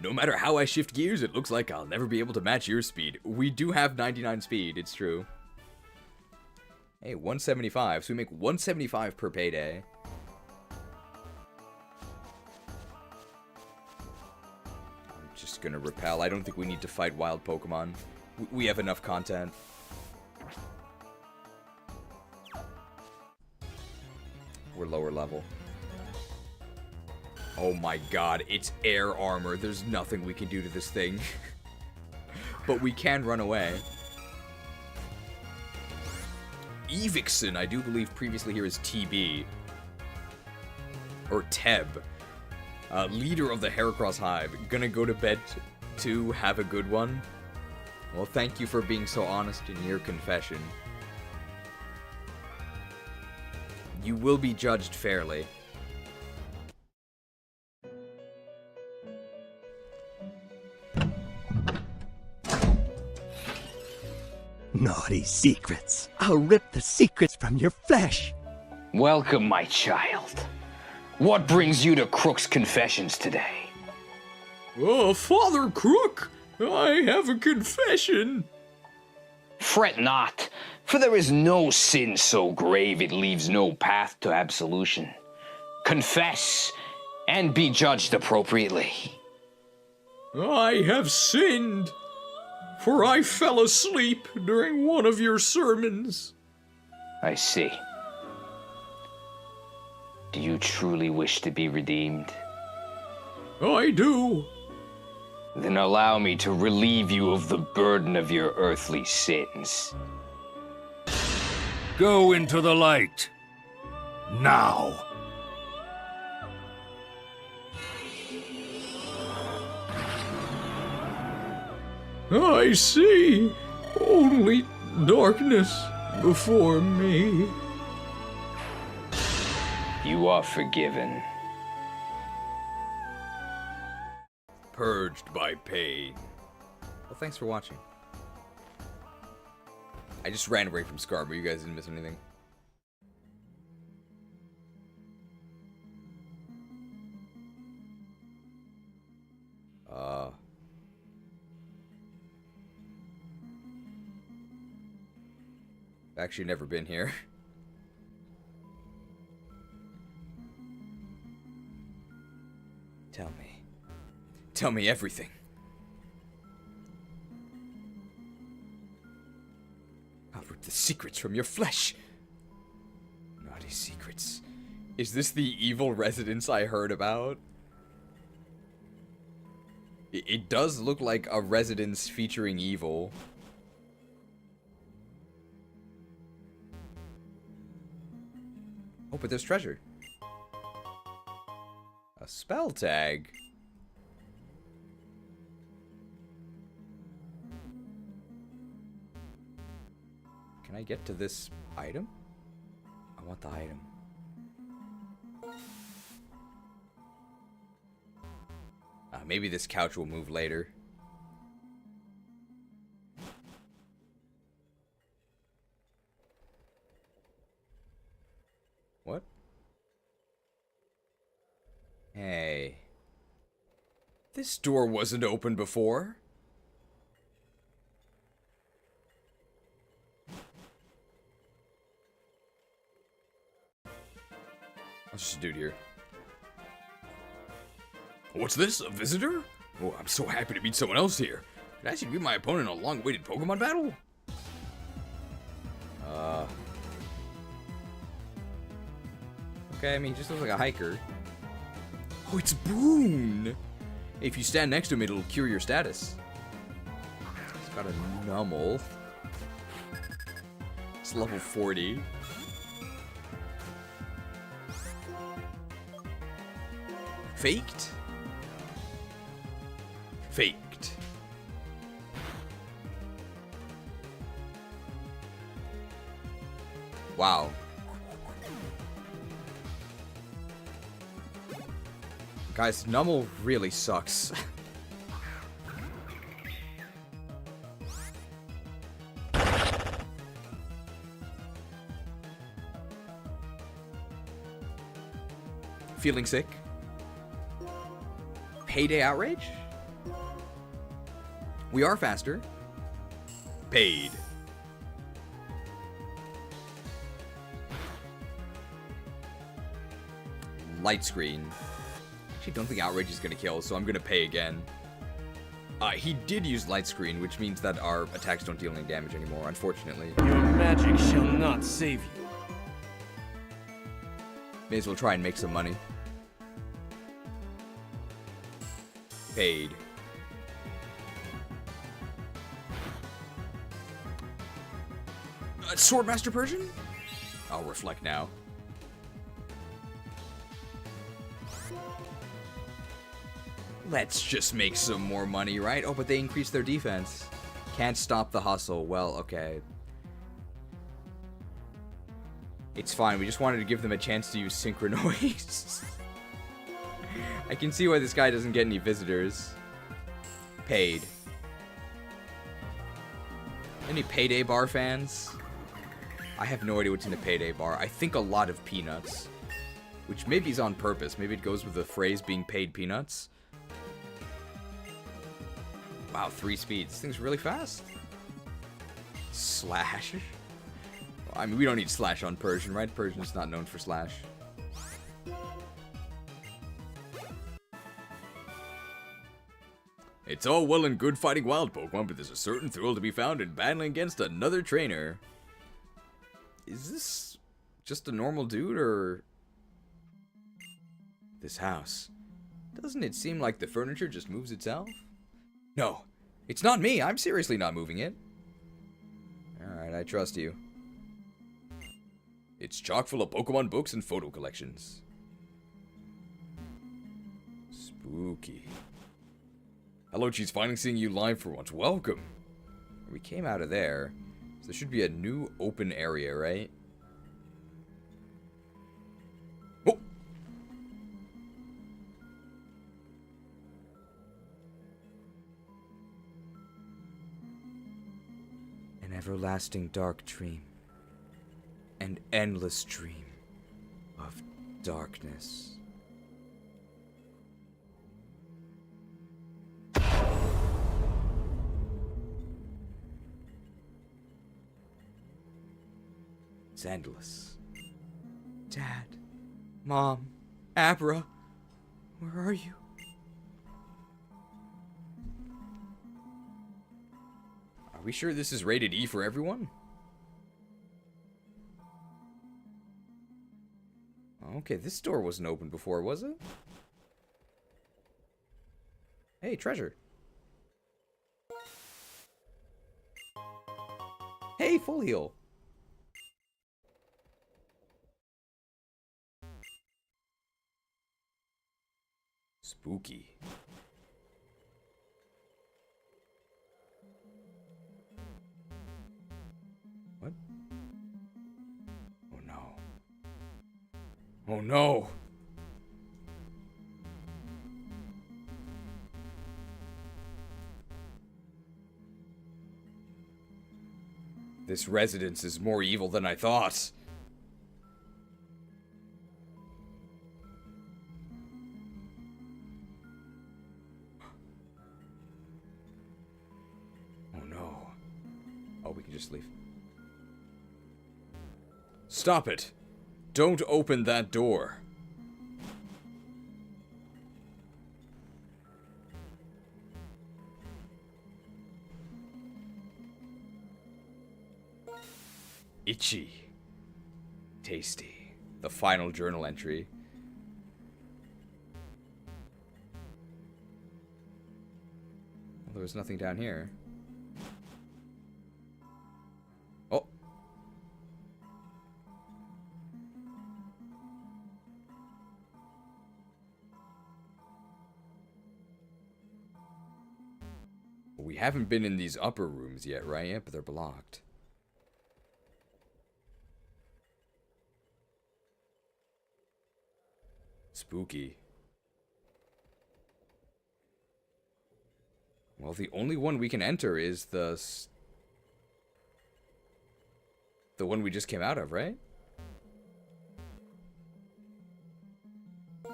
No matter how I shift gears, it looks like I'll never be able to match your speed. We do have 99 speed, it's true. Hey, 175, so we make 175 per payday. I'm just gonna repel. I don't think we need to fight wild Pokemon. We have enough content. We're lower level. Oh my god, it's air armor. There's nothing we can do to this thing. But we can run away. Evixen, I do believe previously here is TB. Or Teb. Leader of the Heracross Hive. Gonna go to bed to have a good one. Well, thank you for being so honest in your confession. You will be judged fairly. Naughty secrets. I'll rip the secrets from your flesh. Welcome, my child. What brings you to Krook's confessions today? Oh, Father Krook, I have a confession. Fret not, for there is no sin so grave it leaves no path to absolution. Confess, and be judged appropriately. I have sinned, for I fell asleep during one of your sermons. I see. Do you truly wish to be redeemed? I do. Then allow me to relieve you of the burden of your earthly sins. Go into the light. Now. I see. Only darkness before me. You are forgiven. Purged by pain. Well, thanks for watching. I just ran away from Scarborough. You guys didn't miss anything. I've actually never been here. Tell me. Tell me everything. I'll rip the secrets from your flesh. Naughty secrets. Is this the evil residence I heard about? It does look like a residence featuring evil. Oh, but there's treasure. A spell tag. Can I get to this item? I want the item. Maybe this couch will move later. What? Hey. This door wasn't open before. What's this dude here? What's this? A visitor? Oh, I'm so happy to meet someone else here. Can I actually be my opponent in a long-awaited Pokemon battle? Okay, I mean, he just looks like a hiker. Oh, it's Boone! If you stand next to him, it'll cure your status. It's got a Nummel. It's level 40. Faked? Faked. Wow. Guys, Nummel really sucks. Feeling sick? Payday Outrage? We are faster. Paid. Light Screen. Actually, don't think Outrage is going to kill, so I'm going to pay again. He did use Light Screen, which means that our attacks don't deal any damage anymore, unfortunately. Your magic shall not save you. May as well try and make some money. Paid. Swordmaster Persian? I'll reflect now. Let's just make some more money, right? Oh, but they increased their defense. Can't stop the hustle. Well, okay. It's fine. We just wanted to give them a chance to use Synchronoise. I can see why this guy doesn't get any visitors. Paid. Any Payday Bar fans? I have no idea what's in a Payday Bar. I think a lot of peanuts. Which maybe is on purpose. Maybe it goes with the phrase being paid peanuts. Wow, 3 speeds. This thing's really fast. Slash. I mean, we don't need Slash on Persian, right? Persian's not known for Slash. It's all well and good fighting wild Pokemon, but there's a certain thrill to be found in battling against another trainer. Is this just a normal dude, or... This house. Doesn't it seem like the furniture just moves itself? No, it's not me. I'm seriously not moving it. Alright, I trust you. It's chock full of Pokemon books and photo collections. Spooky. Hello, Cheese. Finally seeing you live for once. Welcome. We came out of there. So there should be a new open area, right? Oh! An everlasting dark dream. An endless dream of darkness. It's endless. Dad, Mom, Abra, where are you? Are we sure this is rated E for everyone? Okay, this door wasn't open before, was it? Hey, treasure. Hey, full heal. Spooky. What? Oh no. Oh no! This residence is more evil than I thought. Oh no. Oh, we can just leave. Stop it! Don't open that door. Itchy. Tasty. The final journal entry. Well, there was nothing down here. Oh. We haven't been in these upper rooms yet, right? Yeah, but they're blocked. Spooky. Well, the only one we can enter is the one we just came out of, right? Do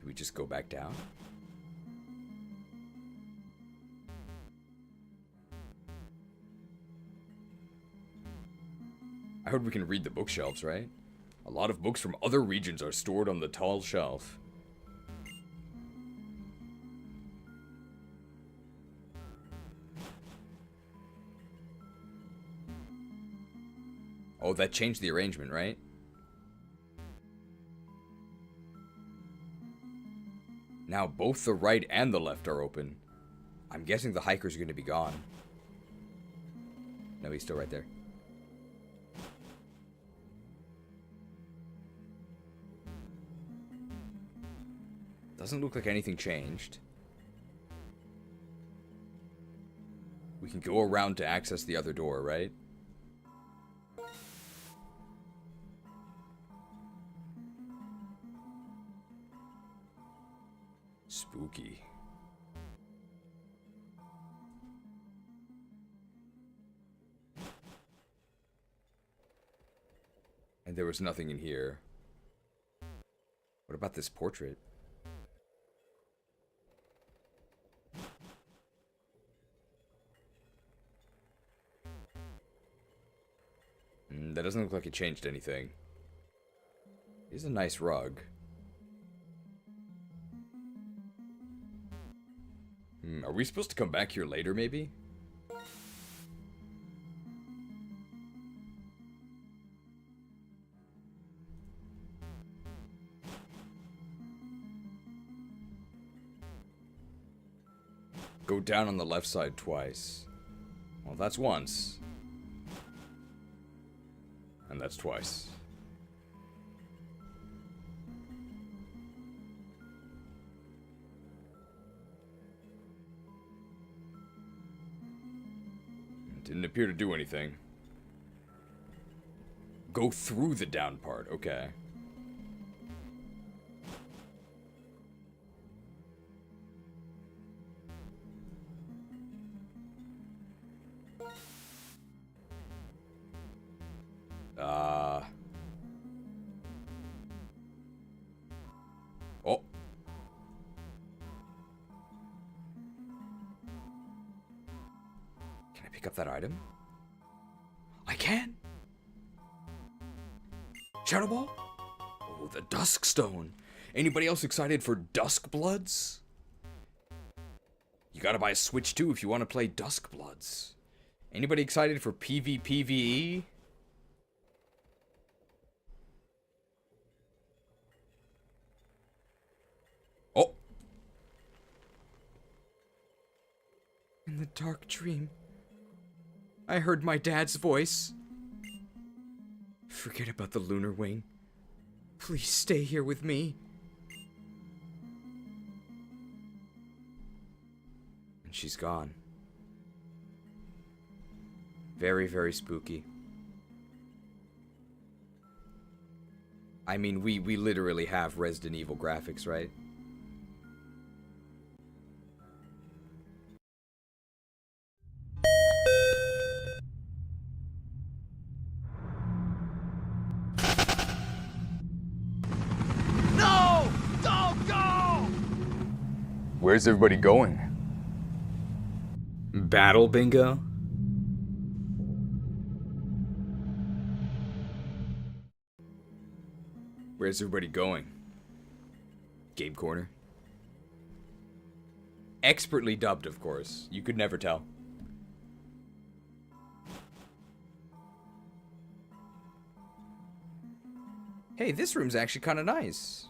we just go back down? I heard we can read the bookshelves, right? A lot of books from other regions are stored on the tall shelf. Oh, that changed the arrangement, right? Now both the right and the left are open. I'm guessing the hikers are going to be gone. No, he's still right there. Doesn't look like anything changed. We can go around to access the other door, right? Spooky. And there was nothing in here. What about this portrait? That doesn't look like it changed anything. It's a nice rug. Are we supposed to come back here later, maybe? Go down on the left side twice. Well, that's once. And that's twice. Didn't appear to do anything. Go through the down part. Okay. Oh. Can I pick up that item? I can. Shadow Ball? Oh, the Dusk Stone. Anybody else excited for Dusk Bloods? You gotta buy a Switch too if you want to play Dusk Bloods. Anybody excited for PvPvE? Oh! In the dark dream, I heard my dad's voice. Forget about the lunar wing. Please stay here with me. And she's gone. Very, very spooky. I mean, we literally have Resident Evil graphics, right? No! Don't go! Where's everybody going? Battle bingo? Where's everybody going? Game corner? Expertly dubbed, of course. You could never tell. Hey, this room's actually kind of nice.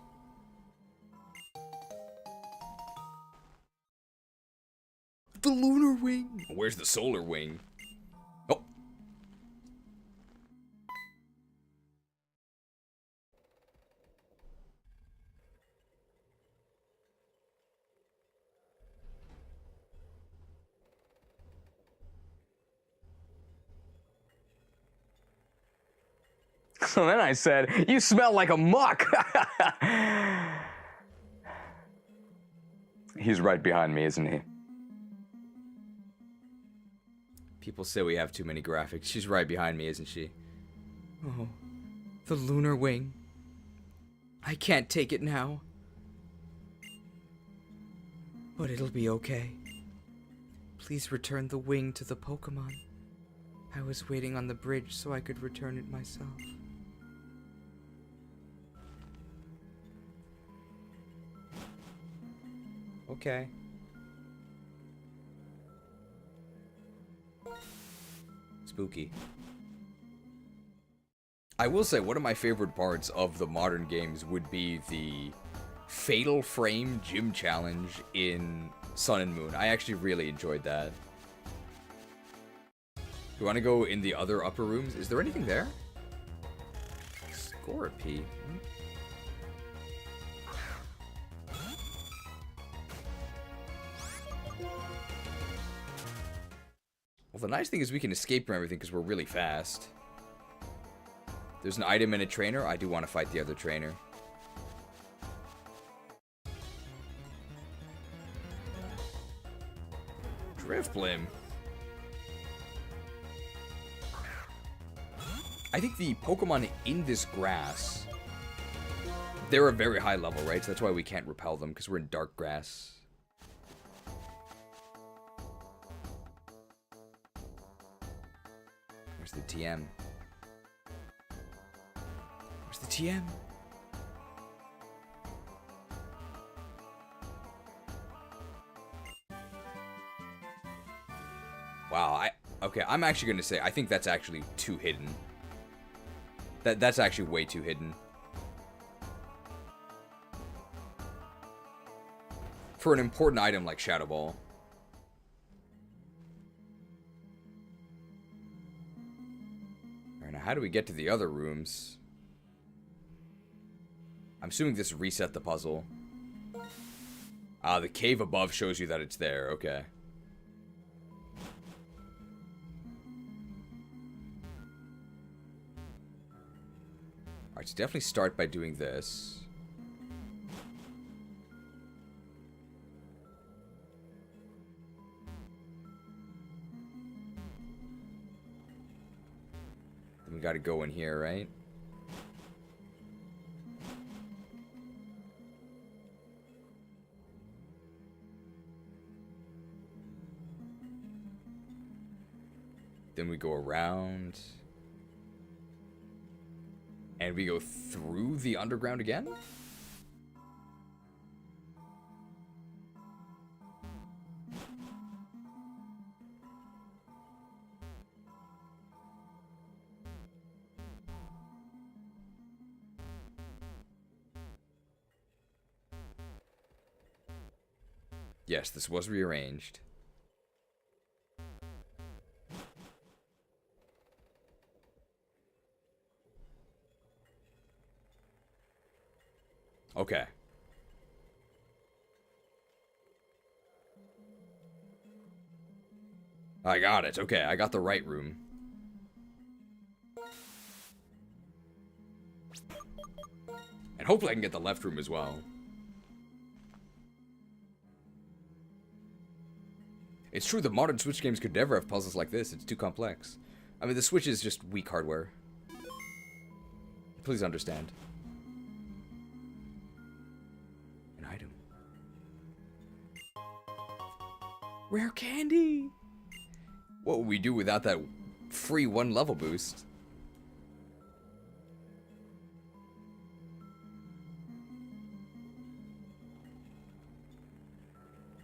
The lunar wing. Where's the solar wing? Oh. So then I said, "You smell like a muck." He's right behind me, isn't he? People say we have too many graphics. She's right behind me, isn't she? Oh, the lunar wing. I can't take it now. But it'll be okay. Please return the wing to the Pokemon. I was waiting on the bridge so I could return it myself. Okay. Spooky. I will say one of my favorite parts of the modern games would be the Fatal Frame Gym Challenge in Sun and Moon. I actually really enjoyed that. You want to go in the other upper rooms? Is there anything there? Scorpy. Well, the nice thing is we can escape from everything because we're really fast. There's an item and a trainer. I do want to fight the other trainer. Driftblim. I think the Pokemon in this grass, they're a very high level, right? So that's why we can't repel them, because we're in dark grass. Where's the TM? Where's the TM? Wow, okay, I'm actually going to say, I think that's actually too hidden. That's actually way too hidden. For an important item like Shadow Ball. Alright, now how do we get to the other rooms? I'm assuming this reset the puzzle. Ah, the cave above shows you that it's there, okay. Alright, so definitely start by doing this. Then we gotta go in here, right? Then we go around. And we go through the underground again? Yes, this was rearranged. Okay. I got it. Okay, I got the right room. And hopefully I can get the left room as well. It's true, the modern Switch games could never have puzzles like this. It's too complex. I mean, the Switch is just weak hardware. Please understand. An item. Rare candy! What would we do without that free 1 level boost?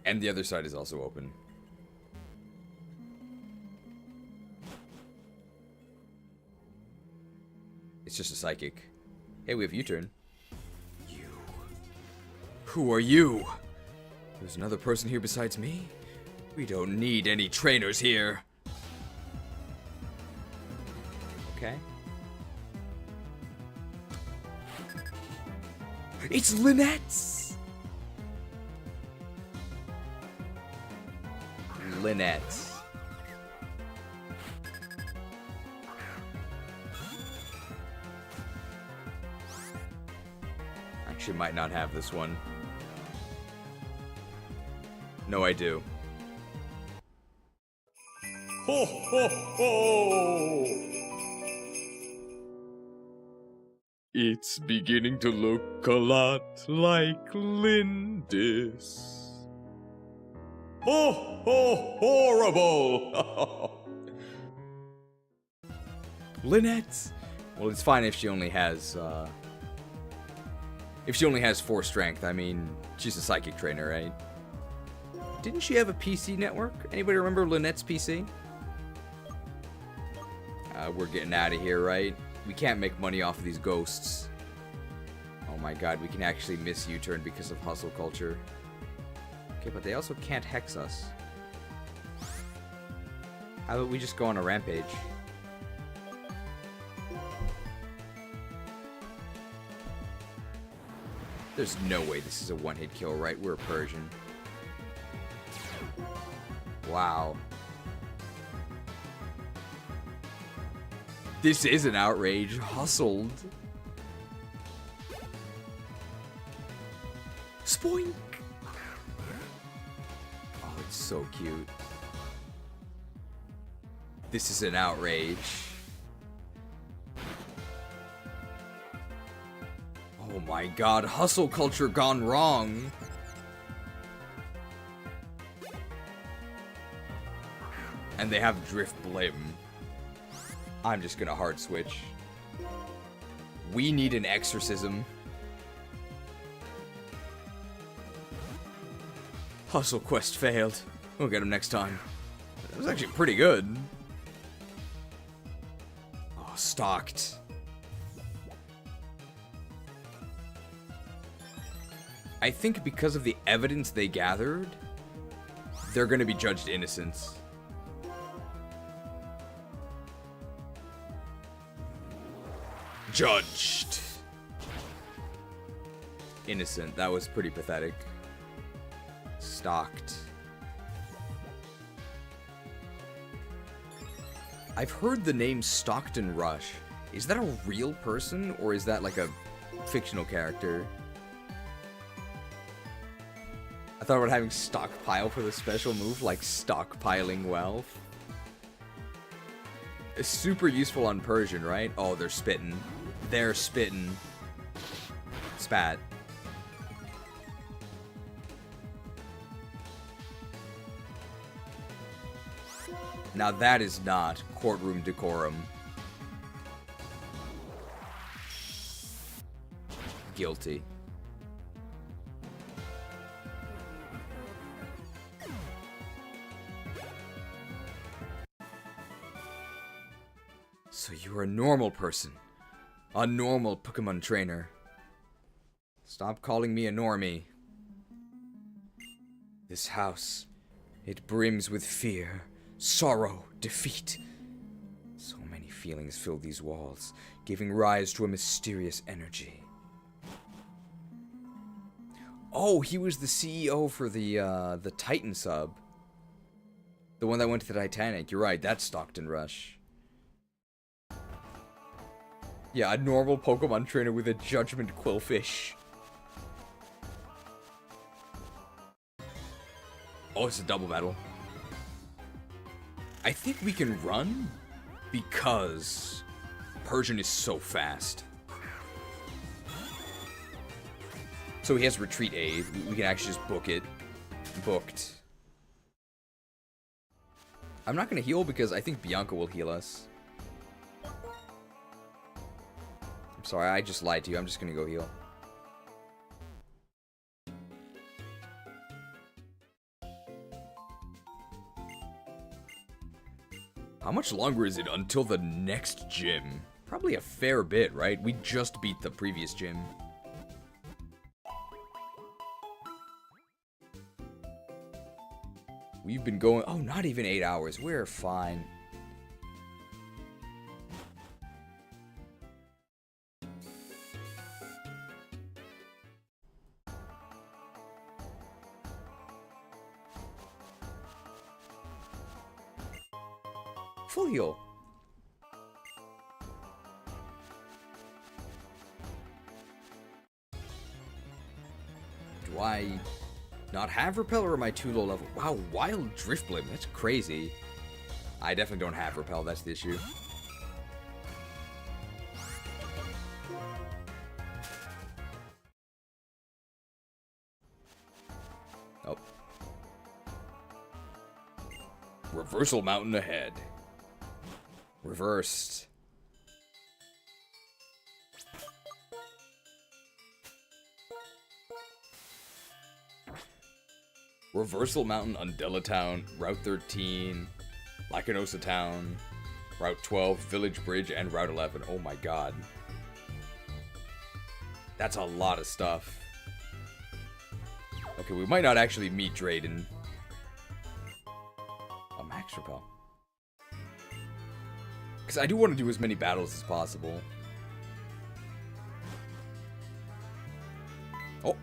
And the other side is also open. It's just a psychic. Hey, we have U-turn. You. Who are you? There's another person here besides me? We don't need any trainers here. Okay. It's Lynette's! Lynette. Actually, might not have this one. No, I do. Ho ho ho! It's beginning to look a lot like Lindis. Ho ho horrible! Lynette! Well, it's fine if she only has, if she only has 4 strength. I mean, she's a psychic trainer, right? Didn't she have a PC network? Anybody remember Lynette's PC? We're getting out of here, right? We can't make money off of these ghosts. Oh my god, we can actually miss U-turn because of hustle culture. Okay, but they also can't hex us. How about we just go on a rampage? There's no way this is a one-hit kill, right? We're a Persian. Wow. This is an outrage. Hustled. Spoink! Oh, it's so cute. This is an outrage. Oh my god, hustle culture gone wrong. And they have Drift Blim. I'm just gonna hard switch. We need an exorcism. Hustle quest failed. We'll get him next time. That was actually pretty good. Oh, stalked. I think because of the evidence they gathered, they're gonna be judged innocent. Judged. Innocent. That was pretty pathetic. Stalked. I've heard the name Stockton Rush. Is that a real person, or is that like a fictional character? I thought about having stockpile for the special move, like stockpiling wealth. It's super useful on Persian, right? Oh, they're spitting. They're spitting. Spat. Now that is not courtroom decorum. Guilty. So you're a normal person. A normal Pokemon trainer. Stop calling me a normie. This house, it brims with fear, sorrow, defeat. So many feelings fill these walls, giving rise to a mysterious energy. Oh, he was the CEO for the Titan sub. The one that went to the Titanic. You're right, that's Stockton Rush. Yeah, a normal Pokemon trainer with a Judgment Quillfish. Oh, it's a double battle. I think we can run because Persian is so fast. So he has retreat aid. We can actually just book it. Booked. I'm not going to heal because I think Bianca will heal us. I'm sorry, I just lied to you. I'm just going to go heal. How much longer is it until the next gym? Probably a fair bit, right? We just beat the previous gym. We've been going... Oh, not even 8 hours. We're fine. Full heal. Do I not have repel, or am I too low level? Wow, wild drift blim. That's crazy. I definitely don't have repel. That's the issue. Oh. Reversal mountain ahead. Reversed. Reversal Mountain, Undella Town, Route 13, Lacanosa Town, Route 12, Village Bridge, and Route 11. Oh my god. That's a lot of stuff. Okay, we might not actually meet Drayden. A max repel. Because I do want to do as many battles as possible. Oh.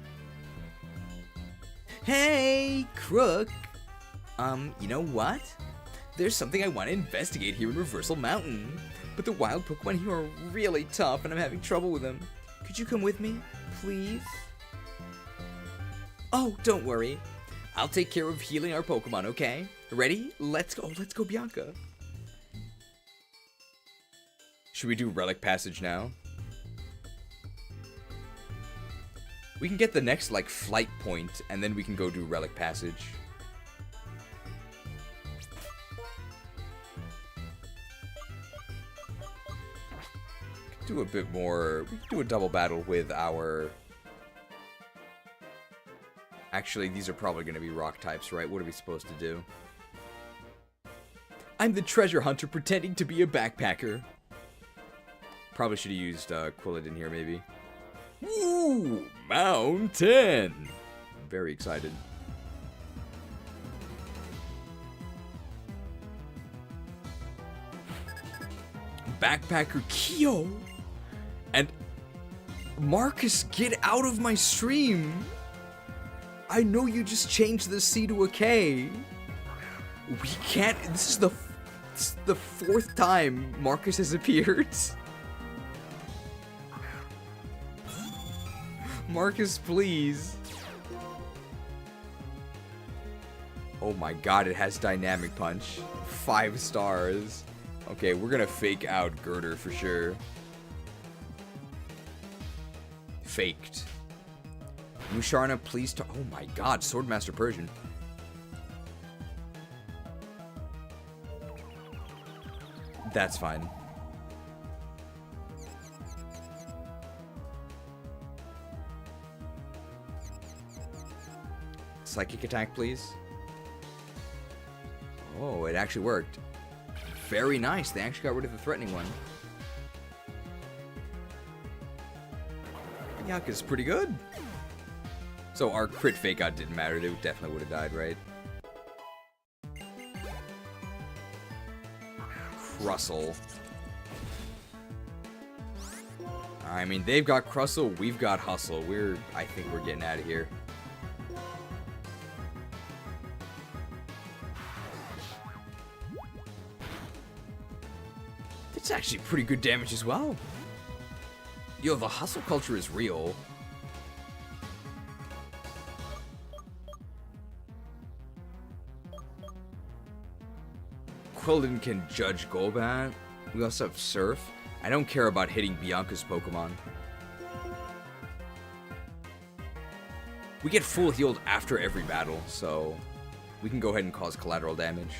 Hey, Krook. You know what? There's something I want to investigate here in Reversal Mountain. But the wild Pokemon here are really tough and I'm having trouble with them. Could you come with me, please? Oh, don't worry. I'll take care of healing our Pokemon, okay? Ready? Let's go. Let's go, Bianca. Should we do Relic Passage now? We can get the next, like, flight point, and then we can go do Relic Passage. We can do a bit more. We can do a double battle with our... Actually, these are probably going to be rock types, right? What are we supposed to do? I'm the treasure hunter pretending to be a backpacker. Probably should have used Qwiladin here, maybe. Ooh, Mountain! I'm very excited. Backpacker Kyo! And Marcus, get out of my stream! I know you just changed the C to a K. We can't... This is the fourth time Marcus has appeared. Marcus, please. Oh my god, it has dynamic punch. 5 stars. Okay, we're gonna fake out Girder for sure. Faked. Musharna, please oh my god, Swordmaster Persian. That's fine. Psychic attack, please. Oh, it actually worked. Very nice. They actually got rid of the threatening one. Yaka's pretty good. So our crit fake out didn't matter. They definitely would have died, right? Krusle. I mean, they've got Krusle, we've got Hustle. I think we're getting out of here. It's actually pretty good damage as well. Yo, the hustle culture is real. Qwiladin can judge Golbat. We also have Surf. I don't care about hitting Bianca's Pokemon. We get full healed after every battle, so we can go ahead and cause collateral damage.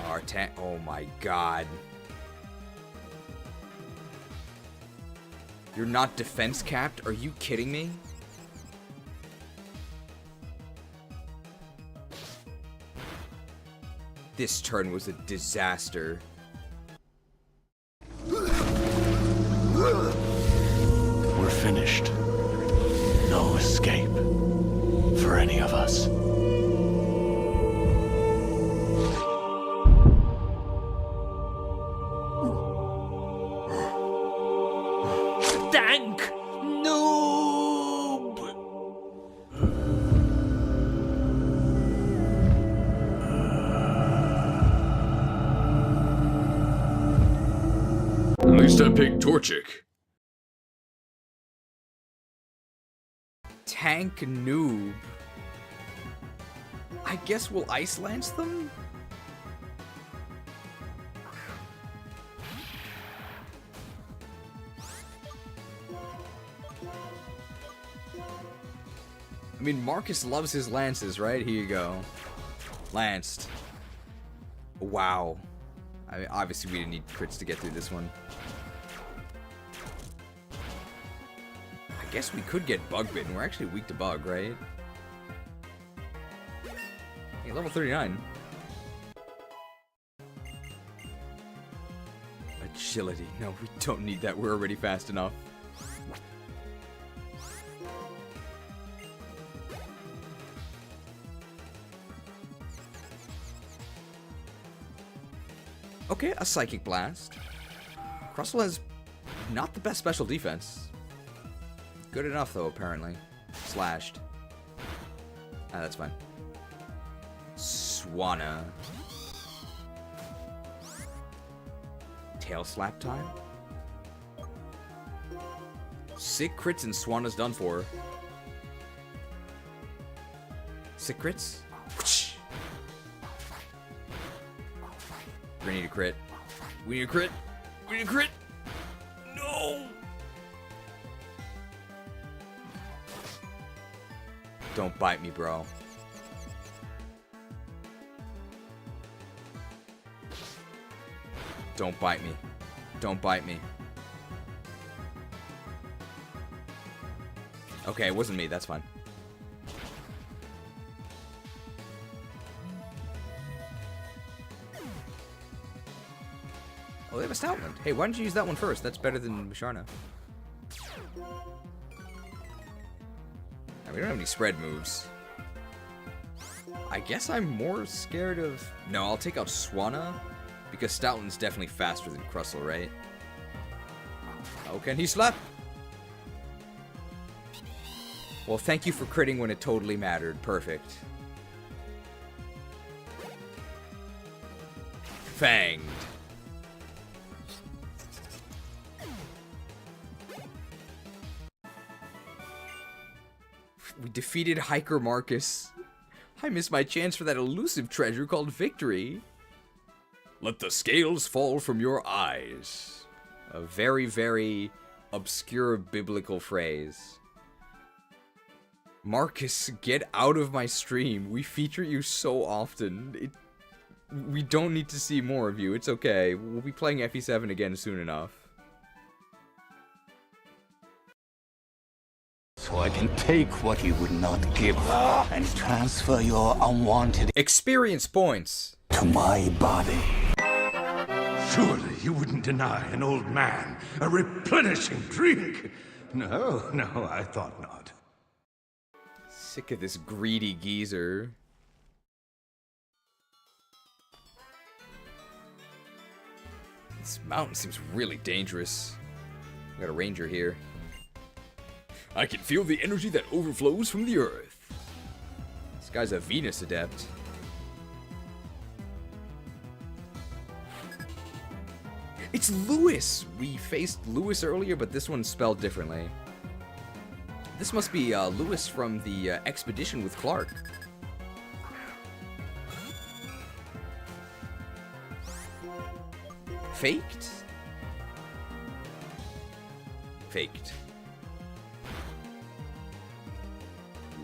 Our tank. Oh my god. You're not defense capped? Are you kidding me? This turn was a disaster. We're finished. No escape for any of us. Dank noob! At least I picked Torchic. Tank noob. I guess we'll Ice Lance them? I mean, Marcus loves his lances, right? Here you go. Lanced. Wow. I mean, obviously we didn't need crits to get through this one. I guess we could get bug bitten. We're actually weak to bug, right? Hey, level 39. Agility. No, we don't need that. We're already fast enough. Okay, a Psychic Blast. Krusle has not the best special defense. Good enough, though, apparently. Slashed. Ah, that's fine. Swanna. Tail Slap time? Sick crits and Swanna's done for. Sick crits? We need a crit. We need a crit. We need a crit. No! Don't bite me, bro. Don't bite me. Don't bite me. Okay, it wasn't me. That's fine. Oh, they have a Stoutland. Hey, why don't you use that one first? That's better than Musharna. We don't have any spread moves. I guess I'm more scared of... No, I'll take out Swanna, because Stoutland's definitely faster than Krusle, right? How can he slap? Well, thank you for critting when it totally mattered. Perfect. Fanged. We defeated Hiker Marcus. I missed my chance for that elusive treasure called victory. Let the scales fall from your eyes. A very, very obscure biblical phrase. Marcus, get out of my stream. We feature you so often. We don't need to see more of you. It's okay. We'll be playing FE7 again soon enough. So I can take what you would not give and transfer your unwanted experience points to my body. Surely you wouldn't deny an old man a replenishing drink. No, I thought not. Sick of this greedy geezer. This mountain seems really dangerous. We got a ranger here. I can feel the energy that overflows from the earth. This guy's a Venus adept. It's Lewis! We faced Lewis earlier, but this one's spelled differently. This must be Lewis from the expedition with Clark. Faked? Faked.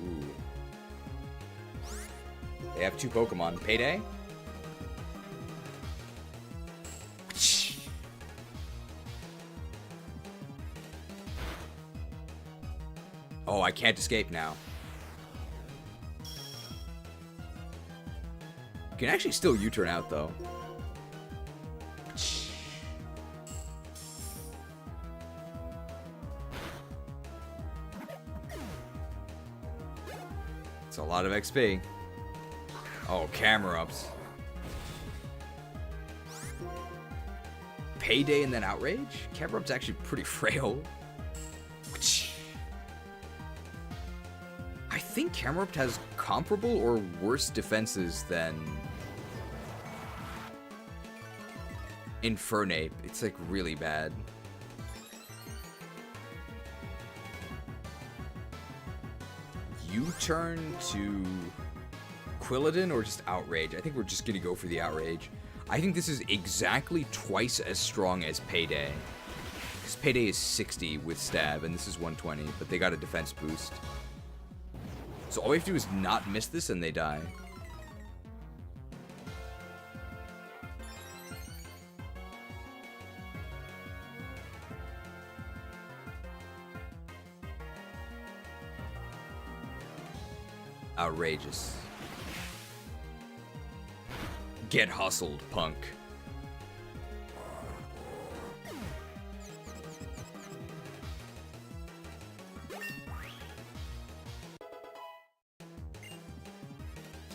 Ooh. They have two Pokemon. Payday? Oh, I can't escape now. You can actually still U-turn out, though. It's a lot of XP. Oh, camera ups. Payday and then Outrage? Camera up's actually pretty frail. I think Camerupt has comparable or worse defenses than Infernape. It's like really bad. U-turn to Qwiladin or just Outrage? I think we're just gonna go for the Outrage. I think this is exactly twice as strong as Payday. Because Payday is 60 with stab and this is 120, but they got a defense boost. So all we have to do is not miss this and they die. Outrageous. Get hustled, punk.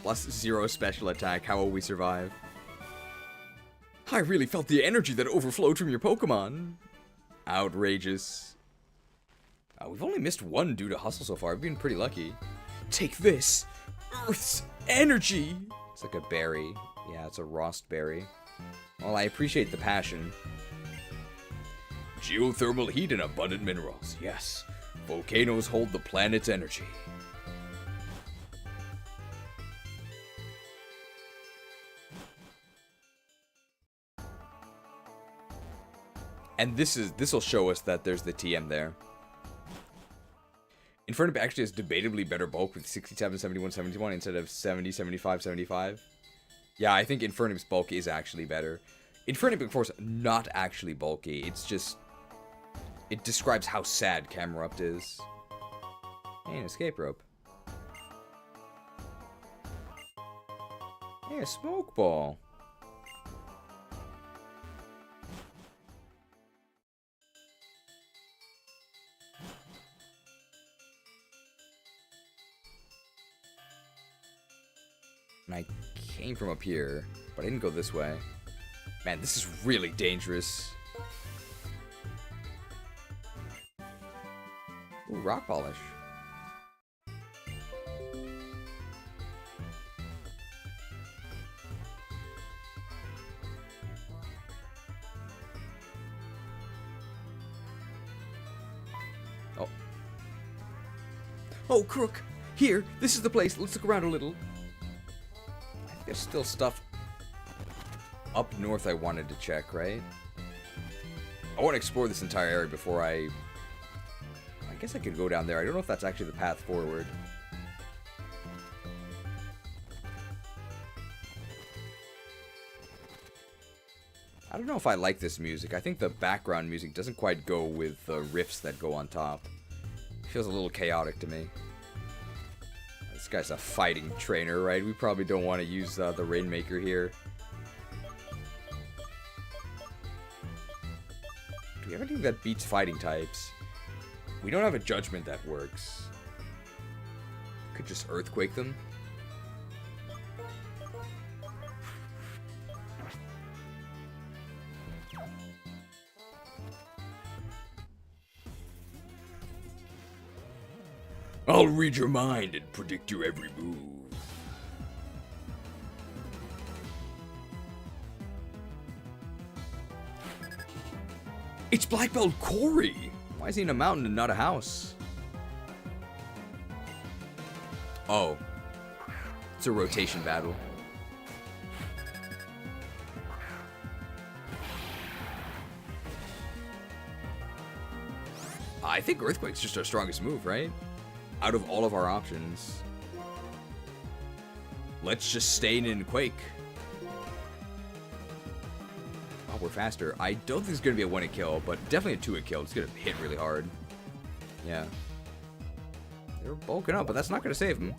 +0 special attack. How will we survive? I really felt the energy that overflowed from your Pokemon. Outrageous. We've only missed one due to hustle so far. We've been pretty lucky. Take this. Earth's energy. It's like a berry. Yeah, it's a Rost berry. Well, I appreciate the passion. Geothermal heat and abundant minerals. Yes. Volcanoes hold the planet's energy. And this will show us that there's the TM there. Infernape actually has debatably better bulk with 67, 71, 71 instead of 70, 75, 75. Yeah, I think Infernape's bulk is actually better. Infernape, of course, not actually bulky. It's just... it describes how sad Camerupt is. Hey, an escape rope. Hey, a smoke ball. And I came from up here, but I didn't go this way. Man, this is really dangerous. Ooh, rock polish. Oh. Oh, Krook! Here, this is the place. Let's look around a little. I think there's still stuff up north I wanted to check, right? I want to explore this entire area before I guess I could go down there. I don't know if that's actually the path forward. I don't know if I like this music. I think the background music doesn't quite go with the riffs that go on top. It feels a little chaotic to me. This guy's a fighting trainer, right? We probably don't want to use the Rainmaker here. Do we have anything that beats fighting types? We don't have a judgment that works. Could just earthquake them. I'll read your mind and predict your every move. It's Black Belt Corey! Why is he in a mountain and not a house? Oh. It's a rotation battle. I think Earthquake's just our strongest move, right? Out of all of our options. Let's just stay in Quake. Oh, we're faster. I don't think it's going to be a one-hit kill, but definitely a two-hit kill. It's going to hit really hard. Yeah. They're bulking up, but that's not going to save him.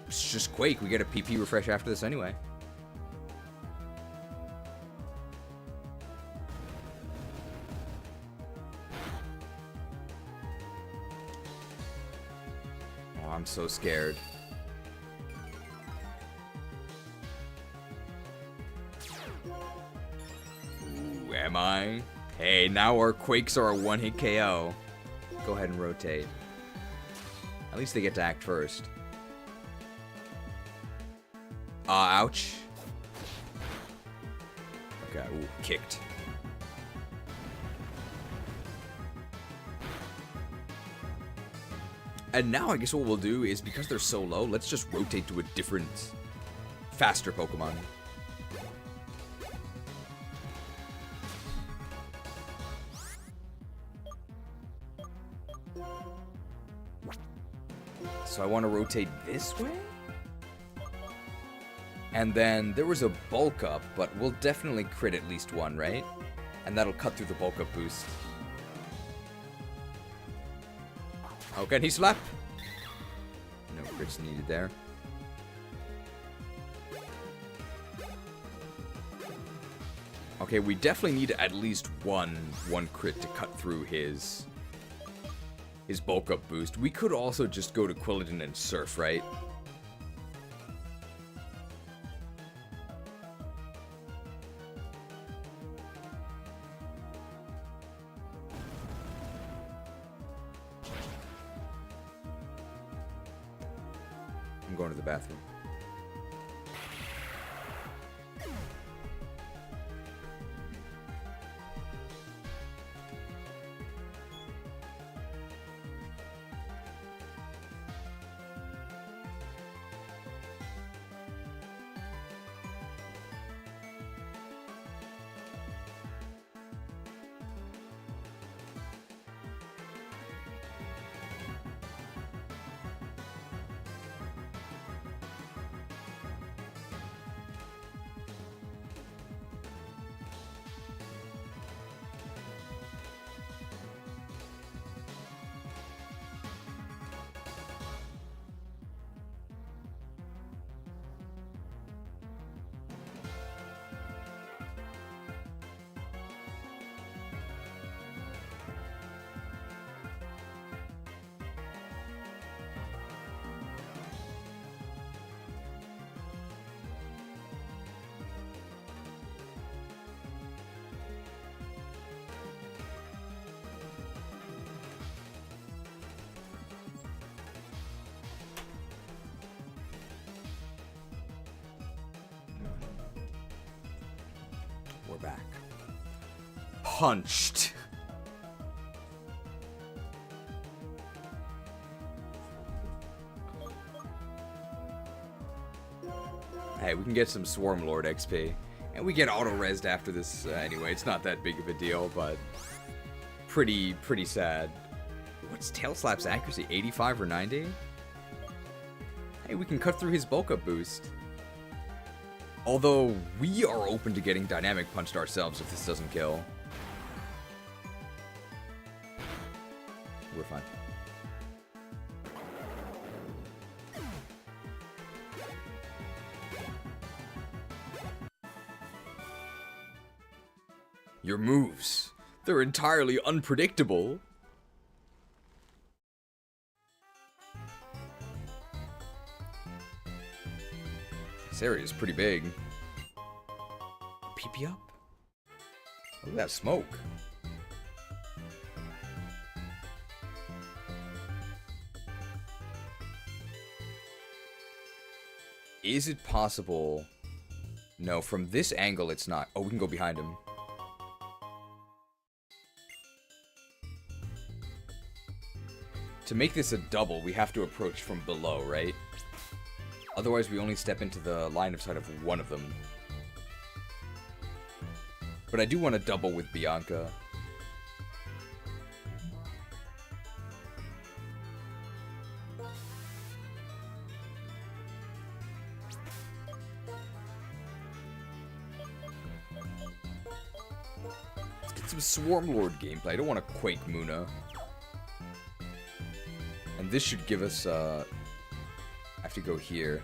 It's just Quake. We get a PP refresh after this anyway. Oh, I'm so scared. Ooh, am I? Hey, now our Quakes are a one-hit KO. Go ahead and rotate. At least they get to act first. Ouch. Okay, ooh, kicked. And now I guess what we'll do is, because they're so low, let's just rotate to a different, faster Pokemon. So I want to rotate this way? And then there was a bulk up, but we'll definitely crit at least one, right? And that'll cut through the bulk up boost. Oh, can he slap? No crits needed there. Okay, we definitely need at least one crit to cut through his bulk up boost. We could also just go to Qwiladin and Surf, right? I'm going to the bathroom. We're back. punched. Hey, we can get some Swarm Lord XP. And we get auto-resed after this anyway. It's not that big of a deal, but pretty sad. What's Tail Slap's accuracy? 85 or 90? Hey, we can cut through his bulk up boost. Although, we are open to getting dynamic punched ourselves if this doesn't kill. We're fine. Your moves, they're entirely unpredictable. This area is pretty big. PP up? Look at that smoke. Is it possible? No, from this angle it's not. Oh, we can go behind him. To make this a double, we have to approach from below, right? Otherwise, we only step into the line of sight of one of them. But I do want to double with Bianca. Let's get some Swarm Lord gameplay. I don't want to Quake Muna. And this should give us, I have to go here.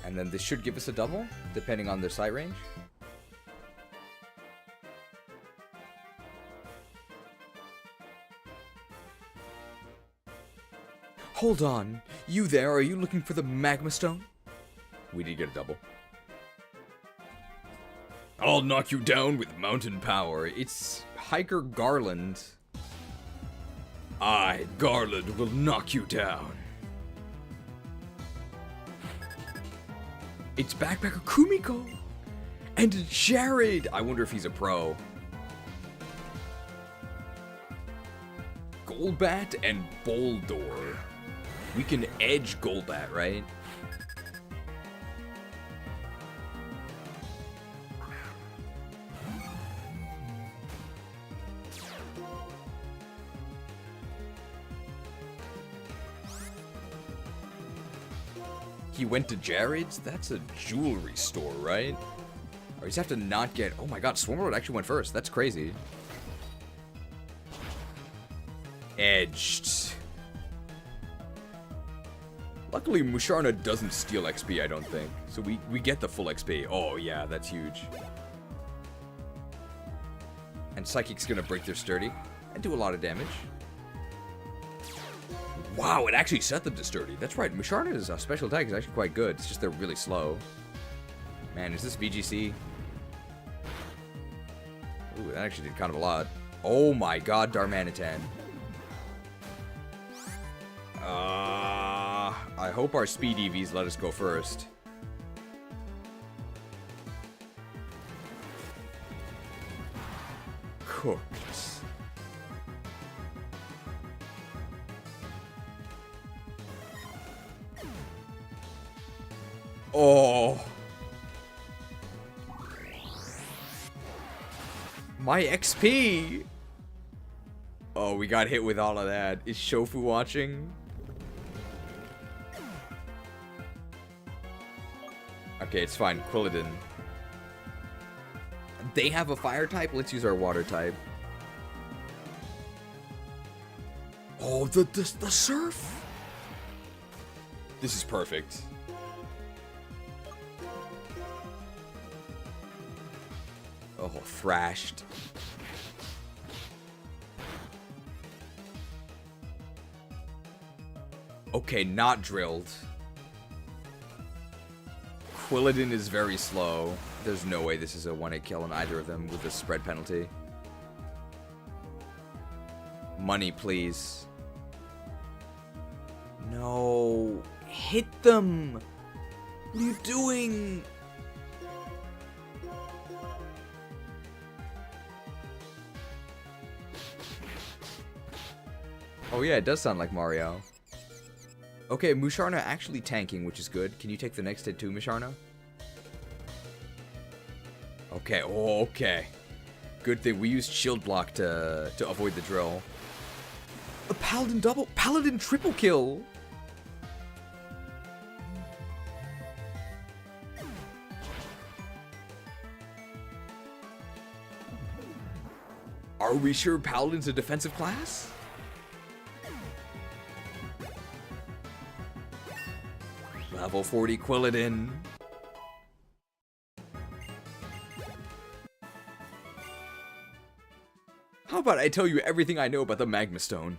And then this should give us a double, depending on their sight range. Hold on. You there, are you looking for the Magma Stone? We did get a double. I'll knock you down with mountain power. It's Hiker Garland. I, Garland, will knock you down. It's Backpacker Kumiko! And Jared! I wonder if he's a pro. Golbat and Boldor. We can edge Golbat, right? He went to Jared's? That's a jewelry store, right? Or he's have to not get... Oh my god, Swarmlord actually went first. That's crazy. Edged. Luckily, Musharna doesn't steal XP, I don't think. So we get the full XP. Oh yeah, that's huge. And Psychic's gonna break their sturdy and do a lot of damage. Wow, it actually set them to sturdy. That's right, Musharna's special attack is actually quite good. It's just they're really slow. Man, is this VGC? Ooh, that actually did kind of a lot. Oh my god, Darmanitan. I hope our speed EVs let us go first. Cooked. Oh. My XP. Oh, we got hit with all of that. Is Shofu watching? Okay, it's fine. Qwiladin. They have a fire type. Let's use our water type. Oh, the surf. This is perfect. Oh, thrashed. Okay, not drilled. Qwiladin is very slow. There's no way this is a 1-hit kill on either of them with the spread penalty. Money, please. No. Hit them. What are you doing? Oh yeah, it does sound like Mario. Okay, Musharna actually tanking, which is good. Can you take the next hit too, Musharna? Okay, oh, okay. Good thing we used shield block to avoid the drill. A paladin triple kill. Are we sure paladin's a defensive class? Level 40 Qwiladin. How about I tell you everything I know about the Magma Stone?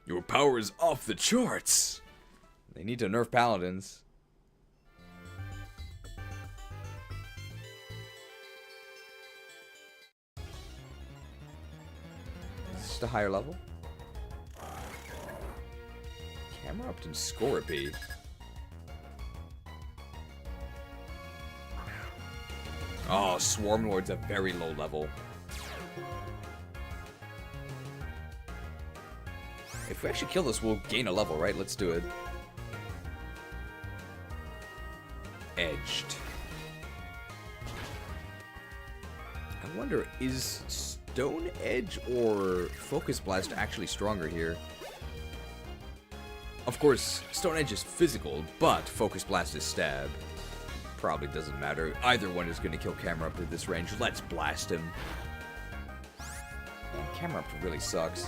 Your power is off the charts. They need to nerf paladins. Is this just a higher level? Camera up to Scorpy. Oh, Swarm Lord's a very low level. If we actually kill this, we'll gain a level, right? Let's do it. Edged. I wonder, is Stone Edge or Focus Blast actually stronger here? Of course, Stone Edge is physical, but Focus Blast is stab. Probably doesn't matter. Either one is going to kill Camera Up at this range. Let's blast him. Man, Camera Up really sucks.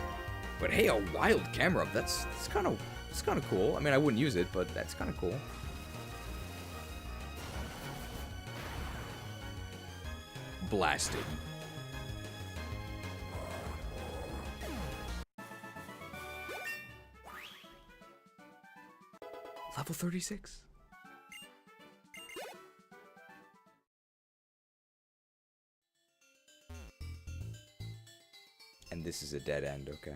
But hey, a wild Camera Up, that's kind of cool. I mean, I wouldn't use it, but that's kind of cool. Blasted. Level 36. And this is a dead end, okay.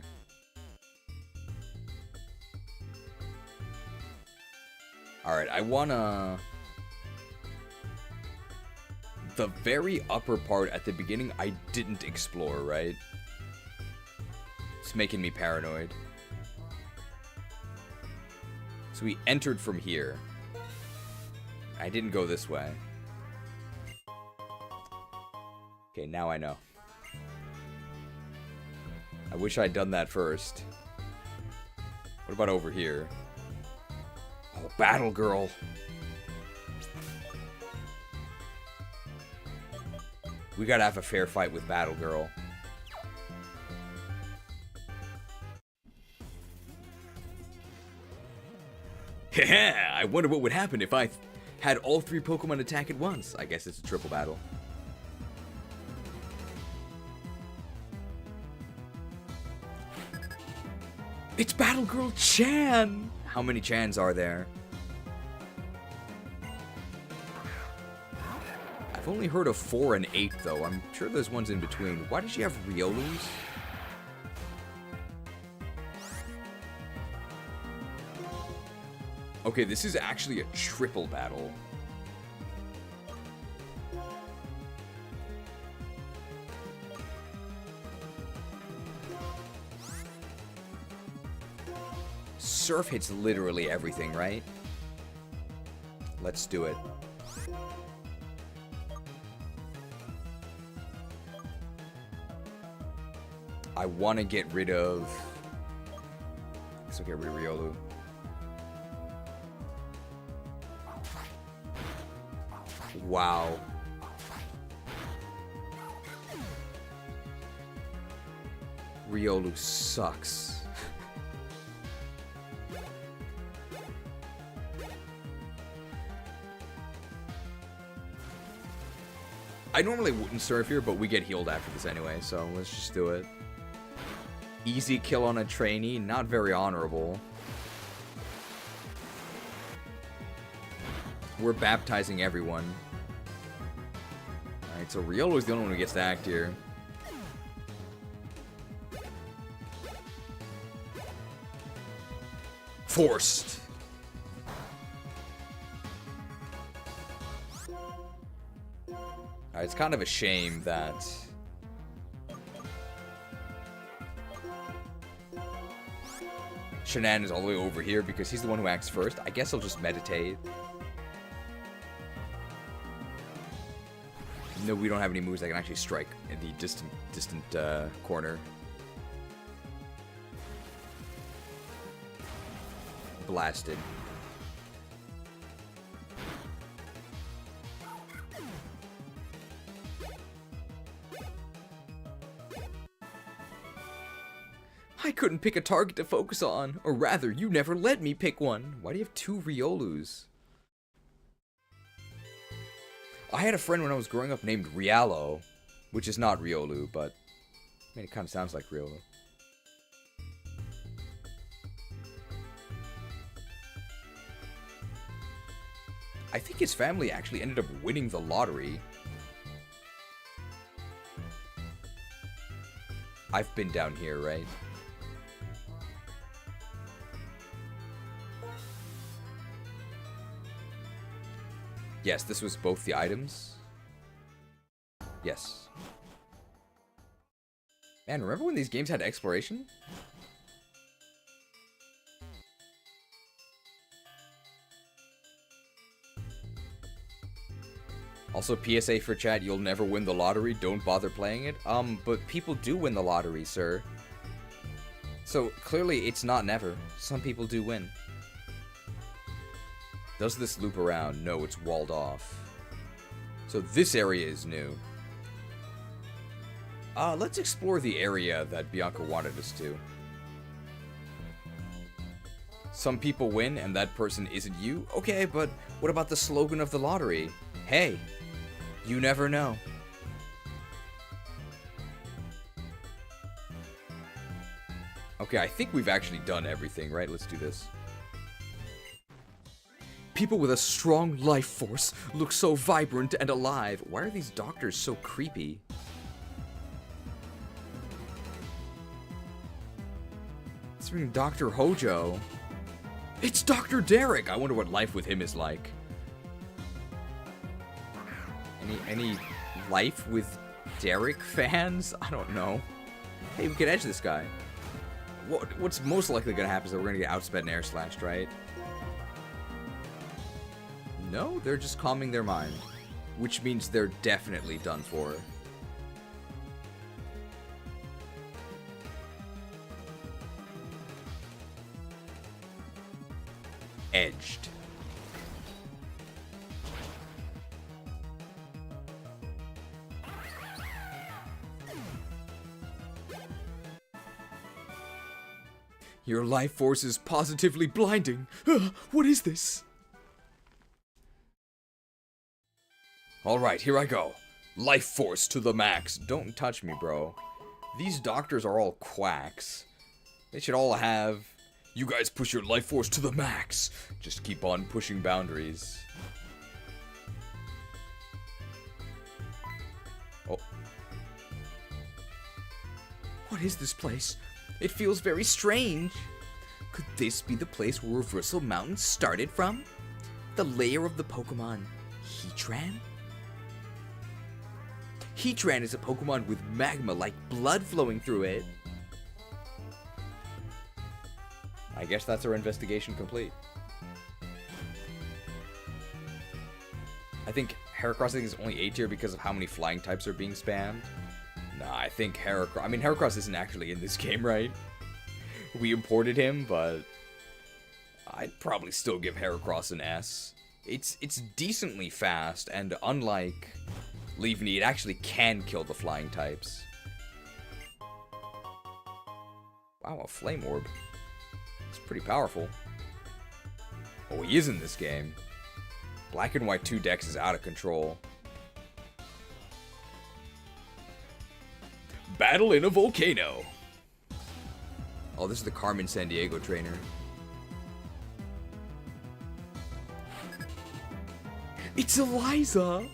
Alright, I wanna... The very upper part at the beginning, I didn't explore, right? It's making me paranoid. So we entered from here. I didn't go this way. Okay, now I know. I wish I'd done that first. What about over here? Oh, Battle Girl. We gotta have a fair fight with Battle Girl. Haha! I wonder what would happen if I had all three Pokemon attack at once. I guess it's a triple battle. It's Battle Girl Chan! How many Chans are there? I've only heard of 4 and 8, though. I'm sure there's ones in between. Why does she have Riolus? Okay, this is actually a triple battle. Surf hits literally everything, right? Let's do it. I want to get rid of... Let's get rid of Riolu. Wow. Riolu sucks. I normally wouldn't surf here, but we get healed after this anyway, so let's just do it. Easy kill on a trainee, not very honorable. We're baptizing everyone. Alright, so Riolo is the only one who gets to act here. Forced. It's kind of a shame that Shannan is all the way over here because he's the one who acts first. I guess I'll just meditate. No, we don't have any moves that can actually strike in the distant corner. Blasted. I couldn't pick a target to focus on, or rather, you never let me pick one. Why do you have 2 Riolus? I had a friend when I was growing up named Rialo, which is not Riolu, but I mean, it kind of sounds like Riolu. I think his family actually ended up winning the lottery. I've been down here, right? Yes, this was both the items. Yes. Man, remember when these games had exploration? Also, PSA for chat, you'll never win the lottery, don't bother playing it. But people do win the lottery, sir. So, clearly, it's not never. Some people do win. Does this loop around? No, it's walled off. So this area is new. Let's explore the area that Bianca wanted us to. Some people win and that person isn't you? Okay, but what about the slogan of the lottery? Hey, you never know. Okay, I think we've actually done everything, right? Let's do this. People with a strong life force look so vibrant and alive. Why are these doctors so creepy? It's from Dr. Hojo. It's Dr. Derek! I wonder what life with him is like. Any life with Derek fans? I don't know. Hey, we could edge this guy. What's most likely gonna happen is that we're gonna get outsped and air slashed, right? No, they're just calming their mind. Which means they're definitely done for. Edged. Your life force is positively blinding. What is this? Alright, here I go. Life force to the max. Don't touch me, bro. These doctors are all quacks. They should all have... You guys push your life force to the max. Just keep on pushing boundaries. Oh. What is this place? It feels very strange. Could this be the place where Reversal Mountain started from? The lair of the Pokemon Heatran? Heatran is a Pokemon with magma-like blood flowing through it. I guess that's our investigation complete. I think Heracross is only A tier because of how many flying types are being spammed. Nah, I think Heracross... I mean, Heracross isn't actually in this game, right? We imported him, but... I'd probably still give Heracross an S. It's decently fast, and unlike Leaveney, it actually can kill the flying types. Wow, a Flame Orb. It's pretty powerful. Oh, he is in this game. Black and White 2 Dex is out of control. Battle in a volcano. Oh, this is the Carmen Sandiego trainer. It's Eliza!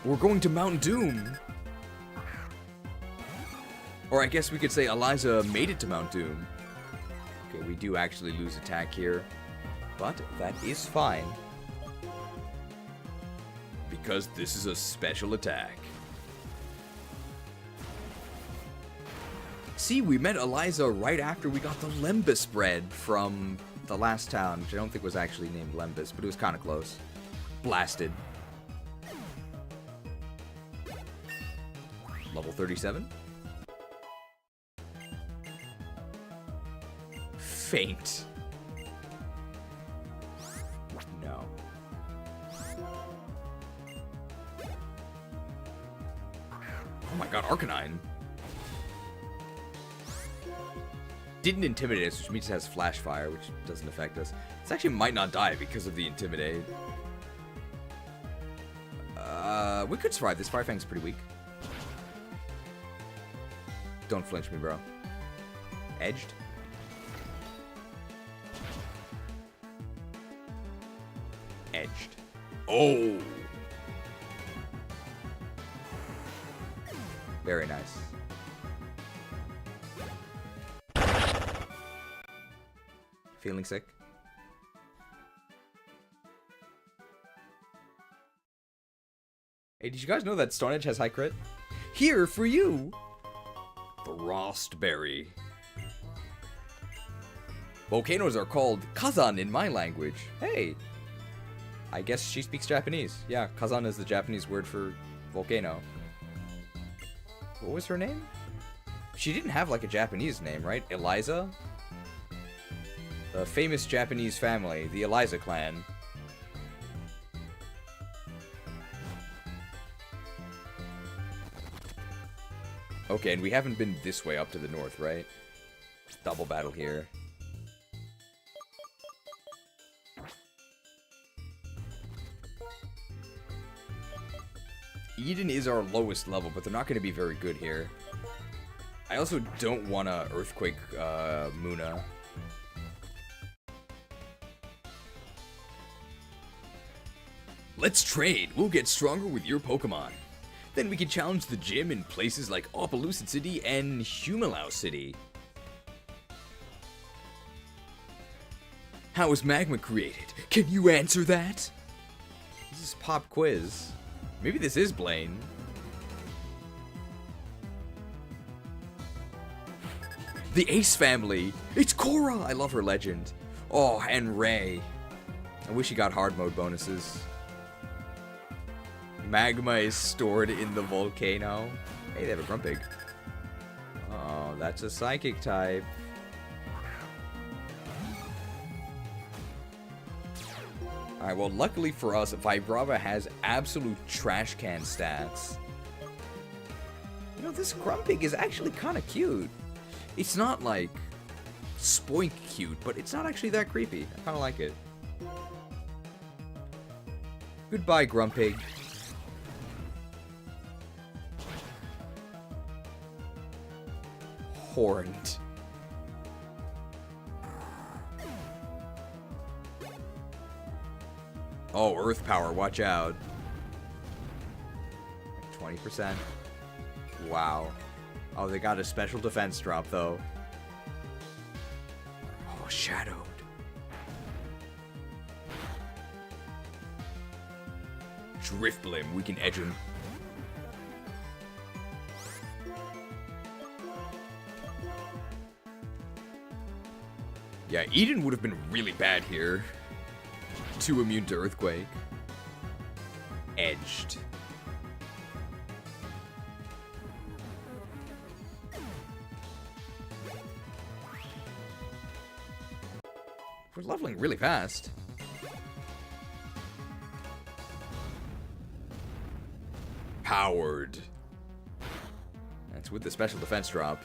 We're going to Mount Doom. Or I guess we could say Eliza made it to Mount Doom. Okay, we do actually lose attack here. But that is fine. Because this is a special attack. See, we met Eliza right after we got the Lembus bread from the last town, which I don't think was actually named Lembus, but it was kind of close. Blasted. Level 37. Faint. No. Oh my god, Arcanine. Didn't intimidate us, which means it has flash fire, which doesn't affect us. This actually might not die because of the intimidate. We could survive this. Fire Fang's pretty weak. Don't flinch me, bro. Edged. Edged. Oh! Very nice. Feeling sick? Hey, did you guys know that Stone Edge has high crit? Here for you! Frostberry. Volcanoes are called Kazan in my language. Hey! I guess she speaks Japanese. Yeah, Kazan is the Japanese word for volcano. What was her name? She didn't have like a Japanese name, right? Eliza? The famous Japanese family, the Eliza clan. Okay, and we haven't been this way up to the north, right? Double battle here. Eden is our lowest level, but they're not going to be very good here. I also don't want to Earthquake Muna. Let's trade. We'll get stronger with your Pokemon. Then we can challenge the gym in places like Opelousas City and Humalao City. How was magma created? Can you answer that? This is pop quiz. Maybe this is Blaine. The Ace family. It's Cora. I love her legend. Oh, and Ray. I wish he got hard mode bonuses. Magma is stored in the volcano. Hey, they have a Grumpig. Oh, that's a psychic type. Alright, well, luckily for us, Vibrava has absolute trash can stats. You know, this Grumpig is actually kind of cute. It's not, like, spoink cute, but it's not actually that creepy. I kind of like it. Goodbye, Grumpig. Horned. Oh, Earth Power, watch out. 20%. Wow. Oh, they got a special defense drop, though. Oh, Shadowed. Driftblim, we can edge him. Yeah, Eden would have been really bad here. Too immune to Earthquake. Edged. We're leveling really fast. Powered. That's with the special defense drop.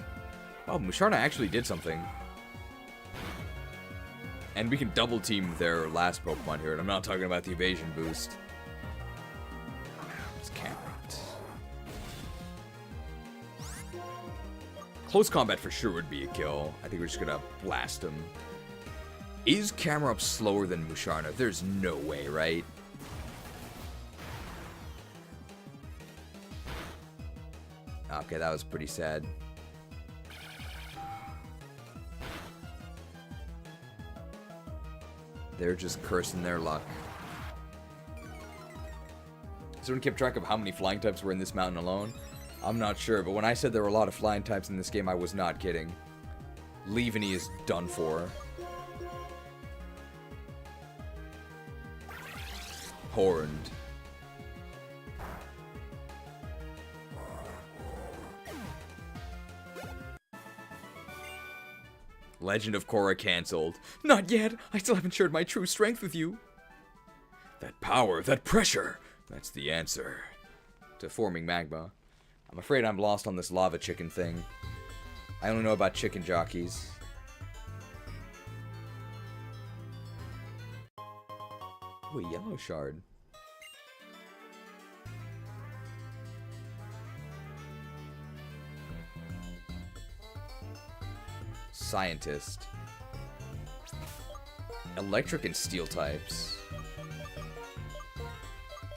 Oh, Musharna actually did something. And we can double team their last Pokemon here, and I'm not talking about the evasion boost. It's Camerupt. Close combat for sure would be a kill. I think we're just gonna blast him. Is Camerupt slower than Musharna? There's no way, right? Okay, that was pretty sad. They're just cursing their luck. Someone kept track of how many flying types were in this mountain alone. I'm not sure, but when I said there were a lot of flying types in this game, I was not kidding. Leaveney is done for. Horned. Legend of Korra cancelled. Not yet! I still haven't shared my true strength with you! That power, that pressure! That's the answer to forming magma. I'm afraid I'm lost on this lava chicken thing. I only know about chicken jockeys. Ooh, a yellow shard. Scientist. Electric and steel types.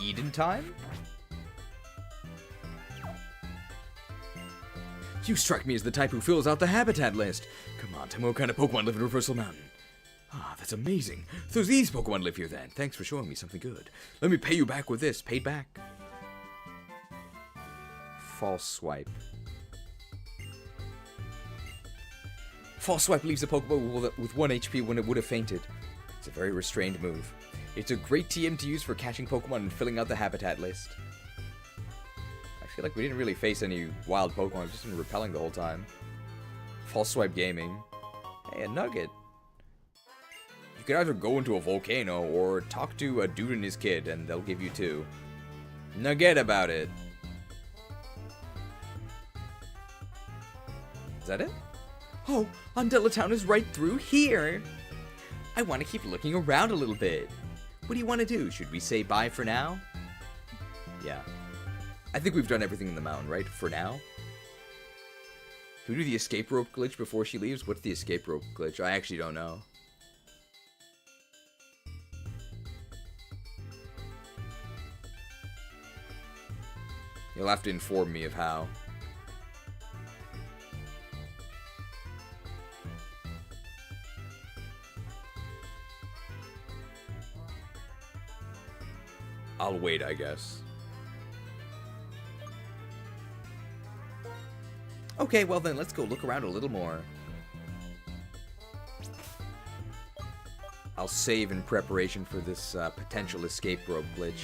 Eden time? You strike me as the type who fills out the habitat list. Come on, tell me what kind of Pokemon live in Reversal Mountain. Ah, that's amazing. So these Pokemon live here then. Thanks for showing me something good. Let me pay you back with this. Paid back. False swipe. False swipe leaves a Pokeball with 1 HP when it would have fainted. It's a very restrained move. It's a great TM to use for catching Pokemon and filling out the habitat list. I feel like we didn't really face any wild Pokemon. We've just been repelling the whole time. False swipe gaming. Hey, a nugget. You could either go into a volcano or talk to a dude and his kid, and they'll give you 2. Nugget about it. Is that it? Oh, Undella Town is right through here. I want to keep looking around a little bit. What do you want to do? Should we say bye for now? Yeah. I think we've done everything in the mountain, right? For now? Can we do the escape rope glitch before she leaves? What's the escape rope glitch? I actually don't know. You'll have to inform me of how. I'll wait, I guess. Okay, well then, let's go look around a little more. I'll save in preparation for this potential escape rope glitch.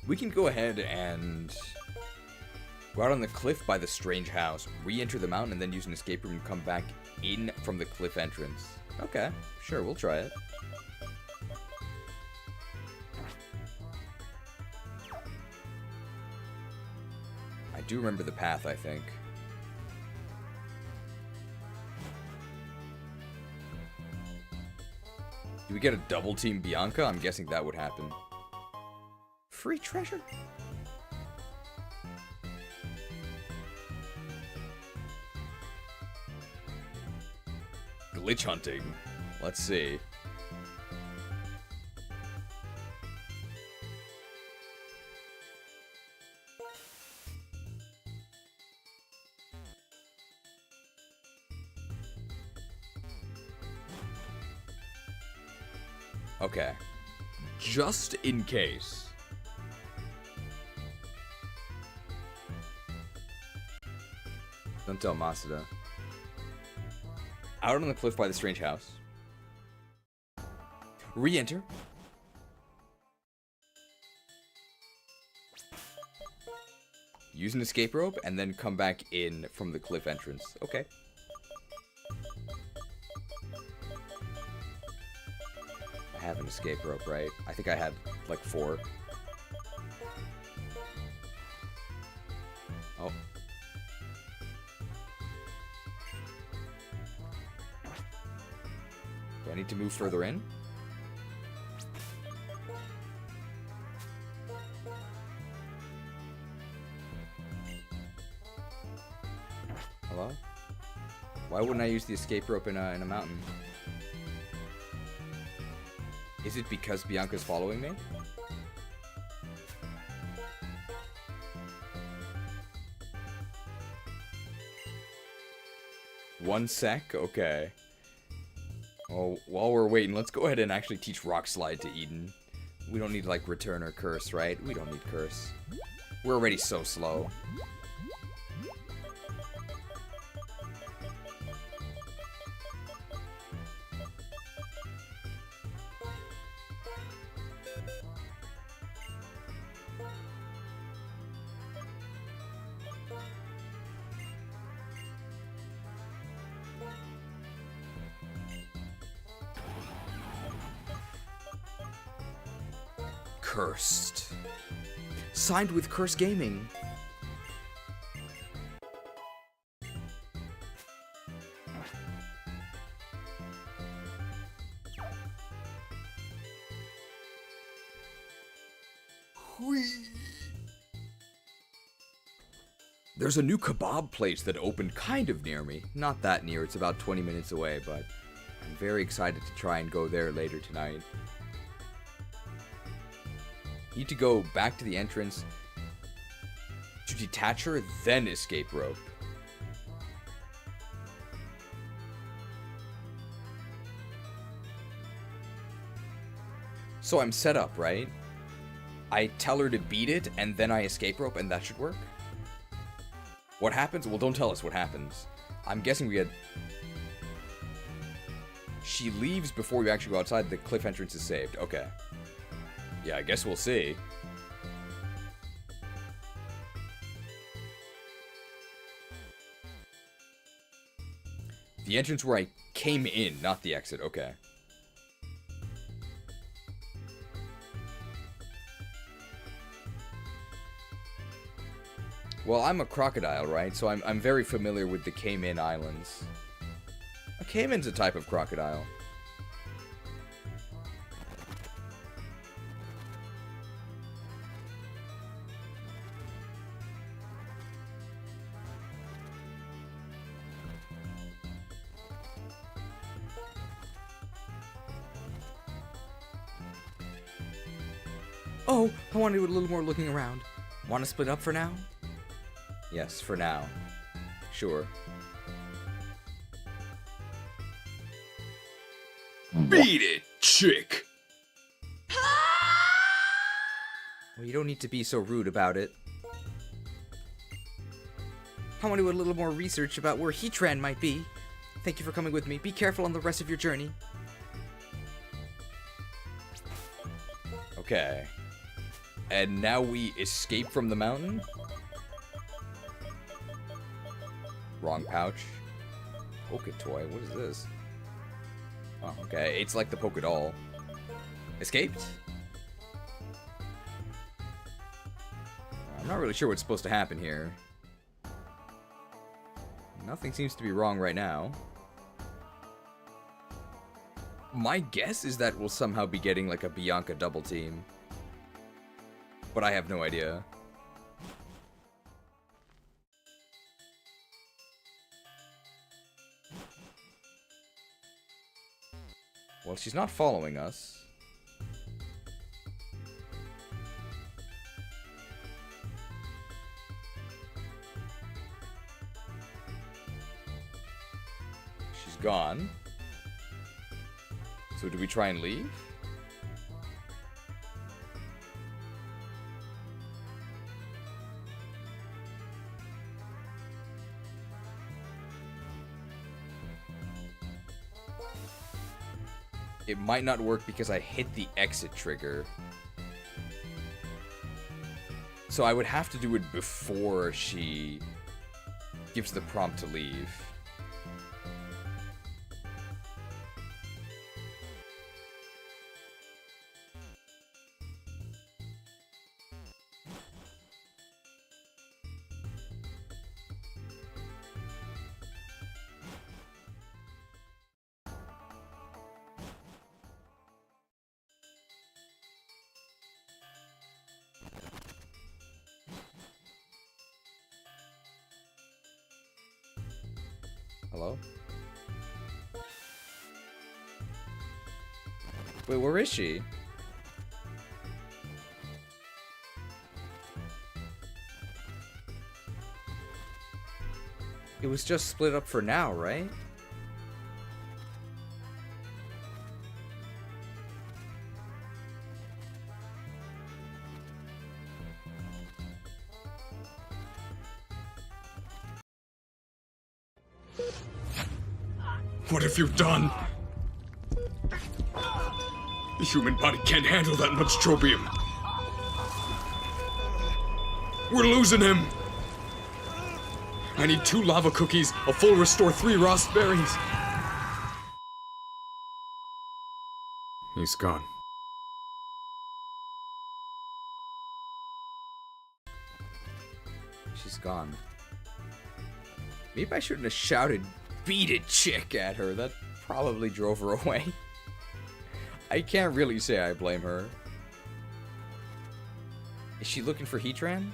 We can go ahead and go out on the cliff by the strange house, re-enter the mountain, and then use an escape room and come back in from the cliff entrance. Okay, sure, we'll try it. I do remember the path, I think. Do we get a double team Bianca? I'm guessing that would happen. Free treasure? Glitch hunting. Let's see. Okay. Just in case. Don't tell Masada. Out on the cliff by the strange house. Re-enter. Use an escape rope and then come back in from the cliff entrance. Okay. I have an escape rope, right? I think I had like 4. Oh. Do I need to move further in? Hello? Why wouldn't I use the escape rope in a mountain? Is it because Bianca's following me? 1 sec? Okay. Well, while we're waiting, let's go ahead and actually teach Rock Slide to Eden. We don't need, like, Return or Curse, right? We don't need Curse. We're already so slow. Cursed. Signed with Curse Gaming. There's a new kebab place that opened kind of near me. Not that near, it's about 20 minutes away, but I'm very excited to try and go there later tonight. Need to go back to the entrance to detach her, then escape rope. So I'm set up, right? I tell her to beat it, and then I escape rope, and that should work? What happens? Well, don't tell us what happens. I'm guessing we had... She leaves before we actually go outside. The cliff entrance is saved. Okay. Yeah, I guess we'll see. The entrance where I came in, not the exit. Okay. Well, I'm a crocodile, right? So I'm very familiar with the Cayman Islands. A cayman's a type of crocodile. Oh, I want to do a little more looking around. Want to split up for now? Yes, for now. Sure. Beat it, chick! Well, you don't need to be so rude about it. I want to do a little more research about where Heatran might be. Thank you for coming with me. Be careful on the rest of your journey. Okay. And now we escape from the mountain? Wrong pouch. Poke toy, what is this? Oh, okay, it's like the Poke doll. Escaped? I'm not really sure what's supposed to happen here. Nothing seems to be wrong right now. My guess is that we'll somehow be getting like a Bianca double team. But I have no idea. Well, she's not following us. She's gone. So do we try and leave? It might not work because I hit the exit trigger. So I would have to do it before she gives the prompt to leave. Hello? Wait, where is she? It was just split up for now, right? What have you done? The human body can't handle that much tropium. We're losing him. I need 2 lava cookies, a full restore, 3 raspberries. He's gone. She's gone. Maybe I shouldn't have shouted, "Beat it, chick," at her. That probably drove her away. I can't really say I blame her. Is she looking for Heatran?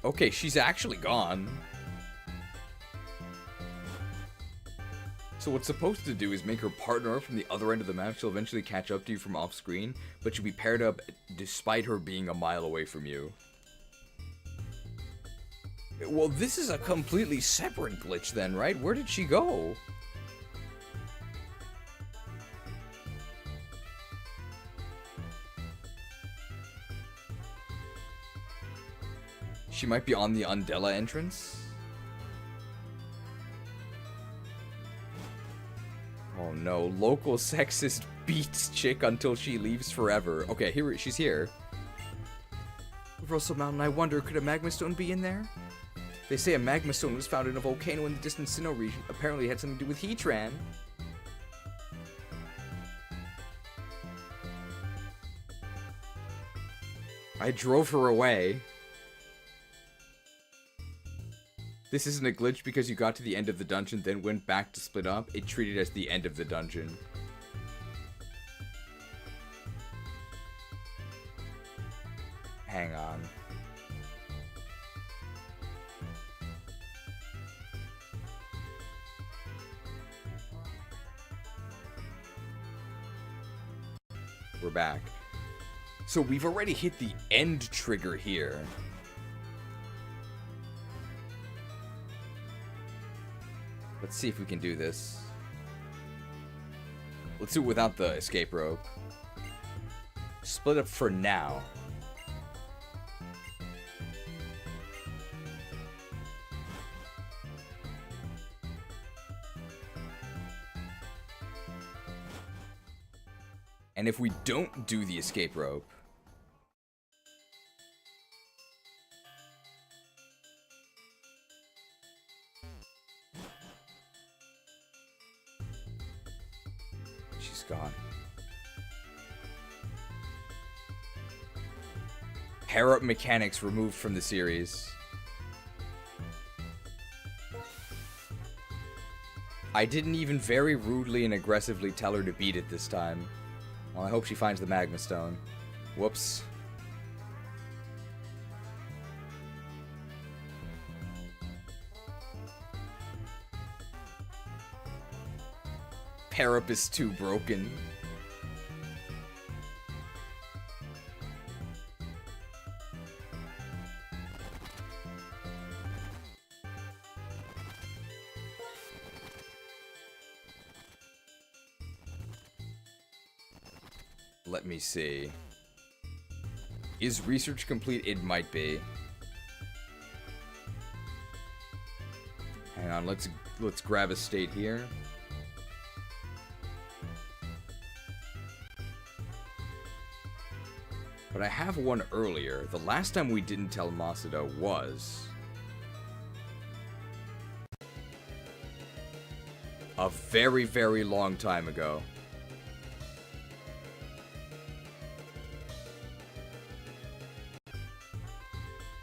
Okay, she's actually gone. So what's supposed to do is make her partner up from the other end of the map. She'll eventually catch up to you from off screen, but you'll be paired up despite her being a mile away from you. Well, this is a completely separate glitch then, right? Where did she go? She might be on the Undella entrance. Oh no, local sexist beats chick until she leaves forever. Okay, she's here. Russell Mountain, I wonder, could a magma stone be in there? They say a magma stone was found in a volcano in the distant Sinnoh region. Apparently it had something to do with Heatran. I drove her away. This isn't a glitch because you got to the end of the dungeon, then went back to split up. It treated as the end of the dungeon. Hang on. We're back. So we've already hit the end trigger here. Let's see if we can do this. Let's do it without the escape rope. Split up for now. And if we don't do the escape rope, she's gone. Pair-up mechanics removed from the series. I didn't even very rudely and aggressively tell her to beat it this time. Well, I hope she finds the Magma Stone. Whoops. Pair-up is too broken. Let me see. Is research complete? It might be. Hang on, let's grab a state here. But I have one earlier. The last time we didn't tell Masada was a very, very long time ago.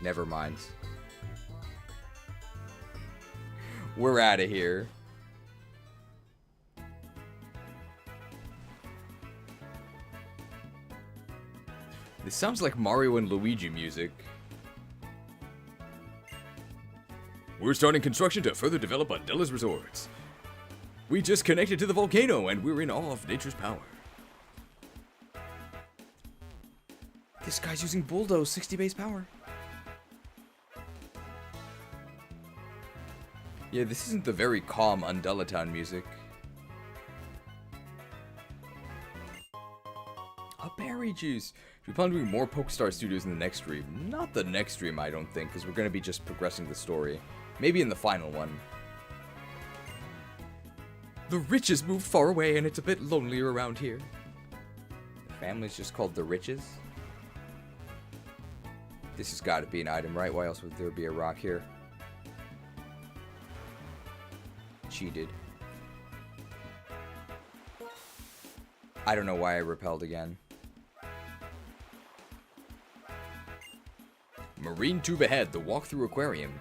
Never mind. We're out of here. This sounds like Mario and Luigi music. We're starting construction to further develop Undella's resorts. We just connected to the volcano and we're in awe of nature's power. This guy's using bulldoze, 60 base power. Yeah, this isn't the very calm Undella Town music. A berry juice. We plan on doing more Pokestar Studios in the next stream. Not the next stream, I don't think, because we're going to be just progressing the story. Maybe in the final one. The Riches moved far away and it's a bit lonelier around here. The family's just called the Riches. This has got to be an item, right? Why else would there be a rock here? Cheated. I don't know why I repelled again. Marine tube ahead, the walk-through aquarium.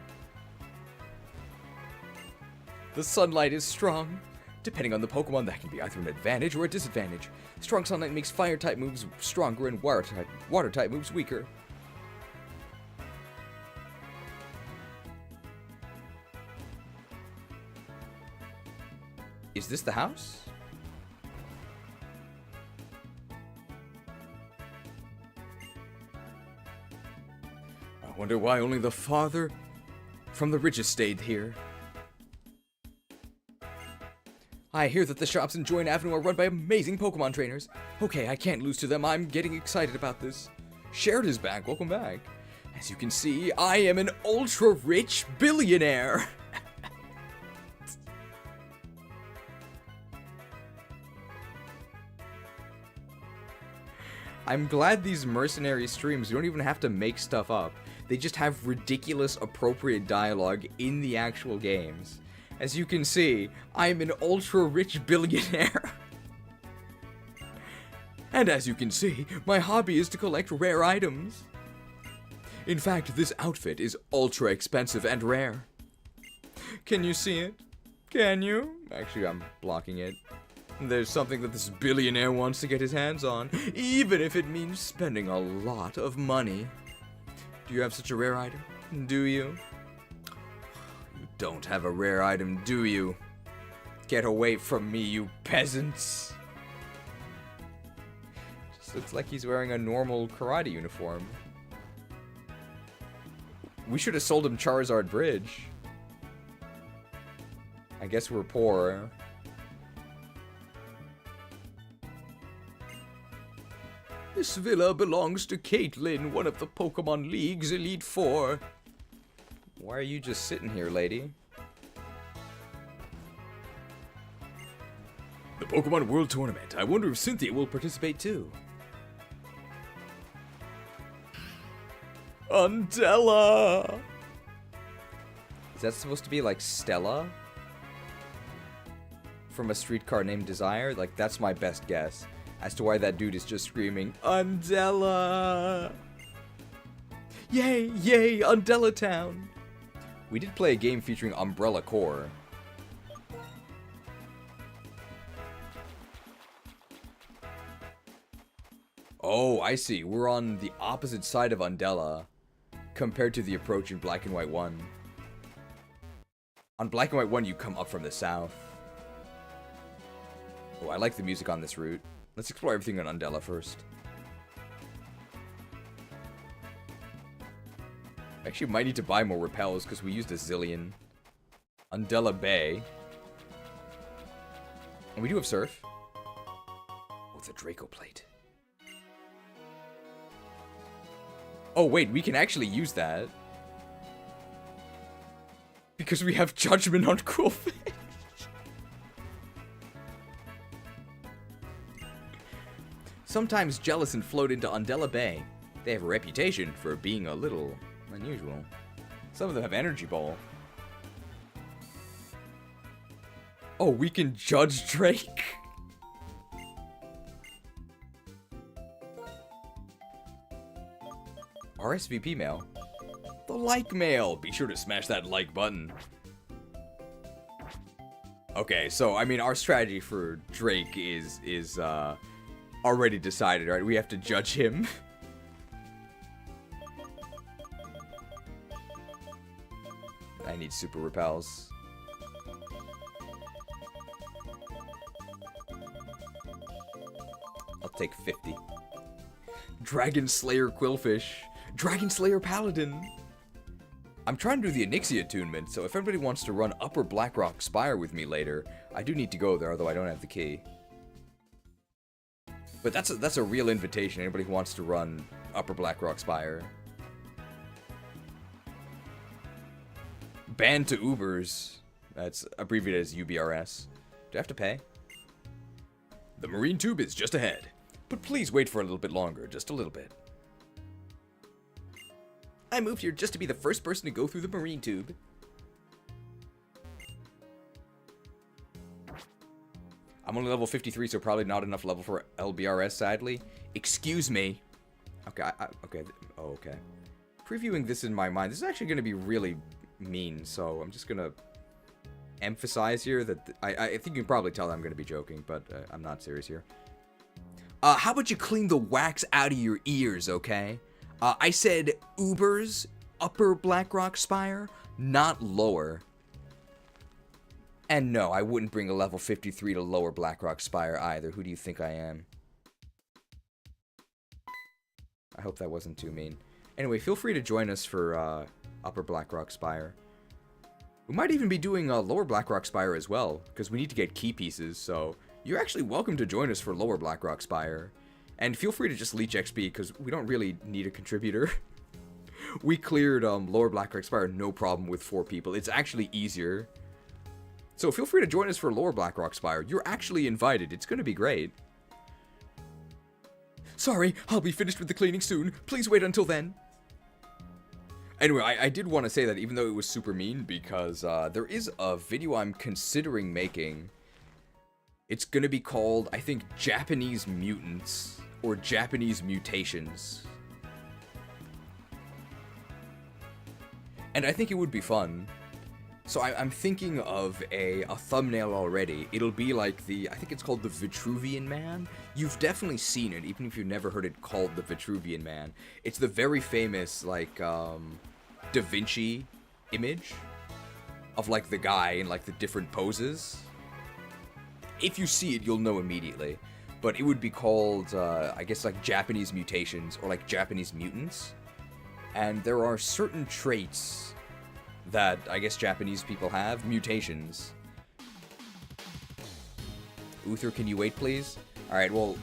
The sunlight is strong. Depending on the Pokemon, that can be either an advantage or a disadvantage. Strong sunlight makes fire-type moves stronger and water-type moves weaker. Is this the house? I wonder why only the father from the Riches stayed here. I hear that the shops in Join Avenue are run by amazing Pokemon trainers. Okay, I can't lose to them. I'm getting excited about this. Shared is back. Welcome back. As you can see, I am an ultra-rich billionaire. I'm glad these mercenary streams, you don't even have to make stuff up. They just have ridiculous, appropriate dialogue in the actual games. As you can see, I'm an ultra-rich billionaire. And as you can see, my hobby is to collect rare items. In fact, this outfit is ultra expensive and rare. Can you see it? Can you? Actually, I'm blocking it. There's something that this billionaire wants to get his hands on, even if it means spending a lot of money. Do you have such a rare item? Do you? You don't have a rare item, do you? Get away from me, you peasants! Just looks like he's wearing a normal karate uniform. We should have sold him Charizard Bridge. I guess we're poor. This villa belongs to Caitlin, one of the Pokemon League's Elite Four. Why are you just sitting here, lady? The Pokemon World Tournament. I wonder if Cynthia will participate too. Undella! Is that supposed to be like Stella? From a streetcar named Desire? Like, that's my best guess as to why that dude is just screaming, Undella! Yay, yay, Undella Town! We did play a game featuring Umbrella Corps. Oh, I see. We're on the opposite side of Undella compared to the approach in Black and White 1. On Black and White 1, you come up from the south. Oh, I like the music on this route. Let's explore everything on Undella first. Actually, might need to buy more repels because we used a zillion. Undella Bay. And we do have Surf. Oh, it's a Draco Plate. Oh, wait, we can actually use that. Because we have Judgment on Coolfish. Sometimes Jellicent float into Undella Bay. They have a reputation for being a little unusual. Some of them have Energy Ball. Oh, we can judge Drake. RSVP mail. The like mail. Be sure to smash that like button. Okay, so I mean our strategy for Drake is already decided, right? We have to judge him. I need super repels. I'll take 50. Dragon Slayer Quillfish. Dragon Slayer Paladin. I'm trying to do the Onyxia attunement, so if anybody wants to run Upper Blackrock Spire with me later, I do need to go there, although I don't have the key. But that's a real invitation, anybody who wants to run Upper Blackrock Spire. Banned to Ubers. That's abbreviated as UBRS. Do I have to pay? The marine tube is just ahead. But please wait for a little bit longer, just a little bit. I moved here just to be the first person to go through the marine tube. I'm only level 53, so probably not enough level for LBRS, sadly. Excuse me. Okay, okay. Oh, okay. Previewing this in my mind, this is actually going to be really mean, so I'm just going to emphasize here that I think you can probably tell that I'm going to be joking, but I'm not serious here. How about you clean the wax out of your ears, okay? I said Ubers, Upper Blackrock Spire, not lower. And no, I wouldn't bring a level 53 to Lower Blackrock Spire either. Who do you think I am? I hope that wasn't too mean. Anyway, feel free to join us for Upper Blackrock Spire. We might even be doing Lower Blackrock Spire as well, because we need to get key pieces, so you're actually welcome to join us for Lower Blackrock Spire. And feel free to just leech XP, because we don't really need a contributor. We cleared Lower Blackrock Spire no problem with 4 people. It's actually easier. So feel free to join us for Lower Blackrock Spire. You're actually invited. It's going to be great. Sorry, I'll be finished with the cleaning soon. Please wait until then. Anyway, I did want to say that even though it was super mean, because there is a video I'm considering making. It's going to be called, I think, Japanese Mutants, or Japanese Mutations. And I think it would be fun. So I'm thinking of a thumbnail already. It'll be like I think it's called the Vitruvian Man. You've definitely seen it, even if you've never heard it called the Vitruvian Man. It's the very famous, like, Da Vinci image of, like, the guy in, like, the different poses. If you see it, you'll know immediately. But it would be called, I guess, like, Japanese Mutations, or, like, Japanese Mutants. And there are certain traits that I guess Japanese people have, mutations. Uther, can you wait, please? Alright, well...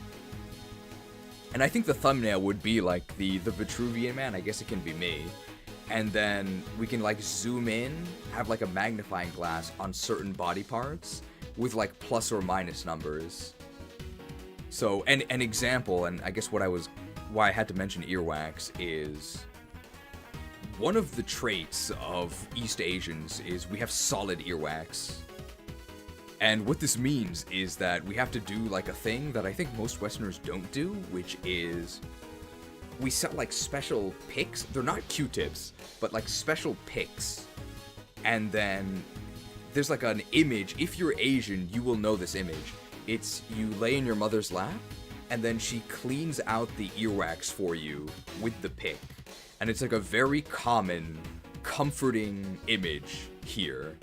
And I think the thumbnail would be, like, the Vitruvian Man. I guess it can be me. And then we can, like, zoom in, have, like, a magnifying glass on certain body parts with, like, plus or minus numbers. So, an example, and I guess why I had to mention earwax is... One of the traits of East Asians is we have solid earwax. And what this means is that we have to do like a thing that I think most Westerners don't do, which is we sell like special picks. They're not Q-tips, but like special picks. And then there's like an image. If you're Asian, you will know this image. It's you lay in your mother's lap, and then she cleans out the earwax for you with the pick. And it's like a very common, comforting image here.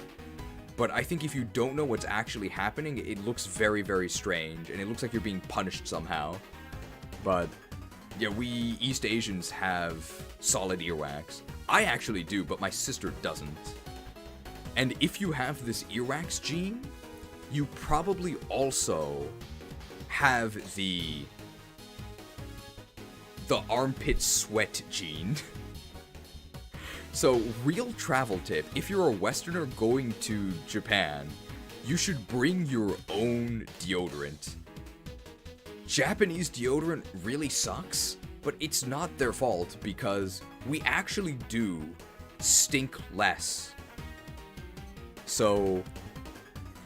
But I think if you don't know what's actually happening, it looks very, very strange. And it looks like you're being punished somehow. But, yeah, we East Asians have solid earwax. I actually do, but my sister doesn't. And if you have this earwax gene, you probably also have the armpit sweat gene. So, real travel tip, if you're a Westerner going to Japan, you should bring your own deodorant. Japanese deodorant really sucks, but it's not their fault because we actually do stink less. So,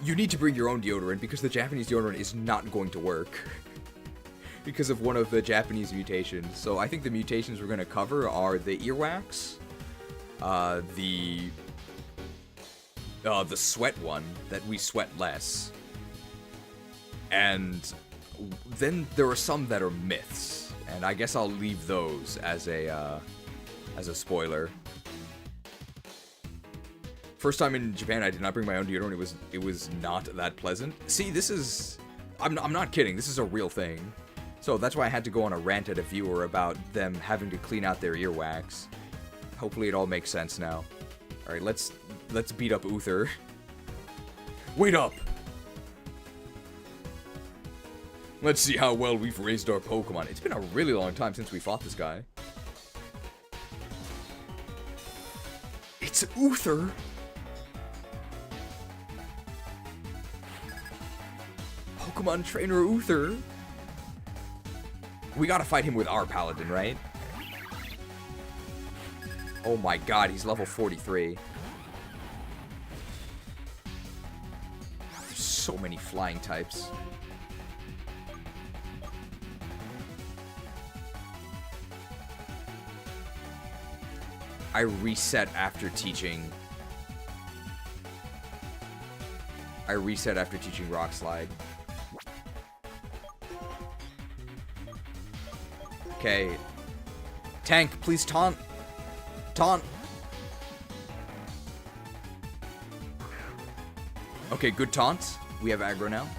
you need to bring your own deodorant because the Japanese deodorant is not going to work. Because of one of the Japanese mutations. So I think the mutations we're going to cover are the earwax, the sweat one, that we sweat less, and then there are some that are myths, and I guess I'll leave those as a spoiler. First time in Japan, I did not bring my own deodorant. It was not that pleasant. See, this is... I'm not kidding. This is a real thing. So that's why I had to go on a rant at a viewer about them having to clean out their earwax. Hopefully it all makes sense now. Alright, let's beat up Uther. Wait up! Let's see how well we've raised our Pokemon. It's been a really long time since we fought this guy. It's Uther! Pokemon Trainer Uther! We gotta fight him with our Paladin, right? Oh my god, he's level 43. There's so many flying types. I reset after teaching. Rock Slide. Okay. Tank, please taunt. Taunt. Okay, good taunts. We have aggro now.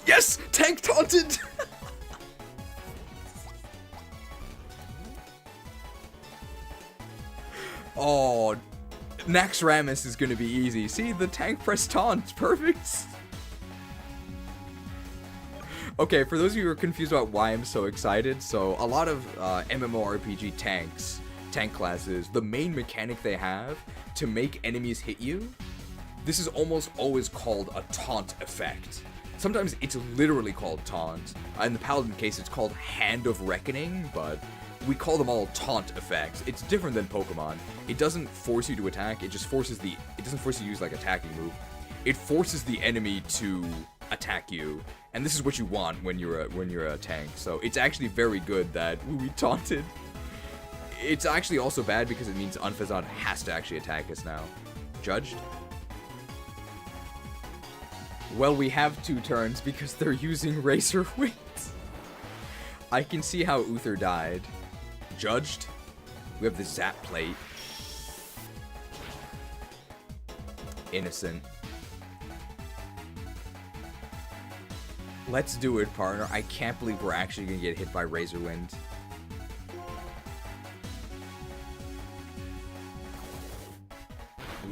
Yes! Tank taunted! Oh, Naxxramas is gonna be easy. See, the tank press taunt. Perfect. Okay, for those of you who are confused about why I'm so excited, so a lot of MMORPG tank classes, the main mechanic they have to make enemies hit you, this is almost always called a taunt effect. Sometimes it's literally called taunt. In the Paladin case, it's called Hand of Reckoning, but we call them all taunt effects. It's different than Pokemon. It doesn't force you to attack, it just forces it doesn't force you to use like attacking move. It forces the enemy to attack you. And this is what you want when you're a tank. So it's actually very good that we taunted. It's actually also bad because it means Unfazad has to actually attack us now. Judged? Well, we have 2 turns because they're using Razor Wings. I can see how Uther died. Judged? We have the Zap Plate. Innocent. Let's do it, partner. I can't believe we're actually gonna get hit by Razor Wind.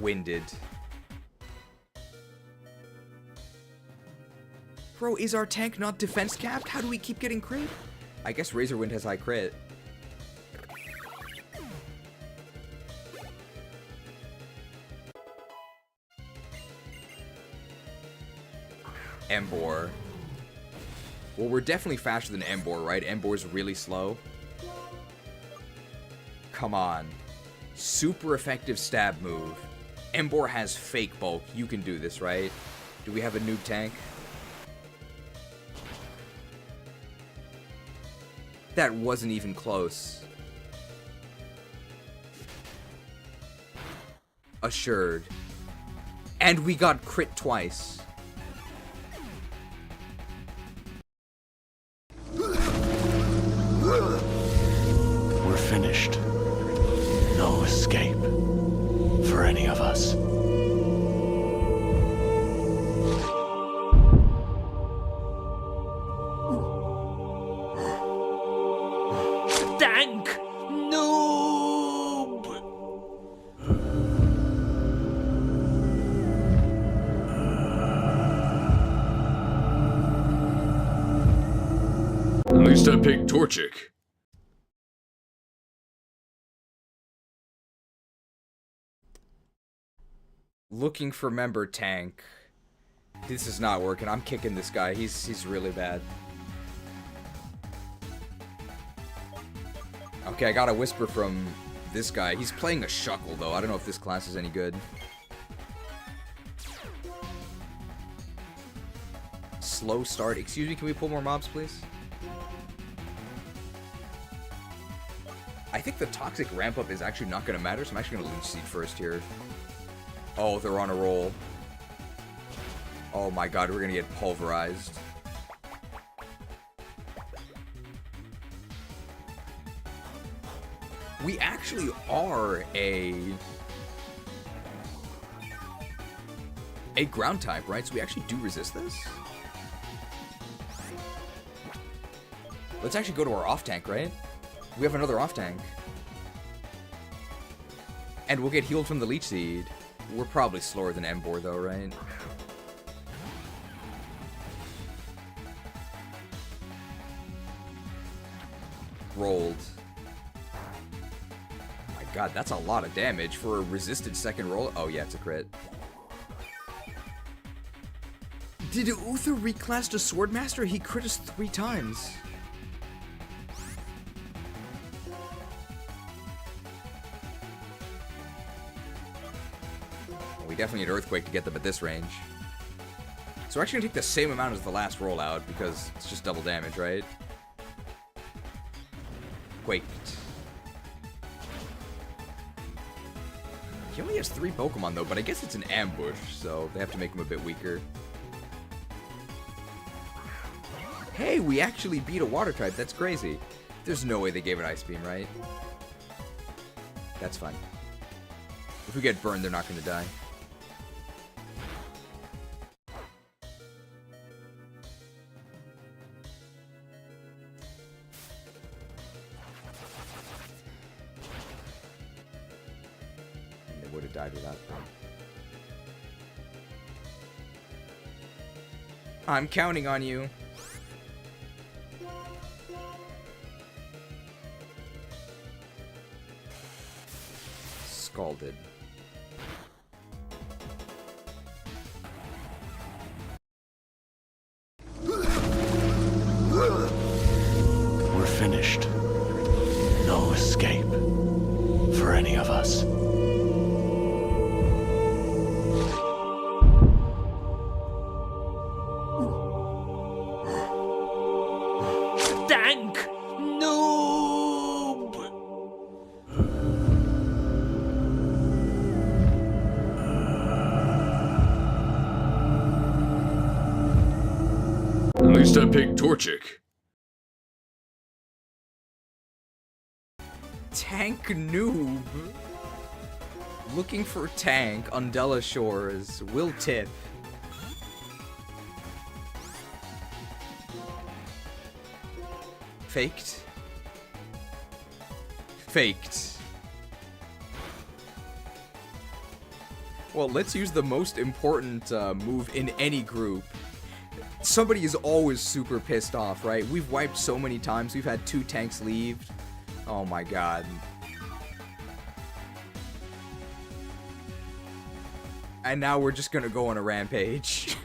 Winded. Bro, is our tank not defense capped? How do we keep getting crit? I guess Razor Wind has high crit. Embor. Well, we're definitely faster than Embor, right? Embor's really slow. Come on. Super effective stab move. Embor has fake bulk. You can do this, right? Do we have a noob tank? That wasn't even close. Assured. And we got crit twice. We're finished. No escape for any of us. Dank! Noob! At least I picked Torchic. Looking for member tank. This is not working. I'm kicking this guy. He's really bad. Okay, I got a whisper from this guy. He's playing a Shuckle, though. I don't know if this class is any good. Slow start. Excuse me, can we pull more mobs, please? I think the toxic ramp up is actually not going to matter, so I'm actually going to Lynch Seed first here. Oh, they're on a roll. Oh my god, we're going to get pulverized. We actually are a ground type, right? So we actually do resist this. Let's actually go to our off tank, right? We have another off tank. And we'll get healed from the Leech Seed. We're probably slower than Embor though, right? Rolled. Oh my god, that's a lot of damage for a resisted second roll. Oh yeah, it's a crit. Did Uther reclass to Swordmaster? He crit us 3 times. We definitely need Earthquake to get them at this range. So we're actually gonna take the same amount as the last rollout because it's just double damage, right? Quaked. He only has 3 Pokemon though, but I guess it's an ambush, so they have to make him a bit weaker. Hey, we actually beat a water type. That's crazy. There's no way they gave it Ice Beam, right? That's fine. If we get burned, they're not going to die. And they would have died without them. I'm counting on you. Scalded. We're finished. No escape for any of us. Dank noob! At least I picked Torchic. Tank noob. Looking for tank. Undella Shores. Will tip. Faked. Faked. Well, let's use the most important move in any group. Somebody is always super pissed off, right? We've wiped so many times. We've had 2 tanks leave. Oh my god. And now we're just gonna go on a rampage.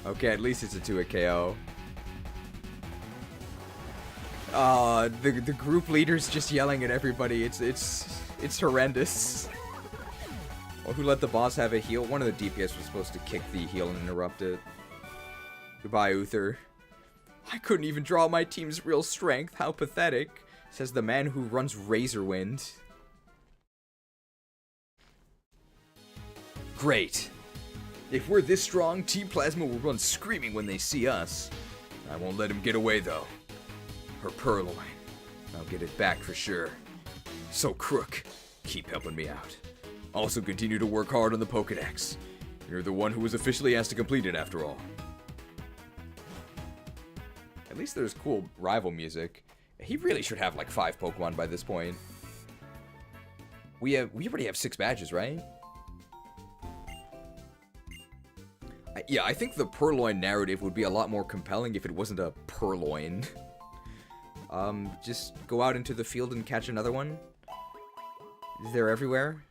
Okay, at least it's a 2-hit KO. The group leader's just yelling at everybody. It's horrendous. Well, who let the boss have a heal? One of the DPS was supposed to kick the heal and interrupt it. Goodbye, Uther. I couldn't even draw my team's real strength. How pathetic, says the man who runs Razorwind. Great. If we're this strong, Team Plasma will run screaming when they see us. I won't let him get away, though. Her Purloin. I'll get it back for sure. So, Krook, keep helping me out. Also, continue to work hard on the Pokédex. You're the one who was officially asked to complete it, after all. At least there's cool rival music. He really should have, like, 5 Pokemon by this point. We already have 6 badges, right? Yeah, I think the Purloin narrative would be a lot more compelling if it wasn't a Purloin. Just go out into the field and catch another one. They're everywhere.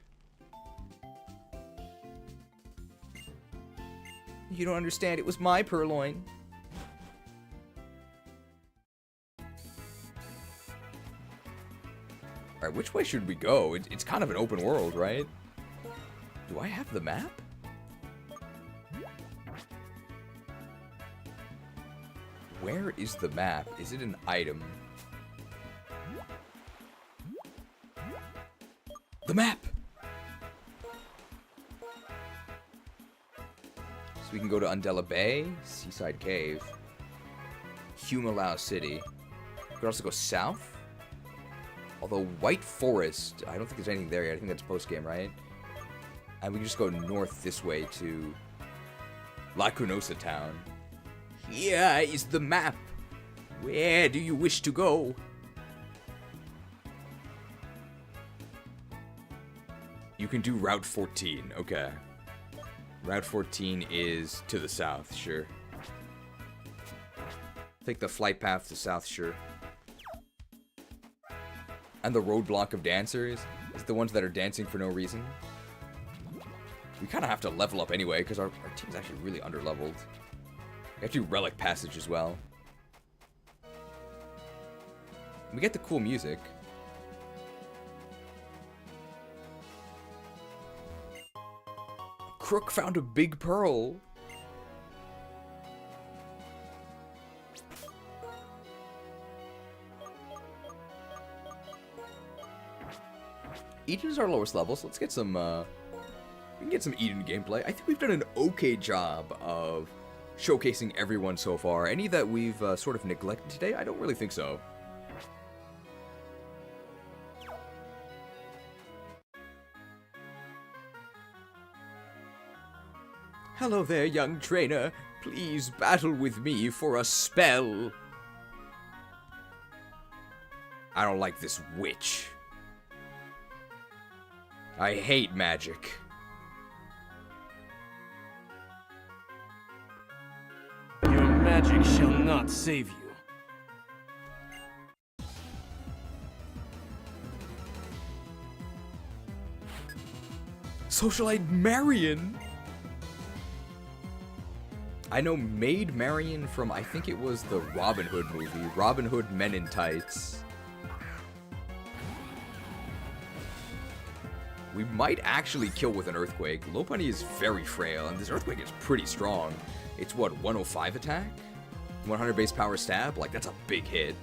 You don't understand, it was my Purloin. Alright, which way should we go? It's kind of an open world, right? Do I have the map? Where is the map? Is it an item? The map! So we can go to Undella Bay, Seaside Cave, Humalao City. could also go south. Although White Forest, I don't think there's anything there yet. I think that's post-game, right? And we can just go north this way to Lacunosa Town. Here is the map. Where do you wish to go? You can do Route 14, okay. Route 14 is to the south, sure. Take the flight path to south, sure. And the roadblock of dancers is the ones that are dancing for no reason. We kind of have to level up anyway, because our team's actually really under-leveled. We have to do Relic Passage as well. We get the cool music. Krook found a big pearl. Eden is our lowest level, so let's get some, we can get some Eden gameplay. I think we've done an okay job of showcasing everyone so far. Any that we've sort of neglected today? I don't really think so. Hello there, young trainer. Please battle with me for a spell. I don't like this witch. I hate magic. Your magic shall not save you. Socialite Marion. I know Maid Marion from, I think it was the Robin Hood movie, Robin Hood Men in Tights. We might actually kill with an Earthquake. Lopunny is very frail, and this Earthquake is pretty strong. It's what, 105 attack? 100 base power stab? Like, that's a big hit.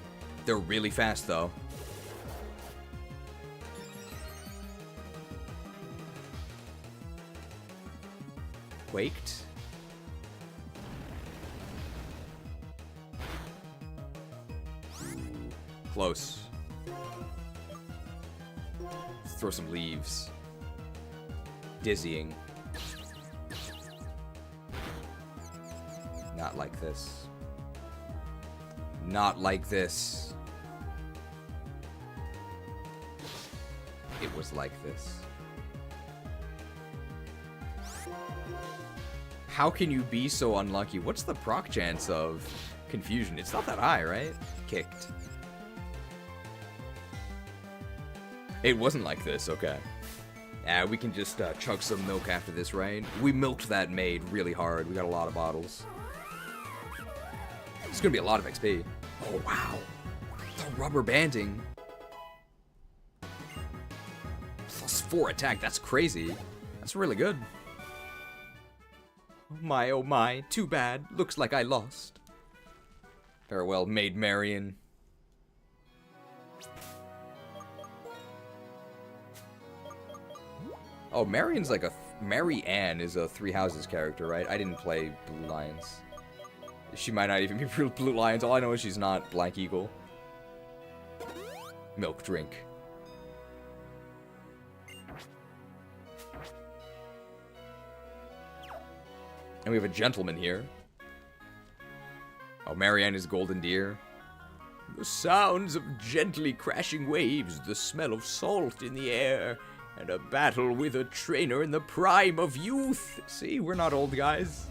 They're really fast, though. Quaked. Close. Let's throw some leaves. Dizzying. Not like this. Not like this. It was like this. How can you be so unlucky? What's the proc chance of confusion? It's not that high, right? Kicked. It wasn't like this, okay. Yeah, we can just chug some milk after this, right? We milked that maid really hard. We got a lot of bottles. It's gonna be a lot of XP. Oh, wow. The rubber banding. +4 attack, that's crazy. That's really good. Oh my, too bad. Looks like I lost. Farewell, Maid Marion. Oh, Marion's like a... Mary Ann is a Three Houses character, right? I didn't play Blue Lions. She might not even be Blue Lions. All I know is she's not Black Eagle. Milk drink. And we have a gentleman here. Oh, Marianne is Golden Deer. The sounds of gently crashing waves, the smell of salt in the air, and a battle with a trainer in the prime of youth. See, we're not old guys.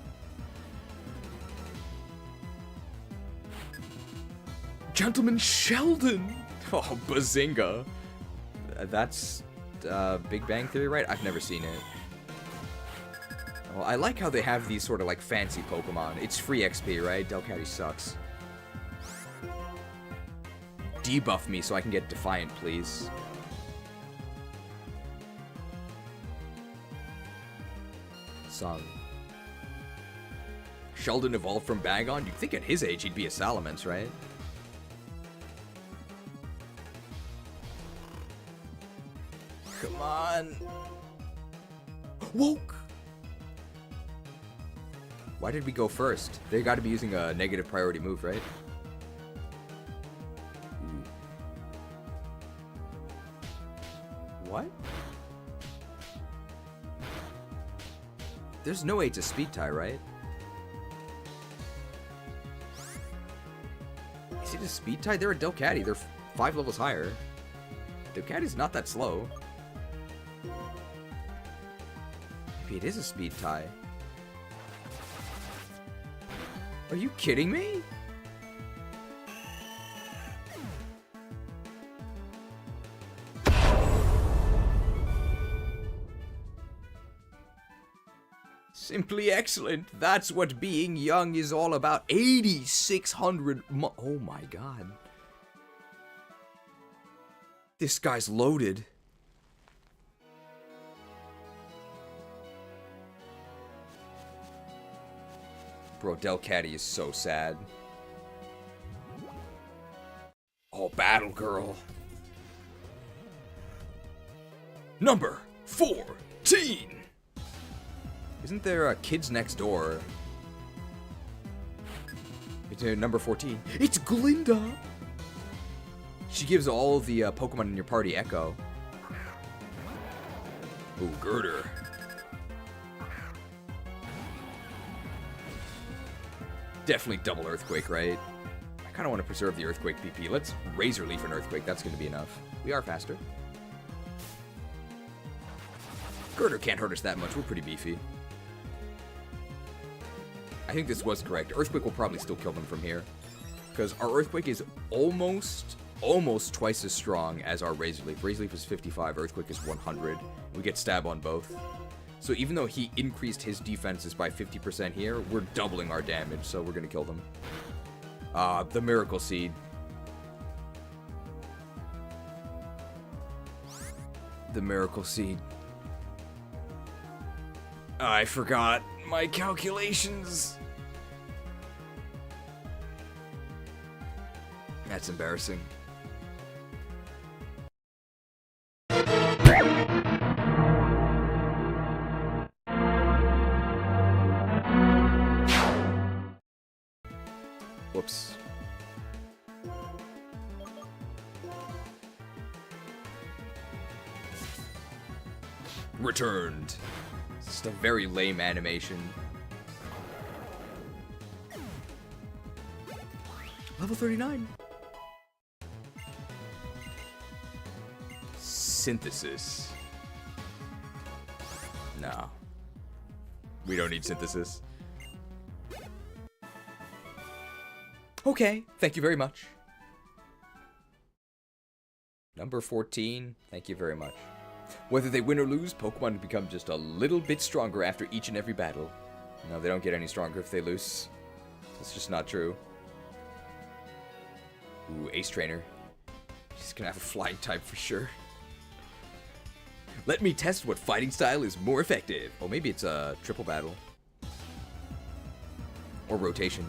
Gentleman Sheldon. Oh, Bazinga. That's Big Bang Theory, right? I've never seen it. Well, I like how they have these sort of like fancy Pokemon. It's free XP, right? Delcatty sucks. Debuff me so I can get Defiant, please. Song. Sheldon evolved from Bagon? You'd think at his age he'd be a Salamence, right? Come on. Woke! Why did we go first? They gotta be using a negative priority move, right? What? There's no way it's a speed tie, right? Is it a speed tie? They're a Delcatty. They're 5 levels higher. Delcatty's not that slow. Maybe it is a speed tie. Are you kidding me? Simply excellent. That's what being young is all about. 8,600. Oh my god. This guy's loaded. Bro, Delcatty is so sad. Oh, Battle Girl. Number 14. Isn't there Kids Next Door? It's number 14. It's Glinda! She gives all of the Pokemon in your party Echo. Ooh, Girder. Definitely double Earthquake, right? I kind of want to preserve the Earthquake PP. Let's Razor Leaf an Earthquake. That's going to be enough. We are faster. Girder can't hurt us that much. We're pretty beefy. I think this was correct. Earthquake will probably still kill them from here. Because our Earthquake is almost twice as strong as our Razor Leaf. Razor Leaf is 55, Earthquake is 100. We get stab on both. So even though he increased his defenses by 50% here, we're doubling our damage, so we're going to kill them. The Miracle Seed. The Miracle Seed. I forgot my calculations. That's embarrassing. Whoops. Returned. It's just a very lame animation. Level 39. Synthesis. No. We don't need synthesis. Okay, thank you very much. Number 14, thank you very much. Whether they win or lose, Pokemon become just a little bit stronger after each and every battle. No, they don't get any stronger if they lose. It's just not true. Ooh, Ace Trainer. She's gonna have a flying type for sure. Let me test what fighting style is more effective. Oh, maybe it's a triple battle. Or rotation.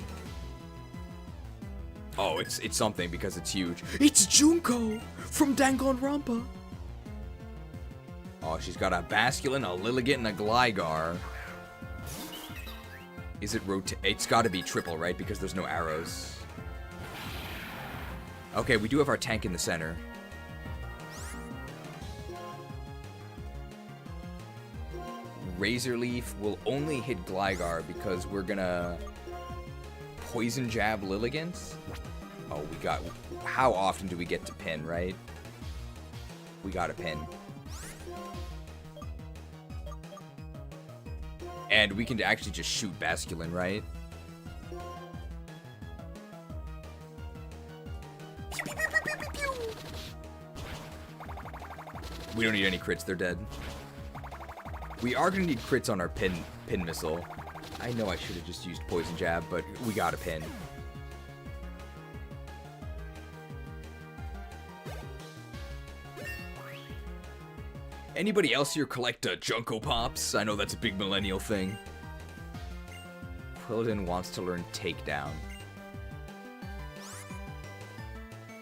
Oh, it's something because it's huge. It's Junko from Danganronpa. Oh, she's got a Basculin, a Lilligant, and a Gligar. Is it It's gotta be triple, right? Because there's no arrows. Okay, we do have our tank in the center. Razor Leaf will only hit Gligar because we're gonna Poison Jab Lilligant. Oh, we got... How often do we get to pin, right? We got a pin. And we can actually just shoot Basculin, right? We don't need any crits, they're dead. We are gonna need crits on our pin missile. I know I should have just used Poison Jab, but we got a pin. Anybody else here collect Junko Pops? I know that's a big millennial thing. Qwiladin wants to learn Takedown.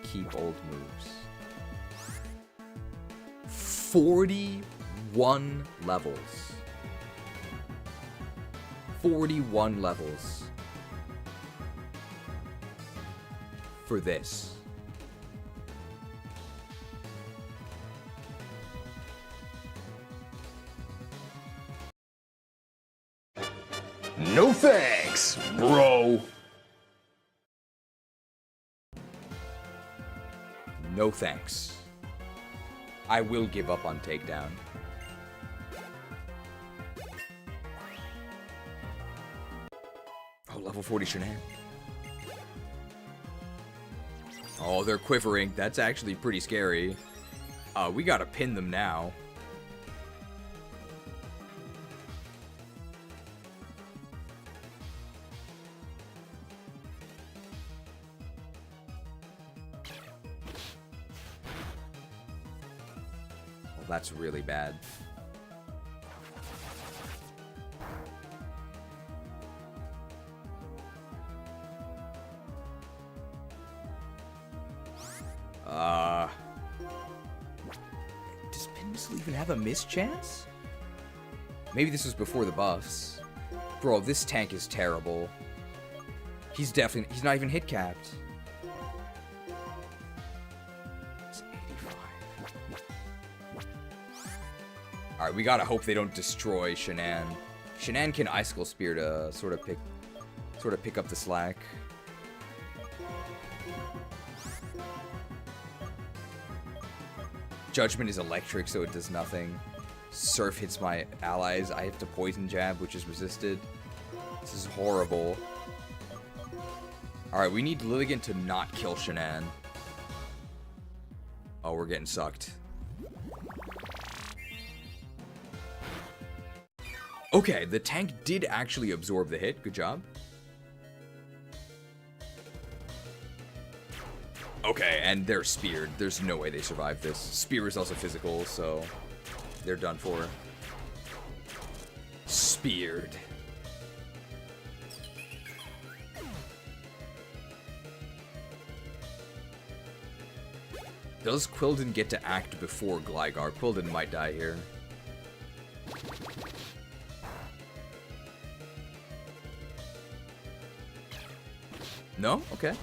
Keep old moves. 41 levels. 41 levels. For this. No thanks, bro. No thanks. I will give up on takedown. Oh, level 40 Shannan. Oh, they're quivering. That's actually pretty scary. We gotta pin them now. Well, that's really bad. Does Pinsel even have a miss chance? Maybe this was before the buffs. Bro, this tank is terrible. He's not even hit capped. It's 85. Alright, we gotta hope they don't destroy Shannan. Shannan can Icicle Spear to sort of pick up the slack. Judgment is electric, so it does nothing. Surf hits my allies. I have to poison jab, which is resisted. This is horrible. Alright, we need Lilligant to not kill Shannan. Oh, we're getting sucked. Okay, the tank did actually absorb the hit. Good job. Okay, and they're speared. There's no way they survive this. Spear is also physical, so they're done for. Speared. Does Qwiladin get to act before Gligar? Qwiladin might die here. No? Okay.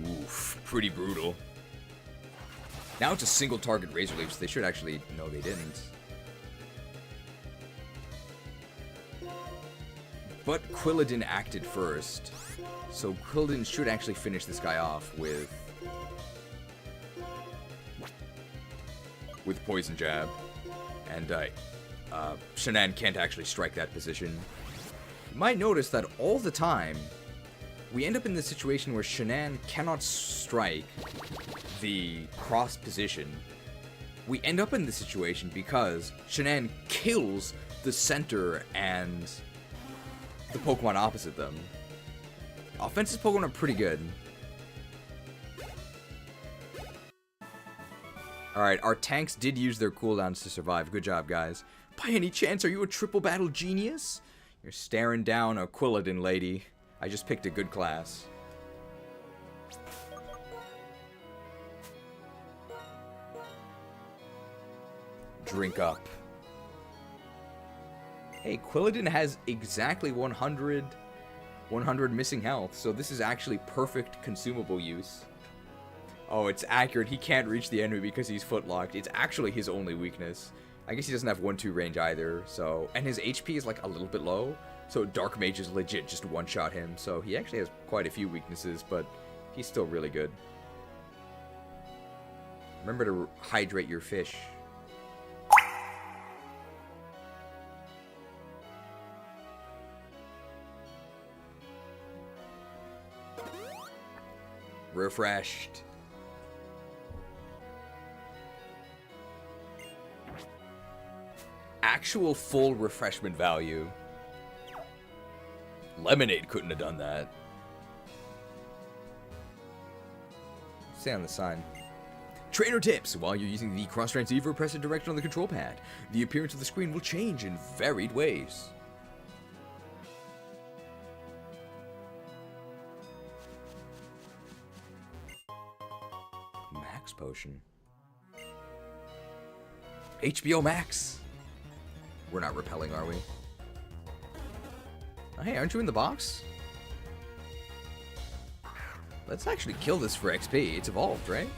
Oof, pretty brutal. Now it's a single target Razor Leaf, so they should actually... No, they didn't. But Qwiladin acted first. So Qwiladin should actually finish this guy off with Poison Jab. And Shannan can't actually strike that position. You might notice that all the time, we end up in the situation where Shannan cannot strike the cross position. We end up in this situation because Shannan kills the center and the Pokemon opposite them. Offensive Pokemon are pretty good. Alright, our tanks did use their cooldowns to survive. Good job, guys. By any chance, are you a triple battle genius? You're staring down a Qwiladin lady. I just picked a good class. Drink up. Hey, Qwiladin has exactly 100 missing health, so this is actually perfect consumable use. Oh, it's accurate. He can't reach the enemy because he's footlocked. It's actually his only weakness. I guess he doesn't have 1-2 range either, so... And his HP is like a little bit low, so Dark Mage is legit just one-shot him, so he actually has quite a few weaknesses, but he's still really good. Remember to hydrate your fish. Refreshed. Actual full refreshment value. Lemonade couldn't have done that. Stay on the sign. Trainer tips. While you're using the cross transceiver, press a direction on the control pad. The appearance of the screen will change in varied ways. Max potion. HBO Max. We're not repelling, are we? Oh, hey, aren't you in the box? Let's actually kill this for XP. It's evolved, right?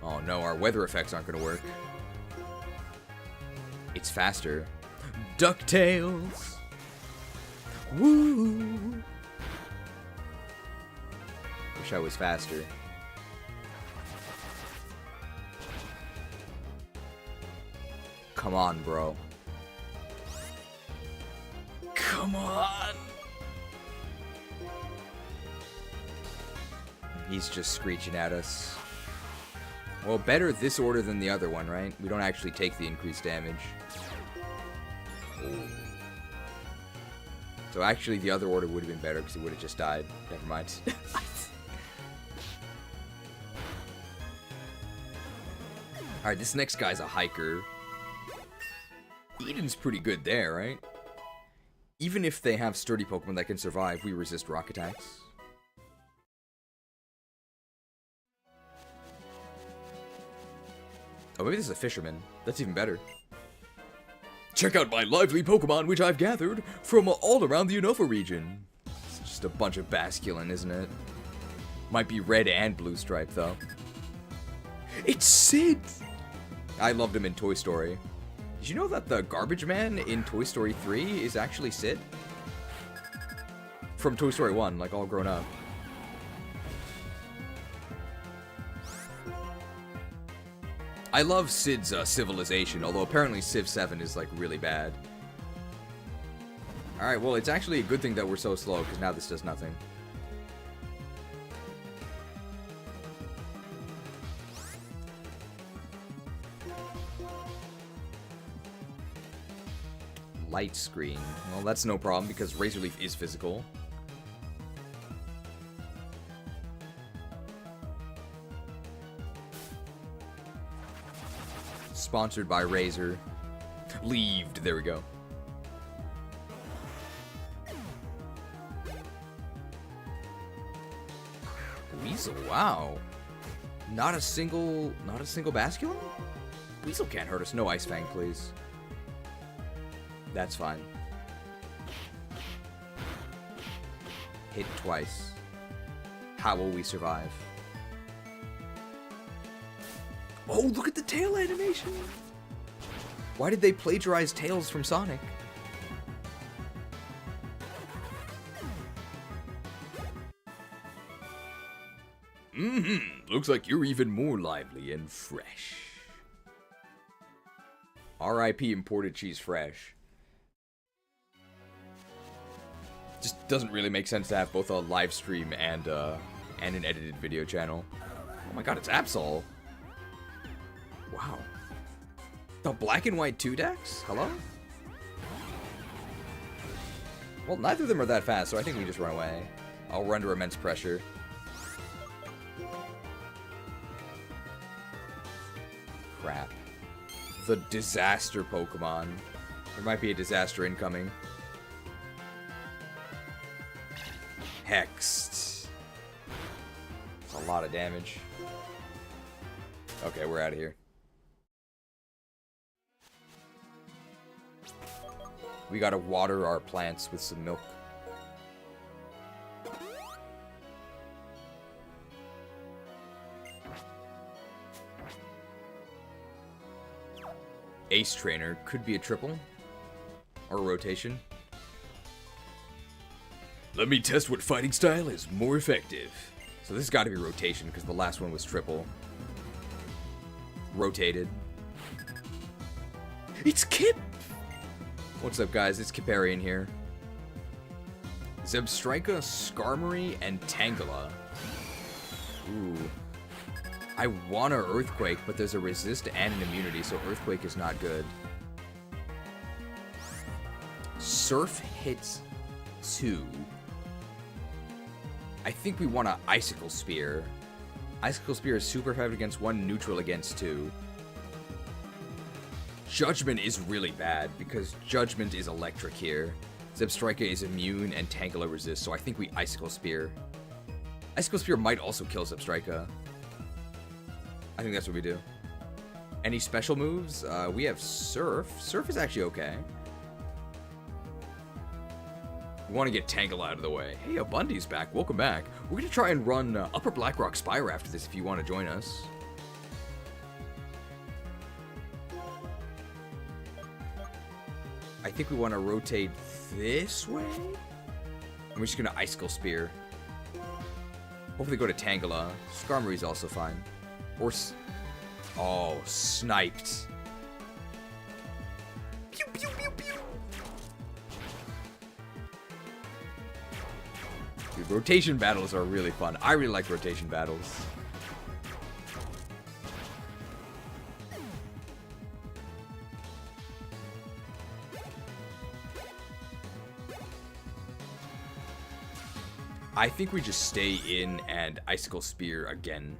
Oh no, our weather effects aren't going to work. It's faster. DuckTales. Woo. Wish I was faster. Come on, bro. Come on. He's just screeching at us. Well, better this order than the other one, right? We don't actually take the increased damage. Ooh. So actually, the other order would have been better because he would have just died. Never mind. Alright, this next guy's a hiker. Eden's pretty good there, right? Even if they have sturdy Pokemon that can survive, we resist rock attacks. Oh, maybe this is a fisherman. That's even better. Check out my lively Pokemon, which I've gathered from all around the Unova region. It's just a bunch of Basculin, isn't it? Might be red and blue stripe, though. It's Sid! I loved him in Toy Story. Did you know that the garbage man in Toy Story 3 is actually Sid? From Toy Story 1, like all grown up. I love Sid's Civilization, although apparently Civ 7 is like really bad. Alright, well it's actually a good thing that we're so slow, because now this does nothing. Light screen. Well, that's no problem, because Razor Leaf is physical. Sponsored by Razor. Leaved. There we go. Weasel, wow. Not a single Basculin? Weasel can't hurt us. No Ice Fang, please. That's fine. Hit twice. How will we survive? Oh, look at the tail animation! Why did they plagiarize Tails from Sonic? Looks like you're even more lively and fresh. R.I.P. imported cheese fresh. Just doesn't really make sense to have both a live stream and an edited video channel. Oh my god, it's Absol! Wow. The black and white 2 decks? Hello? Well, neither of them are that fast, so I think we just run away. I'll run under immense pressure. Crap. The disaster Pokemon. There might be a disaster incoming. Hexed. That's a lot of damage. Okay, we're out of here. We gotta water our plants with some milk. Ace Trainer could be a triple. Or a rotation. Let me test what fighting style is more effective. So this has got to be rotation, because the last one was triple. Rotated. It's Kip! What's up, guys? It's Kiparian here. Zebstrika, Skarmory, and Tangela. Ooh. I want a Earthquake, but there's a resist and an immunity, so Earthquake is not good. Surf hits 2. I think we want an Icicle Spear. Icicle Spear is super effective against 1, neutral against 2. Judgment is really bad, because Judgment is electric here. Zebstrika is immune, and Tangela resists, so I think we Icicle Spear. Icicle Spear might also kill Zebstrika. I think that's what we do. Any special moves? We have Surf. Surf is actually okay. We want to get Tangela out of the way. Hey, Abundy's back. Welcome back. We're going to try and run Upper Blackrock Spire after this if you want to join us. I think we want to rotate this way. And we're just going to Icicle Spear. Hopefully go to Tangela. Skarmory's also fine. Or... Oh, sniped. Pew, pew, pew, pew. Dude, rotation battles are really fun. I really like rotation battles. I think we just stay in and Icicle Spear again.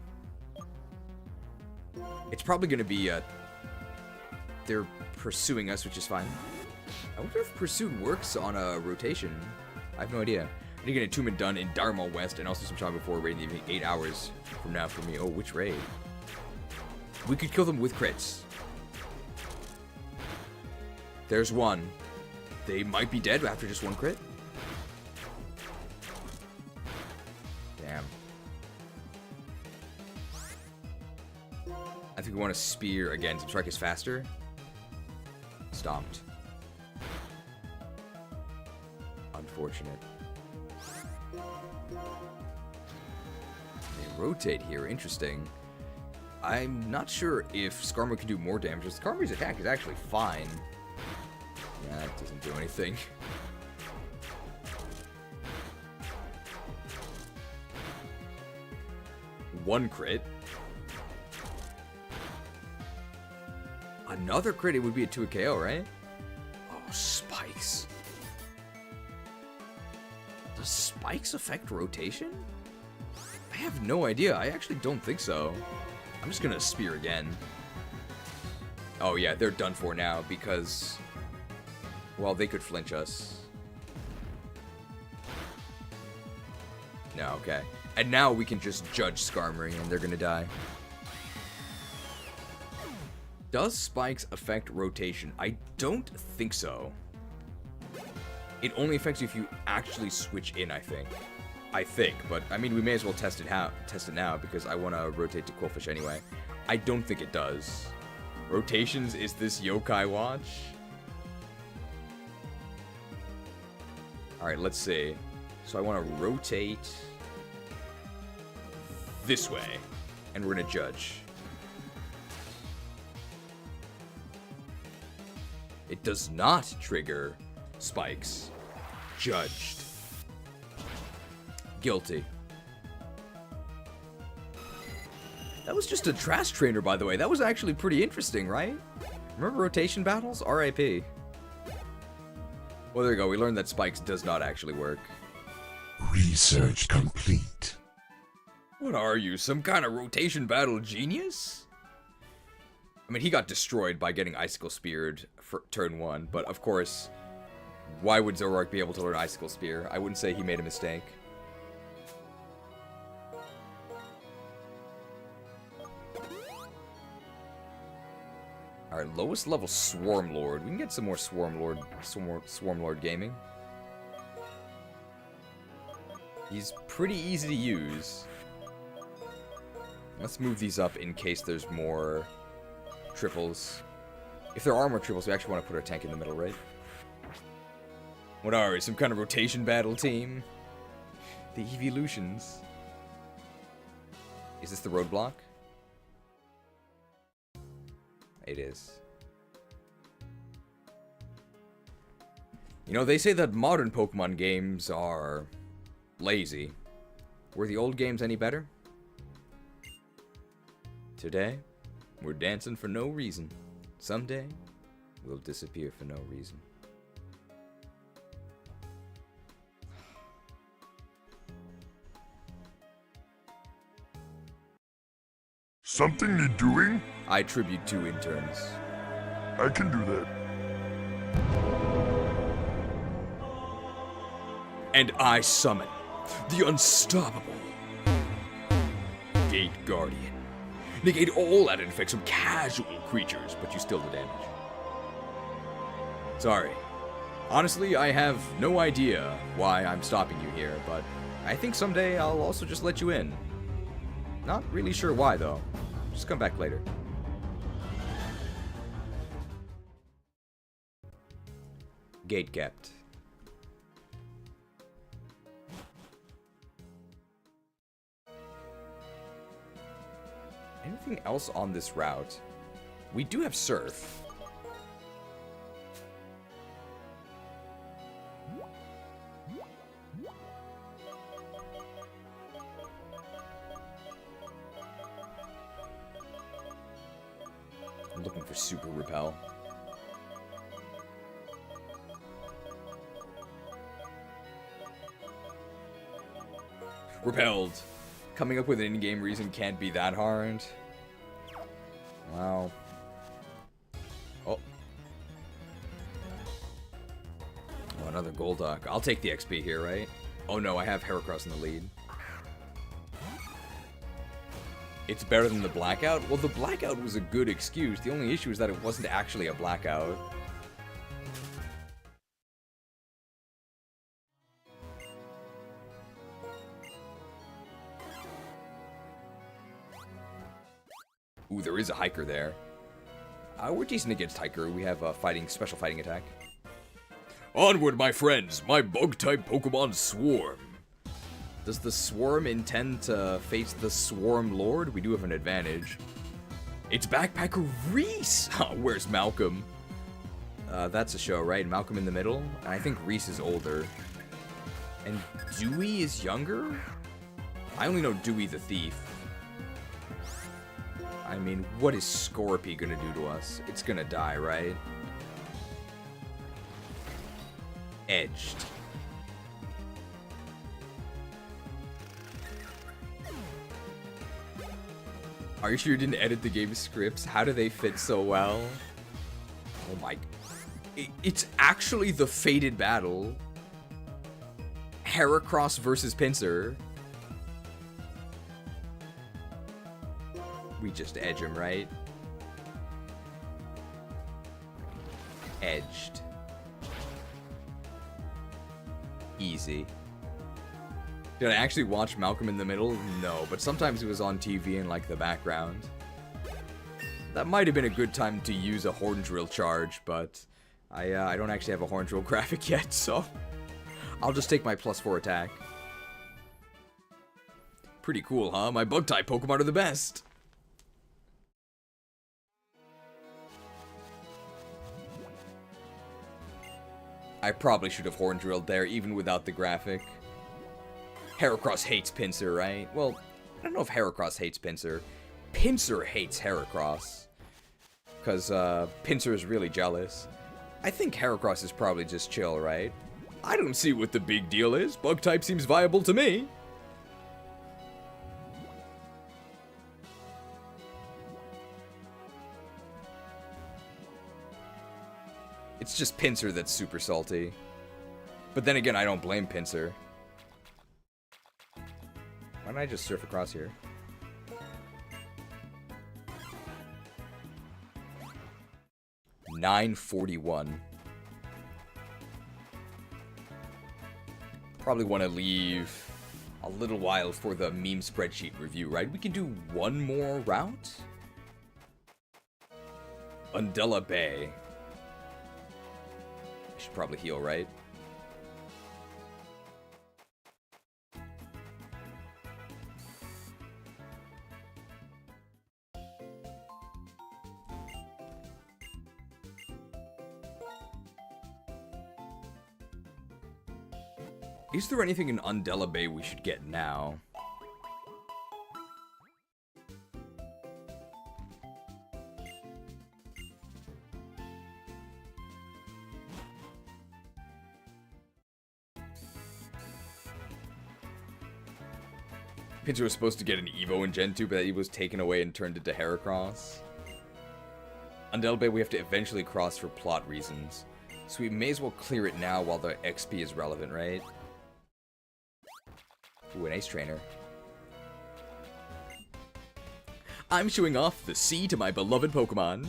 It's probably going to be, they're pursuing us, which is fine. I wonder if Pursuit works on a rotation. I have no idea. I need to get a tournament done in Dharma West and also some time before raid in the evening, 8 hours from now for me. Oh, which raid? We could kill them with crits. There's one. They might be dead after just one crit. Damn. I think we want to spear again. To strike is faster. Stomped. Unfortunate. They rotate here. Interesting. I'm not sure if Skarmory can do more damage. Skarmory's attack is actually fine. Yeah, that doesn't do anything. One crit. Another crit, it would be a 2 KO, right? Oh, spikes. Does spikes affect rotation? I have no idea. I actually don't think so. I'm just gonna spear again. Oh yeah, they're done for now because, well, they could flinch us. No, okay. And now we can just judge Skarmory and they're gonna die. Does spikes affect rotation? I don't think so. It only affects you if you actually switch in, I think. But I mean, we may as well test it now because I want to rotate to Quillfish anyway. I don't think it does. Rotations is this yokai watch? Alright, let's see. So I want to rotate this way, and we're going to judge. It does not trigger spikes. Judged. Guilty. That was just a trash trainer, by the way. That was actually pretty interesting, right? Remember rotation battles? RIP. Well, there you go. We learned that spikes does not actually work. Research complete. What are you, some kind of rotation battle genius? I mean, he got destroyed by getting Icicle Speared for turn 1, but of course, why would Zoroark be able to learn Icicle Spear? I wouldn't say he made a mistake. Alright, lowest level Swarm Lord. We can get some more Swarm Lord gaming. He's pretty easy to use. Let's move these up in case there's more triples. If there are more triples, we actually want to put our tank in the middle, right? What are we, some kind of rotation battle team? The evolutions. Is this the roadblock? It is. You know, they say that modern Pokemon games are lazy. Were the old games any better? Today, we're dancing for no reason. Someday, we'll disappear for no reason. Something need doing? I tribute 2 interns. I can do that. And I summon the unstoppable Gate Guardian. Negate all that infects from casual creatures, but you still do damage. Sorry. Honestly, I have no idea why I'm stopping you here, but I think someday I'll also just let you in. Not really sure why, though. Just come back later. Gate kept. Anything else on this route? We do have Surf. I'm looking for Super Repel. Repelled. Coming up with an in-game reason can't be that hard. Wow. Oh. Oh, another Golduck. I'll take the XP here, right? Oh no, I have Heracross in the lead. It's better than the Blackout? Well, the Blackout was a good excuse. The only issue is that it wasn't actually a Blackout. Ooh, there is a Hiker there. We're decent against Hiker. We have a special fighting attack. Onward, my friends! My bug-type Pokemon Swarm! Does the Swarm intend to face the Swarm Lord? We do have an advantage. It's Backpacker Reese! Where's Malcolm? That's a show, right? Malcolm in the middle? I think Reese is older. And Dewey is younger? I only know Dewey the Thief. I mean, what is Scorpy gonna do to us? It's gonna die, right? Edged. Are you sure you didn't edit the game scripts? How do they fit so well? Oh my... It's actually the fated battle. Heracross versus Pinsir. We just edge him, right? Edged. Easy. Did I actually watch Malcolm in the Middle? No, but sometimes it was on TV in, like, the background. That might have been a good time to use a Horn Drill charge, but I don't actually have a Horn Drill graphic yet, so I'll just take my +4 attack. Pretty cool, huh? My Bug-type Pokemon are the best! I probably should have Horn Drilled there, even without the graphic. Heracross hates Pinsir, right? Well, I don't know if Heracross hates Pinsir. Pinsir hates Heracross. Because, Pinsir is really jealous. I think Heracross is probably just chill, right? I don't see what the big deal is. Bug-type seems viable to me. It's just Pinsir that's super salty. But then again, I don't blame Pinsir. Why don't I just surf across here? $9.41. Probably want to leave a little while for the meme spreadsheet review, right? We can do one more route? Undella Bay. I should probably heal, right? Is there anything in Undella Bay we should get now? Pinsir was supposed to get an Evo in Gen 2, but he was taken away and turned into Heracross. Undella Bay we have to eventually cross for plot reasons, so we may as well clear it now while the XP is relevant, right? Ooh, an Ace Trainer. I'm showing off the sea to my beloved Pokemon.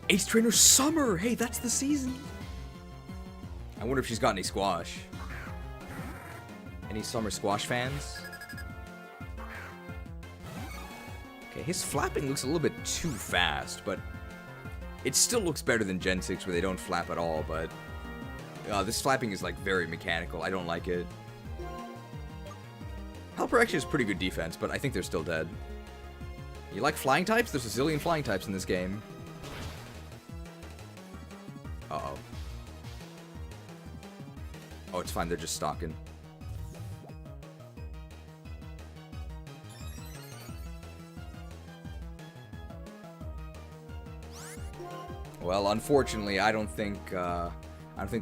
Ace Trainer Summer! Hey, that's the season! I wonder if she's got any squash. Any Summer Squash fans? Okay, his flapping looks a little bit too fast, but it still looks better than Gen 6 where they don't flap at all, but this flapping is like very mechanical. I don't like it. Helper actually has pretty good defense, but I think they're still dead. You like flying types? There's a zillion flying types in this game. Uh-oh. Oh, it's fine. They're just stalking. Well, unfortunately, I don't think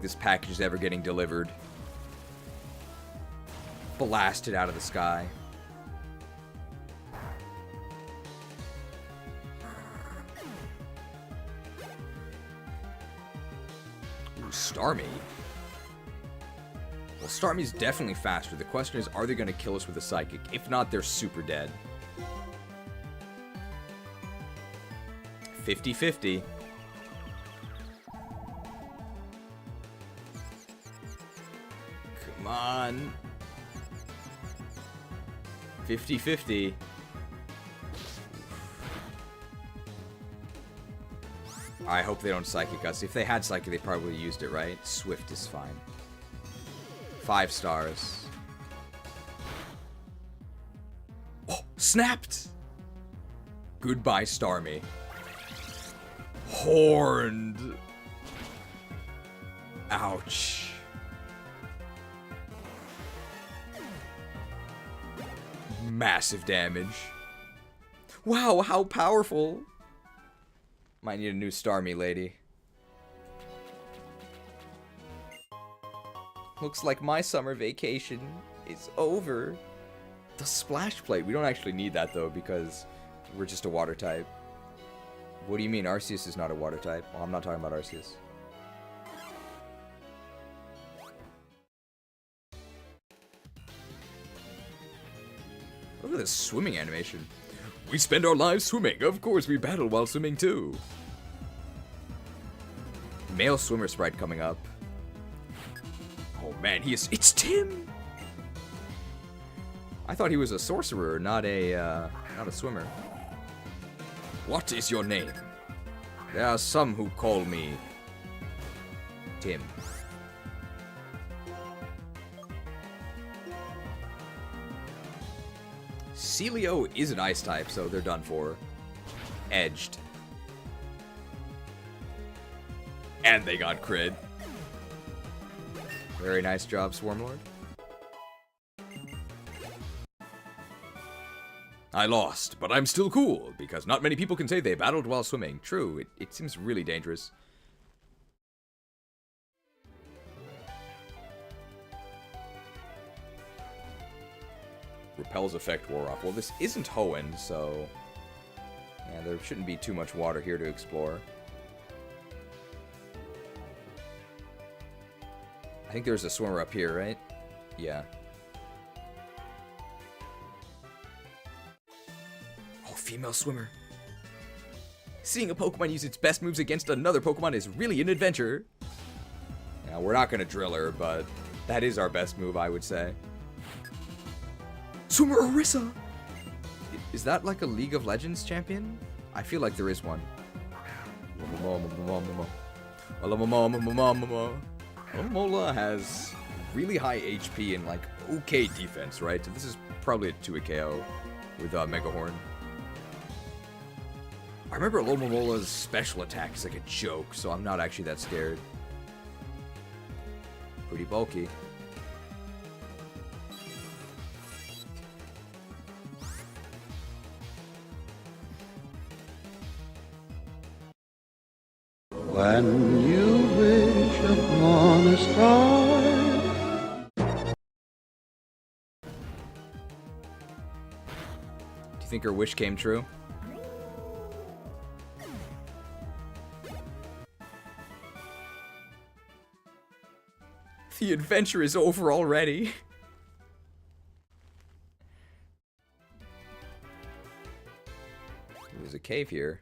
this package is ever getting delivered. Blasted out of the sky. Ooh, Starmie. Well, Starmie's definitely faster. The question is, are they going to kill us with a psychic? If not, they're super dead. 50-50. Come on. 50-50. I hope they don't psychic us. If they had psychic, they probably used it, right? Swift is fine. 5 stars. Oh, snapped! Goodbye, Starmie. Horned. Ouch. Massive damage. Wow, how powerful. Might need a new Starmie, lady. Looks like my summer vacation is over. The splash plate. We don't actually need that, though, because we're just a water type. What do you mean Arceus is not a water type? Well, I'm not talking about Arceus. Look at this swimming animation. We spend our lives swimming. Of course, we battle while swimming, too. Male swimmer sprite coming up. Oh, man, it's Tim! I thought he was a sorcerer, not a swimmer. What is your name? There are some who call me Tim. Celio is an ice type, so they're done for. Edged. And they got crit. Very nice job, Swarmlord. I lost, but I'm still cool, because not many people can say they battled while swimming. True, it seems really dangerous. Repel's effect wore off. Well, this isn't Hoenn, so yeah, there shouldn't be too much water here to explore. I think there's a swimmer up here, right? Yeah. Oh, female swimmer. Seeing a Pokemon use its best moves against another Pokemon is really an adventure. Now, we're not gonna drill her, but that is our best move, I would say. Swimmer Orisa! Is that like a League of Legends champion? I feel like there is one. Mola has really high HP and like okay defense, right? So this is probably a 2 KO with Mega Horn. I remember Lomomola's special attack is like a joke, so I'm not actually that scared. Pretty bulky. When you wish upon a star. Do you think her wish came true? The adventure is over already. There's a cave here.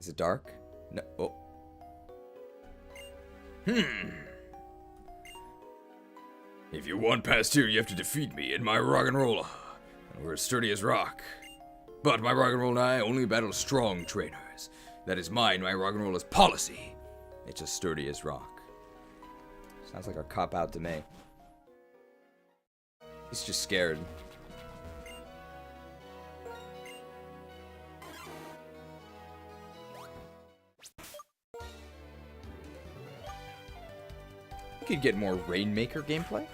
Is it dark? No. Oh. If you want past here, you have to defeat me in my rock and roller. We're as sturdy as rock. But my rock and roll and I only battle strong trainers. That is mine. My rock and roll is policy. It's as sturdy as rock. Sounds like a cop-out to me. He's just scared. We could get more Rainmaker gameplay.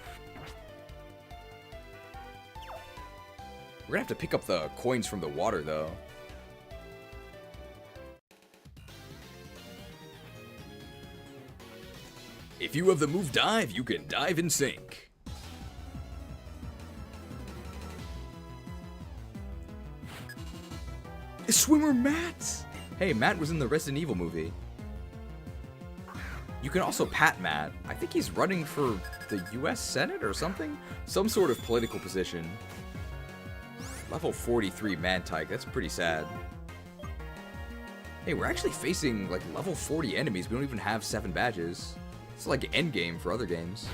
We're gonna have to pick up the coins from the water, though. If you have the move dive, you can dive and sink. Swimmer Matt! Hey, Matt was in the Resident Evil movie. You can also pat Matt. I think he's running for the US Senate or something? Some sort of political position. Level 43 Mantike, that's pretty sad. Hey, we're actually facing like level 40 enemies. We don't even have 7 badges. It's like endgame for other games.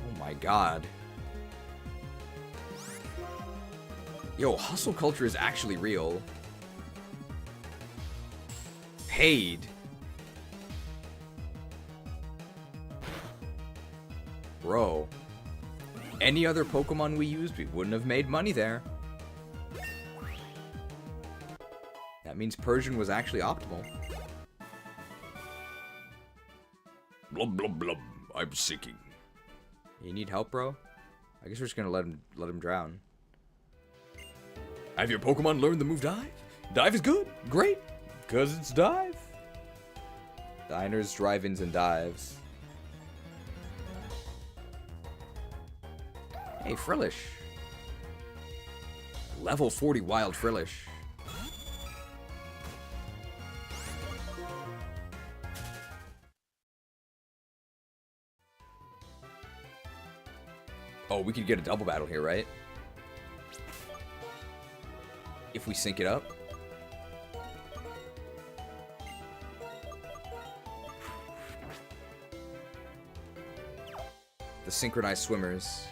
Oh my god. Yo, hustle culture is actually real. Paid. Bro. Any other Pokemon we used, we wouldn't have made money there. That means Persian was actually optimal. Blub blub blub. I'm sinking. You need help, bro? I guess we're just gonna let him drown. Have your Pokemon learned the move dive? Dive is good. Great. Because it's dive. Diners, drive-ins, and dives. Hey, Frillish. Level 40 Wild Frillish. Oh, we could get a double battle here, right? If we sync it up. The synchronized swimmers.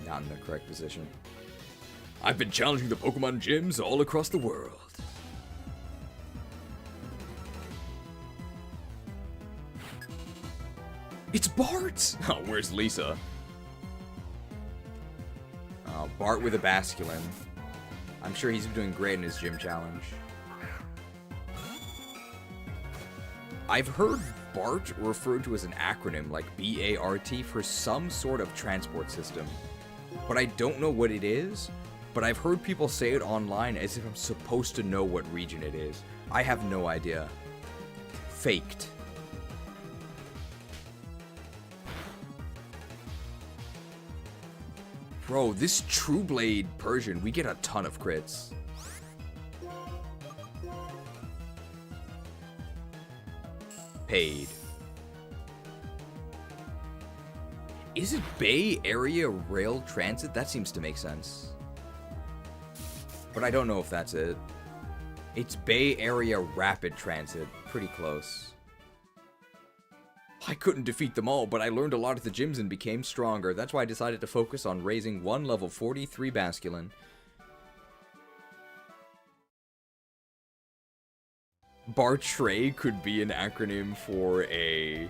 Not in the correct position. I've been challenging the Pokemon gyms all across the world. It's Bart! Oh, where's Lisa? Oh, Bart with a Basculin. I'm sure he's doing great in his gym challenge. I've heard BART referred to as an acronym like B-A-R-T for some sort of transport system. But I don't know what it is, but I've heard people say it online as if I'm supposed to know what region it is. I have no idea. Faked. Bro, this True Blade Persian, we get a ton of crits. Paid. Is it Bay Area Rail Transit? That seems to make sense. But I don't know if that's it. It's Bay Area Rapid Transit. Pretty close. I couldn't defeat them all, but I learned a lot at the gyms and became stronger. That's why I decided to focus on raising one level 43 Basculin. Bartray could be an acronym for a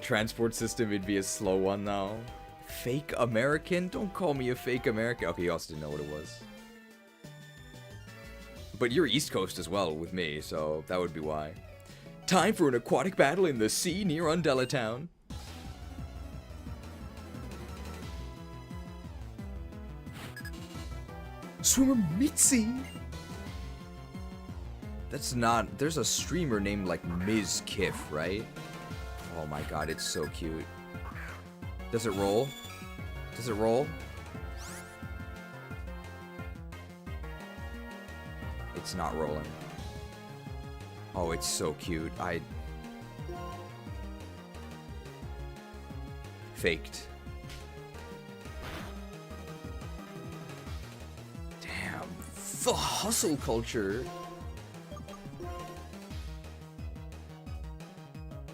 transport system. It'd be a slow one, though. Fake American? Don't call me a fake American. Okay, you also didn't know what it was. But you're East Coast as well with me, so that would be why. Time for an aquatic battle in the sea near Undella Town. Swimmer Mitzi! That's not... There's a streamer named like Ms. Kiff, right? Oh my god, it's so cute. Does it roll? Does it roll? It's not rolling. Oh, it's so cute. Faked. Damn. The hustle culture.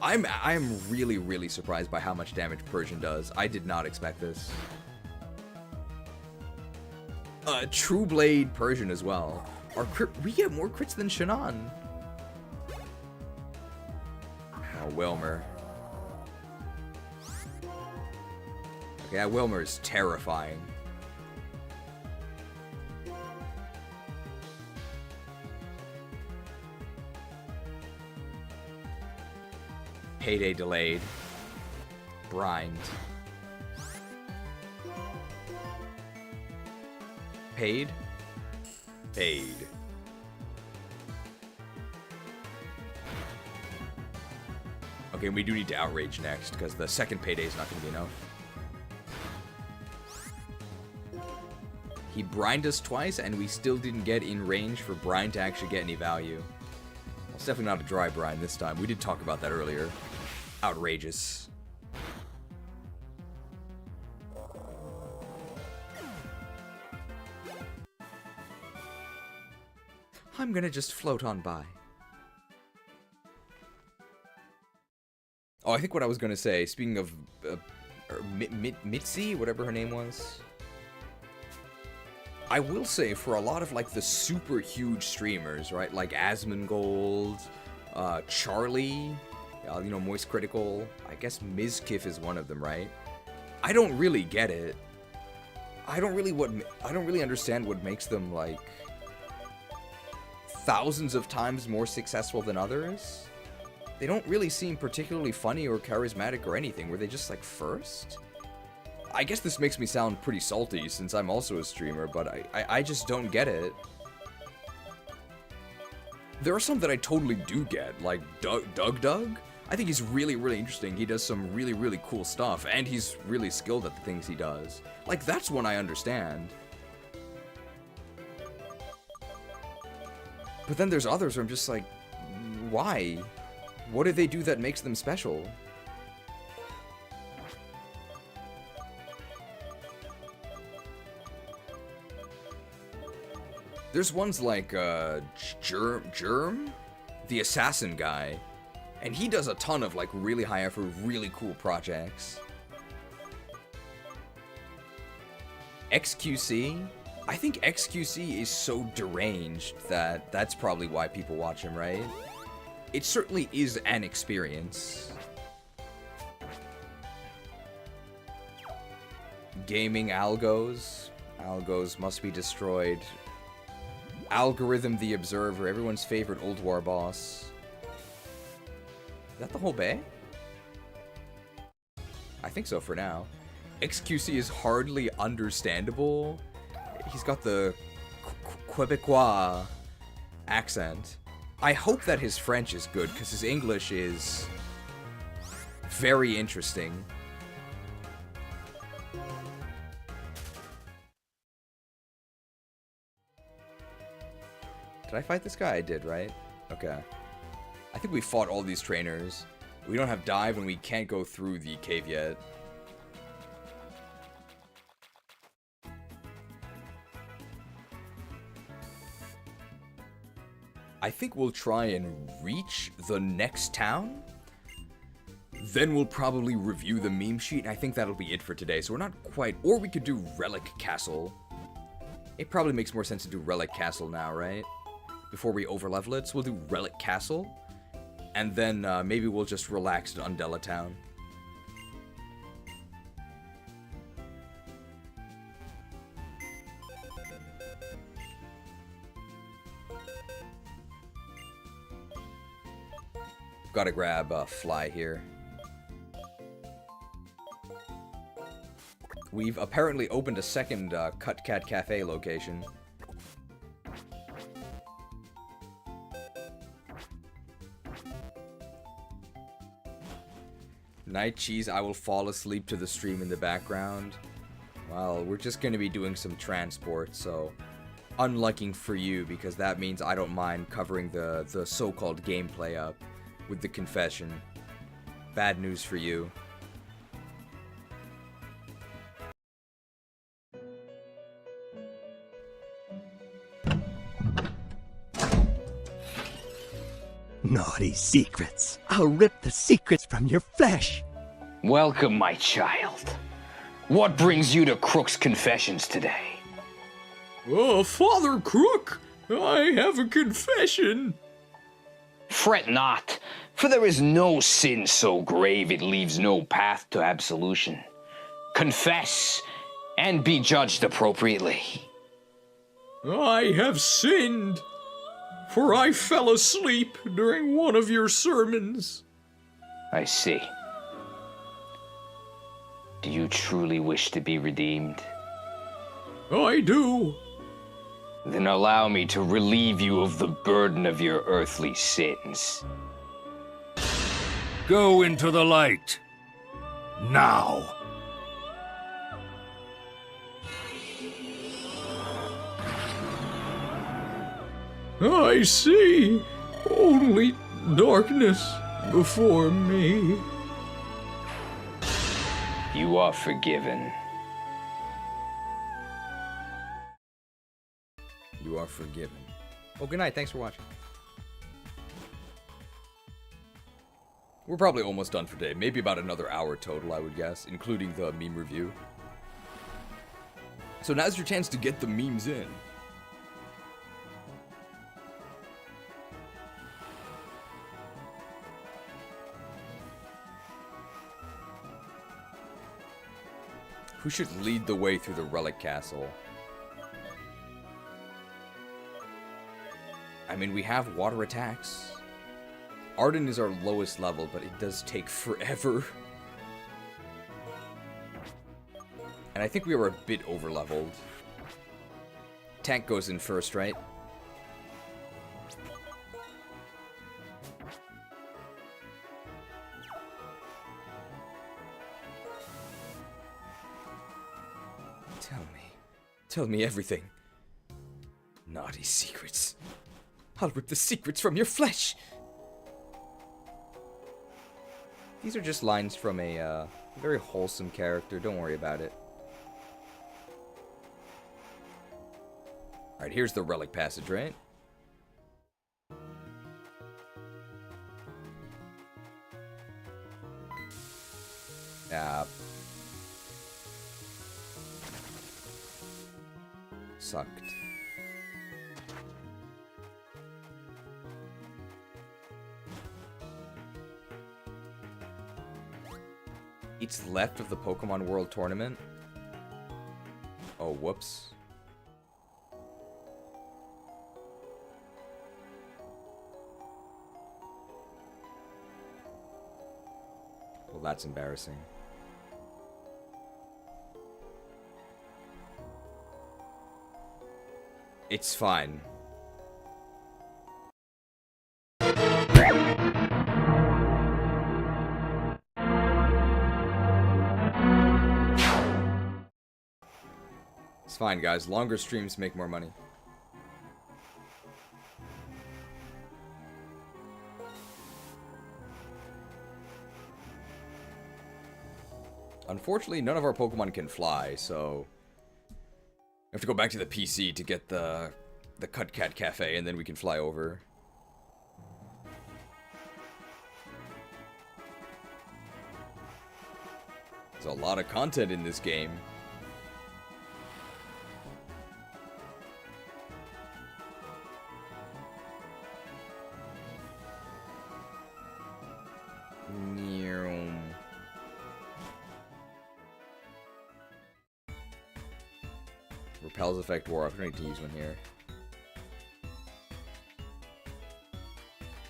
I'm really, really surprised by how much damage Persian does. I did not expect this. True Blade Persian as well. We get more crits than Shannan. Oh, Wilmer. Okay, that Wilmer is terrifying. Payday delayed. Brined. Paid? Paid. Okay, we do need to outrage next, because the second payday is not going to be enough. He brined us twice, and we still didn't get in range for brine to actually get any value. Well, it's definitely not a dry brine this time. We did talk about that earlier. Outrageous. I'm gonna just float on by. Oh, I think what I was gonna say, speaking of Mitzi, whatever her name was, I will say for a lot of like the super huge streamers, right, like Asmongold, Charlie, you know, Moist Critical, I guess Mizkif is one of them, right? I don't really get it. I don't really understand what makes them like thousands of times more successful than others. They don't really seem particularly funny or charismatic or anything. Were they just like first? I guess this makes me sound pretty salty since I'm also a streamer, but I just don't get it. There are some that I totally do get, like Doug. I think he's really, really interesting. He does some really, really cool stuff, and he's really skilled at the things he does. Like, that's one I understand. But then there's others where I'm just like, why? What do they do that makes them special? There's ones like, Germ? The assassin guy. And he does a ton of, like, really high effort, really cool projects. XQC? I think XQC is so deranged that that's probably why people watch him, right? It certainly is an experience. Gaming algos. Algos must be destroyed. Algorithm the Observer, everyone's favorite Old War boss. Is that the whole bay? I think so for now. XQC is hardly understandable. He's got the Quebecois accent. I hope that his French is good, because his English is very interesting. Did I fight this guy? I did, right? Okay. I think we fought all these trainers. We don't have dive and we can't go through the cave yet. I think we'll try and reach the next town. Then we'll probably review the meme sheet. I think that'll be it for today. So we're not quite... Or we could do Relic Castle. It probably makes more sense to do Relic Castle now, right? Before we overlevel it. So we'll do Relic Castle. And then maybe we'll just relax to Undella Town. Gotta grab a fly here. We've apparently opened a second Cut Cat Cafe location. Night cheese, I will fall asleep to the stream in the background. Well, we're just gonna be doing some transport, so unlucky for you, because that means I don't mind covering the so-called gameplay up with the confession. Bad news for you. Naughty secrets. I'll rip the secrets from your flesh. Welcome, my child. What brings you to Krook's confessions today? Oh, Father Krook, I have a confession. Fret not, for there is no sin so grave it leaves no path to absolution. Confess, and be judged appropriately. I have sinned, for I fell asleep during one of your sermons. I see. Do you truly wish to be redeemed? I do. Then allow me to relieve you of the burden of your earthly sins. Go into the light. Now. I see only darkness before me. You are forgiven. You are forgiven. Well, good night. Thanks for watching. We're probably almost done for today. Maybe about another hour total, I would guess, including the meme review. So now's your chance to get the memes in. Who should lead the way through the Relic Castle? I mean, we have water attacks. Arden is our lowest level, but it does take forever. And I think we were a bit over-leveled. Tank goes in first, right? Tell me everything. Naughty secrets. I'll rip the secrets from your flesh. These are just lines from a very wholesome character. Don't worry about it. Alright, here's the relic passage, right? Sucked. It's left of the Pokemon World Tournament. Oh, whoops. Well, that's embarrassing. It's fine. It's fine, guys. Longer streams make more money. Unfortunately, none of our Pokemon can fly, so I have to go back to the PC to get the Cut Cat Cafe, and then we can fly over. There's a lot of content in this game. Repels effect wore off. I don't need to use one here.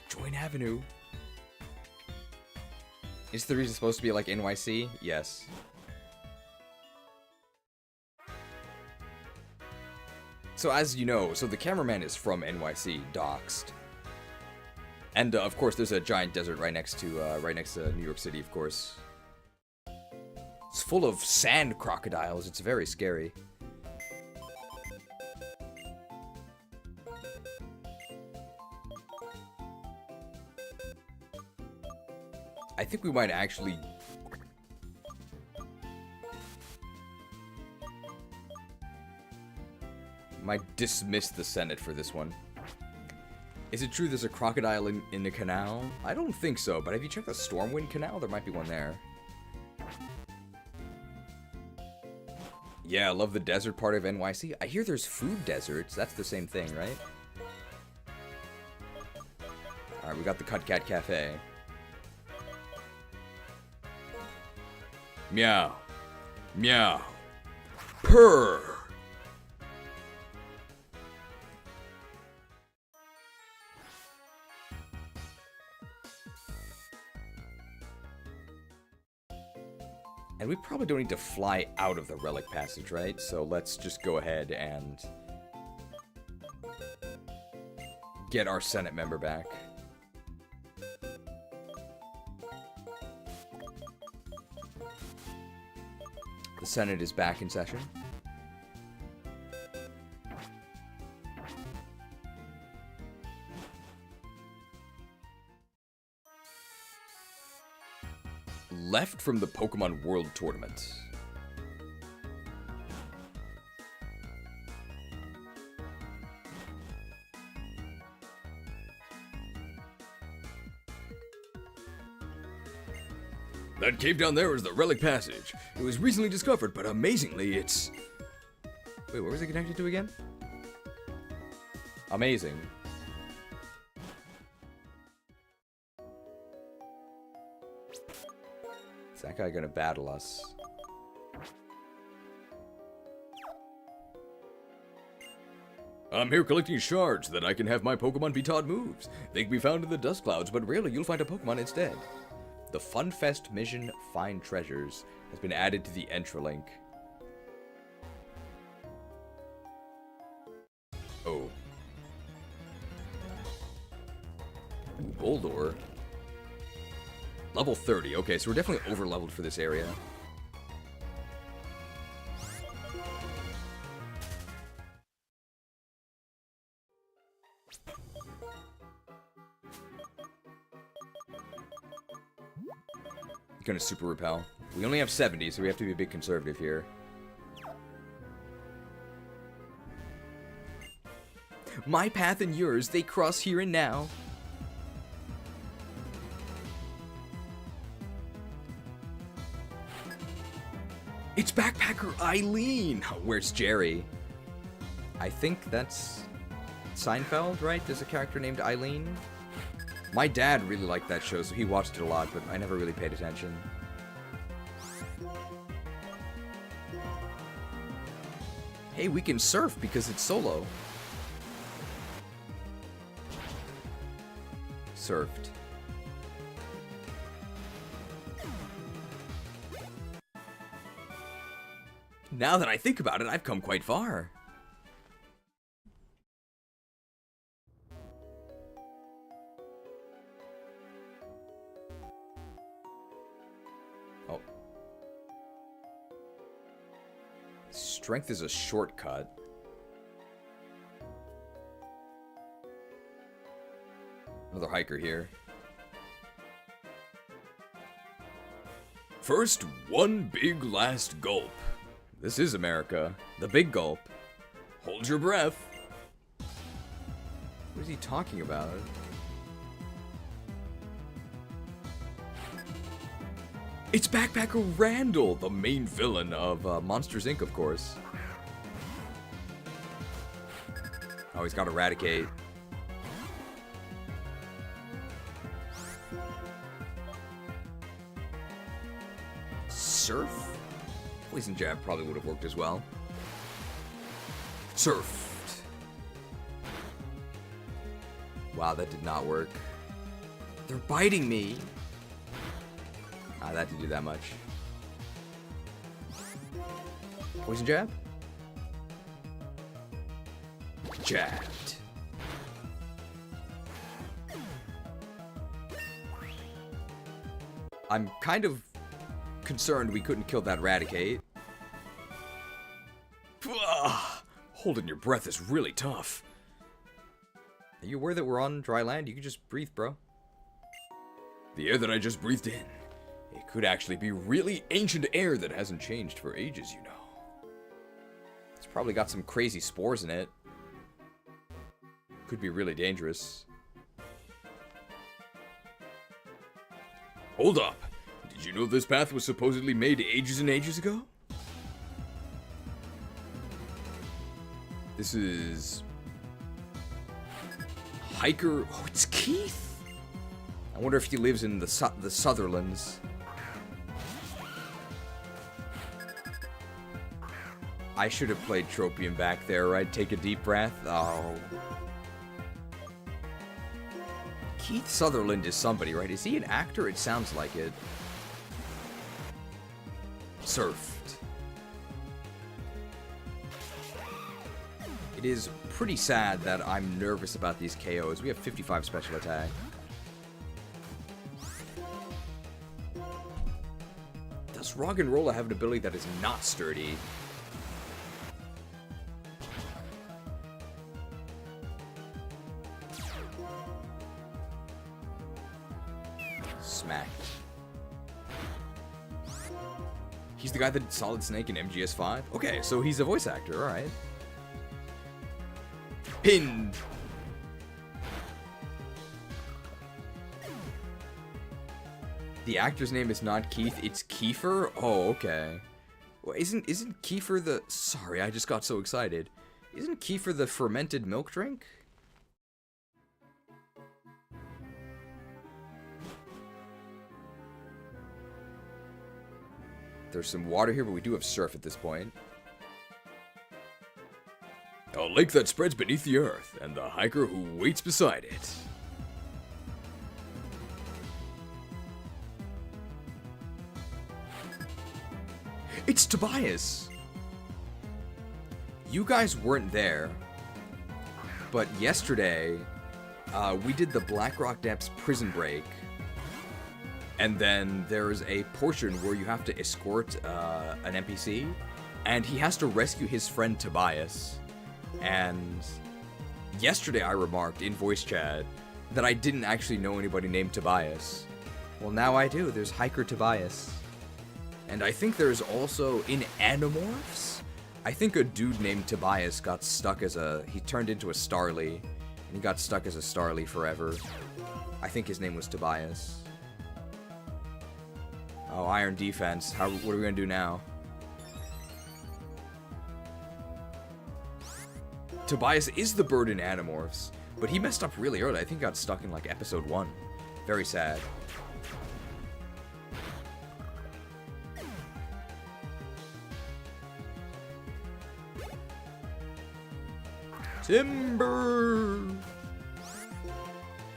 Join Avenue. Is the reason supposed to be like NYC? Yes. So as you know, so the cameraman is from NYC, doxed. And of course, there's a giant desert right next to New York City, of course. It's full of sand crocodiles. It's very scary. I think we might actually... might dismiss the Senate for this one. Is it true there's a crocodile in the canal? I don't think so, but have you checked the Stormwind Canal? There might be one there. Yeah, I love the desert part of NYC. I hear there's food deserts. That's the same thing, right? Alright, we got the Cut Cat Cafe. Meow. Meow. Purr. And we probably don't need to fly out of the Relic Passage, right? So let's just go ahead and get our Senate member back. The Senate is back in session. Left from the Pokemon World Tournament. That cave down there is the Relic Passage. It was recently discovered, but amazingly it's... Wait, what was it connected to again? Amazing. Is that guy gonna battle us? I'm here collecting shards so that I can have my Pokemon be taught moves. They can be found in the dust clouds, but rarely you'll find a Pokemon instead. The Funfest mission Find Treasures has been added to the Entralink. Oh. Boldor. Level 30. Okay, so we're definitely over-leveled for this area. Gonna super repel. We only have 70, so we have to be a bit conservative here. My path and yours, they cross here and now. It's Backpacker Eileen! Where's Jerry? I think that's Seinfeld, right? There's a character named Eileen. My dad really liked that show, so he watched it a lot, but I never really paid attention. Hey, we can surf because it's solo. Surfed. Now that I think about it, I've come quite far. Oh. Strength is a shortcut. Another hiker here. First, one big last gulp. This is America. The big gulp. Hold your breath. What is he talking about? It's Backpacker Randall, the main villain of Monsters, Inc., of course. Oh, he's got Eradicate. Surf? Poison Jab probably would have worked as well. Surfed. Wow, that did not work. They're biting me. Ah, that didn't do that much. Poison Jab? Jabbed. I'm kind of concerned we couldn't kill that Eradicate. Holding your breath is really tough. Are you aware that we're on dry land? You can just breathe, bro. The air that I just breathed in. It could actually be really ancient air that hasn't changed for ages, you know. It's probably got some crazy spores in it. Could be really dangerous. Hold up. Did you know this path was supposedly made ages and ages ago? This is... Hiker... Oh, it's Keith! I wonder if he lives in the Sutherlands. I should have played Tropium back there, right? Take a deep breath. Oh. Keith Sutherland is somebody, right? Is he an actor? It sounds like it. Surfed. It is pretty sad that I'm nervous about these KOs. We have 55 special attack. Does Roggenrola have an ability that is not sturdy? Smacked. He's the guy that did Solid Snake in MGS5? Okay, so he's a voice actor, alright. Pinned! The actor's name is not Keith, it's Kiefer? Oh, okay. Well, isn't Kiefer the... Sorry, I just got so excited. Isn't Kiefer the fermented milk drink? There's some water here, but we do have surf at this point. A lake that spreads beneath the earth, and the hiker who waits beside it. It's Tobias! You guys weren't there, but yesterday, we did the Blackrock Depths prison break. And then there's a portion where you have to escort an NPC, and he has to rescue his friend Tobias. And yesterday I remarked in voice chat that I didn't actually know anybody named Tobias. Well, now I do. There's Hiker Tobias. And I think there's also, in Animorphs, I think a dude named Tobias got stuck as a... He turned into a Starly, and he got stuck as a Starly forever. I think his name was Tobias. Oh, Iron Defense. What are we gonna do now? Tobias is the bird in Animorphs, but he messed up really early. I think he got stuck in, like, episode 1. Very sad. Timber!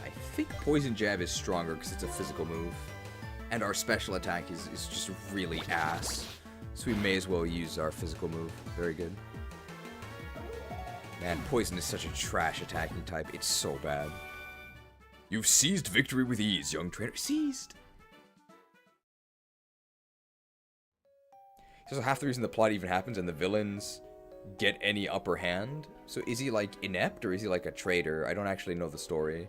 I think Poison Jab is stronger because it's a physical move. And our special attack is just really ass. So we may as well use our physical move. Very good. Man, Poison is such a trash attacking type. It's so bad. You've seized victory with ease, young trainer. Seized! So half the reason the plot even happens and the villains get any upper hand. So is he like inept or is he like a traitor? I don't actually know the story.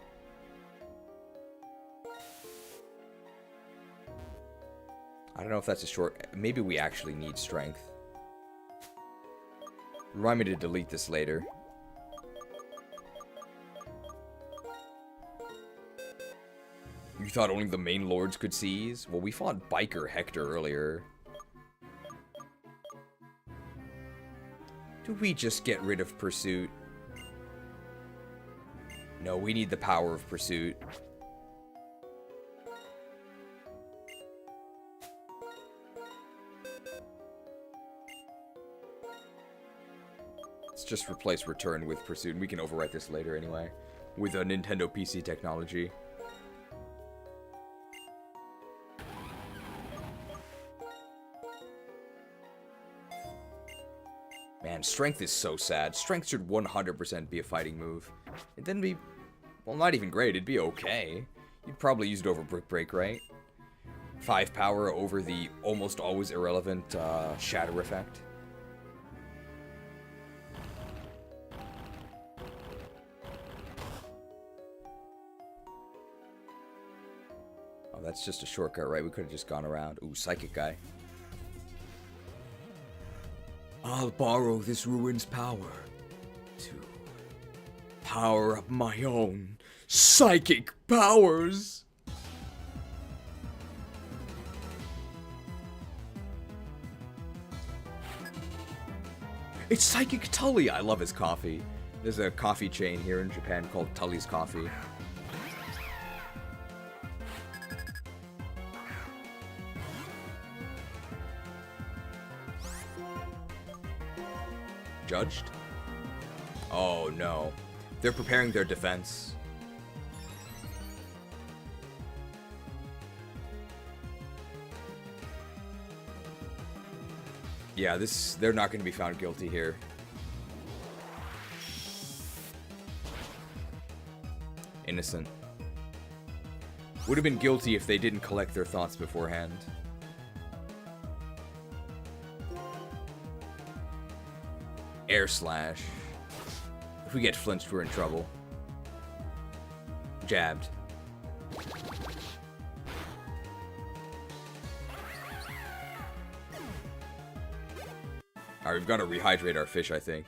I don't know if that's a short... Maybe we actually need strength. Remind me to delete this later. You thought only the main lords could seize? Well, we fought Biker Hector earlier. Do we just get rid of Pursuit? No, we need the power of Pursuit. Let's just replace Return with Pursuit, and we can overwrite this later anyway. With a Nintendo PC technology. Man, Strength is so sad. Strength should 100% be a fighting move. It'd then be, well, not even great. It'd be okay. You'd probably use it over Brick Break, right? 5 power over the almost always irrelevant Shatter effect. Oh, that's just a shortcut, right? We could have just gone around. Ooh, Psychic guy. I'll borrow this ruin's power to power up my own psychic powers. It's Psychic Tully! I love his coffee. There's a coffee chain here in Japan called Tully's Coffee. Judged? Oh no. They're preparing their defense. Yeah, they're not going to be found guilty here. Innocent. Would have been guilty if they didn't collect their thoughts beforehand. Air slash. If we get flinched, we're in trouble. Jabbed. Alright, we've got to rehydrate our fish, I think.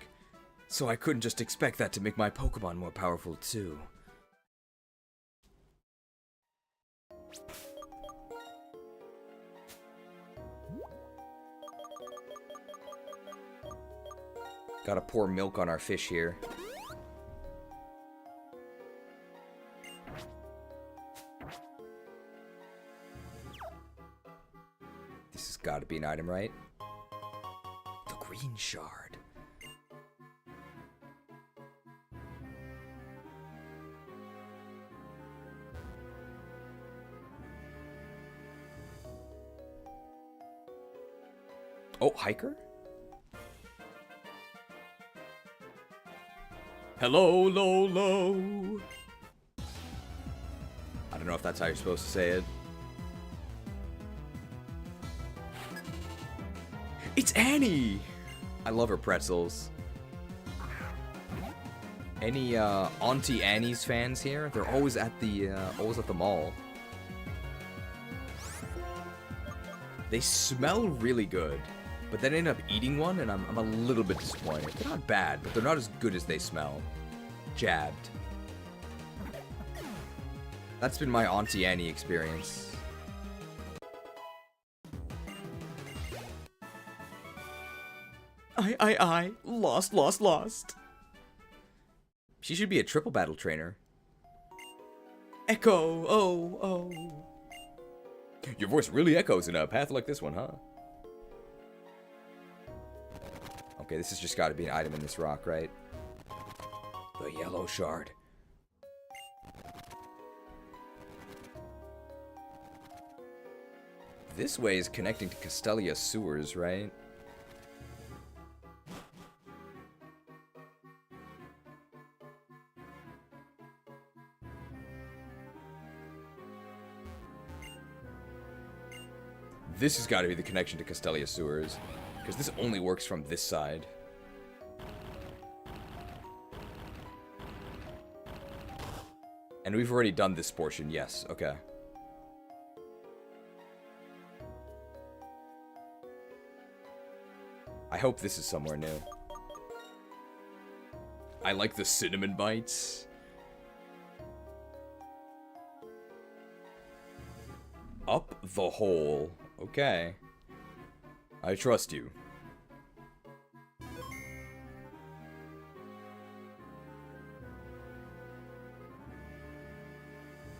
So I couldn't just expect that to make my Pokemon more powerful, too. Gotta pour milk on our fish here. This has gotta be an item, right? The green shard. Oh, hiker? Hello, Lolo. I don't know if that's how you're supposed to say it. It's Annie! I love her pretzels. Any Auntie Annie's fans here? They're always at the mall. They smell really good, but then I end up eating one, and I'm a little bit disappointed. They're not bad, but they're not as good as they smell. Jabbed. That's been my Auntie Annie experience. I. Lost. She should be a triple battle trainer. Echo, oh. Your voice really echoes in a path like this one, huh? Okay, this has just got to be an item in this rock, right? The yellow shard. This way is connecting to Castelia sewers, right? This has got to be the connection to Castelia sewers, because this only works from this side. And we've already done this portion, yes, okay. I hope this is somewhere new. I like the cinnamon bites. Up the hole. Okay. I trust you.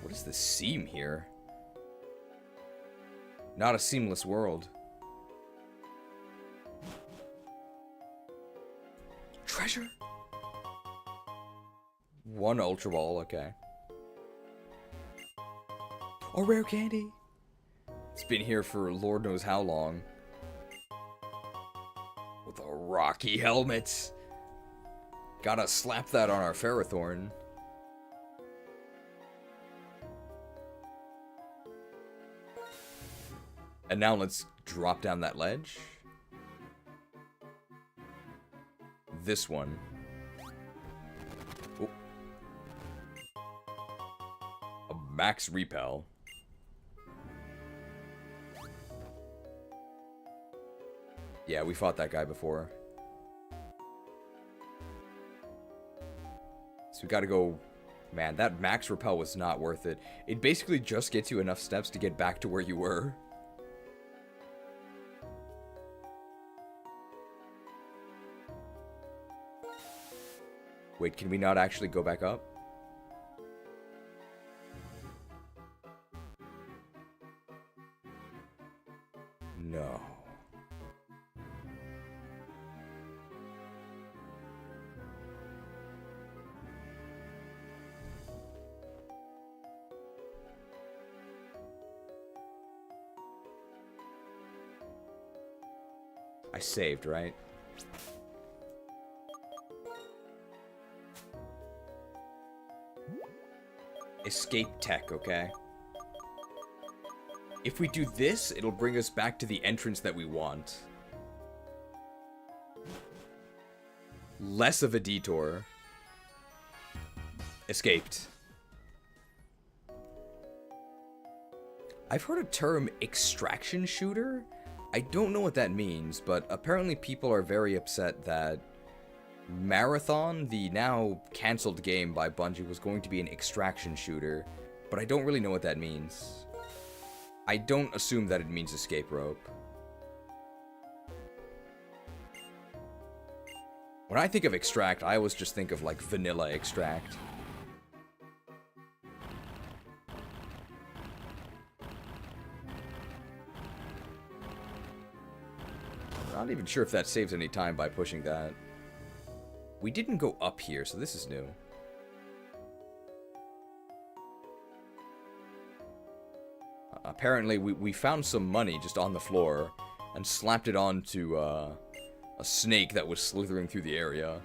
What is the seam here? Not a seamless world. Treasure? One Ultra Ball, okay. A rare candy. It's been here for Lord knows how long. With a rocky helmet. Gotta slap that on our Ferrothorn. And now let's drop down that ledge. This one. Oh. A max repel. Yeah, we fought that guy before. So we gotta go... Man, that max repel was not worth it. It basically just gets you enough steps to get back to where you were. Wait, can we not actually go back up? No. I saved, right? Escape tech, okay? If we do this, it'll bring us back to the entrance that we want. Less of a detour. Escaped. I've heard a term, extraction shooter. I don't know what that means, but apparently people are very upset that Marathon, the now cancelled game by Bungie, was going to be an extraction shooter, but I don't really know what that means. I don't assume that it means escape rope. When I think of extract, I always just think of like vanilla extract. I'm not even sure if that saves any time by pushing that. We didn't go up here, so this is new. Apparently, we found some money just on the floor and slapped it onto a snake that was slithering through the area.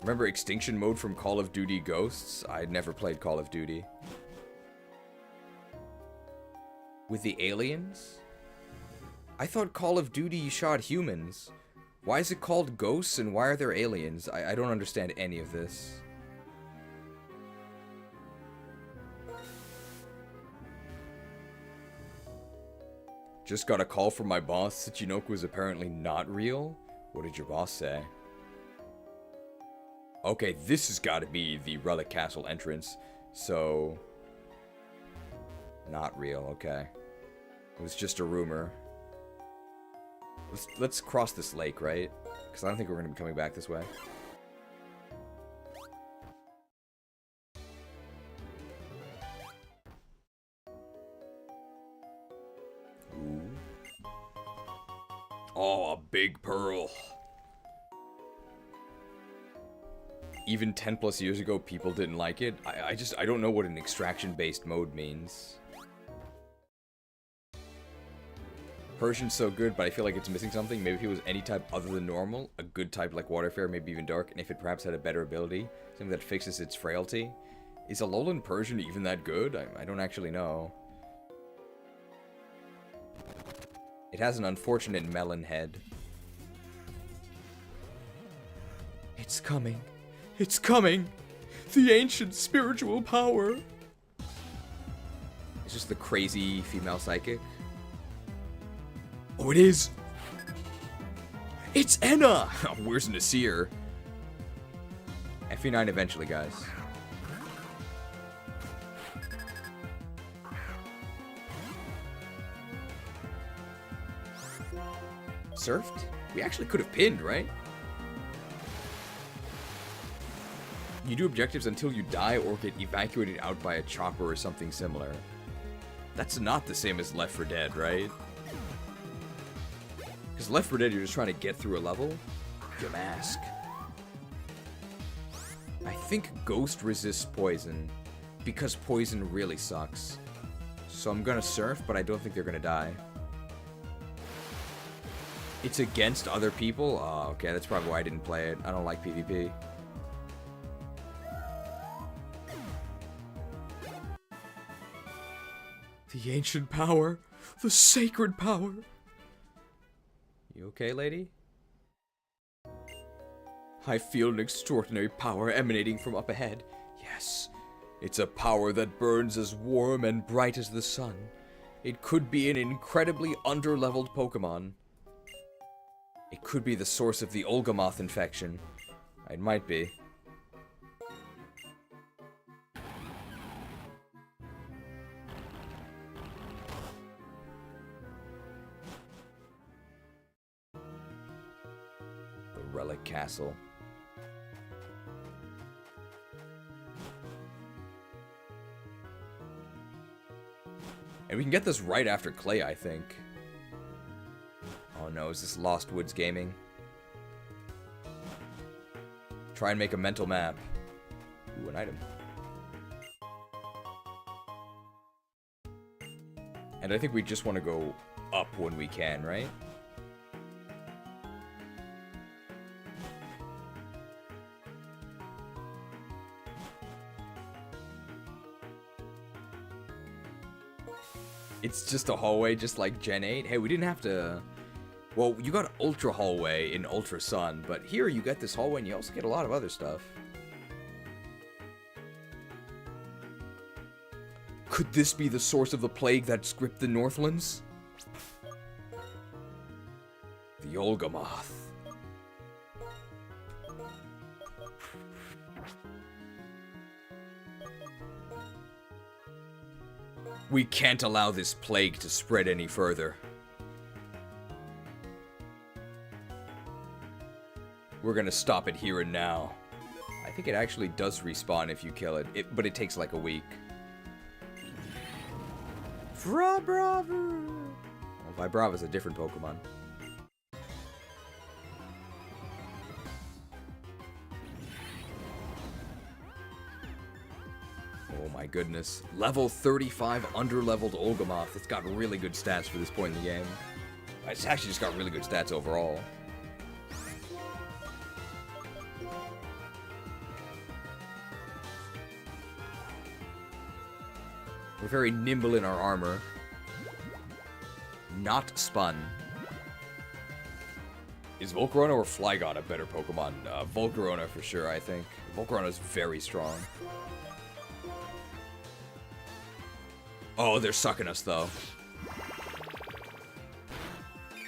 Remember Extinction Mode from Call of Duty Ghosts? I'd never played Call of Duty. With the aliens? I thought Call of Duty shot humans. Why is it called Ghosts and why are there aliens? I don't understand any of this. Just got a call from my boss. Tsuchinoku is apparently not real? What did your boss say? Okay, this has got to be the Relic Castle entrance. So... not real, okay. It was just a rumor. Let's cross this lake, right? Because I don't think we're going to be coming back this way. Ooh. Oh, a big pearl. Even 10 plus years ago, people didn't like it. I don't know what an extraction-based mode means. Persian's so good, but I feel like it's missing something. Maybe if it was any type other than normal, a good type like Waterfare, maybe even Dark, and if it perhaps had a better ability, something that fixes its frailty. Is Alolan Persian even that good? I don't actually know. It has an unfortunate melon head. It's coming. It's coming! The ancient spiritual power! It's just the crazy female psychic. Oh, it is! It's Enna! Where's Nasir? FE9 eventually, guys. Surfed? We actually could have pinned, right? You do objectives until you die or get evacuated out by a chopper or something similar. That's not the same as Left 4 Dead, right? Because Left 4 Dead, you're just trying to get through a level. You mask. I think Ghost resists poison, because poison really sucks. So I'm gonna surf, but I don't think they're gonna die. It's against other people? Oh, okay, that's probably why I didn't play it. I don't like PvP. The ancient power. The sacred power. You okay, lady? I feel an extraordinary power emanating from up ahead. Yes, it's a power that burns as warm and bright as the sun. It could be an incredibly underleveled Pokemon. It could be the source of the Olgamoth infection. It might be. Relic Castle. And we can get this right after Clay, I think. Oh no, is this Lost Woods Gaming? Try and make a mental map. Ooh, an item. And I think we just want to go up when we can, right? It's just a hallway, just like Gen 8. Hey, we didn't have to... Well, you got Ultra Hallway in Ultra Sun, but here you get this hallway and you also get a lot of other stuff. Could this be the source of the plague that's gripped the Northlands? The Olgamoth. We can't allow this plague to spread any further. We're gonna stop it here and now. I think it actually does respawn if you kill it, but it takes like a week. Vibrava! Well, Vibrava's a different Pokemon. Oh my goodness. Level 35 under-leveled Olgamoth. It's got really good stats for this point in the game. It's actually just got really good stats overall. We're very nimble in our armor. Not Spun. Is Volcarona or Flygon a better Pokemon? Volcarona for sure, I think. Volcarona is very strong. Oh, they're sucking us, though.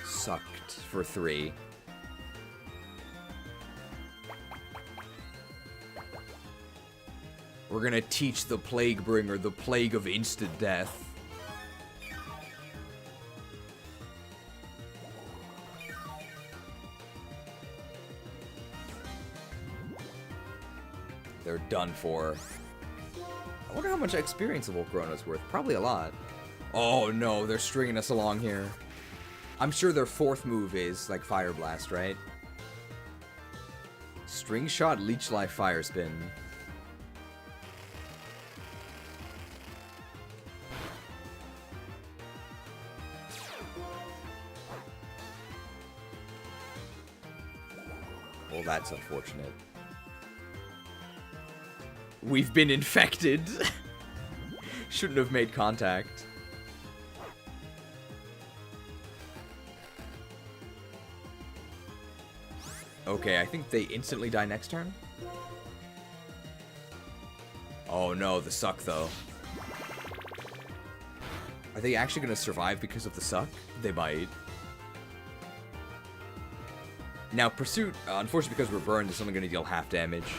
Sucked for 3. We're gonna teach the Plague Bringer the plague of instant death. They're done for. I wonder how much experience a Volcarona's worth. Probably a lot. Oh no, they're stringing us along here. I'm sure their 4th move is like Fire Blast, right? String Shot, Leech Life, Fire Spin. Well, that's unfortunate. We've been infected. Shouldn't have made contact. Okay, I think they instantly die next turn. Oh no, the suck though. Are they actually gonna survive because of the suck? They might. Now, Pursuit, unfortunately because we're burned, is only gonna deal half damage.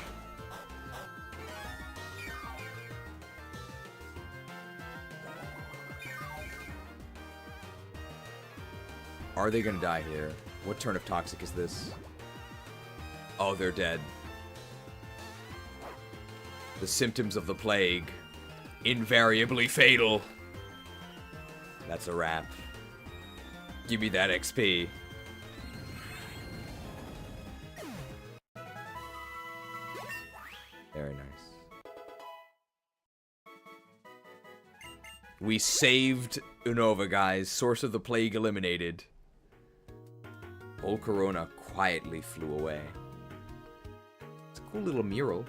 Are they gonna die here? What turn of Toxic is this? Oh, they're dead. The symptoms of the plague. Invariably fatal. That's a wrap. Give me that XP. Very nice. We saved Unova, guys. Source of the plague eliminated. Volcarona quietly flew away. It's a cool little mural.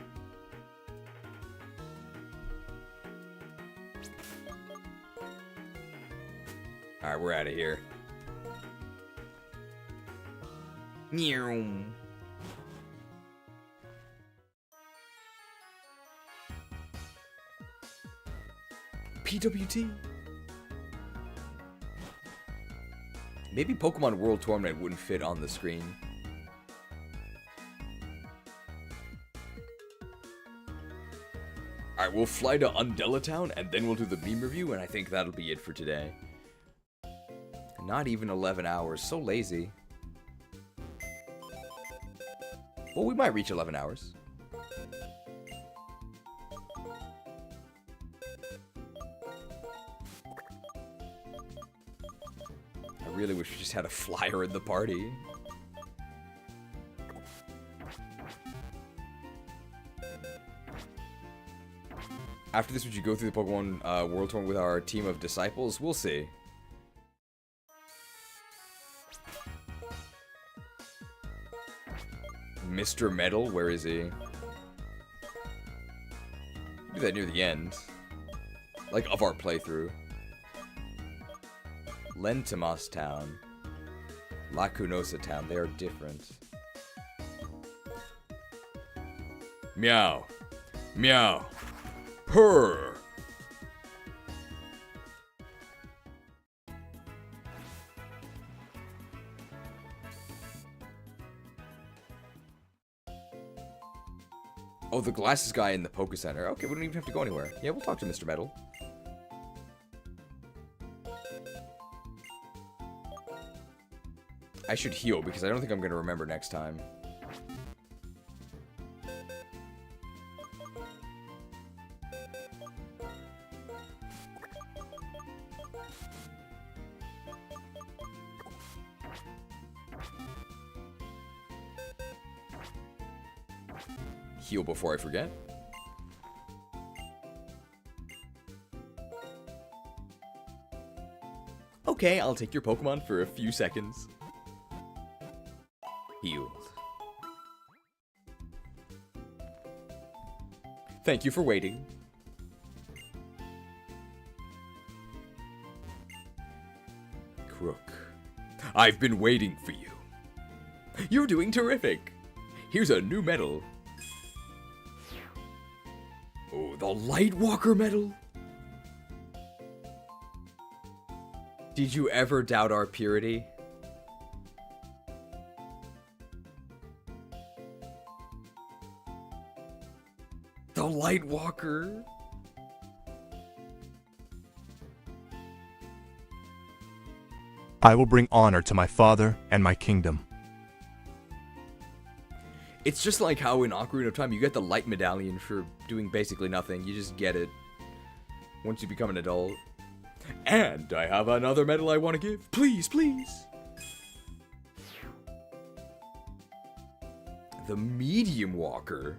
Alright, we're out of here. PWT. Maybe Pokemon World Tournament wouldn't fit on the screen. Alright, we'll fly to Undella Town, and then we'll do the meme review, and I think that'll be it for today. Not even 11 hours. So lazy. Well, we might reach 11 hours. I really wish we just had a flyer in the party. After this, would you go through the Pokemon World Tour with our team of disciples? We'll see. Mr. Metal, where is he? Do that near the end. Like, of our playthrough. Lentimas Town. Lacunosa Town, they are different. Meow. Meow. Purr. Oh, the glasses guy in the Poké Center. Okay, we don't even have to go anywhere. Yeah, we'll talk to Mr. Metal. I should heal because I don't think I'm going to remember next time. Heal before I forget. Okay, I'll take your Pokemon for a few seconds. Healed. Thank you for waiting. Krook, I've been waiting for you. You're doing terrific. Here's a new medal. Oh, the Lightwalker medal? Did you ever doubt our purity? The Lightwalker? I will bring honor to my father and my kingdom. It's just like how in Ocarina of Time you get the light medallion for doing basically nothing. You just get it once you become an adult. And I have another medal I want to give. Please, please. The Medium Walker.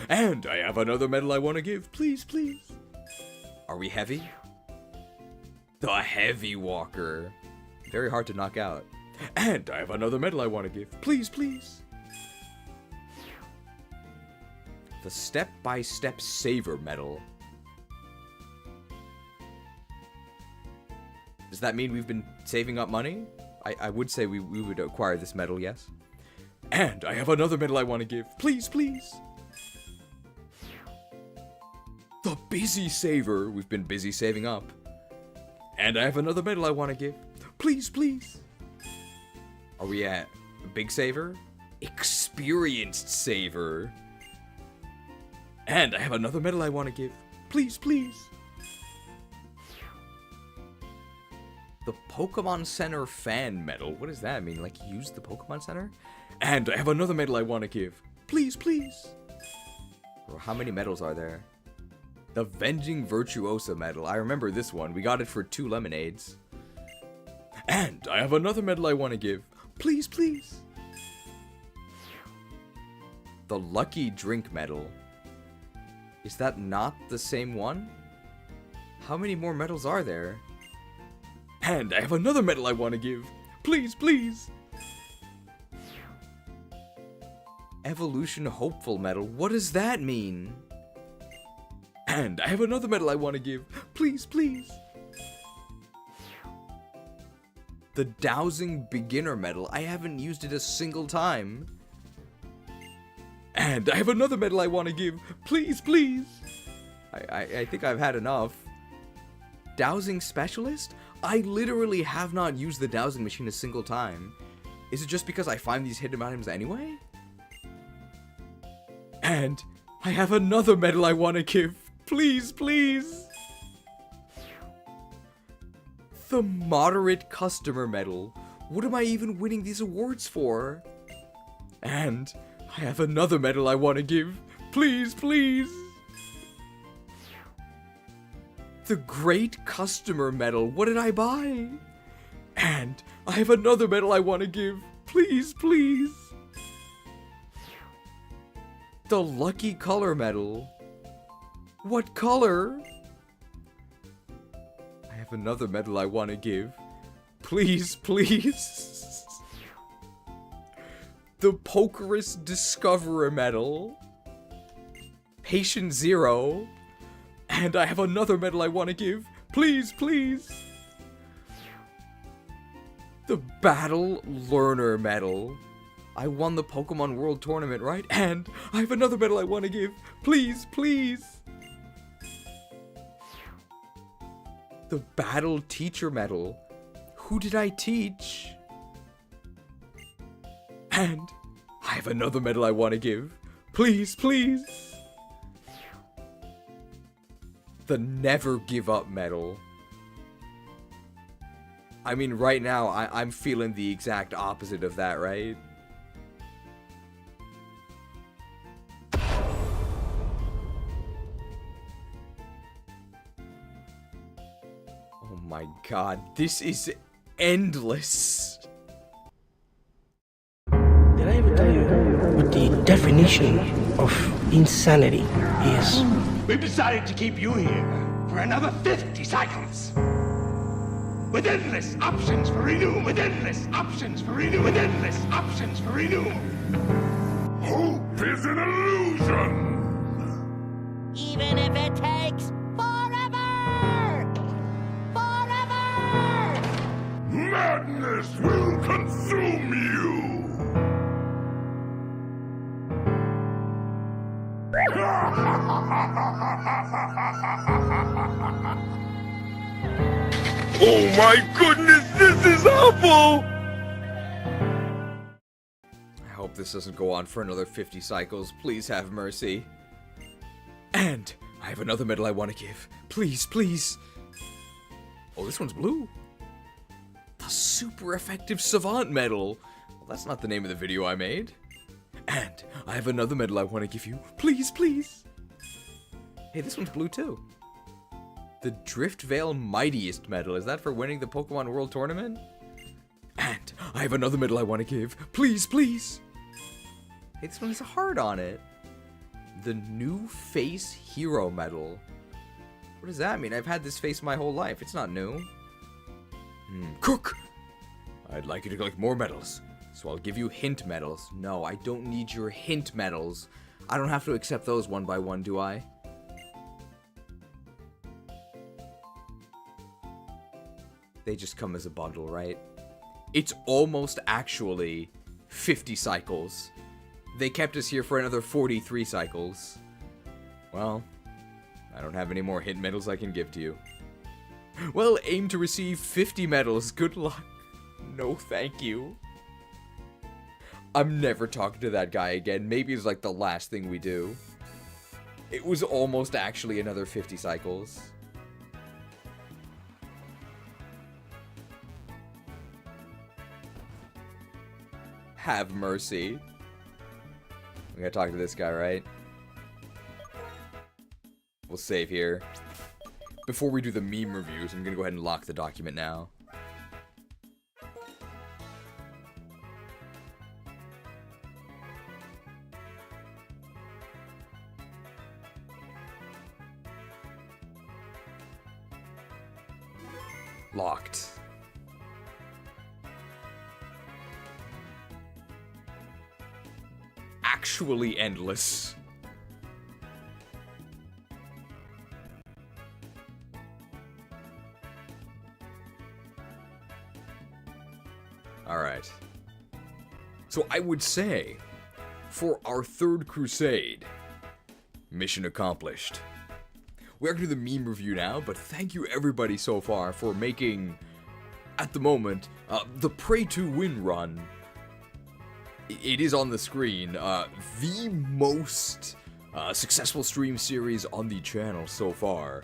And I have another medal I want to give. Please, please. Are we heavy? The Heavy Walker. Very hard to knock out. And I have another medal I want to give. Please, please. The Step-by-Step Saver medal. Does that mean we've been saving up money? I would say we would acquire this medal, yes. And I have another medal I want to give. Please, please. The Busy Saver. We've been busy saving up. And I have another medal I want to give. Please, please. Are we at Big Saver? Experienced Saver. And I have another medal I want to give. Please, please. The Pokemon Center Fan Medal. What does that mean? Like, use the Pokemon Center? And I have another medal I want to give. Please, please. Bro, how many medals are there? The Venging Virtuosa medal. I remember this one. We got it for 2 lemonades. And I have another medal I want to give. Please, please. The Lucky Drink medal. Is that not the same one? How many more medals are there? And I have another medal I want to give. Please, please. Evolution Hopeful medal. What does that mean? And I have another medal I want to give. Please, please. The Dowsing Beginner medal. I haven't used it a single time. And I have another medal I want to give. Please, please. I think I've had enough. Dowsing Specialist? I literally have not used the dowsing machine a single time. Is it just because I find these hidden items anyway? And I have another medal I want to give. Please, please. The Moderate Customer medal. What am I even winning these awards for? And I have another medal I want to give. Please, please. The Great Customer Medal. What did I buy? And I have another medal I want to give. Please, please. The Lucky Color Medal. What color? I have another medal I want to give. Please, please. The Pokerous Discoverer Medal. Patient Zero. And I have another medal I want to give. Please, please. The Battle Learner Medal. I won the Pokemon World Tournament, right? And I have another medal I want to give. Please, please. The Battle Teacher Medal. Who did I teach? And I have another medal I want to give. Please, please. The Never Give Up Medal. I mean, right now, I'm feeling the exact opposite of that, right? Oh my god, this is endless. Did I ever tell you what the definition of insanity is? We've decided to keep you here for another 50 cycles. With endless options for renew, with endless options for renew, with endless options for renew. Hope is an illusion! Even if it takes forever! Forever! Madness will consume you! Oh my goodness, this is awful! I hope this doesn't go on for another 50 cycles. Please have mercy. And I have another medal I want to give. Please, please. Oh, this one's blue. The Super Effective Savant Medal. Well, that's not the name of the video I made. And I have another medal I want to give you. Please, please. Hey, this one's blue too. The Driftveil Mightiest Medal. Is that for winning the Pokemon World Tournament? And I have another medal I want to give. Please, please. Hey, this one has a heart on it. The New Face Hero Medal. What does that mean? I've had this face my whole life. It's not new. Krook! I'd like you to collect more medals, so I'll give you hint medals. No, I don't need your hint medals. I don't have to accept those one by one, do I? They just come as a bundle, right? It's almost actually 50 cycles. They kept us here for another 43 cycles. Well, I don't have any more hint medals I can give to you. Well, aim to receive 50 medals. Good luck. No, thank you. I'm never talking to that guy again. Maybe it's like the last thing we do. It was almost actually another 50 cycles. Have mercy. We gotta talk to this guy, right? We'll save here. Before we do the meme reviews, I'm gonna go ahead and lock the document now. Locked. Actually endless. Alright. So I would say, for our third crusade, mission accomplished. We're going to do the meme review now, but thank you everybody so far for making, at the moment, the Pray2Win run. It is on the screen, the most successful stream series on the channel so far.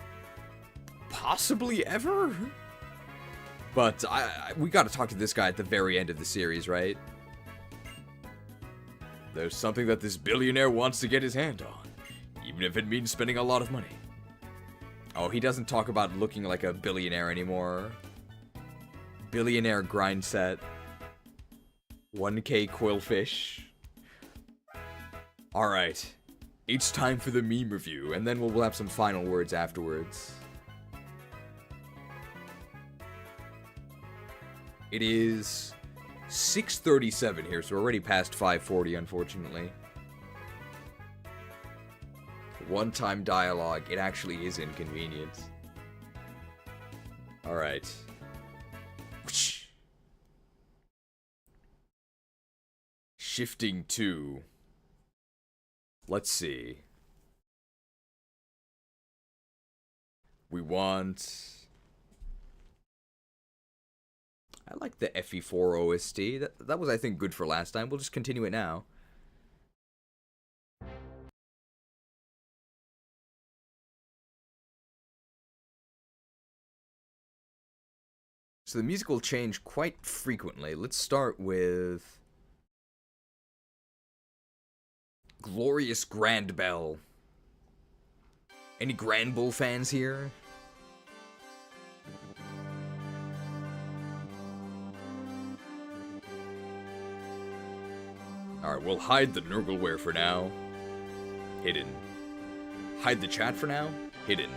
Possibly ever? But we gotta talk to this guy at the very end of the series, right? There's something that this billionaire wants to get his hand on, even if it means spending a lot of money. Oh, he doesn't talk about looking like a billionaire anymore. Billionaire grind set. 1K quillfish. Alright. It's time for the meme review, and then we'll have some final words afterwards. It is 6:37 here, so we're already past 5:40, unfortunately. One-time dialogue, it actually is inconvenient. Alright. Shifting to... Let's see. We want... I like the FE4 OST. That was, I think, good for last time. We'll just continue it now. So the music will change quite frequently. Let's start with... Glorious Grand Bell. Any Grand Bull fans here? Alright, we'll hide the Nurgleware for now. Hidden. Hide the chat for now. Hidden.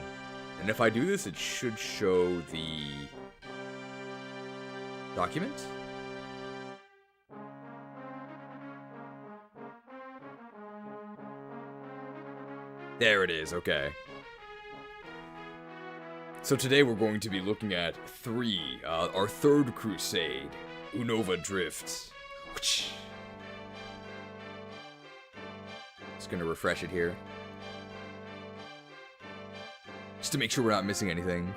And if I do this, it should show the... document? There it is, okay. So today we're going to be looking at our third crusade, Unova Drift. Just gonna refresh it here. Just to make sure we're not missing anything.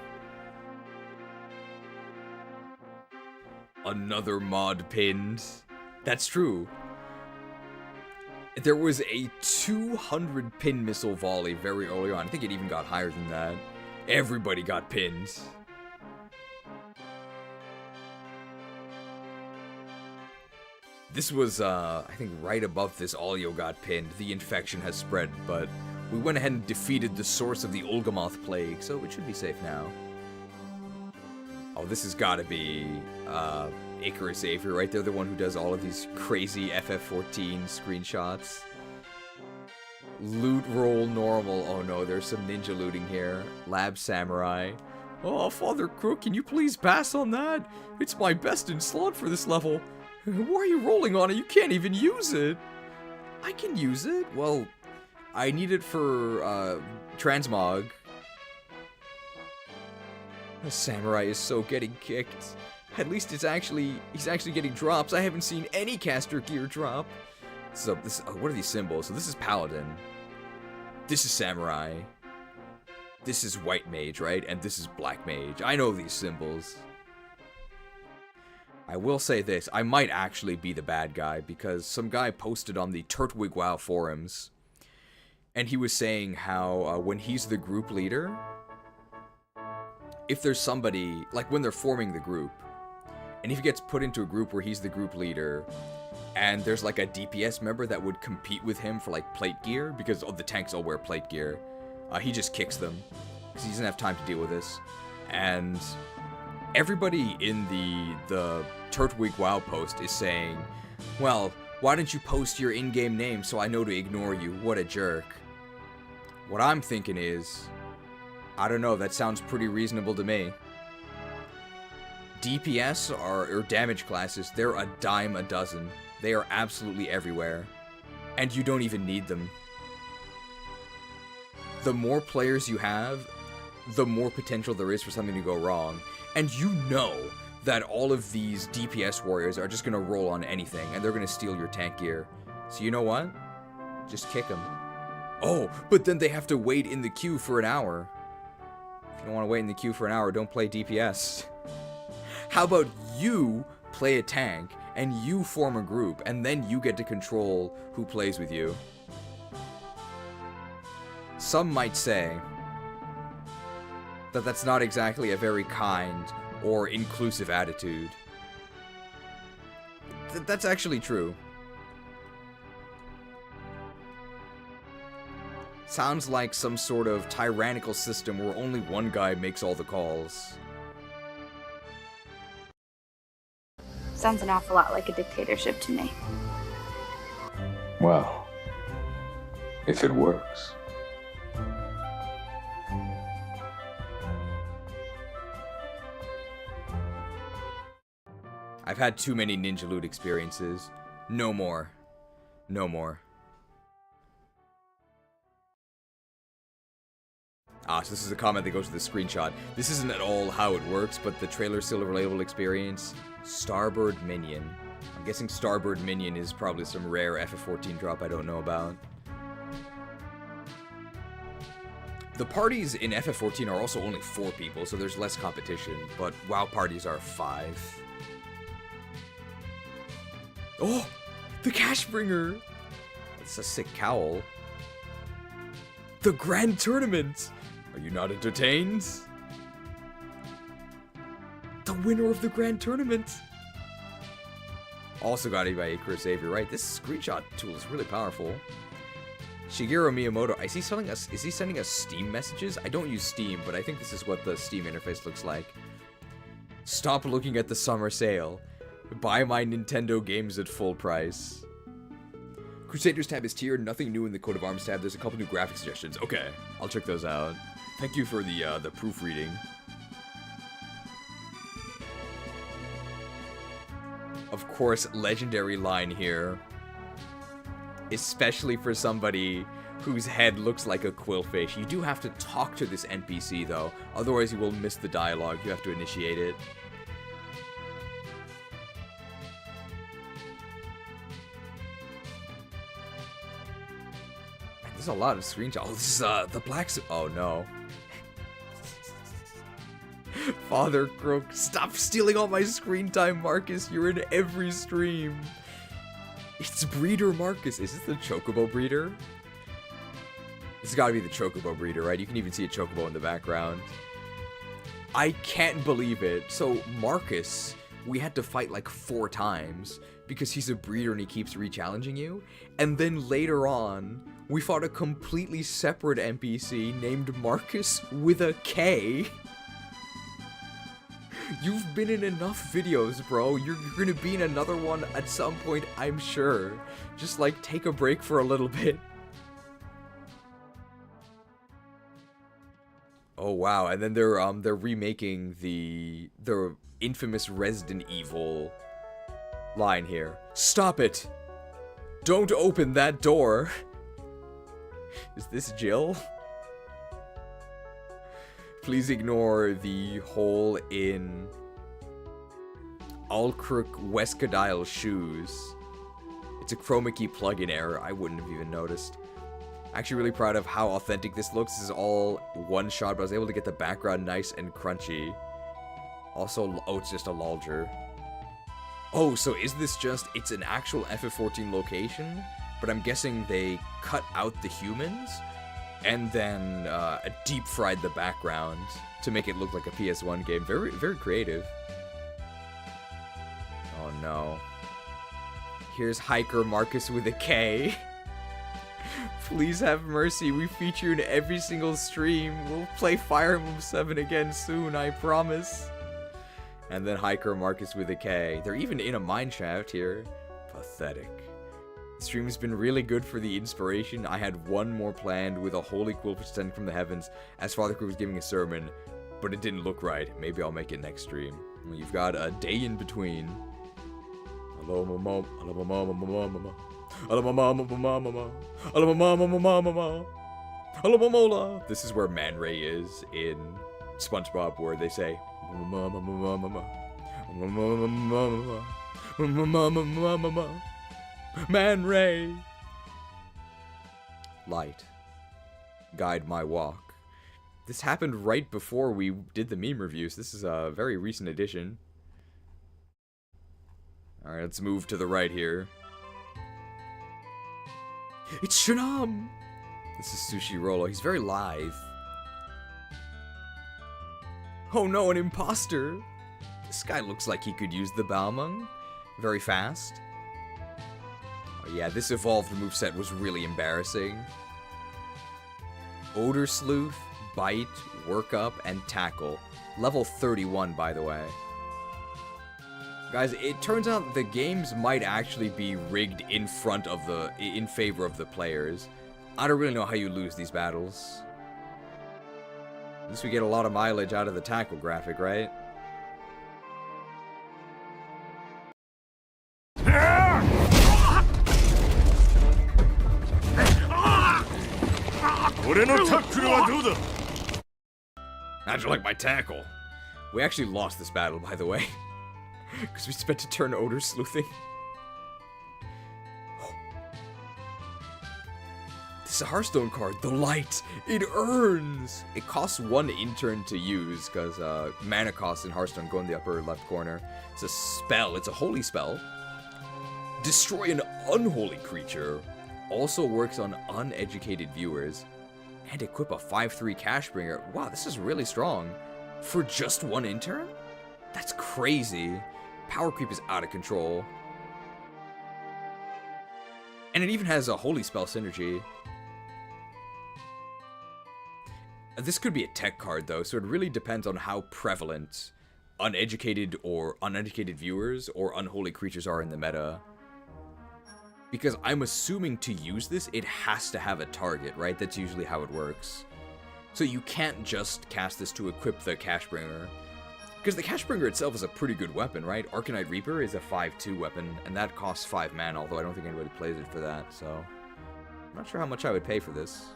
Another mod pinned. That's true. There was a 200 pin missile volley very early on. I think it even got higher than that. Everybody got pinned. This was, I think, right above this Alio got pinned. The infection has spread, but we went ahead and defeated the source of the Olgamoth plague, so it should be safe now. Oh, this has got to be Icarus Xavier, right? They're the one who does all of these crazy FF14 screenshots. Loot roll normal. Oh no, there's some ninja looting here. Lab Samurai. Oh, Father Krook, can you please pass on that? It's my best in slot for this level. Why are you rolling on it? You can't even use it. I can use it. Well, I need it for transmog. The samurai is so getting kicked. At least he's actually getting drops. I haven't seen any caster gear drop. So what are these symbols? So this is paladin. This is samurai. This is white mage, right? And this is black mage. I know these symbols. I will say this, I might actually be the bad guy, because some guy posted on the Turtwig forums, and he was saying how when he's the group leader, if there's somebody, like when they're forming the group, and if he gets put into a group where he's the group leader, and there's like a DPS member that would compete with him for like plate gear, because the tanks all wear plate gear, he just kicks them, because he doesn't have time to deal with this, and... everybody in the Turtwig WoW post is saying, well, why didn't you post your in-game name so I know to ignore you? What a jerk. What I'm thinking is, I don't know, that sounds pretty reasonable to me. DPS or damage classes, they're a dime a dozen. They are absolutely everywhere. And you don't even need them. The more players you have, the more potential there is for something to go wrong. And you know that all of these DPS warriors are just going to roll on anything, and they're going to steal your tank gear. So you know what? Just kick them. Oh, but then they have to wait in the queue for an hour. If you don't want to wait in the queue for an hour, don't play DPS. How about you play a tank, and you form a group, and then you get to control who plays with you? Some might say that that's not exactly a very kind or inclusive attitude. That's actually true. Sounds like some sort of tyrannical system where only one guy makes all the calls. Sounds an awful lot like a dictatorship to me. Well, if it works. I've had too many Ninja Loot experiences. No more. No more. Ah, so this is a comment that goes with the screenshot. This isn't at all how it works, but the trailer still a relatable experience. Starbird Minion. I'm guessing Starbird Minion is probably some rare FF14 drop I don't know about. The parties in FF14 are also only 4 people, so there's less competition, but WoW parties are 5. Oh! The Cashbringer! That's a sick cowl. The Grand Tournament! Are you not entertained? The winner of the Grand Tournament! Also got it by Krewsade, right? This screenshot tool is really powerful. Shigeru Miyamoto, is he sending us Steam messages? I don't use Steam, but I think this is what the Steam interface looks like. Stop looking at the summer sale. Buy my Nintendo games at full price. Crusaders tab is tiered, nothing new in the Coat of Arms tab. There's a couple new graphic suggestions. Okay, I'll check those out. Thank you for the proofreading. Of course, legendary line here. Especially for somebody whose head looks like a quillfish. You do have to talk to this NPC though, otherwise you will miss the dialogue. You have to initiate it. There's a lot of screenshots. Oh, this is the black. Oh no. Father Krook, stop stealing all my screen time, Marcus. You're in every stream. It's Breeder Marcus. Is this the Chocobo Breeder? This has got to be the Chocobo Breeder, right? You can even see a Chocobo in the background. I can't believe it. So Marcus, we had to fight like 4 times because he's a breeder and he keeps re-challenging you. And then later on, we fought a completely separate NPC named Marcus with a K. You've been in enough videos, bro. You're gonna be in another one at some point, I'm sure. Just like take a break for a little bit. Oh wow, and then they're remaking the infamous Resident Evil line here. Stop it! Don't open that door! Is this Jill? Please ignore the hole in Krewsaders shoes. It's a chroma key plugin error. I wouldn't have even noticed. Actually really proud of how authentic this looks. This is all one shot, but I was able to get the background nice and crunchy. Also, oh, it's just a lulger. Oh, so is this just, it's an actual FF14 location, but I'm guessing they cut out the humans and then deep fried the background to make it look like a PS1 game. Very, very creative. Oh no. Here's Hiker Marcus with a K. Please have mercy, we feature you in every single stream. We'll play Fire Emblem 7 again soon, I promise. And then Hiker Marcus with a K. They're even in a mineshaft here. Pathetic. The stream has been really good for the inspiration. I had one more planned with a holy quill descending from the heavens as Father Krew was giving a sermon, but it didn't look right. Maybe I'll make it next stream. Well, you've got a day in between. Hello, mama. Hello, mama, mama. Hello, mama, mama. Hello, mama, mama. Hello, mamola. This is where Man Ray is in SpongeBob, where they say, mama, mama, mama. Mama, mama. Mama, mama. Man Ray. Light. Guide my walk. This happened right before we did the meme reviews. This is a very recent addition. Alright, let's move to the right here. It's Shannan! This is Sushi Rolo. He's very lithe. Oh no, an imposter! This guy looks like he could use the Balmung. Very fast. Oh yeah, this evolved moveset was really embarrassing. Odor Sleuth, Bite, Work Up, and Tackle. Level 31, by the way. Guys, it turns out the games might actually be rigged in favor of the players. I don't really know how you lose these battles. At least we get a lot of mileage out of the tackle graphic, right? How'd you like my tackle? We actually lost this battle, by the way. Because we spent a turn odor sleuthing. This is a Hearthstone card, the Light. It earns. It costs 1 intern to use, because mana costs in Hearthstone go in the upper left corner. It's a spell. It's a holy spell. Destroy an unholy creature. Also works on uneducated viewers. And equip a 5/3 Cashbringer. Wow, this is really strong. For just 1 intern? That's crazy. Power creep is out of control. And it even has a holy spell synergy. This could be a tech card though, so it really depends on how prevalent uneducated viewers or unholy creatures are in the meta. Because I'm assuming to use this, it has to have a target, right? That's usually how it works. So you can't just cast this to equip the Cashbringer. Because the Cashbringer itself is a pretty good weapon, right? Arcanite Reaper is a 5/2 weapon, and that costs 5 mana, although I don't think anybody plays it for that, so... I'm not sure how much I would pay for this.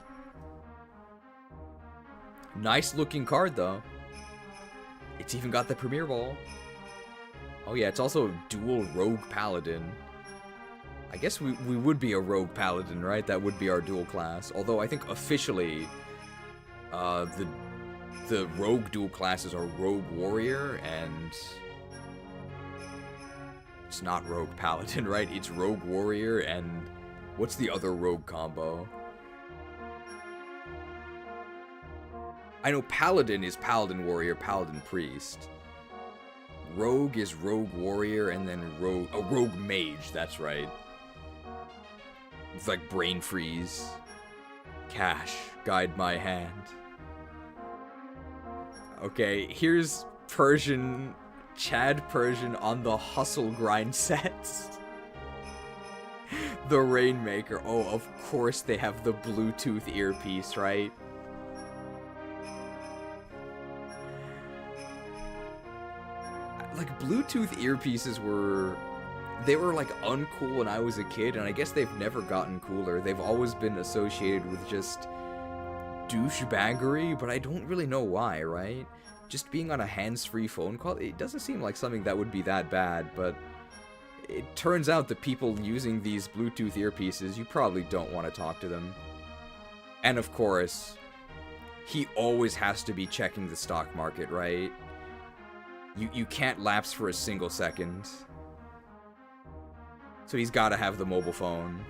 Nice looking card, though. It's even got the Premier Ball. Oh yeah, it's also dual Rogue Paladin. I guess we would be a Rogue Paladin, right? That would be our dual class. Although I think officially, the Rogue dual classes are Rogue Warrior and... It's not Rogue Paladin, right? It's Rogue Warrior and... What's the other Rogue combo? I know Paladin is Paladin Warrior, Paladin Priest. Rogue is Rogue Warrior and then Rogue Mage, that's right. It's like Brain Freeze. Cash, guide my hand. Okay, here's Chad Persian on the Hustle Grind sets. The Rainmaker. Oh, of course they have the Bluetooth earpiece, right? Like, Bluetooth earpieces were like uncool when I was a kid, and I guess they've never gotten cooler. They've always been associated with just douchebaggery, but I don't really know why, right? Just being on a hands-free phone call, it doesn't seem like something that would be that bad, but it turns out that people using these Bluetooth earpieces, you probably don't want to talk to them. And of course, he always has to be checking the stock market, right? You can't lapse for a single second. So he's got to have the mobile phone.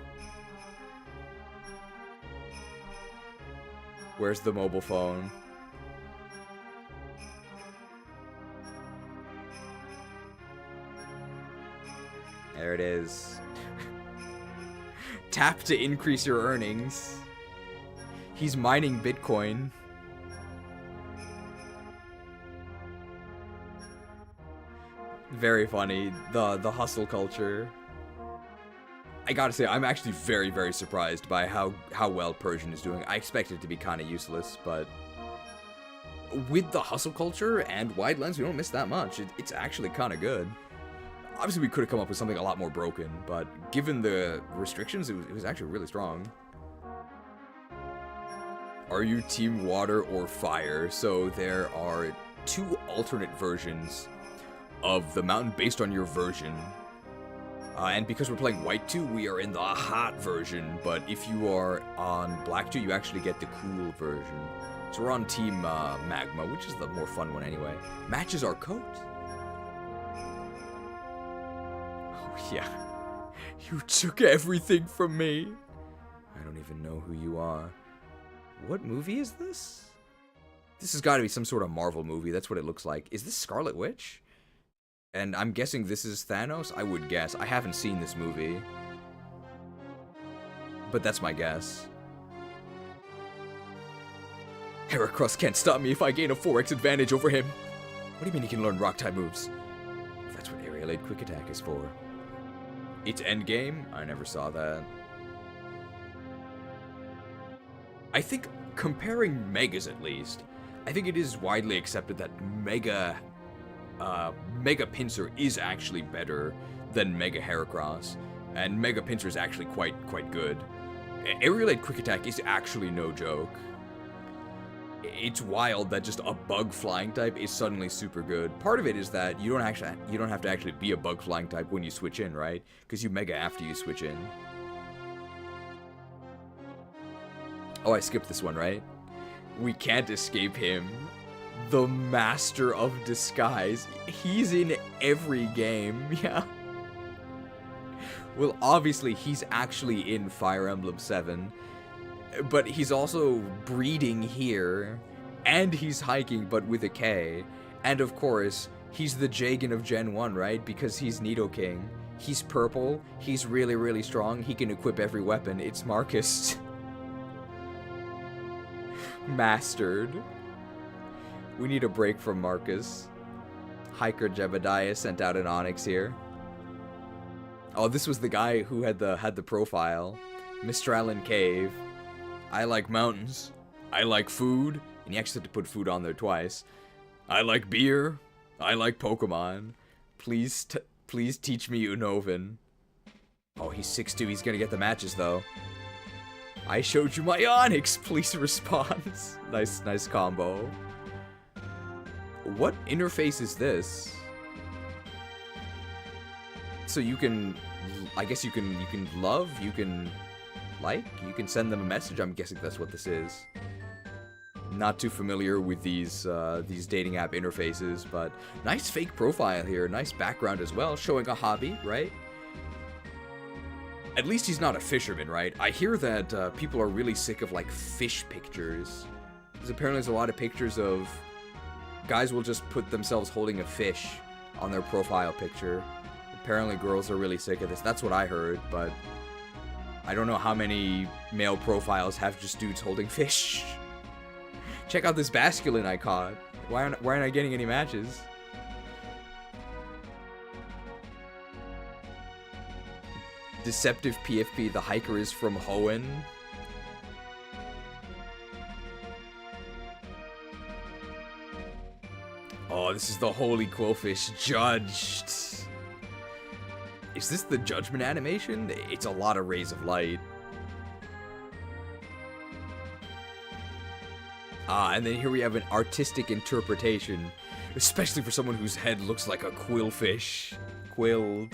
Where's the mobile phone? There it is. Tap to increase your earnings. He's mining Bitcoin. Very funny. The hustle culture. I gotta say, I'm actually very, very surprised by how well Persian is doing. I expected it to be kind of useless, but with the hustle culture and wide lens, we don't miss that much. It's actually kind of good. Obviously, we could have come up with something a lot more broken, but given the restrictions, it was actually really strong. Are you team water or fire? So there are 2 alternate versions of the mountain based on your version. And because we're playing white 2, we are in the hot version, but if you are on black 2, you actually get the cool version. So we're on team magma, which is the more fun one anyway. Matches our coat. Oh yeah, you took everything from me. I don't even know who you are. What movie is this? This has got to be some sort of Marvel movie. That's what it looks like. Is this Scarlet Witch? And I'm guessing this is Thanos? I would guess. I haven't seen this movie. But that's my guess. Heracross can't stop me if I gain a 4x advantage over him. What do you mean he can learn rock-type moves? That's what Aerialade Quick Attack is for. It's endgame? I never saw that. I think, comparing Megas at least, I think it is widely accepted that Mega Pinsir is actually better than Mega Heracross, and Mega Pinsir is actually quite good. Aerialade Quick Attack is actually no joke. It's wild that just a bug flying type is suddenly super good. Part of it is that you don't have to actually be a bug flying type when you switch in, right? Because you Mega after you switch in. Oh, I skipped this one, right? We can't escape him. The Master of Disguise. He's in every game, yeah. Well, obviously, he's actually in Fire Emblem 7. But he's also breeding here. And he's hiking, but with a K. And of course, he's the Jagan of Gen 1, right? Because he's Nidoking. He's purple. He's really, really strong. He can equip every weapon. It's Marcus. Mastered. We need a break from Marcus. Hiker Jebediah sent out an Onyx here. Oh, this was the guy who had the profile. Mistralon Cave. I like mountains. I like food. And you actually had to put food on there twice. I like beer. I like Pokemon. Please teach me Unovan. Oh, he's 6'2". He's gonna get the matches though. I showed you my Onyx. Please respond. Nice combo. What interface is this? So you can, I guess you can love, you can like, you can send them a message. I'm guessing that's what this is. Not too familiar with these dating app interfaces, but nice fake profile here. Nice background as well, showing a hobby, right? At least he's not a fisherman, right? I hear that people are really sick of like fish pictures. Because apparently there's a lot of pictures of guys will just put themselves holding a fish on their profile picture. Apparently girls are really sick of this. That's what I heard, but I don't know how many male profiles have just dudes holding fish. Check out this Basculin I caught. Why aren't I getting any matches? Deceptive PFP, the hiker is from Hoenn. Oh, this is the Holy Quillfish judged. Is this the judgment animation? It's a lot of rays of light. Ah, and then here we have an artistic interpretation, especially for someone whose head looks like a quillfish. Quilled.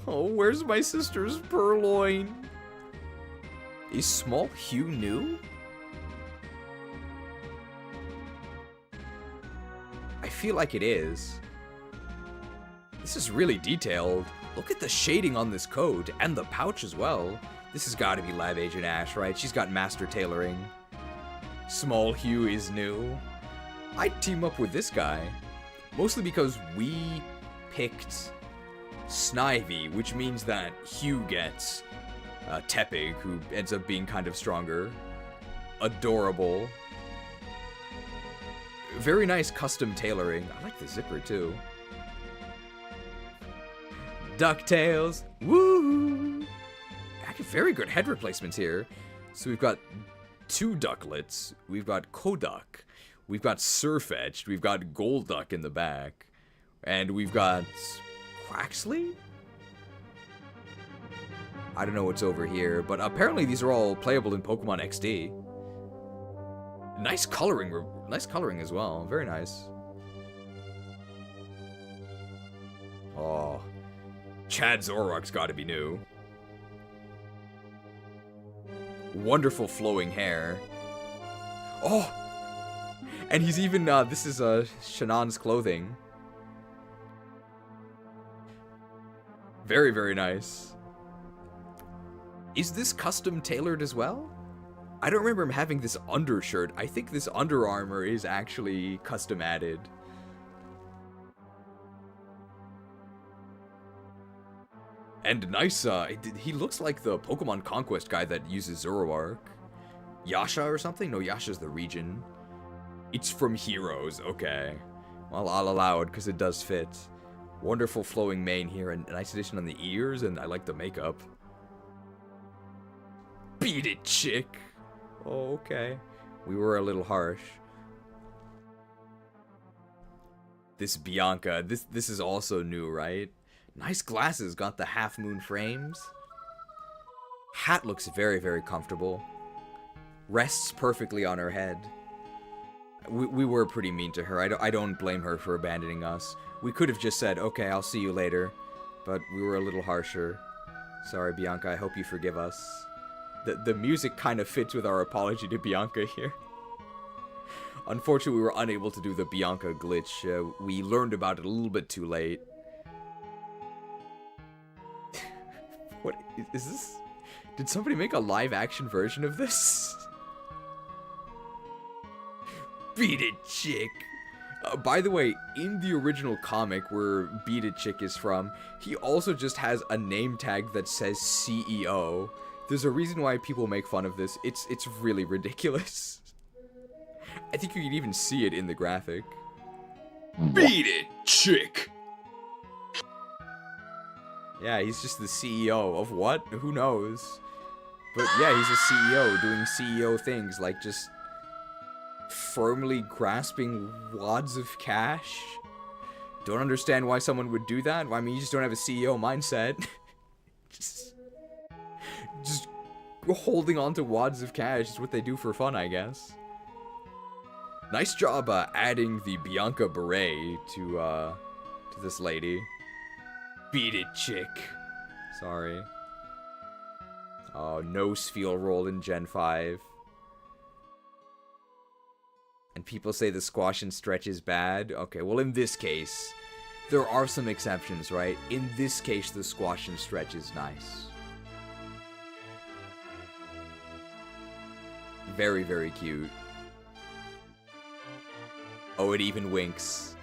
Oh, where's my sister's purloin? Is Small Hugh new? I feel like it is. This is really detailed. Look at the shading on this coat, and the pouch as well. This has got to be Lab Agent Ash, right? She's got master tailoring. Small Hugh is new. I'd team up with this guy. Mostly because we picked Snivy, which means that Hugh gets Tepig, who ends up being kind of stronger. Adorable. Very nice custom tailoring. I like the zipper too. DuckTales. Woo! Actually, very good head replacements here. So we've got 2 Ducklets. We've got Koduck. We've got Surfetched. We've got Golduck in the back. And we've got Quaxley? I don't know what's over here, but apparently these are all playable in Pokemon XD. Nice coloring as well. Very nice. Oh, Chad Zorok's got to be new. Wonderful flowing hair. Oh, and he's even this is Shannan's clothing. Very, very nice. Is this custom tailored as well? I don't remember him having this undershirt. I think this Under Armour is actually custom added. And nice, he looks like the Pokemon Conquest guy that uses Zoroark. Yasha or something? No, Yasha's the region. It's from Heroes, okay. Well, I'll allow it, because it does fit. Wonderful flowing mane here, and a nice addition on the ears, and I like the makeup. Beat it, chick! Oh, okay. We were a little harsh. This Bianca, this is also new, right? Nice glasses, got the half-moon frames. Hat looks very, very comfortable. Rests perfectly on her head. We were pretty mean to her. I don't blame her for abandoning us. We could have just said, okay, I'll see you later. But we were a little harsher. Sorry, Bianca, I hope you forgive us. The music kind of fits with our apology to Bianca here. Unfortunately, we were unable to do the Bianca glitch. We learned about it a little bit too late. What is this? Did somebody make a live-action version of this? Beat it, chick. By the way, in the original comic where Beat It Chick is from, he also just has a name tag that says CEO. There's a reason why people make fun of this. It's really ridiculous. I think you can even see it in the graphic. Beat it, chick. Yeah, he's just the CEO of what? Who knows? But yeah, he's a CEO doing CEO things like just firmly grasping wads of cash. Don't understand why someone would do that. I mean, you just don't have a CEO mindset. just holding on to wads of cash is what they do for fun, I guess. Nice job adding the Bianca beret to this lady. Beat it, chick. Sorry. Oh, no Sphere roll in Gen 5. And people say the squash and stretch is bad. Okay, well in this case, there are some exceptions, right? In this case, the squash and stretch is nice. Very, very cute. Oh, it even winks.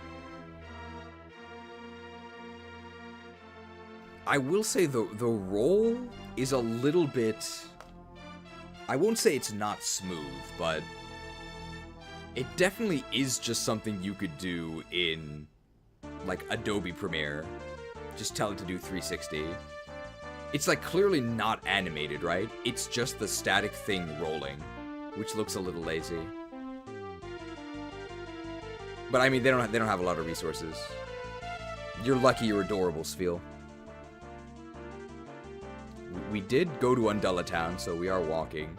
I will say the roll is a little bit... I won't say it's not smooth, but it definitely is just something you could do in, like, Adobe Premiere. Just tell it to do 360. It's, like, clearly not animated, right? It's just the static thing rolling, which looks a little lazy. But, I mean, they don't have a lot of resources. You're lucky you're adorable, Sphere. We did go to Undella Town, so we are walking.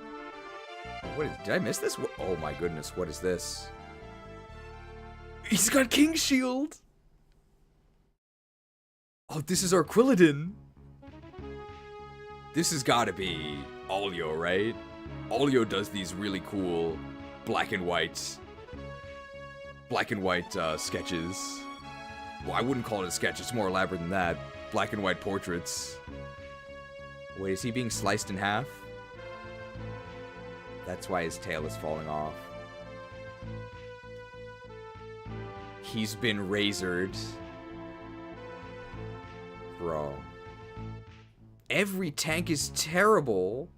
Did I miss this? Oh my goodness, what is this? He's got King's Shield! Oh, this is our Qwiladin! This has gotta be Olio, right? Olio does these really cool black and white sketches. Well, I wouldn't call it a sketch, it's more elaborate than that. Black and white portraits. Wait, is he being sliced in half? That's why his tail is falling off. He's been razored. Bro. Every tank is terrible.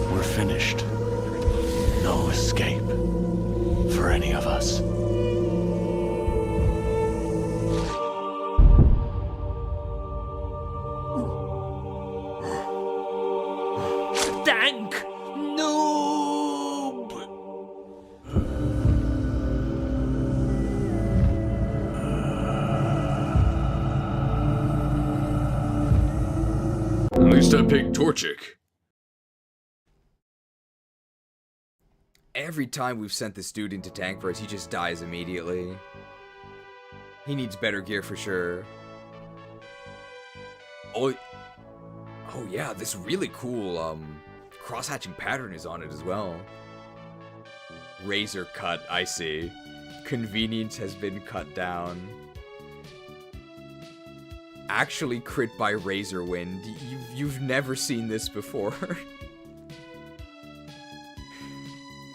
We're finished. No escape for any of us. Dank noob! At least I picked Torchic. Every time we've sent this dude into tank first, he just dies immediately. He needs better gear for sure. Oh yeah, this really cool cross-hatching pattern is on it as well. Razor cut, I see. Convenience has been cut down. Actually crit by Razor Wind. You've never seen this before.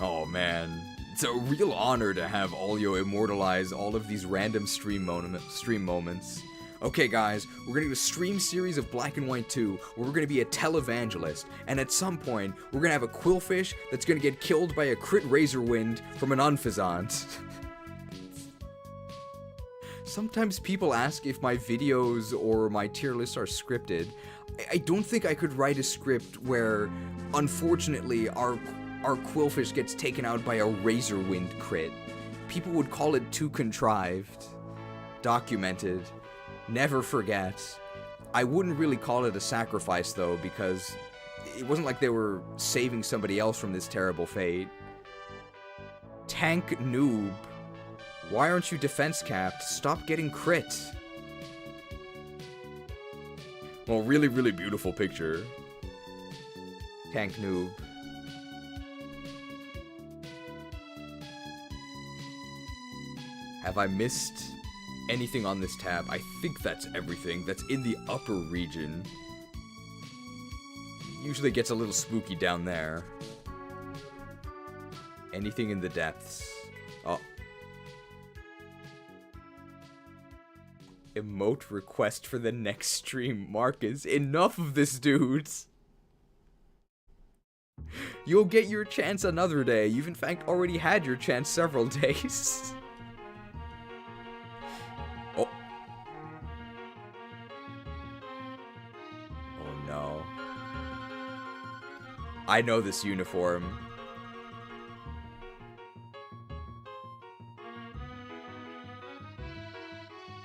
Oh man, it's a real honor to have Olio immortalize all of these random stream moments. Okay, guys, we're gonna do a stream series of Black and White 2, where we're gonna be a televangelist, and at some point, we're gonna have a quillfish that's gonna get killed by a crit razor wind from an unfazant. Sometimes people ask if my videos or my tier lists are scripted. I don't think I could write a script where, unfortunately, our quillfish gets taken out by a razor wind crit. People would call it too contrived. Documented. Never forget. I wouldn't really call it a sacrifice, though, because it wasn't like they were saving somebody else from this terrible fate. Tank noob. Why aren't you defense capped? Stop getting crit. Well, really, really beautiful picture. Tank noob. Have I missed anything on this tab? I think that's everything. That's in the upper region. Usually gets a little spooky down there. Anything in the depths? Oh. Emote request for the next stream. Marcus, enough of this, dudes. You'll get your chance another day. You've in fact already had your chance several days. Oh. Oh no. I know this uniform.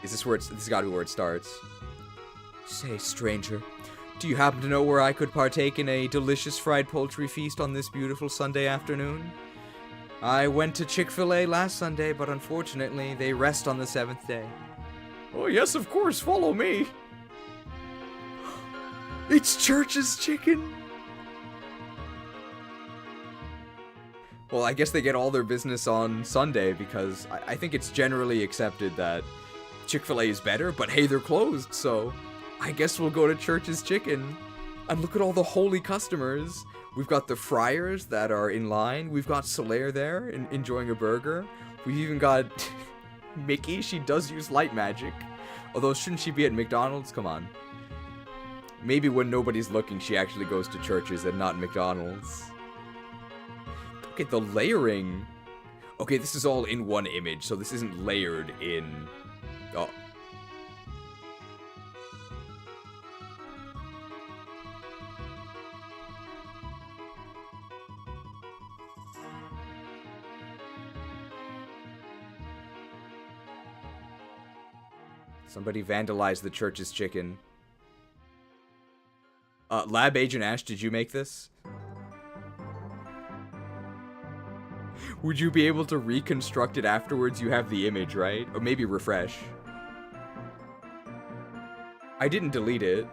Is this where it's... This has got to be where it starts. Say, stranger, do you happen to know where I could partake in a delicious fried poultry feast on this beautiful Sunday afternoon? I went to Chick-fil-A last Sunday, but unfortunately, they rest on the 7th day. Oh, yes, of course, follow me. It's Church's chicken. Well, I guess they get all their business on Sunday, because I think it's generally accepted that Chick-fil-A is better, but hey, they're closed, so I guess we'll go to Church's Chicken. And look at all the holy customers. We've got the friars that are in line. We've got Solaire there enjoying a burger. We've even got Mickey. She does use light magic. Although, shouldn't she be at McDonald's? Come on. Maybe when nobody's looking, she actually goes to Church's and not McDonald's. Okay, the layering. Okay, this is all in one image, so this isn't layered in... Oh. Somebody vandalized the Church's chicken. Lab Agent Ash, did you make this? Would you be able to reconstruct it afterwards? You have the image, right? Or maybe refresh. I didn't delete it.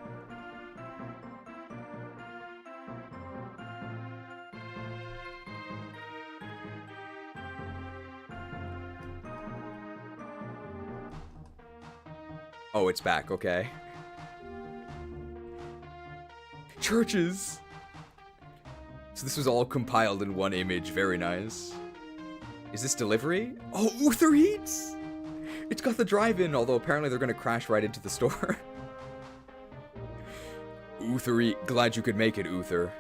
Oh, it's back, okay. Churches! So this was all compiled in one image, very nice. Is this delivery? Oh, Uther Eats! It's got the drive-in, although apparently they're gonna crash right into the store. Uther, glad you could make it, Uther.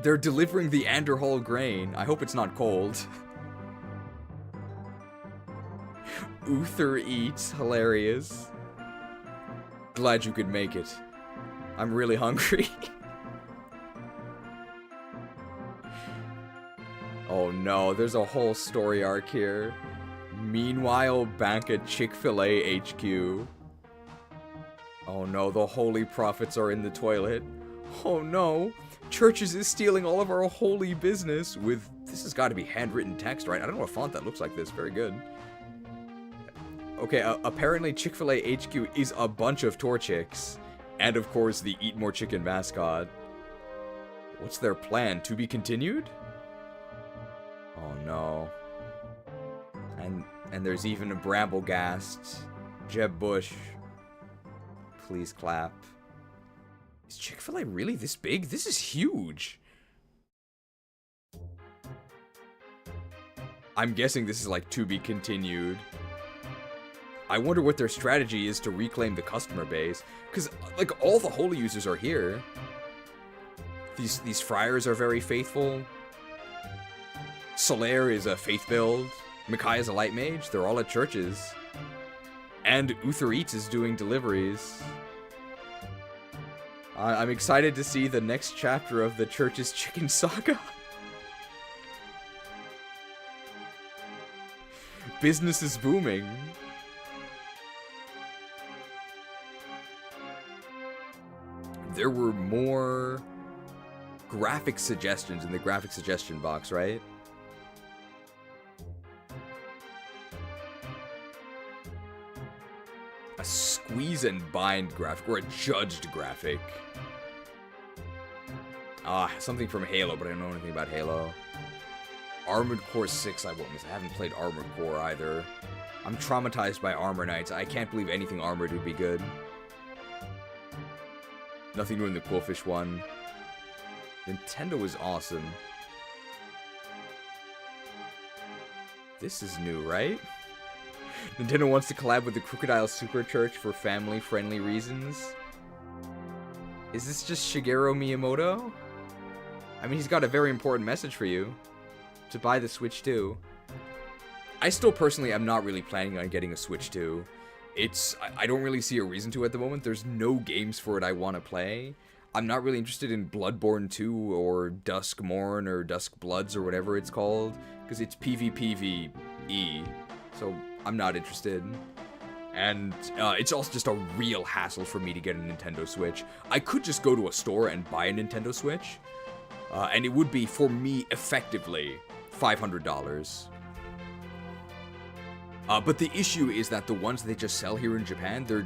They're delivering the Anderhall grain. I hope it's not cold. Uther Eats, hilarious. Glad you could make it. I'm really hungry. Oh no, there's a whole story arc here. Meanwhile, back at Chick-fil-A HQ. Oh no, the holy prophets are in the toilet. Oh no, Churches is stealing all of our holy business with... This has got to be handwritten text, right? I don't know a font that looks like this. Very good. Okay, apparently Chick-fil-A HQ is a bunch of Torchics. And of course, the Eat More Chicken mascot. What's their plan? To be continued? Oh no. And there's even a Bramblegast. Jeb Bush. Please clap. Is Chick-fil-A really this big? This is huge. I'm guessing this is like to be continued. I wonder what their strategy is to reclaim the customer base. Because, like, all the holy users are here. These friars are very faithful. Solaire is a faith build. Mikai is a light mage. They're all at churches. And Uther Eats is doing deliveries. I'm excited to see the next chapter of the church's chicken saga. Business is booming. There were more graphic suggestions in the graphic suggestion box, right? A squeeze and bind graphic, or a judged graphic. Something from Halo, but I don't know anything about Halo. Armored Core 6 I won't miss. I haven't played Armored Core either. I'm traumatized by Armor Knights. I can't believe anything armored would be good. Nothing new in the Quillfish one. Nintendo is awesome. This is new, right? Nintendo wants to collab with the Krookodile Super Church for family-friendly reasons. Is this just Shigeru Miyamoto? I mean, he's got a very important message for you. To buy the Switch 2. I still personally am not really planning on getting a Switch 2. I don't really see a reason to at the moment. There's no games for it I want to play. I'm not really interested in Bloodborne 2 or Dusk Morn or Dusk Bloods or whatever it's called. Because it's PvPvE. So I'm not interested. And it's also just a real hassle for me to get a Nintendo Switch. I could just go to a store and buy a Nintendo Switch. And it would be, for me, effectively $500. But the issue is that the ones they just sell here in Japan, they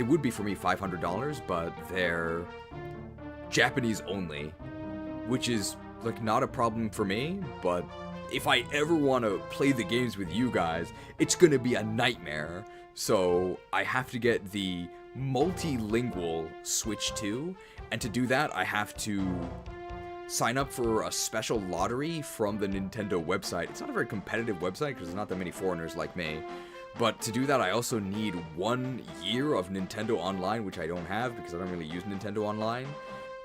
would be for me $500, but they're Japanese only, which is like not a problem for me. But if I ever want to play the games with you guys, it's gonna be a nightmare. So I have to get the multilingual Switch 2, and to do that I have to sign up for a special lottery from the Nintendo website. It's not a very competitive website because there's not that many foreigners like me, but to do that I also need 1 year of Nintendo Online, which I don't have because I don't really use Nintendo Online,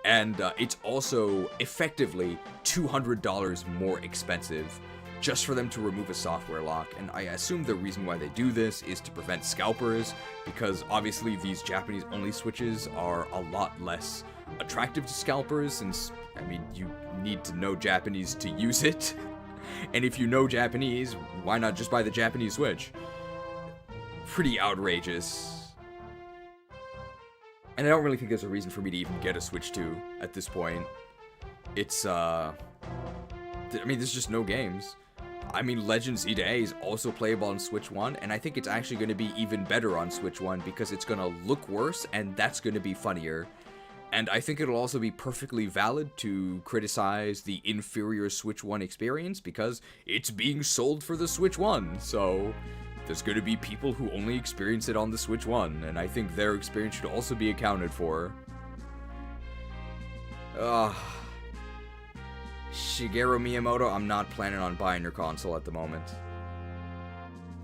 and it's also effectively $200 more expensive just for them to remove a software lock. And I assume the reason why they do this is to prevent scalpers, because obviously these Japanese only Switches are a lot less attractive to scalpers, since, I mean, you need to know Japanese to use it. And if you know Japanese, why not just buy the Japanese Switch? Pretty outrageous. And I don't really think there's a reason for me to even get a Switch 2 at this point. It's, I mean, there's just no games. I mean, Legends Entei is also playable on Switch 1, and I think it's actually going to be even better on Switch 1 because it's going to look worse, and that's going to be funnier. And I think it'll also be perfectly valid to criticize the inferior Switch 1 experience because it's being sold for the Switch 1, so there's going to be people who only experience it on the Switch 1, and I think their experience should also be accounted for. Shigeru Miyamoto, I'm not planning on buying your console at the moment.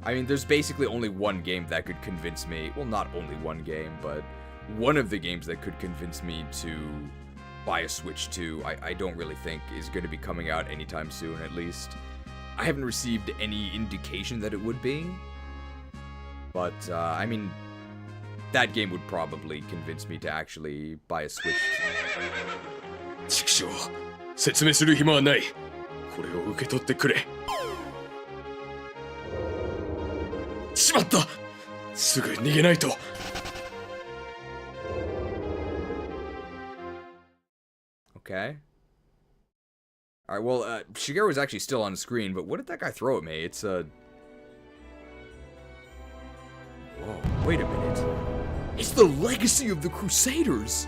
I mean, there's basically only one game that could convince me, well, not only one game, but one of the games that could convince me to buy a Switch 2, I don't really think is going to be coming out anytime soon, at least. I haven't received any indication that it would be, but, I mean, that game would probably convince me to actually buy a Switch 2. 説明する暇はない。これを受け取ってくれ。しまった。すぐ逃げないと。Okay. Alright, well, Shigeru is actually still on screen, but what did that guy throw at me? It's Whoa, wait a minute. It's the Legacy of the Crusaders,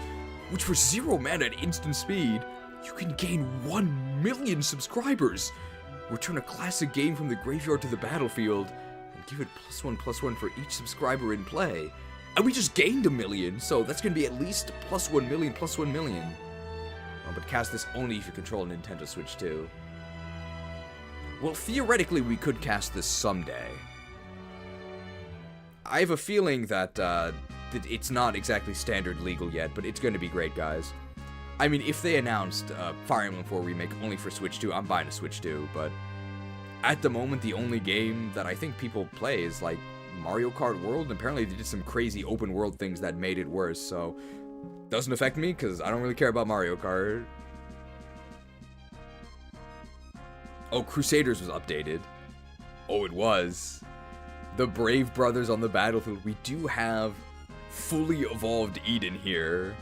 which for 0 mana at instant speed, you can gain 1 million subscribers. Return a classic game from the graveyard to the battlefield, and give it +1/+1 for each subscriber in play. And we just gained 1 million, so that's going to be at least +1 million, +1 million. Oh, but cast this only if you control a Nintendo Switch 2. Well, theoretically, we could cast this someday. I have a feeling that it's not exactly standard legal yet, but it's going to be great, guys. I mean, if they announced Fire Emblem 4 Remake only for Switch 2, I'm buying a Switch 2, but at the moment, the only game that I think people play is, like, Mario Kart World, and apparently they did some crazy open world things that made it worse, so doesn't affect me, because I don't really care about Mario Kart. Oh, Krewsaders was updated. Oh, it was. The Brave Brothers on the battlefield. We do have fully evolved Eden here.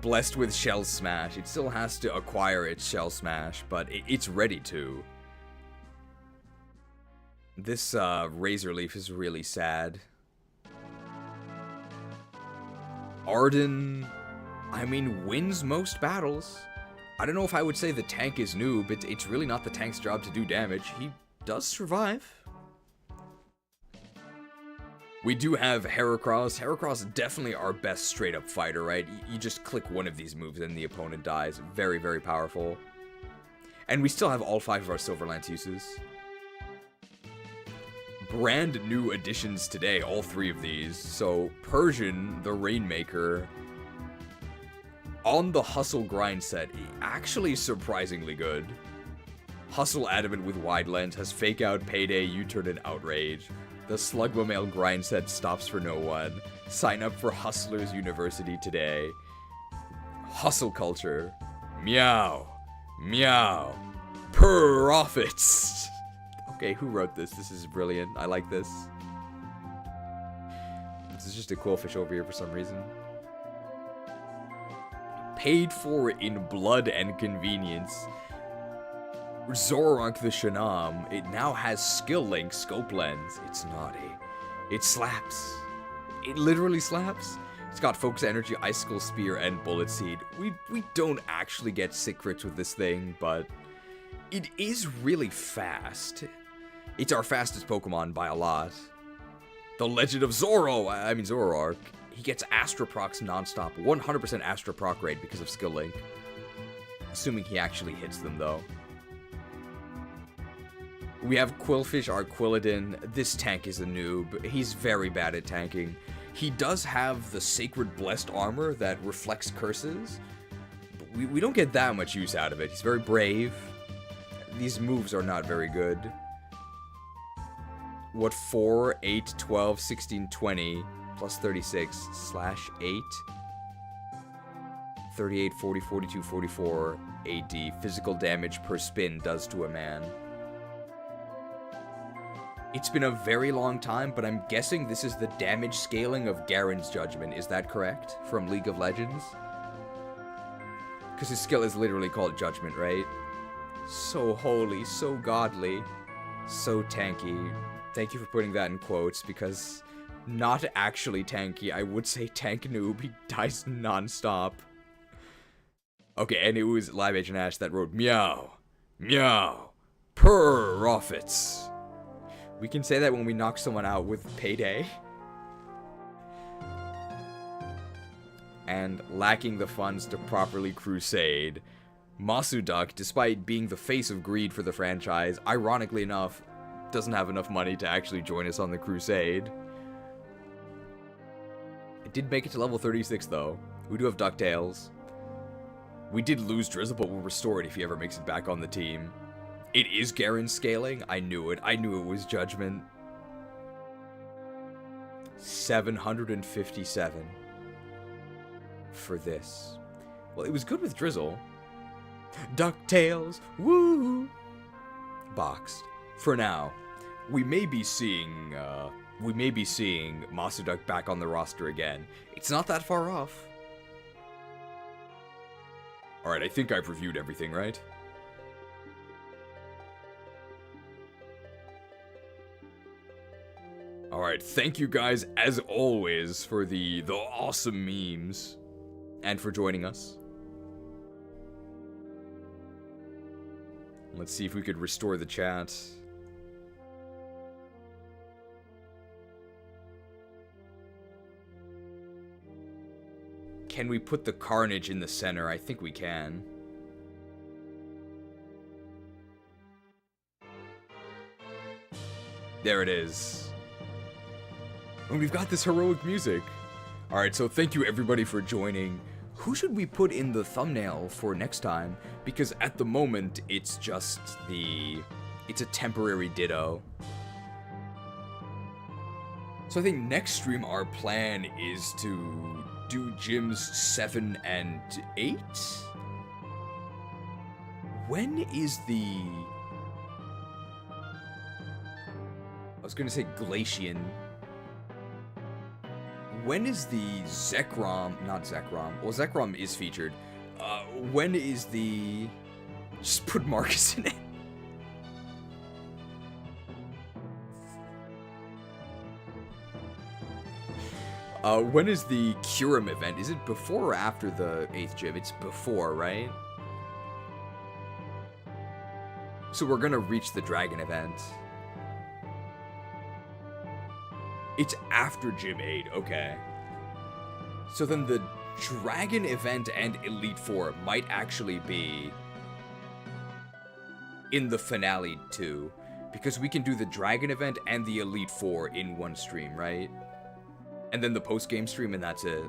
Blessed with Shell Smash. It still has to acquire its Shell Smash, but it's ready to. This Razor Leaf is really sad. Arden, I mean, wins most battles. I don't know if I would say the tank is noob, but it's really not the tank's job to do damage. He does survive. We do have Heracross. Heracross definitely our best straight-up fighter, right? You just click one of these moves and the opponent dies. Very, very powerful. And we still have all 5 of our Silver Lance uses. Brand new additions today, all 3 of these. So, Persian, the Rainmaker, on the Hustle grind set, actually surprisingly good. Hustle Adamant with Wide Lens has Fake Out, Payday, U-Turn, and Outrage. The Slugma grind set stops for no one. Sign up for Hustlers University today. Hustle culture. Meow. Meow. Profits. Okay, who wrote this? This is brilliant. I like this. This is just a Quillfish over here for some reason. Paid for in blood and convenience. Zoroark the Shannan, it now has Skill Link Scope Lens. It's naughty. It slaps. It literally slaps. It's got Focus Energy, Icicle Spear, and Bullet Seed. We don't actually get sick crits with this thing, but it is really fast. It's our fastest Pokemon by a lot. The Legend of Zoroark. He gets Astra Procs nonstop. 100% Astra Proc rate because of Skill Link. Assuming he actually hits them, though. We have Qwilfish, our Qwiladin. This tank is a noob. He's very bad at tanking. He does have the Sacred Blessed Armor that reflects curses. But we don't get that much use out of it. He's very brave. These moves are not very good. What, 4, 8, 12, 16, 20, plus 36, slash 8? 38, 40, 42, 44, AD. Physical damage per spin does to a man. It's been a very long time, but I'm guessing this is the damage scaling of Garen's Judgment. Is that correct? From League of Legends? Because his skill is literally called Judgment, right? So holy, so godly, so tanky. Thank you for putting that in quotes, because not actually tanky. I would say tank noob. He dies non-stop. Okay, and it was Live Agent Ash that wrote meow, meow, profits. We can say that when we knock someone out with Payday. And lacking the funds to properly crusade, Masuduk, despite being the face of greed for the franchise, ironically enough, doesn't have enough money to actually join us on the crusade. It did make it to level 36 though. We do have DuckTales. We did lose Drizzle, but we'll restore it if he ever makes it back on the team. It is Garen scaling. I knew it. I knew it was Judgment. 757 for this. Well, it was good with Drizzle. DuckTales, woo! Boxed. For now, we may be seeing Masuduk back on the roster again. It's not that far off. All right, I think I've reviewed everything, right? Alright, thank you guys, as always, for the awesome memes, and for joining us. Let's see if we could restore the chat. Can we put the carnage in the center? I think we can. There it is. And we've got this heroic music. Alright, so thank you everybody for joining. Who should we put in the thumbnail for next time? Because at the moment, it's just it's a temporary ditto. So I think next stream our plan is to do gyms 7 and 8? When is the... I was gonna say Glacian. When is the Zekrom... Not Zekrom. Well, Zekrom is featured. When is the... Just put Marcus in it. When is the Kurim event? Is it before or after the 8th gym? It's before, right? So we're gonna reach the dragon event. It's after Gym 8, okay. So then the Dragon event and Elite Four might actually be in the finale too. Because we can do the Dragon event and the Elite Four in one stream, right? And then the post-game stream and that's it.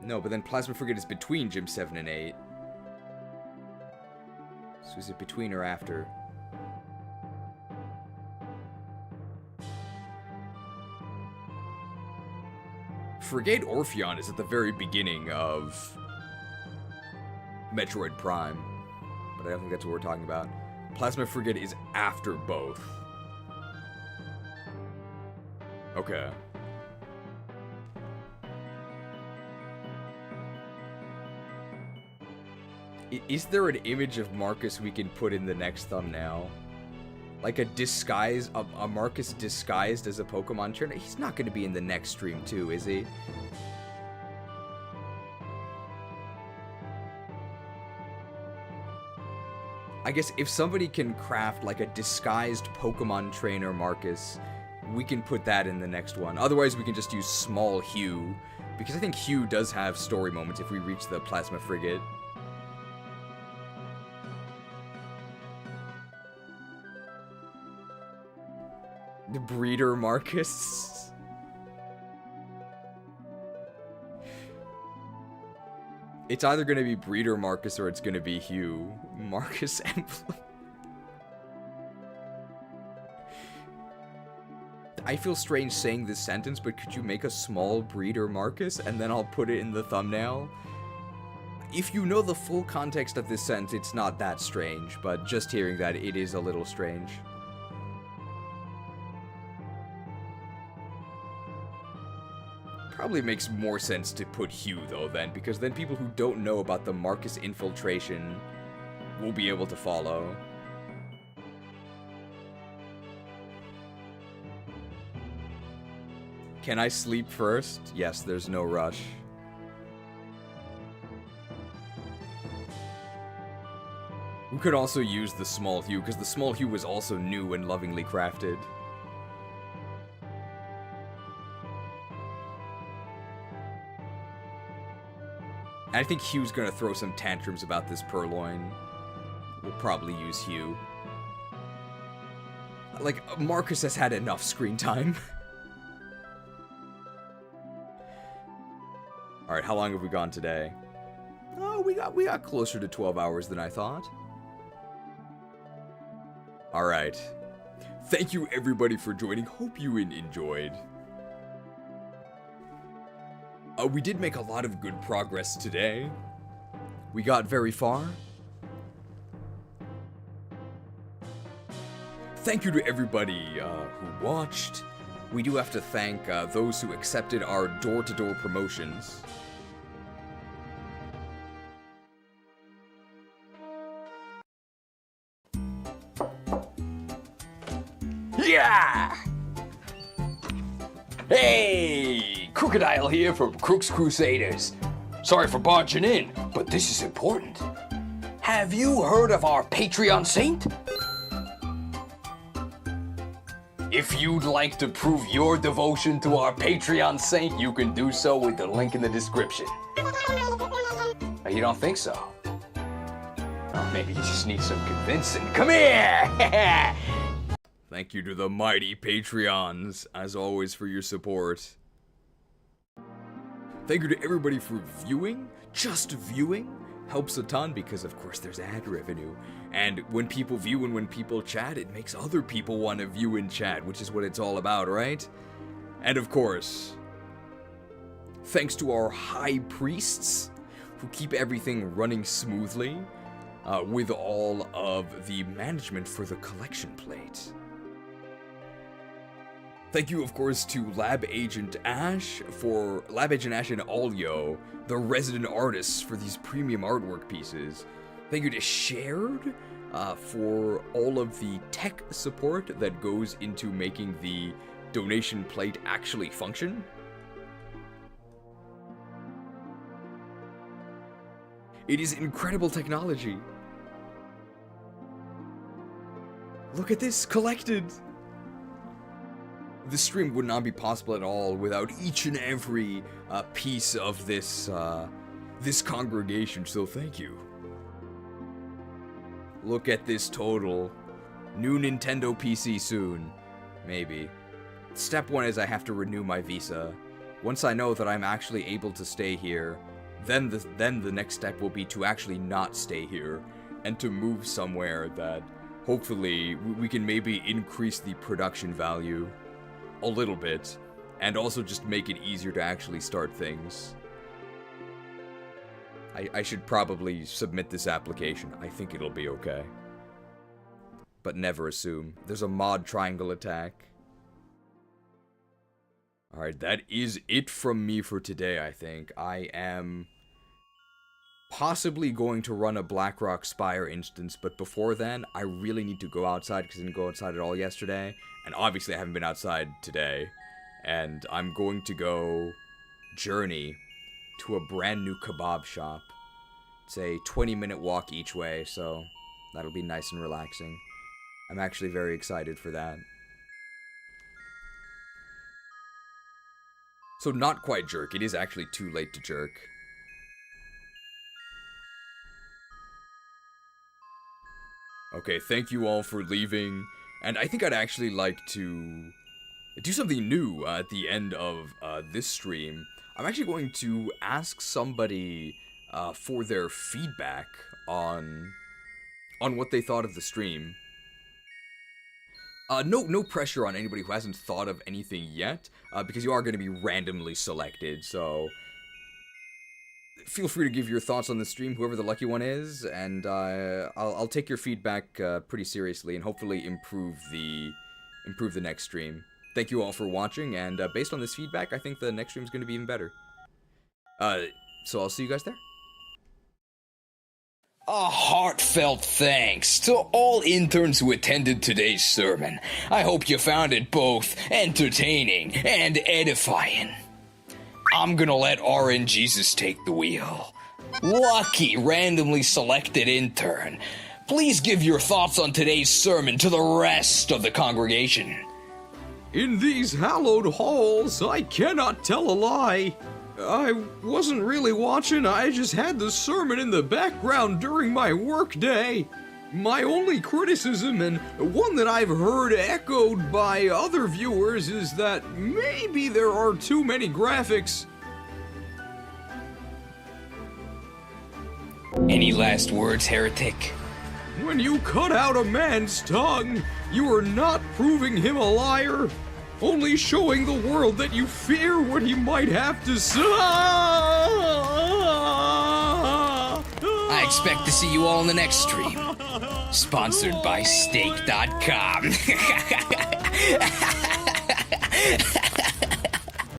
No, but then Plasma Frigate is between Gym 7 and 8. So is it between or after? Frigate Orpheon is at the very beginning of Metroid Prime, but I don't think that's what we're talking about. Plasma Frigate is after both. Okay. Is there an image of Marcus we can put in the next thumbnail? Like a disguise, a Marcus disguised as a Pokemon trainer? He's not going to be in the next stream too, is he? I guess if somebody can craft like a disguised Pokemon trainer Marcus, we can put that in the next one. Otherwise, we can just use small Hugh, because I think Hugh does have story moments if we reach the Plasma Frigate. The breeder Marcus. It's either going to be breeder Marcus or it's going to be Hugh. Marcus emblem. I feel strange saying this sentence, but could you make a small breeder Marcus and then I'll put it in the thumbnail? If you know the full context of this sentence, it's not that strange, but just hearing that, it is a little strange. Probably makes more sense to put Hugh, though, then, because then people who don't know about the Marcus infiltration will be able to follow. Can I sleep first? Yes, there's no rush. We could also use the small Hugh, because the small Hugh was also new and lovingly crafted. I think Hugh's gonna throw some tantrums about this Purloin. We'll probably use Hugh. Like, Marcus has had enough screen time. Alright, how long have we gone today? Oh, we got closer to 12 hours than I thought. Alright. Thank you everybody for joining. Hope you enjoyed. We did make a lot of good progress today. We got very far. Thank you to everybody who watched. We do have to thank those who accepted our door-to-door promotions. Yeah! Hey! Krookodile here from Krook's Krewsaders. Sorry for barging in, but this is important. Have you heard of our Patreon saint? If you'd like to prove your devotion to our Patreon saint, you can do so with the link in the description. Oh, you don't think so? Oh, maybe you just need some convincing. Come here! Thank you to the mighty Patreons, as always, for your support. Thank you to everybody for viewing. Just viewing helps a ton because, of course, there's ad revenue. And when people view and when people chat, it makes other people want to view and chat, which is what it's all about, right? And, of course, thanks to our high priests who keep everything running smoothly with all of the management for the collection plate. Thank you, of course, to Lab Agent Ash and Alyo, the resident artists for these premium artwork pieces. Thank you to Shared for all of the tech support that goes into making the donation plate actually function. It is incredible technology. Look at this, collected! This stream would not be possible at all without each and every piece of this this congregation, so thank you. Look at this total. New Nintendo PC soon. Maybe. Step 1 is I have to renew my visa. Once I know that I'm actually able to stay here, then the next step will be to actually not stay here and to move somewhere that hopefully we can maybe increase the production value a little bit, and also just make it easier to actually start things. I should probably submit this application. I think it'll be okay. But never assume. There's a mod triangle attack. Alright, that is it from me for today, I think. I am possibly going to run a Blackrock Spire instance, but before then, I really need to go outside because I didn't go outside at all yesterday. And obviously I haven't been outside today. And I'm going to go journey to a brand new kebab shop. It's a 20-minute walk each way, so that'll be nice and relaxing. I'm actually very excited for that. So not quite jerk, it is actually too late to jerk. Okay, thank you all for leaving. And I think I'd actually like to do something new at the end of this stream. I'm actually going to ask somebody for their feedback on what they thought of the stream. No pressure on anybody who hasn't thought of anything yet, because you are going to be randomly selected, so feel free to give your thoughts on the stream, whoever the lucky one is, and I'll take your feedback pretty seriously and hopefully improve the next stream. Thank you all for watching, and based on this feedback, I think the next stream is going to be even better. So I'll see you guys there. A heartfelt thanks to all interns who attended today's sermon. I hope you found it both entertaining and edifying. I'm gonna let RNGesus take the wheel. Lucky randomly selected intern, please give your thoughts on today's sermon to the rest of the congregation. In these hallowed halls, I cannot tell a lie. I wasn't really watching, I just had the sermon in the background during my work day. My only criticism, and one that I've heard echoed by other viewers, is that maybe there are too many graphics. Any last words, heretic? When you cut out a man's tongue, you are not proving him a liar, only showing the world that you fear what he might have to say. I expect to see you all in the next stream. Sponsored by Steak.com.